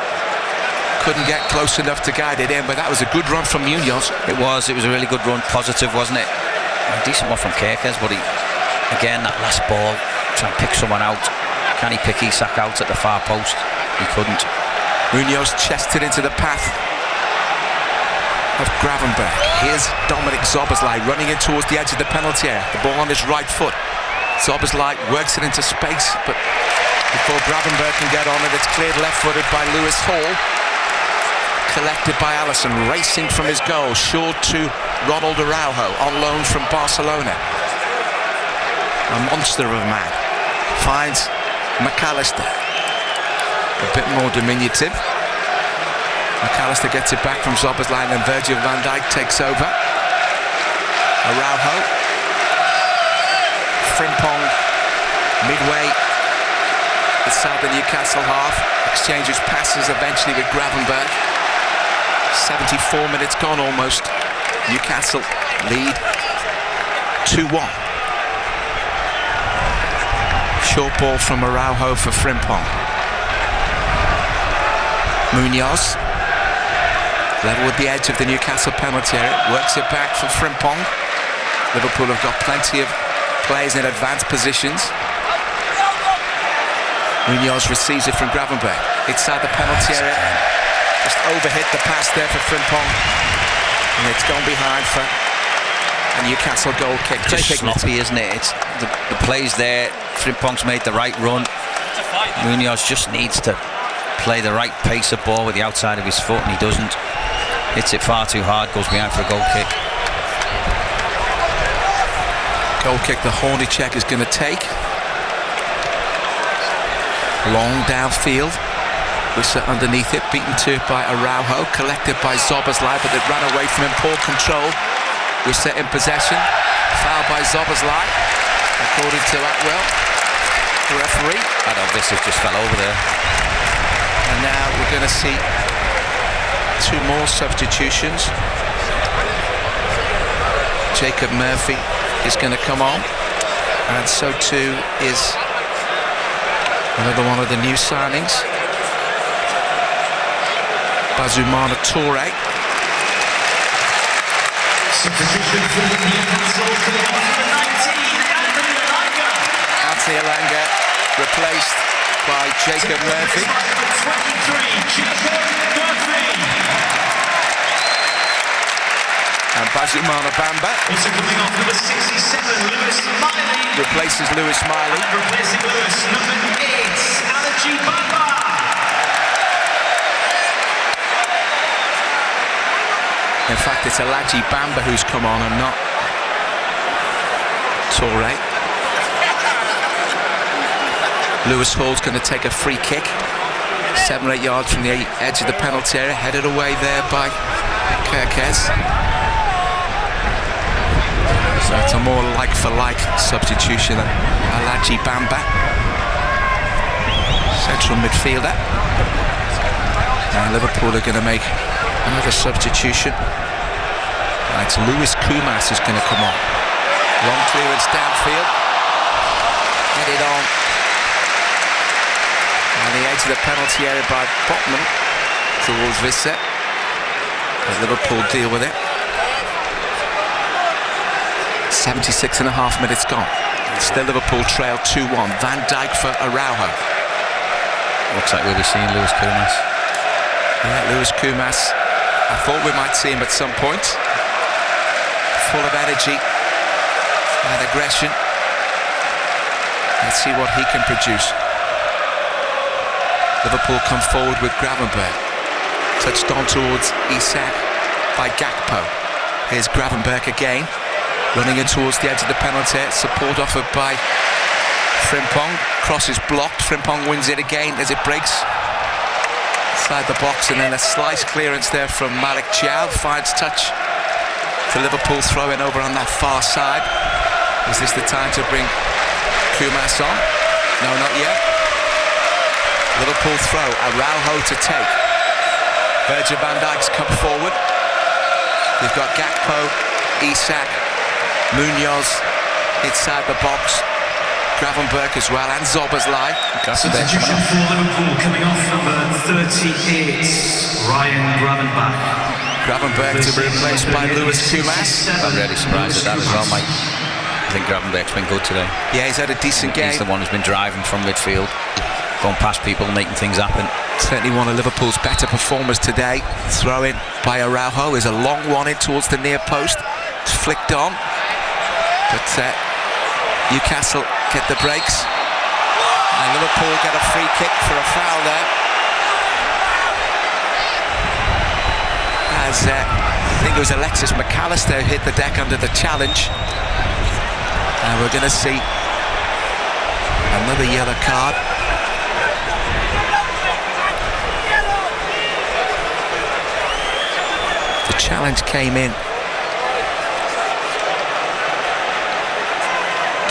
couldn't get close enough to guide it in, but that was a good run from Munoz. It was a really good run, positive, wasn't it? A decent one from Kerkez, but again, that last ball, trying to pick someone out. Can he pick Isak out at the far post? He couldn't. Munoz chested into the path of Gravenberch. Here's Dominic Szoboszlai running in towards the edge of the penalty area. The ball on his right foot. Szoboszlai works it into space, but before Gravenberch can get on it, it's cleared left-footed by Lewis Hall. Collected by Alisson, racing from his goal, short to Ronald Araujo, on loan from Barcelona. A monster of a man. Finds McAllister. A bit more diminutive. McAllister gets it back from Szoboszlai, and Virgil van Dijk takes over. Araujo. Frimpong midway inside the Newcastle half. Exchanges passes eventually with Gravenberch. 74 minutes gone almost. Newcastle lead 2-1. Short ball from Araujo for Frimpong. Munoz level with the edge of the Newcastle penalty area. Works it back for Frimpong. Liverpool have got plenty of players in advanced positions. Munoz receives it from Gravenberch. Inside the penalty area. Just overhit the pass there for Frimpong. And it's gone behind for a Newcastle goal kick. Just sloppy, isn't it? It's the plays there. Frimpong's made the right run. Munoz just needs to play the right pace of ball with the outside of his foot, and he doesn't. Hits it far too hard, goes behind for a goal kick. Goal kick the Hornacek is going to take. Long downfield. Whistle underneath it, beaten to it by Araujo, collected by Szoboszlai, but it ran away from him. Poor control. Whistle in possession. Foul by Szoboszlai, according to Atwell, the referee. I know Whistle just fell over there. And now we're going to see two more substitutions. Jacob Murphy is going to come on, and so too is another one of the new signings, Bazumana Toure. Substitution for Newcastle for the number 19, Anthony Elanga. Anthony Elanga replaced by Jacob Murphy. 23, Jacob Murphy. And Bazumana Bamba. Also coming off number 67, Lewis Miley. Replaces Lewis Miley. And replacing Lewis, number 8, Alaji Bamba. In fact, it's Alaji Bamba who's come on and not Toure. Lewis Hall's going to take a free kick. 7 or 8 yards from the edge of the penalty area. Headed away there by Kerkez. So it's a more like-for-like substitution than Alaji Bamba. Central midfielder. And Liverpool are going to make another substitution. And it's Lewis Kumas who's going to come on. Long clearance downfield. Headed on. On the edge of the penalty area by Botman towards Visser. As Liverpool deal with it. 76.5 minutes gone. Still Liverpool trail 2-1. Van Dijk for Araujo. Looks like we'll be seeing Lewis Kumas. Yeah, Lewis Kumas. I thought we might see him at some point. Full of energy and aggression. Let's see what he can produce. Liverpool come forward with Gravenberch. Touched on towards Isak by Gakpo. Here's Gravenberch again, running in towards the edge of the penalty. Support offered by Frimpong. Cross is blocked. Frimpong wins it again as it breaks inside the box, and then a slice clearance there from Malik Thiaw. Finds touch to Liverpool, throwing over on that far side. Is this the time to bring Kumas on? No, not yet. Liverpool throw, Araujo to take. Virgil van Dijk's come forward. We've got Gakpo, Isak, Munoz inside the box. Gravenberch as well, and Szoboszlai. Substitution for Liverpool coming off number 38, Ryan Gravenberch. Gravenberch to be replaced by Lewis Kumas. I'm really surprised at that as well, mate. I think Gravenberch's been good today. Yeah, he's had a decent game. He's the one who's been driving from midfield, going past people, making things happen. Certainly one of Liverpool's better performers today. Throw in by Araujo is a long one in towards the near post. It's flicked on, but Newcastle get the breaks, and Liverpool get a free kick for a foul there. As I think it was Alexis McAllister who hit the deck under the challenge, and we're going to see another yellow card. The challenge came in.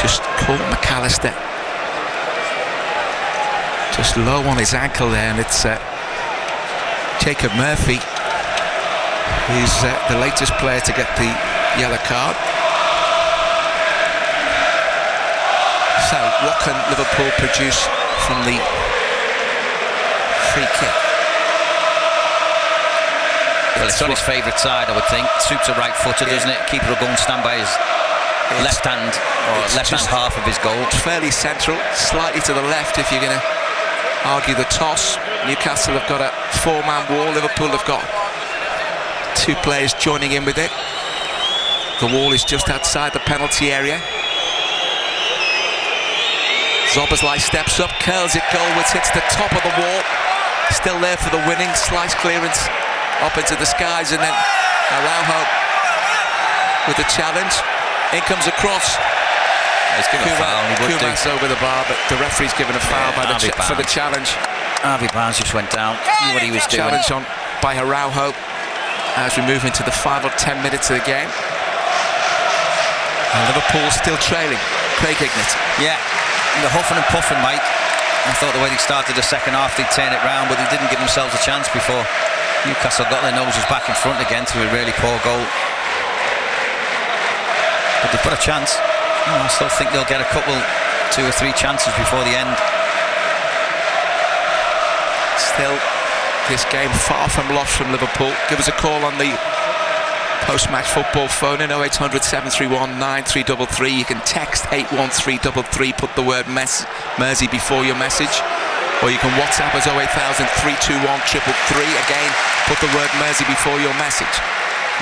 Just caught McAllister just low on his ankle there, and it's Jacob Murphy who's the latest player to get the yellow card. So what can Liverpool produce from the free kick? Well, it's on his favourite side, I would think. Suits are right-footed, doesn't it? Keeper will go and stand by his left hand, or left-hand half of his goal. Fairly central, slightly to the left if you're going to argue the toss. Newcastle have got a four-man wall. Liverpool have got two players joining in with it. The wall is just outside the penalty area. Szoboszlai steps up, curls it goalwards, hits the top of the wall. Still there for the winning slice clearance up into the skies, and then Araujo with the challenge. In comes a cross. He's given a foul. Kumas over the bar, but the referee's given a foul by for the challenge. Harvey Barnes just went down. Knew what he was doing. Challenge on by Araujo as we move into the final 10 minutes of the game. And Liverpool still trailing. Craig Hignett. Yeah, they're huffing and puffing, mate. I thought the way they started the second half, they'd turn it round, but they didn't give themselves a chance before Newcastle got their noses back in front again to a really poor goal. But they've got a chance. I still think they'll get a couple, 2 or 3 chances before the end. Still, this game far from lost from Liverpool. Give us a call on the post-match football phone in 0800 731 9333. You can text 81333, put the word Mersey before your message, or you can WhatsApp us 08000 321 333. Again, put the word Mersey before your message.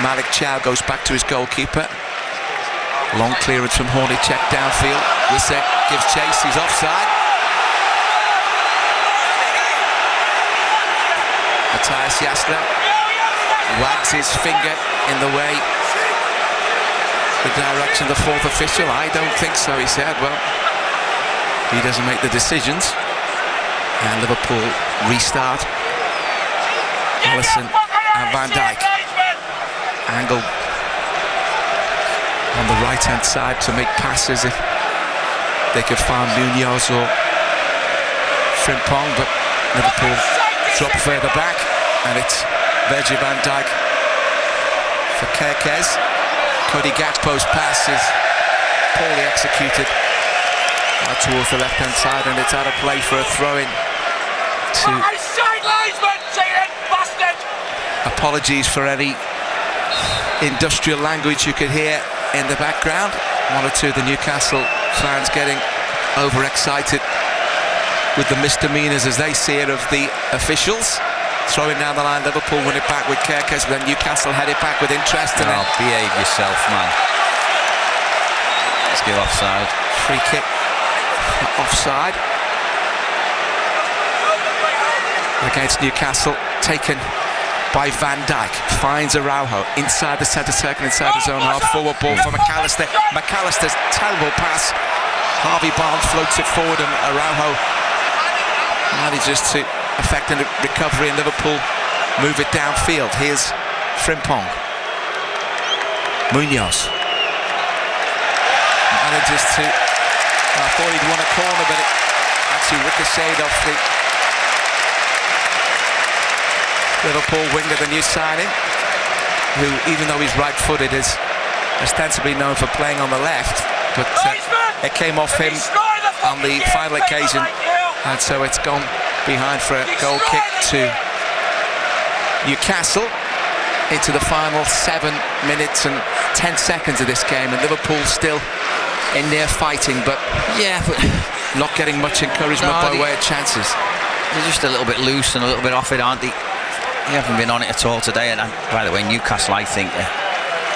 Malik Thiaw goes back to his goalkeeper. Long clearance from Hornacek downfield. Wissek gives chase, he's offside. Matthias Jasler wags his finger in the way, the direction of the fourth official. I don't think so, he said. Well, he doesn't make the decisions. And Liverpool restart. Alisson and Van Dijk. Angle on the right-hand side to make passes if they could find Munoz or Frimpong, but Liverpool drop further back, and it's Virgil van Dijk for Kerkez. Cody Gakpo's pass is poorly executed out towards the left-hand side, and it's out of play for a throw-in to... Apologies for any industrial language you could hear in the background. One or two of the Newcastle fans getting overexcited with the misdemeanors, as they see it, of the officials. Throwing down the line, Liverpool win it back with Kerkez, but then Newcastle head it back with interest. And behave yourself, man. Let's give offside. Free kick offside against Newcastle, taken by Van Dijk, finds Araujo inside the centre circle, inside his own half, forward ball for McAllister. McAllister's terrible pass, Harvey Barnes floats it forward and Araujo manages to effect a recovery and Liverpool move it downfield. Here's Frimpong. Munoz manages to, I thought he'd won a corner, but it actually ricocheted off the Liverpool winger, the new signing, who, even though he's right-footed, is ostensibly known for playing on the left, but it came off him on the final occasion, and so it's gone behind for a goal kick to Newcastle into the final 7 minutes and 10 seconds of this game, and Liverpool still in there fighting, but not getting much encouragement by way of chances. They're just a little bit loose and a little bit off it, aren't they? They haven't been on it at all today, and by the way, Newcastle, I think,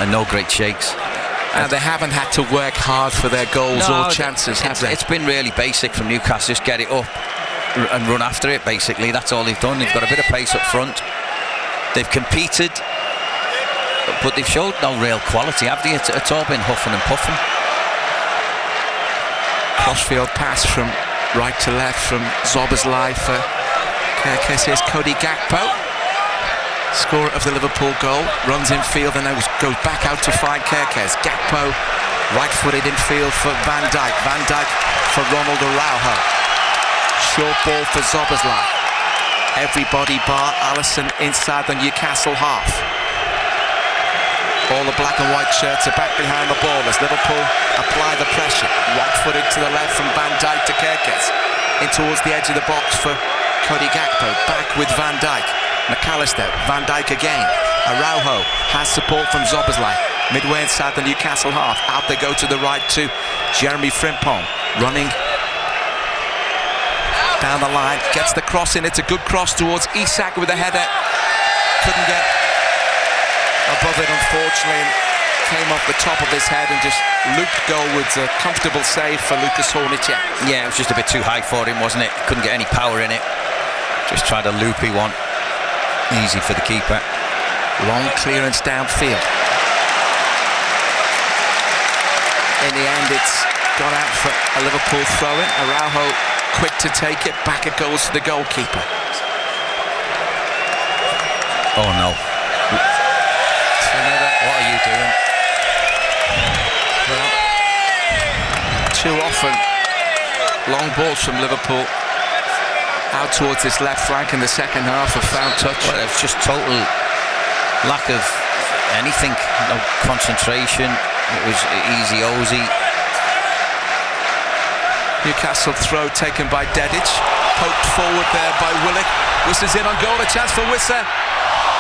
are no great shakes. And they haven't had to work hard for their goals or chances, have they? It's been really basic from Newcastle, just get it up and run after it, basically. That's all they've done. They've got a bit of pace up front. They've competed, but they've showed no real quality, have they? It's all been huffing and puffing. Crossfield pass from right to left from Szoboszlai for Kerkez. Here's Cody Gakpo, scorer of the Liverpool goal, runs infield and then goes back out to find Kerkez. Gakpo, right-footed infield for Van Dijk. Van Dijk for Ronald Araujo. Short ball for Szoboszlai. Everybody bar Alisson inside the Newcastle half. All the black and white shirts are back behind the ball as Liverpool apply the pressure. Right-footed to the left from Van Dijk to Kerkez. In towards the edge of the box for Cody Gakpo. Back with Van Dijk. McAllister, Van Dijk again. Araujo has support from Szoboszlai. Midway inside the Newcastle half. Out they go to the right to Jeremy Frimpong. Running down the line. Gets the cross in. It's a good cross towards Isak with a header. Couldn't get above it, unfortunately. Came off the top of his head and just looped goalwards. A comfortable save for Lucas Hornacek. Yeah, it was just a bit too high for him, wasn't it? Couldn't get any power in it. Just tried a loopy one. Easy for the keeper. Long clearance downfield. In the end, it's gone out for a Liverpool throw-in. Araujo quick to take it. Back it goes to the goalkeeper. Oh no. What are you doing? Well, too often, long balls from Liverpool out towards this left flank in the second half have found touch. Well, it's just total lack of anything, no concentration. It was easy-ozy. Newcastle throw taken by Dedic, poked forward there by Willock. Wissa's in on goal, a chance for Wissa.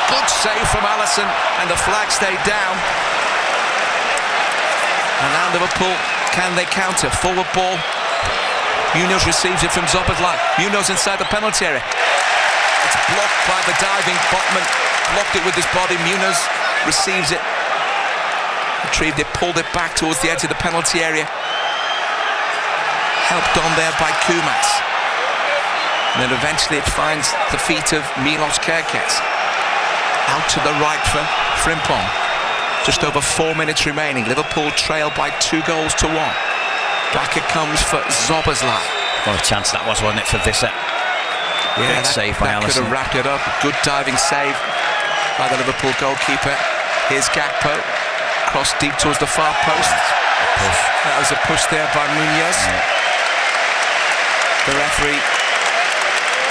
Good save from Alisson, and the flag stayed down. And now Liverpool, can they counter? Forward ball. Munoz receives it from Szoboszlai. Munoz inside the penalty area. It's blocked by the diving Botman. Blocked it with his body. Munoz receives it. Retrieved it, pulled it back towards the edge of the penalty area. Helped on there by Kumas. And then eventually it finds the feet of Milos Kerkez. Out to the right for Frimpong. Just over 4 minutes remaining. Liverpool trail by 2-1. Back it comes for Szoboszlai. What a chance that was, wasn't it, for Vissa? Yeah, Great save by that could Alisson. have wrapped it up. Good diving save by the Liverpool goalkeeper. Here's Gakpo. Cross deep towards the far post. That was a push there by Munoz. The referee,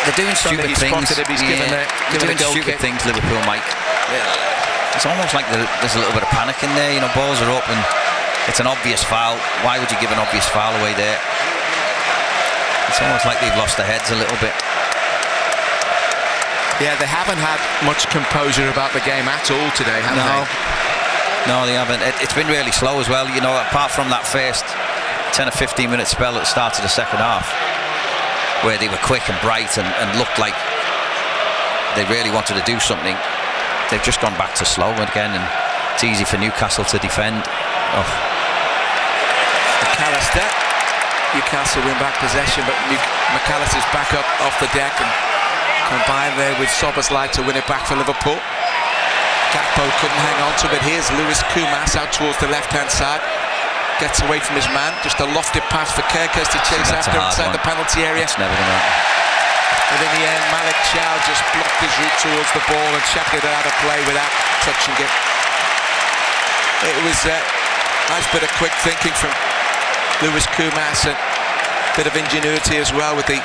they're doing stupid things. He's given a goal stupid kick. things, Liverpool, Mike. It's almost like there's a little bit of panic in there. You know, balls are up and it's an obvious foul. Why would you give an obvious foul away there? It's almost like they've lost their heads a little bit. Yeah, they haven't had much composure about the game at all today, have they? No, they haven't. It's been really slow as well, you know, apart from that first 10 or 15 minute spell at the start of the second half, where they were quick and bright and looked like they really wanted to do something. They've just gone back to slow again, and it's easy for Newcastle to defend. McAllister Newcastle win back possession, but McAllister's back up off the deck and combined there with Szoboszlai to win it back for Liverpool. Gakpo couldn't hang on to it. Here's Lewis Kumas out towards the left-hand side. Gets away from his man. Just a lofted pass for Kerkez to chase after inside the penalty area. It's never going to happen. But in the end, Malik Chow just blocked his route towards the ball and chucked it out of play without touching it. It was a nice bit of quick thinking from Lewis Kumas, and a bit of ingenuity as well with the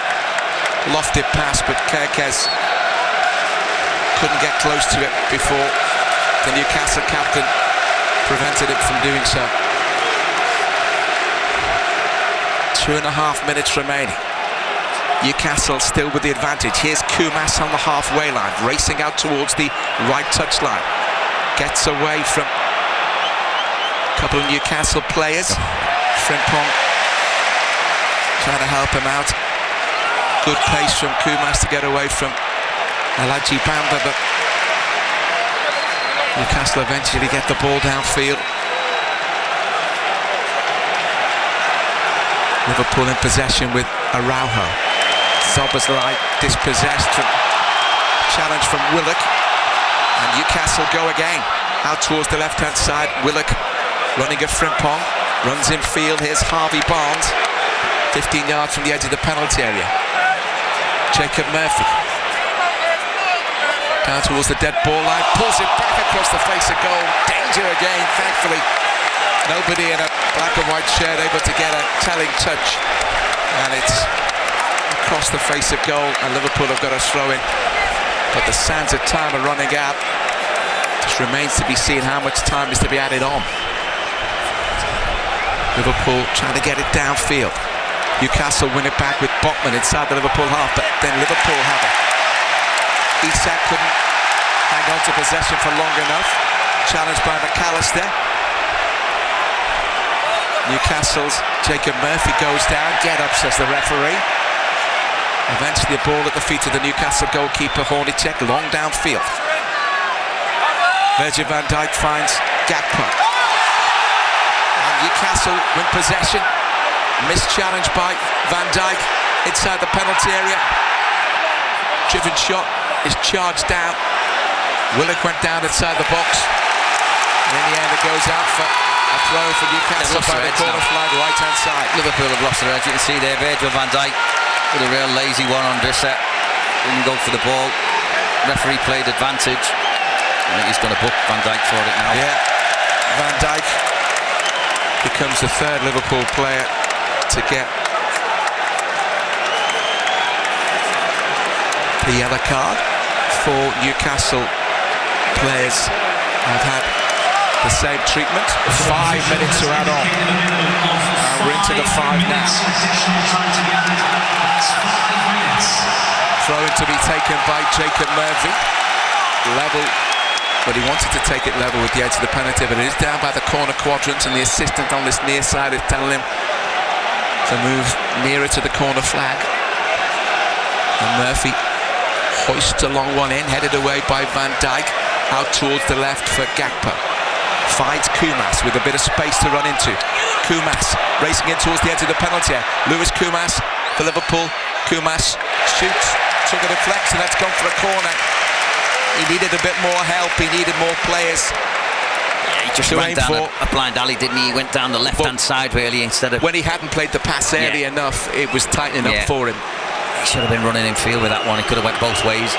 lofted pass, but Kerkez couldn't get close to it before the Newcastle captain prevented it from doing so. 2.5 minutes remaining. Newcastle still with the advantage. Here's Kumas on the halfway line, racing out towards the right touchline. Gets away from a couple of Newcastle players. Frimpong trying to help him out. Good pace from Kumas to get away from Alaji Bamba, but Newcastle eventually get the ball downfield. Liverpool in possession with Araujo. Szoboszlai dispossessed from challenge from Willock, and Newcastle go again out towards the left-hand side. Willock running at Frimpong, runs in field. Here's Harvey Barnes, 15 yards from the edge of the penalty area. Jacob Murphy down towards the dead ball line, pulls it back across the face of goal. Danger again, thankfully. Nobody in a black and white shirt able to get a telling touch, and it's across the face of goal, and Liverpool have got a throw in, but the sands of time are running out. Just remains to be seen how much time is to be added on. Liverpool trying to get it downfield. Newcastle win it back with Botman inside the Liverpool half, but then Liverpool have it. Isak couldn't hang on to possession for long enough. Challenged by McAllister. Newcastle's Jacob Murphy goes down. Get up, says the referee. Eventually the ball at the feet of the Newcastle goalkeeper Hornicek, long downfield. Virgil van Dijk finds Gakpo. And Newcastle win possession. Mischallenged by Van Dijk inside the penalty area. Driven shot is charged down. Willock went down inside the box. And in the end it goes out for a throw for Newcastle by the corner flag, right-hand side. Liverpool have lost their edge. You can see there, Virgil van Dijk with a real lazy one on Visser. Didn't go for the ball. Referee played advantage. I think he's going to book Van Dijk for it now. Yeah, Van Dijk becomes the third Liverpool player to get the yellow card. 4 Newcastle players have had the same treatment. 5 minutes to add on. We're into the 5 now. Throw-in to be taken by Jacob Murphy. Level, but he wanted to take it level with the edge of the penalty, but it is down by the corner quadrant, and the assistant on this near side is telling him to move nearer to the corner flag. And Murphy hoists a long one in, headed away by Van Dijk, out towards the left for Gakpo. Finds Kumas with a bit of space to run into. Kumas racing in towards the edge of the penalty area. Lewis Kumas for Liverpool. Kumas shoots, took a deflection, that's gone for a corner. He needed a bit more help, he needed more players. Yeah, he just ran down a blind alley, didn't he? He went down the left-hand side really instead of... When he hadn't played the pass early enough, it was tightening up for him. He should have been running in field with that one. He could have went both ways.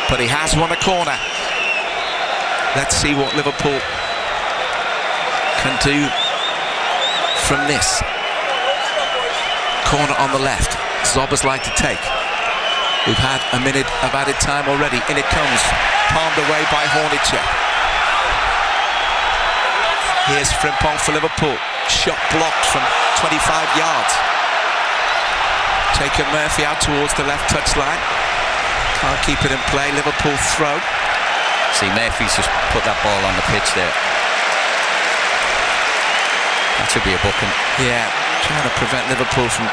But he has won a corner. Let's see what Liverpool can do from this. Corner on the left. Szoboszlai to take. We've had a minute of added time already. In it comes. Palmed away by Hornicek. Here's Frimpong for Liverpool. Shot blocked from 25 yards. Jacob Murphy out towards the left touchline. Can't keep it in play. Liverpool throw. See, Murphy's just put that ball on the pitch there. That should be a booking. Yeah, trying to prevent Liverpool from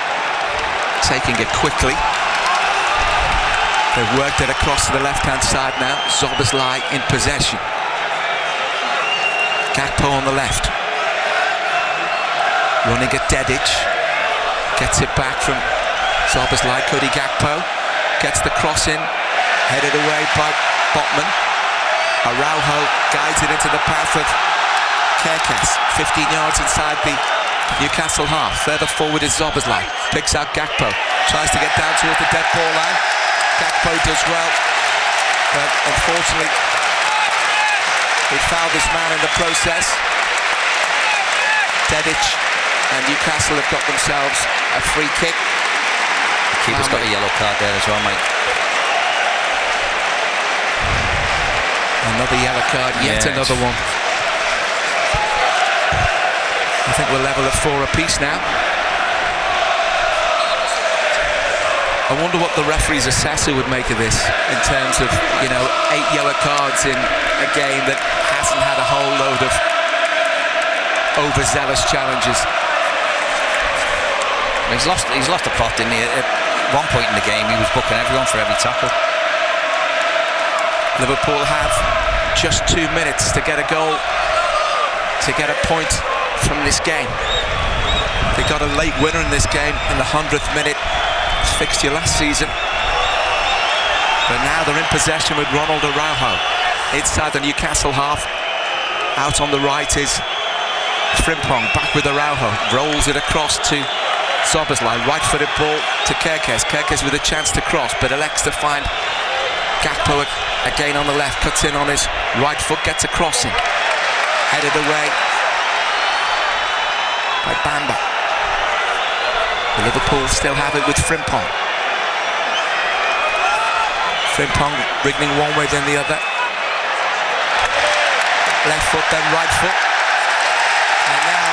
taking it quickly. They've worked it across to the left-hand side now. Szoboszlai in possession. Gakpo on the left. Running at Dedic. Gets it back from Szoboszlai. Cody Gakpo gets the cross in, headed away by Botman. Araujo guides it into the path of Kerkez, 15 yards inside the Newcastle half. Further forward is Szoboszlai, picks out Gakpo, tries to get down towards the dead ball line. Gakpo does well, but unfortunately he fouled his man in the process. Dedic and Newcastle have got themselves a free kick. The keeper's got a yellow card there as well, mate. Another yellow card, yet another one. I think we're level at 4 apiece now. I wonder what the referee's assessor would make of this in terms of, 8 yellow cards in a game that hasn't had a whole load of overzealous challenges. He's lost the plot, didn't he? At one point in the game, he was booking everyone for every tackle. Liverpool have just 2 minutes to get a goal, to get a point from this game. They got a late winner in this game in the 100th minute fixture last season. But now they're in possession with Ronald Araujo inside the Newcastle half. Out on the right is Frimpong, back with Araujo, rolls it across to Szoboszlai, right-footed ball to Kerkez. Kerkez with a chance to cross, but elects to find Gakpo again on the left, cuts in on his right foot, gets a crossing, headed away by Bamba. Liverpool still have it with Frimpong. Frimpong wriggling one way then the other. Left foot then right foot. And now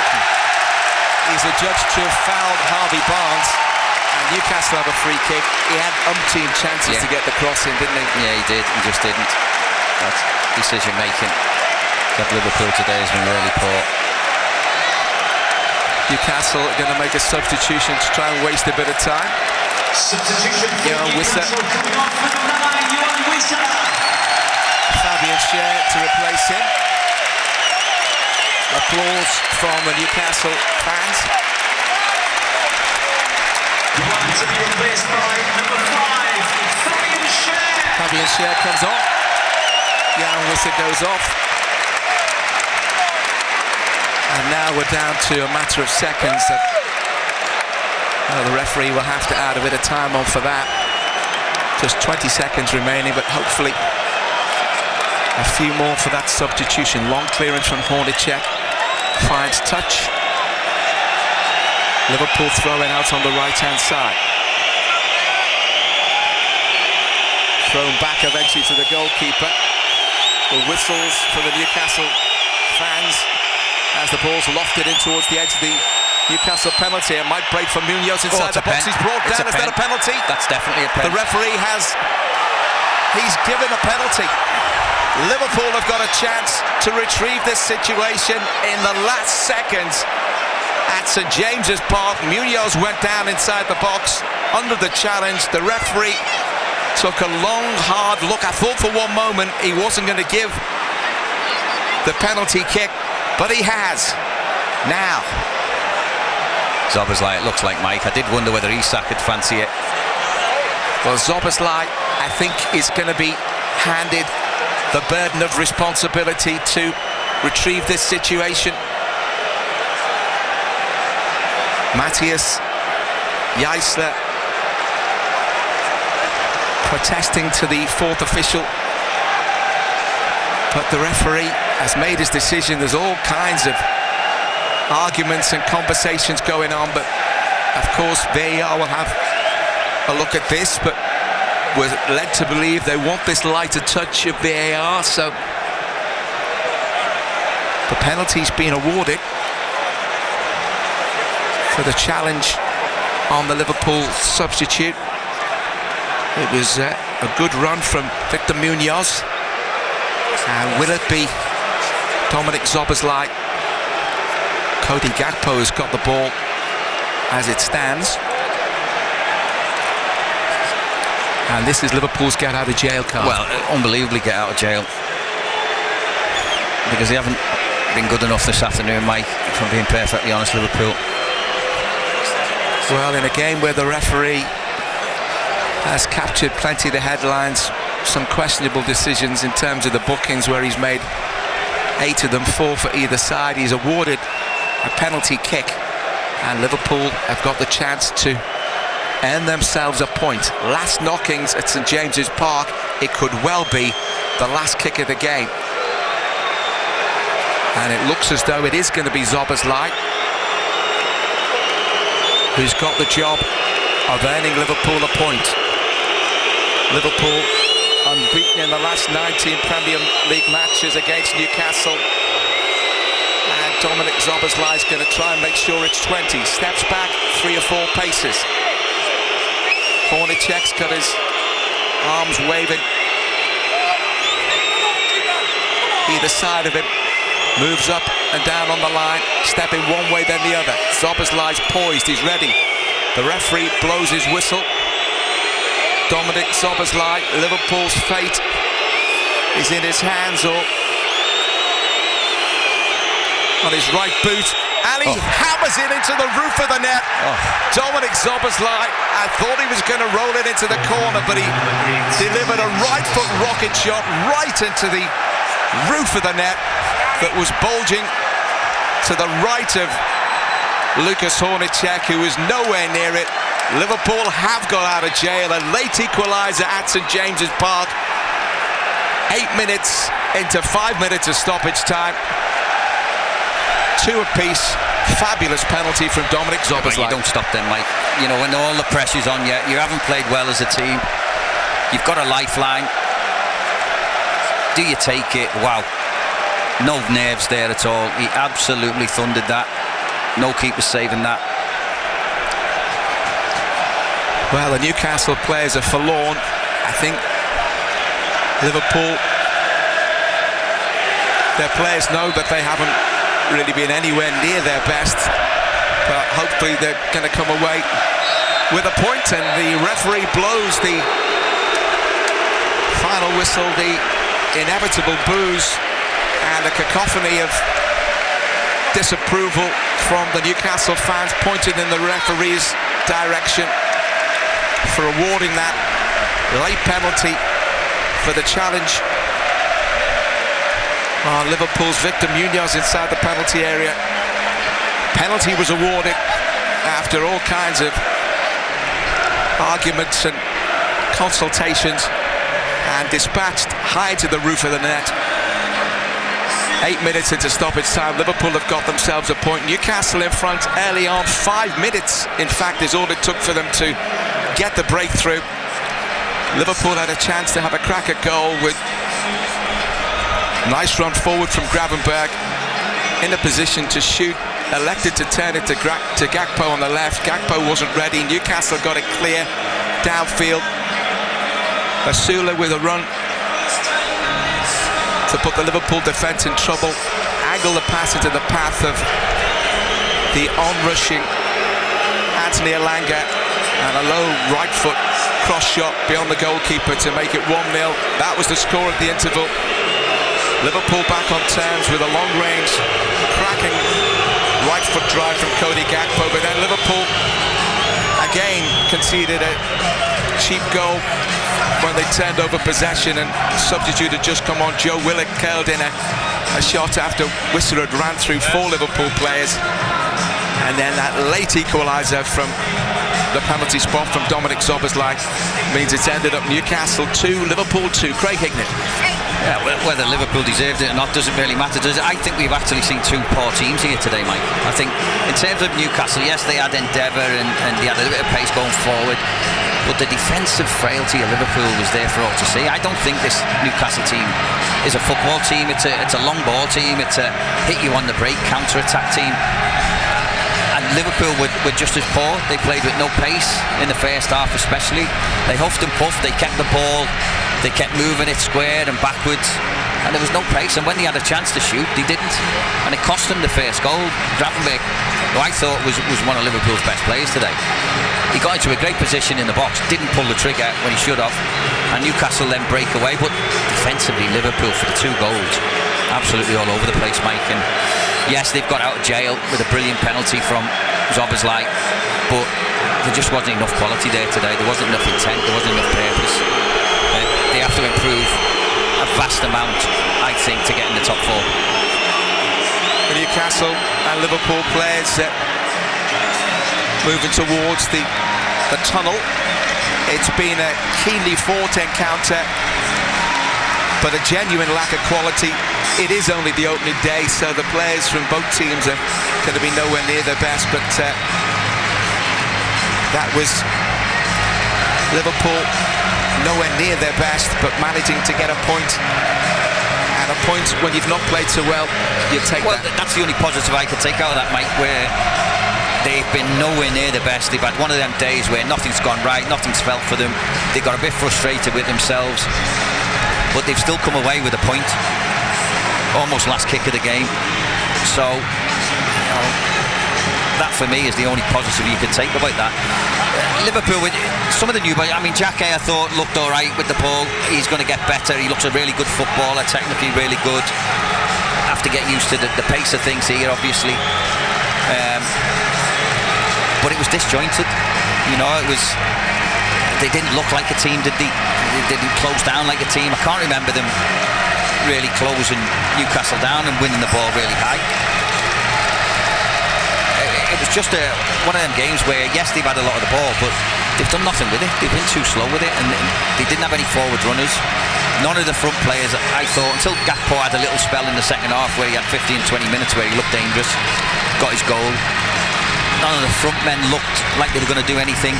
he's adjudged to have fouled Harvey Barnes. And Newcastle have a free kick. He had umpteen chances to get the cross in, didn't he? Yeah, he did. He just didn't. That's decision making of Liverpool today has been really poor. Newcastle are going to make a substitution to try and waste a bit of time. Substitution for Newcastle coming off with number 9, Johan Wissa. Fabian Schär to replace him. Applause from the Newcastle fans. Johan to be replaced by number 5, Fabian Schär. Fabian Schär comes on. Johan Wissa goes off. And now we're down to a matter of seconds that the referee will have to add a bit of time on for that. Just 20 seconds remaining, but hopefully a few more for that substitution. Long clearance from Hornacek, finds touch. Liverpool throwing out on the right-hand side. Thrown back eventually to the goalkeeper. The whistles for the Newcastle fans as the ball's lofted in towards the edge of the Newcastle penalty. It might break for Munoz inside the box. He's brought down. Is that a penalty? That's definitely a penalty. The referee he's given a penalty. Liverpool have got a chance to retrieve this situation in the last seconds at St James's Park. Munoz went down inside the box under the challenge. The referee took a long, hard look. I thought for one moment he wasn't going to give the penalty kick, but he has. Now. Szoboszlai, it looks like, Mike. I did wonder whether Isak could fancy it. Well, Szoboszlai, I think, is going to be handed the burden of responsibility to retrieve this situation. Matthias Jaisler protesting to the fourth official, but the referee has made his decision. There's all kinds of arguments and conversations going on, but of course VAR will have a look at this, but we're led to believe they want this lighter touch of VAR, so the penalty's been awarded for the challenge on the Liverpool substitute. It was a good run from Victor Munoz, and will it be Dominic Szoboszlai? Cody Gakpo has got the ball as it stands. And this is Liverpool's get out of jail card. Well, unbelievably get out of jail. Because they haven't been good enough this afternoon, Mike, if I'm being perfectly honest, Liverpool. Well, in a game where the referee has captured plenty of the headlines, some questionable decisions in terms of the bookings where he's made 8 of them, 4 for either side. He's awarded a penalty kick, and Liverpool have got the chance to earn themselves a point. Last knockings at St James's Park, it could well be the last kick of the game. And it looks as though it is going to be Szoboszlai who's got the job of earning Liverpool a point. Liverpool unbeaten in the last 19 Premier League matches against Newcastle. And Dominic Szoboszlai is going to try and make sure it's 20. Steps back 3 or 4 paces. Hornacek's got his arms waving either side of him. Moves up and down on the line, stepping one way then the other. Szoboszlai's poised, he's ready. The referee blows his whistle. Dominic Szoboszlai, Liverpool's fate is in his hands, or on his right boot, and he hammers it into the roof of the net. Dominic Szoboszlai, I thought he was going to roll it into the corner, but he delivered a right foot rocket shot right into the roof of the net that was bulging to the right of Lucas Hornacek, who was nowhere near it. Liverpool have got out of jail. A late equaliser at St James's Park. 8 minutes into 5 minutes of stoppage time. 2 apiece. Fabulous penalty from Dominic Szoboszlai. You don't stop them, Mike. You know, when all the pressure's on you, you haven't played well as a team. You've got a lifeline. Do you take it? Wow. No nerves there at all. He absolutely thundered that. No keeper saving that. Well, the Newcastle players are forlorn. I think Liverpool, their players know that they haven't really been anywhere near their best, but hopefully they're going to come away with a point, and the referee blows the final whistle, the inevitable boos and a cacophony of disapproval from the Newcastle fans pointing in the referee's direction for awarding that late penalty for the challenge on Liverpool's Victor Munoz inside the penalty area. Penalty was awarded after all kinds of arguments and consultations and dispatched high to the roof of the net. 8 minutes into stoppage time, Liverpool have got themselves a point. Newcastle in front early on. 5 minutes, in fact, is all it took for them to get the breakthrough. Liverpool had a chance to have a crack at goal with nice run forward from Gravenberg, in a position to shoot, elected to turn it to Gakpo on the left. Gakpo wasn't ready. Newcastle got it clear downfield. Asula with a run to put the Liverpool defence in trouble, angle the pass into the path of the on-rushing Anthony Elanga, and a low right foot cross shot beyond the goalkeeper to make it 1-0. That was the score at the interval. Liverpool back on terms with a long-range, cracking right foot drive from Cody Gakpo, but then Liverpool again conceded a cheap goal when they turned over possession, and substitute had just come on. Joe Willock curled in a shot after Whistler had ran through 4 Liverpool players, and then that late equaliser from the penalty spot from Dominic Szoboszlai means it's ended up Newcastle 2, Liverpool 2. Craig Hignett. Yeah, whether Liverpool deserved it or not doesn't really matter, does it? I think we've actually seen 2 poor teams here today, Mike. I think in terms of Newcastle, yes, they had endeavour and they had a bit of pace going forward, but the defensive frailty of Liverpool was there for all to see. I don't think this Newcastle team is a football team. It's a long ball team. It's a hit you on the break counter-attack team. And Liverpool were just as poor. They played with no pace in the first half especially. They huffed and puffed. They kept the ball. They kept moving it square and backwards. And there was no pace. And when they had a chance to shoot, they didn't. And it cost them the first goal. Gravenberg, who I thought was one of Liverpool's best players today, he got into a great position in the box, didn't pull the trigger when he should have, and Newcastle then break away. But defensively, Liverpool for the 2 goals, absolutely all over the place, Mike. And yes, they've got out of jail with a brilliant penalty from Szoboszlai, but there just wasn't enough quality there today. There wasn't enough intent, there wasn't enough purpose. They have to improve a vast amount, I think, to get in the top four. The Newcastle and Liverpool players moving towards the tunnel. It's been a keenly fought encounter, but a genuine lack of quality. It is only the opening day, so the players from both teams are going to be nowhere near their best, but that was Liverpool nowhere near their best, but managing to get a point. And a point when you've not played so well, you take that. That's the only positive I could take out of that, Mike, where they've been nowhere near the best. They've had one of them days where nothing's gone right, nothing's felt for them. They got a bit frustrated with themselves, but they've still come away with a point. Almost last kick of the game. So, that for me is the only positive you could take about that. Liverpool, with some of the new boys, I mean, Jacquet I thought looked alright with the ball. He's going to get better. He looks a really good footballer, technically really good. Have to get used to the pace of things here, obviously. But it was disjointed. They didn't look like a team, did they? They didn't close down like a team. I can't remember them really closing Newcastle down and winning the ball really high. It was just one of them games where, yes, they've had a lot of the ball, but they've done nothing with it. They've been too slow with it, and they didn't have any forward runners. None of the front players, I thought, until Gakpo had a little spell in the second half where he had 15-20 minutes where he looked dangerous, got his goal. None of the front men looked like they were going to do anything.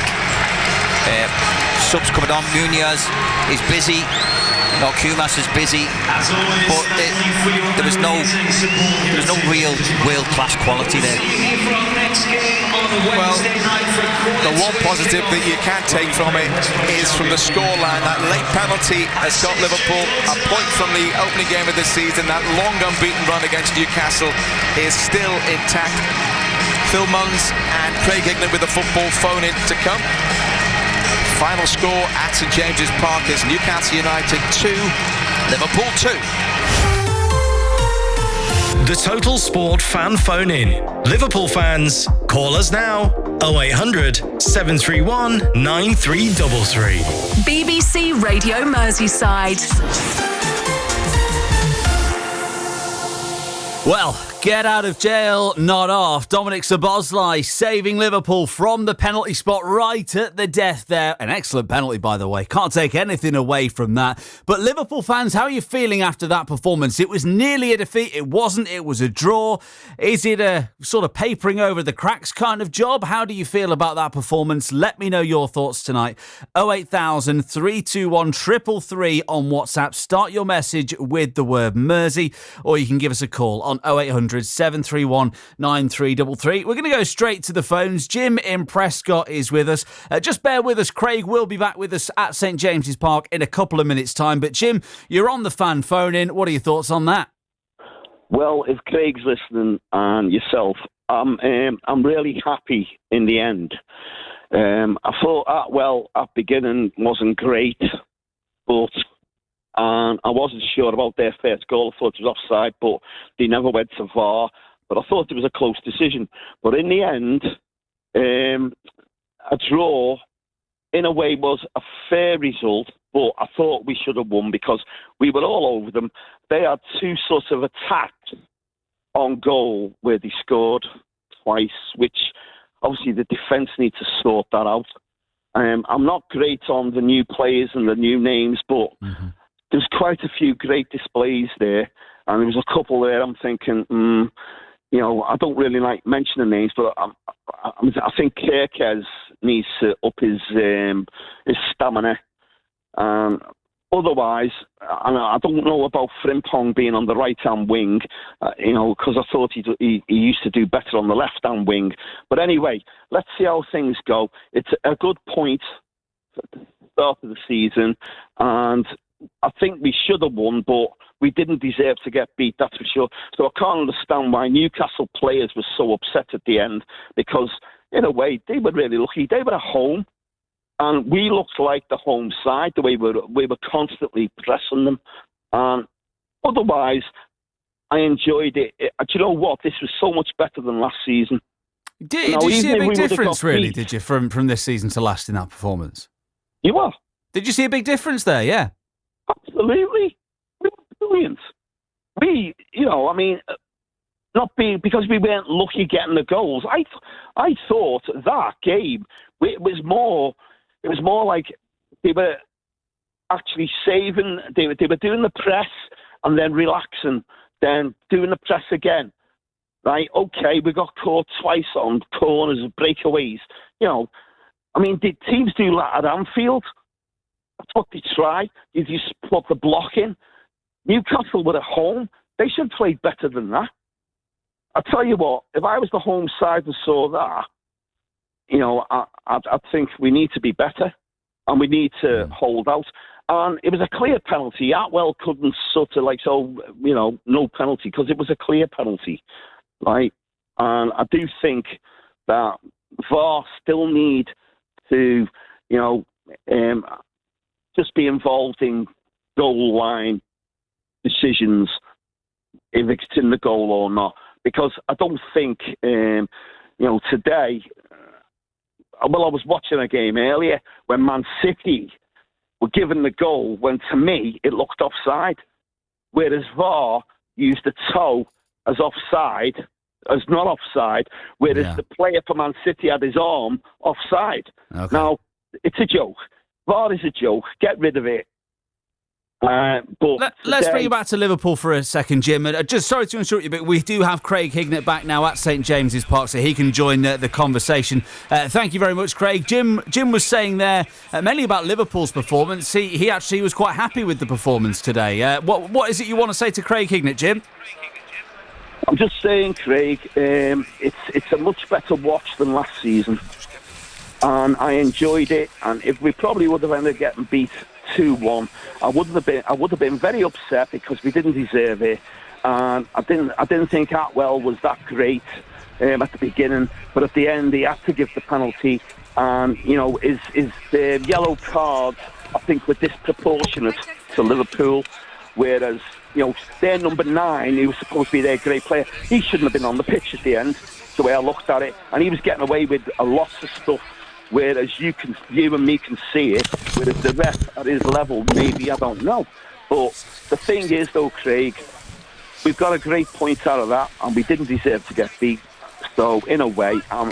Subs coming on. Munoz is busy. Kumas is busy, but there was no real world-class quality there. Well, the one positive that you can take from it is from the scoreline. That late penalty has got Liverpool a point from the opening game of the season. That long unbeaten run against Newcastle is still intact. Phil Munns and Craig Hignett with the football phone in to come. Final score at St James's Park is Newcastle United 2, Liverpool 2. The Total Sport fan phone in. Liverpool fans, call us now. 0800 731 9333. BBC Radio Merseyside. Well, get out of jail, not off. Dominic Szoboszlai saving Liverpool from the penalty spot right at the death there. An excellent penalty, by the way. Can't take anything away from that. But Liverpool fans, how are you feeling after that performance? It was nearly a defeat. It wasn't. It was a draw. Is it a sort of papering over the cracks kind of job? How do you feel about that performance? Let me know your thoughts tonight. 08000 321 333 on WhatsApp. Start your message with the word Mersey, or you can give us a call on 0800 731 9333. We're going to go straight to the phones. Jim in Prescott is with us. Just bear with us. Craig will be back with us at St James's Park in a couple of minutes' time. But Jim, you're on the fan phone in. What are your thoughts on that? Well, if Craig's listening and yourself, I'm really happy in the end. I thought at beginning wasn't great, but and I wasn't sure about their first goal. I thought it was offside, but they never went to VAR. But I thought it was a close decision. But in the end, a draw, in a way, was a fair result. But I thought we should have won because we were all over them. They had two sorts of attacks on goal where they scored twice, which obviously the defence need to sort that out. I'm not great on the new players and the new names, but there's quite a few great displays there, and there was a couple there I'm thinking, I don't really like mentioning names, but I think Kerkez needs to up his stamina. Otherwise, I don't know about Frimpong being on the right-hand wing, because I thought he used to do better on the left-hand wing. But anyway, let's see how things go. It's a good point at the start of the season, and I think we should have won, but we didn't deserve to get beat, that's for sure. So I can't understand why Newcastle players were so upset at the end, because in a way, they were really lucky. They were at home, and we looked like the home side, the way we were constantly pressing them. And otherwise, I enjoyed it. Do you know what? This was so much better than last season. Did you see a big difference, really, did you, from this season to last in that performance? You what? Did you see a big difference there, yeah? Absolutely. We were brilliant. Because we weren't lucky getting the goals. I thought that game, it was more like they were actually saving, they were doing the press and then relaxing, then doing the press again. Right, okay, we got caught twice on corners and breakaways. Did teams do that at Anfield? That's what they try. You just put the block in. Newcastle were at home. They should have played better than that. I tell you what, if I was the home side and saw that, I'd think we need to be better and we need to hold out. And it was a clear penalty. Atwell couldn't no penalty, because it was a clear penalty. Right, and I do think that VAR still need to, just be involved in goal line decisions, if it's in the goal or not. Because I don't think, today. I was watching a game earlier when Man City were given the goal when, to me, it looked offside, whereas VAR used the toe as offside. As not offside, whereas the player for Man City had his arm offside. Okay. Now, it's a joke. VAR is a joke. Get rid of it. Let's bring you back to Liverpool for a second, Jim. Just sorry to interrupt you, but we do have Craig Hignett back now at St James's Park, so he can join the conversation. Thank you very much, Craig. Jim was saying there mainly about Liverpool's performance. He actually was quite happy with the performance today. What is it you want to say to Craig Hignett, Jim? I'm just saying, Craig, it's a much better watch than last season, and I enjoyed it. And if we probably would have ended up getting beat 2-1, I would have been very upset because we didn't deserve it. And I didn't think Atwell was that great at the beginning, but at the end he had to give the penalty. And his yellow cards, I think, were disproportionate to Liverpool, whereas. Their number 9, who was supposed to be their great player, he shouldn't have been on the pitch at the end, the way I looked at it. And he was getting away with a lot of stuff, whereas you and me can see it, whereas the ref at his level, maybe, I don't know. But the thing is, though, Craig, we've got a great point out of that, and we didn't deserve to get beat. So, in a way, I'm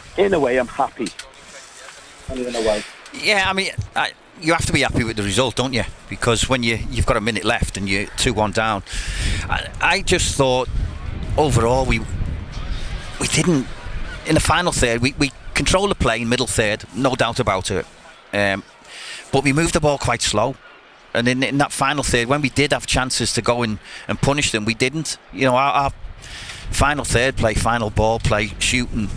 happy. In a way. Yeah, you have to be happy with the result, don't you? Because when you've got a minute left and you're 2-1 down, I just thought overall we didn't, in the final third, we controlled the play in middle third, no doubt about it, but we moved the ball quite slow, and in that final third, when we did have chances to go in and punish them, we didn't. Our final third play, final ball play, shooting,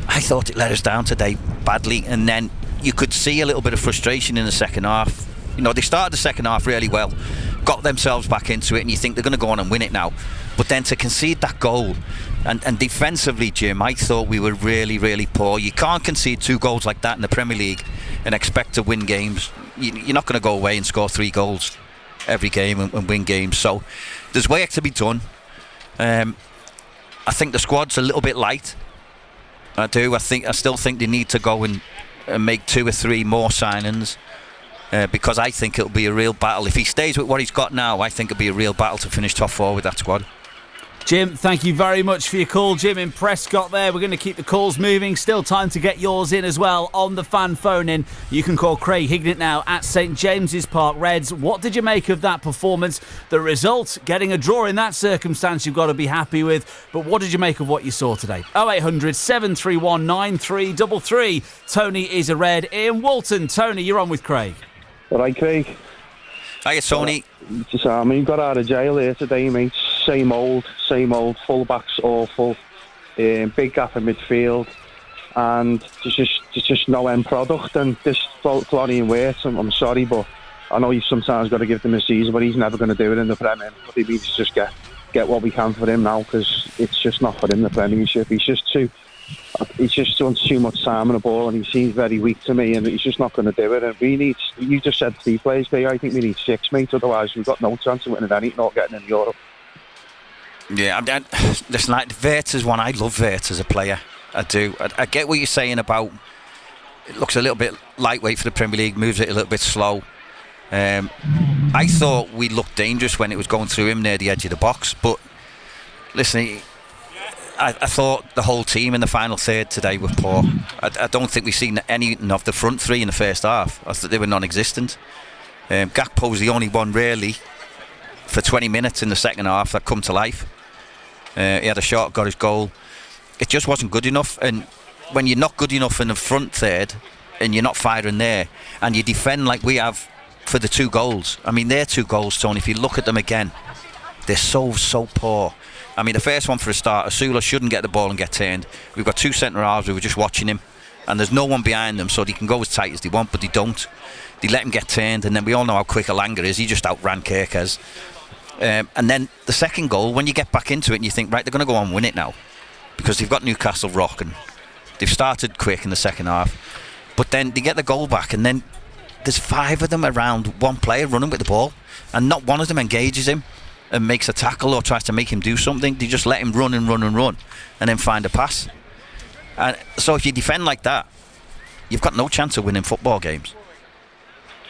I thought it let us down today badly. And then you could see a little bit of frustration in the second half. They started the second half really well, got themselves back into it, and you think they're going to go on and win it now. But then to concede that goal, and defensively, Jim, I thought we were really, really poor. You can't concede 2 goals like that in the Premier League and expect to win games. You're not going to go away and score 3 goals every game and win games. So there's work to be done. I think the squad's a little bit light. I do. I still think they need to go and make 2 or 3 more signings, because I think it'll be a real battle. If he stays with what he's got now, I think it'll be a real battle to finish top 4 with that squad. Jim, thank you very much for your call. Jim in Prescott there. We're going to keep the calls moving. Still time to get yours in as well on the fan phone in. You can call Craig Hignett now at St James's Park. Reds, what did you make of that performance? The result, getting a draw in that circumstance, you've got to be happy with. But what did you make of what you saw today? 0800 731 9333. Tony is a Red in Walton. Tony, you're on with Craig. All right, Craig. Hiya, Tony. Got out of jail here today, mate. Same old. Full-backs awful. Big gap in midfield. And there's just no end product. And this Florian Wirtz, I'm sorry, but I know you've sometimes got to give them a season, but he's never going to do it in the Premier. But he needs to just get what we can for him now, because it's just not for him, the Premiership. He's just done too much time on the ball, and he seems very weak to me, and he's just not going to do it. And you just said 3 players, but I think we need 6, mate. Otherwise, we've got no chance of winning anything or getting in Europe. Yeah, listen, Wirtz is one. I love Wirtz as a player. I do. I get what you're saying about it looks a little bit lightweight for the Premier League, moves it a little bit slow. I thought we looked dangerous when it was going through him near the edge of the box, but listen, I thought the whole team in the final third today were poor. I don't think we've seen any of the front three in the first half. I thought they were non-existent. Gakpo was the only one really for 20 minutes in the second half that come to life. He had a shot, got his goal. It just wasn't good enough, and when you're not good enough in the front third and you're not firing there and you defend like we have for the 2 goals, I mean, their 2 goals, Tony, if you look at them again, they're so poor. I mean, the first one for a start, Asula shouldn't get the ball and get turned. We've got 2 centre-halves, we were just watching him, and there's no one behind them, so they can go as tight as they want, but they don't. They let him get turned, and then we all know how quick Elanga is. He just outran Kerkez. And then the second goal, when you get back into it and you think, right, they're going to go on and win it now, because they've got Newcastle rocking. They've started quick in the second half, but then they get the goal back, and then there's 5 of them around one player running with the ball, and not one of them engages him and makes a tackle or tries to make him do something. They just let him run and then find a pass. And so if you defend like that, you've got no chance of winning football games.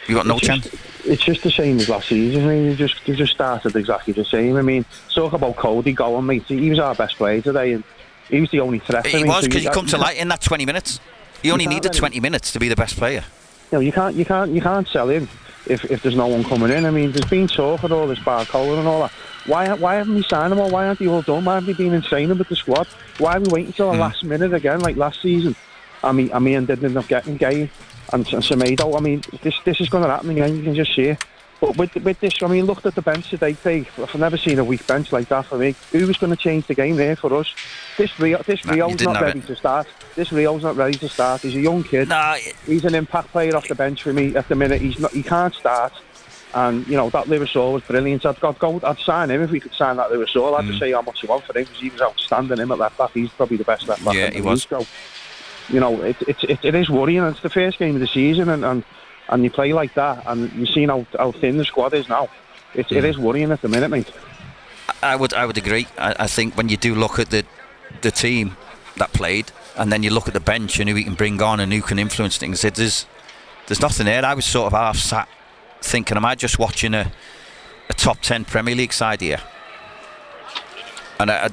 You've got no chance. It's just the same as last season. I mean, they just started exactly the same. I mean, talk about Cody going, mate. He was our best player today, and he was the only threat. He was, because he come to light in that 20 minutes. He only needed 20 minutes to be the best player. You can't sell him if there's no one coming in. I mean, there's been talk of all this Barcola and all that. Why haven't we signed them all? Why aren't they all done? Why haven't they been in training with the squad? Why are we waiting till the last minute again, like last season? I mean, didn't end up getting Gay and Semedo. I mean, this is going to happen again. You can just see it. But with this, I mean, looked at the bench today, Dave. I've never seen a weak bench like that for me. Who was going to change the game there for us? This Rio's not ready to start. This Rio's not ready to start. He's a young kid. He's an impact player off the bench for me at the minute. He can't start. And, you know, that Liverpool was brilliant. I'd sign him if we could sign that Liverpool. I'd just say how much you want for him, because he was outstanding him at left back. He's probably the best left back in the league. So, you know, it is worrying. It's the first game of the season, and you play like that, and you've seen how thin the squad is now. It is worrying at the minute, mate. I would agree. I think when you do look at the team that played, and then you look at the bench and who he can bring on and who can influence things, there's nothing there. I was sort of half sat thinking, am I just watching a top 10 Premier League side here? And I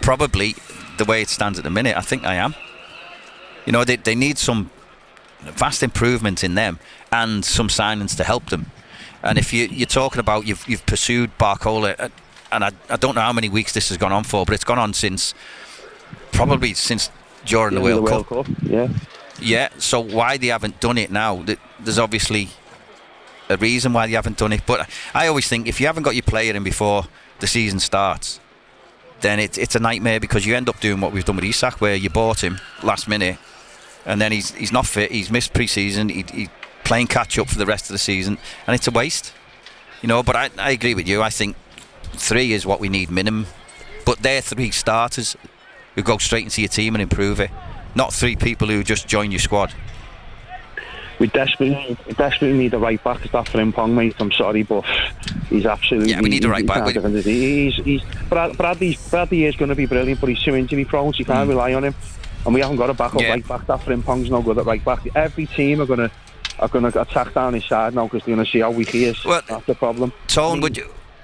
probably, the way it stands at the minute, I think I am. You know, they need some vast improvement in them and some signings to help them. And if you're talking about you've pursued Barcola, and I don't know how many weeks this has gone on for, but it's gone on since during the World Cup. Yeah, so why they haven't done it now, there's obviously a reason why they haven't done it. But I always think if you haven't got your player in before the season starts, then it's a nightmare, because you end up doing what we've done with Isak, where you bought him last minute and then he's not fit, he's missed pre-season, he's playing catch up for the rest of the season, and it's a waste, you know. But I agree with you. I think 3 is what we need minimum, but they're 3 starters who go straight into your team and improve it, not 3 people who just join your squad. We desperately need a right back. It's that Frimpong, mate. I'm sorry, but he's absolutely... Yeah, we need a right back. Bradley is going to be brilliant, but he's too injury prone, so you can't rely on him. And we haven't got a backup right back. That Frimpong's no good at right back. Every team are going to attack down his side now, because they're going to see how weak he is. Well, that's the problem. Tone,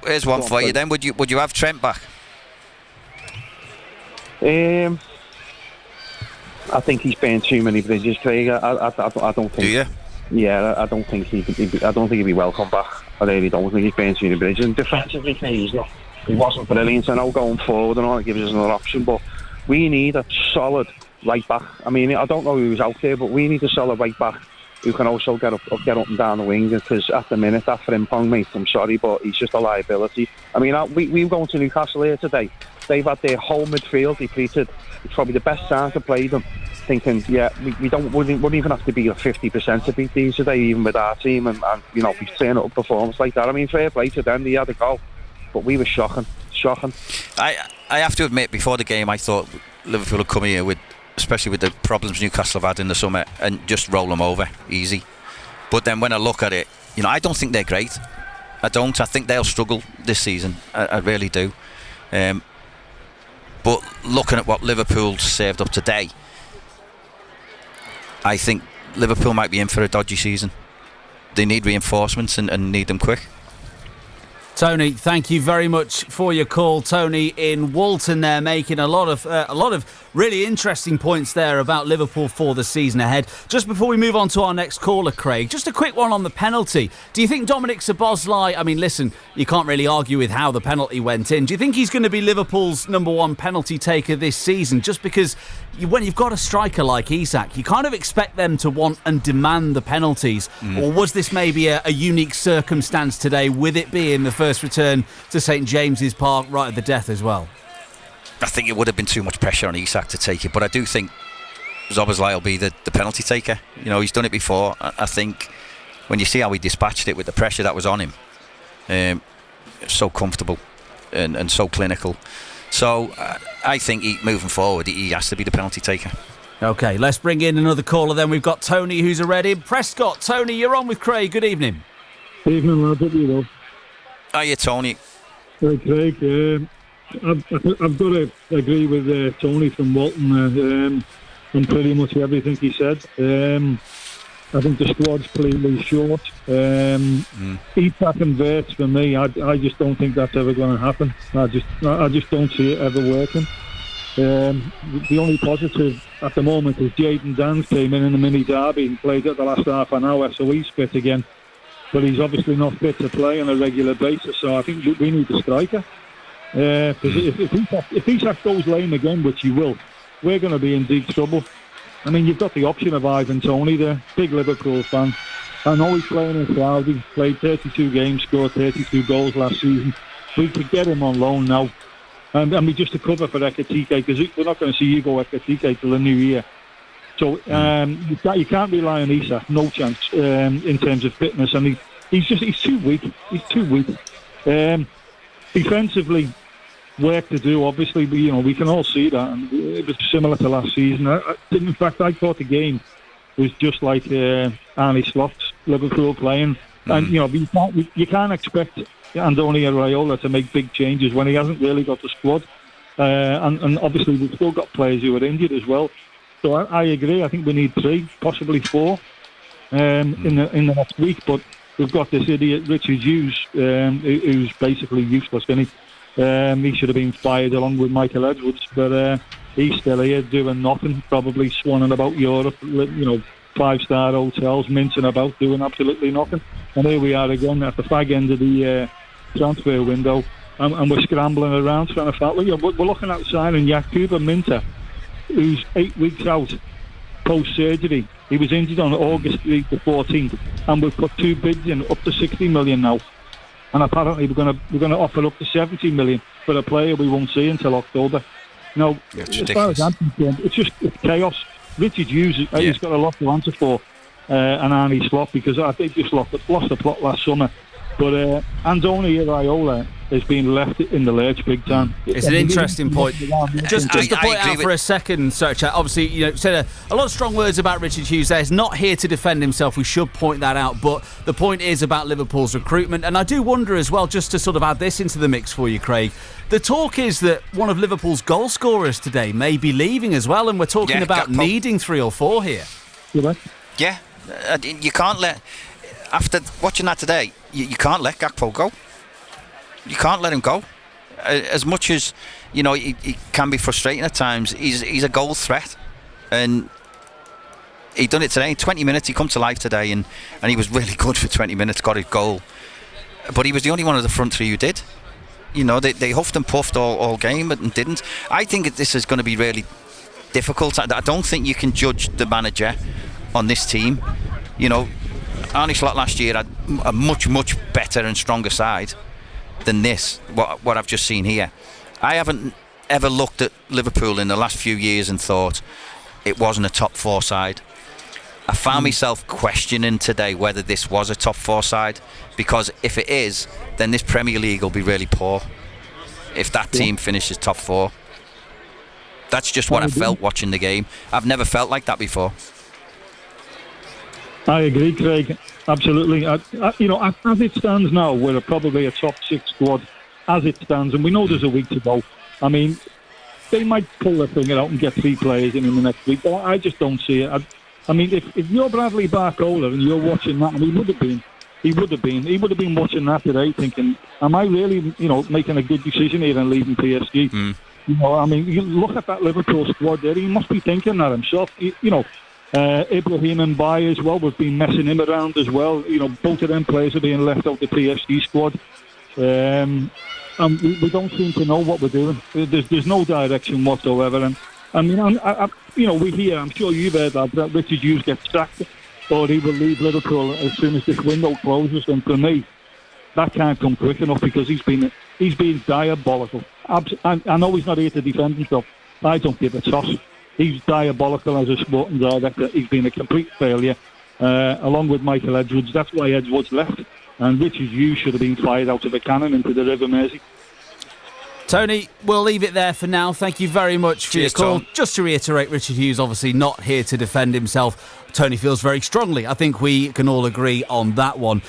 here's one for you then. Would you have Trent back? I think he's burned too many bridges, Craig. I don't think. Do you? Yeah, I don't think he'd be welcome back. I really don't think he's burned too many bridges. And defensively, he wasn't brilliant. I know going forward and all, it gives us another option, but we need a solid right back. I mean, I don't know who's out there, but we need a solid right back who can also get up and down the wing, because at the minute, that Frimpong, mate, I'm sorry, but he's just a liability. I mean, we were going to Newcastle here today. They've had their whole midfield depleted. It's probably the best time to play them, thinking, we wouldn't even have to be at 50% to beat these today, even with our team, and you know, we turn up a performance like that. I mean, fair play to them, they had a goal, but we were shocking. I have to admit, before the game, I thought Liverpool would come here with, especially with the problems Newcastle have had in the summer, and just roll them over easy. But then when I look at it, you know, I don't think they're great. I think they'll struggle this season. I really do. But looking at what Liverpool served up today, I think Liverpool might be in for a dodgy season. They need reinforcements and need them quick. Tony, thank you very much for your call. Tony in Walton there, making a lot of really interesting points there about Liverpool for the season ahead. Just before we move on to our next caller, Craig, just a quick one on the penalty. Do you think Dominic Szoboszlai, I mean, listen, you can't really argue with how the penalty went in. Do you think he's going to be Liverpool's number one penalty taker this season? Just because when you've got a striker like Isak, you kind of expect them to want and demand the penalties. Or was this maybe a unique circumstance today, with it being the first return to St James's Park right at the death as well? I think it would have been too much pressure on Isak to take it, but I do think Szoboszlai will be the penalty taker. You know, he's done it before. I think when you see how he dispatched it with the pressure that was on him, so comfortable and so clinical. So I think moving forward, he has to be the penalty taker. OK, let's bring in another caller then. We've got Tony who's a Reading. Prescott, Tony, you're on with Craig. Good evening. Evening, lads. Hope you know. Hiya, Tony. Hey, Craig. I've got to agree with Tony from Walton on pretty much everything he said. I think the squad's clearly short. Isak and Wirtz, for me, I just don't think that's ever going to happen. I just don't see it ever working. The only positive at the moment is Jayden Danns came in the mini derby and played at the last half an hour, so he's fit again. But he's obviously not fit to play on a regular basis, so I think we need a striker. Because if Isak goes lame again, which he will, we're going to be in deep trouble. I mean, you've got the option of Ivan Toney there, big Liverpool fan. I know he's playing in Saudi, played 32 games, scored 32 goals last season. We could get him on loan now. And we just to cover for Ekitike, because we're not going to see Hugo Ekitike till the new year. So you can't rely on Isak, no chance in terms of fitness. And he's too weak. He's too weak. Defensively, work to do, obviously, but, we can all see that, and it was similar to last season. In fact, I thought the game was just like Arne Slot's Liverpool playing, and you can't expect Andoni Iraola to make big changes when he hasn't really got the squad, and obviously we've still got players who are injured as well. So I agree. I think we need 3, possibly 4 in the next week, but we've got this idiot Richard Hughes who's basically useless, isn't he? He should have been fired along with Michael Edwards, but he's still here doing nothing, probably swanning about Europe, 5-star hotels, mincing about, doing absolutely nothing. And here we are again at the fag end of the transfer window, and we're scrambling around trying to find. We're looking at signing Yakuba Minter, who's 8 weeks out post-surgery. He was injured on August the 14th, and we've put 2 bids in up to 60 million now. And apparently we're going to offer up to 70 million for a player we won't see until October. Now, as far as I'm concerned, it's chaos. Richard Hughes, he's got a lot to answer for, and Arne Slot, because I think they just lost the plot last summer. But Andoni Iraola has been left in the lurch big time. It's an interesting point. Just to point out for a second, Search, obviously, said a lot of strong words about Richard Hughes there. He's not here to defend himself. We should point that out. But the point is about Liverpool's recruitment. And I do wonder as well, just to sort of add this into the mix for you, Craig, the talk is that one of Liverpool's goal scorers today may be leaving as well. And we're talking about needing 3 or 4 here. Yeah, you can't let... After watching that today, you can't let Gakpo go. You can't let him go. As much as, he can be frustrating at times, he's a goal threat. And he done it today. In 20 minutes, he come to life today, and he was really good for 20 minutes, got his goal. But he was the only one of the front 3 who did. They huffed and puffed all game and didn't. I think this is going to be really difficult. I don't think you can judge the manager on this team. Arne Slot last year had a much, much better and stronger side than this, what I've just seen here. I haven't ever looked at Liverpool in the last few years and thought it wasn't a top 4 side. I found myself questioning today whether this was a top 4 side, because if it is, then this Premier League will be really poor if that team finishes top 4. That's just what I felt watching the game. I've never felt like that before. I agree, Craig. Absolutely. As it stands now, we're probably a top 6 squad as it stands, and we know there's a week to go. I mean, they might pull their finger out and get 3 players in the next week, but I just don't see it. I mean, if you're Bradley Barcola and you're watching that, and he would have been watching that today, thinking, "Am I really, making a good decision here and leaving PSG?" I mean, you look at that Liverpool squad there. He must be thinking that himself. Ibrahim and Baye as well. We've been messing him around as well. Both of them players are being left out the PSG squad. And we don't seem to know what we're doing. There's no direction whatsoever. And I mean, we hear, I'm sure you've heard that Richard Hughes gets sacked or he will leave Liverpool as soon as this window closes. And for me, that can't come quick enough because he's been diabolical. I know he's not here to defend himself. I don't give a toss. He's diabolical as a sporting director. He's been a complete failure, along with Michael Edwards. That's why Edwards left. And Richard Hughes should have been fired out of a cannon into the River Mersey. Tony, we'll leave it there for now. Thank you very much for your call. Tom. Just to reiterate, Richard Hughes obviously not here to defend himself. Tony feels very strongly. I think we can all agree on that one.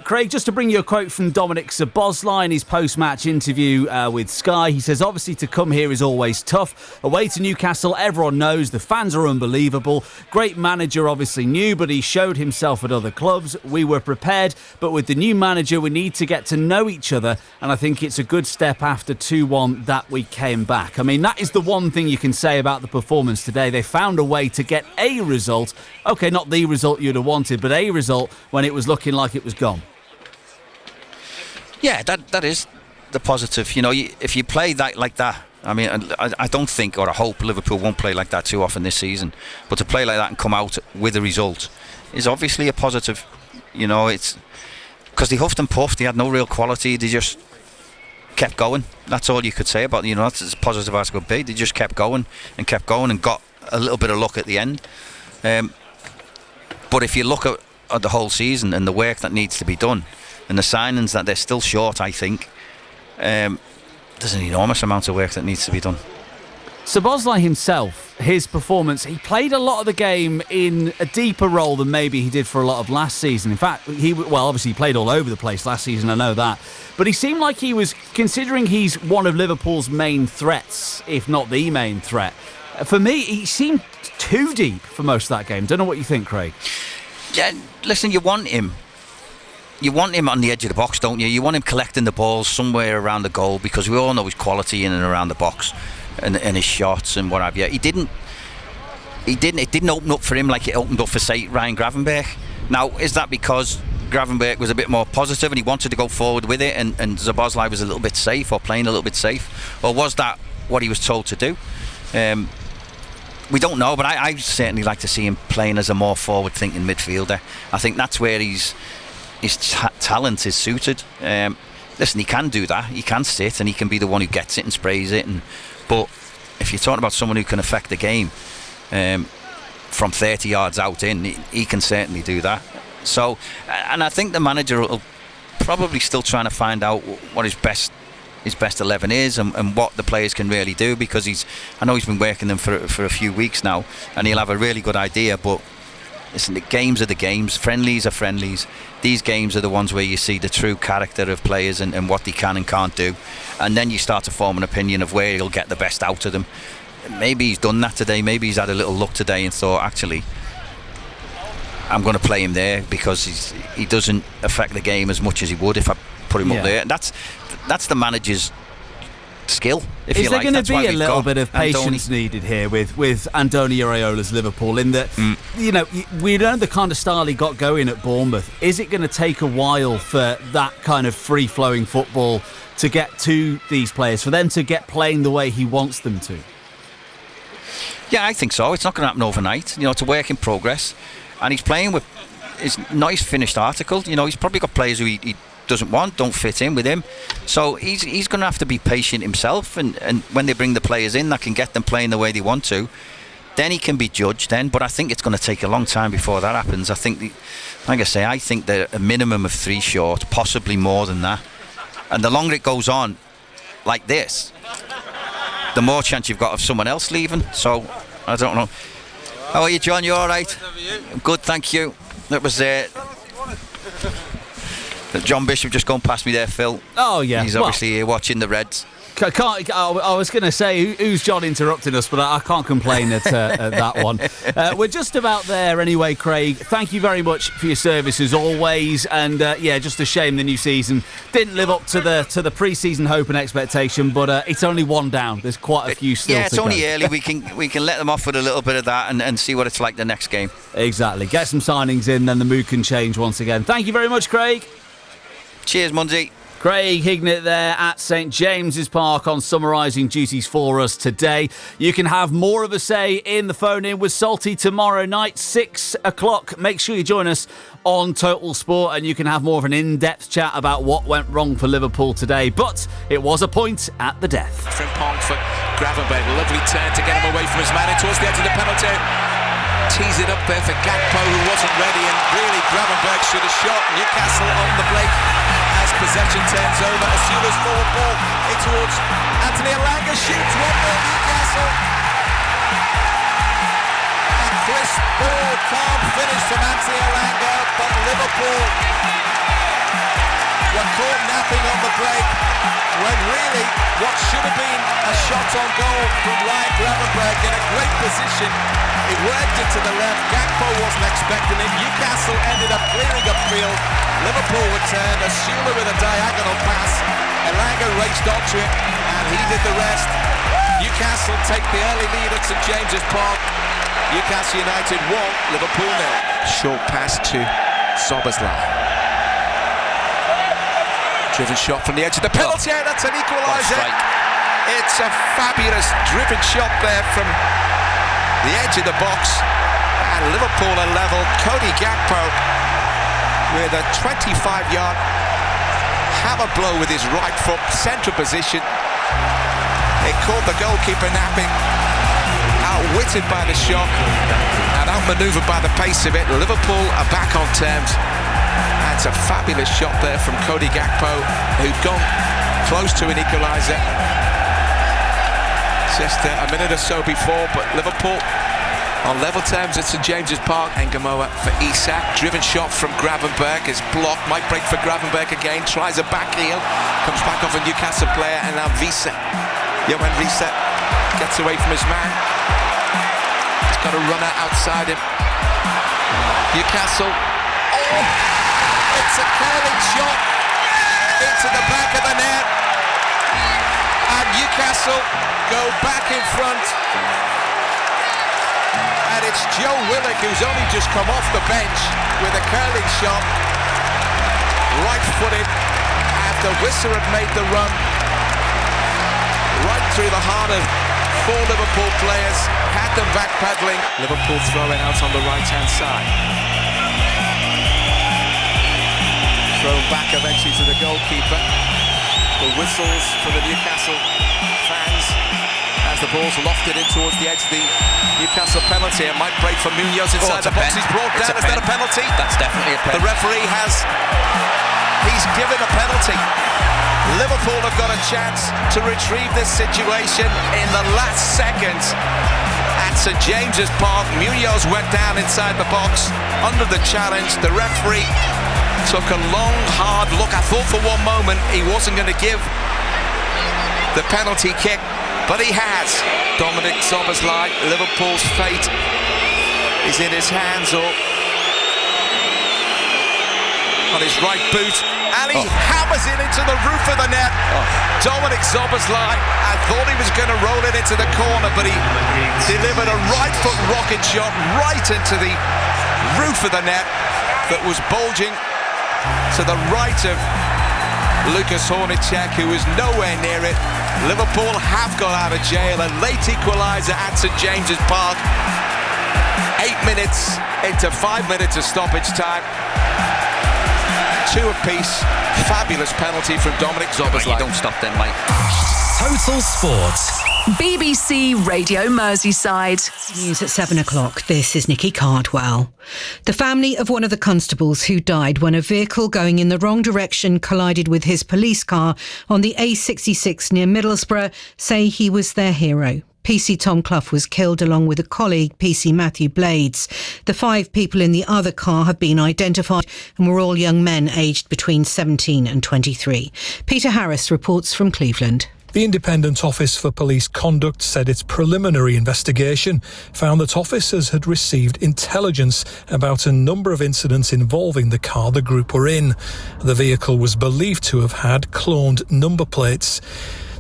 Craig, just to bring you a quote from Dominic Szoboszlai in his post-match interview with Sky. He says, obviously to come here is always tough. Away to Newcastle, everyone knows the fans are unbelievable. Great manager, obviously new, but he showed himself at other clubs. We were prepared, but with the new manager, we need to get to know each other. And I think it's a good step after 2-1 that we came back. I mean, that is the one thing you can say about the performance today. They found a way to get a result. Okay, not the result you'd have wanted, but a result when it was looking like it was gone. Yeah, that is the positive. If you play that like that, I mean, I don't think, or I hope Liverpool won't play like that too often this season, but to play like that and come out with a result is obviously a positive. It's because they huffed and puffed, they had no real quality, they just kept going. That's all you could say about that's as positive as it could be. They just kept going and got a little bit of luck at the end. But if you look at the whole season and the work that needs to be done and the signings that they're still short, I think there's an enormous amount of work that needs to be done. Szoboszlai himself, his performance, he played a lot of the game in a deeper role than maybe he did for a lot of last season. In fact, obviously he played all over the place last season, I know that. But he seemed like he was, considering he's one of Liverpool's main threats, if not the main threat. For me, he seemed too deep for most of that game. Don't know what you think, Craig. Yeah, listen, you want him on the edge of the box, don't you? You want him collecting the balls somewhere around the goal because we all know his quality in and around the box and his shots and what have you. It didn't open up for him like it opened up for, say, Ryan Gravenberch. Now, is that because Gravenberch was a bit more positive and he wanted to go forward with it and Szoboszlai was a little bit safe or playing a little bit safe? Or was that what he was told to do? We don't know, but I certainly like to see him playing as a more forward-thinking midfielder. I think that's where his talent is suited. Listen, he can do that. He can sit and he can be the one who gets it and sprays it. But if you're talking about someone who can affect the game from 30 yards out in, he can certainly do that. So, and I think the manager will probably still trying to find out what his best 11 is and what the players can really do, because I know he's been working them for a few weeks now and he'll have a really good idea. But listen, the games are the games, friendlies are friendlies. These games are the ones where you see the true character of players and what they can and can't do, and then you start to form an opinion of where he'll get the best out of them. Maybe he's done that today, maybe he's had a little luck today and thought, actually, I'm going to play him there because he doesn't affect the game as much as he would if I put him up there. That's the manager's skill, if you like. Is there going to be a little bit of patience needed here with Andoni Iraola's Liverpool, in that, we know the kind of style he got going at Bournemouth. Is it going to take a while for that kind of free-flowing football to get to these players, for them to get playing the way he wants them to? Yeah, I think so. It's not going to happen overnight. It's a work in progress. And he's playing with his nice finished article. He's probably got players who he doesn't don't fit in with him, so he's going to have to be patient himself, and when they bring the players in that can get them playing the way they want to, then he can be judged then. But I think it's going to take a long time before that happens. I think I think they're a minimum of 3 short, possibly more than that, and the longer it goes on like this, the more chance you've got of someone else leaving. So I don't know. How are you, John? You alright? I'm good, thank you. That was John Bishop just gone past me there, Phil. Oh, yeah. He's obviously here watching the Reds. I was going to say, who's John interrupting us, but I can't complain at that one. We're just about there anyway, Craig. Thank you very much for your service as always. And just a shame the new season didn't live up to the pre-season hope and expectation, but it's only one down. There's quite a few still to go. Yeah, it's only early. We can let them off with a little bit of that and see what it's like the next game. Exactly. Get some signings in, then the mood can change once again. Thank you very much, Craig. Cheers, Mundy. Craig Hignett there at St James's Park on summarising duties for us today. You can have more of a say in the phone-in with Salty tomorrow night, 6 o'clock. Make sure you join us on Total Sport and you can have more of an in-depth chat about what went wrong for Liverpool today. But it was a point at the death. Frimpong for Gravenberg. Lovely turn to get him away from his man in towards the edge of the penalty. Tease it up there for Gakpo, who wasn't ready, and really Gravenberg should have shot. Newcastle on the break as possession turns over. Asula's forward ball in towards Anthony Elanga, shoots 1-0 Newcastle. A crisp ball, calm finish from Anthony Elanga, but Liverpool were caught napping on the break when really what should have been a shot on goal from Ryan Gravenberg in a great position. It worked it to the left. Gakpo wasn't expecting it. Newcastle ended up clearing upfield. Liverpool returned. Asula with a diagonal pass. Elanga raced onto it, and he did the rest. Newcastle take the early lead at St James's Park. Newcastle United 1, Liverpool 0. Short pass to Szoboszlai. Driven shot from the edge of the penalty. That's an equaliser. It's a fabulous driven shot there from the edge of the box, and Liverpool are level. Cody Gakpo with a 25-yard hammer blow with his right foot, central position. It caught the goalkeeper napping, outwitted by the shot and outmanoeuvred by the pace of it. Liverpool are back on terms. That's a fabulous shot there from Cody Gakpo, who'd gone close to an equaliser just a minute or so before, but Liverpool on level terms at St James's Park. Engamoa for Isak, driven shot from Gravenberg is blocked, might break for Gravenberg again, tries a back heel, comes back off a Newcastle player, and now Johan Wiese gets away from his man. He's got a runner outside him. Newcastle, it's a curling shot into the back of the net, and Newcastle go back in front, and it's Joe Willock, who's only just come off the bench with a curling shot, right-footed, after Wiese had made the run right through the heart of 4 Liverpool players, had them backpedaling. Liverpool throwing out on the right-hand side. Thrown back eventually to the goalkeeper. The whistles for the Newcastle fans as the ball's lofted in towards the edge of the Newcastle penalty. It might break for Munoz inside the box. He's brought down. Is that a penalty? That's definitely a penalty. The referee he's given a penalty. Liverpool have got a chance to retrieve this situation in the last seconds at St James's Park. Munoz went down inside the box under the challenge. The referee took a long, hard look. I thought for one moment he wasn't going to give the penalty kick, but he has. Dominic Szoboszlai, Liverpool's fate is in his hands, or on his right boot, and he hammers it into the roof of the net. Dominic Szoboszlai, I thought he was going to roll it into the corner, but he delivered a right foot rocket shot right into the roof of the net that was bulging to the right of Lucas Hornacek, who was nowhere near it. Liverpool have got out of jail. A late equaliser at St James's Park. 8 minutes into 5 minutes of stoppage time. 2 apiece. Fabulous penalty from Dominic Szoboszlai. You don't stop then, Mike. Total Sport. BBC Radio Merseyside. News at 7 o'clock. This is Nikki Cardwell. The family of one of the constables who died when a vehicle going in the wrong direction collided with his police car on the A66 near Middlesbrough say he was their hero. PC Tom Clough was killed along with a colleague, PC Matthew Blades. The 5 people in the other car have been identified and were all young men aged between 17 and 23. Peter Harris reports from Cleveland. The Independent Office for Police Conduct said its preliminary investigation found that officers had received intelligence about a number of incidents involving the car the group were in. The vehicle was believed to have had cloned number plates.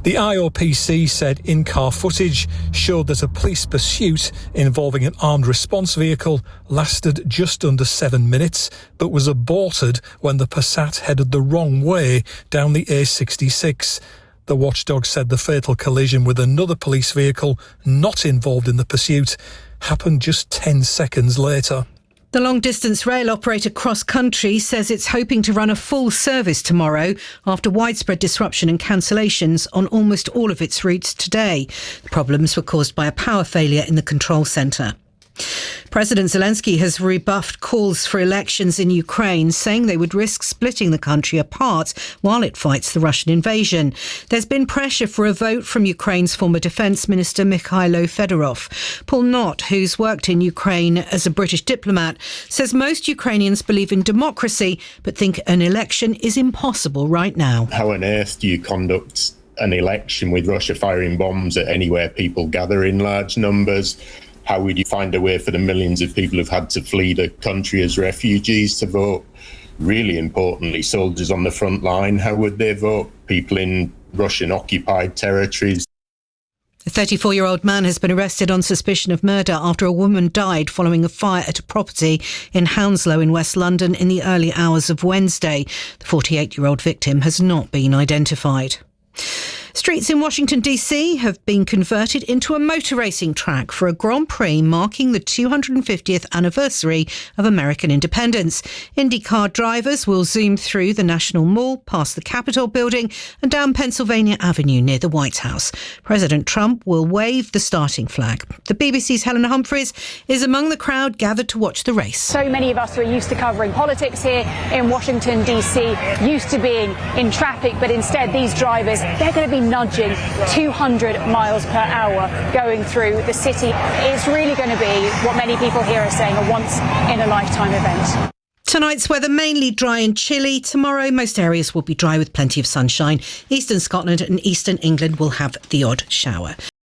The IOPC said in-car footage showed that a police pursuit involving an armed response vehicle lasted just under 7 minutes, but was aborted when the Passat headed the wrong way down the A66. The watchdog said the fatal collision with another police vehicle not involved in the pursuit happened just 10 seconds later. The long-distance rail operator Cross Country says it's hoping to run a full service tomorrow after widespread disruption and cancellations on almost all of its routes today. The problems were caused by a power failure in the control centre. President Zelensky has rebuffed calls for elections in Ukraine, saying they would risk splitting the country apart while it fights the Russian invasion. There's been pressure for a vote from Ukraine's former Defence Minister Mikhailo Fedorov. Paul Knott, who's worked in Ukraine as a British diplomat, says most Ukrainians believe in democracy but think an election is impossible right now. How on earth do you conduct an election with Russia firing bombs at anywhere people gather in large numbers? How would you find a way for the millions of people who've had to flee the country as refugees to vote? Really importantly, soldiers on the front line, how would they vote? People in Russian-occupied territories. A 34-year-old man has been arrested on suspicion of murder after a woman died following a fire at a property in Hounslow in West London in the early hours of Wednesday. The 48-year-old victim has not been identified. Streets in Washington DC have been converted into a motor racing track for a Grand Prix marking the 250th anniversary of American independence. IndyCar drivers will zoom through the National Mall, past the Capitol building and down Pennsylvania Avenue near the White House. President Trump will wave the starting flag. The BBC's Helena Humphreys is among the crowd gathered to watch the race. So many of us who are used to covering politics here in Washington DC, used to being in traffic, but instead these drivers, they're going to be nudging 200 miles per hour going through the city. It's really going to be what many people here are saying a once-in-a-lifetime event. Tonight's weather mainly dry and chilly. Tomorrow, most areas will be dry with plenty of sunshine. Eastern Scotland and eastern England will have the odd shower.